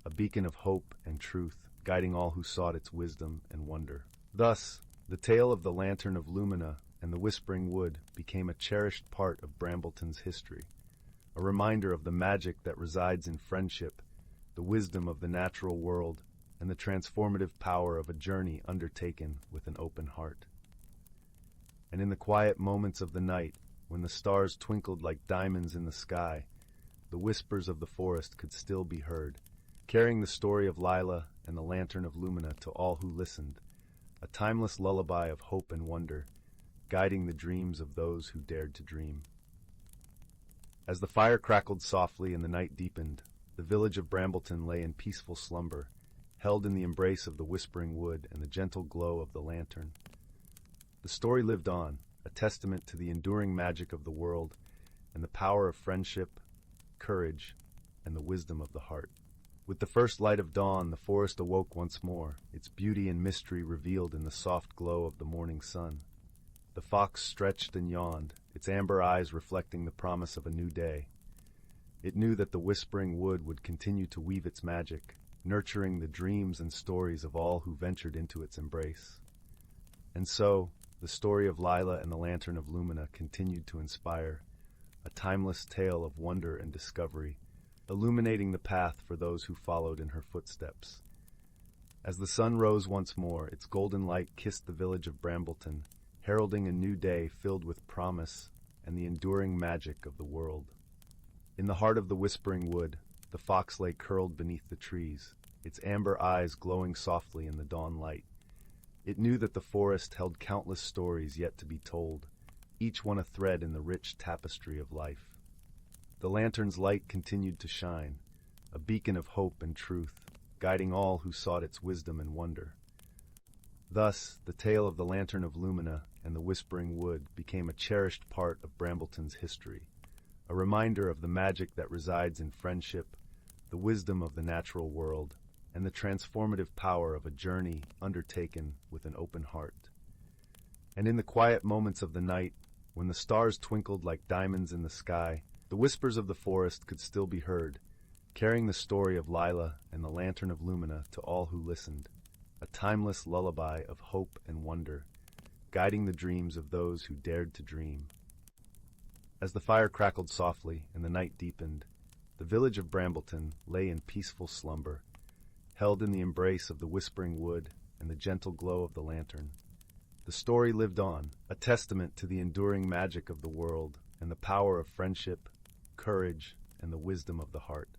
a beacon of hope and truth, guiding all who sought its wisdom and wonder. Thus, the tale of the Lantern of Lumina and the Whispering Wood became a cherished part of Brambleton's history, a reminder of the magic that resides in friendship, the wisdom of the natural world, and the transformative power of a journey undertaken with an open heart. And in the quiet moments of the night, when the stars twinkled like diamonds in the sky, the whispers of the forest could still be heard, carrying the story of Lila and the Lantern of Lumina to all who listened, a timeless lullaby of hope and wonder, guiding the dreams of those who dared to dream. As the fire crackled softly and the night deepened, the village of Brambleton lay in peaceful slumber, held in the embrace of the whispering wood and the gentle glow of the lantern. The story lived on, a testament to the enduring magic of the world and the power of friendship, courage, and the wisdom of the heart. With the first light of dawn, the forest awoke once more, its beauty and mystery revealed in the soft glow of the morning sun. The fox stretched and yawned, its amber eyes reflecting the promise of a new day. It knew that the whispering wood would continue to weave its magic, nurturing the dreams and stories of all who ventured into its embrace. And so, the story of Lila and the Lantern of Lumina continued to inspire, a timeless tale of wonder and discovery, illuminating the path for those who followed in her footsteps. As the sun rose once more, its golden light kissed the village of Brambleton, heralding a new day filled with promise and the enduring magic of the world. In the heart of the whispering wood, the fox lay curled beneath the trees, its amber eyes glowing softly in the dawn light. It knew that the forest held countless stories yet to be told, each one a thread in the rich tapestry of life. The lantern's light continued to shine, a beacon of hope and truth, guiding all who sought its wisdom and wonder. Thus, the tale of the Lantern of Lumina and the Whispering Wood became a cherished part of Brambleton's history, a reminder of the magic that resides in friendship, the wisdom of the natural world, and the transformative power of a journey undertaken with an open heart. And in the quiet moments of the night, when the stars twinkled like diamonds in the sky, the whispers of the forest could still be heard, carrying the story of Lila and the Lantern of Lumina to all who listened, a timeless lullaby of hope and wonder, guiding the dreams of those who dared to dream. As the fire crackled softly and the night deepened, the village of Brambleton lay in peaceful slumber, held in the embrace of the whispering wood and the gentle glow of the lantern. The story lived on, a testament to the enduring magic of the world and the power of friendship, courage, and the wisdom of the heart.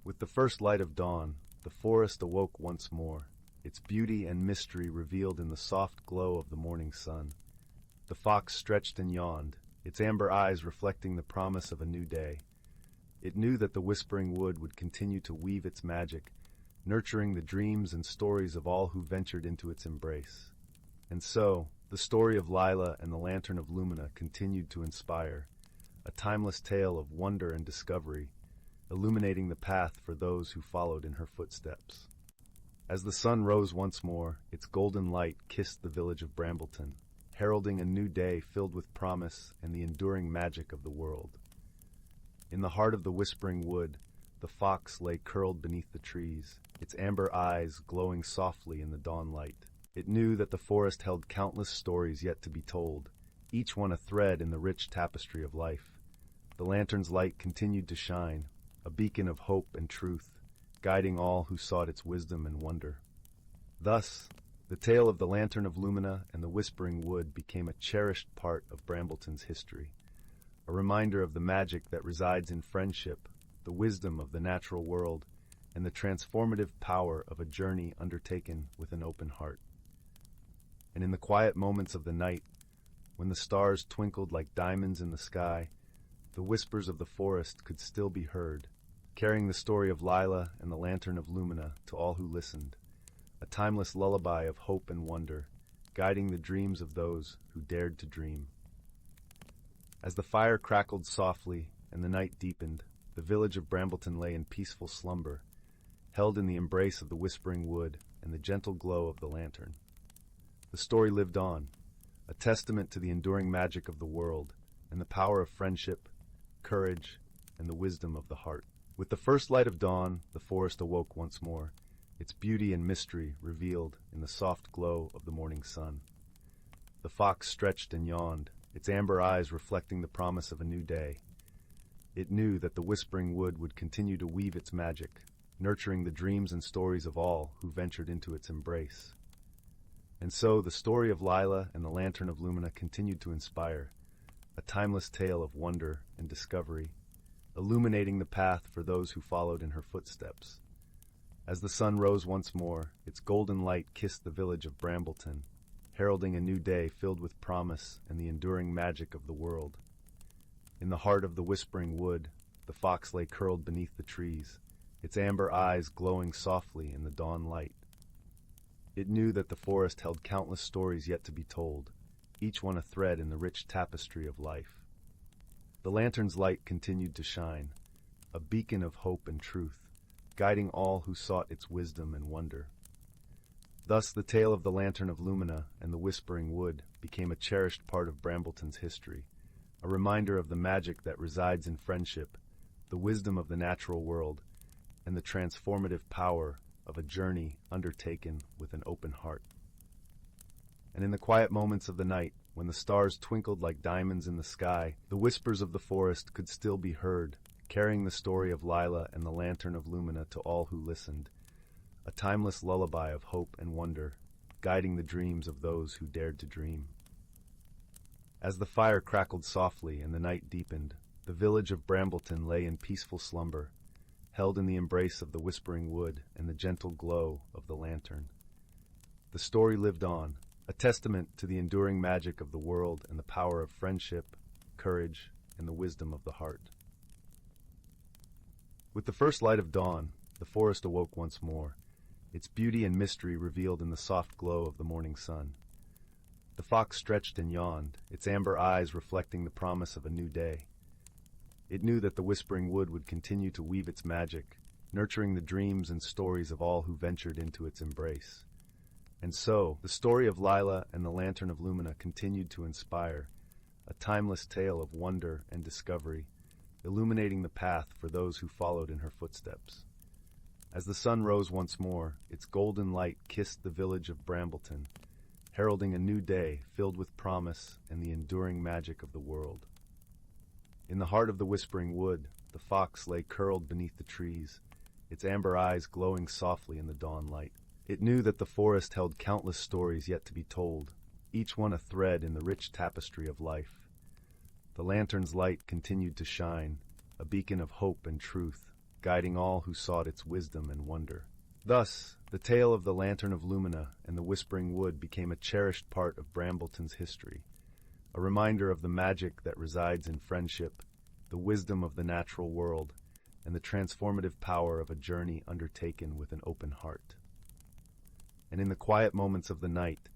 With the first light of dawn, the forest awoke once more, its beauty and mystery revealed in the soft glow of the morning sun. The fox stretched and yawned, its amber eyes reflecting the promise of a new day. It knew that the whispering wood would continue to weave its magic, nurturing the dreams and stories of all who ventured into its embrace. And so, the story of Lila and the Lantern of Lumina continued to inspire, a timeless tale of wonder and discovery, illuminating the path for those who followed in her footsteps. As the sun rose once more, its golden light kissed the village of Brambleton, heralding a new day filled with promise and the enduring magic of the world. In the heart of the whispering wood, the fox lay curled beneath the trees, its amber eyes glowing softly in the dawn light. It knew that the forest held countless stories yet to be told, each one a thread in the rich tapestry of life. The lantern's light continued to shine, a beacon of hope and truth, guiding all who sought its wisdom and wonder. Thus, the tale of the Lantern of Lumina and the Whispering Wood became a cherished part of Brambleton's history, a reminder of the magic that resides in friendship, the wisdom of the natural world, and the transformative power of a journey undertaken with an open heart. And in the quiet moments of the night, when the stars twinkled like diamonds in the sky, the whispers of the forest could still be heard, carrying the story of Lila and the Lantern of Lumina to all who listened, a timeless lullaby of hope and wonder, guiding the dreams of those who dared to dream. As the fire crackled softly and the night deepened, the village of Brambleton lay in peaceful slumber, held in the embrace of the Whispering Wood and the gentle glow of the lantern. The story lived on, a testament to the enduring magic of the world and the power of friendship, courage, and the wisdom of the heart. With the first light of dawn, the forest awoke once more, its beauty and mystery revealed in the soft glow of the morning sun. The fox stretched and yawned, its amber eyes reflecting the promise of a new day. It knew that the Whispering Wood would continue to weave its magic, nurturing the dreams and stories of all who ventured into its embrace. And so the story of Lila and the Lantern of Lumina continued to inspire, a timeless tale of wonder and discovery, illuminating the path for those who followed in her footsteps. As the sun rose once more, its golden light kissed the village of Brambleton, heralding a new day filled with promise and the enduring magic of the world. In the heart of the Whispering Wood, the fox lay curled beneath the trees, its amber eyes glowing softly in the dawn light. It knew that the forest held countless stories yet to be told, each one a thread in the rich tapestry of life. The lantern's light continued to shine, a beacon of hope and truth, guiding all who sought its wisdom and wonder. Thus the tale of the Lantern of Lumina and the Whispering Wood became a cherished part of Brambleton's history, a reminder of the magic that resides in friendship, the wisdom of the natural world, and the transformative power of a journey undertaken with an open heart. And in the quiet moments of the night, when the stars twinkled like diamonds in the sky, the whispers of the forest could still be heard, carrying the story of Lila and the Lantern of Lumina to all who listened, a timeless lullaby of hope and wonder, guiding the dreams of those who dared to dream. As the fire crackled softly and the night deepened, the village of Brambleton lay in peaceful slumber, held in the embrace of the Whispering Wood and the gentle glow of the lantern. The story lived on, a testament to the enduring magic of the world and the power of friendship, courage, and the wisdom of the heart. With the first light of dawn, the forest awoke once more, its beauty and mystery revealed in the soft glow of the morning sun. The fox stretched and yawned, its amber eyes reflecting the promise of a new day. It knew that the Whispering Wood would continue to weave its magic, nurturing the dreams and stories of all who ventured into its embrace. And so, the story of Lila and the Lantern of Lumina continued to inspire, a timeless tale of wonder and discovery, illuminating the path for those who followed in her footsteps. As the sun rose once more, its golden light kissed the village of Brambleton, heralding a new day filled with promise and the enduring magic of the world. In the heart of the Whispering Wood, the fox lay curled beneath the trees, its amber eyes glowing softly in the dawn light. It knew that the forest held countless stories yet to be told, each one a thread in the rich tapestry of life. The lantern's light continued to shine, a beacon of hope and truth, guiding all who sought its wisdom and wonder. Thus, the tale of the Lantern of Lumina and the Whispering Wood became a cherished part of Brambleton's history, a reminder of the magic that resides in friendship, the wisdom of the natural world, and the transformative power of a journey undertaken with an open heart. And in the quiet moments of the night,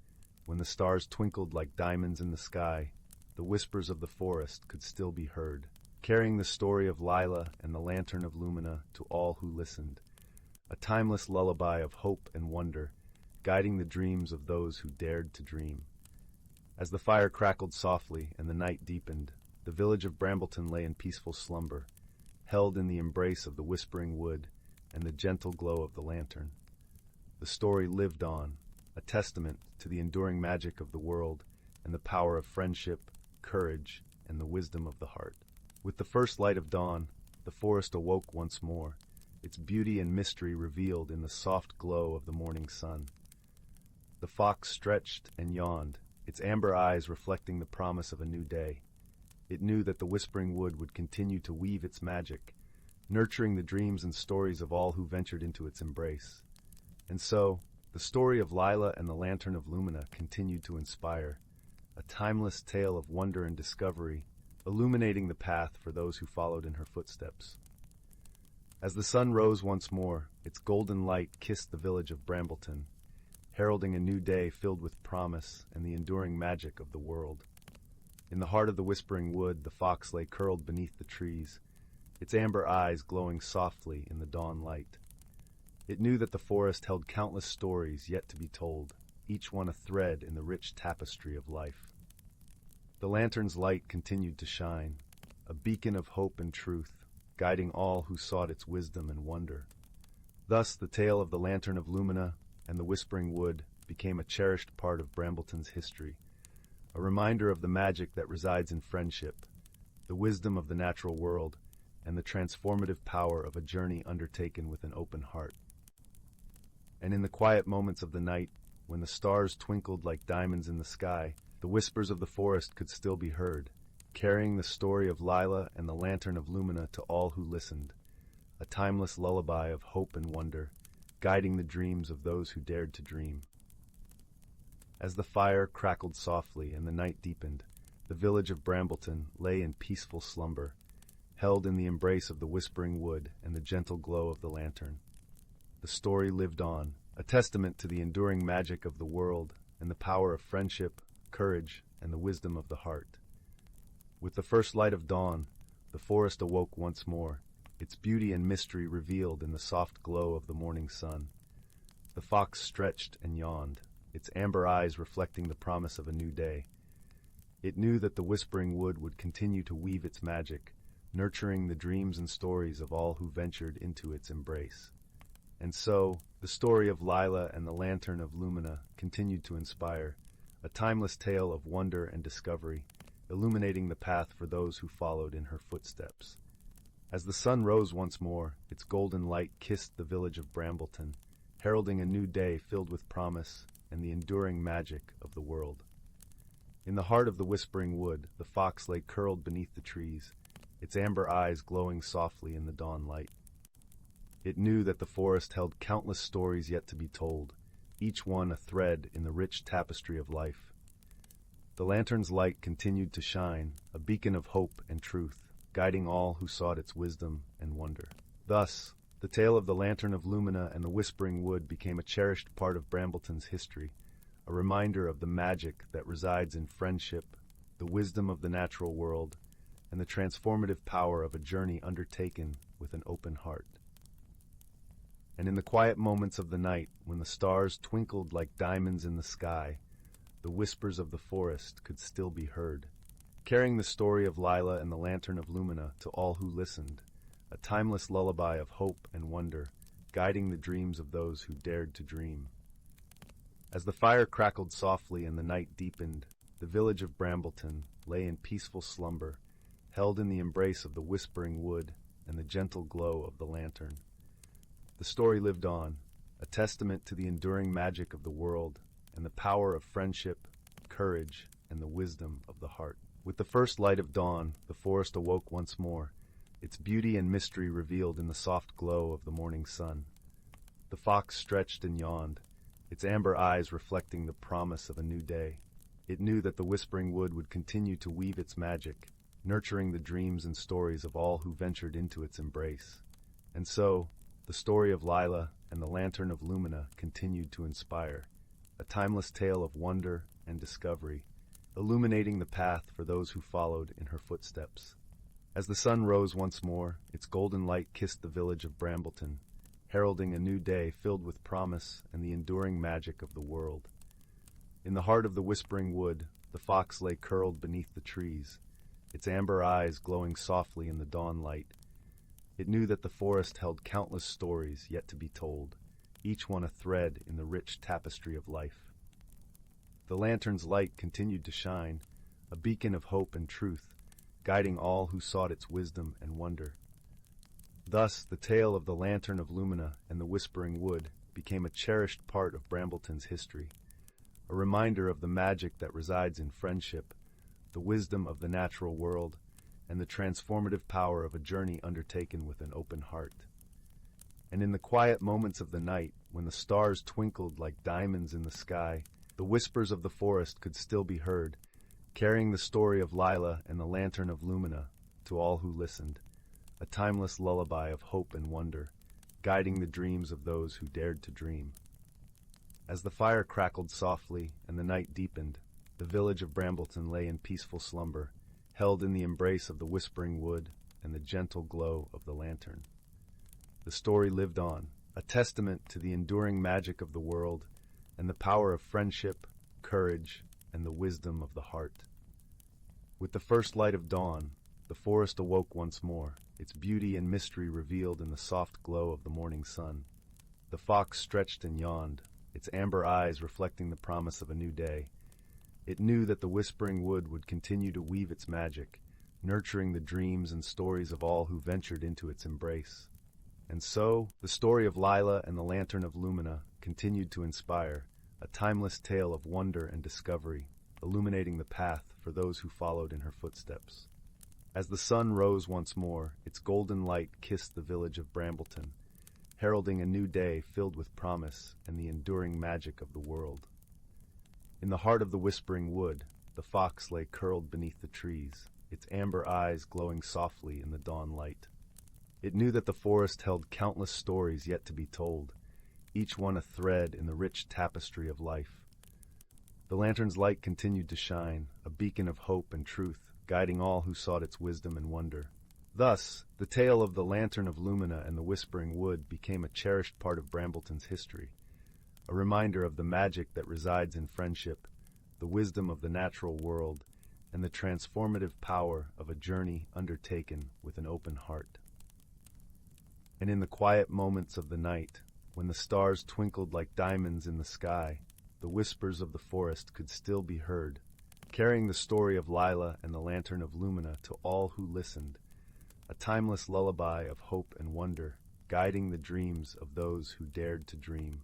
when the stars twinkled like diamonds in the sky, the whispers of the forest could still be heard, carrying the story of Lila and the Lantern of Lumina to all who listened, a timeless lullaby of hope and wonder, guiding the dreams of those who dared to dream. As the fire crackled softly and the night deepened, the village of Brambleton lay in peaceful slumber, held in the embrace of the whispering wood and the gentle glow of the lantern. The story lived on, a testament to the enduring magic of the world and the power of friendship, courage, and the wisdom of the heart. With the first light of dawn, the forest awoke once more, its beauty and mystery revealed in the soft glow of the morning sun. The fox stretched and yawned, its amber eyes reflecting the promise of a new day. It knew that the whispering wood would continue to weave its magic, nurturing the dreams and stories of all who ventured into its embrace. And so, the story of Lila and the Lantern of Lumina continued to inspire, a timeless tale of wonder and discovery, illuminating the path for those who followed in her footsteps. As the sun rose once more, its golden light kissed the village of Brambleton, heralding a new day filled with promise and the enduring magic of the world. In the heart of the whispering wood, the fox lay curled beneath the trees, its amber eyes glowing softly in the dawn light. It knew that the forest held countless stories yet to be told, each one a thread in the rich tapestry of life. The lantern's light continued to shine, a beacon of hope and truth, guiding all who sought its wisdom and wonder. Thus, the tale of the Lantern of Lumina and the Whispering Wood became a cherished part of Brambleton's history, a reminder of the magic that resides in friendship, the wisdom of the natural world, and the transformative power of a journey undertaken with an open heart. And in the quiet moments of the night, when the stars twinkled like diamonds in the sky, the whispers of the forest could still be heard, carrying the story of Lila and the Lantern of Lumina to all who listened, a timeless lullaby of hope and wonder, guiding the dreams of those who dared to dream. As the fire crackled softly and the night deepened, the village of Brambleton lay in peaceful slumber, held in the embrace of the whispering wood and the gentle glow of the lantern. The story lived on, a testament to the enduring magic of the world and the power of friendship, courage, and the wisdom of the heart. With the first light of dawn, the forest awoke once more, its beauty and mystery revealed in the soft glow of the morning sun. The fox stretched and yawned, its amber eyes reflecting the promise of a new day. It knew that the whispering wood would continue to weave its magic, nurturing the dreams and stories of all who ventured into its embrace. And so, the story of Lila and the Lantern of Lumina continued to inspire, a timeless tale of wonder and discovery, illuminating the path for those who followed in her footsteps. As the sun rose once more, its golden light kissed the village of Brambleton, heralding a new day filled with promise and the enduring magic of the world. In the heart of the whispering wood, the fox lay curled beneath the trees, its amber eyes glowing softly in the dawn light. It knew that the forest held countless stories yet to be told, each one a thread in the rich tapestry of life. The lantern's light continued to shine, a beacon of hope and truth, guiding all who sought its wisdom and wonder. Thus, the tale of the Lantern of Lumina and the Whispering Wood became a cherished part of Brambleton's history, a reminder of the magic that resides in friendship, the wisdom of the natural world, and the transformative power of a journey undertaken with an open heart. And in the quiet moments of the night, when the stars twinkled like diamonds in the sky, the whispers of the forest could still be heard, carrying the story of Lila and the Lantern of Lumina to all who listened, a timeless lullaby of hope and wonder, guiding the dreams of those who dared to dream. As the fire crackled softly and the night deepened, the village of Brambleton lay in peaceful slumber, held in the embrace of the whispering wood and the gentle glow of the lantern. The story lived on, a testament to the enduring magic of the world and the power of friendship, courage, and the wisdom of the heart. With the first light of dawn, the forest awoke once more, its beauty and mystery revealed in the soft glow of the morning sun. The fox stretched and yawned, its amber eyes reflecting the promise of a new day. It knew that the whispering wood would continue to weave its magic, nurturing the dreams and stories of all who ventured into its embrace. And so, the story of Lila and the Lantern of Lumina continued to inspire, a timeless tale of wonder and discovery, illuminating the path for those who followed in her footsteps. As the sun rose once more, its golden light kissed the village of Brambleton, heralding a new day filled with promise and the enduring magic of the world. In the heart of the whispering wood, the fox lay curled beneath the trees, its amber eyes glowing softly in the dawn light. It knew that the forest held countless stories yet to be told, each one a thread in the rich tapestry of life. The lantern's light continued to shine, a beacon of hope and truth, guiding all who sought its wisdom and wonder. Thus, the tale of the Lantern of Lumina and the Whispering Wood became a cherished part of Brambleton's history, a reminder of the magic that resides in friendship, the wisdom of the natural world, and the transformative power of a journey undertaken with an open heart. And in the quiet moments of the night, when the stars twinkled like diamonds in the sky, the whispers of the forest could still be heard, carrying the story of Lila and the Lantern of Lumina to all who listened, a timeless lullaby of hope and wonder, guiding the dreams of those who dared to dream. As the fire crackled softly and the night deepened, the village of Brambleton lay in peaceful slumber, held in the embrace of the whispering wood and the gentle glow of the lantern. The story lived on, a testament to the enduring magic of the world and the power of friendship, courage, and the wisdom of the heart. With the first light of dawn, the forest awoke once more, its beauty and mystery revealed in the soft glow of the morning sun. The fox stretched and yawned, its amber eyes reflecting the promise of a new day. It knew that the whispering wood would continue to weave its magic, nurturing the dreams and stories of all who ventured into its embrace. And so, the story of Lila and the Lantern of Lumina continued to inspire, a timeless tale of wonder and discovery, illuminating the path for those who followed in her footsteps. As the sun rose once more, its golden light kissed the village of Brambleton, heralding a new day filled with promise and the enduring magic of the world. In the heart of the whispering wood, the fox lay curled beneath the trees, its amber eyes glowing softly in the dawn light. It knew that the forest held countless stories yet to be told, each one a thread in the rich tapestry of life. The lantern's light continued to shine, a beacon of hope and truth, guiding all who sought its wisdom and wonder. Thus, the tale of the Lantern of Lumina and the Whispering Wood became a cherished part of Brambleton's history, a reminder of the magic that resides in friendship, the wisdom of the natural world, and the transformative power of a journey undertaken with an open heart. And in the quiet moments of the night, when the stars twinkled like diamonds in the sky, the whispers of the forest could still be heard, carrying the story of Lila and the Lantern of Lumina to all who listened, a timeless lullaby of hope and wonder, guiding the dreams of those who dared to dream.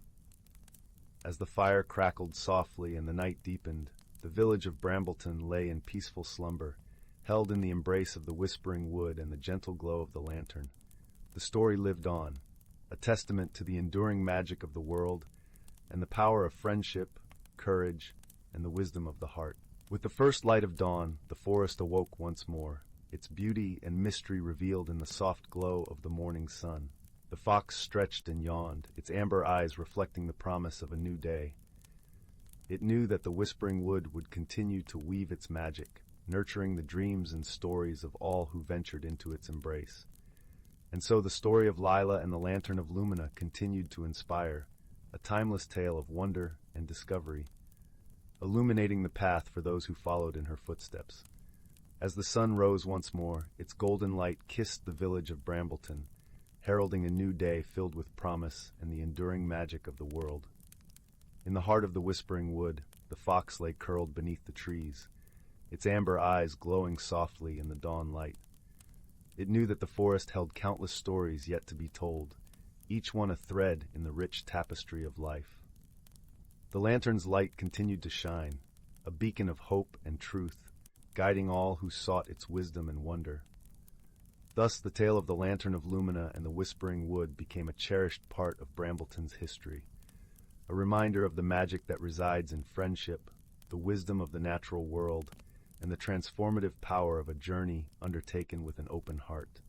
As the fire crackled softly and the night deepened, the village of Brambleton lay in peaceful slumber, held in the embrace of the whispering wood and the gentle glow of the lantern. The story lived on, a testament to the enduring magic of the world and the power of friendship, courage, and the wisdom of the heart. With the first light of dawn, the forest awoke once more, its beauty and mystery revealed in the soft glow of the morning sun. The fox stretched and yawned, its amber eyes reflecting the promise of a new day. It knew that the whispering wood would continue to weave its magic, nurturing the dreams and stories of all who ventured into its embrace. And so the story of Lila and the Lantern of Lumina continued to inspire, a timeless tale of wonder and discovery, illuminating the path for those who followed in her footsteps. As the sun rose once more, its golden light kissed the village of Brambleton, heralding a new day filled with promise and the enduring magic of the world. In the heart of the whispering wood, the fox lay curled beneath the trees, its amber eyes glowing softly in the dawn light. It knew that the forest held countless stories yet to be told, each one a thread in the rich tapestry of life. The lantern's light continued to shine, a beacon of hope and truth, guiding all who sought its wisdom and wonder. Thus the tale of the Lantern of Lumina and the Whispering Wood became a cherished part of Brambleton's history, a reminder of the magic that resides in friendship, the wisdom of the natural world, and the transformative power of a journey undertaken with an open heart.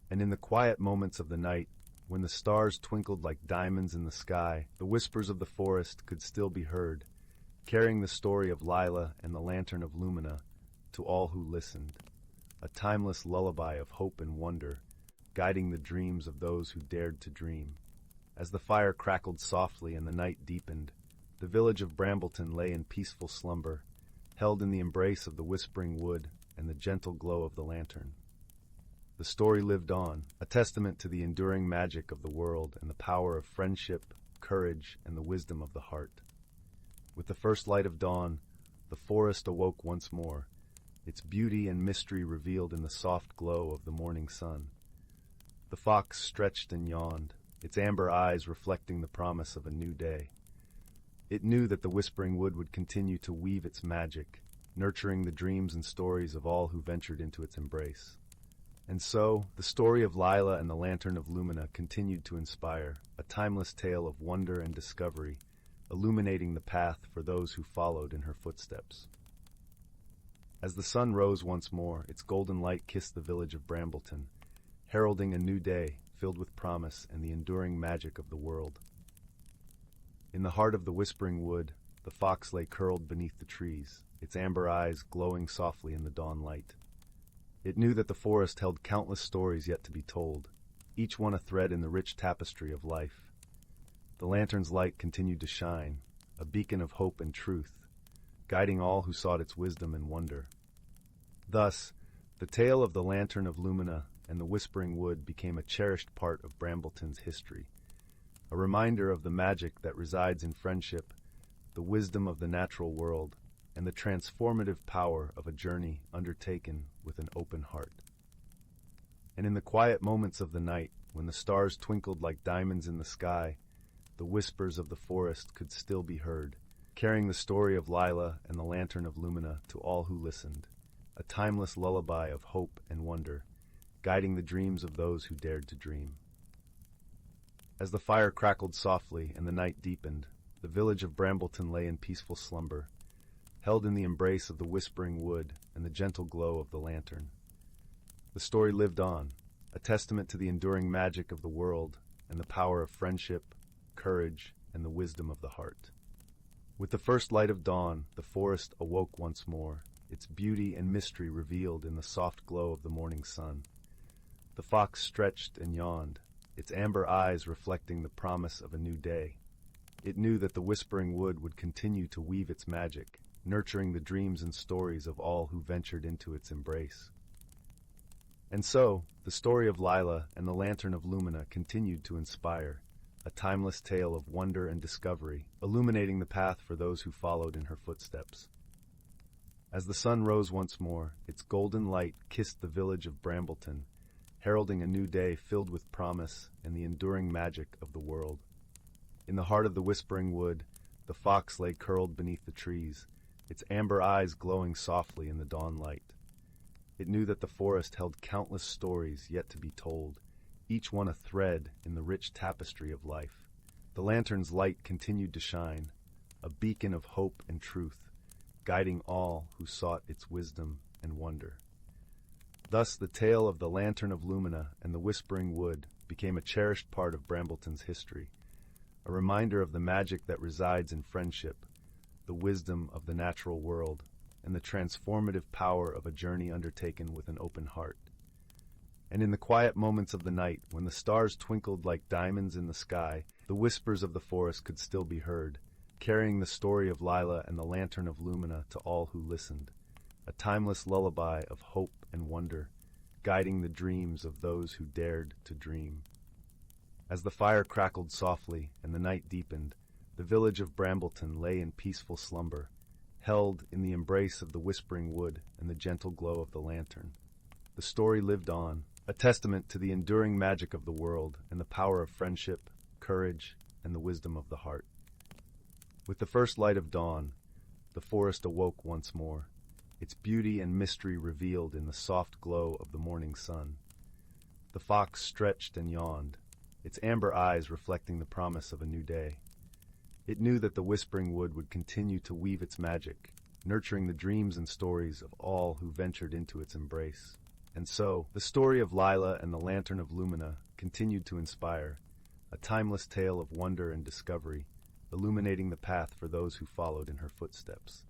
And in the quiet moments of the night, when the stars twinkled like diamonds in the sky, the whispers of the forest could still be heard, carrying the story of Lila and the Lantern of Lumina to all who listened, a timeless lullaby of hope and wonder, guiding the dreams of those who dared to dream. As the fire crackled softly and the night deepened, the village of Brambleton lay in peaceful slumber, held in the embrace of the whispering wood and the gentle glow of the lantern. the story lived on, a testament to the enduring magic of the world and the power of friendship, courage, and the wisdom of the heart. With the first light of dawn, the forest awoke once more, its beauty and mystery revealed in the soft glow of the morning sun. The fox stretched and yawned, its amber eyes reflecting the promise of a new day. It knew that the whispering wood would continue to weave its magic, nurturing the dreams and stories of all who ventured into its embrace. And so, the story of Lila and the Lantern of Lumina continued to inspire, a timeless tale of wonder and discovery, illuminating the path for those who followed in her footsteps. As the sun rose once more, its golden light kissed the village of Brambleton, heralding a new day filled with promise and the enduring magic of the world. In the heart of the whispering wood, the fox lay curled beneath the trees, its amber eyes glowing softly in the dawn light. It knew that the forest held countless stories yet to be told, each one a thread in the rich tapestry of life. The lantern's light continued to shine, a beacon of hope and truth, guiding all who sought its wisdom and wonder. Thus, the tale of the Lantern of Lumina and the Whispering Wood became a cherished part of Brambleton's history, a reminder of the magic that resides in friendship, the wisdom of the natural world, and the transformative power of a journey undertaken with an open heart. And in the quiet moments of the night, when the stars twinkled like diamonds in the sky, the whispers of the forest could still be heard, carrying the story of Lila and the Lantern of Lumina to all who listened, a timeless lullaby of hope and wonder, guiding the dreams of those who dared to dream. As the fire crackled softly and the night deepened, the village of Brambleton lay in peaceful slumber, held in the embrace of the whispering wood and the gentle glow of the lantern. The story lived on, a testament to the enduring magic of the world and the power of friendship, courage, and the wisdom of the heart. With the first light of dawn, the forest awoke once more, its beauty and mystery revealed in the soft glow of the morning sun. The fox stretched and yawned, its amber eyes reflecting the promise of a new day. It knew that the whispering wood would continue to weave its magic, nurturing the dreams and stories of all who ventured into its embrace. And so, the story of Lila and the Lantern of Lumina continued to inspire, a timeless tale of wonder and discovery, illuminating the path for those who followed in her footsteps. As the sun rose once more, its golden light kissed the village of Brambleton, heralding a new day filled with promise and the enduring magic of the world. In the heart of the whispering wood, the fox lay curled beneath the trees, its amber eyes glowing softly in the dawn light. It knew that the forest held countless stories yet to be told, each one a thread in the rich tapestry of life. The lantern's light continued to shine, a beacon of hope and truth, guiding all who sought its wisdom and wonder. Thus, the tale of the Lantern of Lumina and the Whispering Wood became a cherished part of Brambleton's history, a reminder of the magic that resides in friendship, the wisdom of the natural world, and the transformative power of a journey undertaken with an open heart. And in the quiet moments of the night, when the stars twinkled like diamonds in the sky, the whispers of the forest could still be heard, carrying the story of Lila and the Lantern of Lumina to all who listened, a timeless lullaby of hope and wonder, guiding the dreams of those who dared to dream. As the fire crackled softly and the night deepened, the village of Brambleton lay in peaceful slumber, held in the embrace of the whispering wood and the gentle glow of the lantern. The story lived on, a testament to the enduring magic of the world and the power of friendship, courage, and the wisdom of the heart. With the first light of dawn, the forest awoke once more, its beauty and mystery revealed in the soft glow of the morning sun. The fox stretched and yawned, its amber eyes reflecting the promise of a new day. It knew that the whispering wood would continue to weave its magic, nurturing the dreams and stories of all who ventured into its embrace. And so, the story of Lila and the Lantern of Lumina continued to inspire, a timeless tale of wonder and discovery, illuminating the path for those who followed in her footsteps.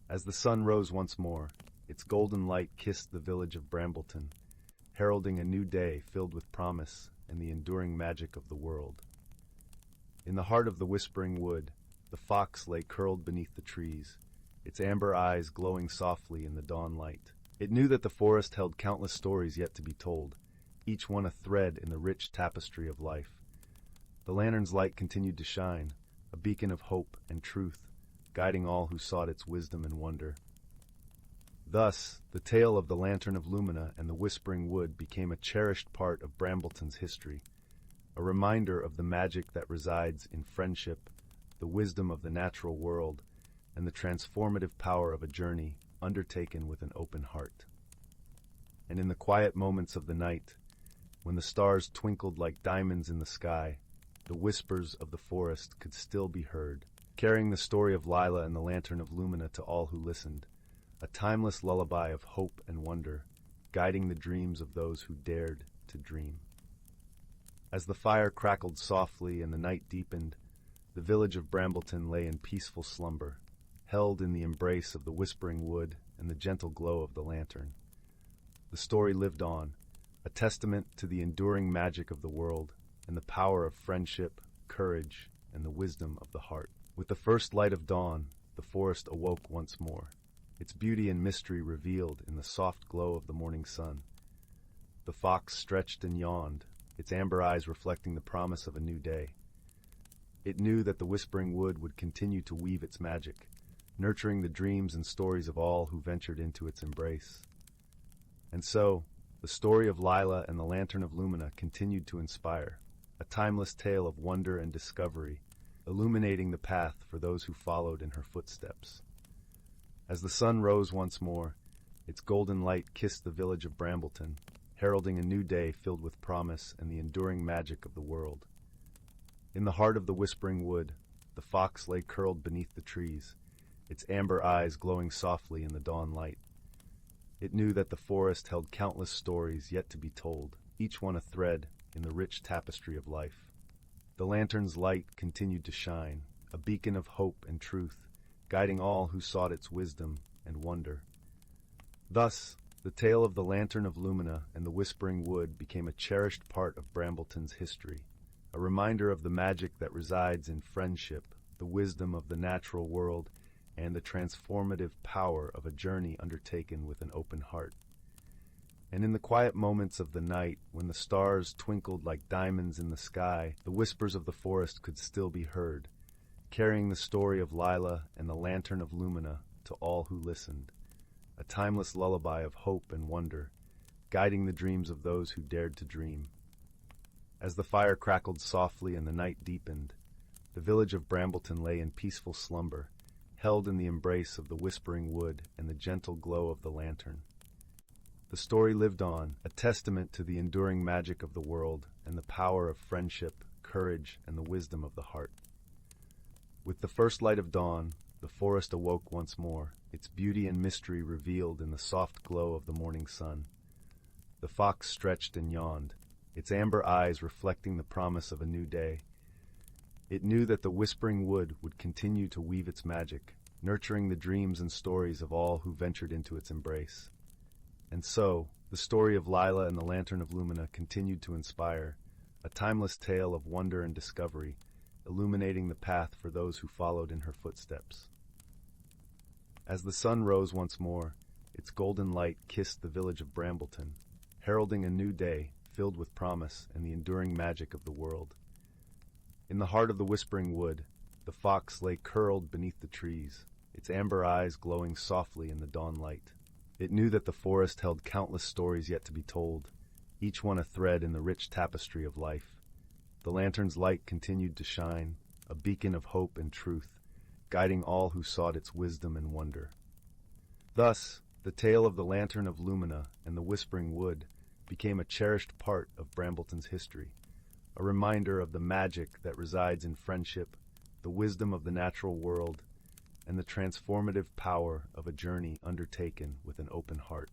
As the sun rose once more, its golden light kissed the village of Brambleton, heralding a new day filled with promise and the enduring magic of the world. In the heart of the whispering wood, the fox lay curled beneath the trees, its amber eyes glowing softly in the dawn light. It knew that the forest held countless stories yet to be told, each one a thread in the rich tapestry of life. The lantern's light continued to shine, a beacon of hope and truth, guiding all who sought its wisdom and wonder. Thus, the tale of the Lantern of Lumina and the Whispering Wood became a cherished part of Brambleton's history, a reminder of the magic that resides in friendship, the wisdom of the natural world, and the transformative power of a journey undertaken with an open heart. And in the quiet moments of the night, when the stars twinkled like diamonds in the sky, the whispers of the forest could still be heard, carrying the story of Lila and the Lantern of Lumina to all who listened, a timeless lullaby of hope and wonder, guiding the dreams of those who dared to dream. As the fire crackled softly and the night deepened, the village of Brambleton lay in peaceful slumber, held in the embrace of the whispering wood and the gentle glow of the lantern. The story lived on, a testament to the enduring magic of the world and the power of friendship, courage, and the wisdom of the heart. With the first light of dawn, the forest awoke once more, its beauty and mystery revealed in the soft glow of the morning sun. The fox stretched and yawned, its amber eyes reflecting the promise of a new day. It knew that the whispering wood would continue to weave its magic, nurturing the dreams and stories of all who ventured into its embrace. And so, the story of Lila and the Lantern of Lumina continued to inspire, a timeless tale of wonder and discovery, illuminating the path for those who followed in her footsteps. As the sun rose once more, its golden light kissed the village of Brambleton, heralding a new day filled with promise and the enduring magic of the world. In the heart of the whispering wood, the fox lay curled beneath the trees, its amber eyes glowing softly in the dawn light. It knew that the forest held countless stories yet to be told, each one a thread in the rich tapestry of life. The lantern's light continued to shine, a beacon of hope and truth, guiding all who sought its wisdom and wonder. Thus, the tale of the Lantern of Lumina and the Whispering Wood became a cherished part of Brambleton's history, a reminder of the magic that resides in friendship, the wisdom of the natural world, and the transformative power of a journey undertaken with an open heart. And in the quiet moments of the night, when the stars twinkled like diamonds in the sky, the whispers of the forest could still be heard, carrying the story of Lila and the Lantern of Lumina to all who listened, a timeless lullaby of hope and wonder, guiding the dreams of those who dared to dream. As the fire crackled softly and the night deepened, the village of Brambleton lay in peaceful slumber, held in the embrace of the whispering wood and the gentle glow of the lantern. The story lived on, a testament to the enduring magic of the world and the power of friendship, courage, and the wisdom of the heart. With the first light of dawn, the forest awoke once more, its beauty and mystery revealed in the soft glow of the morning sun. The fox stretched and yawned, its amber eyes reflecting the promise of a new day. It knew that the whispering wood would continue to weave its magic, nurturing the dreams and stories of all who ventured into its embrace. And so, the story of Lila and the Lantern of Lumina continued to inspire, a timeless tale of wonder and discovery, illuminating the path for those who followed in her footsteps. As the sun rose once more, its golden light kissed the village of Brambleton, heralding a new day filled with promise and the enduring magic of the world. In the heart of the whispering wood, the fox lay curled beneath the trees, its amber eyes glowing softly in the dawn light. It knew that the forest held countless stories yet to be told, each one a thread in the rich tapestry of life. The lantern's light continued to shine, a beacon of hope and truth, guiding all who sought its wisdom and wonder. Thus, the tale of the Lantern of Lumina and the Whispering Wood became a cherished part of Brambleton's history, a reminder of the magic that resides in friendship, the wisdom of the natural world, and the transformative power of a journey undertaken with an open heart.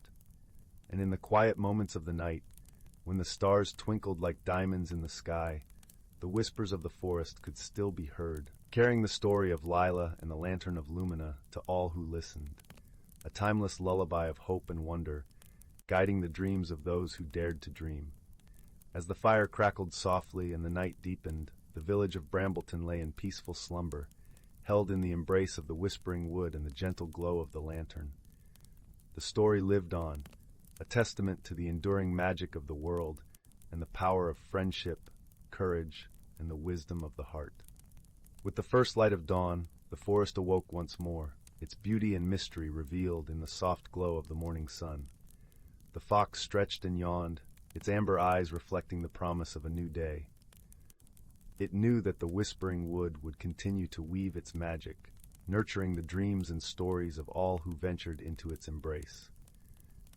And in the quiet moments of the night, when the stars twinkled like diamonds in the sky, the whispers of the forest could still be heard, carrying the story of Lila and the Lantern of Lumina to all who listened, a timeless lullaby of hope and wonder, guiding the dreams of those who dared to dream. As the fire crackled softly and the night deepened, the village of Brambleton lay in peaceful slumber, held in the embrace of the whispering wood and the gentle glow of the lantern. the story lived on, a testament to the enduring magic of the world and the power of friendship, courage, and the wisdom of the heart. With the first light of dawn, the forest awoke once more, its beauty and mystery revealed in the soft glow of the morning sun. The fox stretched and yawned, its amber eyes reflecting the promise of a new day. It knew that the whispering wood would continue to weave its magic, nurturing the dreams and stories of all who ventured into its embrace.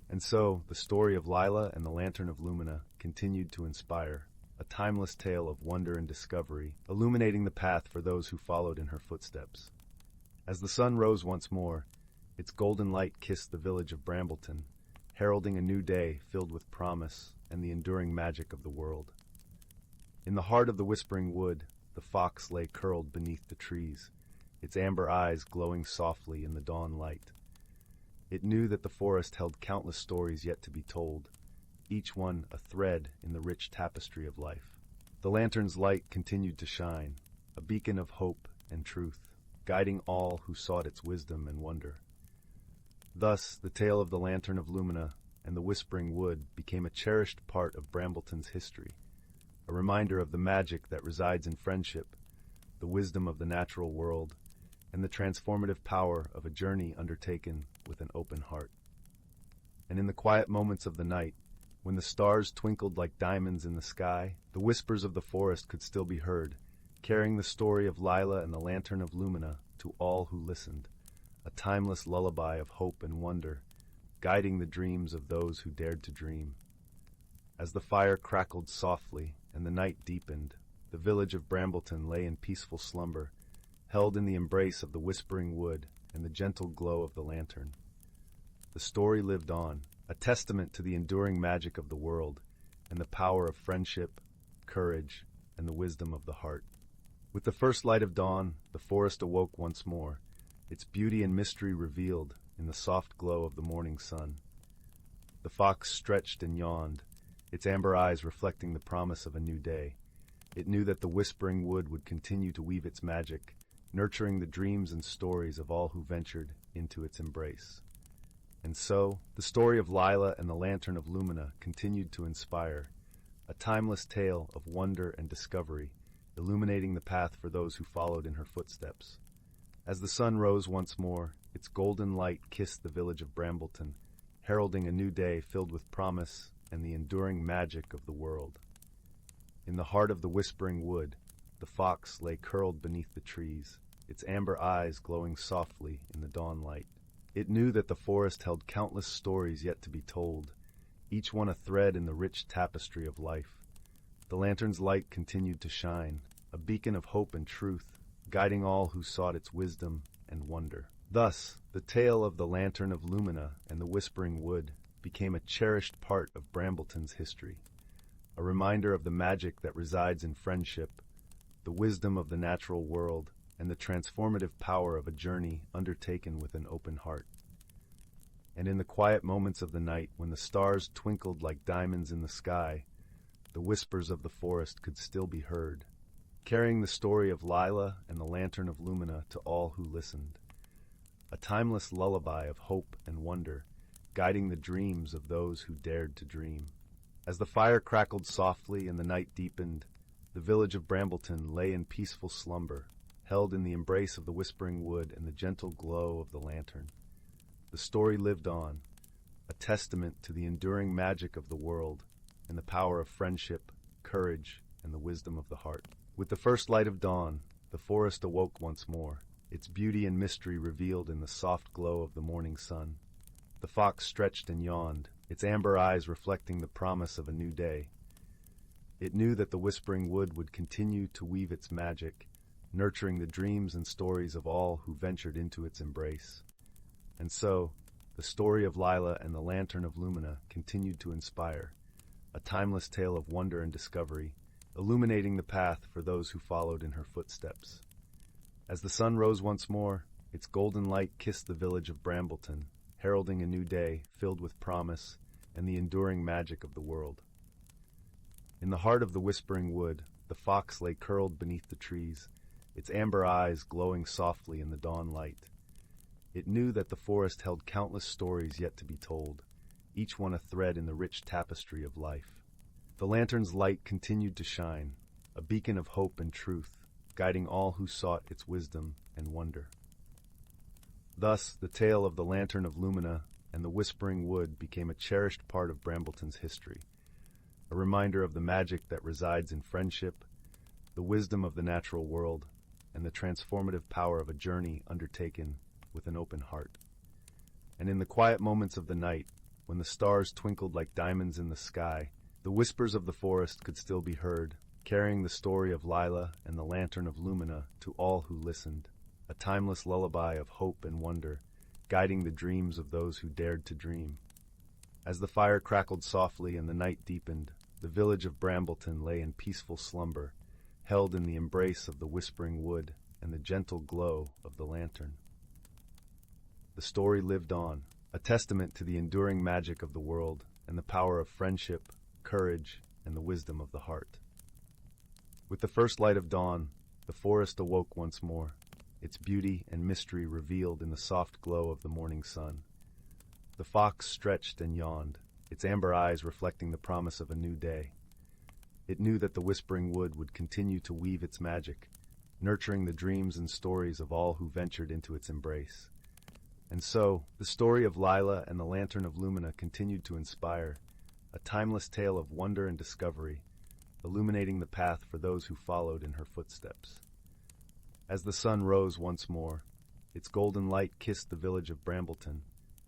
And so, the story of Lila and the Lantern of Lumina continued to inspire, a timeless tale of wonder and discovery, illuminating the path for those who followed in her footsteps. As the sun rose once more, its golden light kissed the village of Brambleton, heralding a new day filled with promise and the enduring magic of the world. In the heart of the whispering wood, the fox lay curled beneath the trees, its amber eyes glowing softly in the dawn light. It knew that the forest held countless stories yet to be told, each one a thread in the rich tapestry of life. The lantern's light continued to shine, a beacon of hope and truth, guiding all who sought its wisdom and wonder. Thus, the tale of the Lantern of Lumina and the Whispering Wood became a cherished part of Brambleton's history, a reminder of the magic that resides in friendship, the wisdom of the natural world, and the transformative power of a journey undertaken with an open heart. And in the quiet moments of the night, when the stars twinkled like diamonds in the sky, the whispers of the forest could still be heard, carrying the story of Lila and the Lantern of Lumina to all who listened, a timeless lullaby of hope and wonder, guiding the dreams of those who dared to dream. As the fire crackled softly and the night deepened, the village of Brambleton lay in peaceful slumber, held in the embrace of the whispering wood and the gentle glow of the lantern. The story lived on, a testament to the enduring magic of the world and the power of friendship, courage, and the wisdom of the heart. With the first light of dawn, the forest awoke once more, its beauty and mystery revealed in the soft glow of the morning sun. The fox stretched and yawned, its amber eyes reflecting the promise of a new day. It knew that the whispering wood would continue to weave its magic, nurturing the dreams and stories of all who ventured into its embrace. And so, the story of Lila and the Lantern of Lumina continued to inspire, a timeless tale of wonder and discovery, illuminating the path for those who followed in her footsteps. As the sun rose once more, its golden light kissed the village of Brambleton, heralding a new day filled with promise and the enduring magic of the world. In the heart of the whispering wood, the fox lay curled beneath the trees, its amber eyes glowing softly in the dawn light. It knew that the forest held countless stories yet to be told, each one a thread in the rich tapestry of life. The lantern's light continued to shine, a beacon of hope and truth, guiding all who sought its wisdom and wonder. Thus, the tale of the Lantern of Lumina and the Whispering Wood became a cherished part of Brambleton's history, a reminder of the magic that resides in friendship, the wisdom of the natural world, and the transformative power of a journey undertaken with an open heart. And in the quiet moments of the night, when the stars twinkled like diamonds in the sky, the whispers of the forest could still be heard, carrying the story of Lila and the Lantern of Lumina to all who listened. A timeless lullaby of hope and wonder, guiding the dreams of those who dared to dream. As the fire crackled softly and the night deepened, the village of Brambleton lay in peaceful slumber, held in the embrace of the whispering wood and the gentle glow of the lantern. The story lived on, a testament to the enduring magic of the world and the power of friendship, courage, and the wisdom of the heart. With the first light of dawn, the forest awoke once more, its beauty and mystery revealed in the soft glow of the morning sun. The fox stretched and yawned, its amber eyes reflecting the promise of a new day. It knew that the whispering wood would continue to weave its magic, nurturing the dreams and stories of all who ventured into its embrace. And so, the story of Lila and the Lantern of Lumina continued to inspire, a timeless tale of wonder and discovery, illuminating the path for those who followed in her footsteps. As the sun rose once more, its golden light kissed the village of Brambleton, heralding a new day filled with promise and the enduring magic of the world. In the heart of the whispering wood, the fox lay curled beneath the trees, its amber eyes glowing softly in the dawn light. It knew that the forest held countless stories yet to be told, each one a thread in the rich tapestry of life. The lantern's light continued to shine, a beacon of hope and truth, guiding all who sought its wisdom and wonder. Thus, the tale of the Lantern of Lumina and the Whispering Wood became a cherished part of Brambleton's history, a reminder of the magic that resides in friendship, the wisdom of the natural world, and the transformative power of a journey undertaken with an open heart. And in the quiet moments of the night, when the stars twinkled like diamonds in the sky, the whispers of the forest could still be heard, carrying the story of Lila and the Lantern of Lumina to all who listened, a timeless lullaby of hope and wonder, guiding the dreams of those who dared to dream. As the fire crackled softly and the night deepened, the village of Brambleton lay in peaceful slumber, held in the embrace of the whispering wood and the gentle glow of the lantern. The story lived on, a testament to the enduring magic of the world and the power of friendship, courage, and the wisdom of the heart. With the first light of dawn, the forest awoke once more, its beauty and mystery revealed in the soft glow of the morning sun. The fox stretched and yawned, its amber eyes reflecting the promise of a new day. It knew that the whispering wood would continue to weave its magic, nurturing the dreams and stories of all who ventured into its embrace. And so, the story of Lila and the Lantern of Lumina continued to inspire, a timeless tale of wonder and discovery, illuminating the path for those who followed in her footsteps. As the sun rose once more, its golden light kissed the village of Brambleton,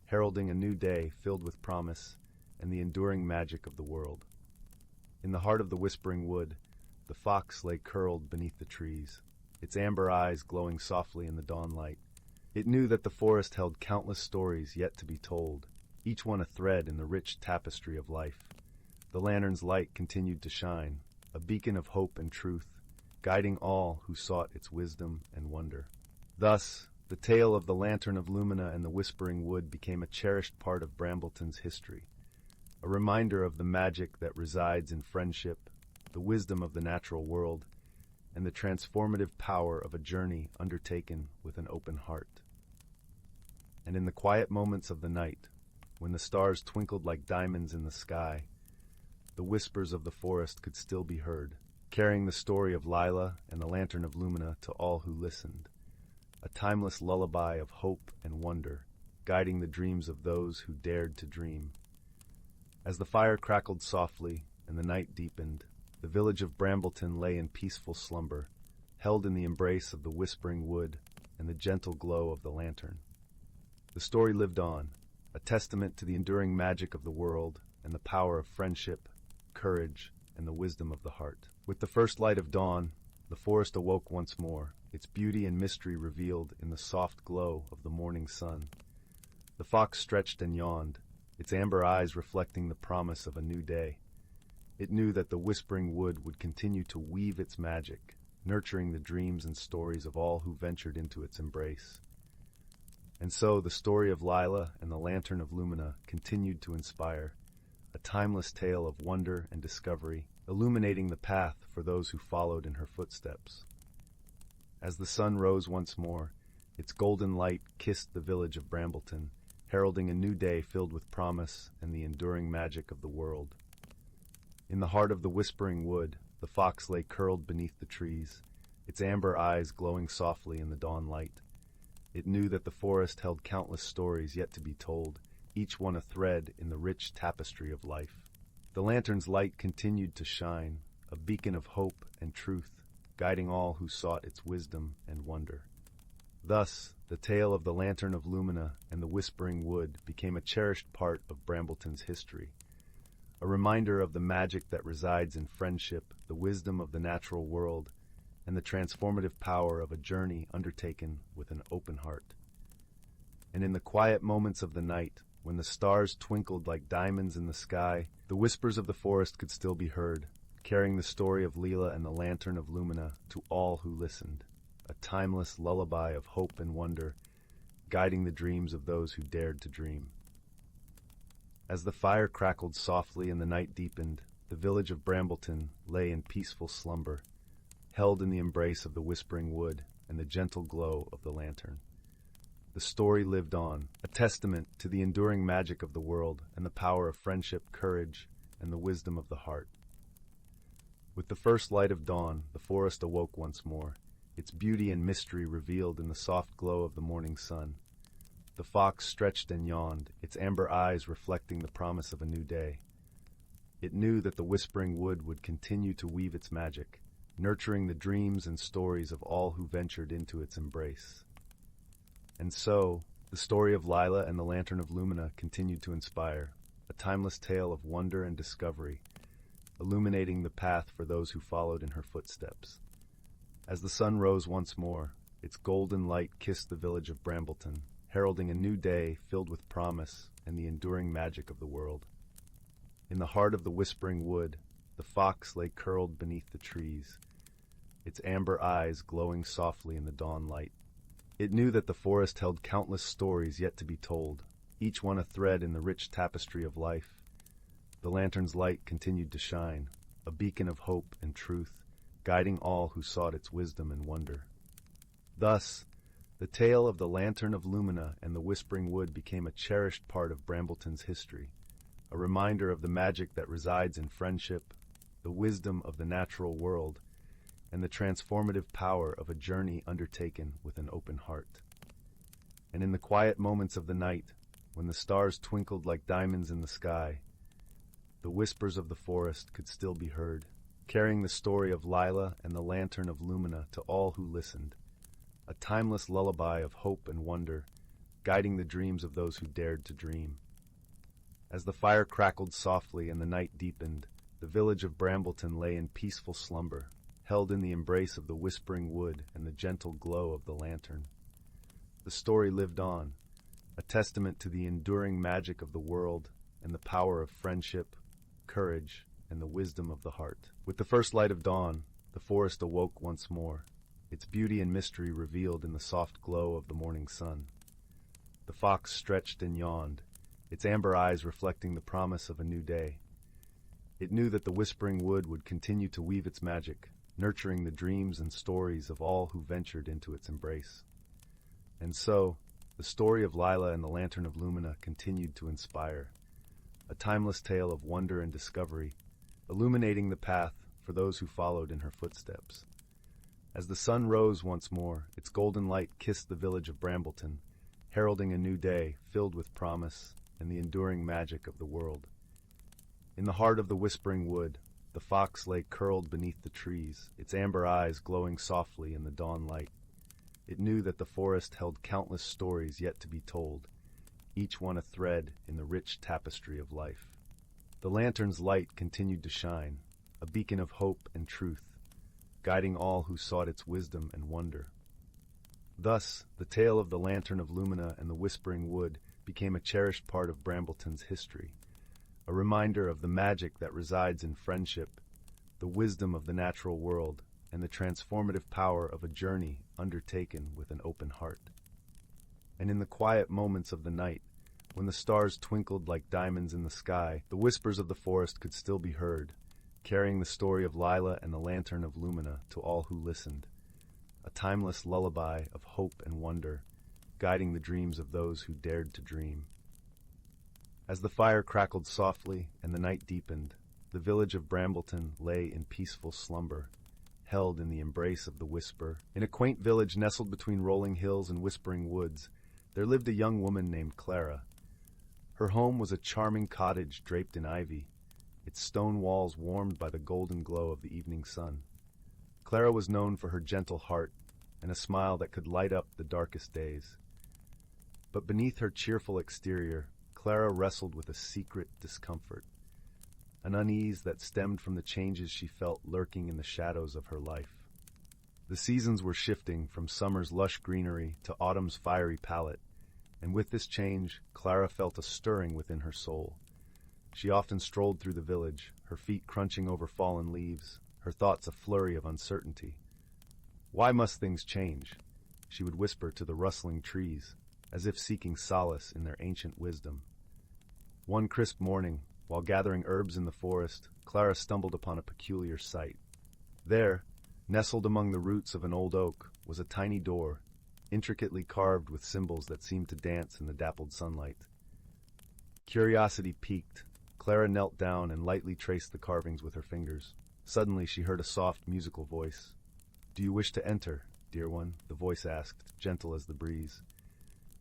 heralding a new day filled with promise and the enduring magic of the world. In the heart of the whispering wood, the fox lay curled beneath the trees, its amber eyes glowing softly in the dawn light. It knew that the forest held countless stories yet to be told, each one a thread in the rich tapestry of life. The lantern's light continued to shine, a beacon of hope and truth, guiding all who sought its wisdom and wonder. Thus, the tale of the Lantern of Lumina and the Whispering Wood became a cherished part of Brambleton's history, a reminder of the magic that resides in friendship, the wisdom of the natural world, and the transformative power of a journey undertaken with an open heart. And in the quiet moments of the night, when the stars twinkled like diamonds in the sky, the whispers of the forest could still be heard, carrying the story of Lila and the Lantern of Lumina to all who listened, a timeless lullaby of hope and wonder, guiding the dreams of those who dared to dream. As the fire crackled softly and the night deepened, the village of Brambleton lay in peaceful slumber, held in the embrace of the whispering wood and the gentle glow of the lantern. The story lived on, a testament to the enduring magic of the world and the power of friendship, courage, and the wisdom of the heart. With the first light of dawn, the forest awoke once more, its beauty and mystery revealed in the soft glow of the morning sun. The fox stretched and yawned, its amber eyes reflecting the promise of a new day. It knew that the whispering wood would continue to weave its magic, nurturing the dreams and stories of all who ventured into its embrace. And so the story of Lila and the Lantern of Lumina continued to inspire, a timeless tale of wonder and discovery, illuminating the path for those who followed in her footsteps. As the sun rose once more, its golden light kissed the village of Brambleton, heralding a new day filled with promise and the enduring magic of the world. In the heart of the whispering wood, the fox lay curled beneath the trees, its amber eyes glowing softly in the dawn light. It knew that the forest held countless stories yet to be told, each one a thread in the rich tapestry of life. The lantern's light continued to shine, a beacon of hope and truth, guiding all who sought its wisdom and wonder. Thus, the tale of the Lantern of Lumina and the Whispering Wood became a cherished part of Brambleton's history, a reminder of the magic that resides in friendship, the wisdom of the natural world, and the transformative power of a journey undertaken with an open heart. And in the quiet moments of the night, when the stars twinkled like diamonds in the sky, the whispers of the forest could still be heard, carrying the story of Leela and the Lantern of Lumina to all who listened, a timeless lullaby of hope and wonder, guiding the dreams of those who dared to dream. As the fire crackled softly and the night deepened, the village of Brambleton lay in peaceful slumber, held in the embrace of the whispering wood and the gentle glow of the lantern. the story lived on, a testament to the enduring magic of the world and the power of friendship, courage, and the wisdom of the heart. With the first light of dawn, the forest awoke once more, its beauty and mystery revealed in the soft glow of the morning sun. The fox stretched and yawned, its amber eyes reflecting the promise of a new day. It knew that the whispering wood would continue to weave its magic, nurturing the dreams and stories of all who ventured into its embrace. And so, the story of Lila and the Lantern of Lumina continued to inspire, a timeless tale of wonder and discovery, illuminating the path for those who followed in her footsteps. As the sun rose once more, its golden light kissed the village of Brambleton, heralding a new day filled with promise and the enduring magic of the world. In the heart of the whispering wood, the fox lay curled beneath the trees, its amber eyes glowing softly in the dawn light. It knew that the forest held countless stories yet to be told, each one a thread in the rich tapestry of life. The lantern's light continued to shine, a beacon of hope and truth, guiding all who sought its wisdom and wonder. Thus, the tale of the Lantern of Lumina and the Whispering Wood became a cherished part of Brambleton's history, a reminder of the magic that resides in friendship, the wisdom of the natural world, and the transformative power of a journey undertaken with an open heart. And in the quiet moments of the night, when the stars twinkled like diamonds in the sky, the whispers of the forest could still be heard, carrying the story of Lila and the Lantern of Lumina to all who listened, a timeless lullaby of hope and wonder, guiding the dreams of those who dared to dream. As the fire crackled softly and the night deepened, the village of Brambleton lay in peaceful slumber, held in the embrace of the whispering wood and the gentle glow of the lantern. The story lived on, a testament to the enduring magic of the world and the power of friendship, courage, and the wisdom of the heart. With the first light of dawn, the forest awoke once more, its beauty and mystery revealed in the soft glow of the morning sun. The fox stretched and yawned, its amber eyes reflecting the promise of a new day. It knew that the whispering wood would continue to weave its magic, nurturing the dreams and stories of all who ventured into its embrace. And so, the story of Lila and the Lantern of Lumina continued to inspire, a timeless tale of wonder and discovery, illuminating the path for those who followed in her footsteps. As the sun rose once more, its golden light kissed the village of Brambleton, heralding a new day filled with promise and the enduring magic of the world. In the heart of the whispering wood, the fox lay curled beneath the trees, its amber eyes glowing softly in the dawn light. It knew that the forest held countless stories yet to be told, each one a thread in the rich tapestry of life. The lantern's light continued to shine, a beacon of hope and truth, guiding all who sought its wisdom and wonder. Thus, the tale of the Lantern of Lumina and the Whispering Wood became a cherished part of Brambleton's history, a reminder of the magic that resides in friendship, the wisdom of the natural world, and the transformative power of a journey undertaken with an open heart. And in the quiet moments of the night, when the stars twinkled like diamonds in the sky, the whispers of the forest could still be heard, carrying the story of Lila and the Lantern of Lumina to all who listened, a timeless lullaby of hope and wonder, guiding the dreams of those who dared to dream. As the fire crackled softly and the night deepened, the village of Brambleton lay in peaceful slumber, held in the embrace of the whisper. In a quaint village nestled between rolling hills and whispering woods, there lived a young woman named Clara. Her home was a charming cottage draped in ivy, its stone walls warmed by the golden glow of the evening sun. Clara was known for her gentle heart and a smile that could light up the darkest days. But beneath her cheerful exterior, Clara wrestled with a secret discomfort, an unease that stemmed from the changes she felt lurking in the shadows of her life. The seasons were shifting from summer's lush greenery to autumn's fiery palette, and with this change, Clara felt a stirring within her soul. She often strolled through the village, her feet crunching over fallen leaves, her thoughts a flurry of uncertainty. Why must things change? She would whisper to the rustling trees, as if seeking solace in their ancient wisdom. One crisp morning, while gathering herbs in the forest, Clara stumbled upon a peculiar sight. There, nestled among the roots of an old oak, was a tiny door, intricately carved with symbols that seemed to dance in the dappled sunlight. Curiosity piqued. Clara knelt down and lightly traced the carvings with her fingers. Suddenly she heard a soft, musical voice. "Do you wish to enter, dear one?" the voice asked, gentle as the breeze.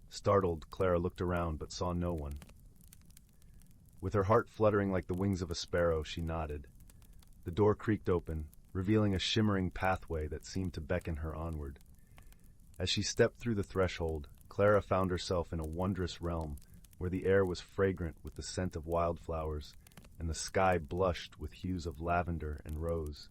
Startled, Clara looked around but saw no one. With her heart fluttering like the wings of a sparrow, she nodded. The door creaked open, revealing a shimmering pathway that seemed to beckon her onward. As she stepped through the threshold, Clara found herself in a wondrous realm where the air was fragrant with the scent of wildflowers and the sky blushed with hues of lavender and rose.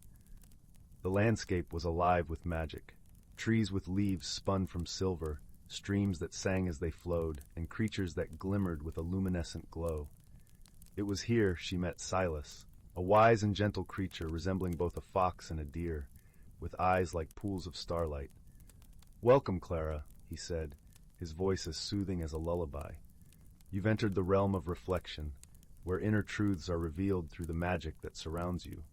The landscape was alive with magic. Trees with leaves spun from silver, streams that sang as they flowed, and creatures that glimmered with a luminescent glow. It was here she met Silas, a wise and gentle creature resembling both a fox and a deer, with eyes like pools of starlight. "Welcome, Clara," he said, his voice as soothing as a lullaby. "You've entered the realm of reflection, where inner truths are revealed through the magic that surrounds you."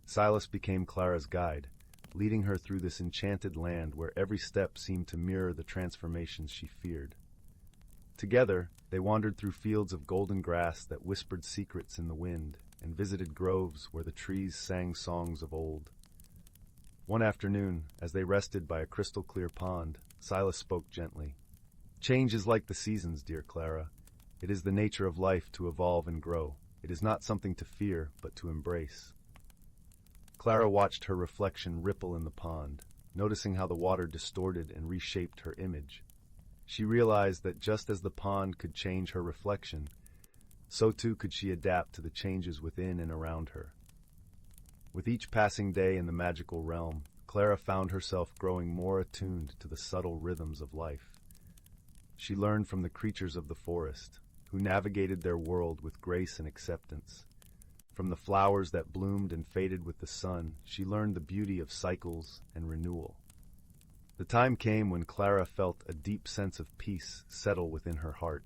Silas became Clara's guide, leading her through this enchanted land where every step seemed to mirror the transformations she feared. Together, they wandered through fields of golden grass that whispered secrets in the wind, and visited groves where the trees sang songs of old. One afternoon, as they rested by a crystal-clear pond, Silas spoke gently. "Change is like the seasons, dear Clara. It is the nature of life to evolve and grow. It is not something to fear, but to embrace." Clara watched her reflection ripple in the pond, noticing how the water distorted and reshaped her image. She realized that just as the pond could change her reflection, so too could she adapt to the changes within and around her. With each passing day in the magical realm, Clara found herself growing more attuned to the subtle rhythms of life. She learned from the creatures of the forest, who navigated their world with grace and acceptance. From the flowers that bloomed and faded with the sun, she learned the beauty of cycles and renewal. The time came when Clara felt a deep sense of peace settle within her heart,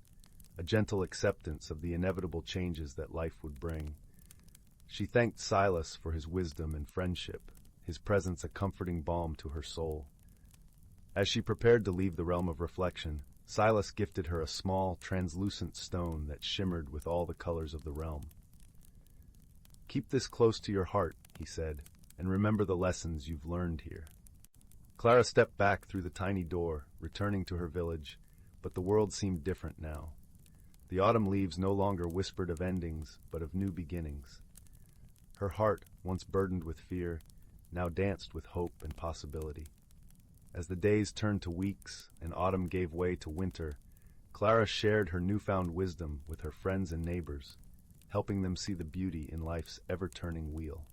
a gentle acceptance of the inevitable changes that life would bring. She thanked Silas for his wisdom and friendship, his presence a comforting balm to her soul. As she prepared to leave the realm of reflection, Silas gifted her a small, translucent stone that shimmered with all the colors of the realm. "Keep this close to your heart," he said, "and remember the lessons you've learned here." Clara stepped back through the tiny door, returning to her village, but the world seemed different now. The autumn leaves no longer whispered of endings, but of new beginnings. Her heart, once burdened with fear, now danced with hope and possibility. As the days turned to weeks and autumn gave way to winter, Clara shared her newfound wisdom with her friends and neighbors, helping them see the beauty in life's ever-turning wheel.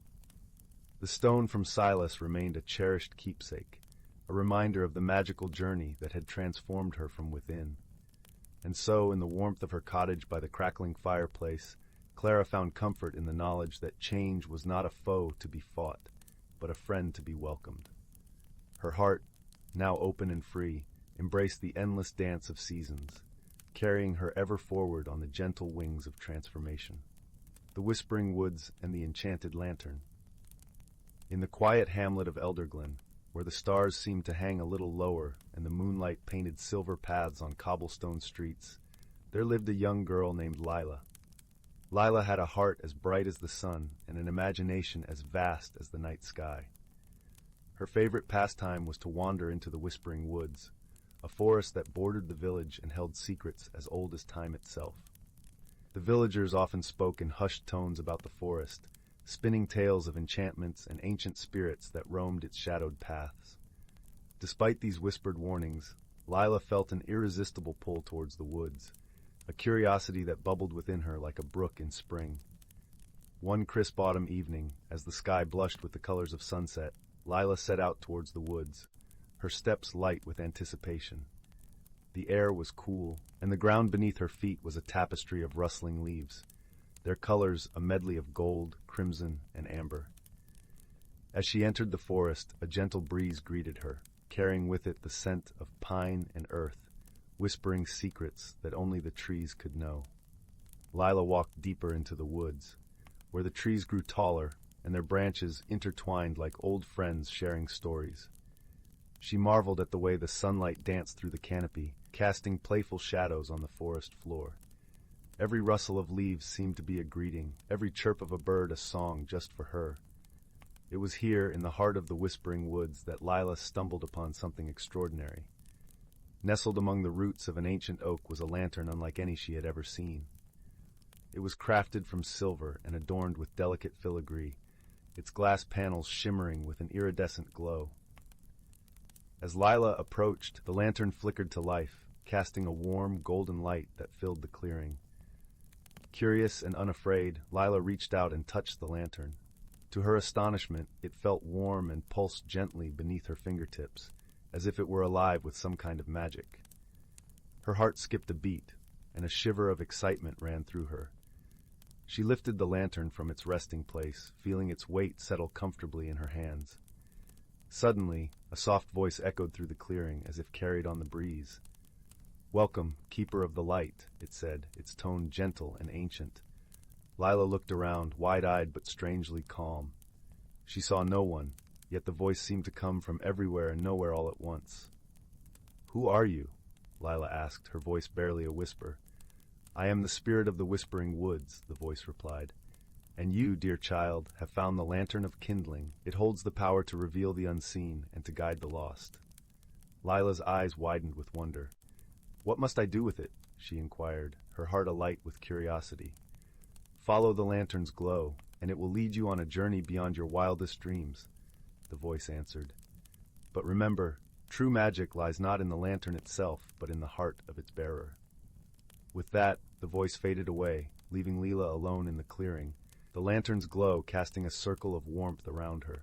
The stone from Silas remained a cherished keepsake, a reminder of the magical journey that had transformed her from within. And so, in the warmth of her cottage by the crackling fireplace, Clara found comfort in the knowledge that change was not a foe to be fought, but a friend to be welcomed. Her heart, now open and free, embraced the endless dance of seasons, carrying her ever forward on the gentle wings of transformation. The whispering woods and the enchanted lantern. In the quiet hamlet of Elderglen, where the stars seemed to hang a little lower and the moonlight painted silver paths on cobblestone streets, there lived a young girl named Lila. Lila had a heart as bright as the sun and an imagination as vast as the night sky. Her favorite pastime was to wander into the Whispering Woods, a forest that bordered the village and held secrets as old as time itself. The villagers often spoke in hushed tones about the forest, spinning tales of enchantments and ancient spirits that roamed its shadowed paths. Despite these whispered warnings, Lila felt an irresistible pull towards the woods, a curiosity that bubbled within her like a brook in spring. One crisp autumn evening, as the sky blushed with the colors of sunset, Lila set out towards the woods, her steps light with anticipation. The air was cool, and the ground beneath her feet was a tapestry of rustling leaves, their colors a medley of gold, crimson, and amber. As she entered the forest, a gentle breeze greeted her, carrying with it the scent of pine and earth, whispering secrets that only the trees could know. Lila walked deeper into the woods, where the trees grew taller and their branches intertwined like old friends sharing stories. She marveled at the way the sunlight danced through the canopy, casting playful shadows on the forest floor. Every rustle of leaves seemed to be a greeting, every chirp of a bird a song just for her. It was here, in the heart of the whispering woods, that Lila stumbled upon something extraordinary. Nestled among the roots of an ancient oak was a lantern unlike any she had ever seen. It was crafted from silver and adorned with delicate filigree, its glass panels shimmering with an iridescent glow. As Lila approached, the lantern flickered to life, casting a warm, golden light that filled the clearing. Curious and unafraid, Lila reached out and touched the lantern. To her astonishment, it felt warm and pulsed gently beneath her fingertips, as if it were alive with some kind of magic. Her heart skipped a beat, and a shiver of excitement ran through her. She lifted the lantern from its resting place, feeling its weight settle comfortably in her hands. Suddenly, a soft voice echoed through the clearing as if carried on the breeze. "Welcome, Keeper of the Light," it said, its tone gentle and ancient. Lila looked around, wide-eyed but strangely calm. She saw no one, yet the voice seemed to come from everywhere and nowhere all at once. "Who are you?" Lila asked, her voice barely a whisper. "I am the spirit of the Whispering Woods," the voice replied. "And you, dear child, have found the Lantern of Kindling. It holds the power to reveal the unseen and to guide the lost." Lila's eyes widened with wonder. "What must I do with it?" she inquired, her heart alight with curiosity. "Follow the lantern's glow, and it will lead you on a journey beyond your wildest dreams," the voice answered. "But remember, true magic lies not in the lantern itself, but in the heart of its bearer." With that, the voice faded away, leaving Lila alone in the clearing, the lantern's glow casting a circle of warmth around her.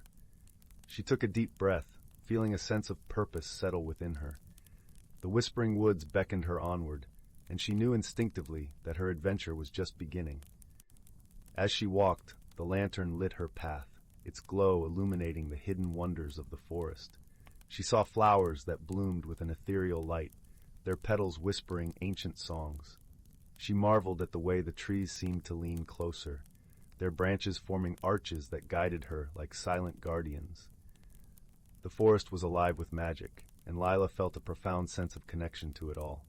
She took a deep breath, feeling a sense of purpose settle within her. The Whispering Woods beckoned her onward, and she knew instinctively that her adventure was just beginning. As she walked, the lantern lit her path, its glow illuminating the hidden wonders of the forest. She saw flowers that bloomed with an ethereal light, their petals whispering ancient songs. She marveled at the way the trees seemed to lean closer, their branches forming arches that guided her like silent guardians. The forest was alive with magic, and Lila felt a profound sense of connection to it all.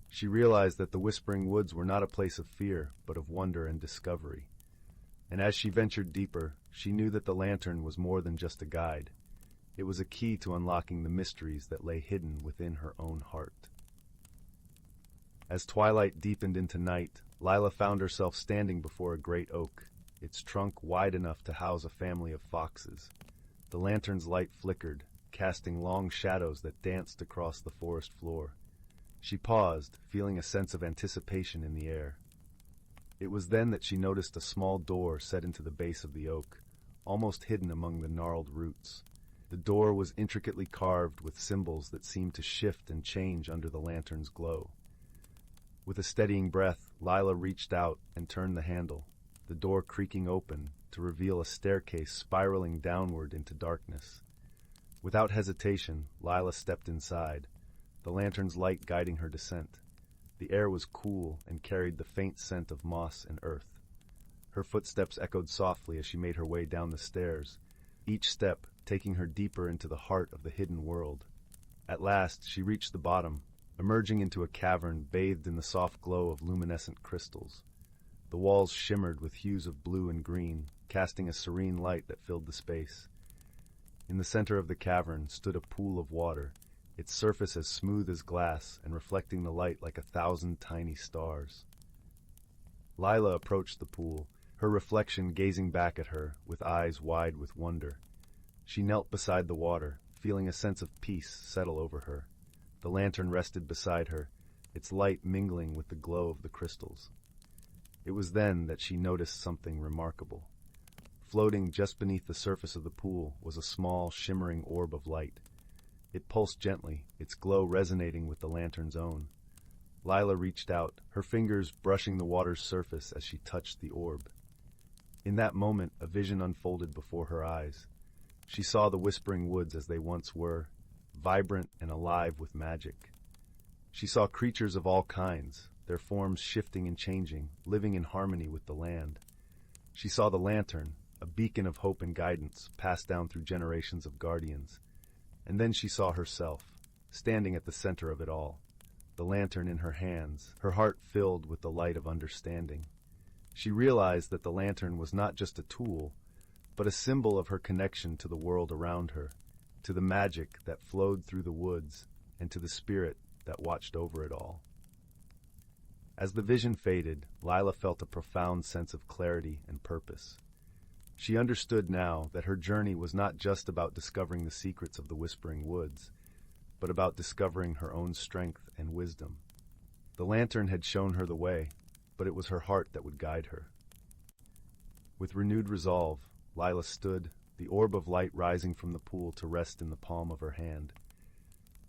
She realized that the Whispering Woods were not a place of fear, but of wonder and discovery. And as she ventured deeper, she knew that the lantern was more than just a guide. It was a key to unlocking the mysteries that lay hidden within her own heart. As twilight deepened into night, Lila found herself standing before a great oak, its trunk wide enough to house a family of foxes. The lantern's light flickered, casting long shadows that danced across the forest floor. She paused, feeling a sense of anticipation in the air. It was then that she noticed a small door set into the base of the oak, almost hidden among the gnarled roots. The door was intricately carved with symbols that seemed to shift and change under the lantern's glow. With a steadying breath, Lila reached out and turned the handle, the door creaking open to reveal a staircase spiraling downward into darkness. Without hesitation, Lila stepped inside, the lantern's light guiding her descent. The air was cool and carried the faint scent of moss and earth. Her footsteps echoed softly as she made her way down the stairs, each step taking her deeper into the heart of the hidden world. At last, she reached the bottom, emerging into a cavern bathed in the soft glow of luminescent crystals. The walls shimmered with hues of blue and green, casting a serene light that filled the space. In the center of the cavern stood a pool of water, its surface as smooth as glass and reflecting the light like 1,000 tiny stars. Lila approached the pool, her reflection gazing back at her with eyes wide with wonder. She knelt beside the water, feeling a sense of peace settle over her. The lantern rested beside her, its light mingling with the glow of the crystals. It was then that she noticed something remarkable. Floating just beneath the surface of the pool was a small, shimmering orb of light. It pulsed gently, its glow resonating with the lantern's own. Lila reached out, her fingers brushing the water's surface as she touched the orb. In that moment, a vision unfolded before her eyes. She saw the Whispering Woods as they once were, vibrant and alive with magic. She saw creatures of all kinds, their forms shifting and changing, living in harmony with the land. She saw the lantern, a beacon of hope and guidance, passed down through generations of guardians. And then she saw herself, standing at the center of it all, the lantern in her hands, her heart filled with the light of understanding. She realized that the lantern was not just a tool, but a symbol of her connection to the world around her, to the magic that flowed through the woods, and to the spirit that watched over it all. As the vision faded, Lila felt a profound sense of clarity and purpose. She understood now that her journey was not just about discovering the secrets of the Whispering Woods, but about discovering her own strength and wisdom. The lantern had shown her the way, but it was her heart that would guide her. With renewed resolve, Lila stood, the orb of light rising from the pool to rest in the palm of her hand.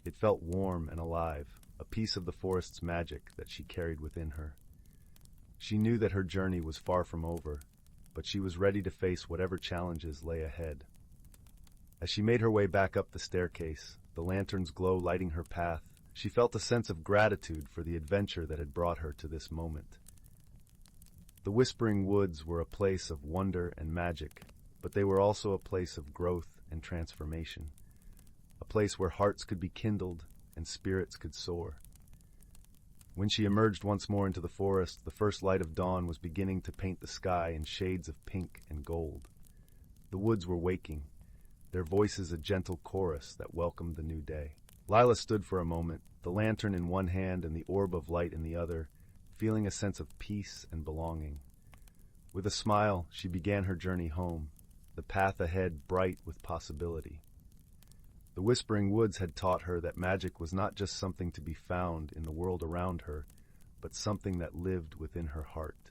It felt warm and alive, a piece of the forest's magic that she carried within her. She knew that her journey was far from over, but she was ready to face whatever challenges lay ahead. As she made her way back up the staircase, the lantern's glow lighting her path, she felt a sense of gratitude for the adventure that had brought her to this moment. The Whispering Woods were a place of wonder and magic, but they were also a place of growth and transformation, a place where hearts could be kindled and spirits could soar. When she emerged once more into the forest, the first light of dawn was beginning to paint the sky in shades of pink and gold. The woods were waking, their voices a gentle chorus that welcomed the new day. Lila stood for a moment, the lantern in one hand and the orb of light in the other, feeling a sense of peace and belonging. With a smile, she began her journey home, the path ahead bright with possibility. The Whispering Woods had taught her that magic was not just something to be found in the world around her, but something that lived within her heart.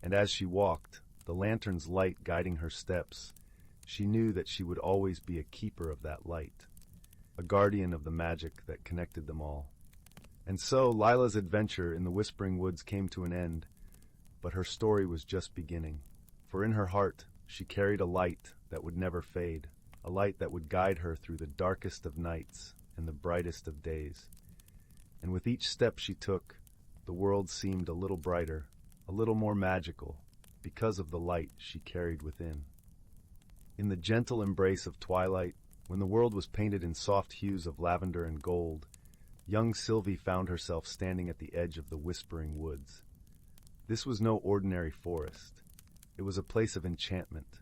And as she walked, the lantern's light guiding her steps, she knew that she would always be a keeper of that light, a guardian of the magic that connected them all. And so Lila's adventure in the Whispering Woods came to an end, but her story was just beginning. For in her heart, she carried a light that would never fade, a light that would guide her through the darkest of nights and the brightest of days. And with each step she took, the world seemed a little brighter, a little more magical, because of the light she carried within. In the gentle embrace of twilight, when the world was painted in soft hues of lavender and gold, young Sylvie found herself standing at the edge of the Whispering Woods. This was no ordinary forest. It was a place of enchantment,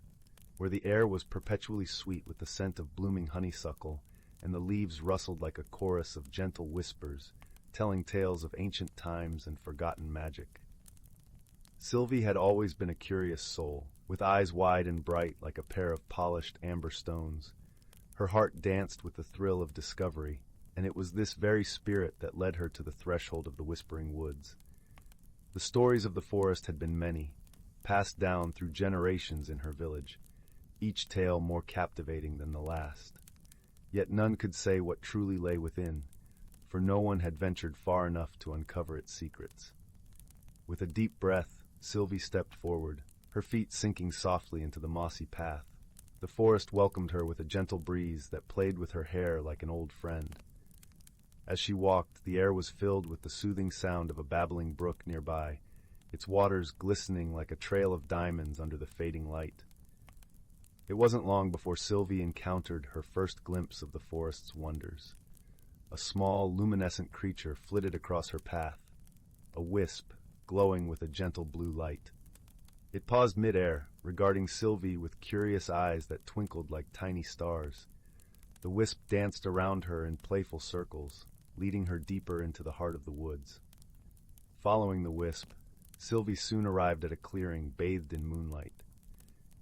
where the air was perpetually sweet with the scent of blooming honeysuckle, and the leaves rustled like a chorus of gentle whispers, telling tales of ancient times and forgotten magic. Sylvie had always been a curious soul, with eyes wide and bright like a pair of polished amber stones. Her heart danced with the thrill of discovery, and it was this very spirit that led her to the threshold of the Whispering Woods. The stories of the forest had been many, passed down through generations in her village, each tale more captivating than the last. Yet none could say what truly lay within, for no one had ventured far enough to uncover its secrets. With a deep breath, Sylvie stepped forward, her feet sinking softly into the mossy path. The forest welcomed her with a gentle breeze that played with her hair like an old friend. As she walked, the air was filled with the soothing sound of a babbling brook nearby, its waters glistening like a trail of diamonds under the fading light. It wasn't long before Sylvie encountered her first glimpse of the forest's wonders. A small, luminescent creature flitted across her path, a wisp glowing with a gentle blue light. It paused mid-air, regarding Sylvie with curious eyes that twinkled like tiny stars. The wisp danced around her in playful circles, leading her deeper into the heart of the woods. Following the wisp, Sylvie soon arrived at a clearing bathed in moonlight.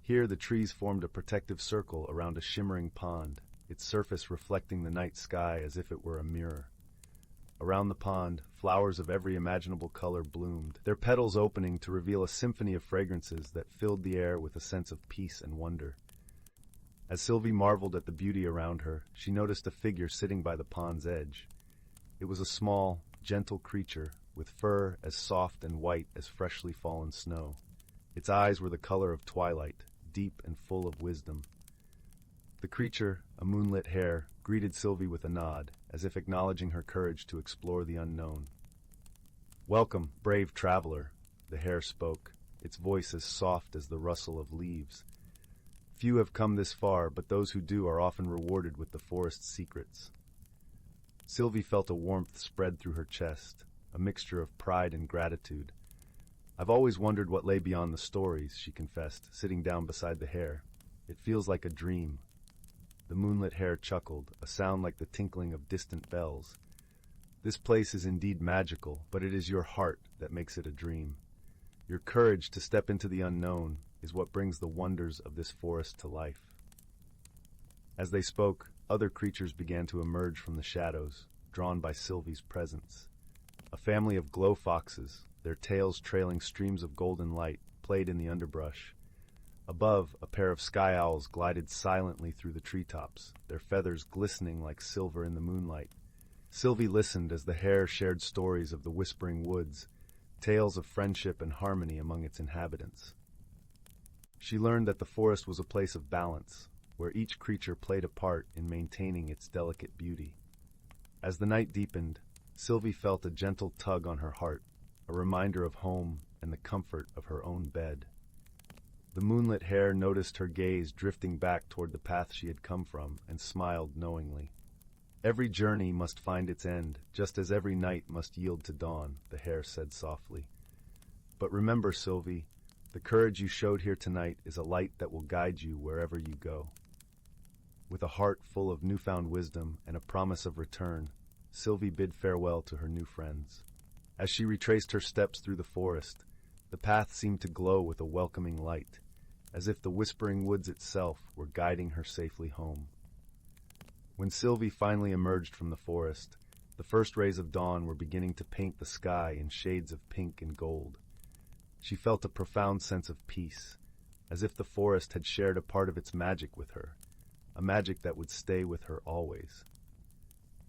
Here the trees formed a protective circle around a shimmering pond, its surface reflecting the night sky as if it were a mirror. Around the pond, flowers of every imaginable color bloomed, their petals opening to reveal a symphony of fragrances that filled the air with a sense of peace and wonder. As Sylvie marveled at the beauty around her, she noticed a figure sitting by the pond's edge. It was a small, gentle creature with fur as soft and white as freshly fallen snow. Its eyes were the color of twilight, deep and full of wisdom. The creature, a moonlit hare, greeted Sylvie with a nod, as if acknowledging her courage to explore the unknown. "Welcome, brave traveler," the hare spoke, its voice as soft as the rustle of leaves. Few have come this far, but those who do are often rewarded with the forest's secrets. Sylvie felt a warmth spread through her chest, a mixture of pride and gratitude. I've always wondered what lay beyond the stories, she confessed, sitting down beside the hare. It feels like a dream. The moonlit hare chuckled, a sound like the tinkling of distant bells. This place is indeed magical, but it is your heart that makes it a dream. Your courage to step into the unknown is what brings the wonders of this forest to life. As they spoke, other creatures began to emerge from the shadows, drawn by Sylvie's presence. A family of glow foxes, their tails trailing streams of golden light, played in the underbrush. Above, a pair of sky owls glided silently through the treetops, their feathers glistening like silver in the moonlight. Sylvie listened as the hare shared stories of the whispering woods, tales of friendship and harmony among its inhabitants. She learned that the forest was a place of balance, where each creature played a part in maintaining its delicate beauty. As the night deepened, Sylvie felt a gentle tug on her heart, a reminder of home and the comfort of her own bed. The moonlit hare noticed her gaze drifting back toward the path she had come from and smiled knowingly. Every journey must find its end, just as every night must yield to dawn, the hare said softly. But remember, Sylvie, the courage you showed here tonight is a light that will guide you wherever you go. With a heart full of newfound wisdom and a promise of return, Sylvie bid farewell to her new friends. As she retraced her steps through the forest, the path seemed to glow with a welcoming light, as if the whispering woods itself were guiding her safely home. When Sylvie finally emerged from the forest, the first rays of dawn were beginning to paint the sky in shades of pink and gold. She felt a profound sense of peace, as if the forest had shared a part of its magic with her, a magic that would stay with her always.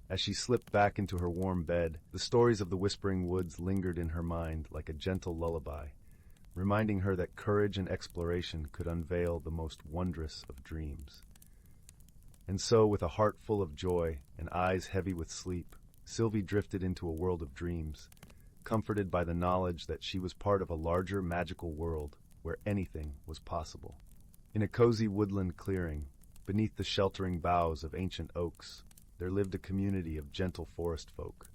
As she slipped back into her warm bed, the stories of the whispering woods lingered in her mind like a gentle lullaby, reminding her that courage and exploration could unveil the most wondrous of dreams. And so, with a heart full of joy and eyes heavy with sleep, Sylvie drifted into a world of dreams, comforted by the knowledge that she was part of a larger magical world where anything was possible. In a cozy woodland clearing, beneath the sheltering boughs of ancient oaks, there lived a community of gentle forest folk.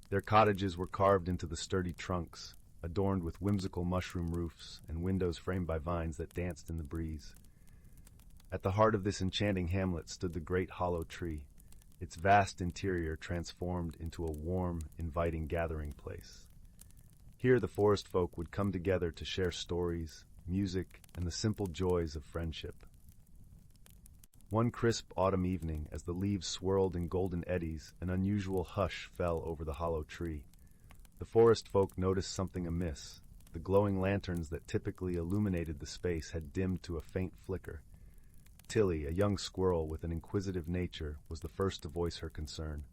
Their cottages were carved into the sturdy trunks, adorned with whimsical mushroom roofs and windows framed by vines that danced in the breeze. At the heart of this enchanting hamlet stood the great hollow tree, its vast interior transformed into a warm, inviting gathering place. Here the forest folk would come together to share stories, music, and the simple joys of friendship. One crisp autumn evening, as the leaves swirled in golden eddies, an unusual hush fell over the hollow tree. The forest folk noticed something amiss. The glowing lanterns that typically illuminated the space had dimmed to a faint flicker. Tilly, a young squirrel with an inquisitive nature, was the first to voice her concern.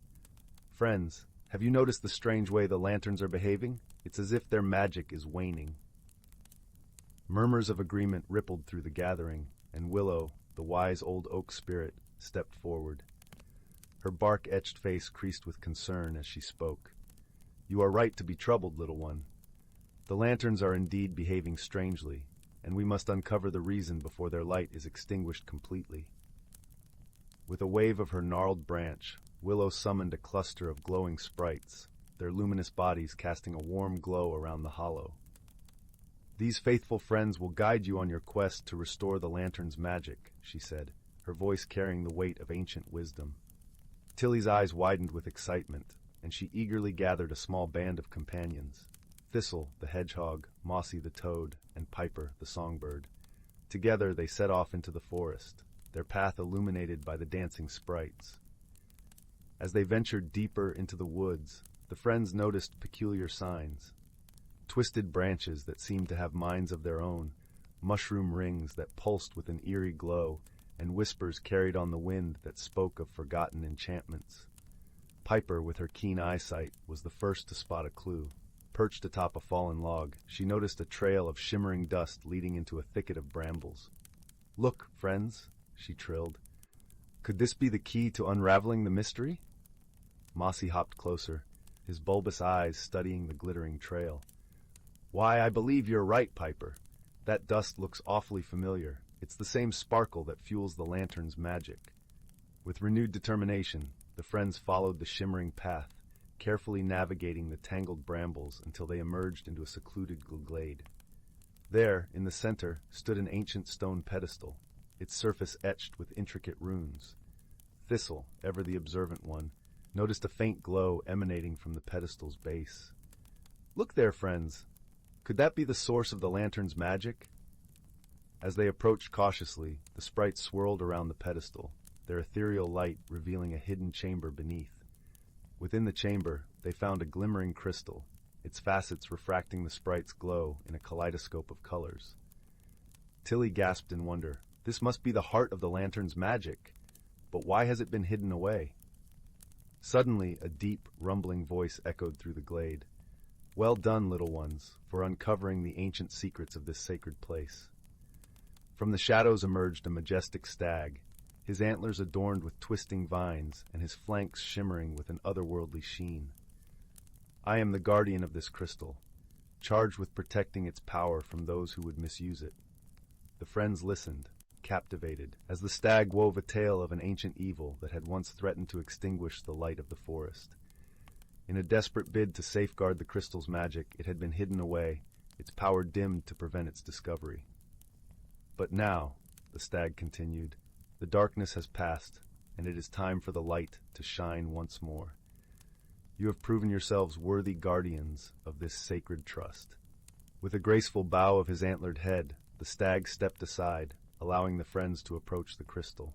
"Friends, have you noticed the strange way the lanterns are behaving? It's as if their magic is waning." Murmurs of agreement rippled through the gathering, and Willow, the wise old oak spirit, stepped forward. Her bark-etched face creased with concern as she spoke. "You are right to be troubled, little one. The lanterns are indeed behaving strangely, and we must uncover the reason before their light is extinguished completely." With a wave of her gnarled branch, Willow summoned a cluster of glowing sprites, their luminous bodies casting a warm glow around the hollow. "These faithful friends will guide you on your quest to restore the lantern's magic," she said, her voice carrying the weight of ancient wisdom. Tilly's eyes widened with excitement, and she eagerly gathered a small band of companions. Thistle, the hedgehog, Mossy the toad, and Piper, the songbird. Together they set off into the forest, their path illuminated by the dancing sprites. As they ventured deeper into the woods, the friends noticed peculiar signs. Twisted branches that seemed to have minds of their own, mushroom rings that pulsed with an eerie glow, and whispers carried on the wind that spoke of forgotten enchantments. Piper, with her keen eyesight, was the first to spot a clue. Perched atop a fallen log, she noticed a trail of shimmering dust leading into a thicket of brambles. "Look, friends," she trilled. "Could this be the key to unraveling the mystery?" Mossy hopped closer, his bulbous eyes studying the glittering trail. "Why, I believe you're right, Piper. That dust looks awfully familiar. It's the same sparkle that fuels the lantern's magic. With renewed determination, the friends followed the shimmering path, carefully navigating the tangled brambles until they emerged into a secluded glade. There, in the center, stood an ancient stone pedestal, its surface etched with intricate runes. Thistle, ever the observant one, noticed a faint glow emanating from the pedestal's base. "Look there, friends! Could that be the source of the lantern's magic?" As they approached cautiously, the sprites swirled around the pedestal, their ethereal light revealing a hidden chamber beneath. Within the chamber, they found a glimmering crystal, its facets refracting the sprite's glow in a kaleidoscope of colors. Tilly gasped in wonder. This must be the heart of the lantern's magic. But why has it been hidden away? Suddenly, a deep, rumbling voice echoed through the glade. "Well done, little ones, for uncovering the ancient secrets of this sacred place." From the shadows emerged a majestic stag, his antlers adorned with twisting vines and his flanks shimmering with an otherworldly sheen. "I am the guardian of this crystal, charged with protecting its power from those who would misuse it." The friends listened, captivated, as the stag wove a tale of an ancient evil that had once threatened to extinguish the light of the forest. In a desperate bid to safeguard the crystal's magic, it had been hidden away, its power dimmed to prevent its discovery. "But now," the stag continued, "the darkness has passed, and it is time for the light to shine once more. You have proven yourselves worthy guardians of this sacred trust." With a graceful bow of his antlered head, the stag stepped aside, allowing the friends to approach the crystal.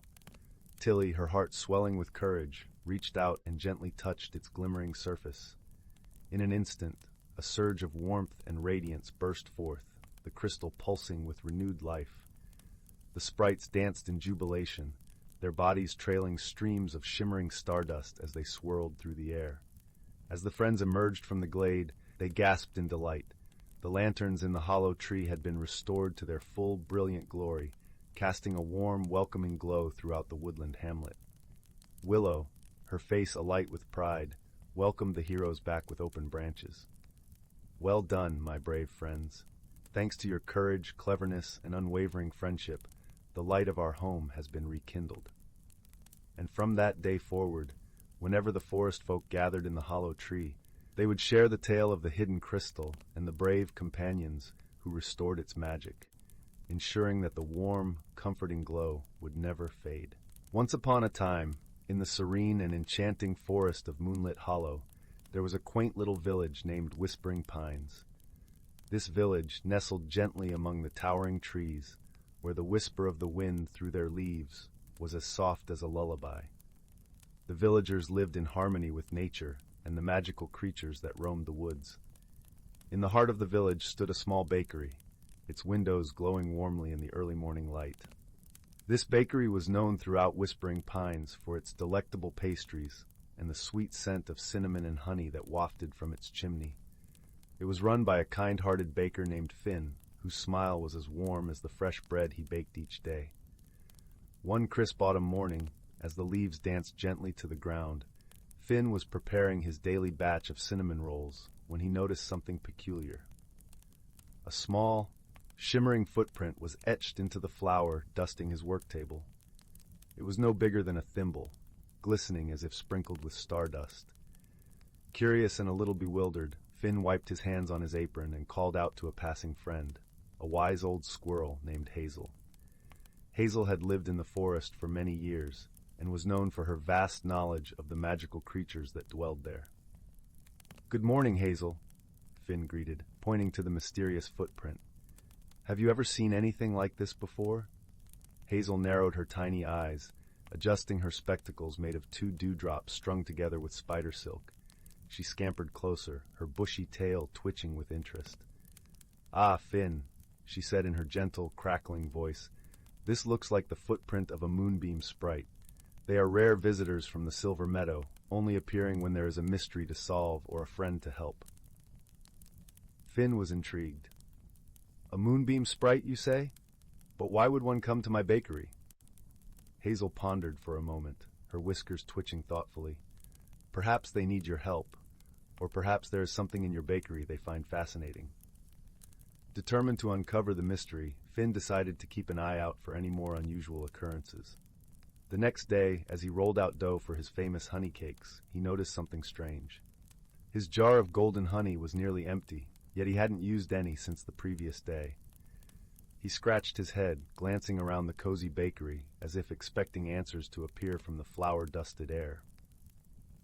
Tilly, her heart swelling with courage, reached out and gently touched its glimmering surface. In an instant, a surge of warmth and radiance burst forth, the crystal pulsing with renewed life. The sprites danced in jubilation, their bodies trailing streams of shimmering stardust as they swirled through the air. As the friends emerged from the glade, they gasped in delight. The lanterns in the hollow tree had been restored to their full, brilliant glory, casting a warm, welcoming glow throughout the woodland hamlet. Willow, her face alight with pride, welcomed the heroes back with open branches. "Well done, my brave friends. Thanks to your courage, cleverness, and unwavering friendship, the light of our home has been rekindled." And from that day forward, whenever the forest folk gathered in the hollow tree, they would share the tale of the hidden crystal and the brave companions who restored its magic, ensuring that the warm, comforting glow would never fade. Once upon a time, in the serene and enchanting forest of Moonlit Hollow, there was a quaint little village named Whispering Pines. This village nestled gently among the towering trees, where the whisper of the wind through their leaves was as soft as a lullaby. The villagers lived in harmony with nature and the magical creatures that roamed the woods. In the heart of the village stood a small bakery, its windows glowing warmly in the early morning light. This bakery was known throughout Whispering Pines for its delectable pastries and the sweet scent of cinnamon and honey that wafted from its chimney. It was run by a kind-hearted baker named Finn, whose smile was as warm as the fresh bread he baked each day. One crisp autumn morning, as the leaves danced gently to the ground, Finn was preparing his daily batch of cinnamon rolls when he noticed something peculiar. A small, shimmering footprint was etched into the flour dusting his work table. It was no bigger than a thimble, glistening as if sprinkled with stardust. Curious and a little bewildered, Finn wiped his hands on his apron and called out to a passing friend, a wise old squirrel named Hazel. Hazel had lived in the forest for many years and was known for her vast knowledge of the magical creatures that dwelled there. "Good morning, Hazel," Finn greeted, pointing to the mysterious footprint. "Have you ever seen anything like this before?" Hazel narrowed her tiny eyes, adjusting her spectacles made of 2 dewdrops strung together with spider silk. She scampered closer, her bushy tail twitching with interest. "Ah, Finn," she said in her gentle, crackling voice, "this looks like the footprint of a moonbeam sprite. They are rare visitors from the Silver Meadow, only appearing when there is a mystery to solve or a friend to help." Finn was intrigued. "A moonbeam sprite, you say? But why would one come to my bakery?" Hazel pondered for a moment, her whiskers twitching thoughtfully. "Perhaps they need your help, or perhaps there is something in your bakery they find fascinating." Determined to uncover the mystery, Finn decided to keep an eye out for any more unusual occurrences. The next day, as he rolled out dough for his famous honey cakes, he noticed something strange. His jar of golden honey was nearly empty, yet he hadn't used any since the previous day. He scratched his head, glancing around the cozy bakery, as if expecting answers to appear from the flour-dusted air.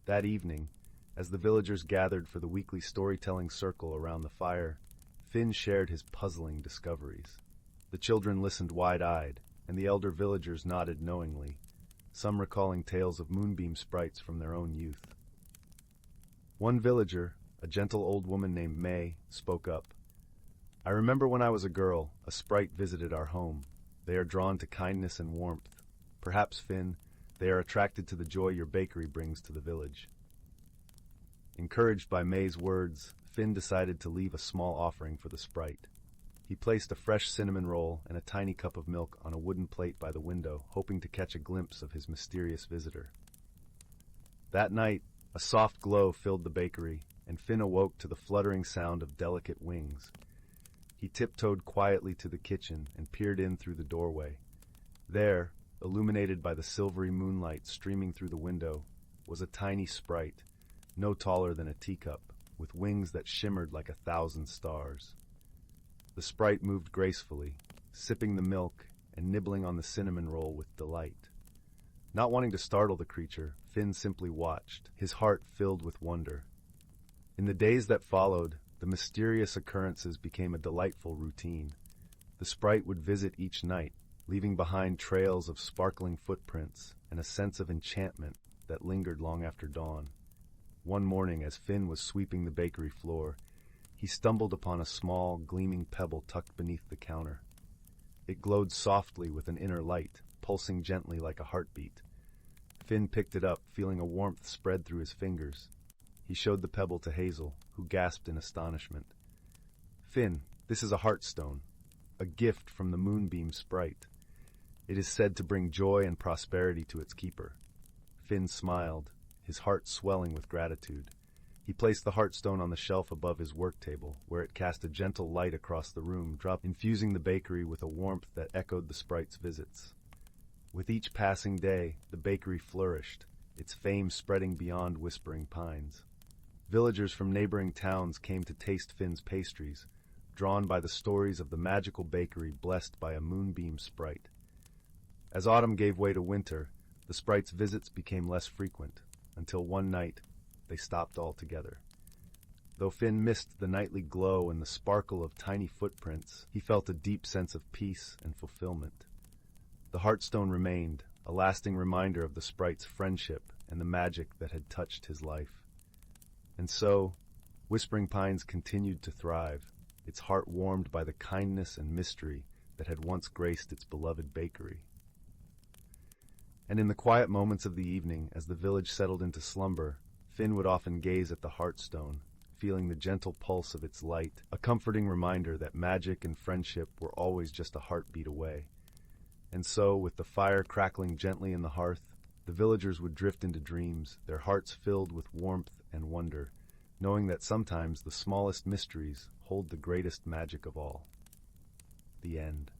That evening, as the villagers gathered for the weekly storytelling circle around the fire, Finn shared his puzzling discoveries. The children listened wide-eyed, and the elder villagers nodded knowingly, some recalling tales of moonbeam sprites from their own youth. One villager, a gentle old woman named May, spoke up. "I remember when I was a girl, a sprite visited our home. They are drawn to kindness and warmth. Perhaps, Finn, they are attracted to the joy your bakery brings to the village." Encouraged by May's words, Finn decided to leave a small offering for the sprite. He placed a fresh cinnamon roll and a tiny cup of milk on a wooden plate by the window, hoping to catch a glimpse of his mysterious visitor. That night, a soft glow filled the bakery, and Finn awoke to the fluttering sound of delicate wings. He tiptoed quietly to the kitchen and peered in through the doorway. There, illuminated by the silvery moonlight streaming through the window, was a tiny sprite, no taller than a teacup, with wings that shimmered like 1,000 stars. The sprite moved gracefully, sipping the milk and nibbling on the cinnamon roll with delight. Not wanting to startle the creature, Finn simply watched, his heart filled with wonder. In the days that followed, the mysterious occurrences became a delightful routine. The sprite would visit each night, leaving behind trails of sparkling footprints and a sense of enchantment that lingered long after dawn. One morning, as Finn was sweeping the bakery floor, he stumbled upon a small, gleaming pebble tucked beneath the counter. It glowed softly with an inner light, pulsing gently like a heartbeat. Finn picked it up, feeling a warmth spread through his fingers. He showed the pebble to Hazel, who gasped in astonishment. "Finn, this is a heartstone, a gift from the moonbeam sprite. It is said to bring joy and prosperity to its keeper." Finn smiled, his heart swelling with gratitude. He placed the heartstone on the shelf above his work table, where it cast a gentle light across the room, infusing the bakery with a warmth that echoed the sprite's visits. With each passing day, the bakery flourished, its fame spreading beyond Whispering Pines. Villagers from neighboring towns came to taste Finn's pastries, drawn by the stories of the magical bakery blessed by a moonbeam sprite. As autumn gave way to winter, the sprite's visits became less frequent, until one night, they stopped altogether. Though Finn missed the nightly glow and the sparkle of tiny footprints, he felt a deep sense of peace and fulfillment. The heartstone remained, a lasting reminder of the sprite's friendship and the magic that had touched his life. And so, Whispering Pines continued to thrive, its heart warmed by the kindness and mystery that had once graced its beloved bakery. And in the quiet moments of the evening, as the village settled into slumber, Finn would often gaze at the heartstone, feeling the gentle pulse of its light, a comforting reminder that magic and friendship were always just a heartbeat away. And so, with the fire crackling gently in the hearth, the villagers would drift into dreams, their hearts filled with warmth and wonder, knowing that sometimes the smallest mysteries hold the greatest magic of all. The end.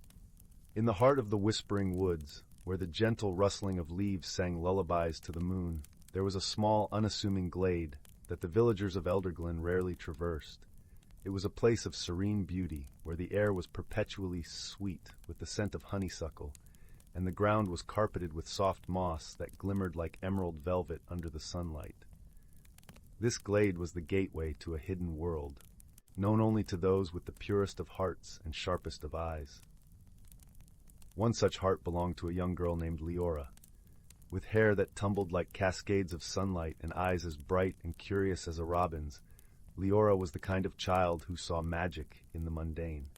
In the heart of the Whispering Woods, where the gentle rustling of leaves sang lullabies to the moon, there was a small, unassuming glade that the villagers of Elderglen rarely traversed. It was a place of serene beauty, where the air was perpetually sweet with the scent of honeysuckle, and the ground was carpeted with soft moss that glimmered like emerald velvet under the sunlight. This glade was the gateway to a hidden world, known only to those with the purest of hearts and sharpest of eyes. One such heart belonged to a young girl named Leora. With hair that tumbled like cascades of sunlight and eyes as bright and curious as a robin's, Leora was the kind of child who saw magic in the mundane.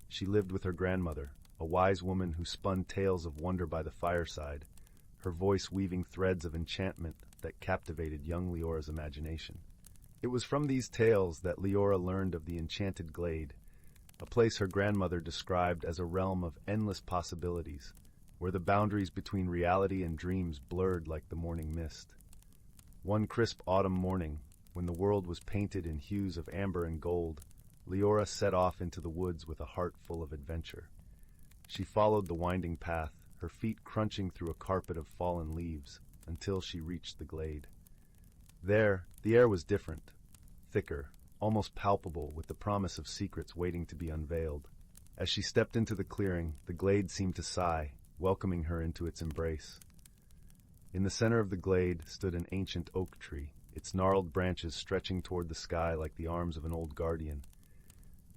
She lived with her grandmother, a wise woman who spun tales of wonder by the fireside, her voice weaving threads of enchantment that captivated young Leora's imagination. It was from these tales that Leora learned of the enchanted glade, a place her grandmother described as a realm of endless possibilities, where the boundaries between reality and dreams blurred like the morning mist. One crisp autumn morning, when the world was painted in hues of amber and gold, Leora set off into the woods with a heart full of adventure. She followed the winding path, her feet crunching through a carpet of fallen leaves, until she reached the glade. There, the air was different, thicker, almost palpable, with the promise of secrets waiting to be unveiled. As she stepped into the clearing, the glade seemed to sigh, welcoming her into its embrace. In the center of the glade stood an ancient oak tree, its gnarled branches stretching toward the sky like the arms of an old guardian.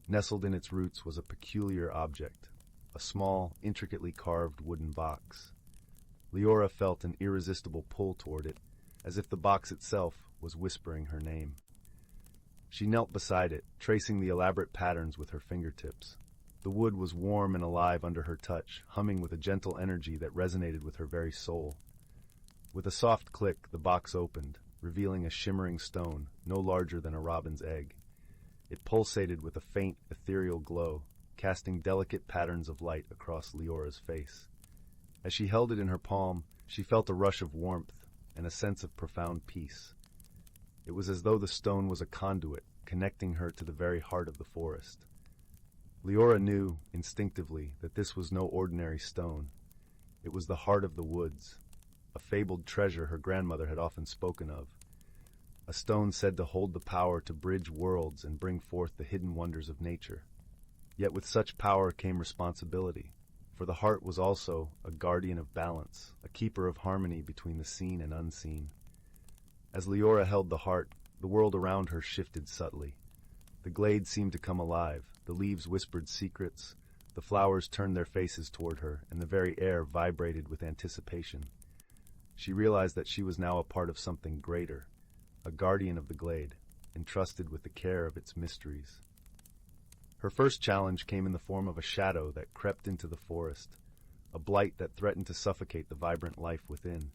Nestled in its roots was a peculiar object, a small, intricately carved wooden box. Leora felt an irresistible pull toward it, as if the box itself was whispering her name. She knelt beside it, tracing the elaborate patterns with her fingertips. The wood was warm and alive under her touch, humming with a gentle energy that resonated with her very soul. With a soft click, the box opened, revealing a shimmering stone, no larger than a robin's egg. It pulsated with a faint, ethereal glow, casting delicate patterns of light across Leora's face. As she held it in her palm, she felt a rush of warmth and a sense of profound peace. It was as though the stone was a conduit, connecting her to the very heart of the forest. Leora knew, instinctively, that this was no ordinary stone. It was the heart of the woods, a fabled treasure her grandmother had often spoken of. A stone said to hold the power to bridge worlds and bring forth the hidden wonders of nature. Yet with such power came responsibility, for the heart was also a guardian of balance, a keeper of harmony between the seen and unseen. As Leora held the heart, the world around her shifted subtly. The glade seemed to come alive, the leaves whispered secrets, the flowers turned their faces toward her, and the very air vibrated with anticipation. She realized that she was now a part of something greater, a guardian of the glade, entrusted with the care of its mysteries. Her first challenge came in the form of a shadow that crept into the forest, a blight that threatened to suffocate the vibrant life within.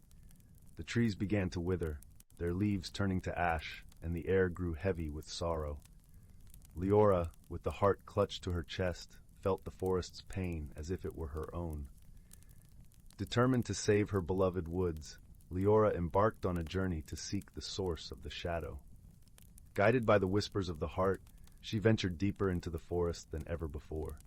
The trees began to wither, their leaves turning to ash, and the air grew heavy with sorrow. Leora, with the heart clutched to her chest, felt the forest's pain as if it were her own. Determined to save her beloved woods, Leora embarked on a journey to seek the source of the shadow. Guided by the whispers of the heart, she ventured deeper into the forest than ever before.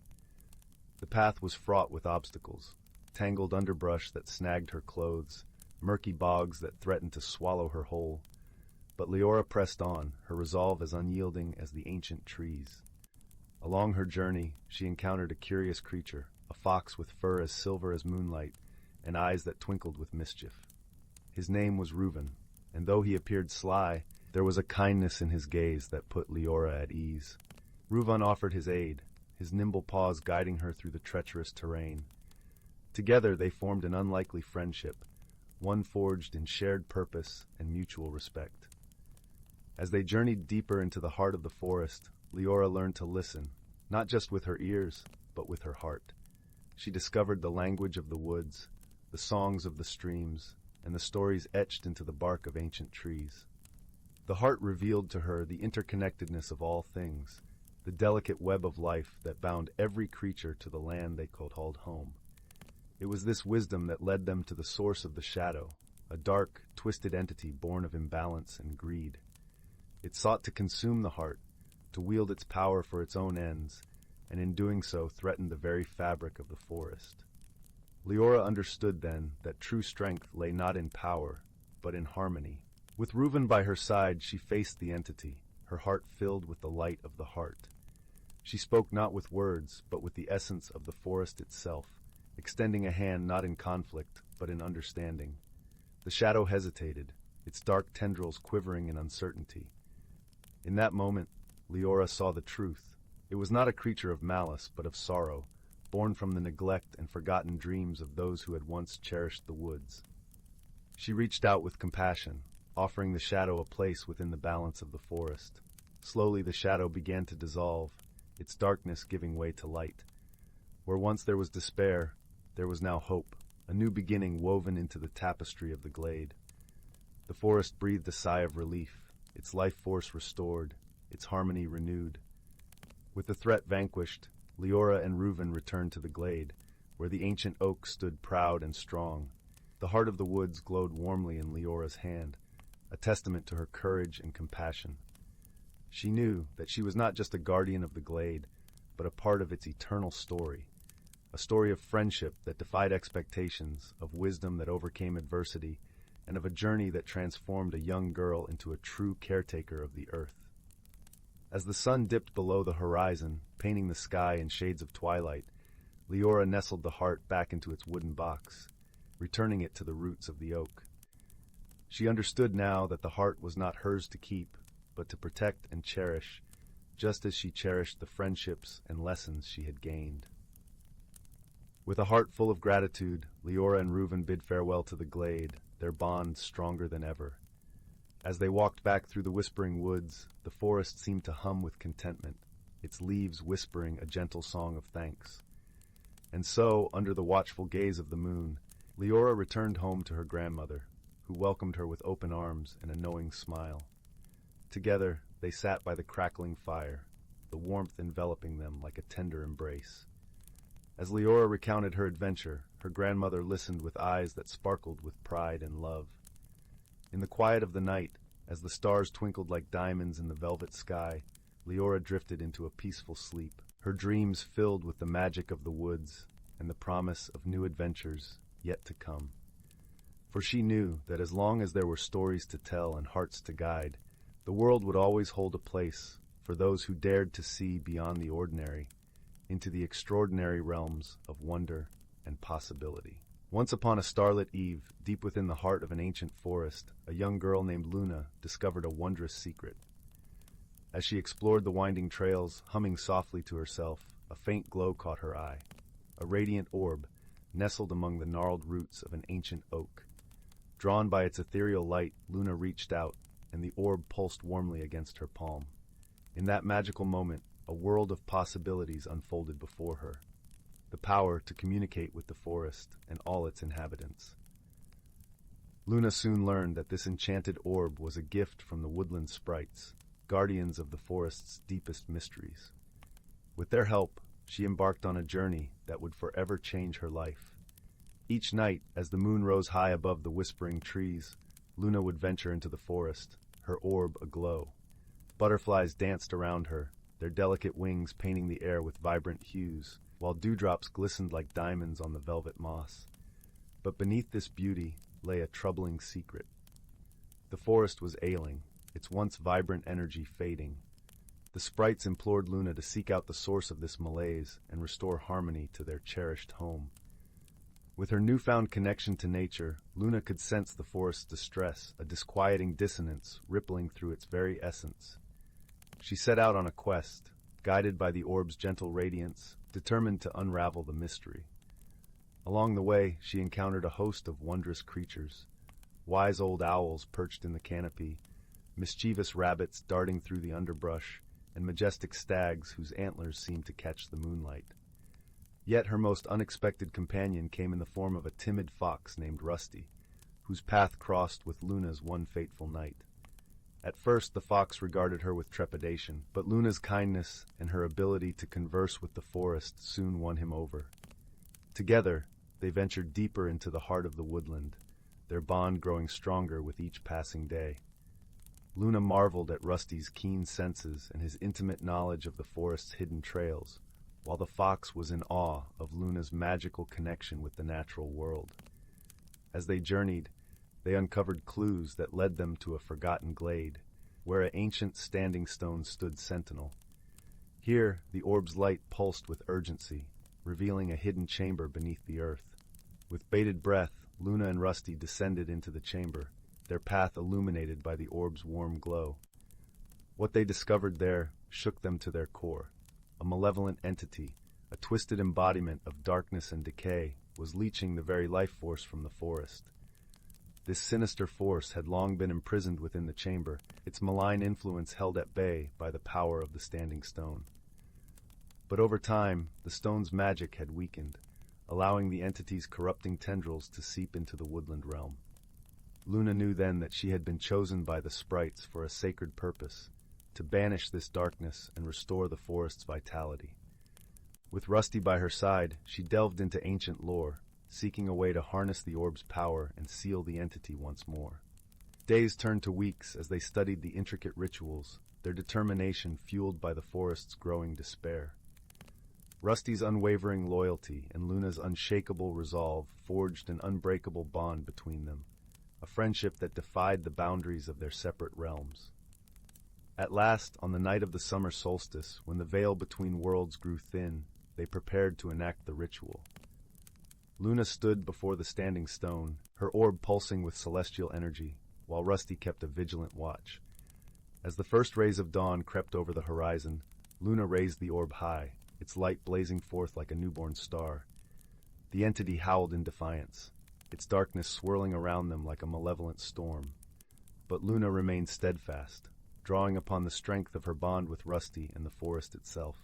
The path was fraught with obstacles, tangled underbrush that snagged her clothes, murky bogs that threatened to swallow her whole. But Leora pressed on, her resolve as unyielding as the ancient trees. Along her journey, she encountered a curious creature, a fox with fur as silver as moonlight, and eyes that twinkled with mischief. His name was Reuven, and though he appeared sly, there was a kindness in his gaze that put Leora at ease. Reuven offered his aid, his nimble paws guiding her through the treacherous terrain. Together they formed an unlikely friendship, one forged in shared purpose and mutual respect. As they journeyed deeper into the heart of the forest, Leora learned to listen, not just with her ears, but with her heart. She discovered the language of the woods, the songs of the streams, and the stories etched into the bark of ancient trees. The heart revealed to her the interconnectedness of all things, the delicate web of life that bound every creature to the land they called home. It was this wisdom that led them to the source of the shadow, a dark, twisted entity born of imbalance and greed. It sought to consume the heart, to wield its power for its own ends, and in doing so threatened the very fabric of the forest. Leora understood then that true strength lay not in power, but in harmony. With Reuven by her side, she faced the entity, her heart filled with the light of the heart. She spoke not with words, but with the essence of the forest itself, extending a hand not in conflict, but in understanding. The shadow hesitated, its dark tendrils quivering in uncertainty. In that moment, Leora saw the truth. It was not a creature of malice, but of sorrow, born from the neglect and forgotten dreams of those who had once cherished the woods. She reached out with compassion, offering the shadow a place within the balance of the forest. Slowly the shadow began to dissolve, its darkness giving way to light. Where once there was despair, there was now hope, a new beginning woven into the tapestry of the glade. The forest breathed a sigh of relief, its life force restored, its harmony renewed. With the threat vanquished, Leora and Reuven returned to the glade, where the ancient oak stood proud and strong. The heart of the woods glowed warmly in Leora's hand, a testament to her courage and compassion. She knew that she was not just a guardian of the glade, but a part of its eternal story. A story of friendship that defied expectations, of wisdom that overcame adversity, and of a journey that transformed a young girl into a true caretaker of the earth. As the sun dipped below the horizon, painting the sky in shades of twilight, Leora nestled the heart back into its wooden box, returning it to the roots of the oak. She understood now that the heart was not hers to keep, but to protect and cherish, just as she cherished the friendships and lessons she had gained. With a heart full of gratitude, Leora and Reuven bid farewell to the glade, their bond stronger than ever. As they walked back through the whispering woods, the forest seemed to hum with contentment, its leaves whispering a gentle song of thanks. And so, under the watchful gaze of the moon, Leora returned home to her grandmother, who welcomed her with open arms and a knowing smile. Together, they sat by the crackling fire, the warmth enveloping them like a tender embrace. As Leora recounted her adventure, her grandmother listened with eyes that sparkled with pride and love. In the quiet of the night, as the stars twinkled like diamonds in the velvet sky, Leora drifted into a peaceful sleep, her dreams filled with the magic of the woods and the promise of new adventures yet to come. For she knew that as long as there were stories to tell and hearts to guide, the world would always hold a place for those who dared to see beyond the ordinary, into the extraordinary realms of wonder and possibility. Once upon a starlit eve, deep within the heart of an ancient forest, a young girl named Luna discovered a wondrous secret. As she explored the winding trails, humming softly to herself, a faint glow caught her eye. A radiant orb, nestled among the gnarled roots of an ancient oak. Drawn by its ethereal light, Luna reached out, and the orb pulsed warmly against her palm. In that magical moment, a world of possibilities unfolded before her. The power to communicate with the forest and all its inhabitants. Luna soon learned that this enchanted orb was a gift from the woodland sprites, guardians of the forest's deepest mysteries. With their help, she embarked on a journey that would forever change her life. Each night, as the moon rose high above the whispering trees, Luna would venture into the forest, her orb aglow. Butterflies danced around her, their delicate wings painting the air with vibrant hues, while dewdrops glistened like diamonds on the velvet moss. But beneath this beauty lay a troubling secret. The forest was ailing, its once vibrant energy fading. The sprites implored Luna to seek out the source of this malaise and restore harmony to their cherished home. With her newfound connection to nature, Luna could sense the forest's distress, a disquieting dissonance rippling through its very essence. She set out on a quest, guided by the orb's gentle radiance, determined to unravel the mystery. Along the way, she encountered a host of wondrous creatures. Wise old owls perched in the canopy, mischievous rabbits darting through the underbrush, and majestic stags whose antlers seemed to catch the moonlight. Yet her most unexpected companion came in the form of a timid fox named Rusty, whose path crossed with Luna's one fateful night. At first the fox regarded her with trepidation, but Luna's kindness and her ability to converse with the forest soon won him over. Together, they ventured deeper into the heart of the woodland, their bond growing stronger with each passing day. Luna marveled at Rusty's keen senses and his intimate knowledge of the forest's hidden trails, while the fox was in awe of Luna's magical connection with the natural world. As they journeyed, they uncovered clues that led them to a forgotten glade, where an ancient standing stone stood sentinel. Here, the orb's light pulsed with urgency, revealing a hidden chamber beneath the earth. With bated breath, Luna and Rusty descended into the chamber, their path illuminated by the orb's warm glow. What they discovered there shook them to their core. A malevolent entity, a twisted embodiment of darkness and decay, was leeching the very life force from the forest. This sinister force had long been imprisoned within the chamber, its malign influence held at bay by the power of the standing stone. But over time, the stone's magic had weakened, allowing the entity's corrupting tendrils to seep into the woodland realm. Luna knew then that she had been chosen by the sprites for a sacred purpose, to banish this darkness and restore the forest's vitality. With Rusty by her side, she delved into ancient lore, seeking a way to harness the orb's power and seal the entity once more. Days turned to weeks as they studied the intricate rituals, their determination fueled by the forest's growing despair. Rusty's unwavering loyalty and Luna's unshakable resolve forged an unbreakable bond between them, a friendship that defied the boundaries of their separate realms. At last, on the night of the summer solstice, when the veil between worlds grew thin, they prepared to enact the ritual. Luna stood before the standing stone, her orb pulsing with celestial energy, while Rusty kept a vigilant watch. As the first rays of dawn crept over the horizon, Luna raised the orb high, its light blazing forth like a newborn star. The entity howled in defiance, its darkness swirling around them like a malevolent storm. But Luna remained steadfast, drawing upon the strength of her bond with Rusty and the forest itself.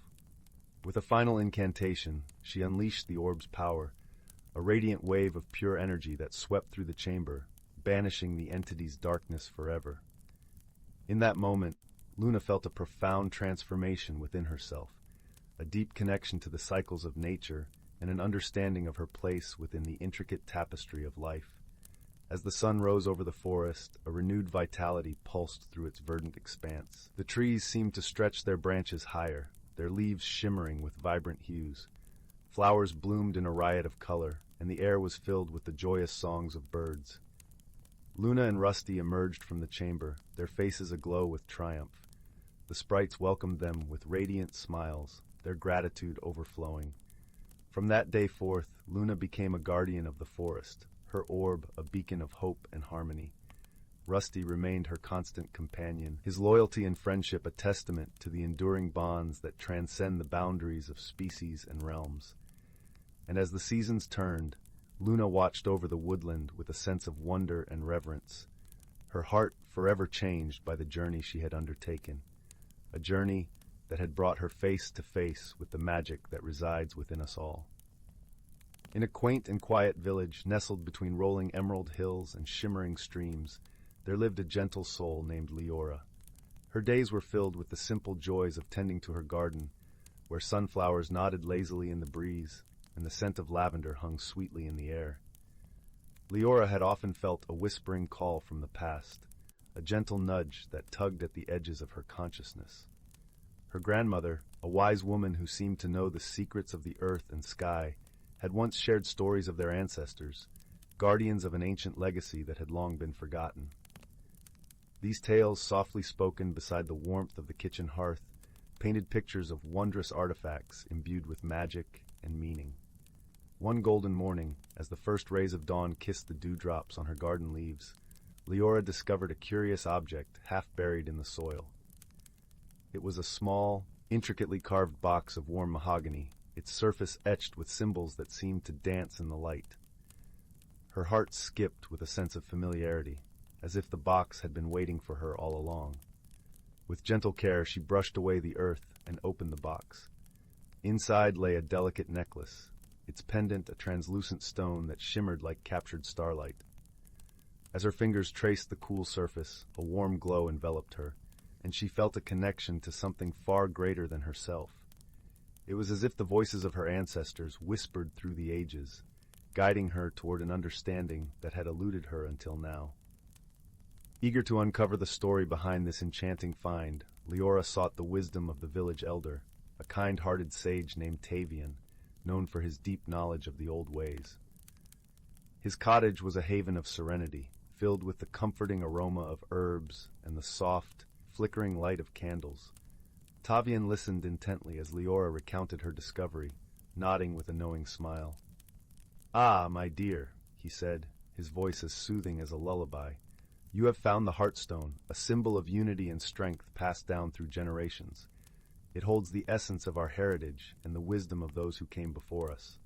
With a final incantation, she unleashed the orb's power, a radiant wave of pure energy that swept through the chamber, banishing the entity's darkness forever. In that moment, Luna felt a profound transformation within herself, a deep connection to the cycles of nature, and an understanding of her place within the intricate tapestry of life. As the sun rose over the forest, a renewed vitality pulsed through its verdant expanse. The trees seemed to stretch their branches higher, their leaves shimmering with vibrant hues. Flowers bloomed in a riot of color, and the air was filled with the joyous songs of birds. Luna and Rusty emerged from the chamber, their faces aglow with triumph. The sprites welcomed them with radiant smiles, their gratitude overflowing. From that day forth, Luna became a guardian of the forest, her orb a beacon of hope and harmony. Rusty remained her constant companion, his loyalty and friendship a testament to the enduring bonds that transcend the boundaries of species and realms. And as the seasons turned, Luna watched over the woodland with a sense of wonder and reverence, her heart forever changed by the journey she had undertaken, a journey that had brought her face to face with the magic that resides within us all. In a quaint and quiet village nestled between rolling emerald hills and shimmering streams, there lived a gentle soul named Leora. Her days were filled with the simple joys of tending to her garden, where sunflowers nodded lazily in the breeze and the scent of lavender hung sweetly in the air. Leora had often felt a whispering call from the past, a gentle nudge that tugged at the edges of her consciousness. Her grandmother, a wise woman who seemed to know the secrets of the earth and sky, had once shared stories of their ancestors, guardians of an ancient legacy that had long been forgotten. These tales, softly spoken beside the warmth of the kitchen hearth, painted pictures of wondrous artifacts imbued with magic and meaning. One golden morning, as the first rays of dawn kissed the dewdrops on her garden leaves, Leora discovered a curious object half buried in the soil. It was a small, intricately carved box of warm mahogany, its surface etched with symbols that seemed to dance in the light. Her heart skipped with a sense of familiarity, as if the box had been waiting for her all along. With gentle care, she brushed away the earth and opened the box. Inside lay a delicate necklace, its pendant a translucent stone that shimmered like captured starlight. As her fingers traced the cool surface, a warm glow enveloped her, and she felt a connection to something far greater than herself. It was as if the voices of her ancestors whispered through the ages, guiding her toward an understanding that had eluded her until now. Eager to uncover the story behind this enchanting find, Leora sought the wisdom of the village elder, a kind-hearted sage named Tavian, known for his deep knowledge of the old ways. His cottage was a haven of serenity, filled with the comforting aroma of herbs and the soft, flickering light of candles. Tavian listened intently as Leora recounted her discovery, nodding with a knowing smile. "Ah, my dear," he said, his voice as soothing as a lullaby. "You have found the Heartstone, a symbol of unity and strength passed down through generations. It holds the essence of our heritage and the wisdom of those who came before us."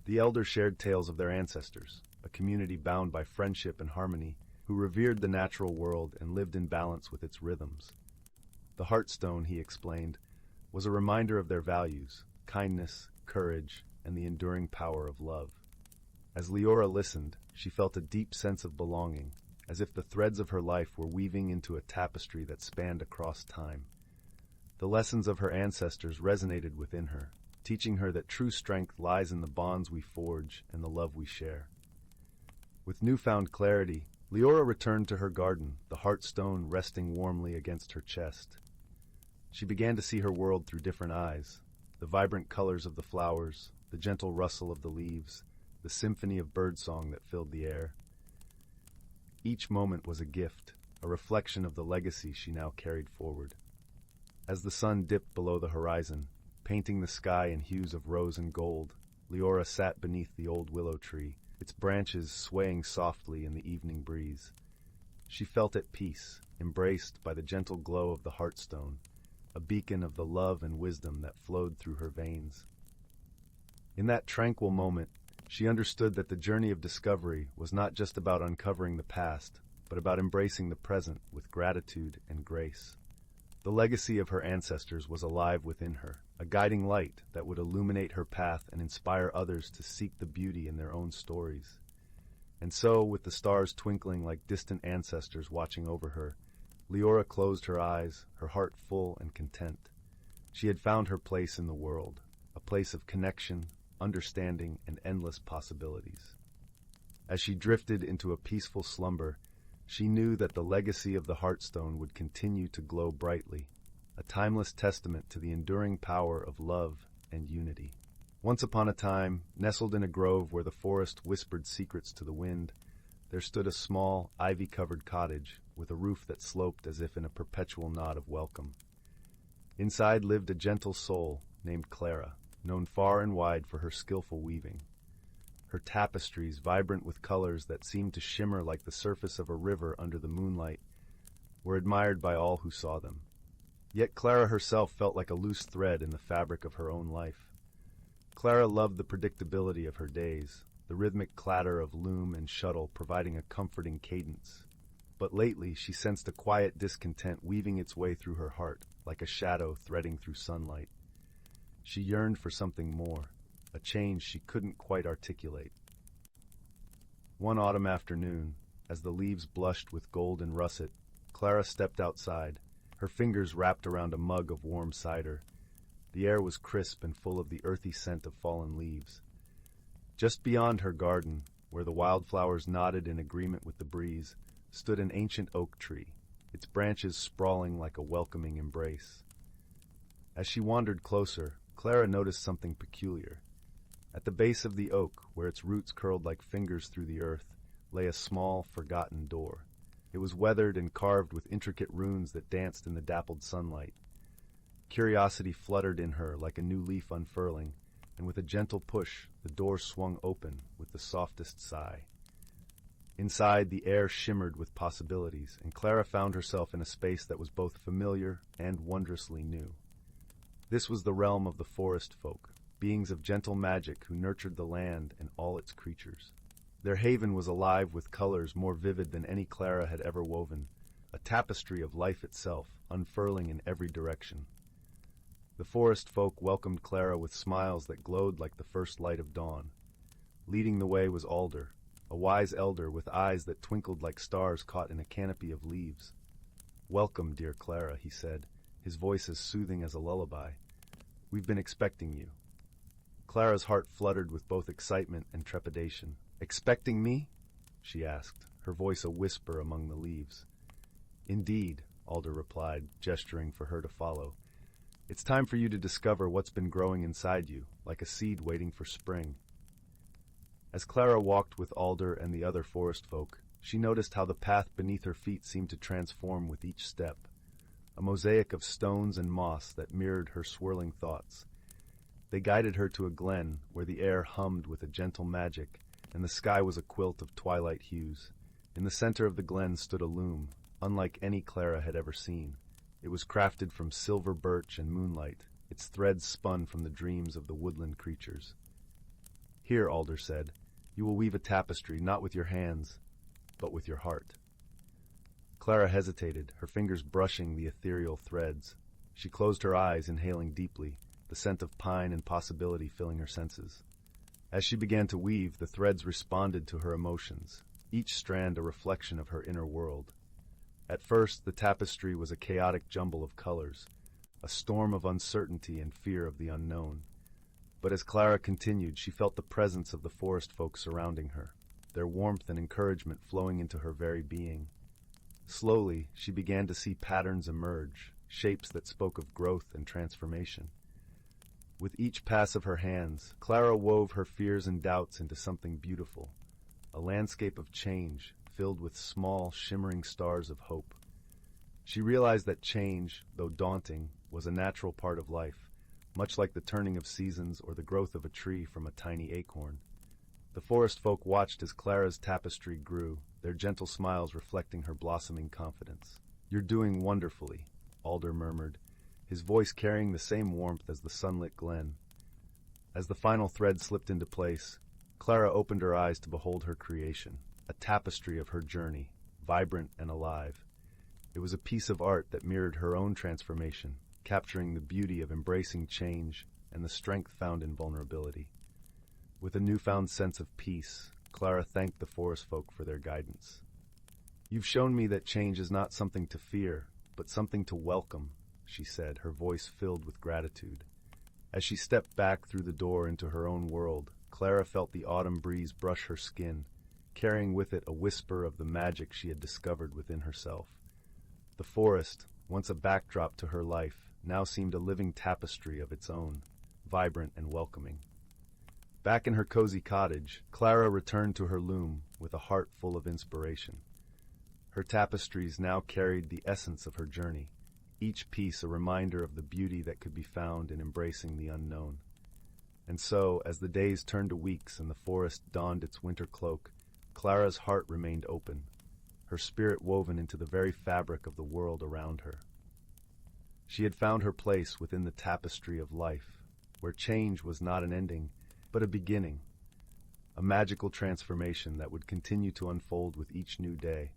The elders shared tales of their ancestors, a community bound by friendship and harmony, who revered the natural world and lived in balance with its rhythms. The Heartstone, he explained, was a reminder of their values, kindness, courage, and the enduring power of love. As Leora listened, she felt a deep sense of belonging, as if the threads of her life were weaving into a tapestry that spanned across time. The lessons of her ancestors resonated within her, teaching her that true strength lies in the bonds we forge and the love we share. With newfound clarity, Leora returned to her garden, the heartstone resting warmly against her chest. She began to see her world through different eyes, the vibrant colors of the flowers, the gentle rustle of the leaves, the symphony of birdsong that filled the air. Each moment was a gift, a reflection of the legacy she now carried forward. As the sun dipped below the horizon, painting the sky in hues of rose and gold, Leora sat beneath the old willow tree, its branches swaying softly in the evening breeze. She felt at peace, embraced by the gentle glow of the heartstone, a beacon of the love and wisdom that flowed through her veins. In that tranquil moment, she understood that the journey of discovery was not just about uncovering the past, but about embracing the present with gratitude and grace. The legacy of her ancestors was alive within her, a guiding light that would illuminate her path and inspire others to seek the beauty in their own stories. And so, with the stars twinkling like distant ancestors watching over her, Leora closed her eyes, her heart full and content. She had found her place in the world, a place of connection, understanding, and endless possibilities. As she drifted into a peaceful slumber, she knew that the legacy of the Heartstone would continue to glow brightly, a timeless testament to the enduring power of love and unity. Once upon a time, nestled in a grove where the forest whispered secrets to the wind, there stood a small, ivy-covered cottage with a roof that sloped as if in a perpetual nod of welcome. Inside lived a gentle soul named Clara, known far and wide for her skillful weaving. Her tapestries, vibrant with colors that seemed to shimmer like the surface of a river under the moonlight, were admired by all who saw them. Yet Clara herself felt like a loose thread in the fabric of her own life. Clara loved the predictability of her days, the rhythmic clatter of loom and shuttle providing a comforting cadence. But lately she sensed a quiet discontent weaving its way through her heart, like a shadow threading through sunlight. She yearned for something more, a change she couldn't quite articulate. One autumn afternoon, as the leaves blushed with gold and russet, Clara stepped outside, her fingers wrapped around a mug of warm cider. The air was crisp and full of the earthy scent of fallen leaves. Just beyond her garden, where the wildflowers nodded in agreement with the breeze, stood an ancient oak tree, its branches sprawling like a welcoming embrace. As she wandered closer, Clara noticed something peculiar. At the base of the oak, where its roots curled like fingers through the earth, lay a small, forgotten door. It was weathered and carved with intricate runes that danced in the dappled sunlight. Curiosity fluttered in her like a new leaf unfurling, and with a gentle push, the door swung open with the softest sigh. Inside, the air shimmered with possibilities, and Clara found herself in a space that was both familiar and wondrously new. This was the realm of the forest folk, beings of gentle magic who nurtured the land and all its creatures. Their haven was alive with colors more vivid than any Clara had ever woven, a tapestry of life itself, unfurling in every direction. The forest folk welcomed Clara with smiles that glowed like the first light of dawn. Leading the way was Alder, a wise elder with eyes that twinkled like stars caught in a canopy of leaves. "Welcome, dear Clara," he said, his voice as soothing as a lullaby. "We've been expecting you." Clara's heart fluttered with both excitement and trepidation. "Expecting me?" she asked, her voice a whisper among the leaves. "Indeed," Alder replied, gesturing for her to follow. "It's time for you to discover what's been growing inside you, like a seed waiting for spring." As Clara walked with Alder and the other forest folk, she noticed how the path beneath her feet seemed to transform with each step, a mosaic of stones and moss that mirrored her swirling thoughts. They guided her to a glen where the air hummed with a gentle magic, and the sky was a quilt of twilight hues. In the center of the glen stood a loom, unlike any Clara had ever seen. It was crafted from silver birch and moonlight, its threads spun from the dreams of the woodland creatures. "Here," Alder said, "you will weave a tapestry not with your hands, but with your heart." Clara hesitated, her fingers brushing the ethereal threads. She closed her eyes, inhaling deeply, the scent of pine and possibility filling her senses. As she began to weave, the threads responded to her emotions, each strand a reflection of her inner world. At first, the tapestry was a chaotic jumble of colors, a storm of uncertainty and fear of the unknown. But as Clara continued, she felt the presence of the forest folk surrounding her. their warmth and encouragement flowing into her very being. Slowly, she began to see patterns emerge, shapes that spoke of growth and transformation. With each pass of her hands, Clara wove her fears and doubts into something beautiful, a landscape of change filled with small, shimmering stars of hope. She realized that change, though daunting, was a natural part of life, much like the turning of seasons or the growth of a tree from a tiny acorn. The forest folk watched as Clara's tapestry grew, their gentle smiles reflecting her blossoming confidence. "You're doing wonderfully," Alder murmured, his voice carrying the same warmth as the sunlit glen. As the final thread slipped into place, Clara opened her eyes to behold her creation, a tapestry of her journey, vibrant and alive. It was a piece of art that mirrored her own transformation, capturing the beauty of embracing change and the strength found in vulnerability. With a newfound sense of peace, Clara thanked the forest folk for their guidance. "You've shown me that change is not something to fear, but something to welcome," she said, her voice filled with gratitude. As she stepped back through the door into her own world, Clara felt the autumn breeze brush her skin, carrying with it a whisper of the magic she had discovered within herself. The forest, once a backdrop to her life, now seemed a living tapestry of its own, vibrant and welcoming. Back in her cozy cottage, Clara returned to her loom with a heart full of inspiration. Her tapestries now carried the essence of her journey, each piece a reminder of the beauty that could be found in embracing the unknown. And so, as the days turned to weeks and the forest donned its winter cloak, Clara's heart remained open, her spirit woven into the very fabric of the world around her. She had found her place within the tapestry of life, where change was not an ending, but a beginning, a magical transformation that would continue to unfold with each new day.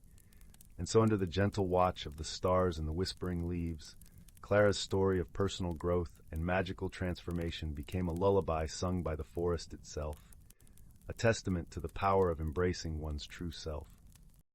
And so under the gentle watch of the stars and the whispering leaves, Clara's story of personal growth and magical transformation became a lullaby sung by the forest itself, a testament to the power of embracing one's true self.